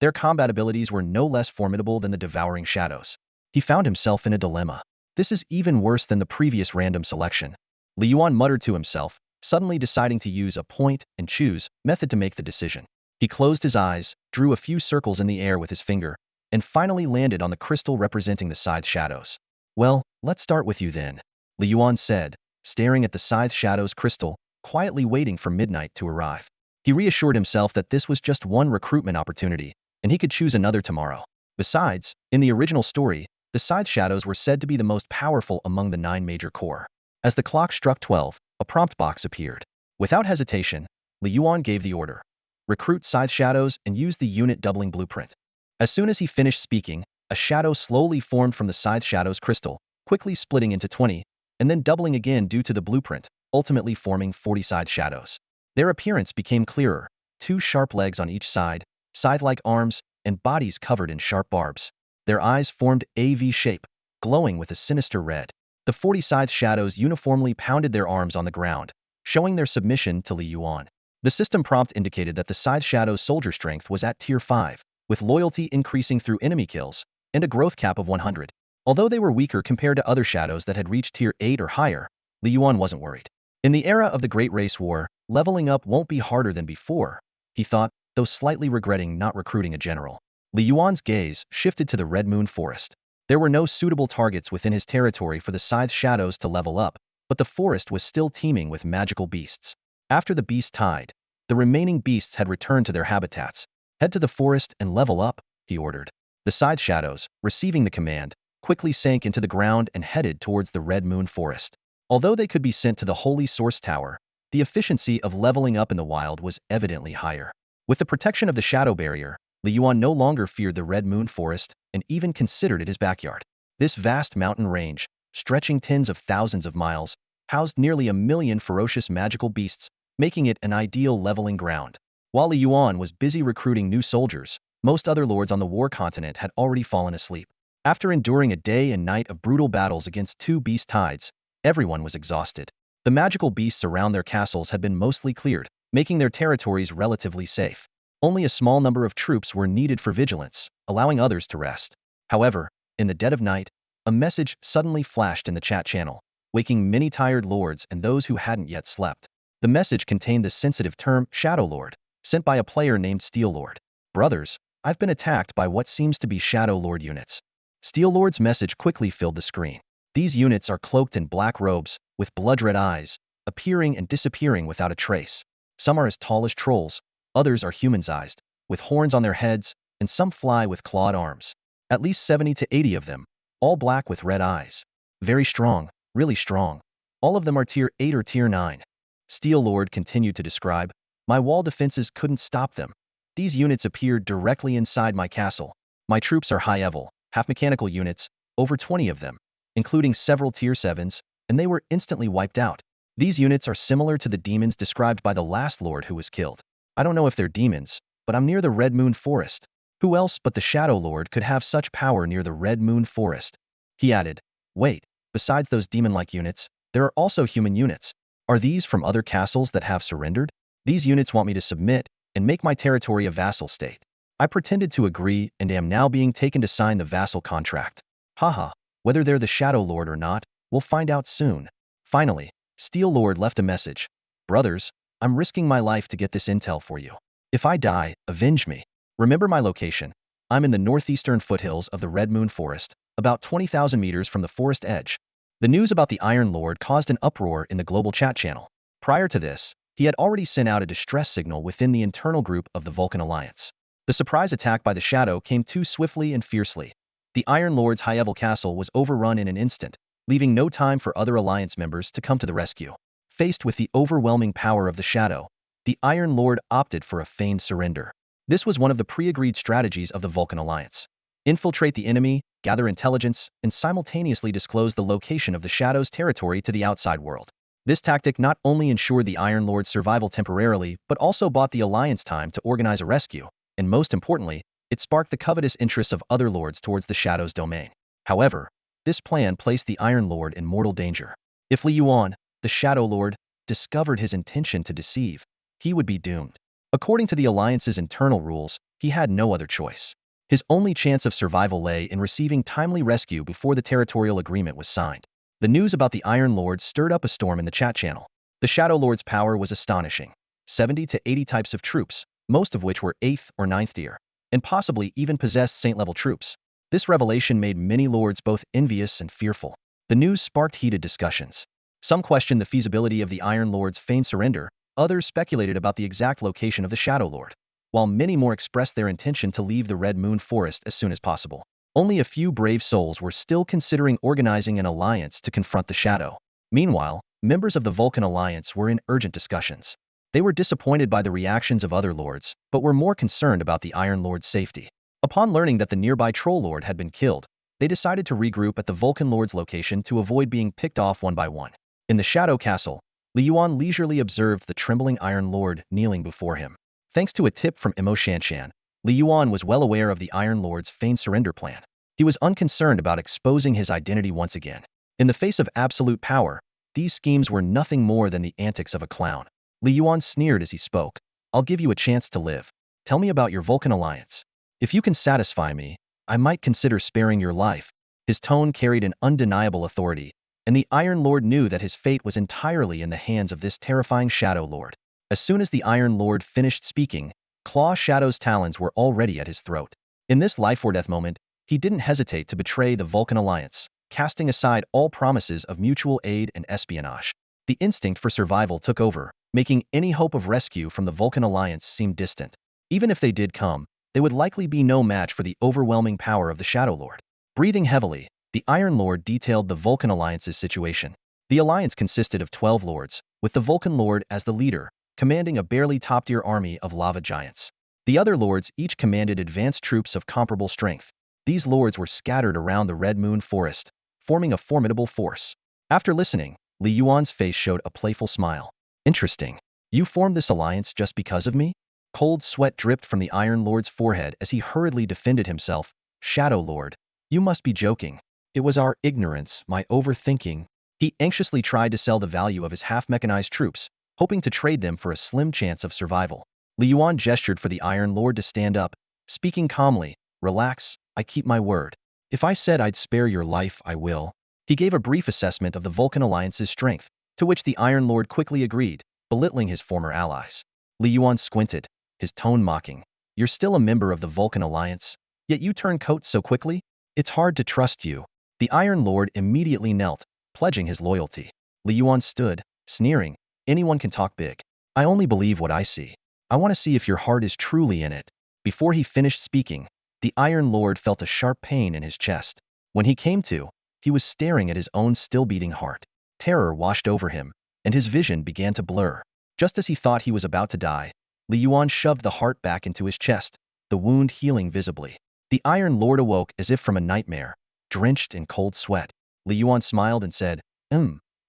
Their combat abilities were no less formidable than the devouring shadows. He found himself in a dilemma. This is even worse than the previous random selection. Yuan muttered to himself, suddenly deciding to use a point-and-choose method to make the decision. He closed his eyes, drew a few circles in the air with his finger, and finally landed on the crystal representing the scythe shadows. Well, let's start with you then, Yuan said, staring at the scythe shadows crystal, quietly waiting for midnight to arrive. He reassured himself that this was just one recruitment opportunity, and he could choose another tomorrow. Besides, in the original story, the scythe shadows were said to be the most powerful among the 9 major core. As the clock struck 12, a prompt box appeared. Without hesitation, Yuan gave the order. Recruit scythe shadows and use the unit doubling blueprint. As soon as he finished speaking, a shadow slowly formed from the scythe shadows crystal, quickly splitting into 20, and then doubling again due to the blueprint, ultimately forming 40 scythe shadows. Their appearance became clearer, 2 sharp legs on each side, scythe-like arms, and bodies covered in sharp barbs. Their eyes formed a V shape, glowing with a sinister red. The 40 scythe shadows uniformly pounded their arms on the ground, showing their submission to Yuan. The system prompt indicated that the scythe shadows' soldier strength was at tier 5, with loyalty increasing through enemy kills, and a growth cap of 100. Although they were weaker compared to other shadows that had reached tier 8 or higher, Yuan wasn't worried. In the era of the Great Race War, leveling up won't be harder than before, he thought, though slightly regretting not recruiting a general. Yuan's gaze shifted to the Red Moon Forest. There were no suitable targets within his territory for the scythe shadows to level up, but the forest was still teeming with magical beasts. After the beast tide, the remaining beasts had returned to their habitats. Head to the forest and level up, he ordered. The scythe shadows, receiving the command, quickly sank into the ground and headed towards the Red Moon Forest. Although they could be sent to the Holy Source Tower, the efficiency of leveling up in the wild was evidently higher. With the protection of the shadow barrier, Yuan no longer feared the Red Moon Forest and even considered it his backyard. This vast mountain range, stretching tens of thousands of miles, housed nearly 1,000,000 ferocious magical beasts, making it an ideal leveling ground. While Yuan was busy recruiting new soldiers, most other lords on the war continent had already fallen asleep. After enduring a day and night of brutal battles against 2 beast tides, everyone was exhausted. The magical beasts around their castles had been mostly cleared, making their territories relatively safe. Only a small number of troops were needed for vigilance, allowing others to rest. However, in the dead of night, a message suddenly flashed in the chat channel, waking many tired lords and those who hadn't yet slept. The message contained the sensitive term Shadow Lord, sent by a player named Steel Lord. Brothers, I've been attacked by what seems to be Shadow Lord units. Steel Lord's message quickly filled the screen. These units are cloaked in black robes, with blood-red eyes, appearing and disappearing without a trace. Some are as tall as trolls, others are human-sized, with horns on their heads, and some fly with clawed arms. At least 70 to 80 of them, all black with red eyes. Very strong, really strong. All of them are tier 8 or tier 9. Steel Lord continued to describe, my wall defenses couldn't stop them. These units appeared directly inside my castle. My troops are high-level, half-mechanical units, over 20 of them, including several tier 7s, and they were instantly wiped out. These units are similar to the demons described by the last lord who was killed. I don't know if they're demons, but I'm near the Red Moon Forest. Who else but the Shadow Lord could have such power near the Red Moon Forest? He added, wait, besides those demon-like units, there are also human units. Are these from other castles that have surrendered? These units want me to submit and make my territory a vassal state. I pretended to agree and am now being taken to sign the vassal contract. Haha, whether they're the Shadow Lord or not, we'll find out soon. Finally, Steel Lord left a message. Brothers, I'm risking my life to get this intel for you. If I die, avenge me. Remember my location. I'm in the northeastern foothills of the Red Moon Forest, about 20,000 meters from the forest edge. The news about the Iron Lord caused an uproar in the global chat channel. Prior to this, he had already sent out a distress signal within the internal group of the Vulcan Alliance. The surprise attack by the Shadow came too swiftly and fiercely. The Iron Lord's high-level castle was overrun in an instant, leaving no time for other Alliance members to come to the rescue. Faced with the overwhelming power of the Shadow, the Iron Lord opted for a feigned surrender. This was one of the pre-agreed strategies of the Vulcan Alliance. Infiltrate the enemy, gather intelligence, and simultaneously disclose the location of the Shadow's territory to the outside world. This tactic not only ensured the Iron Lord's survival temporarily, but also bought the Alliance time to organize a rescue, and most importantly, it sparked the covetous interests of other lords towards the Shadow's domain. However, this plan placed the Iron Lord in mortal danger. If Yuan, the Shadow Lord, discovered his intention to deceive, he would be doomed. According to the Alliance's internal rules, he had no other choice. His only chance of survival lay in receiving timely rescue before the territorial agreement was signed. The news about the Iron Lord stirred up a storm in the chat channel. The Shadow Lord's power was astonishing. 70 to 80 types of troops, most of which were 8th or 9th tier, and possibly even possessed saint-level troops. This revelation made many lords both envious and fearful. The news sparked heated discussions. Some questioned the feasibility of the Iron Lord's feigned surrender, others speculated about the exact location of the Shadow Lord, while many more expressed their intention to leave the Red Moon Forest as soon as possible. Only a few brave souls were still considering organizing an alliance to confront the Shadow. Meanwhile, members of the Vulcan Alliance were in urgent discussions. They were disappointed by the reactions of other lords, but were more concerned about the Iron Lord's safety. Upon learning that the nearby Troll Lord had been killed, they decided to regroup at the Vulcan Lord's location to avoid being picked off one by one. In the Shadow Castle, Yuan leisurely observed the trembling Iron Lord kneeling before him. Thanks to a tip from Imo Shanshan, Yuan was well aware of the Iron Lord's feigned surrender plan. He was unconcerned about exposing his identity once again. In the face of absolute power, these schemes were nothing more than the antics of a clown. Yuan sneered as he spoke. I'll give you a chance to live. Tell me about your Vulcan alliance. If you can satisfy me, I might consider sparing your life. His tone carried an undeniable authority, and the Iron Lord knew that his fate was entirely in the hands of this terrifying Shadow Lord. As soon as the Iron Lord finished speaking, Claw Shadow's talons were already at his throat. In this life-or-death moment, he didn't hesitate to betray the Vulcan Alliance, casting aside all promises of mutual aid and espionage. The instinct for survival took over, making any hope of rescue from the Vulcan Alliance seem distant. Even if they did come, they would likely be no match for the overwhelming power of the Shadow Lord. Breathing heavily, the Iron Lord detailed the Vulcan Alliance's situation. The alliance consisted of 12 lords, with the Vulcan Lord as the leader, commanding a barely top-tier army of lava giants. The other lords each commanded advanced troops of comparable strength. These lords were scattered around the Red Moon Forest, forming a formidable force. After listening, Yuan's face showed a playful smile. Interesting. You formed this alliance just because of me? Cold sweat dripped from the Iron Lord's forehead as he hurriedly defended himself. Shadow Lord, you must be joking. It was our ignorance, my overthinking. He anxiously tried to sell the value of his half-mechanized troops, hoping to trade them for a slim chance of survival. Yuan gestured for the Iron Lord to stand up, speaking calmly. Relax, I keep my word. If I said I'd spare your life, I will. He gave a brief assessment of the Vulcan Alliance's strength, to which the Iron Lord quickly agreed, belittling his former allies. Yuan squinted, his tone mocking. You're still a member of the Vulcan Alliance, yet you turn coat so quickly? It's hard to trust you. The Iron Lord immediately knelt, pledging his loyalty. Yuan stood, sneering. Anyone can talk big. I only believe what I see. I want to see if your heart is truly in it. Before he finished speaking, the Iron Lord felt a sharp pain in his chest. When he came to, he was staring at his own still-beating heart. Terror washed over him, and his vision began to blur. Just as he thought he was about to die, Yuan shoved the heart back into his chest, the wound healing visibly. The Iron Lord awoke as if from a nightmare, drenched in cold sweat. Yuan smiled and said,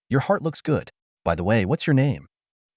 your heart looks good. By the way, what's your name?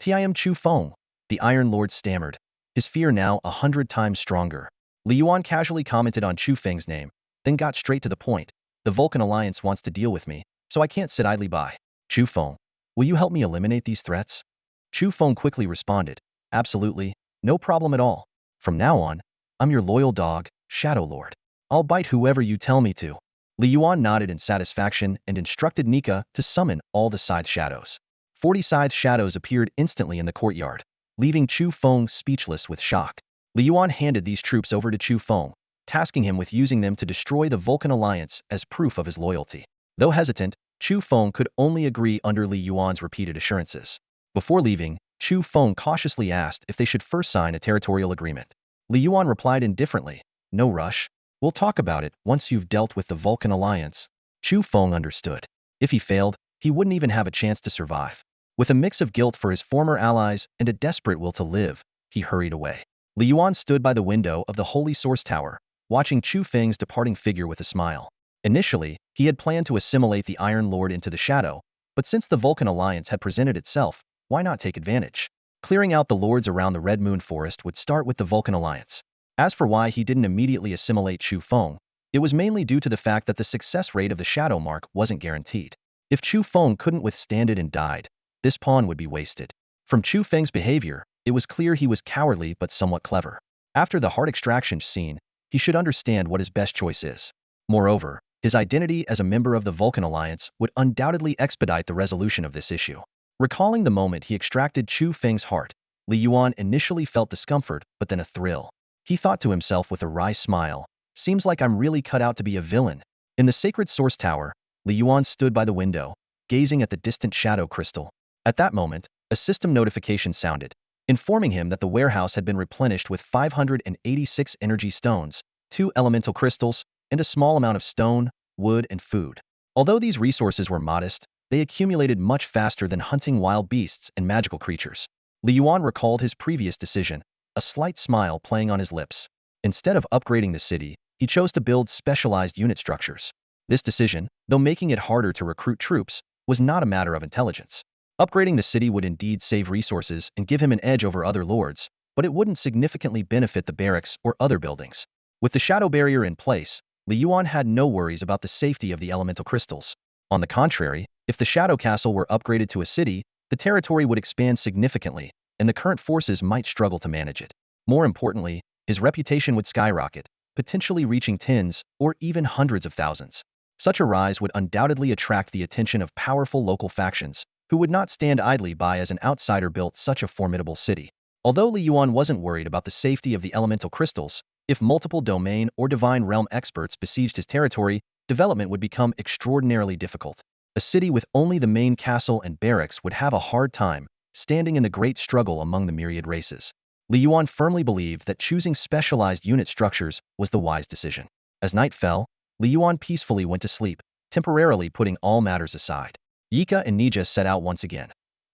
Tim Chu Feng. The Iron Lord stammered, his fear now 100 times stronger. Yuan casually commented on Chu Feng's name, then got straight to the point. The Vulcan Alliance wants to deal with me, so I can't sit idly by. Chu Feng, will you help me eliminate these threats? Chu Feng quickly responded, absolutely, no problem at all. From now on, I'm your loyal dog, Shadow Lord. I'll bite whoever you tell me to. Yuan nodded in satisfaction and instructed Nika to summon all the scythe shadows. 40 scythe shadows appeared instantly in the courtyard, leaving Chu Feng speechless with shock. Li Yuan handed these troops over to Chu Feng, tasking him with using them to destroy the Vulcan alliance as proof of his loyalty. Though hesitant, Chu Feng could only agree under Li Yuan's repeated assurances. Before leaving, Chu Feng cautiously asked if they should first sign a territorial agreement. Li Yuan replied indifferently, "No rush. We'll talk about it once you've dealt with the Vulcan alliance." Chu Feng understood. If he failed, he wouldn't even have a chance to survive. With a mix of guilt for his former allies and a desperate will to live, he hurried away. Li Yuan stood by the window of the Holy Source Tower, watching Chu Feng's departing figure with a smile. Initially, he had planned to assimilate the Iron Lord into the Shadow, but since the Vulcan alliance had presented itself, why not take advantage? Clearing out the lords around the Red Moon Forest would start with the Vulcan alliance. As for why he didn't immediately assimilate Chu Feng, it was mainly due to the fact that the success rate of the Shadow Mark wasn't guaranteed. If Chu Feng couldn't withstand it and died, this pawn would be wasted. From Chu Feng's behavior, it was clear he was cowardly but somewhat clever. After the heart extraction scene, he should understand what his best choice is. Moreover, his identity as a member of the Vulcan alliance would undoubtedly expedite the resolution of this issue. Recalling the moment he extracted Chu Feng's heart, Li Yuan initially felt discomfort but then a thrill. He thought to himself with a wry smile, "Seems like I'm really cut out to be a villain." In the sacred source tower, Li Yuan stood by the window, gazing at the distant shadow crystal. At that moment, a system notification sounded, informing him that the warehouse had been replenished with 586 energy stones, 2 elemental crystals, and a small amount of stone, wood, and food. Although these resources were modest, they accumulated much faster than hunting wild beasts and magical creatures. Li Yuan recalled his previous decision, a slight smile playing on his lips. Instead of upgrading the city, he chose to build specialized unit structures. This decision, though making it harder to recruit troops, was not a matter of intelligence. Upgrading the city would indeed save resources and give him an edge over other lords, but it wouldn't significantly benefit the barracks or other buildings. With the shadow barrier in place, Li Yuan had no worries about the safety of the elemental crystals. On the contrary, if the shadow castle were upgraded to a city, the territory would expand significantly, and the current forces might struggle to manage it. More importantly, his reputation would skyrocket, potentially reaching tens or even hundreds of thousands. Such a rise would undoubtedly attract the attention of powerful local factions, who would not stand idly by as an outsider built such a formidable city. Although Li Yuan wasn't worried about the safety of the elemental crystals, if multiple domain or divine realm experts besieged his territory, development would become extraordinarily difficult. A city with only the main castle and barracks would have a hard time, standing in the great struggle among the myriad races. Li Yuan firmly believed that choosing specialized unit structures was the wise decision. As night fell, Li Yuan peacefully went to sleep, temporarily putting all matters aside. Yika and Nija set out once again.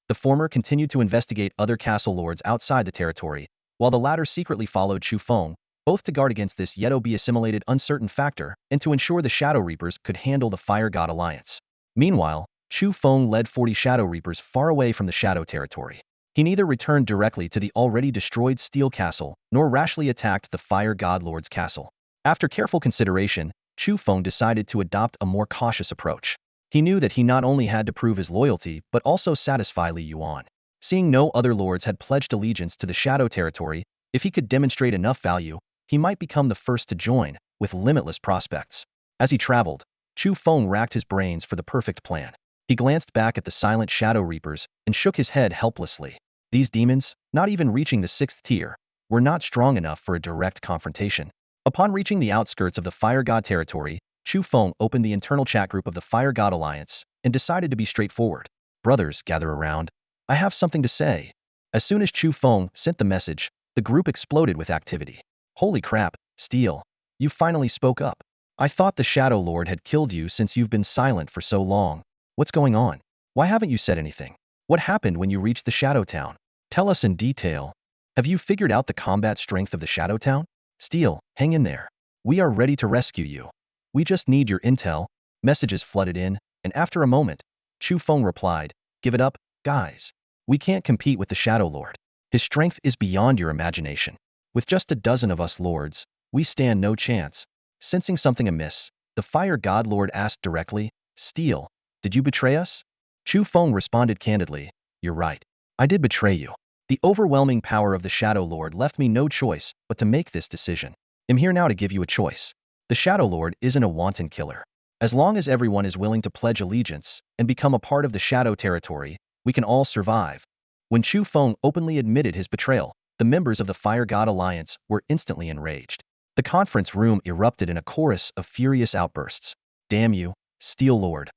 The former continued to investigate other castle lords outside the territory, while the latter secretly followed Chu Feng, both to guard against this yet-to-be-assimilated uncertain factor and to ensure the Shadow Reapers could handle the Fire God Alliance. Meanwhile, Chu Feng led 40 Shadow Reapers far away from the Shadow territory. He neither returned directly to the already destroyed Steel Castle nor rashly attacked the Fire God Lord's castle. After careful consideration, Chu Feng decided to adopt a more cautious approach. He knew that he not only had to prove his loyalty but also satisfy Li Yuan. Seeing no other lords had pledged allegiance to the Shadow territory, if he could demonstrate enough value, he might become the first to join, with limitless prospects. As he traveled, Chu Feng racked his brains for the perfect plan. He glanced back at the silent Shadow Reapers and shook his head helplessly. These demons, not even reaching the 6th tier, were not strong enough for a direct confrontation. Upon reaching the outskirts of the Fire God territory, Chu Feng opened the internal chat group of the Fire God Alliance and decided to be straightforward. "Brothers, gather around. I have something to say." As soon as Chu Feng sent the message, the group exploded with activity. "Holy crap, Steel. You finally spoke up. I thought the Shadow Lord had killed you since you've been silent for so long. What's going on? Why haven't you said anything? What happened when you reached the Shadow Town? Tell us in detail. Have you figured out the combat strength of the Shadow Town? Steel, hang in there. We are ready to rescue you. We just need your intel." Messages flooded in, and after a moment, Chu Feng replied, "Give it up, guys. We can't compete with the Shadow Lord. His strength is beyond your imagination. With just a dozen of us lords, we stand no chance." Sensing something amiss, the Fire God Lord asked directly, "Steel, did you betray us?" Chu Feng responded candidly, "You're right. I did betray you. The overwhelming power of the Shadow Lord left me no choice but to make this decision. I'm here now to give you a choice. The Shadow Lord isn't a wanton killer. As long as everyone is willing to pledge allegiance and become a part of the Shadow territory, We can all survive. When Chu Feng openly admitted his betrayal, the members of the Fire God Alliance were instantly enraged. The conference room erupted in a chorus of furious outbursts. Damn you, Steel Lord.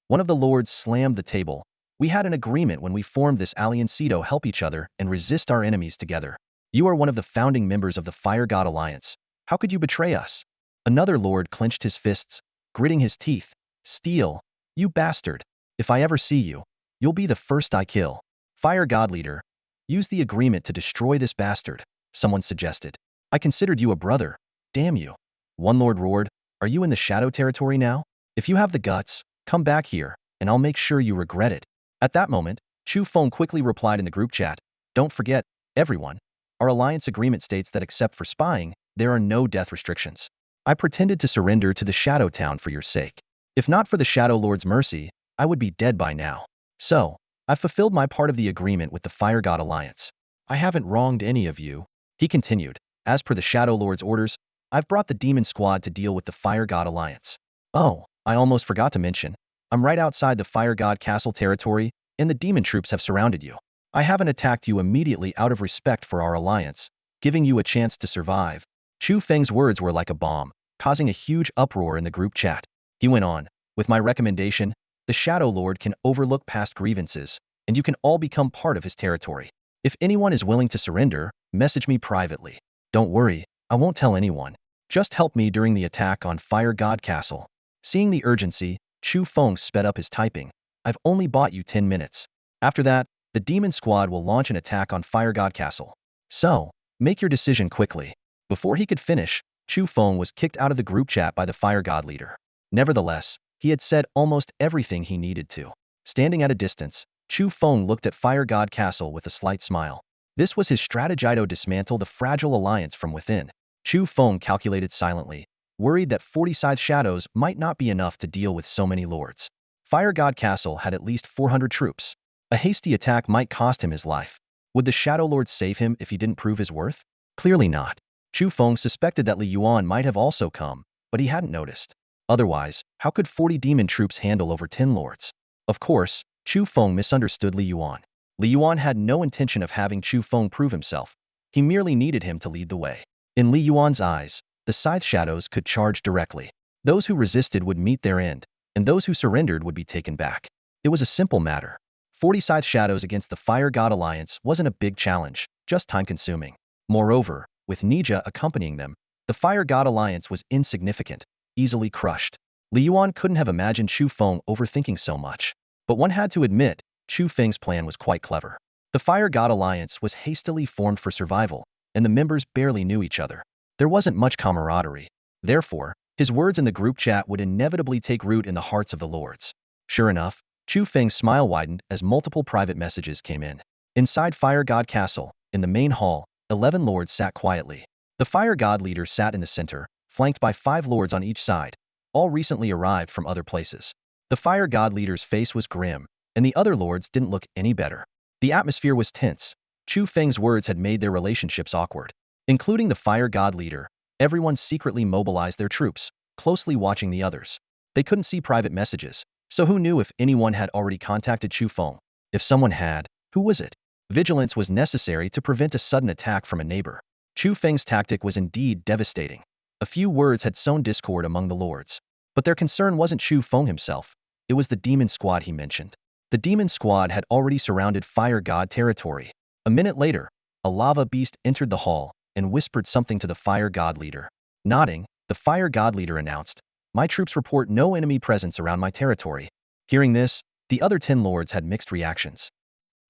One of the lords slammed the table. We had an agreement when we formed this alliance to help each other and resist our enemies together. You are one of the founding members of the Fire God Alliance. How could you betray us? Another lord clenched his fists, gritting his teeth. Steel, you bastard. If I ever see you, you'll be the first I kill. Fire God Leader, use the agreement to destroy this bastard, someone suggested. I considered you a brother. Damn you. One lord roared, are you in the shadow territory now? If you have the guts, come back here, and I'll make sure you regret it. At that moment, Chu Feng quickly replied in the group chat, don't forget, everyone, our alliance agreement states that except for spying, there are no death restrictions. I pretended to surrender to the Shadow Town for your sake. If not for the Shadow Lord's mercy, I would be dead by now. So, I've fulfilled my part of the agreement with the Fire God Alliance. I haven't wronged any of you. He continued, as per the Shadow Lord's orders, I've brought the Demon Squad to deal with the Fire God Alliance. Oh, I almost forgot to mention, I'm right outside the Fire God Castle territory, and the demon troops have surrounded you. I haven't attacked you immediately out of respect for our alliance, giving you a chance to survive. Chu Feng's words were like a bomb, causing a huge uproar in the group chat. He went on, with my recommendation, the Shadow Lord can overlook past grievances, and you can all become part of his territory. If anyone is willing to surrender, message me privately. Don't worry, I won't tell anyone. Just help me during the attack on Fire God Castle. Seeing the urgency, Chu Feng sped up his typing. I've only bought you 10 minutes. After that, the Demon Squad will launch an attack on Fire God Castle. So, make your decision quickly. Before he could finish, Chu Feng was kicked out of the group chat by the Fire God leader. Nevertheless, he had said almost everything he needed to. Standing at a distance, Chu Feng looked at Fire God Castle with a slight smile. This was his strategy to dismantle the fragile alliance from within. Chu Feng calculated silently, worried that 40 scythe shadows might not be enough to deal with so many lords. Fire God Castle had at least 400 troops. A hasty attack might cost him his life. Would the Shadow Lord save him if he didn't prove his worth? Clearly not. Chu Feng suspected that Yuan might have also come, but he hadn't noticed. Otherwise, how could 40 demon troops handle over 10 lords? Of course, Chu Feng misunderstood Yuan. Yuan had no intention of having Chu Feng prove himself. He merely needed him to lead the way. In Yuan's eyes, the scythe shadows could charge directly. Those who resisted would meet their end, and those who surrendered would be taken back. It was a simple matter. 40 scythe shadows against the Fire God Alliance wasn't a big challenge, just time-consuming. Moreover, with Nija accompanying them, the Fire God Alliance was insignificant, easily crushed. Yuan couldn't have imagined Chu Feng overthinking so much. But one had to admit, Chu Feng's plan was quite clever. The Fire God Alliance was hastily formed for survival, and the members barely knew each other. There wasn't much camaraderie. Therefore, his words in the group chat would inevitably take root in the hearts of the lords. Sure enough, Chu Feng's smile widened as multiple private messages came in. Inside Fire God Castle, in the main hall, 11 lords sat quietly. The Fire God leader sat in the center, flanked by 5 lords on each side, all recently arrived from other places. The Fire God leader's face was grim, and the other lords didn't look any better. The atmosphere was tense. Chu Feng's words had made their relationships awkward. Including the Fire God leader, everyone secretly mobilized their troops, closely watching the others. They couldn't see private messages, so who knew if anyone had already contacted Chu Feng? If someone had, who was it? Vigilance was necessary to prevent a sudden attack from a neighbor. Chu Feng's tactic was indeed devastating. A few words had sown discord among the lords. But their concern wasn't Chu Feng himself. It was the Demon Squad he mentioned. The Demon Squad had already surrounded Fire God territory. A minute later, a lava beast entered the hall and whispered something to the Fire God leader. Nodding, the Fire God leader announced, my troops report no enemy presence around my territory. Hearing this, the other 10 lords had mixed reactions.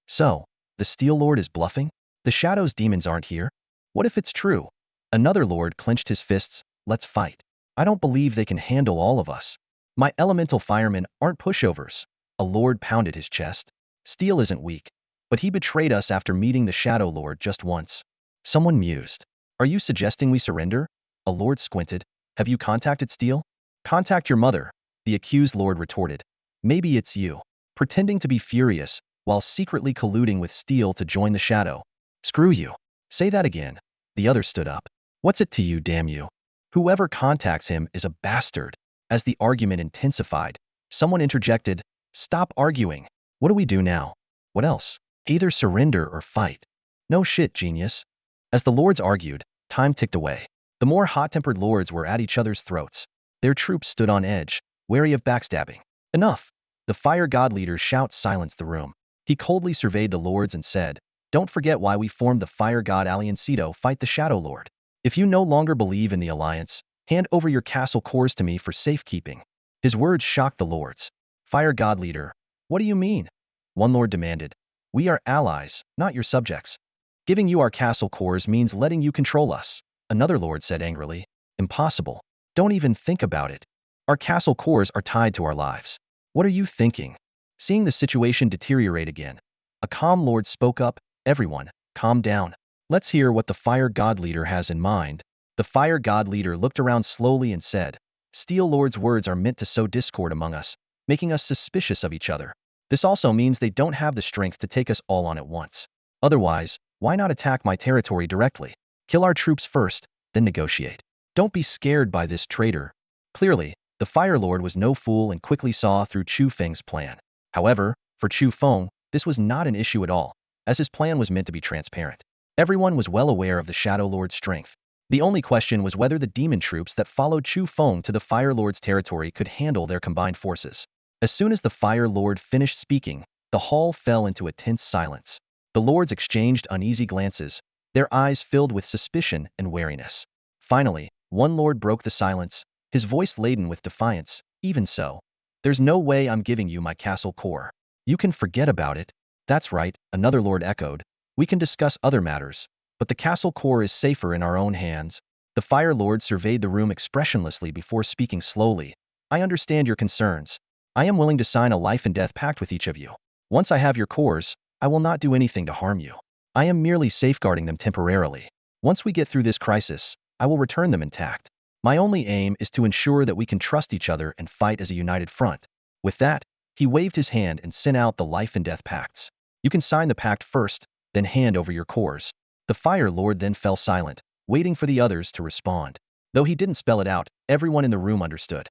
So, the Steel Lord is bluffing? The Shadow's demons aren't here? What if it's true? Another lord clenched his fists, let's fight. I don't believe they can handle all of us. My elemental firemen aren't pushovers. A lord pounded his chest. Steel isn't weak, but he betrayed us after meeting the Shadow Lord just once. Someone mused. Are you suggesting we surrender? A lord squinted. Have you contacted Steel? Contact your mother, the accused lord retorted. Maybe it's you, pretending to be furious, while secretly colluding with Steel to join the Shadow. Screw you. Say that again. The other stood up. What's it to you, damn you? Whoever contacts him is a bastard. As the argument intensified, someone interjected, stop arguing. What do we do now? What else? Either surrender or fight. No shit, genius. As the lords argued, time ticked away. The more hot-tempered lords were at each other's throats. Their troops stood on edge, wary of backstabbing. Enough! The fire god leader's shout silenced the room. He coldly surveyed the lords and said, "Don't forget why we formed the fire god Alliancito. Fight the Shadow Lord. If you no longer believe in the alliance, hand over your castle cores to me for safekeeping." His words shocked the lords. Fire god leader, what do you mean? One lord demanded. We are allies, not your subjects. Giving you our castle cores means letting you control us. Another lord said angrily. Impossible. Don't even think about it. Our castle cores are tied to our lives. What are you thinking? Seeing the situation deteriorate again, a calm lord spoke up. Everyone, calm down. Let's hear what the fire god leader has in mind. The fire god leader looked around slowly and said, Steel Lord's words are meant to sow discord among us, making us suspicious of each other. This also means they don't have the strength to take us all on at once. Otherwise, why not attack my territory directly? Kill our troops first, then negotiate. Don't be scared by this traitor. Clearly, the Fire Lord was no fool and quickly saw through Chu Feng's plan. However, for Chu Feng, this was not an issue at all, as his plan was meant to be transparent. Everyone was well aware of the Shadow Lord's strength. The only question was whether the demon troops that followed Chu Feng to the Fire Lord's territory could handle their combined forces. As soon as the Fire Lord finished speaking, the hall fell into a tense silence. The lords exchanged uneasy glances, their eyes filled with suspicion and wariness. Finally, one lord broke the silence, his voice laden with defiance. Even so, there's no way I'm giving you my castle core. You can forget about it. That's right, another lord echoed. We can discuss other matters, but the castle core is safer in our own hands. The Fire Lord surveyed the room expressionlessly before speaking slowly. I understand your concerns. I am willing to sign a life and death pact with each of you. Once I have your cores, I will not do anything to harm you. I am merely safeguarding them temporarily. Once we get through this crisis, I will return them intact. My only aim is to ensure that we can trust each other and fight as a united front. With that, he waved his hand and sent out the life and death pacts. You can sign the pact first, then hand over your cores. The Fire Lord then fell silent, waiting for the others to respond. Though he didn't spell it out, everyone in the room understood.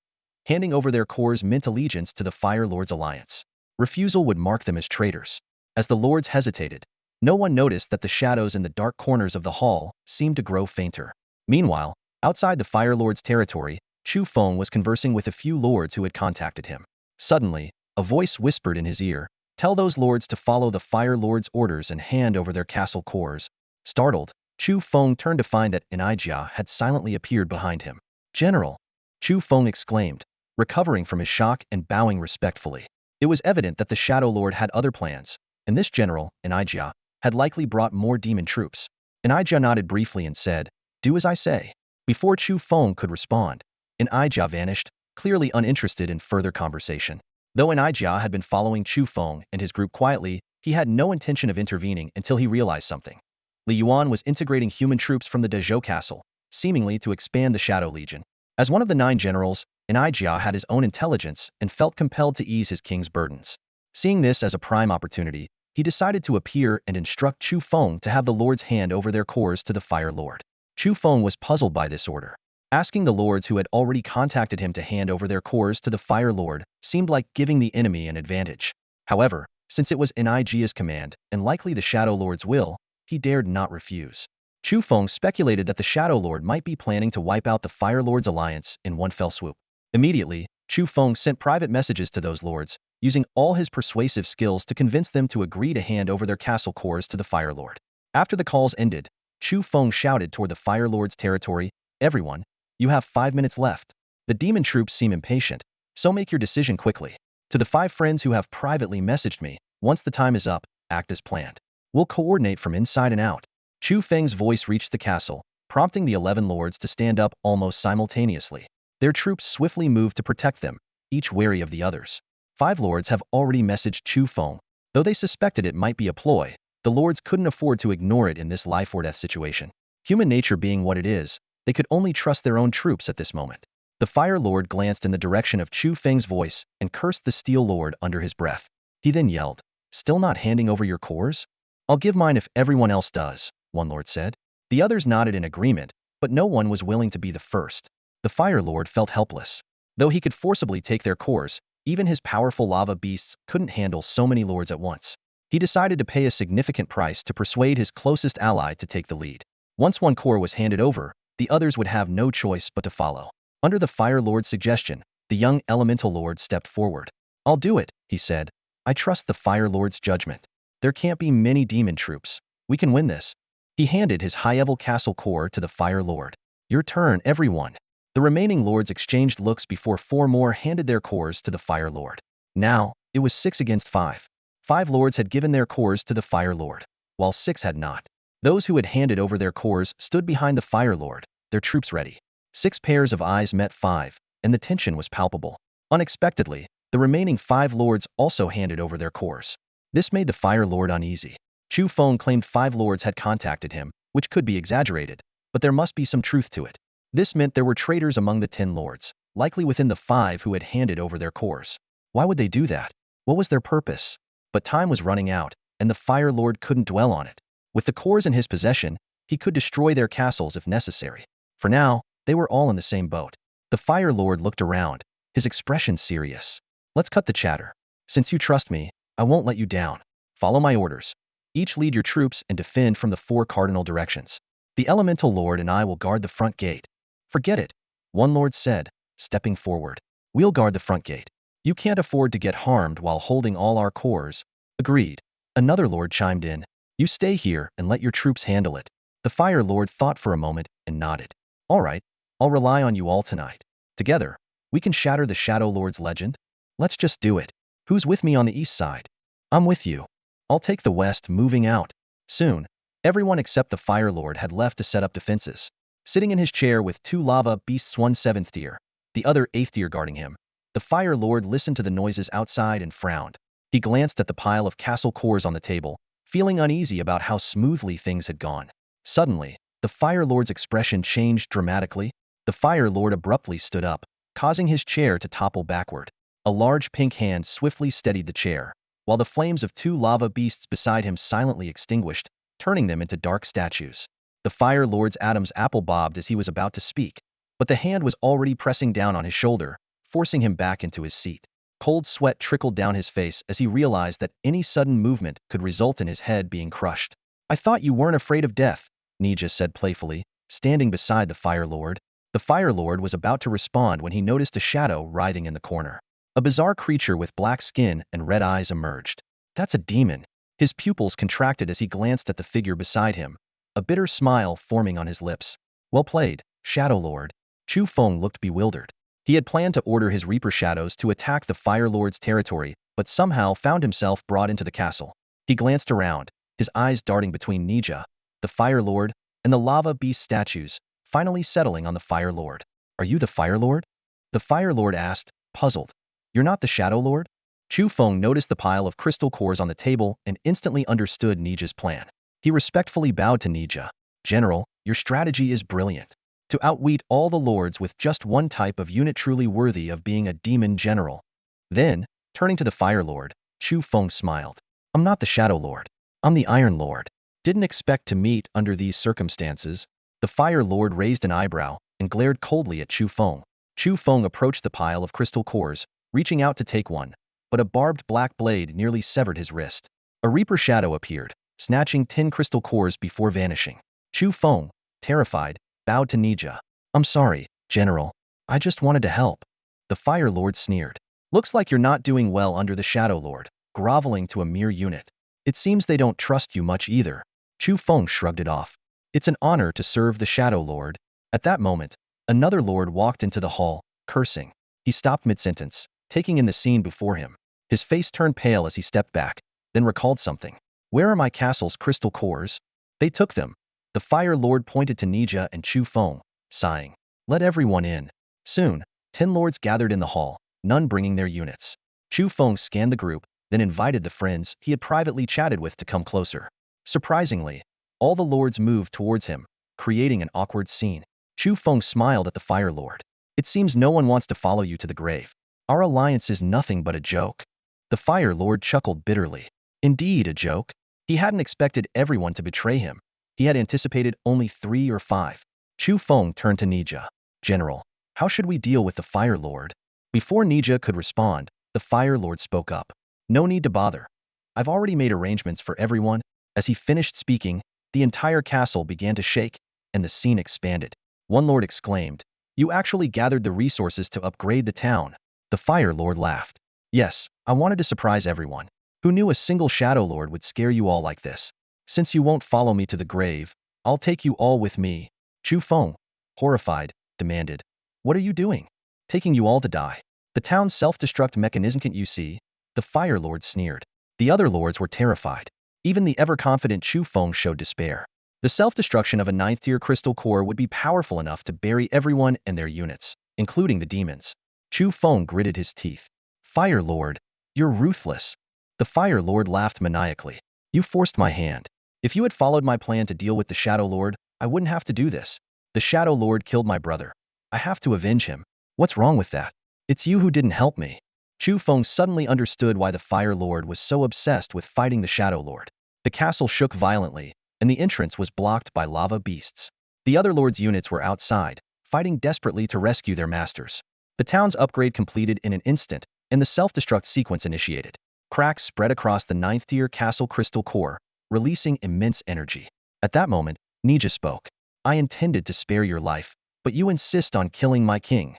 Handing over their cores meant allegiance to the Fire Lord's alliance. Refusal would mark them as traitors. As the lords hesitated, no one noticed that the shadows in the dark corners of the hall seemed to grow fainter. Meanwhile, outside the Fire Lord's territory, Chu Feng was conversing with a few lords who had contacted him. Suddenly, a voice whispered in his ear, "Tell those lords to follow the Fire Lord's orders and hand over their castle cores." Startled, Chu Feng turned to find that Enijia had silently appeared behind him. "General!" Chu Feng exclaimed, recovering from his shock and bowing respectfully. It was evident that the Shadow Lord had other plans, and this general, Enijia, had likely brought more demon troops. Enijia nodded briefly and said, "Do as I say." Before Chu Feng could respond, Enijia vanished, clearly uninterested in further conversation. Though Enijia had been following Chu Feng and his group quietly, he had no intention of intervening until he realized something. Yuan was integrating human troops from the Dezhou castle, seemingly to expand the Shadow Legion. As one of the 9 generals, Enijia had his own intelligence and felt compelled to ease his king's burdens. Seeing this as a prime opportunity, he decided to appear and instruct Chu Feng to have the lords hand over their cores to the Fire Lord. Chu Feng was puzzled by this order. Asking the lords who had already contacted him to hand over their cores to the Fire Lord seemed like giving the enemy an advantage. However, since it was Enijia's command, and likely the Shadow Lord's will, he dared not refuse. Chu Feng speculated that the Shadow Lord might be planning to wipe out the Fire Lord's alliance in one fell swoop. Immediately, Chu Feng sent private messages to those lords, using all his persuasive skills to convince them to agree to hand over their castle cores to the Fire Lord. After the calls ended, Chu Feng shouted toward the Fire Lord's territory, "Everyone, you have 5 minutes left. The demon troops seem impatient, so make your decision quickly. To the 5 friends who have privately messaged me, once the time is up, act as planned. We'll coordinate from inside and out." Chu Feng's voice reached the castle, prompting the 11 lords to stand up almost simultaneously. Their troops swiftly moved to protect them, each wary of the others. 5 lords have already messaged Chu Feng. Though they suspected it might be a ploy, the lords couldn't afford to ignore it in this life or death situation. Human nature being what it is, they could only trust their own troops at this moment. The Fire Lord glanced in the direction of Chu Feng's voice and cursed the Steel Lord under his breath. He then yelled, "Still not handing over your cores? I'll give mine if everyone else does," one lord said. The others nodded in agreement, but no one was willing to be the first. The Fire Lord felt helpless. Though he could forcibly take their cores, even his powerful lava beasts couldn't handle so many lords at once. He decided to pay a significant price to persuade his closest ally to take the lead. Once one core was handed over, the others would have no choice but to follow. Under the Fire Lord's suggestion, the young Elemental Lord stepped forward. "I'll do it," he said. "I trust the Fire Lord's judgment. There can't be many demon troops. We can win this." He handed his high-level castle core to the Fire Lord. "Your turn, everyone." The remaining lords exchanged looks before 4 more handed their cores to the Fire Lord. Now, it was 6 against 5. 5 lords had given their cores to the Fire Lord, while 6 had not. Those who had handed over their cores stood behind the Fire Lord, their troops ready. 6 pairs of eyes met 5, and the tension was palpable. Unexpectedly, the remaining 5 lords also handed over their cores. This made the Fire Lord uneasy. Chu Feng claimed 5 lords had contacted him, which could be exaggerated, but there must be some truth to it. This meant there were traitors among the 10 lords, likely within the 5 who had handed over their cores. Why would they do that? What was their purpose? But time was running out, and the Fire Lord couldn't dwell on it. With the cores in his possession, he could destroy their castles if necessary. For now, they were all in the same boat. The Fire Lord looked around, his expression serious. "Let's cut the chatter. Since you trust me, I won't let you down. Follow my orders. Each lead your troops and defend from the 4 cardinal directions. The Elemental Lord and I will guard the front gate." "Forget it," one lord said, stepping forward. "We'll guard the front gate. You can't afford to get harmed while holding all our cores." "Agreed." Another lord chimed in. "You stay here and let your troops handle it." The Fire Lord thought for a moment and nodded. "All right, I'll rely on you all tonight. Together, we can shatter the Shadow Lord's legend. Let's just do it. Who's with me on the east side?" "I'm with you. I'll take the west, moving out." Soon, everyone except the Fire Lord had left to set up defenses. Sitting in his chair with 2 lava beasts, one 7th tier, the other 8th tier guarding him, the Fire Lord listened to the noises outside and frowned. He glanced at the pile of castle cores on the table, feeling uneasy about how smoothly things had gone. Suddenly, the Fire Lord's expression changed dramatically. The Fire Lord abruptly stood up, causing his chair to topple backward. A large pink hand swiftly steadied the chair, while the flames of 2 lava beasts beside him silently extinguished, turning them into dark statues. The Fire Lord's Adam's apple bobbed as he was about to speak, but the hand was already pressing down on his shoulder, forcing him back into his seat. Cold sweat trickled down his face as he realized that any sudden movement could result in his head being crushed. "I thought you weren't afraid of death," Nija said playfully, standing beside the Fire Lord. The Fire Lord was about to respond when he noticed a shadow writhing in the corner. A bizarre creature with black skin and red eyes emerged. "That's a demon." His pupils contracted as he glanced at the figure beside him, a bitter smile forming on his lips. "Well played, Shadow Lord." Chu Feng looked bewildered. He had planned to order his Reaper Shadows to attack the Fire Lord's territory, but somehow found himself brought into the castle. He glanced around, his eyes darting between Nija, the Fire Lord, and the lava beast statues, finally settling on the Fire Lord. "Are you the Fire Lord?" the Fire Lord asked, puzzled. "You're not the Shadow Lord?" Chu Feng noticed the pile of crystal cores on the table and instantly understood Nija's plan. He respectfully bowed to Nija. "General, your strategy is brilliant. To outwit all the lords with just one type of unit truly worthy of being a demon general." Then, turning to the Fire Lord, Chu Feng smiled. "I'm not the Shadow Lord. I'm the Iron Lord." "Didn't expect to meet under these circumstances." The Fire Lord raised an eyebrow and glared coldly at Chu Feng. Chu Feng approached the pile of crystal cores, reaching out to take one, but a barbed black blade nearly severed his wrist. A Reaper Shadow appeared, snatching 10 crystal cores before vanishing. Chu Feng, terrified, bowed to Nija. "I'm sorry, General. I just wanted to help." The Fire Lord sneered. "Looks like you're not doing well under the Shadow Lord, groveling to a mere unit. It seems they don't trust you much either." Chu Feng shrugged it off. "It's an honor to serve the Shadow Lord." At that moment, another lord walked into the hall, cursing. He stopped mid-sentence, taking in the scene before him. His face turned pale as he stepped back, then recalled something. "Where are my castle's crystal cores?" "They took them." The Fire Lord pointed to Nija and Chu Feng, sighing. "Let everyone in." Soon, 10 lords gathered in the hall, none bringing their units. Chu Feng scanned the group, then invited the friends he had privately chatted with to come closer. Surprisingly, all the lords moved towards him, creating an awkward scene. Chu Feng smiled at the Fire Lord. "It seems no one wants to follow you to the grave. Our alliance is nothing but a joke." The Fire Lord chuckled bitterly. Indeed, a joke. He hadn't expected everyone to betray him. He had anticipated only 3 or 5. Chu Feng turned to Nija. "General, how should we deal with the Fire Lord?" Before Nija could respond, the Fire Lord spoke up. "No need to bother. I've already made arrangements for everyone. As he finished speaking, the entire castle began to shake, and the scene expanded. One lord exclaimed, "You actually gathered the resources to upgrade the town." The Fire Lord laughed. "Yes, I wanted to surprise everyone. Who knew a single Shadow Lord would scare you all like this? Since you won't follow me to the grave, I'll take you all with me." Chu Feng, horrified, demanded, "What are you doing? Taking you all to die? The town's self-destruct mechanism, can't you see?" The Fire Lord sneered. The other lords were terrified. Even the ever-confident Chu Feng showed despair. The self-destruction of a ninth-tier crystal core would be powerful enough to bury everyone and their units, including the demons. Chu Feng gritted his teeth. "Fire Lord, you're ruthless." The Fire Lord laughed maniacally. "You forced my hand. If you had followed my plan to deal with the Shadow Lord, I wouldn't have to do this. The Shadow Lord killed my brother. I have to avenge him. What's wrong with that? It's you who didn't help me." Chu Feng suddenly understood why the Fire Lord was so obsessed with fighting the Shadow Lord. The castle shook violently, and the entrance was blocked by lava beasts. The other lords' units were outside, fighting desperately to rescue their masters. The town's upgrade completed in an instant, and the self-destruct sequence initiated. Cracks spread across the ninth-tier castle crystal core, releasing immense energy. At that moment, Nija spoke. "I intended to spare your life, but you insist on killing my king.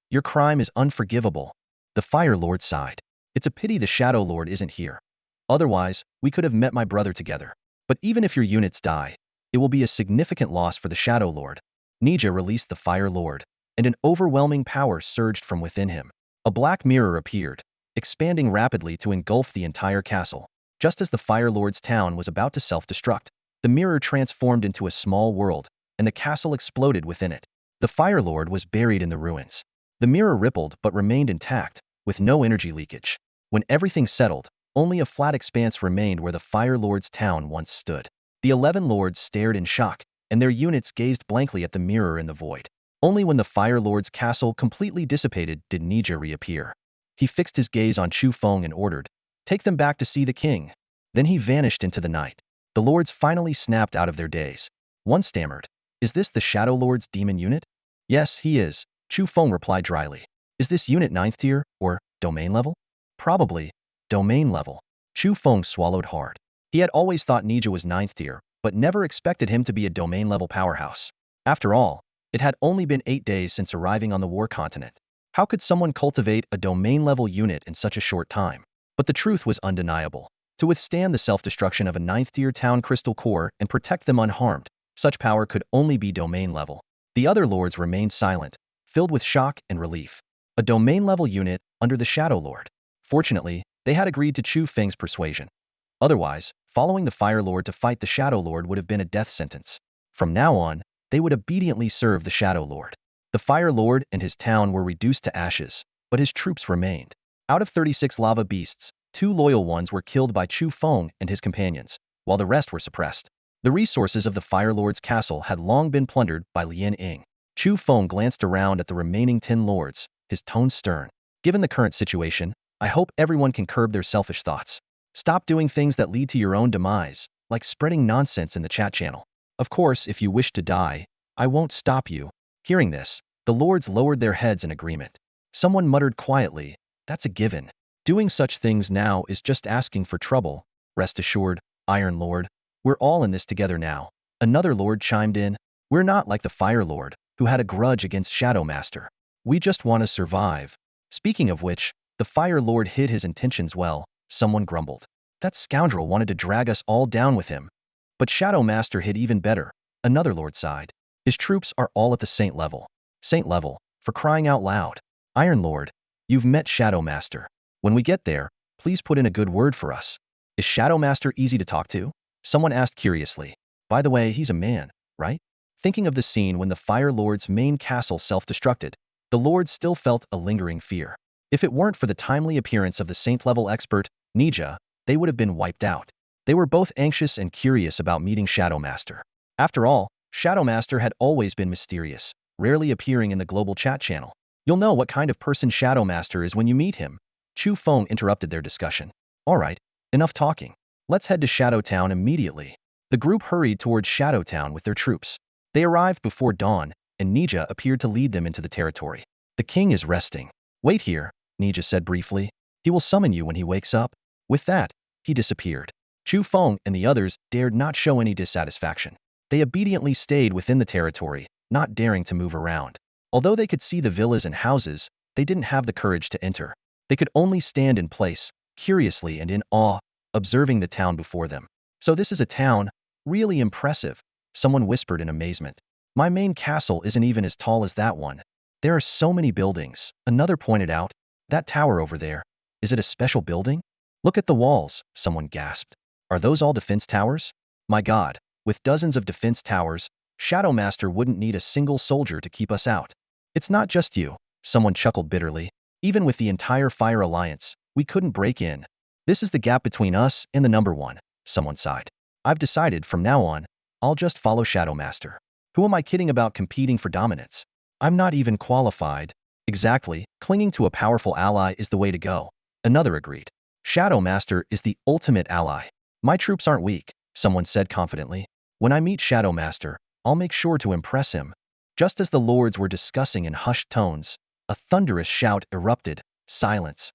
Your crime is unforgivable." The Fire Lord sighed. "It's a pity the Shadow Lord isn't here. Otherwise, we could have met my brother together. But even if your units die, it will be a significant loss for the Shadow Lord." Nija released the Fire Lord, and an overwhelming power surged from within him. A black mirror appeared, expanding rapidly to engulf the entire castle. Just as the Fire Lord's town was about to self-destruct, the mirror transformed into a small world, and the castle exploded within it. The Fire Lord was buried in the ruins. The mirror rippled but remained intact, with no energy leakage. When everything settled, only a flat expanse remained where the Fire Lord's town once stood. The 11 lords stared in shock, and their units gazed blankly at the mirror in the void. Only when the Fire Lord's castle completely dissipated did Nija reappear. He fixed his gaze on Chu Feng and ordered, "Take them back to see the king." Then he vanished into the night. The lords finally snapped out of their daze. One stammered, "Is this the Shadow Lord's demon unit?" "Yes, he is," Chu Feng replied dryly. "Is this unit 9th tier, or domain level?" "Probably. Domain level." Chu Feng swallowed hard. He had always thought Nija was 9th tier, but never expected him to be a domain level powerhouse. After all, it had only been 8 days since arriving on the war continent. How could someone cultivate a domain level unit in such a short time? But the truth was undeniable. To withstand the self-destruction of a 9th tier town crystal core and protect them unharmed, such power could only be domain level. The other lords remained silent, filled with shock and relief. A domain level unit under the Shadow Lord. Fortunately, they had agreed to Chu Feng's persuasion. Otherwise, following the Fire Lord to fight the Shadow Lord would have been a death sentence. From now on, they would obediently serve the Shadow Lord. The Fire Lord and his town were reduced to ashes, but his troops remained. Out of 36 lava beasts, 2 loyal ones were killed by Chu Feng and his companions, while the rest were suppressed. The resources of the Fire Lord's castle had long been plundered by Lian Ying. Chu Feng glanced around at the remaining 10 lords, his tone stern. "Given the current situation, I hope everyone can curb their selfish thoughts. Stop doing things that lead to your own demise, like spreading nonsense in the chat channel. Of course, if you wish to die, I won't stop you." Hearing this, the lords lowered their heads in agreement. Someone muttered quietly, "That's a given. Doing such things now is just asking for trouble. Rest assured, Iron Lord, we're all in this together now." Another lord chimed in, "We're not like the Fire Lord, who had a grudge against Shadow Master. We just want to survive." Speaking of which, the Fire Lord hid his intentions well. Someone grumbled, "That scoundrel wanted to drag us all down with him." But Shadow Master hid even better. Another lord sighed. "His troops are all at the Saint level." Saint level, for crying out loud. "Iron Lord, you've met Shadow Master. When we get there, please put in a good word for us." "Is Shadow Master easy to talk to?" Someone asked curiously. "By the way, he's a man, right?" Thinking of the scene when the Fire Lord's main castle self-destructed, the lords still felt a lingering fear. If it weren't for the timely appearance of the Saint-level expert, Nija, they would have been wiped out. They were both anxious and curious about meeting Shadow Master. After all, Shadow Master had always been mysterious, rarely appearing in the global chat channel. "You'll know what kind of person Shadow Master is when you meet him." Chu Feng interrupted their discussion. "All right, enough talking. Let's head to Shadow Town immediately." The group hurried towards Shadow Town with their troops. They arrived before dawn, and Nija appeared to lead them into the territory. "The king is resting. Wait here," Nija said briefly. "He will summon you when he wakes up." With that, he disappeared. Chu Feng and the others dared not show any dissatisfaction. They obediently stayed within the territory, not daring to move around. Although they could see the villas and houses, they didn't have the courage to enter. They could only stand in place, curiously and in awe, observing the town before them. So this is a town? Really impressive, someone whispered in amazement. My main castle isn't even as tall as that one. There are so many buildings, another pointed out. That tower over there, is it a special building? Look at the walls, someone gasped. Are those all defense towers? My God, with dozens of defense towers, Shadow Master wouldn't need a single soldier to keep us out. It's not just you, someone chuckled bitterly. Even with the entire Fire Alliance, we couldn't break in. This is the gap between us and the number one, someone sighed. I've decided from now on, I'll just follow Shadow Master. Who am I kidding about competing for dominance? I'm not even qualified. Exactly, clinging to a powerful ally is the way to go. Another agreed. Shadow Master is the ultimate ally. My troops aren't weak, someone said confidently. When I meet Shadow Master, I'll make sure to impress him. Just as the lords were discussing in hushed tones, a thunderous shout erupted. Silence.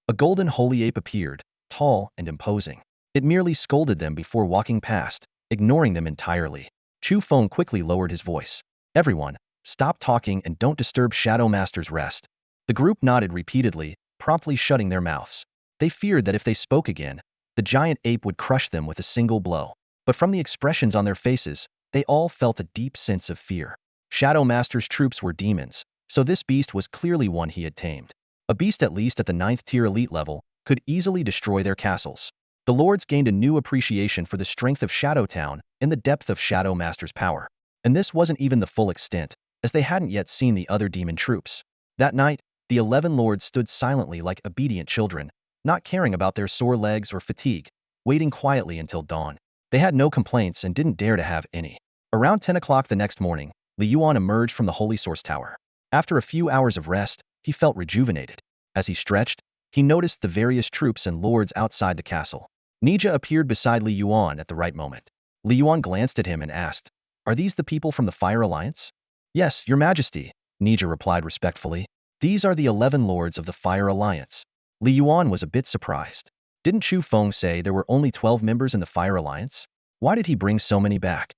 A golden holy ape appeared, tall and imposing. It merely scolded them before walking past, ignoring them entirely. Chu Feng quickly lowered his voice. Everyone, stop talking and don't disturb Shadow Master's rest. The group nodded repeatedly, promptly shutting their mouths. They feared that if they spoke again, the giant ape would crush them with a single blow. But from the expressions on their faces, they all felt a deep sense of fear. Shadow Master's troops were demons, so this beast was clearly one he had tamed. A beast at least at the 9th tier elite level could easily destroy their castles. The lords gained a new appreciation for the strength of Shadow Town and the depth of Shadow Master's power. And this wasn't even the full extent, as they hadn't yet seen the other demon troops. That night, the 11 lords stood silently like obedient children, not caring about their sore legs or fatigue, waiting quietly until dawn. They had no complaints and didn't dare to have any. Around 10 o'clock the next morning, Yuan emerged from the Holy Source Tower. After a few hours of rest, he felt rejuvenated. As he stretched, he noticed the various troops and lords outside the castle. Nija appeared beside Yuan at the right moment. Yuan glanced at him and asked, "Are these the people from the Fire Alliance?" "Yes, your majesty," Nija replied respectfully. "These are the 11 lords of the Fire Alliance." Yuan was a bit surprised. Didn't Chu Feng say there were only 12 members in the Fire Alliance? Why did he bring so many back?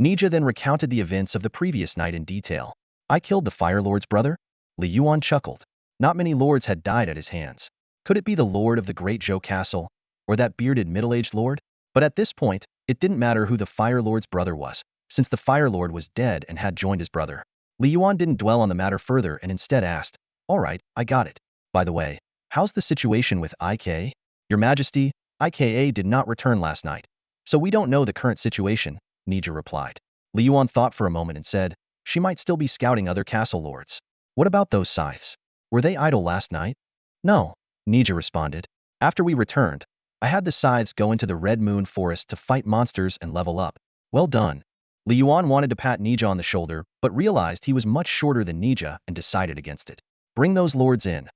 Nija then recounted the events of the previous night in detail. "I killed the Fire Lord's brother?" Yuan chuckled. Not many lords had died at his hands. Could it be the lord of the Great Zhou Castle? Or that bearded middle-aged lord? But at this point, it didn't matter who the Fire Lord's brother was, since the Fire Lord was dead and had joined his brother. Yuan didn't dwell on the matter further and instead asked, "All right, I got it. By the way, how's the situation with IK? Your Majesty, IKA did not return last night, so we don't know the current situation," Nija replied. Yuan thought for a moment and said, "She might still be scouting other castle lords. What about those scythes? Were they idle last night?" "No," Nija responded. "After we returned, I had the scythes go into the Red Moon Forest to fight monsters and level up." "Well done." Yuan wanted to pat Nija on the shoulder, but realized he was much shorter than Nija and decided against it. "Bring those lords in.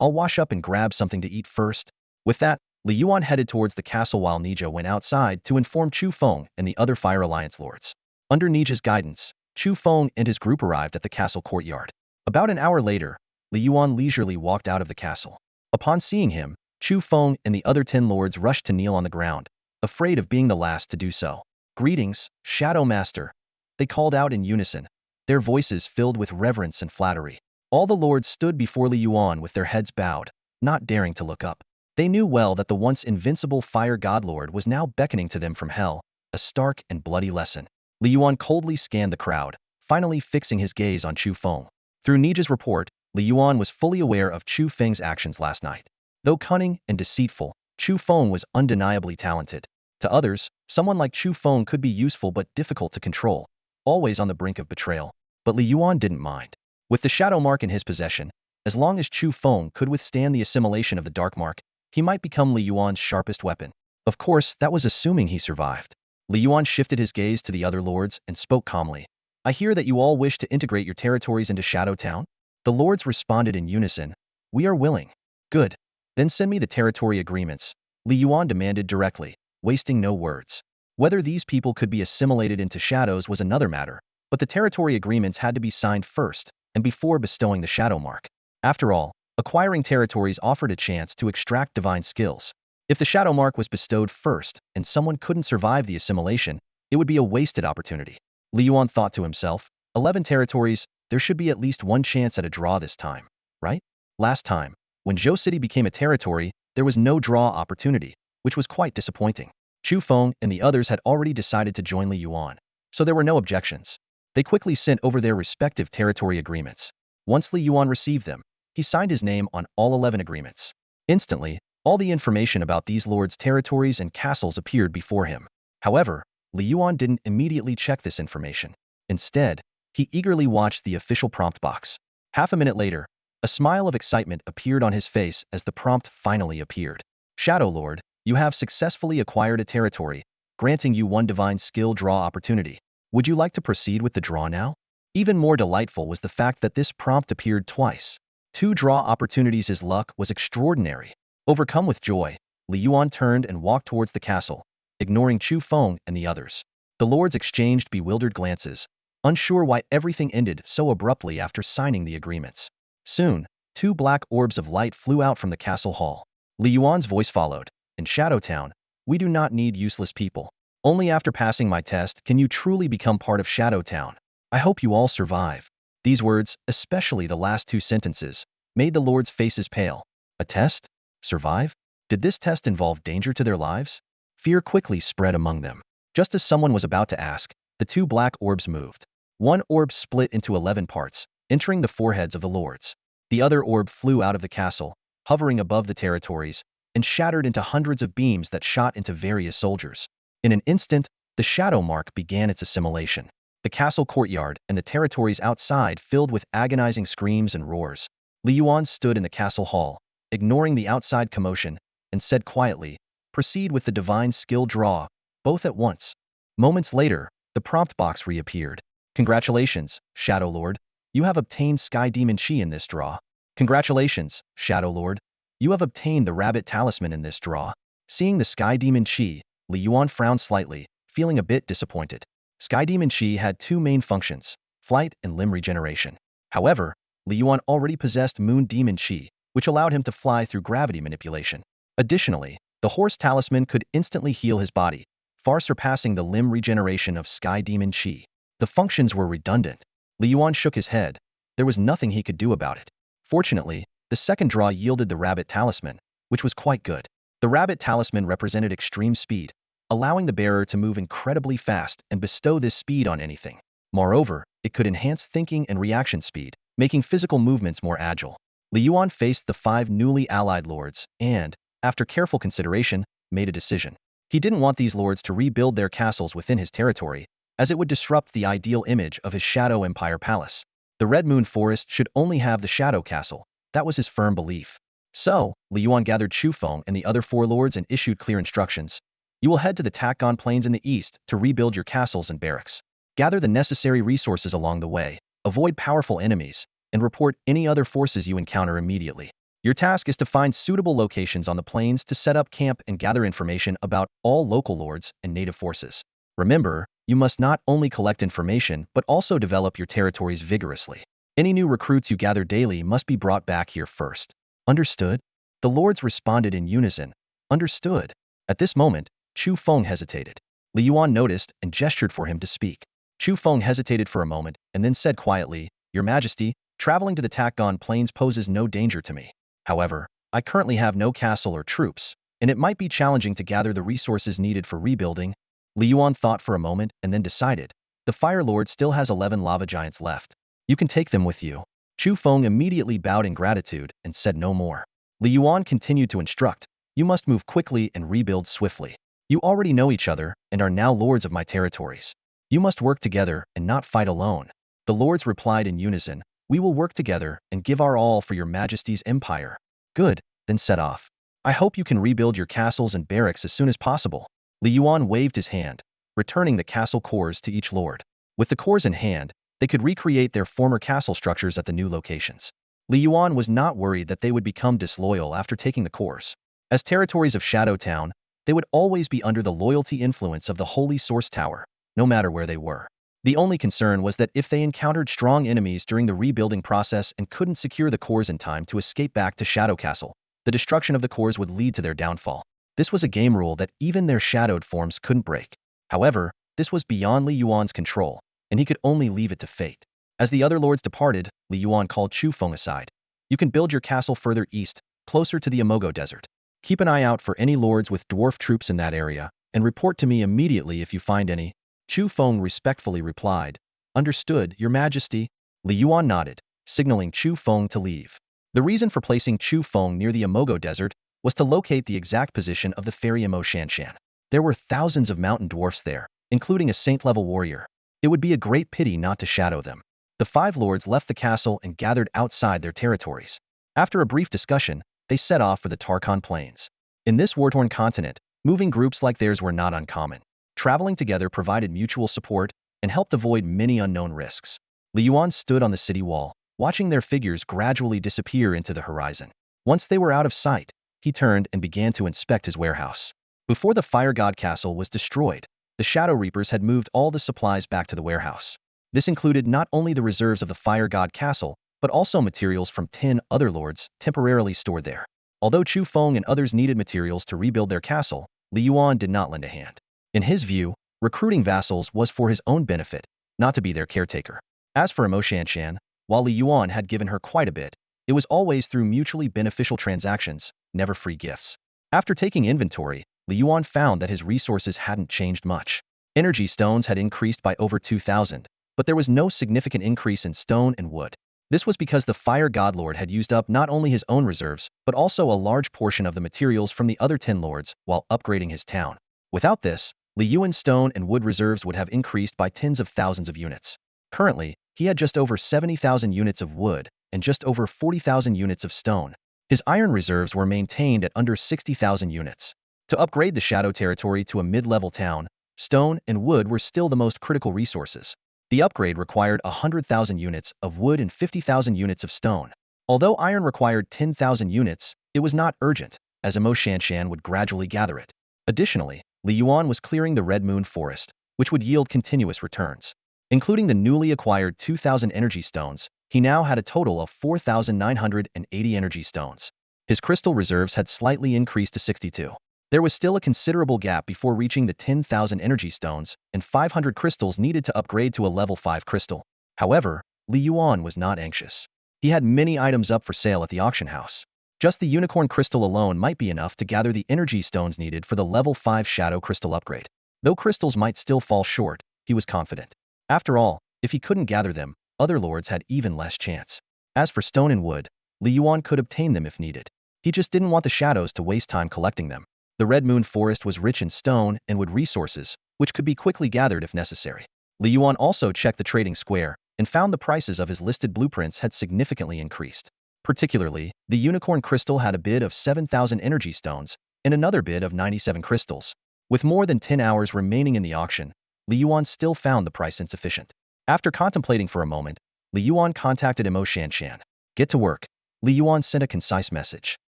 I'll wash up and grab something to eat first." With that, Yuan headed towards the castle while Nija went outside to inform Chu Feng and the other Fire Alliance lords. Under Nija's guidance, Chu Feng and his group arrived at the castle courtyard. About an hour later, Yuan leisurely walked out of the castle. Upon seeing him, Chu Feng and the other 10 lords rushed to kneel on the ground, afraid of being the last to do so. "Greetings, Shadow Master," they called out in unison, their voices filled with reverence and flattery. All the lords stood before Yuan with their heads bowed, not daring to look up. They knew well that the once invincible Fire Godlord was now beckoning to them from hell, a stark and bloody lesson. Yuan coldly scanned the crowd, finally fixing his gaze on Chu Feng. Through Nija's report, Yuan was fully aware of Chu Feng's actions last night. Though cunning and deceitful, Chu Feng was undeniably talented. To others, someone like Chu Feng could be useful but difficult to control, always on the brink of betrayal. But Yuan didn't mind. With the shadow mark in his possession, as long as Chu Feng could withstand the assimilation of the dark mark, he might become Yuan's sharpest weapon. Of course, that was assuming he survived. Yuan shifted his gaze to the other lords and spoke calmly. "I hear that you all wish to integrate your territories into Shadow Town?" The lords responded in unison. "We are willing." "Good. Then send me the territory agreements," Yuan demanded directly, wasting no words. Whether these people could be assimilated into shadows was another matter, but the territory agreements had to be signed first, and before bestowing the shadow mark. After all, acquiring territories offered a chance to extract divine skills. If the shadow mark was bestowed first and someone couldn't survive the assimilation, it would be a wasted opportunity. Li Yuan thought to himself, 11 territories, there should be at least one chance at a draw this time, right? Last time, when Zhou City became a territory, there was no draw opportunity, which was quite disappointing. Chu Feng and the others had already decided to join Li Yuan, so there were no objections. They quickly sent over their respective territory agreements. Once Li Yuan received them, he signed his name on all 11 agreements. Instantly, all the information about these lords' territories and castles appeared before him. However, Li Yuan didn't immediately check this information. Instead, he eagerly watched the official prompt box. Half a minute later, a smile of excitement appeared on his face as the prompt finally appeared. Shadow Lord, you have successfully acquired a territory, granting you one divine skill draw opportunity. Would you like to proceed with the draw now? Even more delightful was the fact that this prompt appeared twice. 2 draw opportunities. His luck was extraordinary. Overcome with joy, Li Yuan turned and walked towards the castle, ignoring Chu Feng and the others. The lords exchanged bewildered glances, unsure why everything ended so abruptly after signing the agreements. Soon, 2 black orbs of light flew out from the castle hall. Li Yuan's voice followed. In Shadow Town, we do not need useless people. Only after passing my test can you truly become part of Shadow Town. I hope you all survive. These words, especially the last 2 sentences, made the lords' faces pale. A test? Survive? Did this test involve danger to their lives? Fear quickly spread among them. Just as someone was about to ask, the 2 black orbs moved. One orb split into 11 parts, entering the foreheads of the lords. The other orb flew out of the castle, hovering above the territories, and shattered into hundreds of beams that shot into various soldiers. In an instant, the shadow mark began its assimilation. The castle courtyard and the territories outside filled with agonizing screams and roars. Li Yuan stood in the castle hall, ignoring the outside commotion, and said quietly, proceed with the divine skill draw, both at once. Moments later, the prompt box reappeared. Congratulations, Shadow Lord. You have obtained Sky Demon Chi in this draw. Congratulations, Shadow Lord. You have obtained the Rabbit Talisman in this draw. Seeing the Sky Demon Chi, Li Yuan frowned slightly, feeling a bit disappointed. Sky Demon Chi had 2 main functions, flight and limb regeneration. However, Li Yuan already possessed Moon Demon Chi, which allowed him to fly through gravity manipulation. Additionally, the Horse Talisman could instantly heal his body, far surpassing the limb regeneration of Sky Demon Chi. The functions were redundant. Li Yuan shook his head. There was nothing he could do about it. Fortunately, the second draw yielded the Rabbit Talisman, which was quite good. The Rabbit Talisman represented extreme speed, allowing the bearer to move incredibly fast and bestow this speed on anything. Moreover, it could enhance thinking and reaction speed, making physical movements more agile. Li Yuan faced the 5 newly allied lords and, after careful consideration, made a decision. He didn't want these lords to rebuild their castles within his territory, as it would disrupt the ideal image of his Shadow Empire palace. The Red Moon Forest should only have the Shadow Castle. That was his firm belief. So, Li Yuan gathered Chu Feng and the other 4 lords and issued clear instructions. You will head to the Takon Plains in the east to rebuild your castles and barracks. Gather the necessary resources along the way, avoid powerful enemies, and report any other forces you encounter immediately. Your task is to find suitable locations on the plains to set up camp and gather information about all local lords and native forces. Remember, you must not only collect information but also develop your territories vigorously. Any new recruits you gather daily must be brought back here first. Understood? The lords responded in unison. Understood. At this moment, Chu Feng hesitated. Li Yuan noticed and gestured for him to speak. Chu Feng hesitated for a moment and then said quietly, Your Majesty, traveling to the Takon Plains poses no danger to me. However, I currently have no castle or troops, and it might be challenging to gather the resources needed for rebuilding. Li Yuan thought for a moment and then decided. The Fire Lord still has 11 lava giants left. You can take them with you. Chu Feng immediately bowed in gratitude and said no more. Li Yuan continued to instruct. You must move quickly and rebuild swiftly. You already know each other and are now lords of my territories. You must work together and not fight alone. The lords replied in unison. We will work together and give our all for your Majesty's empire. Good, then set off. I hope you can rebuild your castles and barracks as soon as possible. Li Yuan waved his hand, returning the castle cores to each lord. With the cores in hand, they could recreate their former castle structures at the new locations. Li Yuan was not worried that they would become disloyal after taking the cores. As territories of Shadow Town, they would always be under the loyalty influence of the Holy Source Tower, no matter where they were. The only concern was that if they encountered strong enemies during the rebuilding process and couldn't secure the cores in time to escape back to Shadow Castle, the destruction of the cores would lead to their downfall. This was a game rule that even their shadowed forms couldn't break. However, this was beyond Li Yuan's control, and he could only leave it to fate. As the other lords departed, Li Yuan called Chu Feng aside. You can build your castle further east, closer to the Imogo Desert. Keep an eye out for any lords with dwarf troops in that area, and report to me immediately if you find any. Chu Feng respectfully replied, Understood, Your Majesty. Li Yuan nodded, signaling Chu Feng to leave. The reason for placing Chu Feng near the Imogo Desert was to locate the exact position of the fairy Imo Shanshan. There were thousands of mountain dwarfs there, including a saint-level warrior. It would be a great pity not to shadow them. The five lords left the castle and gathered outside their territories. After a brief discussion, they set off for the Tarkhan Plains. In this war-torn continent, moving groups like theirs were not uncommon. Traveling together provided mutual support and helped avoid many unknown risks. Li Yuan stood on the city wall, watching their figures gradually disappear into the horizon. Once they were out of sight, he turned and began to inspect his warehouse. Before the Fire God Castle was destroyed, the Shadow Reapers had moved all the supplies back to the warehouse. This included not only the reserves of the Fire God Castle, but also materials from 10 other lords temporarily stored there. Although Chu Feng and others needed materials to rebuild their castle, Li Yuan did not lend a hand. In his view, recruiting vassals was for his own benefit, not to be their caretaker. As for Imo Shanshan, while Li Yuan had given her quite a bit, it was always through mutually beneficial transactions, never free gifts. After taking inventory, Li Yuan found that his resources hadn't changed much. Energy stones had increased by over 2,000, but there was no significant increase in stone and wood. This was because the Fire God Lord had used up not only his own reserves, but also a large portion of the materials from the other 10 lords while upgrading his town. Without this, Li Yuan's stone and wood reserves would have increased by tens of thousands of units. Currently, he had just over 70,000 units of wood and just over 40,000 units of stone. His iron reserves were maintained at under 60,000 units. To upgrade the Shadow Territory to a mid-level town, stone and wood were still the most critical resources. The upgrade required 100,000 units of wood and 50,000 units of stone. Although iron required 10,000 units, it was not urgent, as Imo Shanshan would gradually gather it. Additionally, Li Yuan was clearing the Red Moon Forest, which would yield continuous returns. Including the newly acquired 2,000 energy stones, he now had a total of 4,980 energy stones. His crystal reserves had slightly increased to 62. There was still a considerable gap before reaching the 10,000 energy stones and 500 crystals needed to upgrade to a level 5 crystal. However, Li Yuan was not anxious. He had many items up for sale at the auction house. Just the unicorn crystal alone might be enough to gather the energy stones needed for the level 5 shadow crystal upgrade. Though crystals might still fall short, he was confident. After all, if he couldn't gather them, other lords had even less chance. As for stone and wood, Li Yuan could obtain them if needed. He just didn't want the shadows to waste time collecting them. The Red Moon Forest was rich in stone and wood resources, which could be quickly gathered if necessary. Li Yuan also checked the trading square and found the prices of his listed blueprints had significantly increased. Particularly, the unicorn crystal had a bid of 7,000 energy stones and another bid of 97 crystals. With more than 10 hours remaining in the auction, Li Yuan still found the price insufficient. After contemplating for a moment, Li Yuan contacted Imo Shanshan. Get to work. Li Yuan sent a concise message.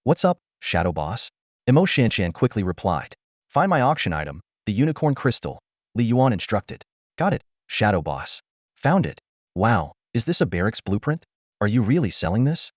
What's up, Shadow Boss? Imo Shanshan quickly replied. Find my auction item, the unicorn crystal. Li Yuan instructed. Got it, Shadow Boss. Found it. Wow, is this a barracks blueprint? Are you really selling this?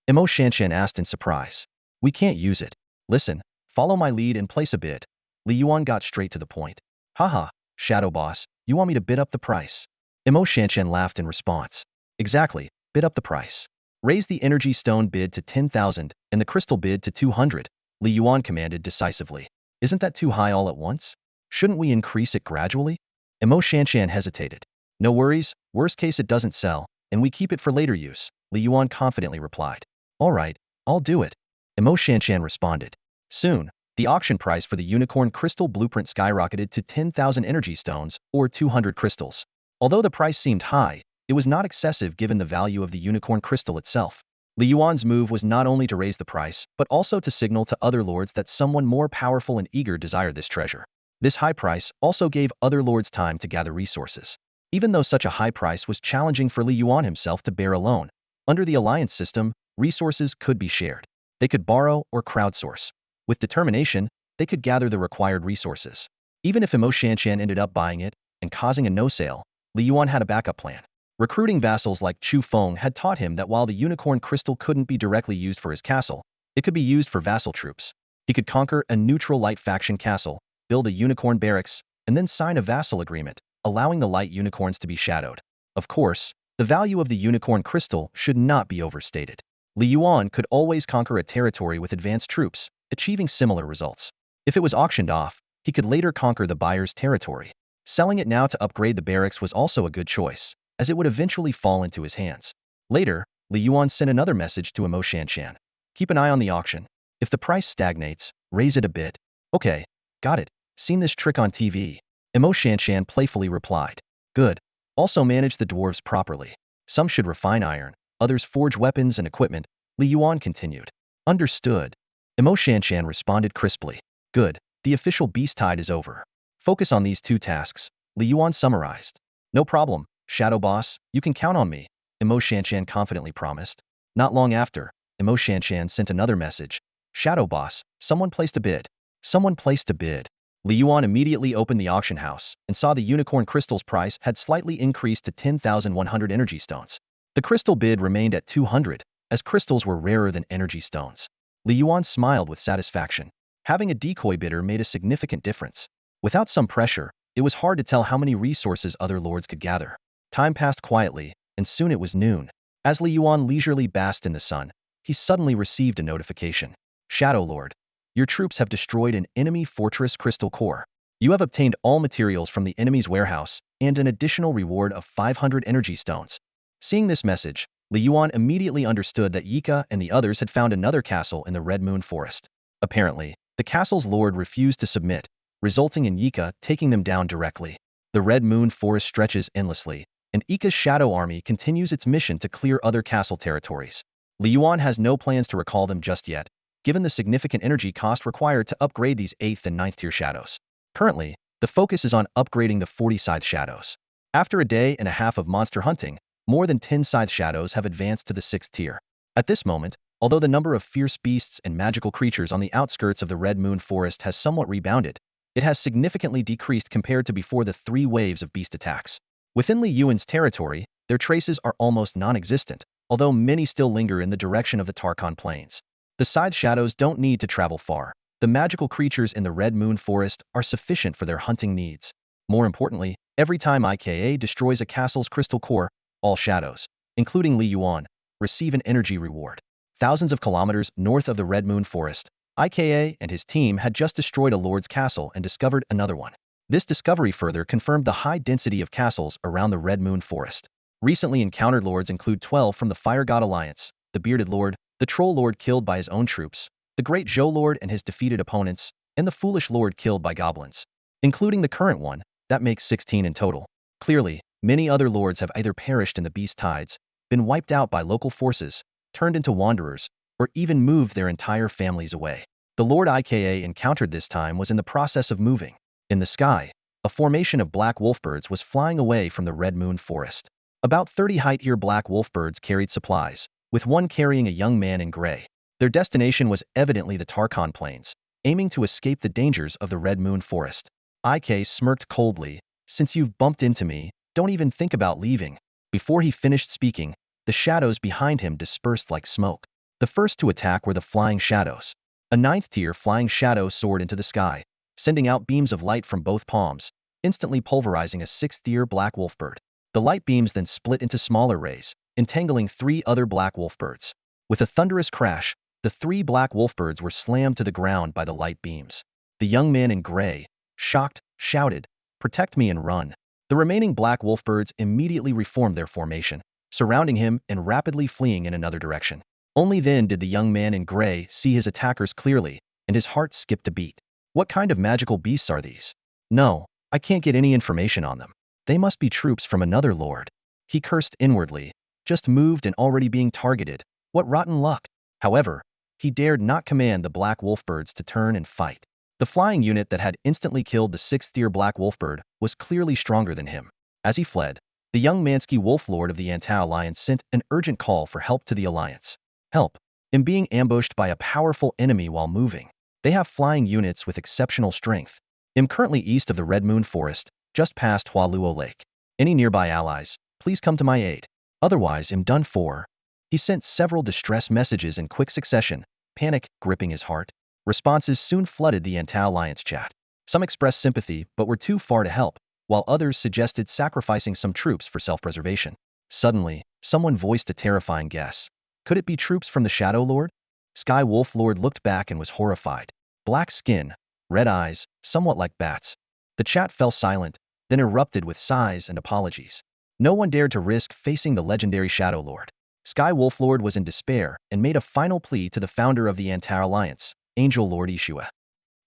Imo Shanshan asked in surprise. We can't use it. Listen, follow my lead and place a bid. Li Yuan got straight to the point. Haha, Shadow Boss, you want me to bid up the price? Imo Shanshan laughed in response. Exactly, bid up the price. Raise the energy stone bid to 10,000 and the crystal bid to 200, Li Yuan commanded decisively. Isn't that too high all at once? Shouldn't we increase it gradually? Imo Shanshan hesitated. No worries, worst case it doesn't sell, and we keep it for later use, Li Yuan confidently replied. All right, I'll do it. Imo Shanshan responded. Soon, the auction price for the unicorn crystal blueprint skyrocketed to 10,000 energy stones, or 200 crystals. Although the price seemed high, it was not excessive given the value of the unicorn crystal itself. Li Yuan's move was not only to raise the price, but also to signal to other lords that someone more powerful and eager desired this treasure. This high price also gave other lords time to gather resources. Even though such a high price was challenging for Li Yuan himself to bear alone, under the alliance system, resources could be shared. They could borrow or crowdsource. With determination, they could gather the required resources. Even if Imo Shanshan ended up buying it and causing a no-sale, Li Yuan had a backup plan. Recruiting vassals like Chu Feng had taught him that while the unicorn crystal couldn't be directly used for his castle, it could be used for vassal troops. He could conquer a neutral light faction castle, build a unicorn barracks, and then sign a vassal agreement, allowing the light unicorns to be shadowed. Of course, the value of the unicorn crystal should not be overstated. Li Yuan could always conquer a territory with advanced troops, achieving similar results. If it was auctioned off, he could later conquer the buyer's territory. Selling it now to upgrade the barracks was also a good choice, as it would eventually fall into his hands. Later, Li Yuan sent another message to Imo Shanshan. Keep an eye on the auction. If the price stagnates, raise it a bit. Okay, got it. Seen this trick on TV. Imo Shanshan playfully replied. Good. Also manage the dwarves properly. Some should refine iron, others forge weapons and equipment, Li Yuan continued. Understood. Imo Shanshan responded crisply. Good. The official beast tide is over. Focus on these two tasks, Li Yuan summarized. No problem, Shadow Boss, you can count on me, Imo Shanshan confidently promised. Not long after, Imo Shanshan sent another message. Shadow Boss, someone placed a bid. Someone placed a bid. Li Yuan immediately opened the auction house and saw the unicorn crystal's price had slightly increased to 10,100 energy stones. The crystal bid remained at 200, as crystals were rarer than energy stones. Li Yuan smiled with satisfaction. Having a decoy bidder made a significant difference. Without some pressure, it was hard to tell how many resources other lords could gather. Time passed quietly, and soon it was noon. As Li Yuan leisurely basked in the sun, he suddenly received a notification. Shadow Lord, your troops have destroyed an enemy fortress crystal core. You have obtained all materials from the enemy's warehouse and an additional reward of 500 energy stones. Seeing this message, Li Yuan immediately understood that Yika and the others had found another castle in the Red Moon Forest. Apparently, the castle's lord refused to submit, resulting in Yika taking them down directly. The Red Moon Forest stretches endlessly, and Yika's shadow army continues its mission to clear other castle territories. Li Yuan has no plans to recall them just yet, given the significant energy cost required to upgrade these 8th and 9th tier shadows. Currently, the focus is on upgrading the 40 scythe shadows. After a day and a half of monster hunting, more than 10 scythe shadows have advanced to the 6th tier. At this moment, although the number of fierce beasts and magical creatures on the outskirts of the Red Moon Forest has somewhat rebounded, it has significantly decreased compared to before the 3 waves of beast attacks. Within Li Yuan's territory, their traces are almost non-existent, although many still linger in the direction of the Tarkon Plains. The scythe shadows don't need to travel far. The magical creatures in the Red Moon Forest are sufficient for their hunting needs. More importantly, every time IKA destroys a castle's crystal core, all shadows, including Li Yuan, receive an energy reward. Thousands of kilometers north of the Red Moon Forest, IKA and his team had just destroyed a lord's castle and discovered another one. This discovery further confirmed the high density of castles around the Red Moon Forest. Recently encountered lords include 12 from the Fire God Alliance, the Bearded Lord, the Troll Lord killed by his own troops, the Great Zhou Lord and his defeated opponents, and the Foolish Lord killed by goblins. Including the current one, that makes 16 in total. Clearly, many other lords have either perished in the beast tides, been wiped out by local forces, turned into wanderers, or even moved their entire families away. The Lord IKA encountered this time was in the process of moving. In the sky, a formation of black wolfbirds was flying away from the Red Moon Forest. About 30 height-year black wolfbirds carried supplies, with one carrying a young man in gray. Their destination was evidently the Tarkon Plains, aiming to escape the dangers of the Red Moon Forest. IK smirked coldly. Since you've bumped into me, don't even think about leaving. Before he finished speaking, the shadows behind him dispersed like smoke. The first to attack were the flying shadows. A 9th tier flying shadow soared into the sky, sending out beams of light from both palms, instantly pulverizing a 6th tier black wolfbird. The light beams then split into smaller rays, entangling 3 other black wolfbirds. With a thunderous crash, the 3 black wolfbirds were slammed to the ground by the light beams. The young man in gray, shocked, shouted, "Protect me and run." The remaining black wolfbirds immediately reformed their formation, surrounding him and rapidly fleeing in another direction. Only then did the young man in gray see his attackers clearly, and his heart skipped a beat. What kind of magical beasts are these? No, I can't get any information on them. They must be troops from another lord. He cursed inwardly. Just moved and already being targeted. What rotten luck. However, he dared not command the black wolfbirds to turn and fight. The flying unit that had instantly killed the 6th tier black wolfbird was clearly stronger than him. As he fled, the young Mansky Wolf Lord of the Antau Alliance sent an urgent call for help to the Alliance. Help. I'm being ambushed by a powerful enemy while moving. They have flying units with exceptional strength. I'm currently east of the Red Moon Forest, just past Hualuo Lake. Any nearby allies, please come to my aid. Otherwise, I'm done for. He sent several distress messages in quick succession, panic gripping his heart. Responses soon flooded the Anti-Alliance chat. Some expressed sympathy but were too far to help, while others suggested sacrificing some troops for self-preservation. Suddenly, someone voiced a terrifying guess. Could it be troops from the Shadow Lord? Sky Wolf Lord looked back and was horrified. Black skin, red eyes, somewhat like bats. The chat fell silent, then erupted with sighs and apologies. No one dared to risk facing the legendary Shadow Lord. Sky Wolf Lord was in despair and made a final plea to the founder of the Anti-Alliance, Angel Lord Ishua.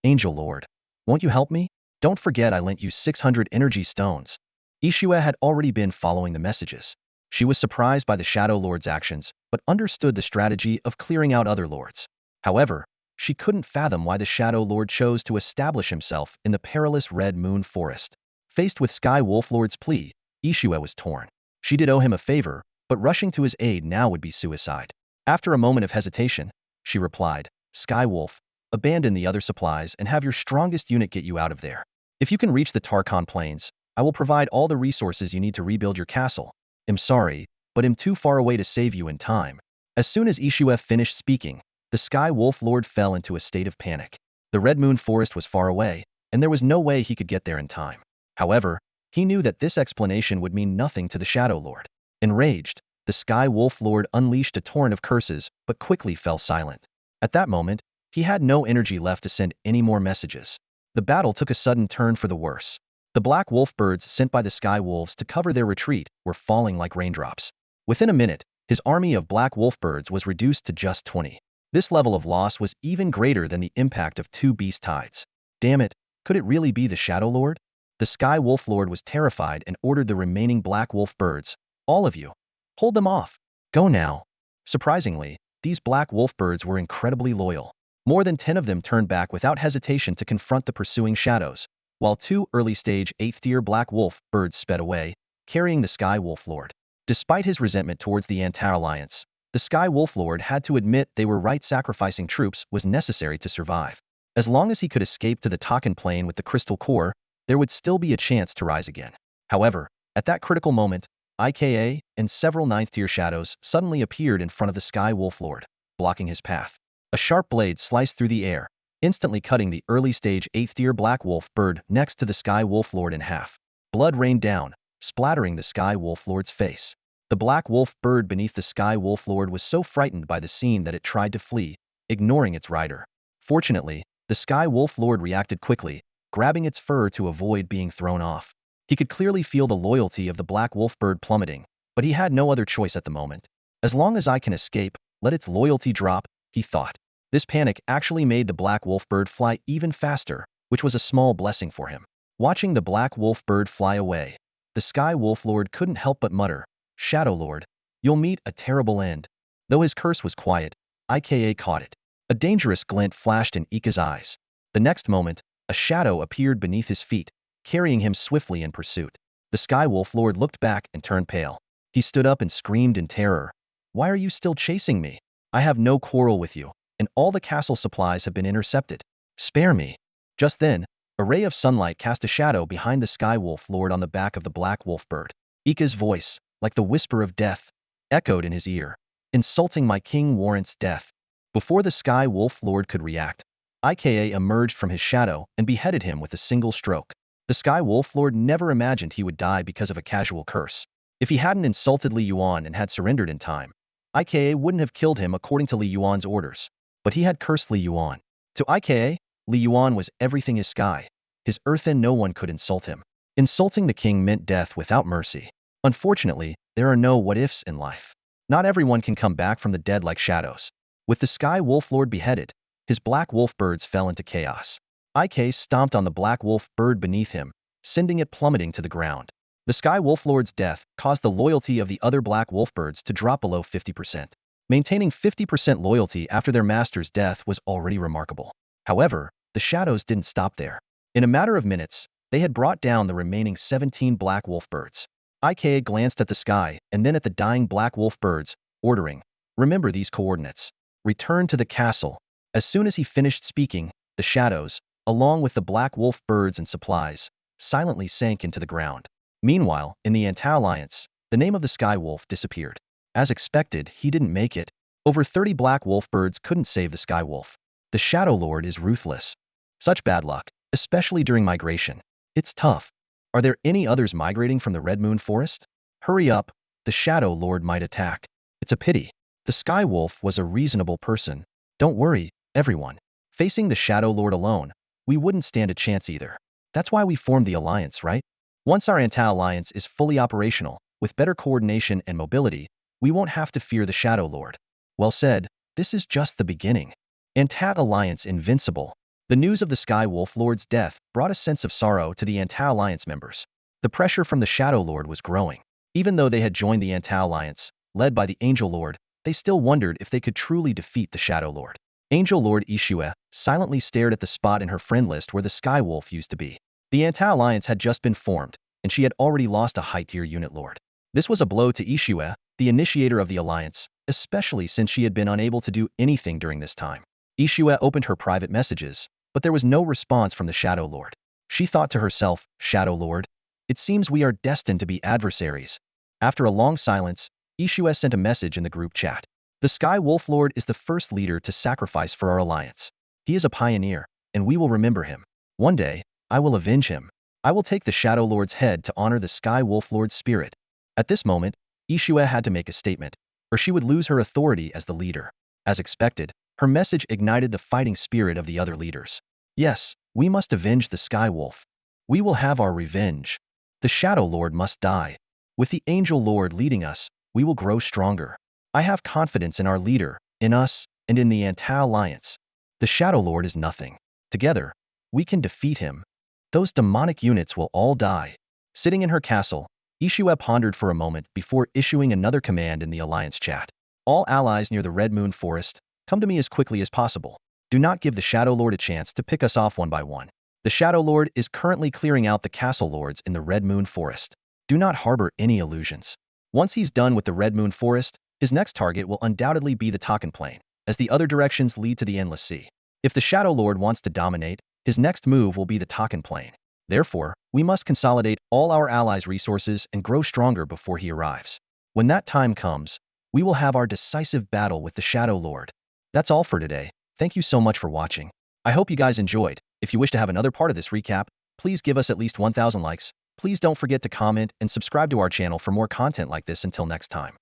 Angel Lord, won't you help me? Don't forget I lent you 600 energy stones. Ishua had already been following the messages. She was surprised by the Shadow Lord's actions, but understood the strategy of clearing out other lords. However, she couldn't fathom why the Shadow Lord chose to establish himself in the perilous Red Moon Forest. Faced with Sky Wolf Lord's plea, Ishua was torn. She did owe him a favor, but rushing to his aid now would be suicide. After a moment of hesitation, she replied, Sky Wolf, abandon the other supplies and have your strongest unit get you out of there. If you can reach the Tarkon Plains, I will provide all the resources you need to rebuild your castle. I'm sorry, but I'm too far away to save you in time. As soon as Ishua finished speaking, the Sky Wolf Lord fell into a state of panic. The Red Moon Forest was far away, and there was no way he could get there in time. However, he knew that this explanation would mean nothing to the Shadow Lord. Enraged, the Sky Wolf Lord unleashed a torrent of curses, but quickly fell silent. At that moment, he had no energy left to send any more messages. The battle took a sudden turn for the worse. The black wolf birds sent by the Sky Wolves to cover their retreat were falling like raindrops. Within a minute, his army of black wolf birds was reduced to just 20. This level of loss was even greater than the impact of 2 beast tides. Damn it, could it really be the Shadow Lord? The Sky Wolf Lord was terrified and ordered the remaining black wolf birds, all of you, hold them off. Go now. Surprisingly, these black wolf birds were incredibly loyal. More than 10 of them turned back without hesitation to confront the pursuing shadows, while 2 early-stage 8th-tier black wolf birds sped away, carrying the Sky Wolf Lord. Despite his resentment towards the Anti-Alliance, the Sky Wolf Lord had to admit they were right, sacrificing troops was necessary to survive. As long as he could escape to the Taken Plain with the crystal core, there would still be a chance to rise again. However, at that critical moment, IKA and several 9th-tier shadows suddenly appeared in front of the Sky Wolf Lord, blocking his path. A sharp blade sliced through the air, instantly cutting the early-stage 8th-tier black wolf bird next to the Sky Wolf Lord in half. Blood rained down, splattering the Sky Wolf Lord's face. The black wolf bird beneath the Sky Wolf Lord was so frightened by the scene that it tried to flee, ignoring its rider. Fortunately, the Sky Wolf Lord reacted quickly, grabbing its fur to avoid being thrown off. He could clearly feel the loyalty of the black wolf bird plummeting, but he had no other choice at the moment. As long as I can escape, let its loyalty drop, he thought. This panic actually made the black wolf bird fly even faster, which was a small blessing for him. Watching the black wolf bird fly away, the Sky Wolf Lord couldn't help but mutter, Shadow Lord, you'll meet a terrible end. Though his curse was quiet, IKA caught it. A dangerous glint flashed in Ika's eyes. The next moment, a shadow appeared beneath his feet, carrying him swiftly in pursuit. The Sky Wolf Lord looked back and turned pale. He stood up and screamed in terror. Why are you still chasing me? I have no quarrel with you, and all the castle supplies have been intercepted. Spare me. Just then, a ray of sunlight cast a shadow behind the Sky Wolf Lord on the back of the black wolf bird. Ika's voice, like the whisper of death, echoed in his ear. Insulting my king warrants death. Before the Sky Wolf Lord could react, IKA emerged from his shadow and beheaded him with a single stroke. The Sky Wolf Lord never imagined he would die because of a casual curse. If he hadn't insulted Li Yuan and had surrendered in time, IKA wouldn't have killed him according to Li Yuan's orders. But he had cursed Li Yuan. To IKA, Li Yuan was everything his sky. His earthen no one could insult him. Insulting the king meant death without mercy. Unfortunately, there are no what-ifs in life. Not everyone can come back from the dead like shadows. With the Sky Wolf Lord beheaded, his black wolf birds fell into chaos. IK stomped on the black wolf bird beneath him, sending it plummeting to the ground. The Sky Wolf Lord's death caused the loyalty of the other black wolf birds to drop below 50%. Maintaining 50% loyalty after their master's death was already remarkable. However, the shadows didn't stop there. In a matter of minutes, they had brought down the remaining 17 black wolf birds. IKA glanced at the sky and then at the dying black wolf birds, ordering, remember these coordinates. Return to the castle. As soon as he finished speaking, the shadows, along with the black wolf birds and supplies, silently sank into the ground. Meanwhile, in the Anti-Alliance, the name of the Sky Wolf disappeared. As expected, he didn't make it. Over 30 black wolf birds couldn't save the Sky Wolf. The Shadow Lord is ruthless. Such bad luck, especially during migration. It's tough. Are there any others migrating from the Red Moon Forest? Hurry up, the Shadow Lord might attack. It's a pity. The Sky Wolf was a reasonable person. Don't worry, everyone. Facing the Shadow Lord alone, we wouldn't stand a chance either. That's why we formed the alliance, right? Once our anti-alliance is fully operational, with better coordination and mobility, we won't have to fear the Shadow Lord. Well said, this is just the beginning. Anti-alliance invincible. The news of the Sky Wolf Lord's death brought a sense of sorrow to the anti-alliance members. The pressure from the Shadow Lord was growing. Even though they had joined the anti-alliance, led by the Angel Lord, they still wondered if they could truly defeat the Shadow Lord. Angel Lord Ishue silently stared at the spot in her friend list where the Sky Wolf used to be. The anti-alliance had just been formed, and she had already lost a high-tier unit lord. This was a blow to Ishue, the initiator of the alliance, especially since she had been unable to do anything during this time. Ishue opened her private messages, but there was no response from the Shadow Lord. She thought to herself, Shadow Lord, it seems we are destined to be adversaries. After a long silence, Ishue sent a message in the group chat. The Sky Wolf Lord is the first leader to sacrifice for our alliance. He is a pioneer, and we will remember him. One day, I will avenge him. I will take the Shadow Lord's head to honor the Sky Wolf Lord's spirit. At this moment, Ishue had to make a statement, or she would lose her authority as the leader. As expected, her message ignited the fighting spirit of the other leaders. Yes, we must avenge the Sky Wolf. We will have our revenge. The Shadow Lord must die. With the Angel Lord leading us, we will grow stronger. I have confidence in our leader, in us, and in the anti-alliance. The Shadow Lord is nothing. Together, we can defeat him. Those demonic units will all die. Sitting in her castle, Ishue pondered for a moment before issuing another command in the alliance chat. All allies near the Red Moon Forest, come to me as quickly as possible. Do not give the Shadow Lord a chance to pick us off one by one. The Shadow Lord is currently clearing out the castle lords in the Red Moon Forest. Do not harbor any illusions. Once he's done with the Red Moon Forest, his next target will undoubtedly be the Taken Plain, as the other directions lead to the Endless Sea. If the Shadow Lord wants to dominate, his next move will be the Taken Plain. Therefore, we must consolidate all our allies' resources and grow stronger before he arrives. When that time comes, we will have our decisive battle with the Shadow Lord. That's all for today. Thank you so much for watching. I hope you guys enjoyed. If you wish to have another part of this recap, please give us at least 1,000 likes. Please don't forget to comment and subscribe to our channel for more content like this. Until next time.